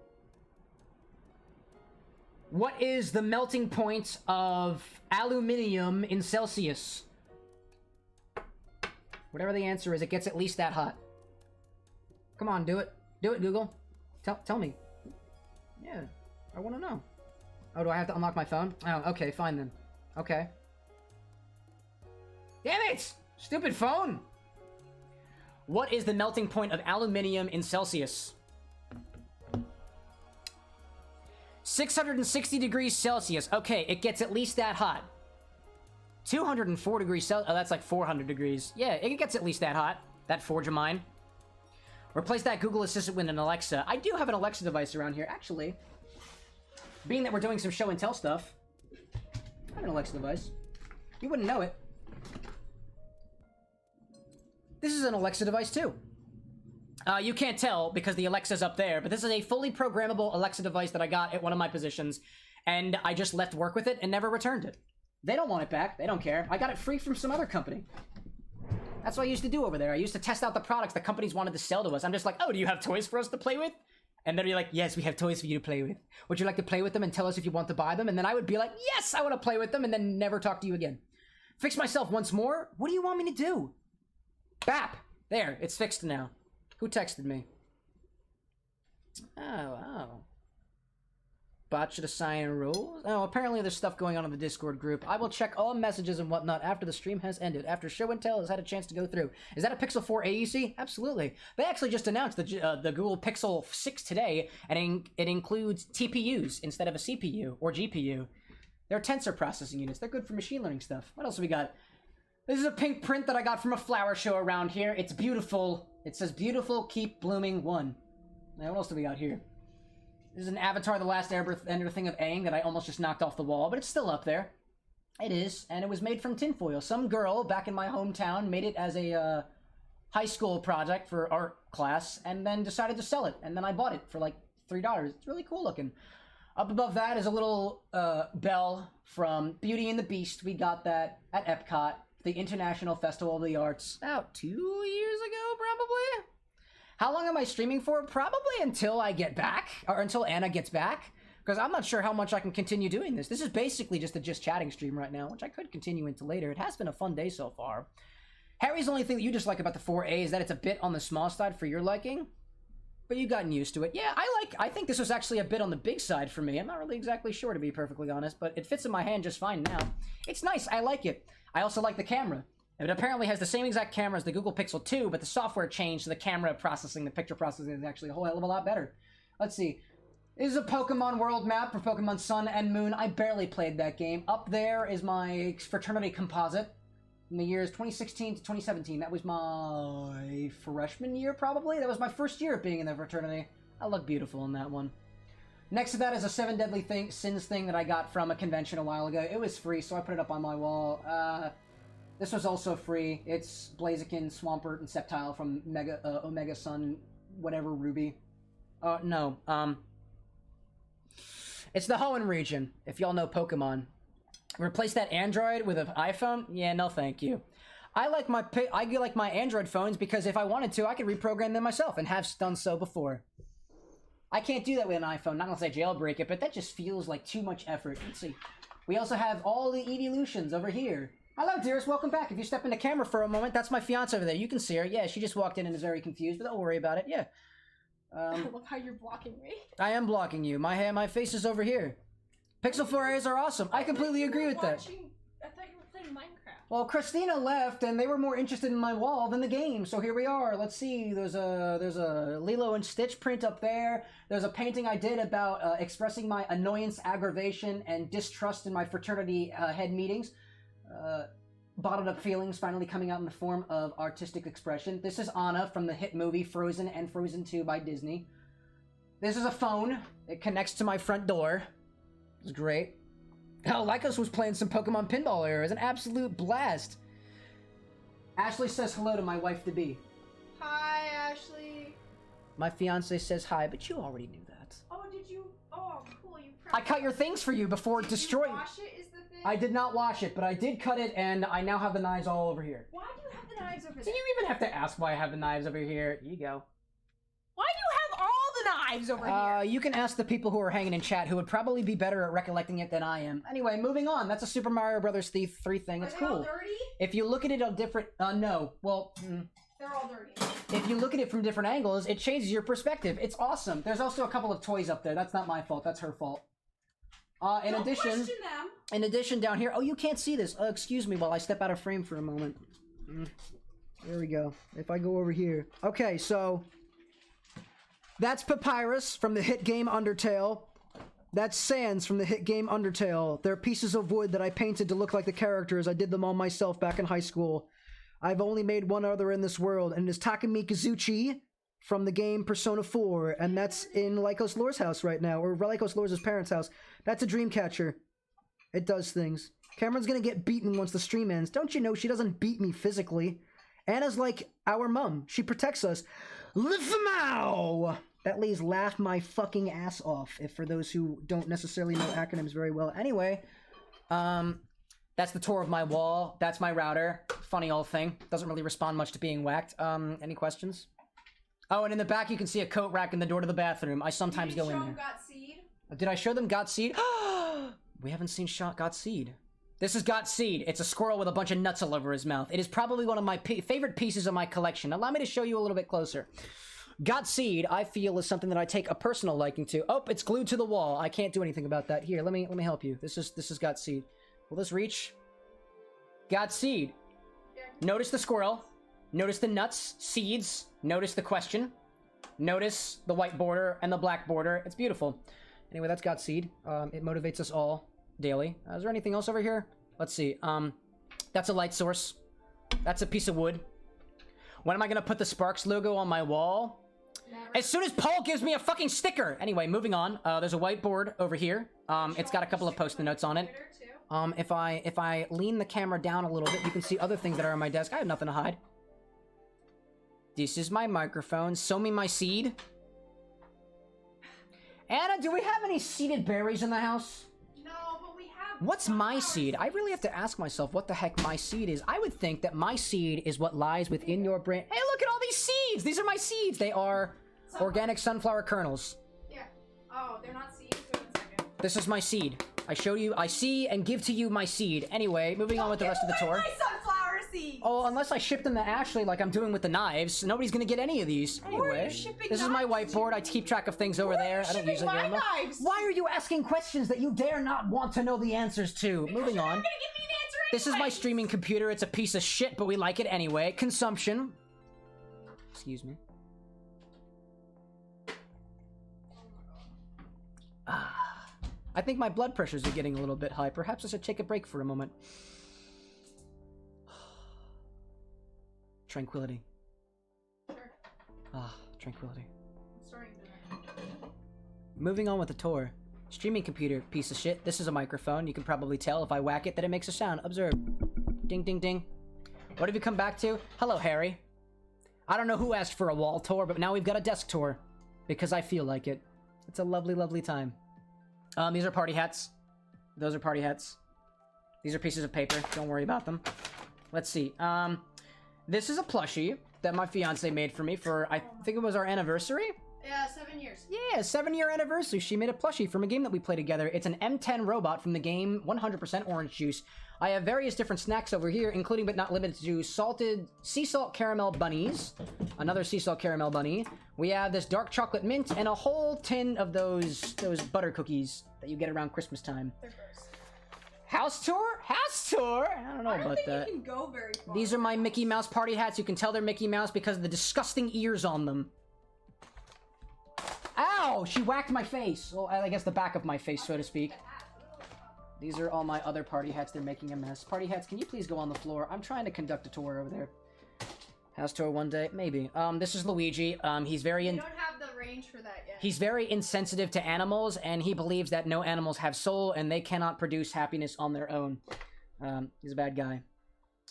What is the melting point of aluminium in Celsius? Whatever the answer is, it gets at least that hot. Come on, do it. Do it, Google. Tell me. Yeah, I want to know. Oh, do I have to unlock my phone? Oh, okay, fine then. Okay. Damn it! Stupid phone! What is the melting point of aluminium in Celsius? 660 degrees Celsius. Okay, it gets at least that hot. 204 degrees Celsius. Oh, that's like 400 degrees. Yeah, it gets at least that hot. That forge of mine. Replace that Google Assistant with an Alexa. I do have an Alexa device around here, actually. Being that we're doing some show and tell stuff, I have an Alexa device. You wouldn't know it. This is an Alexa device, too. You can't tell because the Alexa's up there, but this is a fully programmable Alexa device that I got at one of my positions, and I just left work with it and never returned it. They don't want it back. They don't care. I got it free from some other company. That's what I used to do over there. I used to test out the products that companies wanted to sell to us. I'm just like, oh, do you have toys for us to play with? And they'd be like, yes, we have toys for you to play with. Would you like to play with them and tell us if you want to buy them? And then I would be like, yes, I want to play with them, and then never talk to you again. Fix myself once more? What do you want me to do? Bap! There, it's fixed now. Who texted me? Oh. Bot should assign rules? Oh, apparently there's stuff going on in the Discord group. I will check all messages and whatnot after the stream has ended, after show and tell has had a chance to go through. Is that a Pixel 4 AEC? Absolutely. They actually just announced the Google Pixel 6 today, and it includes TPUs instead of a CPU or GPU. They're tensor processing units. They're good for machine learning stuff. What else have we got? This is a pink print that I got from a flower show around here. It's beautiful. It says, beautiful, keep blooming, 1. Now, what else do we got here? This is an Avatar The Last Airbender thing of Aang that I almost just knocked off the wall, but it's still up there. It is, and it was made from tinfoil. Some girl back in my hometown made it as a high school project for art class, and then decided to sell it, and then I bought it for like $3. It's really cool looking. Up above that is a little bell from Beauty and the Beast. We got that at Epcot, the International Festival of the Arts, about 2 years ago, probably? How long am I streaming for? Probably until I get back, or until Anna gets back, because I'm not sure how much I can continue doing this. This is basically just a just chatting stream right now, which I could continue into later. It has been a fun day so far. Harry's only thing that you dislike about the 4A is that it's a bit on the small side for your liking, but you've gotten used to it. Yeah, I think this was actually a bit on the big side for me. I'm not really exactly sure, to be perfectly honest, but it fits in my hand just fine now. It's nice. I like it. I also like the camera. It apparently has the same exact camera as the Google Pixel 2, but the software changed, so the camera processing, the picture processing is actually a whole hell of a lot better. Let's see. This is a Pokemon world map for Pokemon Sun and Moon. I barely played that game. Up there is my fraternity composite in the years 2016 to 2017. That was my freshman year, probably? That was my first year of being in the fraternity. I look beautiful in that one. Next to that is a 7 Deadly Sins thing that I got from a convention a while ago. It was free, so I put it up on my wall. This was also free. It's Blaziken, Swampert, and Sceptile from Omega Sun, whatever, Ruby. No. It's the Hoenn region, if y'all know Pokemon. Replace that Android with an iPhone? Yeah, no thank you. I like my Android phones because if I wanted to, I could reprogram them myself and have done so before. I can't do that with an iPhone, not unless I jailbreak it, but that just feels like too much effort. Let's see. We also have all the evolutions over here. Hello, dearest. Welcome back. If you step in the camera for a moment, that's my fiance over there. You can see her. Yeah, she just walked in and is very confused, but don't worry about it. Yeah. I love how you're blocking me. I am blocking you. My face is over here. Pixel 4As are awesome. I completely agree with that. I thought you were playing Minecraft. Well, Christina left, and they were more interested in my wall than the game, so here we are. Let's see. There's a Lilo and Stitch print up there. There's a painting I did about expressing my annoyance, aggravation, and distrust in my fraternity head meetings. Bottled up feelings finally coming out in the form of artistic expression. This is Anna from the hit movie Frozen and Frozen 2 by Disney. This is a phone. It connects to my front door. It's great. Hell, Lycos was playing some Pokemon Pinball era. It's an absolute blast. Ashley says hello to my wife-to-be. Hi, Ashley. My fiance says hi, but you already knew that. Oh, did you? Oh, cool. You. I cut your things for you before destroying. Wash it is the thing. I did not wash it, but I did cut it, and I now have the knives all over here. Why do you have the knives over Do there? you even have to ask why I have the knives over here? Here you go. Why do you have all the knives over here? You can ask the people who are hanging in chat who would probably be better at recollecting it than I am. Anyway, moving on. That's a Super Mario Brothers 3 thing. It's Are they cool. all dirty? If you look at it on different... no. Well, They're all dirty. if you look at it from different angles, it changes your perspective. It's awesome. There's also a couple of toys up there. That's not my fault. That's her fault. In Don't addition... question them. In addition, down here... Oh, you can't see this. Excuse me while I step out of frame for a moment. There we go. If I go over here. Okay, so... That's Papyrus from the hit game Undertale. That's Sans from the hit game Undertale. They're pieces of wood that I painted to look like the characters. I did them all myself back in high school. I've only made one other in this world, and it is Takumi Kazuchi from the game Persona 4, and that's in Lycos Lore's house right now, or Lycos Lore's parents' house. That's a dream catcher. It does things. Cameron's gonna get beaten once the stream ends. Don't you know she doesn't beat me physically? Anna's like our mum. She protects us. Lifmao! That lays laugh my fucking ass off, if for those who don't necessarily know acronyms very well. Anyway, that's the tour of my wall. That's my router. Funny old thing. Doesn't really respond much to being whacked. Any questions? Oh, and in the back you can see a coat rack in the door to the bathroom. I sometimes go in there. Got seed? Did I show them Got Seed? We haven't seen Got Seed. This is Got Seed. It's a squirrel with a bunch of nuts all over his mouth. It is probably one of my favorite pieces of my collection. Allow me to show you a little bit closer. Got Seed, I feel, is something that I take a personal liking to. Oh, it's glued to the wall. I can't do anything about that. Here, let me help you. This is Got Seed. Will this reach? Got Seed. Notice the squirrel. Notice the nuts, seeds. Notice the question. Notice the white border and the black border. It's beautiful. Anyway, that's Got Seed. It motivates us all daily. Is there anything else over here? Let's see. That's a light source. That's a piece of wood. When am I gonna put the Sparks logo on my wall? Never. As soon as Paul gives me a fucking sticker! Anyway, moving on. There's a whiteboard over here. It's got a couple of post-it notes on it. If I lean the camera down a little bit, you can see other things that are on my desk. I have nothing to hide. This is my microphone. Sow me my seed. Anna, do we have any seeded berries in the house? No, but we have... What's my seed? I really have to ask myself what the heck my seed is. I would think that my seed is what lies within your brain. Hey, look at all these seeds! These are my seeds! They are organic sunflower kernels. Yeah. Oh, they're not seeds? Wait 1 second. This is my seed. I show you, I see and give to you my seed. Anyway, moving on with the rest of the tour. My sunflower seeds! Oh, unless I ship them to Ashley like I'm doing with the knives, nobody's gonna get any of these. Where are you Anyway, shipping this is my knives to? whiteboard. I keep track of things over there. I don't shipping usually my get them. knives? Why are you asking questions that you dare not want to know the answers to? Moving You're on. not gonna give me an answer This is my anyway. streaming computer. It's a piece of shit, but we like it anyway. Consumption. Excuse me. I think my blood pressures are getting a little bit high. Perhaps I should take a break for a moment. Tranquility. Sure. Tranquility. I'm starting to... Moving on with the tour. Streaming computer, piece of shit. This is a microphone. You can probably tell if I whack it that it makes a sound. Observe. Ding, ding, ding. What have you come back to? Hello, Harry. I don't know who asked for a wall tour, but now we've got a desk tour. Because I feel like it. It's a lovely, lovely time. These are party hats. Those are party hats. These are pieces of paper. Don't worry about them. Let's see. This is a plushie that my fiance made for me for, I think it was our anniversary? Yeah, 7 years. Yeah, 7-year anniversary. She made a plushie from a game that we play together. It's an M10 robot from the game 100% Orange Juice. I have various different snacks over here, including but not limited to salted sea salt caramel bunnies. Another sea salt caramel bunny. We have this dark chocolate mint and a whole tin of those butter cookies that you get around Christmas time. They're gross. House tour? House tour? I don't know I don't about think that. you can go very far. These are my Mickey Mouse party hats. You can tell they're Mickey Mouse because of the disgusting ears on them. Ow! She whacked my face. Well, I guess the back of my face, so to speak. These are all my other party hats. They're making a mess. Party hats, can you please go on the floor? I'm trying to conduct a tour over there. House tour one day? Maybe. This is Luigi. He's very... You don't have the range for that yet. He's very insensitive to animals, and he believes that no animals have soul, and they cannot produce happiness on their own. He's a bad guy.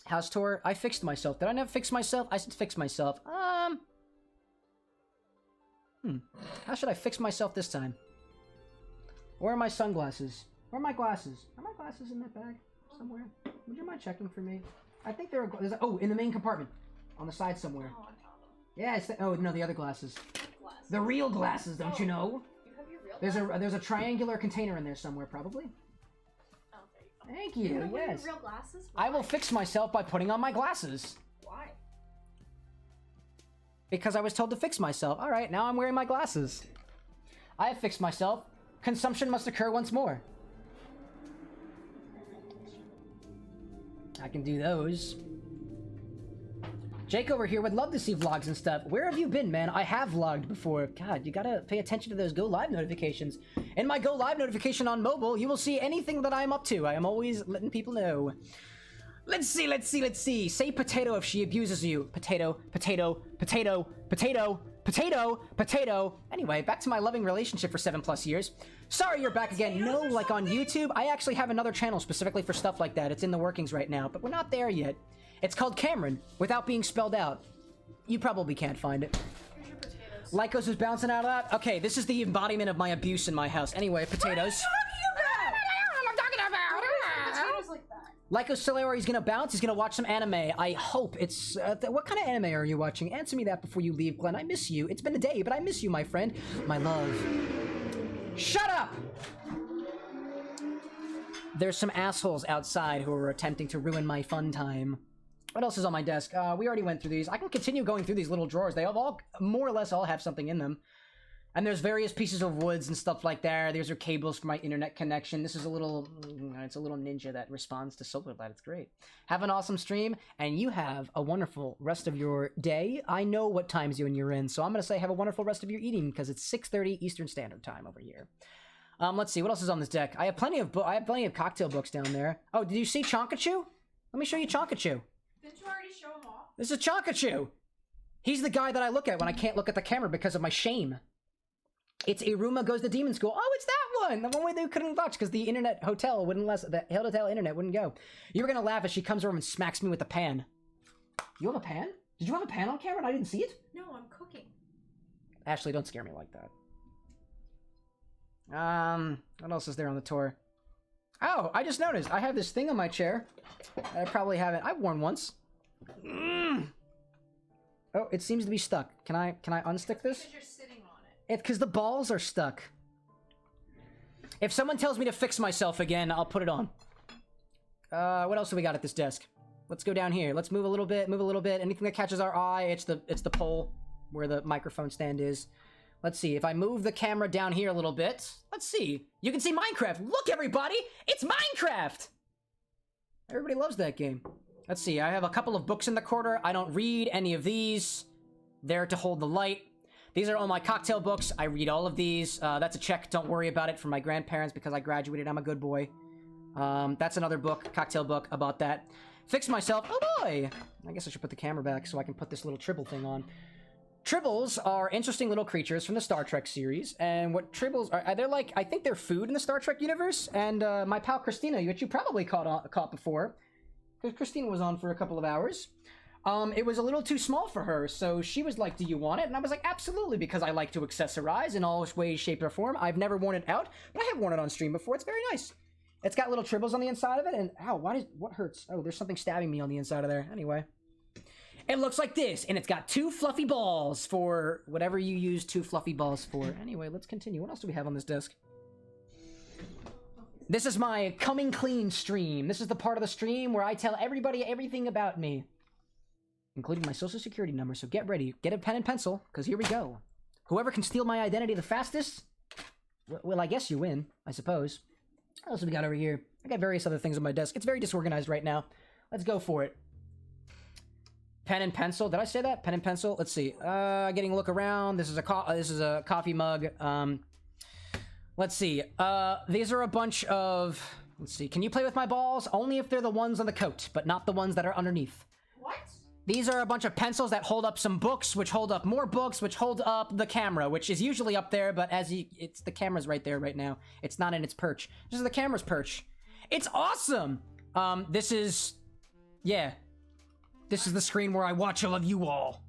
House tour? I fixed myself. Did I never fix myself? I should fix myself. How should I fix myself this time? Where are my sunglasses? Where are my glasses? Are my glasses in that bag somewhere? Would you mind checking for me? I think they're oh, in the main compartment, on the side somewhere. Oh, I found them. Yeah, it's oh no, the other glasses. Glasses. The real glasses, don't you know? You have your real There's a triangular container in there somewhere, probably. Oh, there you go. Thank You're you. gonna wear Yes. your real glasses? I will Why? fix myself by putting on my glasses. Why? Because I was told to fix myself. All right, now I'm wearing my glasses. I have fixed myself. Consumption must occur once more. I can do those. Jake over here would love to see vlogs and stuff. Where have you been, man? I have vlogged before. God, you gotta pay attention to those Go Live notifications. In my Go Live notification on mobile, you will see anything that I am up to. I am always letting people know. Let's see. Say potato if she abuses you. Potato. Anyway, back to my loving relationship for 7+ years. Sorry you're back again. No, like on YouTube, I actually have another channel specifically for stuff like that. It's in the workings right now, but we're not there yet. It's called Cameron, without being spelled out. You probably can't find it. Here's your potatoes. Lycos was bouncing out of that? Okay, this is the embodiment of my abuse in my house. Anyway, potatoes. Potatoes like that. Lycos Solero, he's gonna bounce, he's gonna watch some anime. I hope it's... what kind of anime are you watching? Answer me that before you leave, Glenn. I miss you. It's been a day, but I miss you, my friend. My love. Shut up! There's some assholes outside who are attempting to ruin my fun time. What else is on my desk? We already went through these. I can continue going through these little drawers. They all, more or less, all have something in them. And there's various pieces of woods and stuff like that. These are cables for my internet connection. This is a little, it's a little ninja that responds to solar light. It's great. Have an awesome stream, and you have a wonderful rest of your day. I know what time zone you're in, so I'm going to say have a wonderful rest of your eating, because it's 6:30 Eastern Standard Time over here. Let's see, what else is on this deck? I have plenty of cocktail books down there. Oh, did you see Chonkachu? Let me show you Chonkachu. Did you already show them off? This is Chonkachu. He's the guy that I look at when I can't look at the camera because of my shame. It's Iruma Goes to Demon School. Oh, it's that one! The one way they couldn't watch because the internet hotel wouldn't the hotel internet wouldn't go. You were gonna laugh as she comes over and smacks me with a pan. You have a pan? Did you have a pan on camera and I didn't see it? No, I'm cooking. Ashley, don't scare me like that. What else is there on the tour? Oh, I just noticed. I have this thing on my chair. I probably haven't. I've worn once. Oh, it seems to be stuck. Can I unstick this? Because you're sitting on it. It's because the balls are stuck. If someone tells me to fix myself again, I'll put it on. What else do we got at this desk? Let's go down here. Let's move a little bit, Anything that catches our eye, it's the pole where the microphone stand is. Let's see, if I move the camera down here a little bit, let's see. You can see Minecraft. Look, everybody, it's Minecraft! Everybody loves that game. Let's see, I have a couple of books in the corner. I don't read any of these. There to hold the light. These are all my cocktail books. I read all of these. That's a check, don't worry about it, from my grandparents because I graduated. I'm a good boy. That's another book, cocktail book, about that. Fix myself. Oh boy! I guess I should put the camera back so I can put this little Tribble thing on. Tribbles are interesting little creatures from the Star Trek series, and what Tribbles are, they're like, I think they're food in the Star Trek universe, and my pal Christina, which you probably caught before, because Christina was on for a couple of hours, it was a little too small for her, so she was like, do you want it? And I was like, absolutely, because I like to accessorize in all ways, shape, or form. I've never worn it out, but I have worn it on stream before. It's very nice. It's got little Tribbles on the inside of it, and ow, what hurts? Oh, there's something stabbing me on the inside of there. Anyway. It looks like this, and it's got 2 fluffy balls for whatever you use 2 fluffy balls for. Anyway, let's continue. What else do we have on this desk? This is my coming clean stream. This is the part of the stream where I tell everybody everything about me, including my social security number, so get ready. Get a pen and pencil, because here we go. Whoever can steal my identity the fastest, well, I guess you win, I suppose. What else have we got over here? I got various other things on my desk. It's very disorganized right now. Let's go for it. Pen and pencil. Did I say that? Pen and pencil. Let's see. Getting a look around. This is a coffee mug. Let's see. These are a bunch of. Let's see. Can you play with my balls? Only if they're the ones on the coat, but not the ones that are underneath. What? These are a bunch of pencils that hold up some books, which hold up more books, which hold up the camera, which is usually up there, but it's the camera's right there right now. It's not in its perch. This is the camera's perch. It's awesome. This is the screen where I watch all of you all.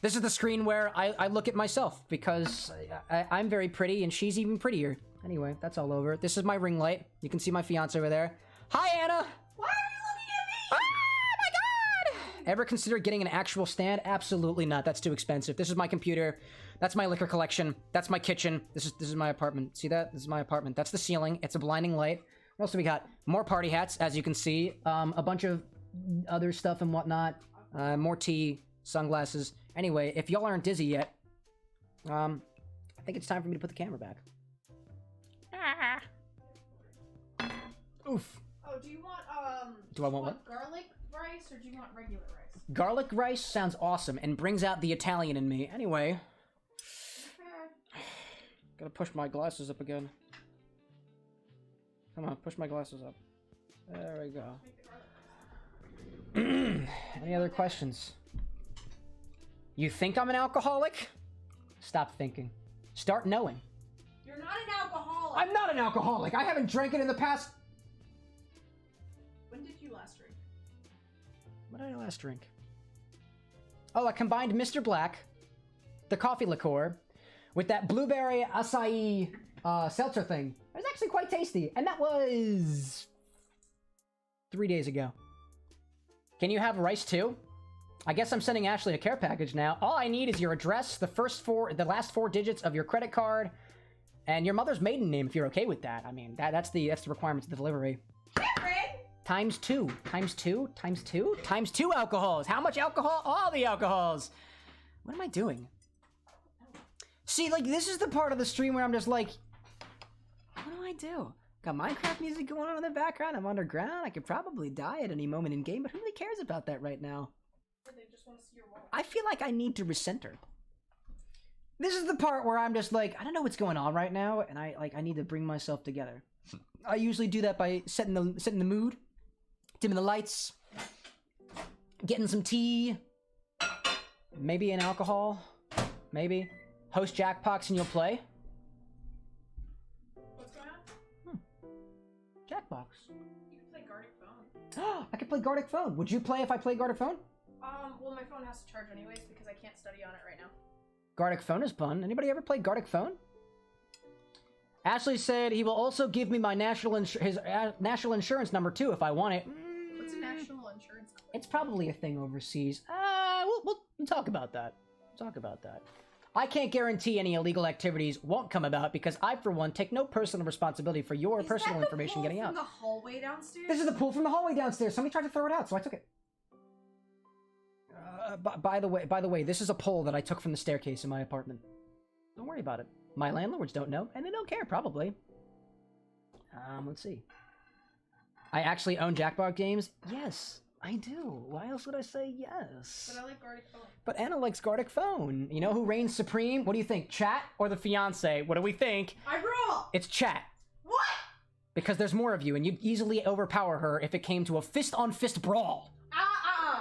This is the screen where I look at myself, because I'm very pretty and she's even prettier. Anyway, that's all over. This is my ring light. You can see my fiance over there. Hi, Anna! Why are you looking at me? Oh my god! Ever consider getting an actual stand? Absolutely not. That's too expensive. This is my computer. That's my liquor collection. That's my kitchen. This is my apartment. See that? This is my apartment. That's the ceiling. It's a blinding light. What else do we got? More party hats, as you can see. A bunch of other stuff and whatnot. More tea, sunglasses. Anyway, if y'all aren't dizzy yet, I think it's time for me to put the camera back. Oof. Oh, do you want Do I want what? garlic rice or do you want regular rice? Garlic rice sounds awesome and brings out the Italian in me. Anyway, gotta push my glasses up again. Come on, push my glasses up. There we go. Any other questions? You think I'm an alcoholic? Stop thinking. Start knowing. You're not an alcoholic. I'm not an alcoholic. I haven't drank it in the past. When did you last drink? What did I last drink? Oh, I combined Mr. Black, the coffee liqueur, with that blueberry acai seltzer thing. It was actually quite tasty, and that was 3 days ago. Can you have rice too? I guess I'm sending Ashley a care package now. All I need is your address, the last four digits of your credit card, and your mother's maiden name if you're okay with that. I mean, that's the requirements of the delivery. Times two alcohols. How much alcohol? All the alcohols. What am I doing? See, like, this is the part of the stream where I'm just like, what do I do? Got Minecraft music going on in the background. I'm underground. I could probably die at any moment in game, but who really cares about that right now? They just want to see your wall. I feel like I need to recenter. This is the part where I'm just like, I don't know what's going on right now, and I need to bring myself together. I usually do that by setting the mood, dimming the lights, getting some tea, maybe an alcohol, maybe host Jackbox and you'll play. What's going on? Jackbox. You can play Gartic Phone. I could play Gartic Phone. Would you play if I play Gartic Phone? Well, my phone has to charge anyways because I can't study on it right now. Gartic Phone is fun. Anybody ever play Gartic Phone? Ashley said he will also give me my national insurance number too if I want it. What's a national insurance number? It's probably a thing overseas. We'll talk about that. Talk about that. I can't guarantee any illegal activities won't come about because I, for one, take no personal responsibility for your personal information getting out. Is that the pool from the hallway downstairs? This is the pool from the hallway downstairs. Somebody tried to throw it out, so I took it. By the way, this is a pole that I took from the staircase in my apartment. Don't worry about it. My landlords don't know, and they don't care, probably. Let's see. I actually own Jackbox games? Yes, I do. Why else would I say yes? But I like Gartic Phone. But Anna likes Gartic Phone. You know who reigns supreme? What do you think, chat or the fiance? What do we think? I rule! It's chat. What? Because there's more of you, and you'd easily overpower her if it came to a fist-on-fist brawl.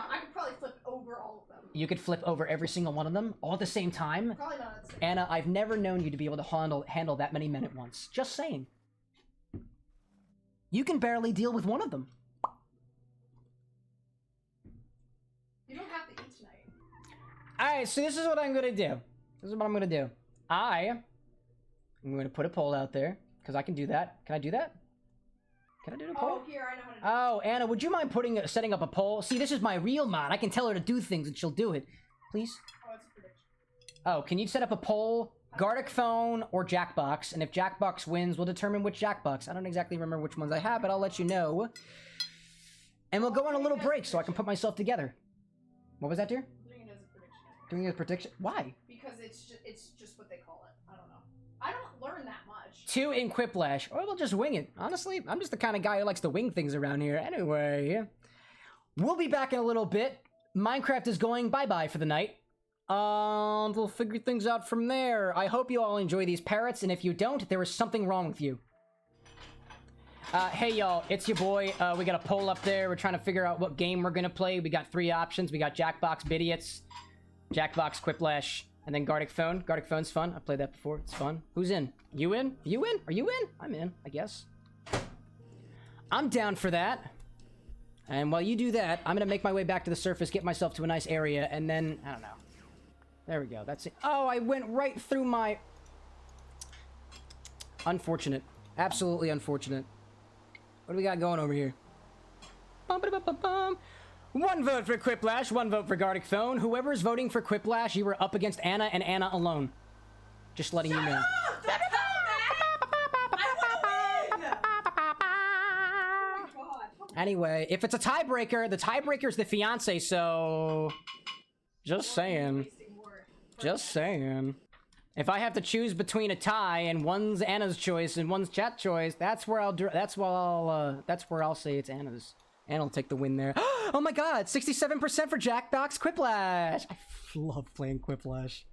I could probably flip over all of them. You could flip over every single one of them, all at the same time? Probably not at the same Anna, I've never known you to be able to handle that many men at once. Just saying. You can barely deal with one of them. You don't have to eat tonight. Alright, so this is what I'm gonna do. This is what I'm gonna do. I'm gonna put a poll out there, because I can do that. Can I do that? Can I do the poll? Oh, here, I know how to do it. Oh, Anna, would you mind setting up a poll? See, this is my real mod. I can tell her to do things and she'll do it. Please? Oh, it's a prediction. Oh, can you set up a poll? Gartic Phone or Jackbox? And if Jackbox wins, we'll determine which Jackbox. I don't exactly remember which ones I have, but I'll let you know. And we'll go on a little break so I can put myself together. What was that, dear? Doing it as a prediction. Doing it as a prediction? Why? Because it's just what they call it. I don't know. I don't learn that much. 2 in Quiplash, or we'll just wing it. Honestly, I'm just the kind of guy who likes to wing things around here. Anyway, we'll be back in a little bit. Minecraft is going bye-bye for the night. We'll figure things out from there. I hope you all enjoy these parrots, and if you don't, there is something wrong with you. Hey y'all, it's your boy. We got a poll up there. We're trying to figure out what game we're gonna play. We got 3 options. We got Jackbox Bidiots, Jackbox Quiplash, and then Gartic Phone. Gartic Phone's fun. I've played that before. It's fun. Who's in? You in? You in? Are you in? I'm in, I guess. I'm down for that. And while you do that, I'm gonna make my way back to the surface, get myself to a nice area, and then, I don't know. There we go. That's it. Oh, I went right through my... Unfortunate. Absolutely unfortunate. What do we got going over here? Bum-ba-da-bum-bum-bum. 1 vote for Quiplash, 1 vote for Gartic Phone. Whoever's voting for Quiplash, you were up against Anna and Anna alone. Just letting you know. Anyway, if it's a tiebreaker, the tiebreaker's the fiance, so... Just saying. Just saying. If I have to choose between a tie and one's Anna's choice and one's chat choice, that's where I'll say it's Anna's. Anna will take the win there. Oh my god, 67% for Jackbox Quiplash! I love playing Quiplash.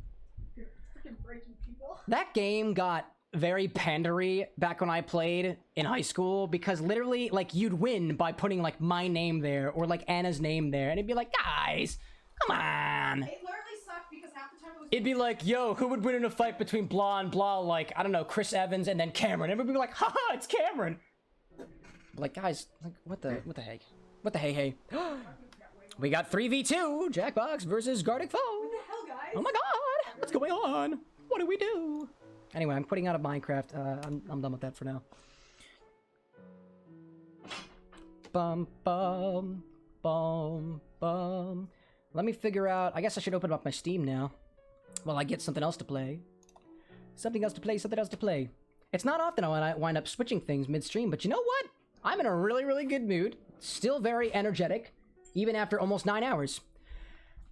You're freaking breaking people. That game got very pandery back when I played in high school because literally, like, you'd win by putting, like, my name there or, like, Anna's name there, and it'd be like, guys, come on! It literally sucked because half the time it was. It'd be like, yo, who would win in a fight between blah and blah, like, I don't know, Chris Evans and then Cameron? Everybody would be like, haha, it's Cameron! Like, guys, like, what the heck? What the hey? We got 3v2, Jackbox versus Gartic Phone! What the hell, guys? Oh my god! What's going on? What do we do? Anyway, I'm putting out of Minecraft. I'm done with that for now. Bum bum bum bum. Let me figure out. I guess I should open up my Steam now. While I get something else to play. Something else to play. It's not often I wind up switching things midstream, but you know what? I'm in a really, really good mood. Still very energetic, even after almost 9 hours.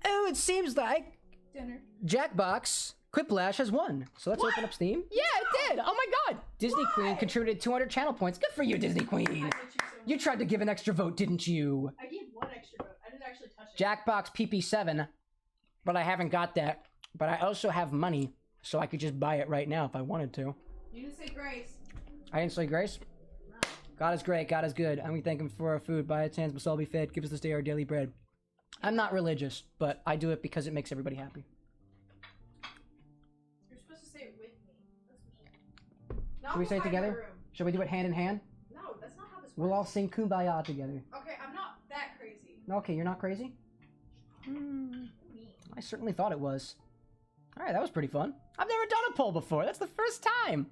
Oh, it seems like Dinner. Jackbox Quiplash has won. So let's open up Steam. Yeah, it did! Oh my god! Disney Queen contributed 200 channel points. Good for you, Disney Queen! I hate you so You much. tried to give an extra vote, didn't you? I gave 1 extra vote. I didn't actually touch it. Jackbox PP7. But I haven't got that. But I also have money, so I could just buy it right now if I wanted to. You didn't say grace. I didn't say grace? No. God is great, God is good, and we thank him for our food. By his hands must all be fed. Give us this day our daily bread. I'm not religious, but I do it because it makes everybody happy. You're supposed to say it with me. That's mean. Now Should we go say it hide in my together? room. Should we do it hand in hand? No, that's not how this works. We'll all sing Kumbaya together. Okay, I'm not that crazy. Okay, you're not crazy? Me. I certainly thought it was. Alright, that was pretty fun. I've never done a poll before. That's the first time.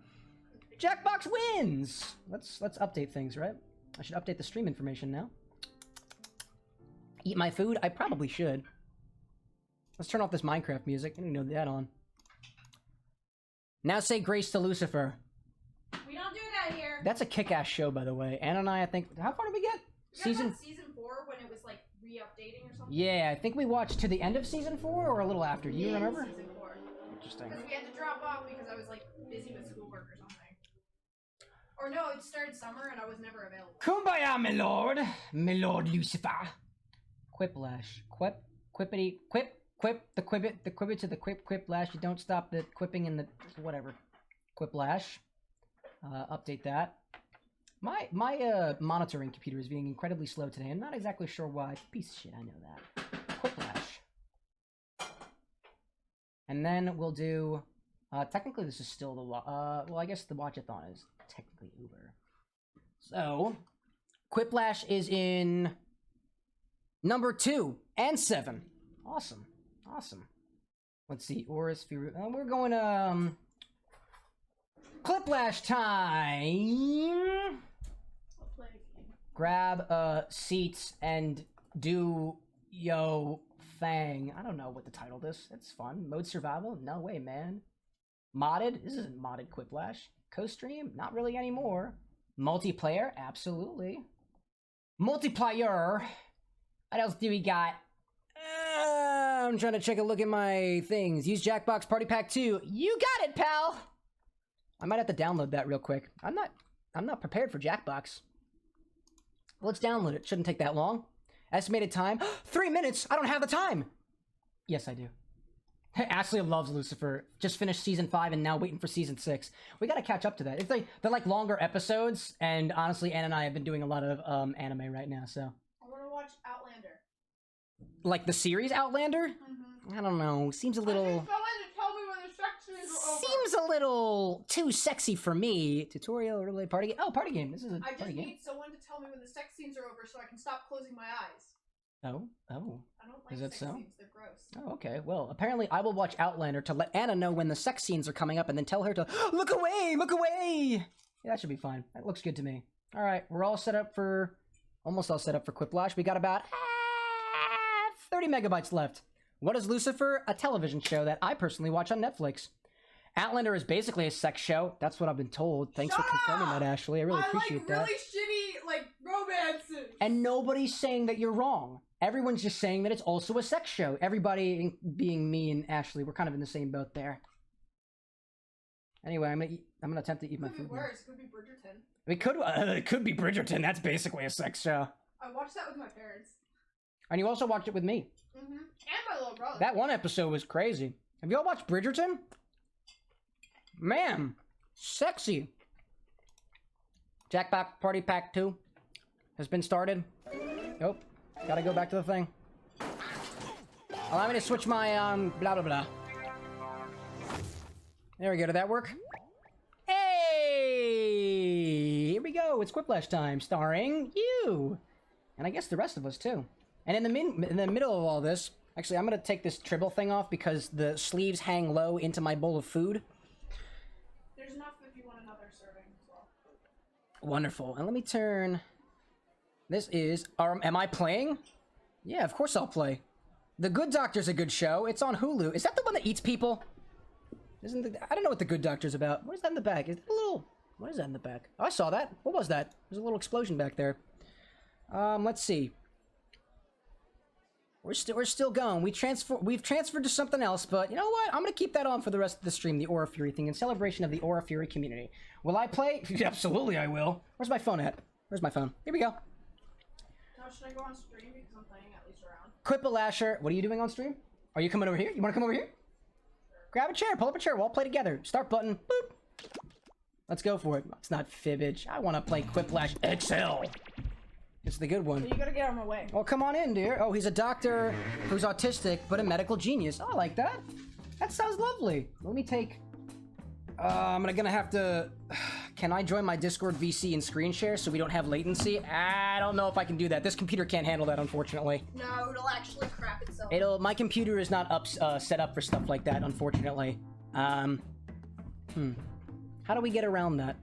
Jackbox wins! Let's update things, right? I should update the stream information now. Eat my food? I probably should. Let's turn off this Minecraft music. I didn't know that on. Now say grace to Lucifer. We don't do that here. That's a kick-ass show, by the way. Anna and I think... How far did we get? You guys had season 4 when it was like re-updating or something? Yeah, I think we watched to the end of season 4 or a little after. You Yeah, remember? Season 4. Interesting. Because we had to drop off because I was like busy with schoolwork or something. Or no, it started summer and I was never available. Kumbaya, my lord Lucifer. Quiplash. Quippity, quip, the quibbit to the quiplash. You don't stop the quipping and the whatever. Quiplash. Update that. My monitoring computer is being incredibly slow today. I'm not exactly sure why. It's a piece of shit, I know that. Quiplash. And then we'll do... technically this is still the... well, I guess the Watchathon is technically over. So, Quiplash is in... number 2 and 7. Awesome. Awesome. Let's see. Oris, we're going Quiplash time! I'll play a game. Grab seats and do yo thing. I don't know what the title is. It's fun. Mode survival? No way, man. Modded? This isn't modded Quiplash. Co-stream? Not really anymore. Multiplayer? Absolutely. Multiplayer? What else do we got? I'm trying to check a look at my things. Use Jackbox Party Pack 2. You got it, pal! I might have to download that real quick. I'm not prepared for Jackbox. Let's download it. Shouldn't take that long. Estimated time? 3 minutes! I don't have the time! Yes, I do. Ashley loves Lucifer. Just finished season 5 and now waiting for season 6. We gotta catch up to that. It's like, they're like longer episodes, and honestly, Anna and I have been doing a lot of anime right now, so. I want to watch Outlander. Like the series Outlander? Mm-hmm. I don't know. Seems a I little... need someone to tell me when the sex scenes are over. Seems a little too sexy for me. Tutorial, really party game. Oh, party game. This is a I just party game. need someone to tell me when the sex scenes are over so I can stop closing my eyes. Oh. I don't like Is it sex so? scenes. They're gross. Oh, okay. Well, apparently I will watch Outlander to let Anna know when the sex scenes are coming up and then tell her to look away, look away. Yeah, that should be fine. That looks good to me. All right, we're all set up for, almost all set up for Quiplash. We got about 30 megabytes left. What is Lucifer? A television show that I personally watch on Netflix. Outlander is basically a sex show. That's what I've been told. Thanks for confirming that, Ashley. I really appreciate that. I like really shitty, like, romances. And nobody's saying that you're wrong. Everyone's just saying that it's also a sex show. Everybody, being me and Ashley, we're kind of in the same boat there. Anyway, I'm gonna attempt to eat my food. Could be worse. Could be Bridgerton. It could be Bridgerton. That's basically a sex show. I watched that with my parents. And you also watched it with me. Mm-hmm. And my little brother. That one episode was crazy. Have you all watched Bridgerton? Man, sexy. Jackpot Party Pack 2 has been started. Nope. Gotta go back to the thing. Allow me to switch my, blah, blah, blah. There we go. Did that work? Hey! Here we go. It's Quiplash time, starring you. And I guess the rest of us, too. And in the middle of all this, actually, I'm gonna take this tribble thing off because the sleeves hang low into my bowl of food. There's enough if you want another serving as well. Wonderful. And let me turn... This is... am I playing? Yeah, of course I'll play. The Good Doctor's a good show. It's on Hulu. Is that the one that eats people? I don't know what The Good Doctor's about. What is that in the back? Is it a little... What is that in the back? Oh, I saw that. What was that? There's a little explosion back there. Let's see. We're still going. We've transferred to something else, but you know what? I'm gonna keep that on for the rest of the stream, the Aura Fury thing, in celebration of the Aura Fury community. Will I play? Absolutely I will. Where's my phone at? Where's my phone? Here we go. Now, should I go on stream because I'm playing at least around? Quiplash, what are you doing on stream? Are you coming over here? You wanna come over here? Grab a chair, pull up a chair, we'll all play together. Start button, boop. Let's go for it. It's not Fibbage. I wanna play Quiplash XL. It's the good one. So you gotta get out of my way. Well, come on in, dear. Oh, he's a doctor who's autistic, but a medical genius. Oh, I like that. That sounds lovely. Let me take... I'm gonna have to... Can I join my Discord VC and screen share so we don't have latency? I don't know if I can do that. This computer can't handle that, unfortunately. No, it'll actually crap itself. My computer is not set up for stuff like that, unfortunately. How do we get around that?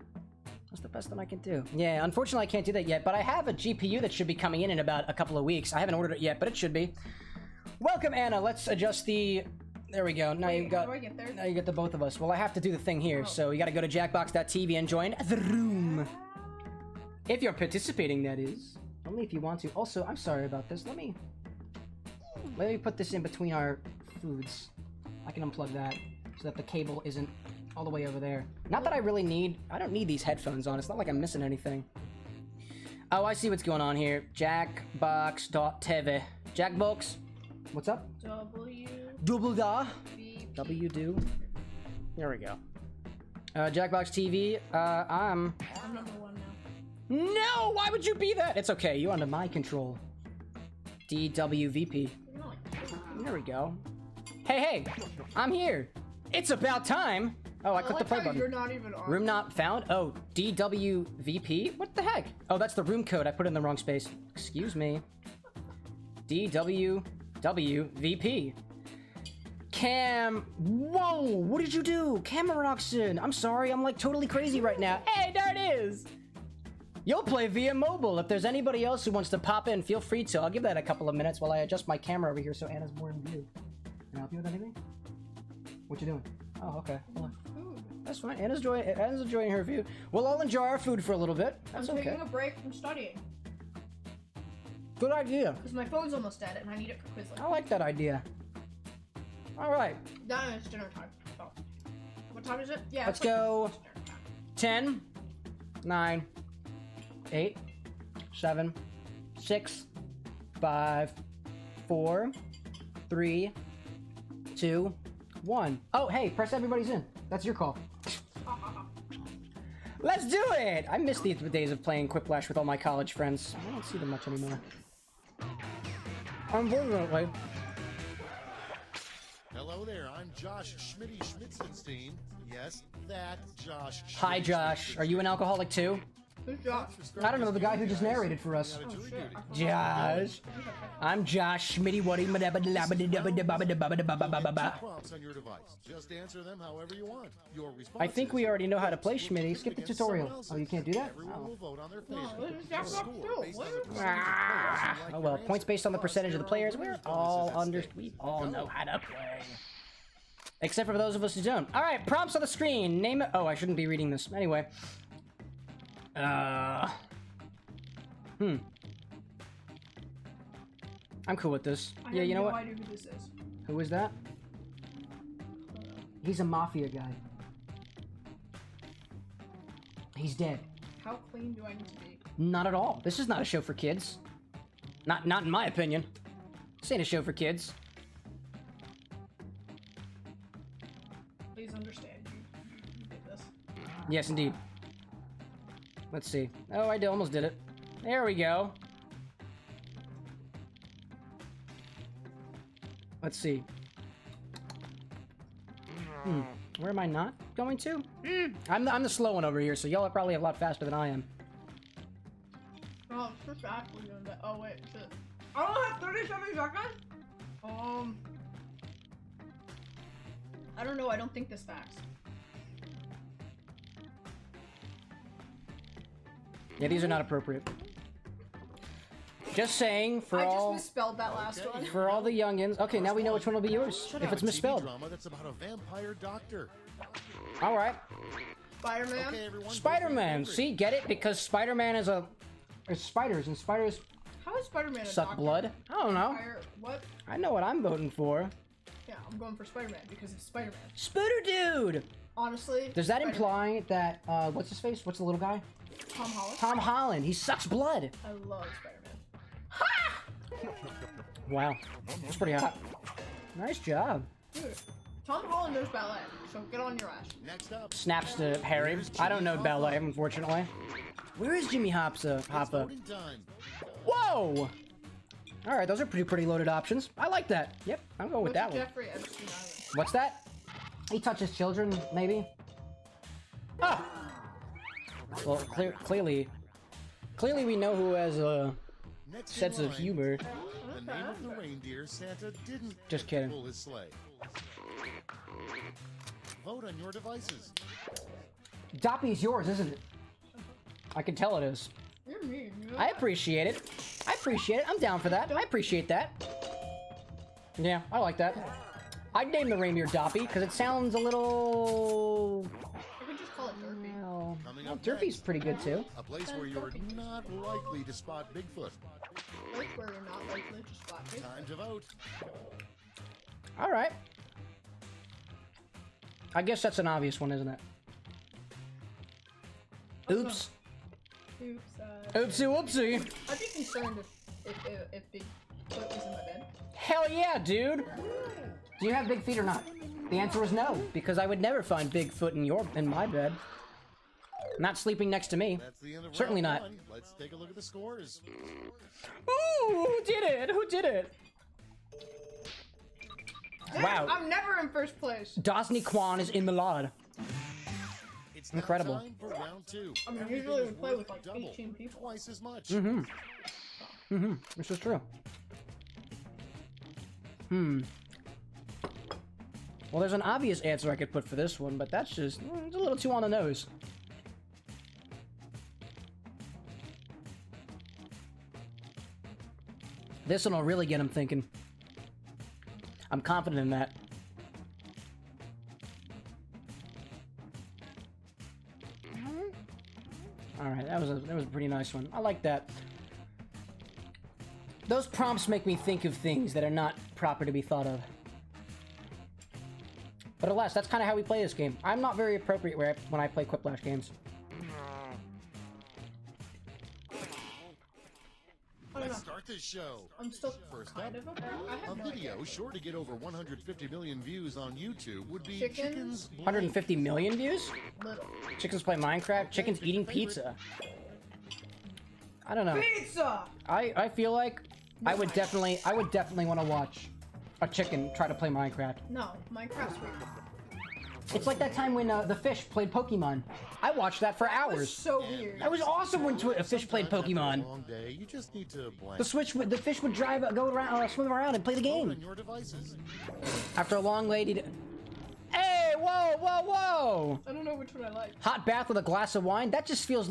What's the best that I can do? Yeah, unfortunately I can't do that yet, but I have a GPU that should be coming in about a couple of weeks. I haven't ordered it yet, but it should be. Welcome, Anna. Let's adjust the... There we go. Now you've got... How do I get there? Now you got the both of us. Well, I have to do the thing here, so you gotta go to jackbox.tv and join the room. If you're participating, that is. Only if you want to. Also, I'm sorry about this. Let me put this in between our foods. I can unplug that so that the cable isn't all the way over there. Not that I really need... I don't need these headphones on. It's not like I'm missing anything. Oh, I see what's going on here. Jackbox.tv. Jackbox. What's up? Double da. W do. There we go. Jackbox TV. I'm number one now. No! Why would you be that? It's okay. You're under my control. DWVP. There we go. Hey! I'm here. It's about time. Oh, I clicked the play button. You're not even on. Room not found? Oh, DWVP? What the heck? Oh, that's the room code. I put it in the wrong space. Excuse me. DWWVP. Cam... Whoa! What did you do? Cameroxen! I'm sorry, I'm like totally crazy right now. Hey, there it is! You'll play via mobile. If there's anybody else who wants to pop in, feel free to. I'll give that a couple of minutes while I adjust my camera over here so Anna's more in view. Can I help you with anything? What you doing? Oh, okay. Hold on. That's fine. Anna's enjoying her view. We'll all enjoy our food for a little bit. That's I'm okay. taking a break from studying. Good idea. Because my phone's almost dead and I need it for Quizlet. I like that idea. All right. Now it's dinner time. Oh. What time is it? Yeah. Let's go. 10, 9, 8, 7, 6, 5, 4, 3, 2, 1. Oh, hey, press everybody's in. That's your call. Let's do it! I miss the days of playing Quiplash with all my college friends. I don't see them much anymore. Unfortunately. Hello there, I'm Josh Schmitty-Schmitzenstein. Yes, that Josh. Hi, Josh. Are you an alcoholic too? Who's Josh? I don't know, the guy who just narrated for us. Oh shit. Josh. I'm Josh Schmitty Woody. Prompts on your device. Just answer them however you want. Your I think we already know how to play Schmitty. Skip the tutorial. Oh, you can't do that? Everyone will vote on their No, favorite. this is Jack Rock too. What? Oh well, points based on the percentage of the players. We all know how to play. Except for those of us who don't. Alright, prompts on the screen. Name it. Oh, I shouldn't be reading this. Anyway. I'm cool with this. Yeah, you know what? I have no idea who this is. Who is that? He's a mafia guy. He's dead. How clean do I need to be? Not at all. This is not a show for kids. Not in my opinion. This ain't a show for kids. Please understand. You did this. Yes, indeed. Let's see. Oh, I almost did it. There we go. Let's see. Where am I not going to? I'm the slow one over here, so y'all are probably a lot faster than I am. Oh, it's just actually doing that. Oh wait, shit. I only have 37 seconds? I don't know, I don't think this fast. Yeah, these are not appropriate. Just saying, for I all just misspelled that last one. for all the youngins. Okay, now we know which one will be yours if it's misspelled. Drama that's about a vampire doctor. All right, Spider-Man? Okay, everyone. Spider-Man. See, get it? Because Spider-Man is spiders, and spiders How is Spider-Man a suck doctor? blood. I don't know. What? I know what I'm voting for. Yeah, I'm going for Spider-Man because it's Spider-Man. Spider Dude. Honestly. Does that Spider-Man. imply that what's his face? What's the little guy? Tom Holland? Tom Holland. He sucks blood. I love Spider-Man. Wow, that's pretty hot. Nice job. Dude, Tom Holland knows ballet, so get on your ass. Next up. Snaps to Harry. I don't know ballet, unfortunately. Where is Jimmy Hoppa? Voting time. Whoa! All right, those are pretty loaded options. I like that. Yep, I'm going with that one. Jeffrey Epstein Island? What's that? He touches children, maybe. Ah. Well, clearly we know who has a Next in sense of line, humor. The name of the reindeer Santa didn't Just kidding. pull his sleigh. Vote on your devices. Doppy's yours, isn't it? I can tell it is. You're mean. You know I that? appreciate it. I appreciate it. I'm down for that. I appreciate that. Yeah, I like that. I'd name the reindeer Doppy because it sounds a little. I could just call it Derpy. Well, Coming up Derpy's next. pretty good too. A place where you're not likely to spot Bigfoot. Place where you're not likely to spot me. Time to vote. All right. I guess that's an obvious one, isn't it? Oops. Oops. Oopsie whoopsie. I'd be concerned if Bigfoot was in my bed. Hell yeah, dude. Do you have big feet or not? The answer is no, because I would never find Bigfoot in my bed. Not sleeping next to me. That's the end of Certainly round not. one. Let's take a look at the scores. Ooh, who did it? Who did it? Damn, Wow. I'm never in first place. Dosny Kwan is in the lod. It's now Incredible. time for round two. I mean, Everything usually is we play worth with like double, 18 people. twice as much. This is true. Well, there's an obvious answer I could put for this one, but that's just it's a little too on the nose. This one will really get him thinking. I'm confident in that. All right, that was a pretty nice one. I like that. Those prompts make me think of things that are not proper to be thought of. But alas, that's kind of how we play this game. I'm not very appropriate when I play Quiplash games. Let's start this show. I'm still First kind up, of a I A have no video idea. sure to get over 150 million views on YouTube would be Chickens? 150 million views? Little. Chickens play Minecraft, chickens eating pizza. I don't know. Pizza! I feel like I would definitely want to watch a chicken try to play Minecraft. No, Minecraft's weird. It's like that time when the fish played Pokemon. I watched that for That was hours. so weird. That was awesome when a fish played Sometimes after Pokemon. a long day, you just need to blank. The fish would go around, swim around, and play the Phone game. and your devices. After a long lady. Hey, whoa, whoa, whoa! I don't know which one I like. Hot bath with a glass of wine. That just feels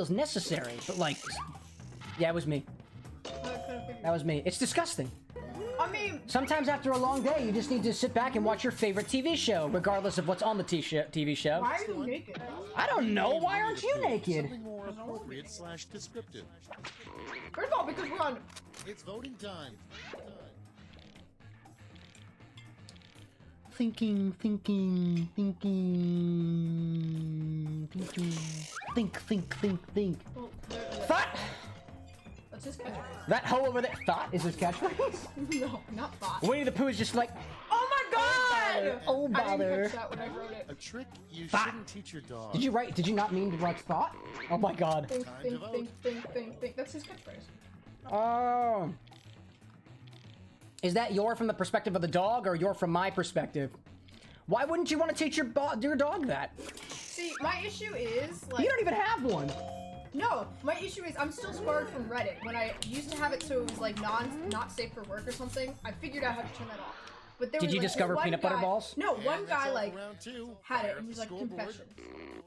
necessary. But like, yeah, it was me. That was me. It's disgusting. I mean, Sometimes after a long day, you just need to sit back and watch your favorite TV show, regardless of what's on the TV show. why are you naked? I don't know. Why aren't you naked? Something more appropriate / descriptive. First of all, because we're on. It's voting time. Thinking. Think. Well, Thought. that's his catchphrase. That hoe over there. Thought is his catchphrase. No, not thought. Winnie the Pooh is just like, Oh my god! oh I didn't bother. catch that when I wrote it. A trick you Thought. shouldn't teach your dog. Did you not mean to write thought? Oh my god. Think, Time to vote. think. That's his catchphrase. Oh. Is that your from the perspective of the dog or your from my perspective? Why wouldn't you want to teach your dog that? See, my issue is like You don't even have one. no. My issue is I'm still scarred from Reddit. When I used to have it so it was like not safe for work or something, I figured out how to turn that off. But there Did was, you like, discover one peanut butter guy- balls? No, And one that's guy all like round two. had it Fire and up was the like scoreboard. confession.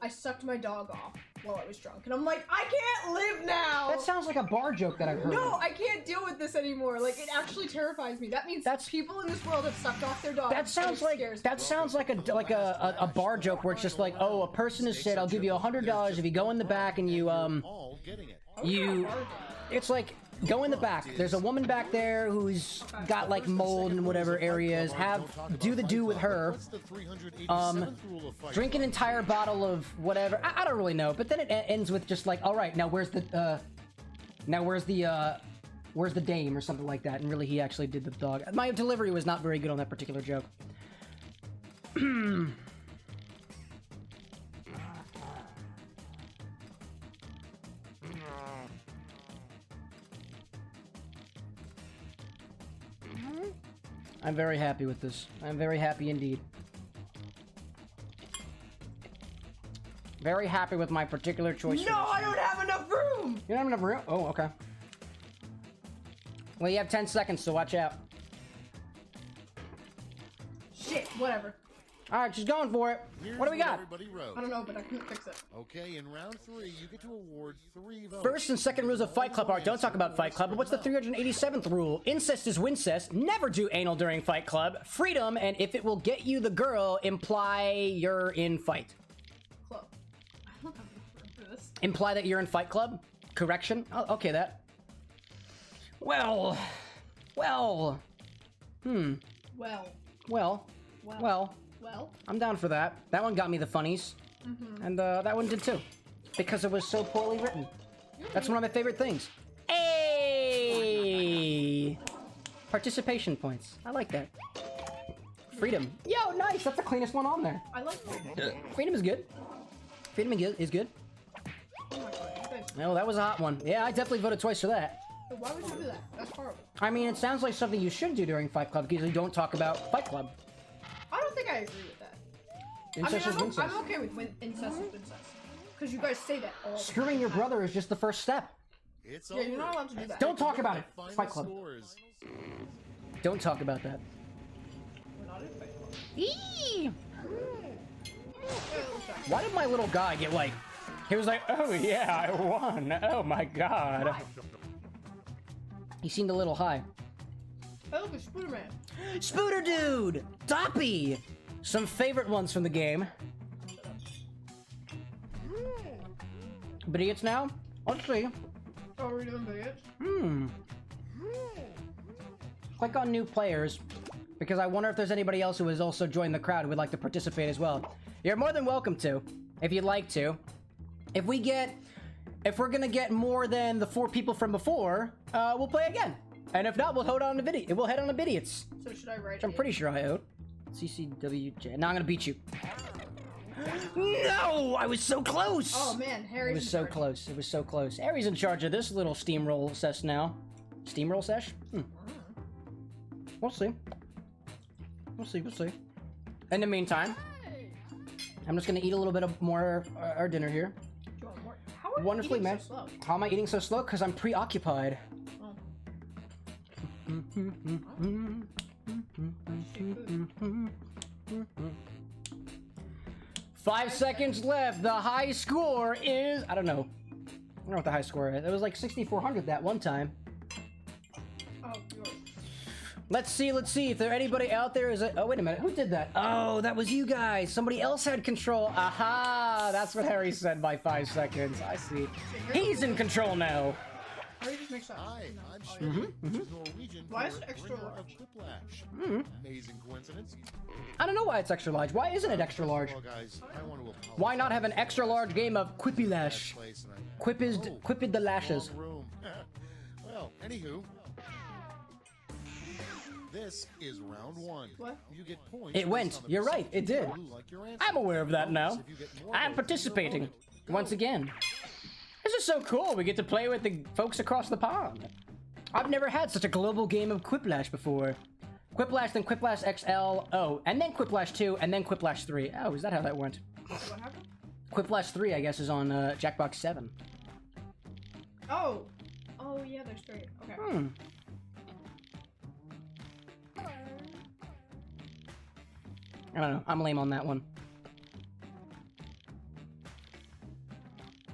I sucked my dog off while I was drunk, and I'm like, I can't live now. That sounds like a bar joke that I've heard. No, I can't deal with this anymore. Like, it actually terrifies me. That means That's- people in this world have sucked off their dogs. That sounds and it like scares that me. sounds like a bar joke where it's just like, oh, a person has said, I'll give you $100 if you go in the back and you All getting it. you. It's like go in the back. There's a woman back there who's got like mold in whatever areas. Do the do with her. What's the 387th rule of Fight Drink an entire bottle of whatever. I don't really know. But then it ends with just like, all right, now where's the dame or something like that? And really, he actually did the dog. My delivery was not very good on that particular joke. I'm very happy with this. I'm very happy indeed. Very happy with my particular choice. No, I don't have enough room. You don't have enough room? Oh, okay. Well, you have 10 seconds, so watch out. Shit, whatever. All right, she's going for it. Here's What do we got? Everybody wrote. I don't know, but I couldn't fix it. Okay, in round 3, you get to award 3 votes. First and second rules of Fight Club are don't talk about Fight Club, but what's the 387th rule? Incest is wincest. Never do anal during Fight Club. Freedom, and if it will get you the girl, imply you're in fight. Club. I don't have enough room for this. Imply that you're in Fight Club? Correction? Oh, okay, that. Well. Well. I'm down for that. That one got me the funnies. And that one did too. Because it was so poorly written. That's one of my favorite things. Hey! Participation points. I like that. Freedom. Yo, nice! That's the cleanest one on there. I like that. Freedom is good. Freedom is good. Oh my god, you guys. Oh, that was a hot one. Yeah, I definitely voted twice for that. Why would you do that? That's horrible. I mean, it sounds like something you should do during Fight Club because you don't talk about Fight Club. I don't think I agree with that. Incest is I'm incest. okay with when incest is incest. Because you guys say that all the Screwing time. your brother is just the first step. It's Yeah, you're not allowed to do that. Don't talk about it. Final Fight Club. scores. Don't talk about that. We're not in Fight Club. Eee! Yeah, Why did my little guy get like... He was like, oh yeah, I won. Oh my god. He seemed a little high. Hey, look, it's Spooderman. Spooter Dude! Doppy! Some favorite ones from the game. Bidiots now? Let's see. Oh, we're doing videos? Click on new players, because I wonder if there's anybody else who has also joined the crowd who would like to participate as well. You're more than welcome to, if you'd like to. If we're gonna get more than the 4 people from before, we'll play again. And if not, we'll head on to Bidiots. So should I write Which I'm pretty sure I owed. CCWJ. Now I'm gonna beat you. No! I was so close! Oh man, It Harry's was so close. It was so close. Aries in charge of this little steamroll sesh now. Steamroll sesh? We'll see. We'll see. In the meantime, I'm just gonna eat a little bit of more our dinner here. Do you want more? How are you Wonderfully, eating man. so slow? How am I eating so slow? Because I'm preoccupied. Oh. 5 seconds left. The high score is... I don't know. I don't know what the high score is. It was like 6,400 that one time. Oh, yours. Let's see if there anybody out there is... Oh, wait a minute. Who did that? Oh, that was you guys. Somebody else had control. Aha! That's what Harry said by 5 seconds. I see. He's in control now. Or you just make sense. Hi, No. I'm Oh, Shane, yeah. which is Norwegian Why is for it extra bringer large? of Quiplash. Amazing coincidence. I don't know why it's extra large. Why isn't it extra large? Well, guys, I want to apologize. Why not have an extra large game of Quiplash? Quipid the lashes. Wrong room. Well, anywho, this is round 1. What? You get points. It based went. on the You're right. It did. percentage you like your answer. I'm aware of that now. Bonus if you get more I'm votes than your participating. opponent. Go. Once again. This is so cool. We get to play with the folks across the pond. I've never had such a global game of Quiplash before. Quiplash, then Quiplash XL, oh, and then Quiplash 2, and then Quiplash 3. Oh, is that how that went? What happened? Quiplash 3, I guess, is on Jackbox 7. Oh. Oh, yeah, they're straight. Okay. Hmm. I don't know. I'm lame on that one.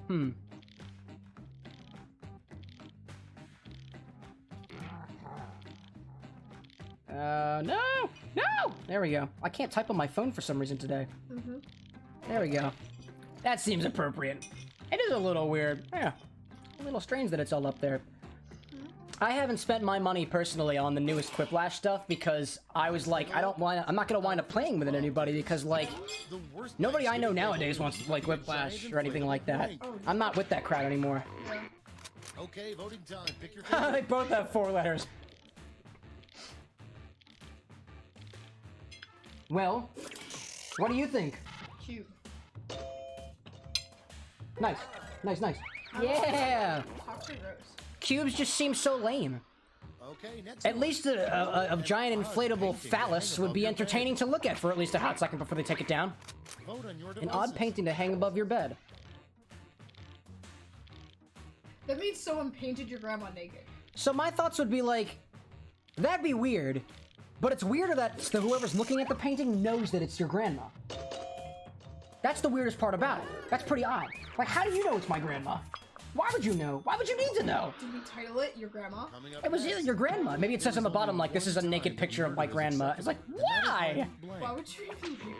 Hmm. No! No! There we go. I can't type on my phone for some reason today. Mm-hmm. There we go. That seems appropriate. It is a little weird. Yeah. A little strange that it's all up there. I haven't spent my money personally on the newest Quiplash stuff because I was like, I'm not gonna wind up playing with anybody because like, The worst nobody I know Thanksgiving nowadays wants to play giant Quiplash or anything inflatable like that. drink. I'm not with that crowd anymore. Yeah. Okay, voting time. Pick your They favorite. both have 4 letters. Well, what do you think? Cute. Nice. Nice, nice. Yeah! Toxic Rose. Cubes just seem so lame. Okay, next At one. least a giant inflatable phallus would be entertaining to look at for at least a hot second before they take it down. Vote on your An devices. odd painting to hang above your bed. That means someone painted your grandma naked. So my thoughts would be like, that'd be weird, but it's weirder that whoever's looking at the painting knows that it's your grandma. That's the weirdest part about it. That's pretty odd. Like, how do you know it's my grandma? Why would you know? Why would you need to know? Did we title it Your Grandma? Coming up It was either next. your grandma. Maybe it says on the bottom, like, this is a naked picture of my grandma. It's like, why? Why would you even do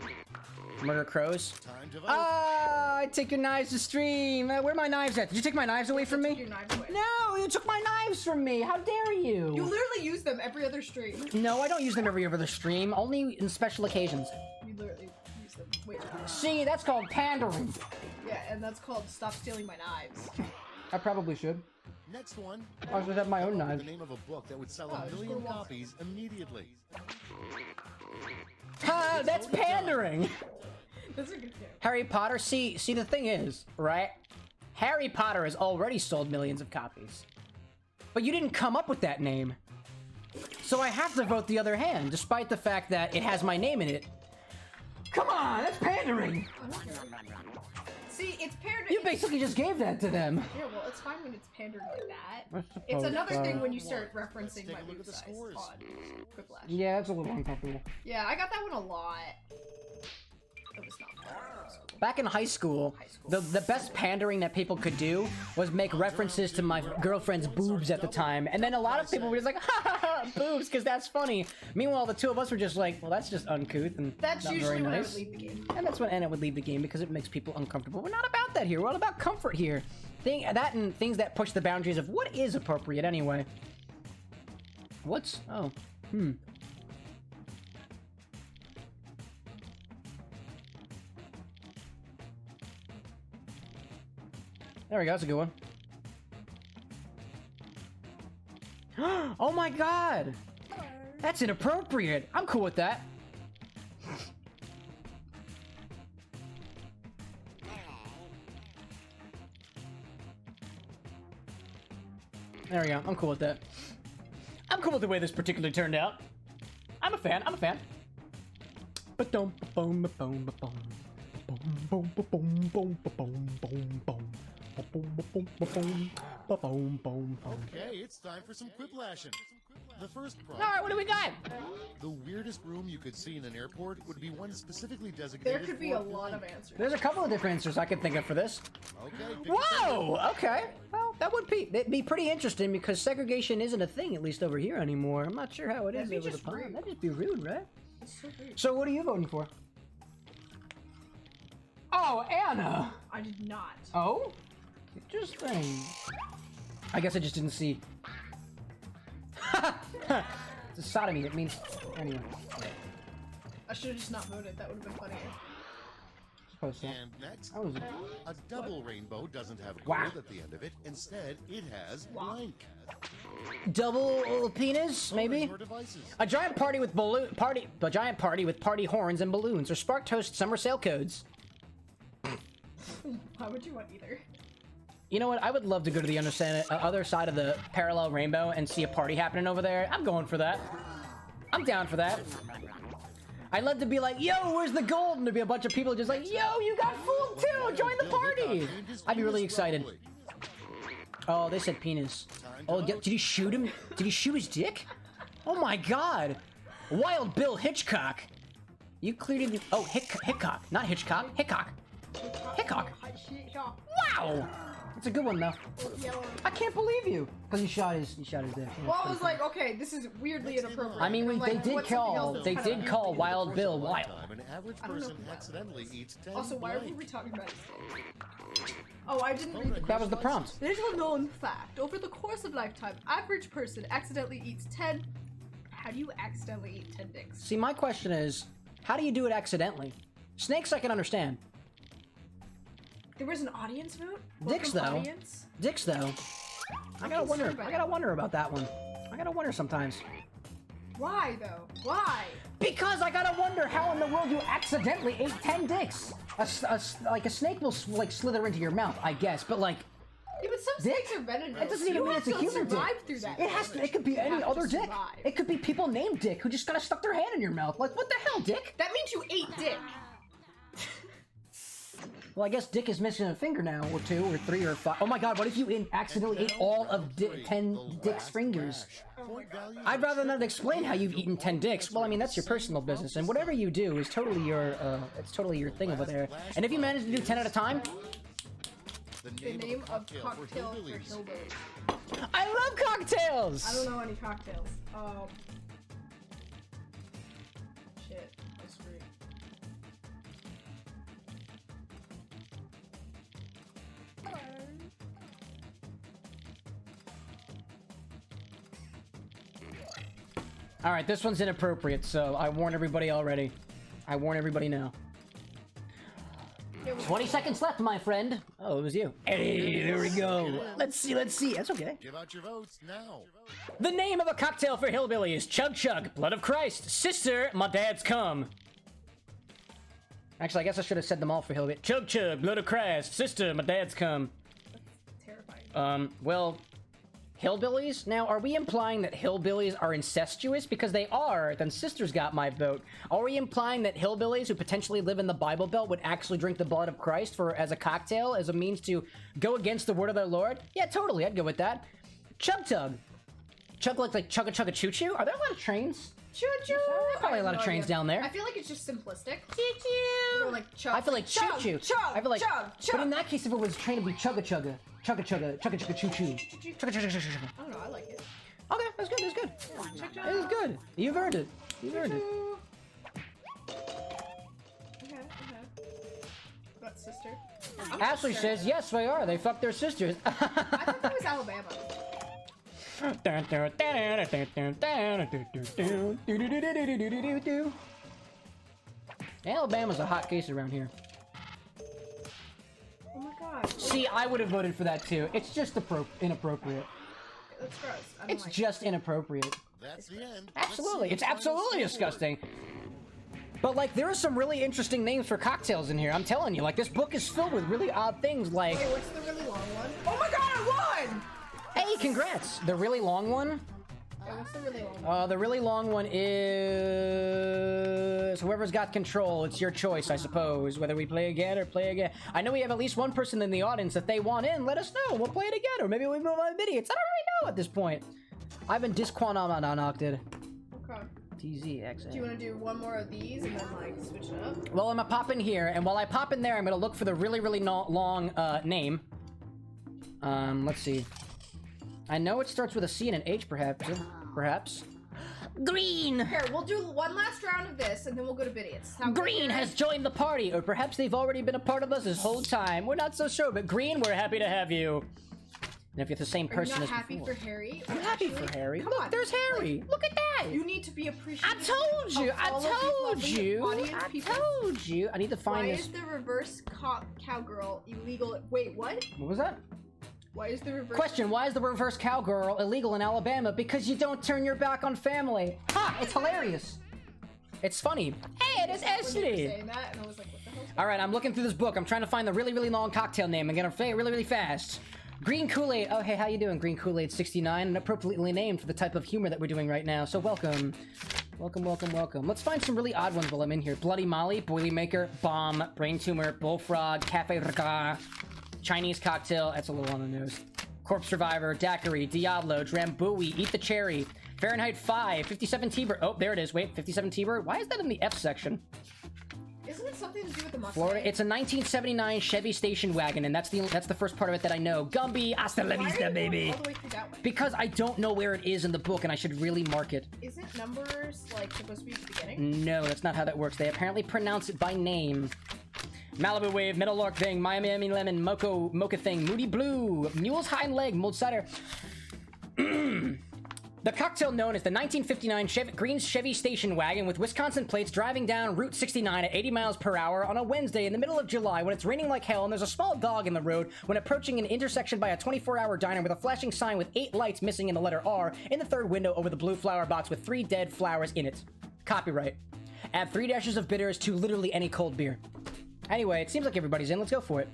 Murder crows. Time to vote. Ah, I take your knives to stream. Where are my knives at? Did you take my knives away from Took me? your knives away. No, you took my knives from me. How dare you? You literally use them every other stream. No, I don't use them every other stream. Only in special occasions. You literally use them. Wait. See, that's called pandering. Yeah, and that's called Stop Stealing My Knives. I probably should. Next one. I should have my own The knives. name of a book that would sell Oh, a just million go walk. copies immediately. Ha, that's pandering. That's a good game. Harry Potter, see, the thing is, right? Harry Potter has already sold millions of copies. But you didn't come up with that name. So I have to vote the other hand, despite the fact that it has my name in it. Come on, that's pandering! I don't care. See, it's pandering. You basically just gave that to them. Yeah, well, it's fine when it's pandering like that. I It's suppose another so. thing when you start referencing take my a look boot at the size scores. on Quiplash. Yeah, it's a little uncomfortable. Yeah, I got that one a lot. It was not fun. Back in high school, the best pandering that people could do was make references to my girlfriend's boobs at the time, and then a lot of people were just like, ha ha ha, boobs, because that's funny. Meanwhile, the two of us were just like, well, that's just uncouth and That's not usually very when I nice. would leave the game. And that's when Anna would leave the game because it makes people uncomfortable. We're not about that here. We're all about comfort here. That and things that push the boundaries of what is appropriate anyway. What's... oh. There we go. That's a good one. Oh my god! That's inappropriate. I'm cool with that. There we go. I'm cool with that. I'm cool with the way this particularly turned out. I'm a fan. I'm a fan. Ba-dum, ba-boom, ba-boom, ba-boom, Okay, it's time for some quiplashing. The first prompt. Alright, what do we got? The weirdest room you could see in an airport would be one specifically designated. There could be for a lot of blank. answers. There's a couple of different answers I could think of for this. Okay. pick a Whoa! Okay. Well, that'd be pretty interesting because segregation isn't a thing, at least over here anymore. I'm not sure how it is That'd be over the just pond. rude. That'd just be rude, right? It's so weird. So what are you voting for? Oh, Anna! I did not. Oh? Interesting. I guess I just didn't see. It's a sodomy. It means anyway. I should have just not voted. That would have been funnier. Suppose so. And next, That was a double rainbow doesn't have gold Wow. at the end of it. Instead, it has blank. double penis, maybe. Your devices. A giant party with party horns and balloons, or spark toast summer sale codes. Why would you want either? You know what? I would love to go to the other side of the parallel rainbow and see a party happening over there. I'm going for that. I'm down for that. I'd love to be like, yo, where's the gold? And there'd be a bunch of people just like, yo, you got fooled too! Join the party! I'd be really excited. Oh, they said penis. Oh, did he shoot him? Did he shoot his dick? Oh my god! Wild Bill Hitchcock! You cleared it. Oh, Hickok. Not Hitchcock. Hickok. Hickok. Wow! It's a good one though. I can't believe you. Because he shot his dick. Yeah, Well, I was like, okay, this is weirdly inappropriate. I mean, I'm they like, did what's something else call that's kind of Wild weirdly Bill One wild. time, an average I don't know person who that accidentally eats 10 Also, why blank. were we talking about this? Oh, I didn't read the That was the prompt. Little known fact. Over the course of lifetime, average person accidentally eats 10... How do you accidentally eat 10 dicks? See, my question is, how do you do it accidentally? Snakes I can understand. There was an audience vote? Dicks, Welcome, though. Audience? Dicks though. I gotta wonder. concerned by I gotta wonder about that one. I gotta wonder sometimes. Why, though? Why? Because I gotta wonder how in the world you accidentally ate 10 dicks. Like a snake will like slither into your mouth, I guess, but like Yeah, but some Dick? snakes are venomous. it doesn't even mean it's a human dick. survive through that. It has to. It could be You any have to other dick. survive. It could be people named Dick who just kind of stuck their hand in your mouth. Like, what the hell, Dick? That means you ate dick. Well, I guess Dick is missing a finger now, or 2, or 3, or 5. Oh my God! What if you accidentally ate all of 10 Dick's fingers? Point value I'd rather not explain how you've eaten 10 dicks. Well, I mean, that's your personal business, and whatever you do is totally your, it's totally your thing over there. And if you manage to do 10 at a time, The name of cocktail cocktail for hillbillies. hillbillies. I love cocktails! I don't know any cocktails. Shit. I screwed. Alright, this one's inappropriate, so I warned everybody already. I warn everybody now. 20 seconds left, my friend. Oh, it was you. Hey, there we go. Let's see. That's okay. Give out your votes now. The name of a cocktail for hillbillies: Chug Chug, Blood of Christ, Sister, My Dad's Come. Actually, I guess I should have said them all for hillbillies. Chug Chug, Blood of Christ, Sister, My Dad's Come. Terrifying. Well, hillbillies? Now, are we implying that hillbillies are incestuous? Because they are, then Sister's got my vote. Are we implying that hillbillies who potentially live in the Bible Belt would actually drink the blood of Christ as a cocktail, as a means to go against the word of their Lord? Yeah, totally, I'd go with that. Chug Tug. Chug like Chugga Chugga Choo Choo? Are there a lot of trains? Choo choo. Probably a lot of trains down there. I feel like it's just simplistic. Choo choo. Like chug. I feel like Choo chug, Choo. Chug. I feel like, chug. but in that case, if it was a train, it'd be Chugga Chugga. Chugga Chugga. Chugga Chugga Choo Choo. Chugga Chugga Chugga Chugga. I don't know. I like it. Okay, that's good, that's good. Chug, chug. It was good. You've earned it. You've earned it. Okay. That sister. Ashley says, yes, they are. They fucked their sisters. I thought that was Alabama. Alabama's a hot case around here. Oh my god. See, I would have voted for that too. It's just inappropriate. That's gross. I don't It's like just inappropriate. That's the end. Absolutely, Let's it's see the final absolutely score. disgusting. But like, there are some really interesting names for cocktails in here. I'm telling you, like, this book is filled with really odd things. Like, Wait, what's the really long one? Oh my god, I won! hey, congrats! The really long one. Yeah, what's the really long one? The really long one is whoever's got control. It's your choice, I suppose, whether we play again or play again. I know we have at least one person in the audience. If they want in, let us know. We'll play it again, or maybe we move on to Bidiots. I don't really know at this point. I've been disquanonocted. Okay. TZX. Do you want to do one more of these and then like switch it up? Well, I'm gonna pop in here, and while I pop in there, I'm gonna look for the really, really long name. Let's see. I know it starts with a C and an H, perhaps. Green! Here, we'll do one last round of this, and then we'll go to Bidiots. Green has joined the party, or perhaps they've already been a part of us this whole time. We're not so sure, but Green, we're happy to have you. And if you're the same person as happy before. for Harry? I'm happy for Harry. Come Look, on. there's Harry. Like, look at that. You need to be appreciative. I told you. I told you. I need to find Why this. is the reverse cowgirl illegal? Wait, what? What was that? Why is the reverse... Question, why is the reverse cowgirl illegal in Alabama? Because you don't turn your back on family. Ha! It's hilarious. It's funny. Hey, it is When you were Ashley. saying that, and I was like, what the hell? All right, I'm looking through this book. I'm trying to find the really, really long cocktail name. I'm gonna say it really, really fast. Green Kool-Aid. Oh, hey, how you doing? Green Kool-Aid 69, and appropriately named for the type of humor that we're doing right now. So welcome. Welcome. Let's find some really odd ones while I'm in here. Bloody Molly, Boilermaker, Bomb, Brain Tumor, Bullfrog, Cafe Regard, Chinese Cocktail, that's a little on the nose. Corpse Survivor, Daiquiri, Diablo, Drambuie, Eat the Cherry, Fahrenheit 5, 57 T-Bird. Oh, there it is. Wait, 57 T-Bird? Why is that in the F section? Isn't it something to do with the Mustang? Florida. It's a 1979 Chevy station wagon, and that's the first part of it that I know. Gumby, hasta la Why are vista, you going baby. all the way through that way? Because I don't know where it is in the book, and I should really mark it. Isn't numbers, like, supposed to be at the beginning? No, that's not how that works. They apparently pronounce it by name. Malibu Wave, Metal Lark Thing, Miami Lemon, Mocha Thing, Moody Blue, Mule's Hind Leg, Mulled Cider. The cocktail known as the 1959 green Chevy station wagon with Wisconsin plates driving down Route 69 at 80 miles per hour on a Wednesday in the middle of July when it's raining like hell and there's a small dog in the road when approaching an intersection by a 24-hour diner with a flashing sign with 8 lights missing in the letter R in the third window over the blue flower box with 3 dead flowers in it. Copyright. Add 3 dashes of bitters to literally any cold beer. Anyway, it seems like everybody's in. Let's go for it.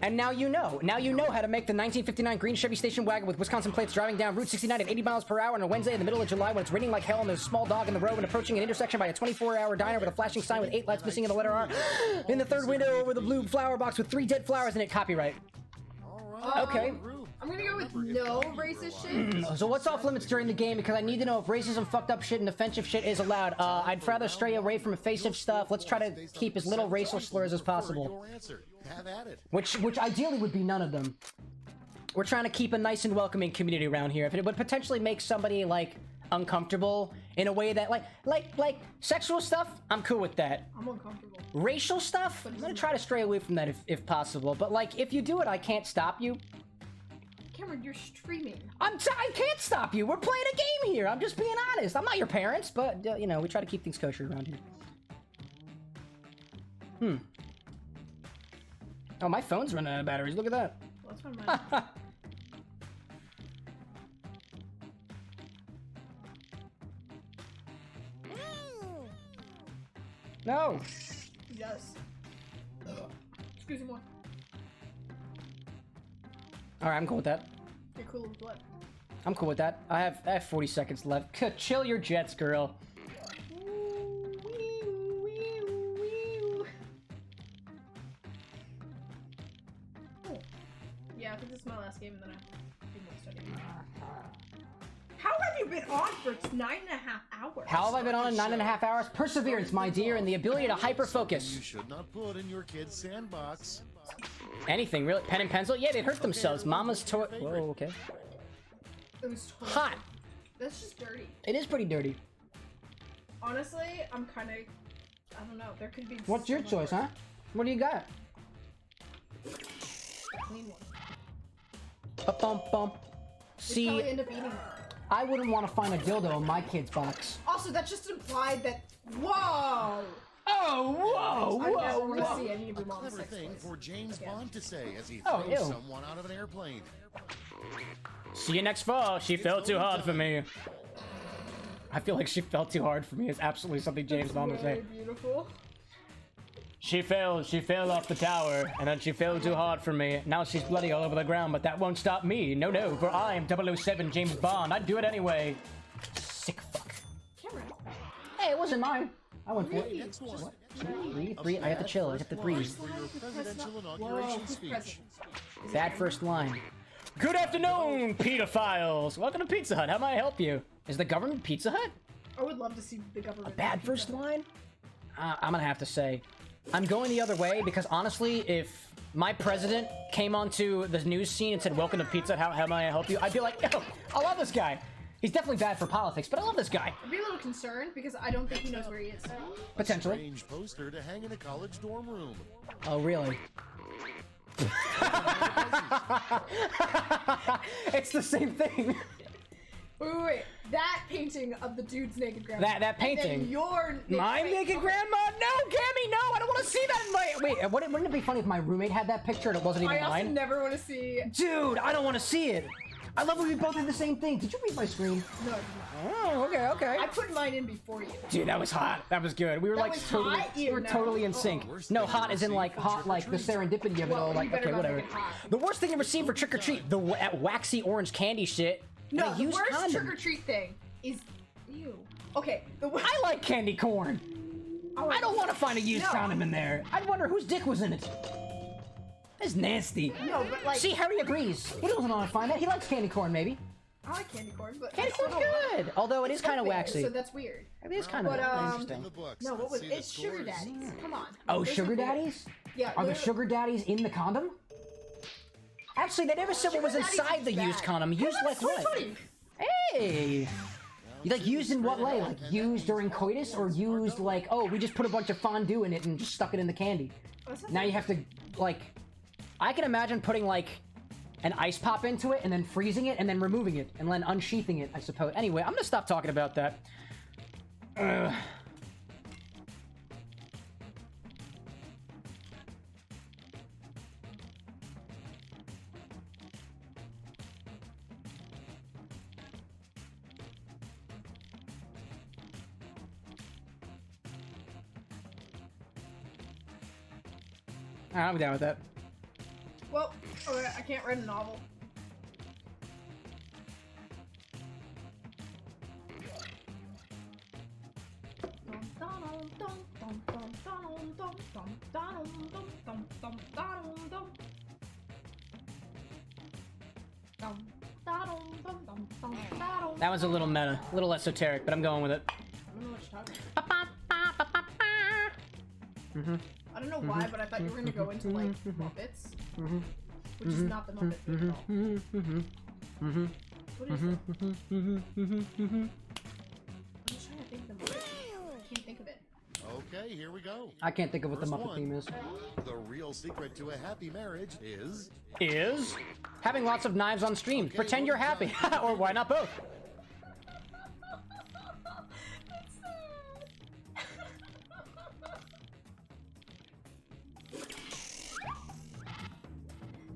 And now you know. Now you know how to make the 1959 green Chevy station wagon with Wisconsin plates driving down Route 69 at 80 miles per hour on a Wednesday in the middle of July when it's raining like hell and there's a small dog in the road when approaching an intersection by a 24-hour diner with a flashing sign with 8 lights missing in the letter R in the third window over the blue flower box with 3 dead flowers in it. Copyright. Okay. I'm gonna go with no racist shit. So what's off limits during the game? Because I need to know if racism, fucked up shit, and offensive shit is allowed. I'd rather stray away from offensive stuff. Let's try to keep as little racial slurs as possible. Which ideally would be none of them. We're trying to keep a nice and welcoming community around here. If it would potentially make somebody, like, uncomfortable in a way that, like sexual stuff, I'm cool with that. I'm uncomfortable. Racial stuff, I'm gonna try to stray away from that if possible. But, like, if you do it, I can't stop you. Cameron, you're streaming. I can't stop you. We're playing a game here. I'm just being honest. I'm not your parents, but, you know, we try to keep things kosher around here. Oh, my phone's running out of batteries. Look at that. Well, that's one of mine. No. Yes. Excuse me. All right, I'm cool with that. You're cool with what? I'm cool with that. I have 40 seconds left. Chill your jets, girl. Yeah, I think this is my last game, and then I do more studying. How have you been on for 9.5 hours? How have I been on in 9.5 hours? Perseverance, my dear, and the ability to hyper-focus. You should not put in your kid's sandbox. Anything, really? Pen and pencil? Yeah, they hurt themselves. Mama's toy. Whoa, okay. It was totally Hot. That's just dirty. It is pretty dirty. Honestly, I'm kind of... I don't know. There could be... What's your choice, huh? What do you got? Clean one. Bump. We'd probably See, end up eating one. I wouldn't want to find a dildo in my kid's box. Also, that just implied that... Whoa! Oh, I never want to see any of your mom's Clever sex thing toys. for James Bond to say as he Oh, throws ew. someone out of an airplane. See you next fall. She fell too hard for me. I feel like she fell too hard for me is absolutely something James Bond would say. Very beautiful. She fell off the tower, and then she fell too hard for me. Now she's bloody all over the ground, but that won't stop me. No, for I am 007 James Bond. I'd do it anyway. Sick fuck. Cameron. Hey, it wasn't mine. I went for it. Next one. Breathe. I have to chill. I have to breathe. For your presidential inauguration speech. Bad first line. Good afternoon, pedophiles. Welcome to Pizza Hut. How may I help you? Is the government Pizza Hut? I would love to see the government. Bad first line? I'm gonna have to say, I'm going the other way because honestly, if my president came onto the news scene and said, welcome to Pizza Hut, how may I help you? I'd be like, yo, I love this guy. He's definitely bad for politics, but I love this guy. I'd be a little concerned because I don't think he knows where he is. Potentially. Strange poster to hang in a college dorm room. Oh, really? It's the same thing. Wait. That painting of the dude's naked grandma. That painting. And then your my naked grandma? No, Gammy, no! I don't want to see that in my... Wait, wouldn't it be funny if my roommate had that picture and it wasn't even I also mine? never want to see. Dude, I don't want to see it. I love when we both did the same thing. Did you read my screen? No, I did not. Oh, okay. I put mine in before you. Dude, that was hot. That was good. We were That like was totally, hot? we were Ew, no. totally in sync. No, hot as in like hot, like the serendipity of it all. Well, Like, you better okay, not whatever. make it hot. The worst thing you ever seen for trick or treat, the waxy orange candy shit. No, and a the used worst condom. trick or treat thing is ew. Okay, I like candy corn. I don't want to find a used No. condom in there. I'd wonder whose dick was in it. That's nasty. No, but like See, Harry agrees. He doesn't want to find that. He likes candy corn, maybe. I like candy corn, but Candy I still corn's don't like good. Although it is kind of it, waxy. So that's weird. It is kind of But, interesting. The books. No, what was Let's see the it's sugar scores. daddies? Come on. Oh, Those sugar are weird. daddies? Yeah. Are the they're- sugar daddies in the condom? Actually, they never said what was Sugar daddies inside is the used bad. condom. Used Hey, like that's what? funny. Hey! You like used in what way? Like used during coitus or used like, oh, we just put a bunch of fondue in it and just stuck it in the candy. Oh, that's not Now you have to, like, I can imagine putting like an ice pop into it and then freezing it and then removing it and then unsheathing it, I suppose. Anyway, I'm gonna stop talking about that. I'm down with that. Well, okay, I can't write a novel. That was a little meta, a little esoteric, but I'm going with it. I don't know what you're talking about. I don't know why, but I thought you were gonna go into like Muppets, which is not the Muppet thing at all. What is it? I'm just trying to think of the Muppet theme. I can't think of it. Okay, here we go. I can't think of what the First Muppet one. theme is. The real secret to a happy marriage is Is having lots of knives on stream. Okay, Pretend you're well happy, done. or why not both?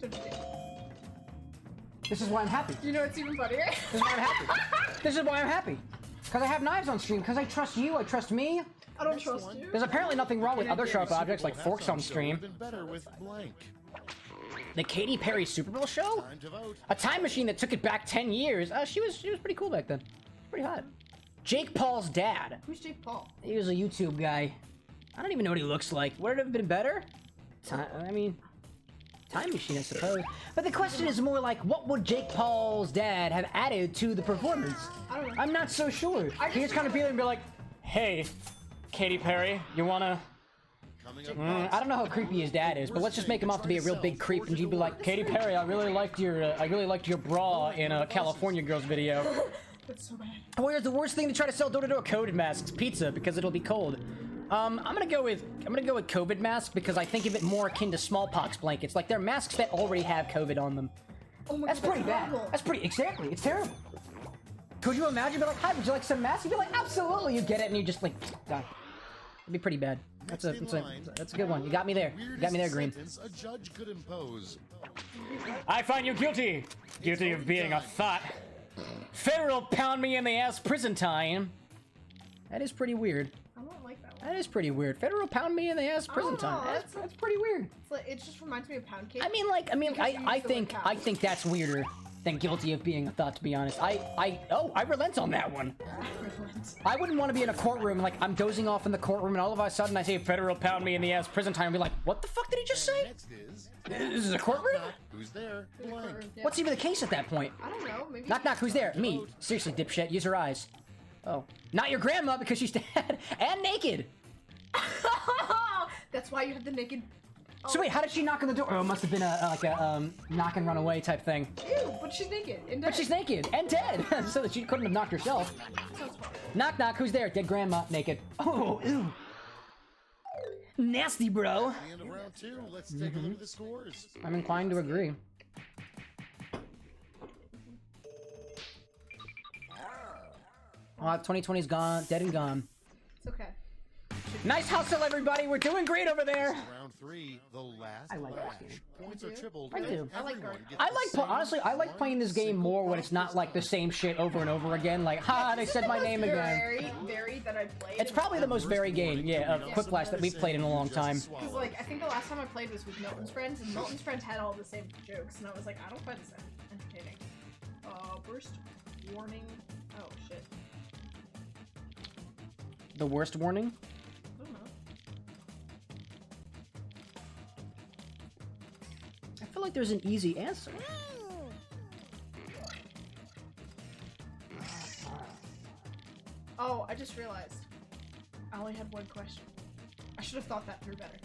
Don't you think? This is why I'm happy. You know what's even funnier? This is why I'm happy. This is why I'm happy. Because I have knives on stream. Because I trust you. I trust me. I don't trust you. There's apparently nothing wrong with other sharp objects like Well, forks on halftime show stream. would've been better with blank. The Katy Perry Super Bowl show? Time to vote. A time machine that took it back 10 years. She was pretty cool back then. Pretty hot. Jake Paul's dad. Who's Jake Paul? He was a YouTube guy. I don't even know what he looks like. Would it have been better? Time machine, I suppose. But the question is more like, what would Jake Paul's dad have added to the performance? I don't know. I'm not so sure. I He just kind of be there and be like, hey, Katy Perry, you wanna... Coming up I don't know how creepy his dad is, but let's just make him out to be a real big creep, and he'd be like, Katy Perry, I really liked your bra in a California Girls video. That's so bad. Where's the worst thing to try to sell door-to-door COVID masks? Pizza, because it'll be cold. I'm gonna go with COVID mask because I think of it more akin to smallpox blankets. Like they're masks that already have COVID on them. Oh my That's god, pretty bad. horrible. That's pretty exactly. It's terrible. Could you imagine? Be like, hi, would you like some masks? You'd be like, absolutely. You get it, and you just like die. It'd be pretty bad. That's a good one. You got me there. You got me there, Green. Sentence a judge could impose. I find you guilty. Guilty of being a thought. Federal pound me in the ass prison time. That is pretty weird. I don't like that That is pretty weird. Federal pound me in the ass prison time. know, That's pretty weird. It just reminds me of pound cake. I mean, Because you I use the word think pound. that's weirder than guilty of being a thought, to be honest. I relent on that one. I wouldn't want to be in a courtroom, like, I'm dozing off in the courtroom, and all of a sudden I say, federal pound me in the ass prison time, and be like, what the fuck did he just say? Next is... This is a courtroom? Who's there? Blank. Yeah. What's even the case at that point? I don't know. Maybe. Knock knock, who's there? Me. Seriously, dipshit, use your eyes. Oh. Not your grandma, because she's dead. And naked. That's why you had the naked. So wait, how did she knock on the door? Oh, it must have been a knock and run away type thing. Ew, but she's naked and dead. But she's naked and dead, so that she couldn't have knocked herself. Sounds horrible. Knock knock, who's there? Dead grandma, naked. Oh, ew. Nasty, bro. At the end of round 2, let's take a look at the scores. I'm inclined to agree. Oh, 2020's gone, dead and gone. It's okay. Nice hustle, everybody. We're doing great over there. Round 3, the last I like lash. this game. Points are tripled. I do. I like Everyone guard. gets I the like, same honestly, I like playing this game single more when it's not like the same shit over and over again. Like, ha, they said my name again. Very varied that I played. It's probably the most varied game, yeah, of Quiplash that we've played in a long time. Because, like, I think the last time I played was with Milton's friends, and Milton's friends had all the same jokes, and I was like, I don't find this entertaining. Burst warning. Oh, shit. The worst warning? I don't know. I feel like there's an easy answer. Oh, I just realized. I only had one question. I should have thought that through better.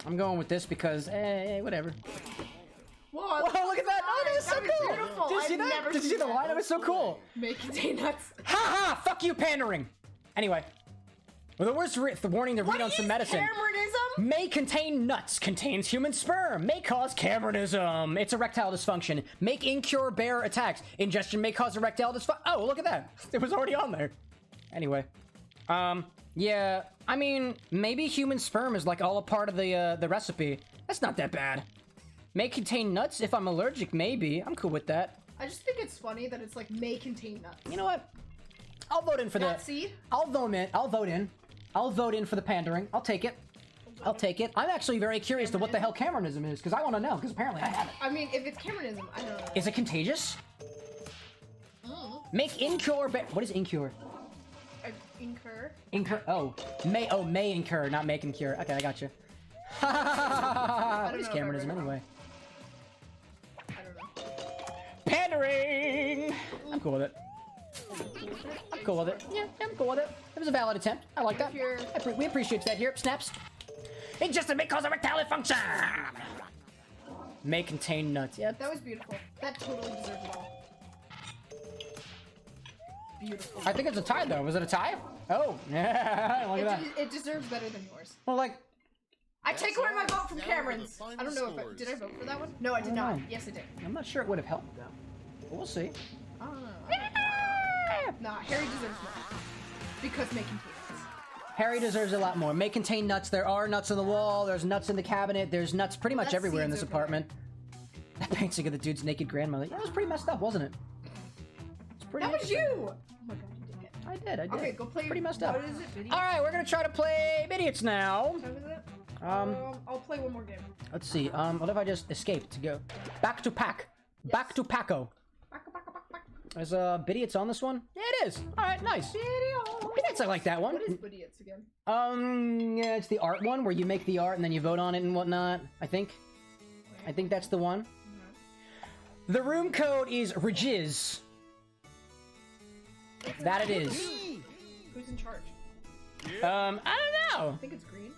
I'm going with this because, whatever. Whoa, Whoa, look at that! Oh, that is so was cool! beautiful. Did you see I've that? never Did you see seen the that. line? That was so cool! May contain nuts. Ha ha! Fuck you, pandering! Anyway. Well, the worst the warning to read on some medicine. Cameronism? May contain nuts, contains human sperm, may cause Cameronism. It's erectile dysfunction. Make incure bear attacks. Ingestion may cause erectile dysfunction. Oh, look at that. It was already on there. Anyway. Yeah, I mean, maybe human sperm is like all a part of the recipe. That's not that bad. May contain nuts. If I'm allergic, maybe. I'm cool with that. I just think it's funny that it's like may contain nuts. You know what? I'll vote in for Nut the... seed? I'll vote in for the pandering. I'll take it. I'll take it. I'm actually very curious to what the hell Cameronism is, because I want to know, because apparently I have it. I mean, if it's Cameronism, I don't know. Is it contagious? Make incure what is incure? Incur? Incur, may incur, not make incure. Okay, I got you. What is know if I Cameronism read it anyway? I don't know. Pandering! I'm cool with it. I'm cool with it. Yeah, I'm cool with it. It was a valid attempt. I like that. Here. We appreciate that here. Snaps. Ingestion may cause erectile dysfunction. May contain nuts. Yeah. That was beautiful. That totally deserves it all. Beautiful. I think it's a tie though. Was it a tie? Oh, yeah. Look at that. It deserves better than yours. Well, like, I take away my vote from Now Cameron's. for the I don't know final did I scores. vote for that one? No, I did I not. don't know. Yes, I did. I'm not sure it would have helped though. But we'll see. I don't know. Nah, Harry deserves more. Because may contain nuts. Harry deserves a lot more. May contain nuts. There are nuts on the wall. There's nuts in the cabinet. There's nuts pretty much Nut everywhere in seeds this are apartment. That painting of the dude's naked grandmother. Yeah, it was pretty messed up, wasn't it? It's pretty. That was you! Oh my god, you did it. I did. Okay, go play. Pretty messed up. What is it? Video? All right, we're gonna try to play Bidiots now. What is it? I'll play one more game. Let's see. What if I just escaped to go back to pack? Back to Paco. Back. Is Bidiots on this one? Yeah, it is. All right, nice. Bidiots, I like that one. What is Bidiots again? Yeah, it's the art one where you make the art and then you vote on it and whatnot. I think that's the one. The room code is Regiz. That it is. Who's in charge? I don't know. I think it's Green.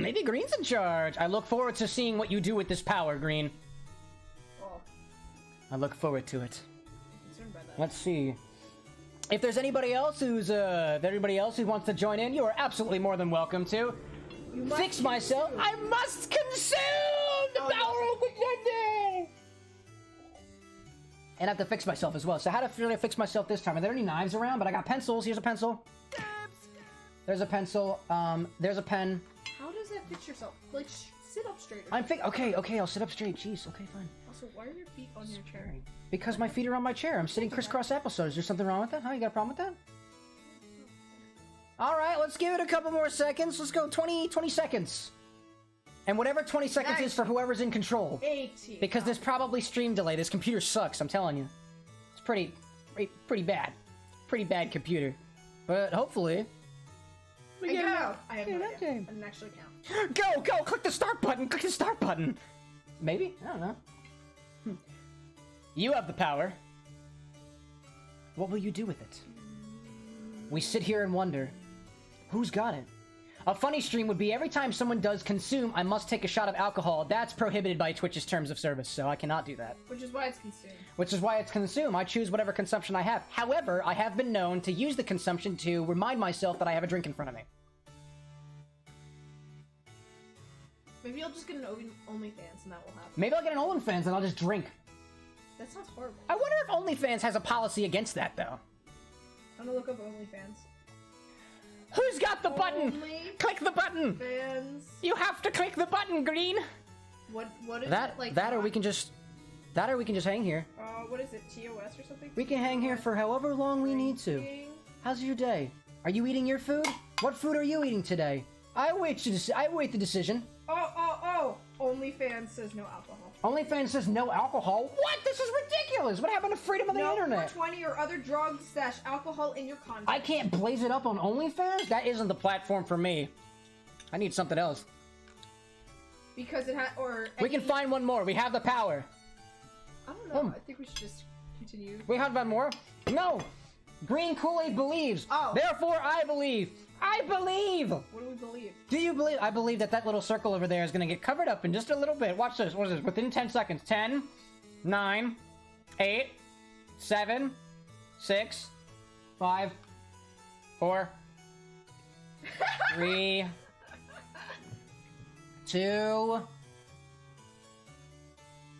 Maybe Green's in charge. I look forward to seeing what you do with this power, Green. Oh, I look forward to it. I'm concerned by that. Let's see. If there's anybody else who wants to join in, you are absolutely more than welcome to. Fix myself. I must consume the power of the Jedi. And I have to fix myself as well. So how do I fix myself this time? Are there any knives around? But I got pencils. Here's a pencil. There's a pencil. There's a pen. How does that fix yourself? Like, sit up straight. Okay, I'll sit up straight. Jeez, okay, fine. Also, why are your feet on your chair? Because my feet are on my chair. I'm sitting crisscross applesauce. Is there something wrong with that? Huh? You got a problem with that? Alright, let's give it a couple more seconds. Let's go 20 seconds. And whatever 20 seconds is for whoever's in control. 18. Because there's probably stream delay. This computer sucks, I'm telling you. It's pretty bad. Pretty bad computer. But hopefully... I have no idea. I didn't actually count. Go! Click the start button! Click the start button! Maybe? I don't know. You have the power. What will you do with it? We sit here and wonder, who's got it? A funny stream would be every time someone does consume, I must take a shot of alcohol. That's prohibited by Twitch's terms of service, so I cannot do that. Which is why it's consumed. Which is why it's consumed. I choose whatever consumption I have. However, I have been known to use the consumption to remind myself that I have a drink in front of me. Maybe you'll just get an OnlyFans and that will happen. Maybe I'll get an OnlyFans and I'll just drink. That sounds horrible. I wonder if OnlyFans has a policy against that, though. I'm gonna look up OnlyFans. Who's got the button? Click the button! Fans. You have to click the button, Green! What is that, it? Like that or we can just hang here. What is it? TOS or something? We can hang here for however long we need to. How's your day? Are you eating your food? What food are you eating today? I await the decision. Oh! OnlyFans says no alcohol. OnlyFans says no alcohol? What? This is ridiculous! What happened to freedom of the internet? No 420 or other drugs / alcohol in your content. I can't blaze it up on OnlyFans? That isn't the platform for me. I need something else. Because it had, We can find one more. We have the power. I don't know. I think we should just continue. We have one more? No! Green Kool-Aid believes. Oh. Therefore, I believe. I believe! What do we believe? Do you believe? I believe that little circle over there is going to get covered up in just a little bit. Watch this. What is this? Within 10 seconds. 10, 9, 8, 7, 6, 5, 4, 3, 2,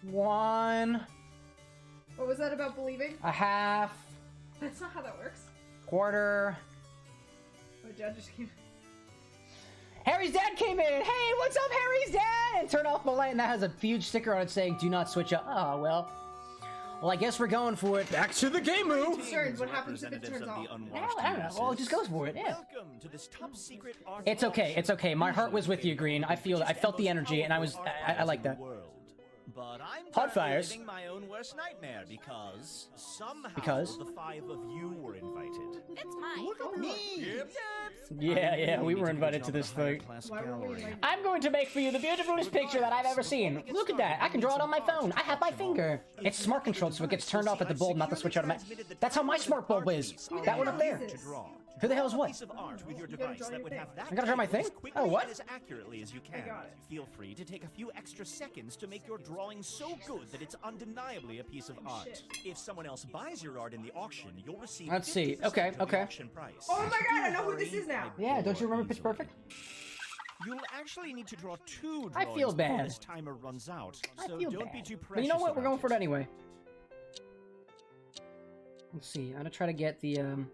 1. What was that about believing? A half. That's not how that works. Quarter. Oh, Dad just came. Harry's dad came in! Hey, what's up, Harry's dad? And turn off my light, and that has a huge sticker on it saying, do not switch up. Oh, well. Well, I guess we're going for it. Back to the game move! Concerned, what happens if it turns off? I don't know. Well, it just goes for it, yeah. Welcome to this top secret art. It's okay, it's okay. My heart was with you, Green. I felt the energy, and I like that. But I'm Hot fires. living my own worst nightmare because somehow Because? the 5 of you were invited. It's mine. Look at me! Yep. Yeah, we were invited to this thing. Why were we invited? I'm going to make for you the beautifulest picture that I've ever seen. Look at that. I can draw it on my phone. I have my finger. It's smart controlled, so it gets turned off at the bulb, not the switch automatic. That's how my smart bulb is. That one up there. To draw. Who the hell is what? Piece of art with your device that would have that I gotta draw my thing? as quickly Oh, what? and as accurately as you can. got it. Feel free to take a few extra seconds to make your drawing so good that it's undeniably a piece of art. shit. If someone else buys your art in the auction, you'll receive Let's see. 50% Okay, of the okay. auction price. Oh my god, I know who this is now. Yeah, don't you remember Pitch Perfect? You'll actually need to draw 2 I drawings feel before bad. this timer runs out. I So feel don't bad. be too precious. But you know what? We're about going for it anyway. Let's see. I'm gonna try to get the,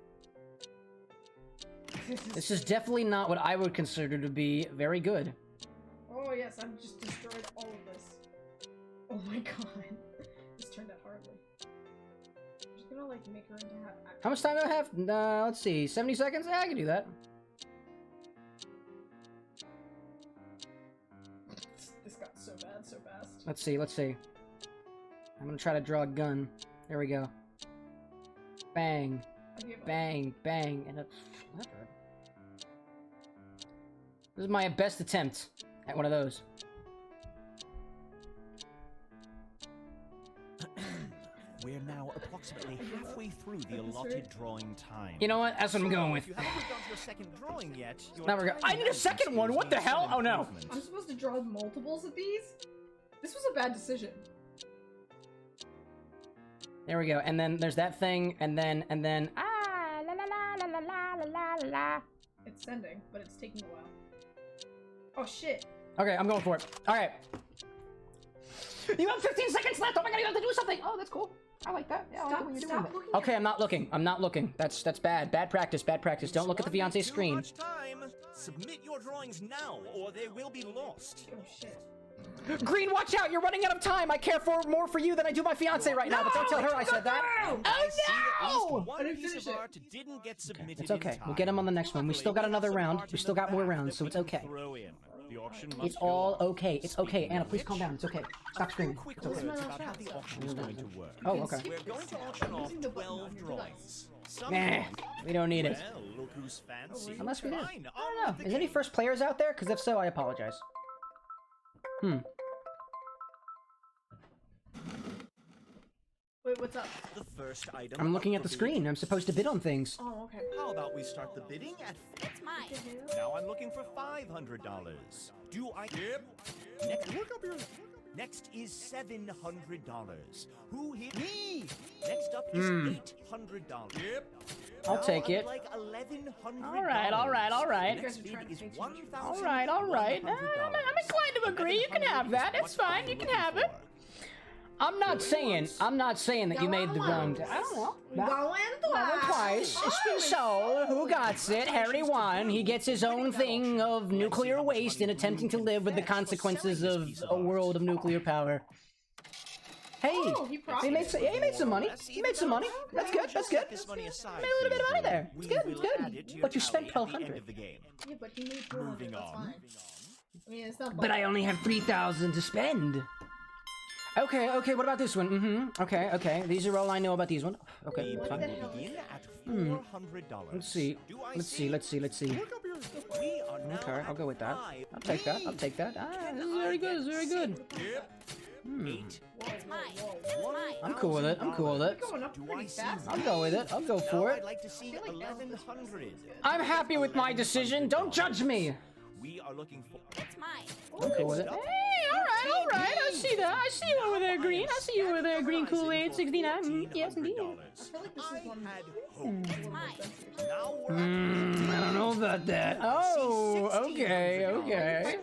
This is definitely not what I would consider to be very good. Oh yes, I've just destroyed all of this. Oh my god. This turned out horribly. I'm just gonna like make her into have How much time do I have? Let's see. 70 seconds? Yeah, I can do that. This got so bad so fast. Let's see. I'm gonna try to draw a gun. There we go. Bang. I gave up. Bang, bang, and a... This is my best attempt at one of those. We're now approximately halfway through the allotted drawing time. You know what? That's what I'm going with. If you haven't moved on to your second drawing yet, your Now we're go- I need a second one! What the hell? Oh no! I'm supposed to draw multiples of these? This was a bad decision. There we go. And then there's that thing, and then ah la la la la la la la la la. It's sending, but it's taking a while. Oh shit. Okay, I'm going for it. All right. You have 15 seconds left. Oh my god, you have to do something. Oh, that's cool. I like that. Yeah, I like what you're doing. Stop looking. Okay, I'm not looking. I'm not looking. That's bad. Bad practice. Bad practice. Don't look at the fiance Too screen. much time. Submit your drawings now, or they will be lost. Oh shit. Green, watch out! You're running out of time. I care more for you than I do my fiance right now. But don't tell her I said that. Oh no! It's okay. We'll get him on the next one. We still got another round. We still got more rounds, so it's okay. It's all okay. It's okay. Anna, please calm down. It's okay. Stop screaming. It's okay. Oh, okay. We're going to auction off 12 drawings. Nah, we don't need it. Well, look who's fancy. Unless we do. Fine, I don't know. Is any first players out there? Because if so, I apologize. Wait, what's up? The first item. I'm looking at the screen. I'm supposed to bid on things. Oh, okay. How about we start the bidding at? It's mine. Now I'm looking for $500. Do I? Yep. Next, look up here. Next is $700. Who hit me? Next up is $800. Yep. I'll take it. Like $1,100. All right, all right, all right. Next bid is $1,000. All right, all right. I'm inclined to agree. You can have that. It's fine. You can have it. I'm not saying that you made the wrong. I don't know. Going twice. It's been sold. Who got it? Harry won. He gets his own thing of nuclear waste and attempting to live with the consequences of a world of nuclear power. Hey, he made some money. He made some money. That's good. That's good. Made a little bit of money there. It's good. It's good. But you spent $1,200. Yeah, but he made 400. That's fine. I mean, it's not. But I only have $3,000 to spend. Okay, okay, what about this one? Okay, okay. These are all I know about these ones. Okay, that's fine. Let's see. Let's see. Okay, I'll go with that. I'll take that. I'll take that. Ah, this is very good. This is very good. It's mine. I'm cool with it. I'm cool with it. Going up pretty fast. I'll go with it. I'll go for it. I'd like to see 1,100. I'm happy with my decision. Don't judge me. We are looking for. It's mine. I'm cool with it. Hey, all right. I see that. I see you over there, Green. I see you over there, Green Kool-Aid 69. Yes, indeed. I feel like this is one. It's mine. I don't know about that. Oh, okay, okay.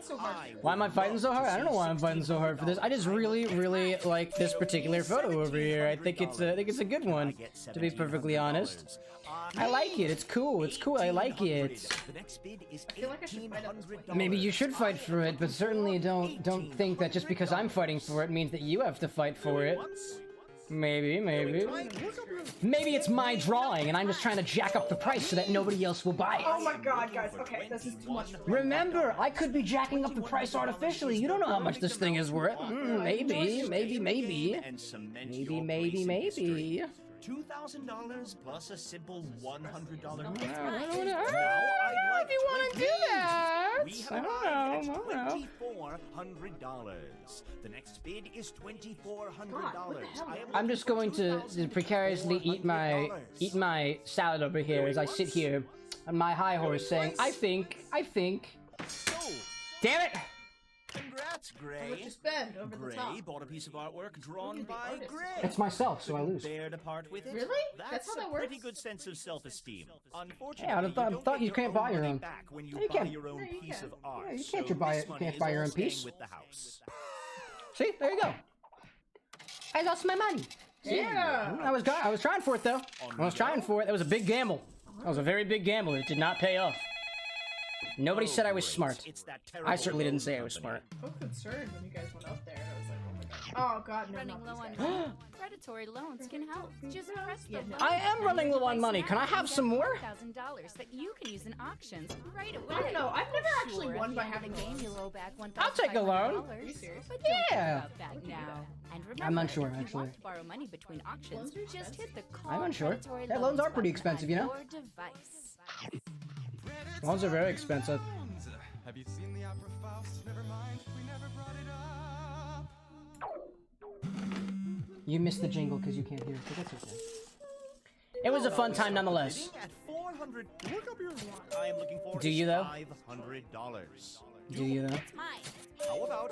Why am I fighting so hard? I don't know why I'm fighting so hard for this. I just really like this particular photo over here. I think it's a good one, to be perfectly honest. I like it. It's cool. It's cool. I like it. I feel like I should fight up this one. Maybe you should fight for it, but certainly don't think that just because I'm fighting for it means that you have to fight for it. Maybe. Maybe it's my drawing, and I'm just trying to jack up the price so that nobody else will buy it. Oh my god, guys. Okay, this is too much. Remember, I could be jacking up the price artificially. You don't know how much this thing is worth. Maybe. $2,000 plus a simple $100. If you want to do that. I don't know. $2,400. The next bid is $2,400. I'm just going to precariously eat my salad over here as I sit here on my high horse saying, I think. Damn it! Congrats, Gray. How much you spend over the top? Gray bought a piece of artwork drawn by Gray. It's myself, so I lose. Dare to part with it? Really? That's how that a works? pretty good sense of self-esteem. Unfortunately, Yeah, I thought you can't buy your own. back when you You buy can. your own piece of art. Yeah, you can't so buy this it. You money can't is buy your all own staying piece. with the house. See, there you go. I lost my money. See? Yeah. I was trying for it though. I was trying for it. That was a big gamble. That was a very big gamble. It did not pay off. Nobody said I was smart. It's that I certainly didn't say I was smart. I was concerned when you guys went up there. I was like, oh god, no, Running not low these on guys. money. Predatory loans can help. Just press the button. I am running low on money. Can I have some more? $1,000 that you can use in auctions right away. I don't know. I've never actually won by having the game. You'll owe back $1,500. I'll take a loan. Are you serious? But don't Yeah. think about that now. And remember, I'm unsure, if you actually. want to borrow money between auctions, Loans are just hit the call I'm unsure. predatory Yeah, loans are loans pretty button expensive, on you know? your device. Loans are very expensive. Have you seen the opera Faust? Never mind, we never brought it up. You missed the jingle because you can't hear it, but that's okay. It was a fun time nonetheless. At $400. Look up your. I am looking for. Do you, though? $500. Do you though? It's mine. How about?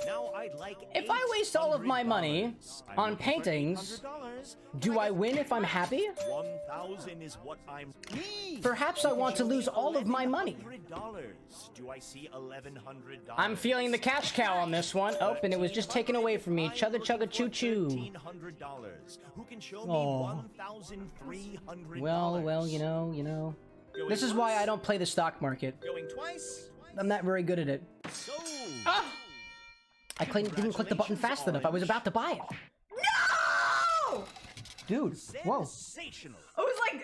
Now I'd like. If I waste all of my money $800. on paintings, do I win if I'm happy? 1,000 is what I'm. Perhaps I want to lose all of my money. $1,100. Do I see $1,100? I'm feeling the cash cow on this one. Oh, and it was just taken away from me. Chugga chugga choo choo. $1,500. Who can show me Oh. $1,300? Well, you know. This is why I don't play the stock market. Going twice. I'm not very good at it. So. didn't click the button fast enough. I was about to buy it. No! Dude, whoa. Sensational.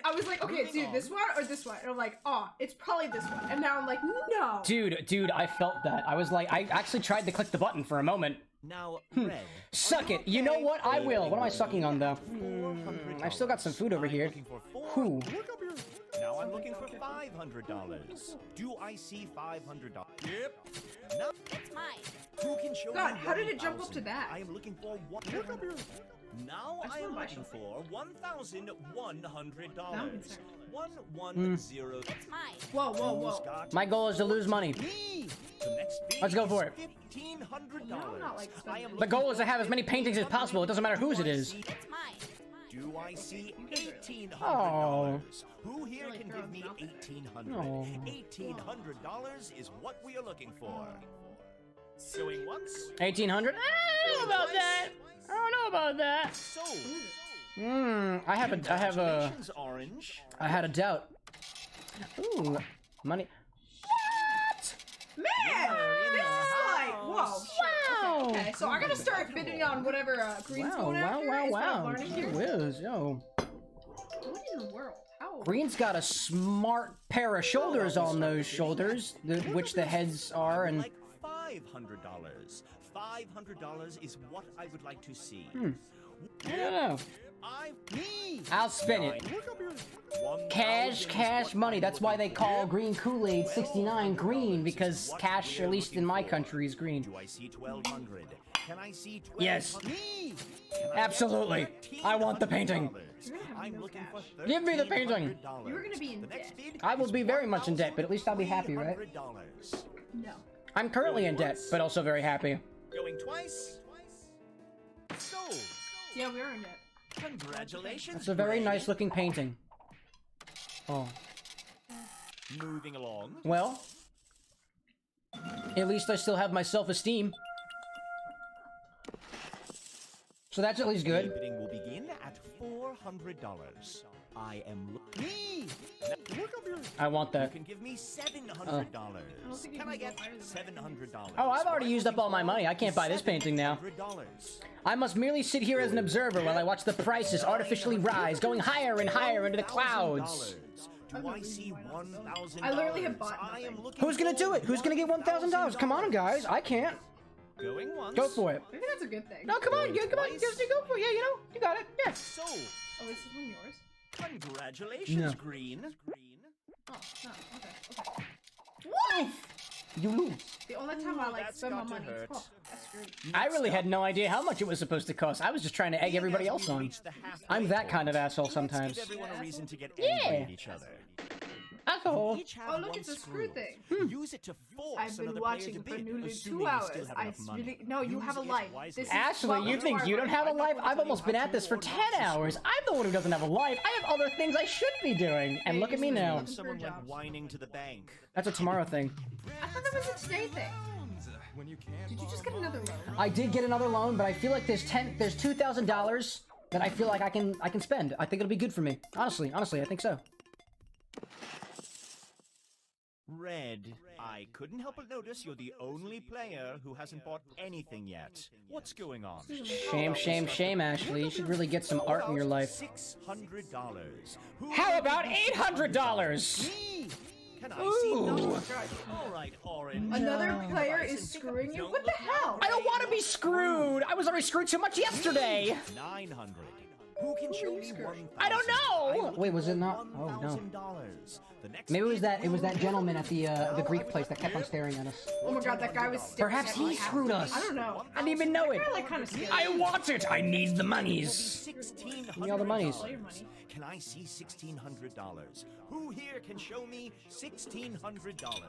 I was like, okay, it's either this one or this one. And I'm like, oh, it's probably this one. And now I'm like, no. Dude, I felt that. I was like, I actually tried to click the button for a moment. Now, Red. Suck it. You know what? I will. What am I sucking on, though? I've still got some food over here. Who? Now I'm looking for $500. Do I see $500? Yep. Now It's mine. who can show God, me how did it jump up to 1,000? that? I am looking for one. Now I I still am buy looking something. for $1,100. Now I'm concerned. 110. It's mine. Whoa, whoa, Who's whoa. got My goal is to lose money. me? The next bid Let's go for is it. $1,500. No, I'm not, like, I am spending. The goal is to have as many paintings as possible. It doesn't matter whose it is. It's mine. Do I see $1,800? Oh. Who here Really can throwing give me mouth at it. $1,800? Oh. $1,800 is what we are looking for. Going once. 1,800? I don't know about that. I don't know about that. So, I have a, congratulations, Orange. I had a doubt. Ooh, money. Man! This is like, whoa. Wow. Okay, so I gotta start bidding on whatever Green's going after. Is what I'm learning Gee here. whiz, yo. What in the world? How? Green's got a smart pair of shoulders on those shoulders, which the heads are, and Like $500. $500 is what I would like to see. I don't know. Me. I'll spin it. Cash money. That's why they call green Kool-Aid 69 green, because cash, at least in my country, is green. Do I see 1,200? Can I see 12? Yes. Me. Absolutely. I want the painting. You're gonna have I'm no looking for cash. Give me the painting. $1,300. You're gonna be in The next debt. bid I will is be very much in debt, but at least I'll be happy, right? $1,300. No. I'm currently in debt, but also very happy. Going twice. So, Yeah, we are in debt. congratulations. It's a very Greg. nice looking painting. Oh. Moving along. Well, at least I still have my self-esteem. So that's at least good. Bidding will begin at $400. I am me. Look up here. I want You that. can give me $700. think you Can can I go get higher than that. $700? Oh, I've already used up all my money. I can't buy this painting now. $700. I must merely sit here as an observer while I watch the prices artificially rise, going higher and higher into the clouds. Do I see $1,000? I literally have bought I am nothing. looking Who's gonna for do it? Who's gonna get $1,000? Come on, guys. I can't. Going once. Go for it. Maybe that's a good thing. No, come on. Come on. Just go for it. Yeah, you know. You got it. Yeah. So, Oh, is this one yours? congratulations, No. Green. Oh, no. Okay. Okay. What? You lose. The only time I like that's spend my got to money. hurt. Oh, that's great. I really had no idea how much it was supposed to cost. I was just trying to egg everybody else on. I'm that kind of asshole sometimes. Give everyone a reason to get Yeah. angry at each other. Asshole. Each have Oh, look, one it's a screw thing. Use it to force I've been another player to watching for bid, nearly assuming 2 you hours. still have I enough money. really no. You Use have a it life. wisely. This is Ashley, what you we think are you don't right have a now. life? I've almost been at this for 10 hours. I'm the one who doesn't have a life. I have other things I should be doing. And look at me now. When someone went whining to the bank. That's a tomorrow thing. I thought that was a today thing. When you can't Did you just get another loan? I did get another loan, but I feel like there's $2,000 that I feel like I can spend. I think it'll be good for me. Honestly, I think so. Red, I couldn't help but notice you're the only player who hasn't bought anything yet. What's going on? Shame, Ashley. You should really get some art in your life. $600. How about $800? Me? Can I see Ooh. numbers? All right, Orange. Another player is screwing you. What the hell? I don't want to be screwed. I was already screwed too much yesterday. 900. Who can show me 1,000? I don't know. I'm Wait, was it looking not? for Oh, no. $1,000. The next Maybe it bid was that will gentleman at the begin. Greek place that kept on staring at us. Oh my god, that guy was staring Perhaps at he me. screwed us. I don't know. I didn't even know it. That guy like kind of scared. I want it. I need the monies. $1,600. Give me all the monies. All your money. Can I see $1,600? Who here can show me $1,600?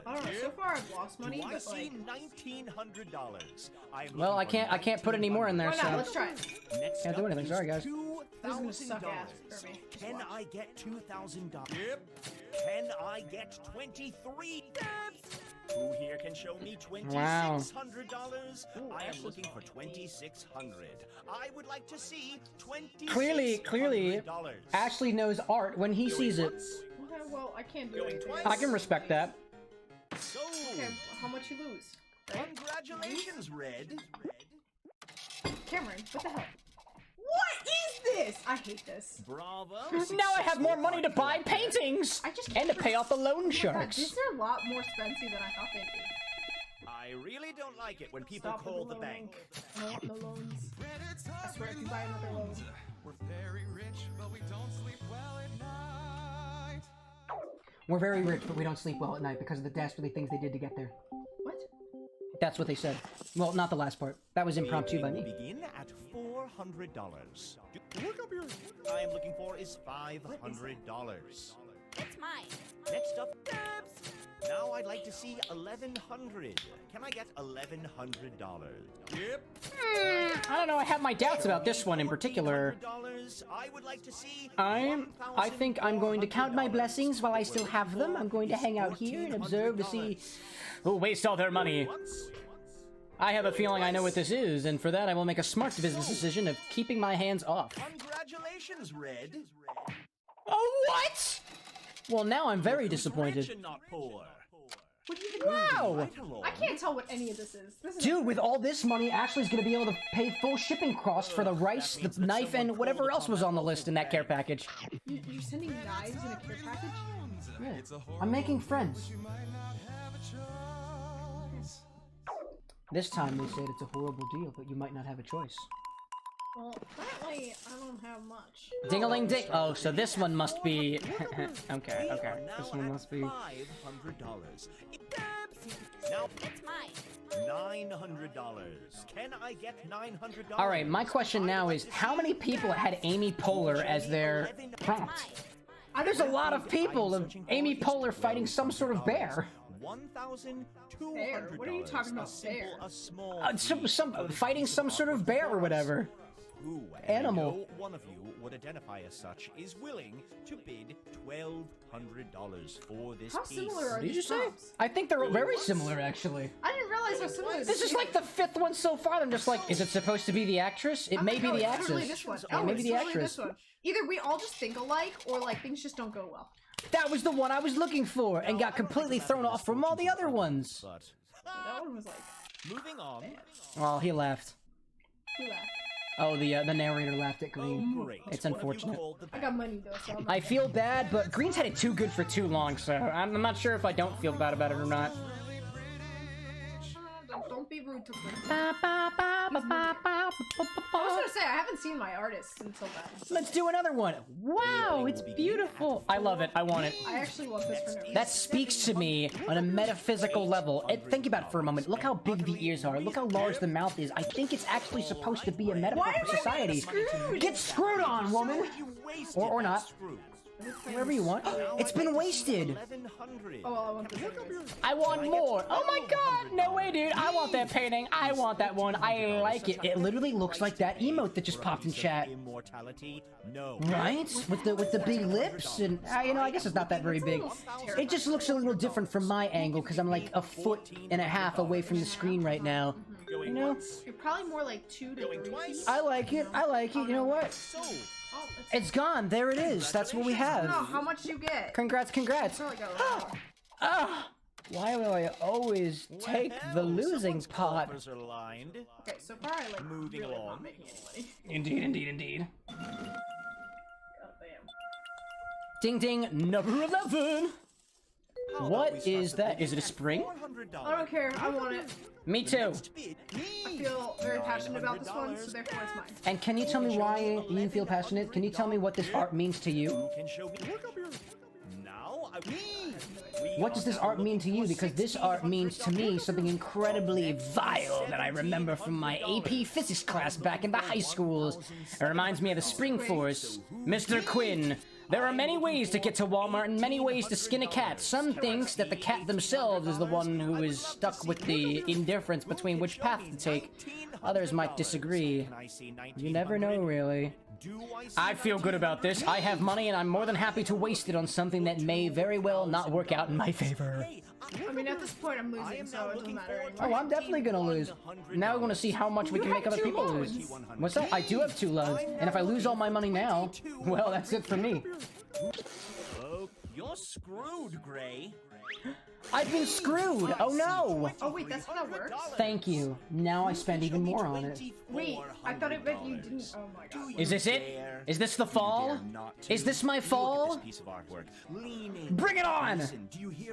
I don't know. So far, I've lost money, Do I but see like, $1,900? Well, I can't put any more in there, why not? so Let's try it. Next Can't do up anything. is Sorry, guys. This is gonna suck ass $2,000. for me. Just Can watch. I get $2,000? Yep. Can I get 23? Who here can show me $2,600? I am looking for 2,600. I would like to see $2,600. Clearly, Ashley knows art when he sees it. Okay, well, I can't do Going anything. twice. I can respect that. So, Okay, how much you lose? Congratulations, Red. Cameron, what the hell? What is this? I hate this. Bravo. Now I have more money to buy paintings! I just And to pay off the loan Oh my God, sharks. these are a lot more expensive than I thought they'd be. I really don't like it when people Stop with call the the loan. bank. I don't want no loans. I swear if you buy another loan. We're very rich, but we don't sleep well at night. We're very rich, but we don't sleep well at night because of the dastardly things they did to get there. What? That's what they said. Well, not the last part. That was impromptu by Will me. begin at $400. Look up here. I am looking for is $500. It's mine. Next up, Debs. Now I'd like to see 1,100. Can I get $1,100? Yep. I don't know, I have my doubts about this one in particular. I would like to see I think I'm going to count my blessings while I still have them. I'm going to hang out here and observe to see who wastes all their money. I have a feeling I know what this is, and for that I will make a smart business decision of keeping my hands off. Congratulations, Red. Oh, what? Well, now I'm very disappointed. Rich and not poor. What do you even Wow! Right along. I can't tell what any of this is. This is Dude, with all this money, Ashley's gonna be able to pay full shipping costs for the rice, the knife, and whatever else was on the list in that care package. You're sending knives in a care package? Yeah. I'm making friends. This time they said it's a horrible deal, but you might not have a choice. Well, apparently I don't have much. Ding-a-ling-ding. Oh, so this one must be... okay. This one must be... $500. Now It's mine. $900. Can I get $900? Alright, my question now is, how many people had Amy Poehler as their prompt? There's a lot of people of Amy Poehler fighting some sort of bear. $1,200. Bear? What are you talking about, bear? A small Fighting some sort of bear or whatever. who, Animal. I know one of you would identify as such, is willing to bid $1,200 for this How piece. similar are Did these you say? prompts? I think they're very similar, actually. I didn't realize how similar This is like the 5th one so far. I'm just like, is it supposed to be the actress? It may be the It's totally actress. this one. It Oh, may it's be the totally actress. this one. Either we all just think alike, or like things just don't go well. That was the one I was looking for, and got completely thrown off from all the other ones. But That one was like, moving on. Oh, he laughed. who laughed? Oh, the narrator laughed at Green. Great. It's What have you unfortunate. called the I got money though, so I'm I feel bad, but Green's had it too good for too long, so I'm not sure if I don't feel bad about it or not. Don't be rude to me. Ba, ba, ba, ba, ba, ba, ba, ba, I was ba. gonna say, I haven't seen my artists until then. Let's do another one. Wow, it's beautiful. I love it. I want it. I actually want this for no reason. That speaks to me on a metaphysical level. And think about it for a moment. Look how big the ears are. Look how large the mouth is. I think it's actually supposed to be a metaphor for society. Get screwed on, woman. Or not. Wherever you want. It's been wasted. Oh, I want this anyways. I want more. Oh my god. No way, dude. I want that painting. I want that one. I like it. It literally looks like that emote that just popped in chat. Immortality? No. Right? With the big lips and you know, I guess it's not that very big. It just looks a little different from my angle because I'm like 1.5 feet away from the screen right now. You know? You're probably more like 2 to 3 feet. I like it. I like it. You know what? So, Oh, It's gone. There it is. That's what we have. oh, how much do you get? Congrats, congrats. Probably got a lot more. Ah! Why will I always take the losing pot? Stars are aligned. Okay, so far I like Moving really along. not making any money. Indeed, indeed, indeed. Oh, damn. Ding ding, number 11. How about we What start is the that? bidding Is it a at spring? $400? I don't care. I want it. Me too. Bid I feel very passionate about this one, so therefore it's mine. And can you tell me why you feel passionate? Can you tell me what this art means to you? Who can show me? Look up here. Now I What does this art mean to you? Because this art means to me something incredibly vile that I remember from my AP physics class back in the high schools. It reminds me of the Spring Force. Mr. Quinn, there are many ways to get to Walmart and many ways to skin a cat. Some thinks that the cat themselves is the one who is stuck with the indifference between which path to take. Others might disagree. You never know, really. I feel good about this. I have money and I'm more than happy to waste it on something that may very well not work out in my favor. I mean, at this point I'm losing, so it doesn't matter anymore. Oh, I'm definitely gonna lose. Now we want to see how much we can make other people lose. What's that? I do have 2 loans, and if I lose all my money now, well, that's it for me. Oh, you're screwed, Gray. I've been screwed! Oh no! Oh wait, that's how that works? Thank you. Now I spend even more on it. Wait, I thought it meant you didn't. Oh my god. Is this it? Is this the fall? Is this my fall? Bring it on!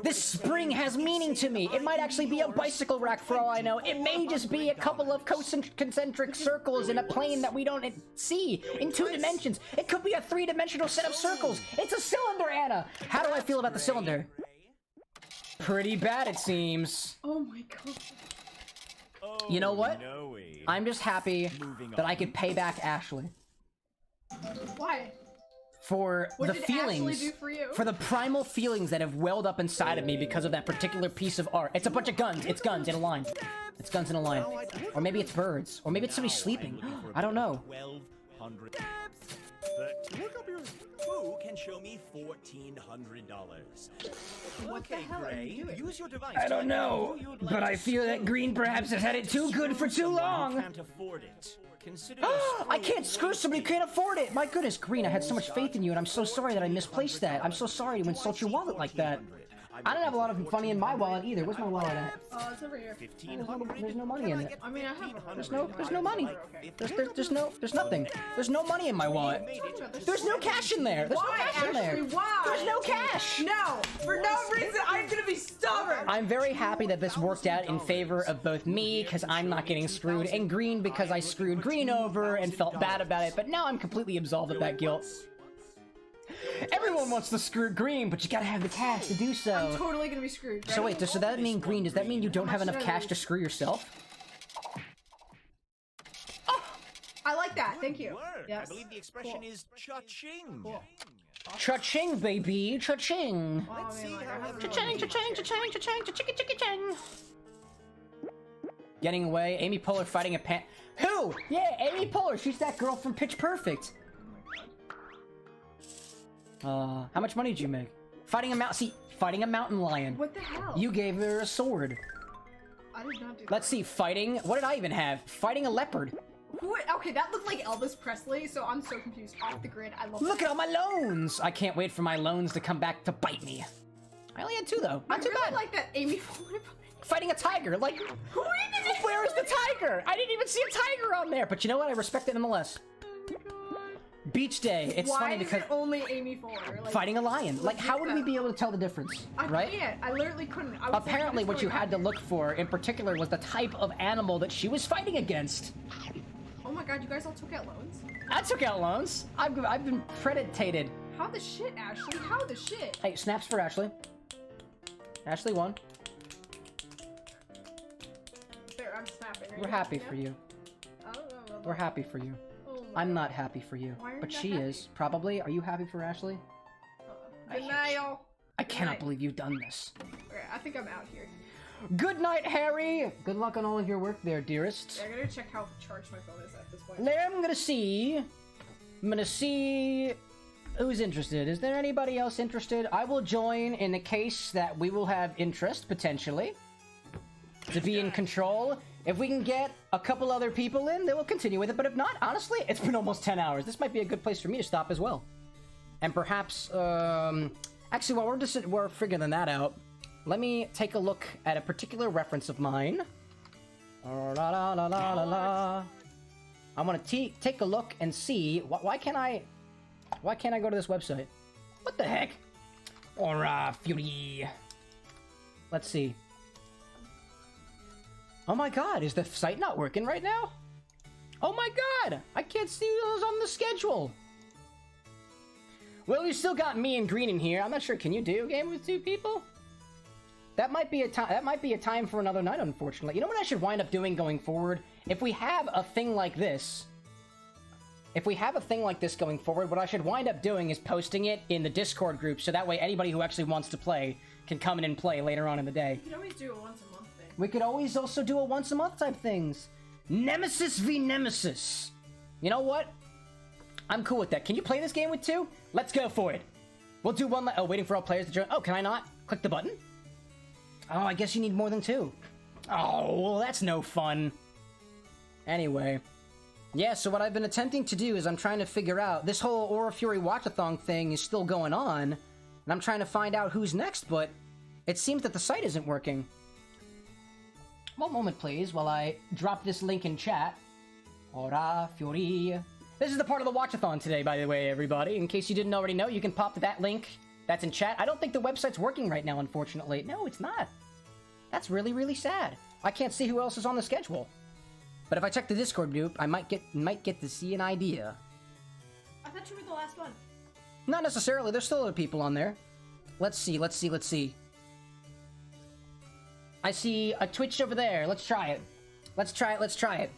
This spring has meaning to me. It might actually be a bicycle rack for all I know. It may just be a couple of concentric circles in a plane that we don't see in 2 dimensions. It could be a 3-dimensional set of circles. It's a cylinder, Anna! How do I feel about the cylinder? Pretty bad, it seems. Oh my god. You know what? I'm just happy that I could pay back Ashley. Why? For What the did feelings, Ashley do for you? for the primal feelings that have welled up inside of me because of that particular piece of art. It's a bunch of guns. It's guns in a line. It's guns in a line. Or maybe it's birds. Or maybe it's somebody sleeping. I don't know. 1,200. Look up here. Who can show me $1,400? What the hell are you doing? Use your device. I don't know, but I feel that green perhaps has had it too good for too long. Can't afford it. Consider I can't screw somebody who can't afford it! My goodness, Green, I had so much faith in you, and I'm so sorry that I misplaced that. I'm so sorry to insult your wallet like that. I don't have a lot of money in my wallet either. Where's my wallet at? It's over here. There's no money in it. I mean, I have a There's no money. There's nothing. There's no money in my wallet. There's no cash in there. There's no cash in there. Why? There's no cash. No! For no reason, I'm gonna be stubborn! I'm very happy that this worked out in favor of both me, because I'm not getting screwed, and Green, because I screwed Green over and felt bad about it, but now I'm completely absolved of that guilt. Everyone wants to screw Green, but you gotta have the cash to do so. I'm totally gonna be screwed. So wait, does that mean, Green, does that mean you don't have enough cash to screw yourself? Oh, I like that, thank you. I believe the expression is cha-ching. Cool. Cha-ching, baby, cha-ching. Oh, I mean, like, I have Cha-ching, cha-ching, cha-ching, cha-ching, cha-chicka, chicka, ching. Getting away, Amy Poehler fighting a pan- Who? Yeah, Amy Poehler, she's that girl from Pitch Perfect. How much money did you make? Fighting a mountain lion. What the hell? You gave her a sword. I did not do that. Let's see, fighting, what did I even have? Fighting a leopard. What? Okay, that looked like Elvis Presley, so I'm so confused. Off the grid, I love Look at all my loans! I can't wait for my loans to come back to bite me. I only had 2 though, not I too really bad. like that Amy. Fighting a tiger, like, where is the tiger? I didn't even see a tiger on there, but you know what? I respect it nonetheless. Beach day. It's funny because Why is it only Amy Fuller? Like, fighting a lion. Like, how would we be able to tell the difference, I right? can't. I literally couldn't. I was Apparently, like, what you had to look for in particular was the type of animal that she was fighting against. Oh my god, you guys all took out loans? I took out loans. I've been credited. How the shit, Ashley? How the shit? Hey, snaps for Ashley. Ashley won. There, I'm snapping. We're happy for you. I don't know. We're happy for you. Oh my I'm not happy for you, Why are but you not she happy? is. Probably. Are you happy for Ashley? Good night, y'all. I cannot night. believe you've done this. Okay, I think I'm out here. Good night, Harry! Good luck on all of your work there, dearest. Yeah, I gotta check how charged my phone is at this point. There, I'm gonna see who's interested. Is there anybody else interested? I will join in the case that we will have interest, potentially, to be in control. If we can get a couple other people in, then we'll continue with it. But if not, honestly, it's been almost 10 hours. This might be a good place for me to stop as well. And perhaps, actually, while we're figuring that out, let me take a look at a particular reference of mine. La la la la la la. I want to take a look and see why can't I go to this website? What the heck? Aura Fury. Let's see. Oh my god, is the site not working right now? Oh my god, I can't see those on the schedule. Well, you still got me and Green in here. I'm not sure. Can you do a game with 2 people? That might be a time. That might be a time for another night, unfortunately. You know what I should wind up doing going forward? If we have a thing like this, going forward, what I should wind up doing is posting it in the Discord group, so that way anybody who actually wants to play can come in and play later on in the day. You can always do a once a month thing. We could always also do a once a month type things. Nemesis v Nemesis. You know what? I'm cool with that. Can you play this game with 2? Let's go for it. We'll do one. Oh, waiting for all players to join. Oh, can I not click the button? Oh, I guess you need more than 2. Oh, well, that's no fun. Anyway. Yeah, so what I've been attempting to do is I'm trying to figure out... This whole Aura Fury Watchathon thing is still going on, and I'm trying to find out who's next, but It seems that the site isn't working. One moment, please, while I drop this link in chat. Ora Fiori. This is the part of the Watchathon today, by the way, everybody. In case you didn't already know, you can pop to that link that's in chat. I don't think the website's working right now, unfortunately. No, it's not. That's really, really sad. I can't see who else is on the schedule. But if I check the Discord group, I might get to see an idea. I thought you were the last one. Not necessarily. There's still other people on there. Let's see. I see a Twitch over there. Let's try it. Let's try it.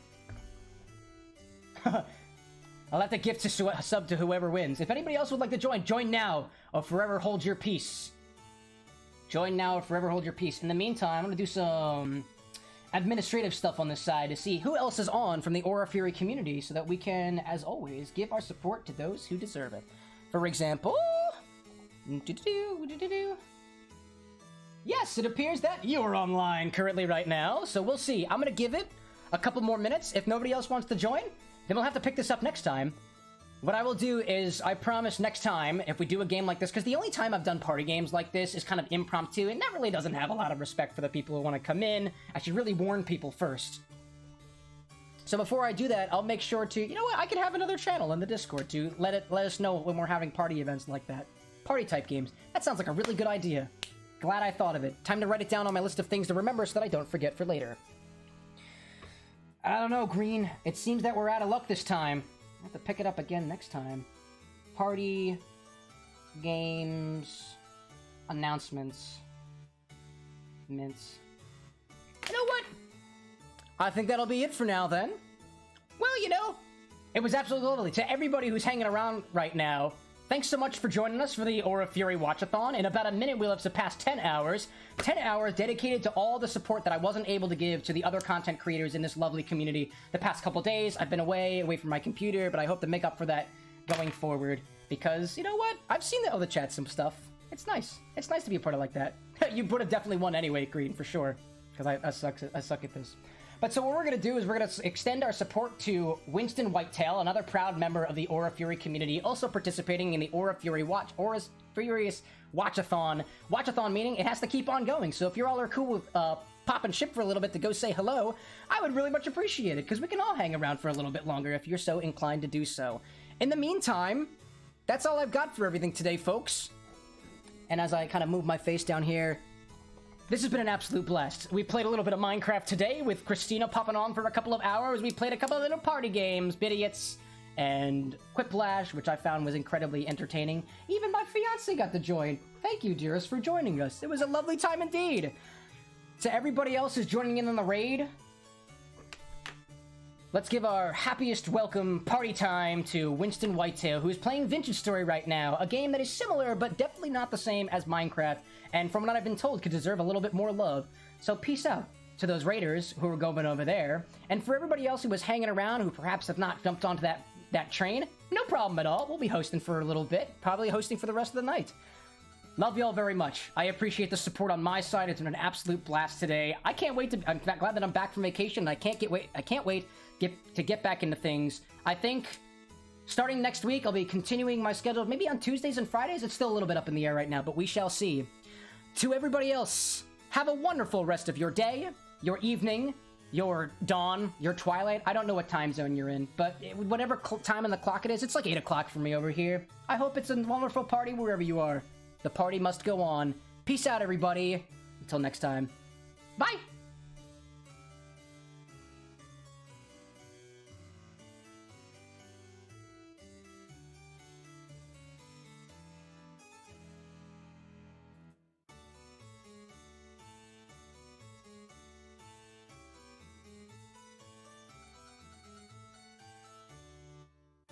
I'll have to gift a sub to whoever wins. If anybody else would like to join now or forever hold your peace. Join now or forever hold your peace. In the meantime, I'm gonna do some administrative stuff on this side to see who else is on from the Aura Fury community so that we can, as always, give our support to those who deserve it. For example... Yes, it appears that you're online currently right now, so we'll see. I'm gonna give it a couple more minutes. If nobody else wants to join, then we'll have to pick this up next time. What I will do is, I promise next time, if we do a game like this, because the only time I've done party games like this is kind of impromptu, and that really doesn't have a lot of respect for the people who want to come in. I should really warn people first. So before I do that, I'll make sure to, you know what, I could have another channel in the Discord to let us know when we're having party events like that. Party type games. That sounds like a really good idea. Glad I thought of it. Time to write it down on my list of things to remember so that I don't forget for later. I don't know, Green. It seems that we're out of luck this time. I have to pick it up again next time. Party, games, announcements, mints. You know what? I think that'll be it for now then. Well, you know, it was absolutely lovely. To everybody who's hanging around right now, thanks so much for joining us for the Aura Fury Watchathon. In about a minute, we'll have surpassed 10 hours. 10 hours dedicated to all the support that I wasn't able to give to the other content creators in this lovely community the past couple days. I've been away from my computer, but I hope to make up for that going forward. Because, you know what? I've seen the other chat some stuff. It's nice. It's nice to be a part of like that. You would have definitely won anyway, Green, for sure. Because I suck at this. But so what we're going to do is we're going to extend our support to Winston Whitetail, another proud member of the Aura Fury community, also participating in the Aura Furious Watchathon. Watchathon meaning it has to keep on going. So if you all are cool with popping ship for a little bit to go say hello, I would really much appreciate it, because we can all hang around for a little bit longer if you're so inclined to do so. In the meantime, that's all I've got for everything today, folks. And as I kind of move my face down here, this has been an absolute blast. We played a little bit of Minecraft today with Christina popping on for a couple of hours. We played a couple of little party games, Bidiots and Quiplash, which I found was incredibly entertaining. Even my fiance got to join. Thank you, dearest, for joining us. It was a lovely time indeed. To everybody else who's joining in on the raid, let's give our happiest welcome party time to Winston Whitetail, who is playing Vintage Story right now, a game that is similar but definitely not the same as Minecraft, and from what I've been told could deserve a little bit more love. So peace out to those raiders who are going over there, and for everybody else who was hanging around who perhaps have not jumped onto that train, no problem at all. We'll be hosting for a little bit, probably hosting for the rest of the night. Love y'all very much. I appreciate the support on my side. It's been an absolute blast today. I'm glad that I'm back from vacation. I can't wait to get back into things. I think starting next week, I'll be continuing my schedule, maybe on Tuesdays and Fridays. It's still a little bit up in the air right now, but we shall see. To everybody else, have a wonderful rest of your day, your evening, your dawn, your twilight. I don't know what time zone you're in, but whatever time on the clock it is, it's like 8 o'clock for me over here. I hope it's a wonderful party wherever you are. The party must go on. Peace out, everybody. Until next time. Bye!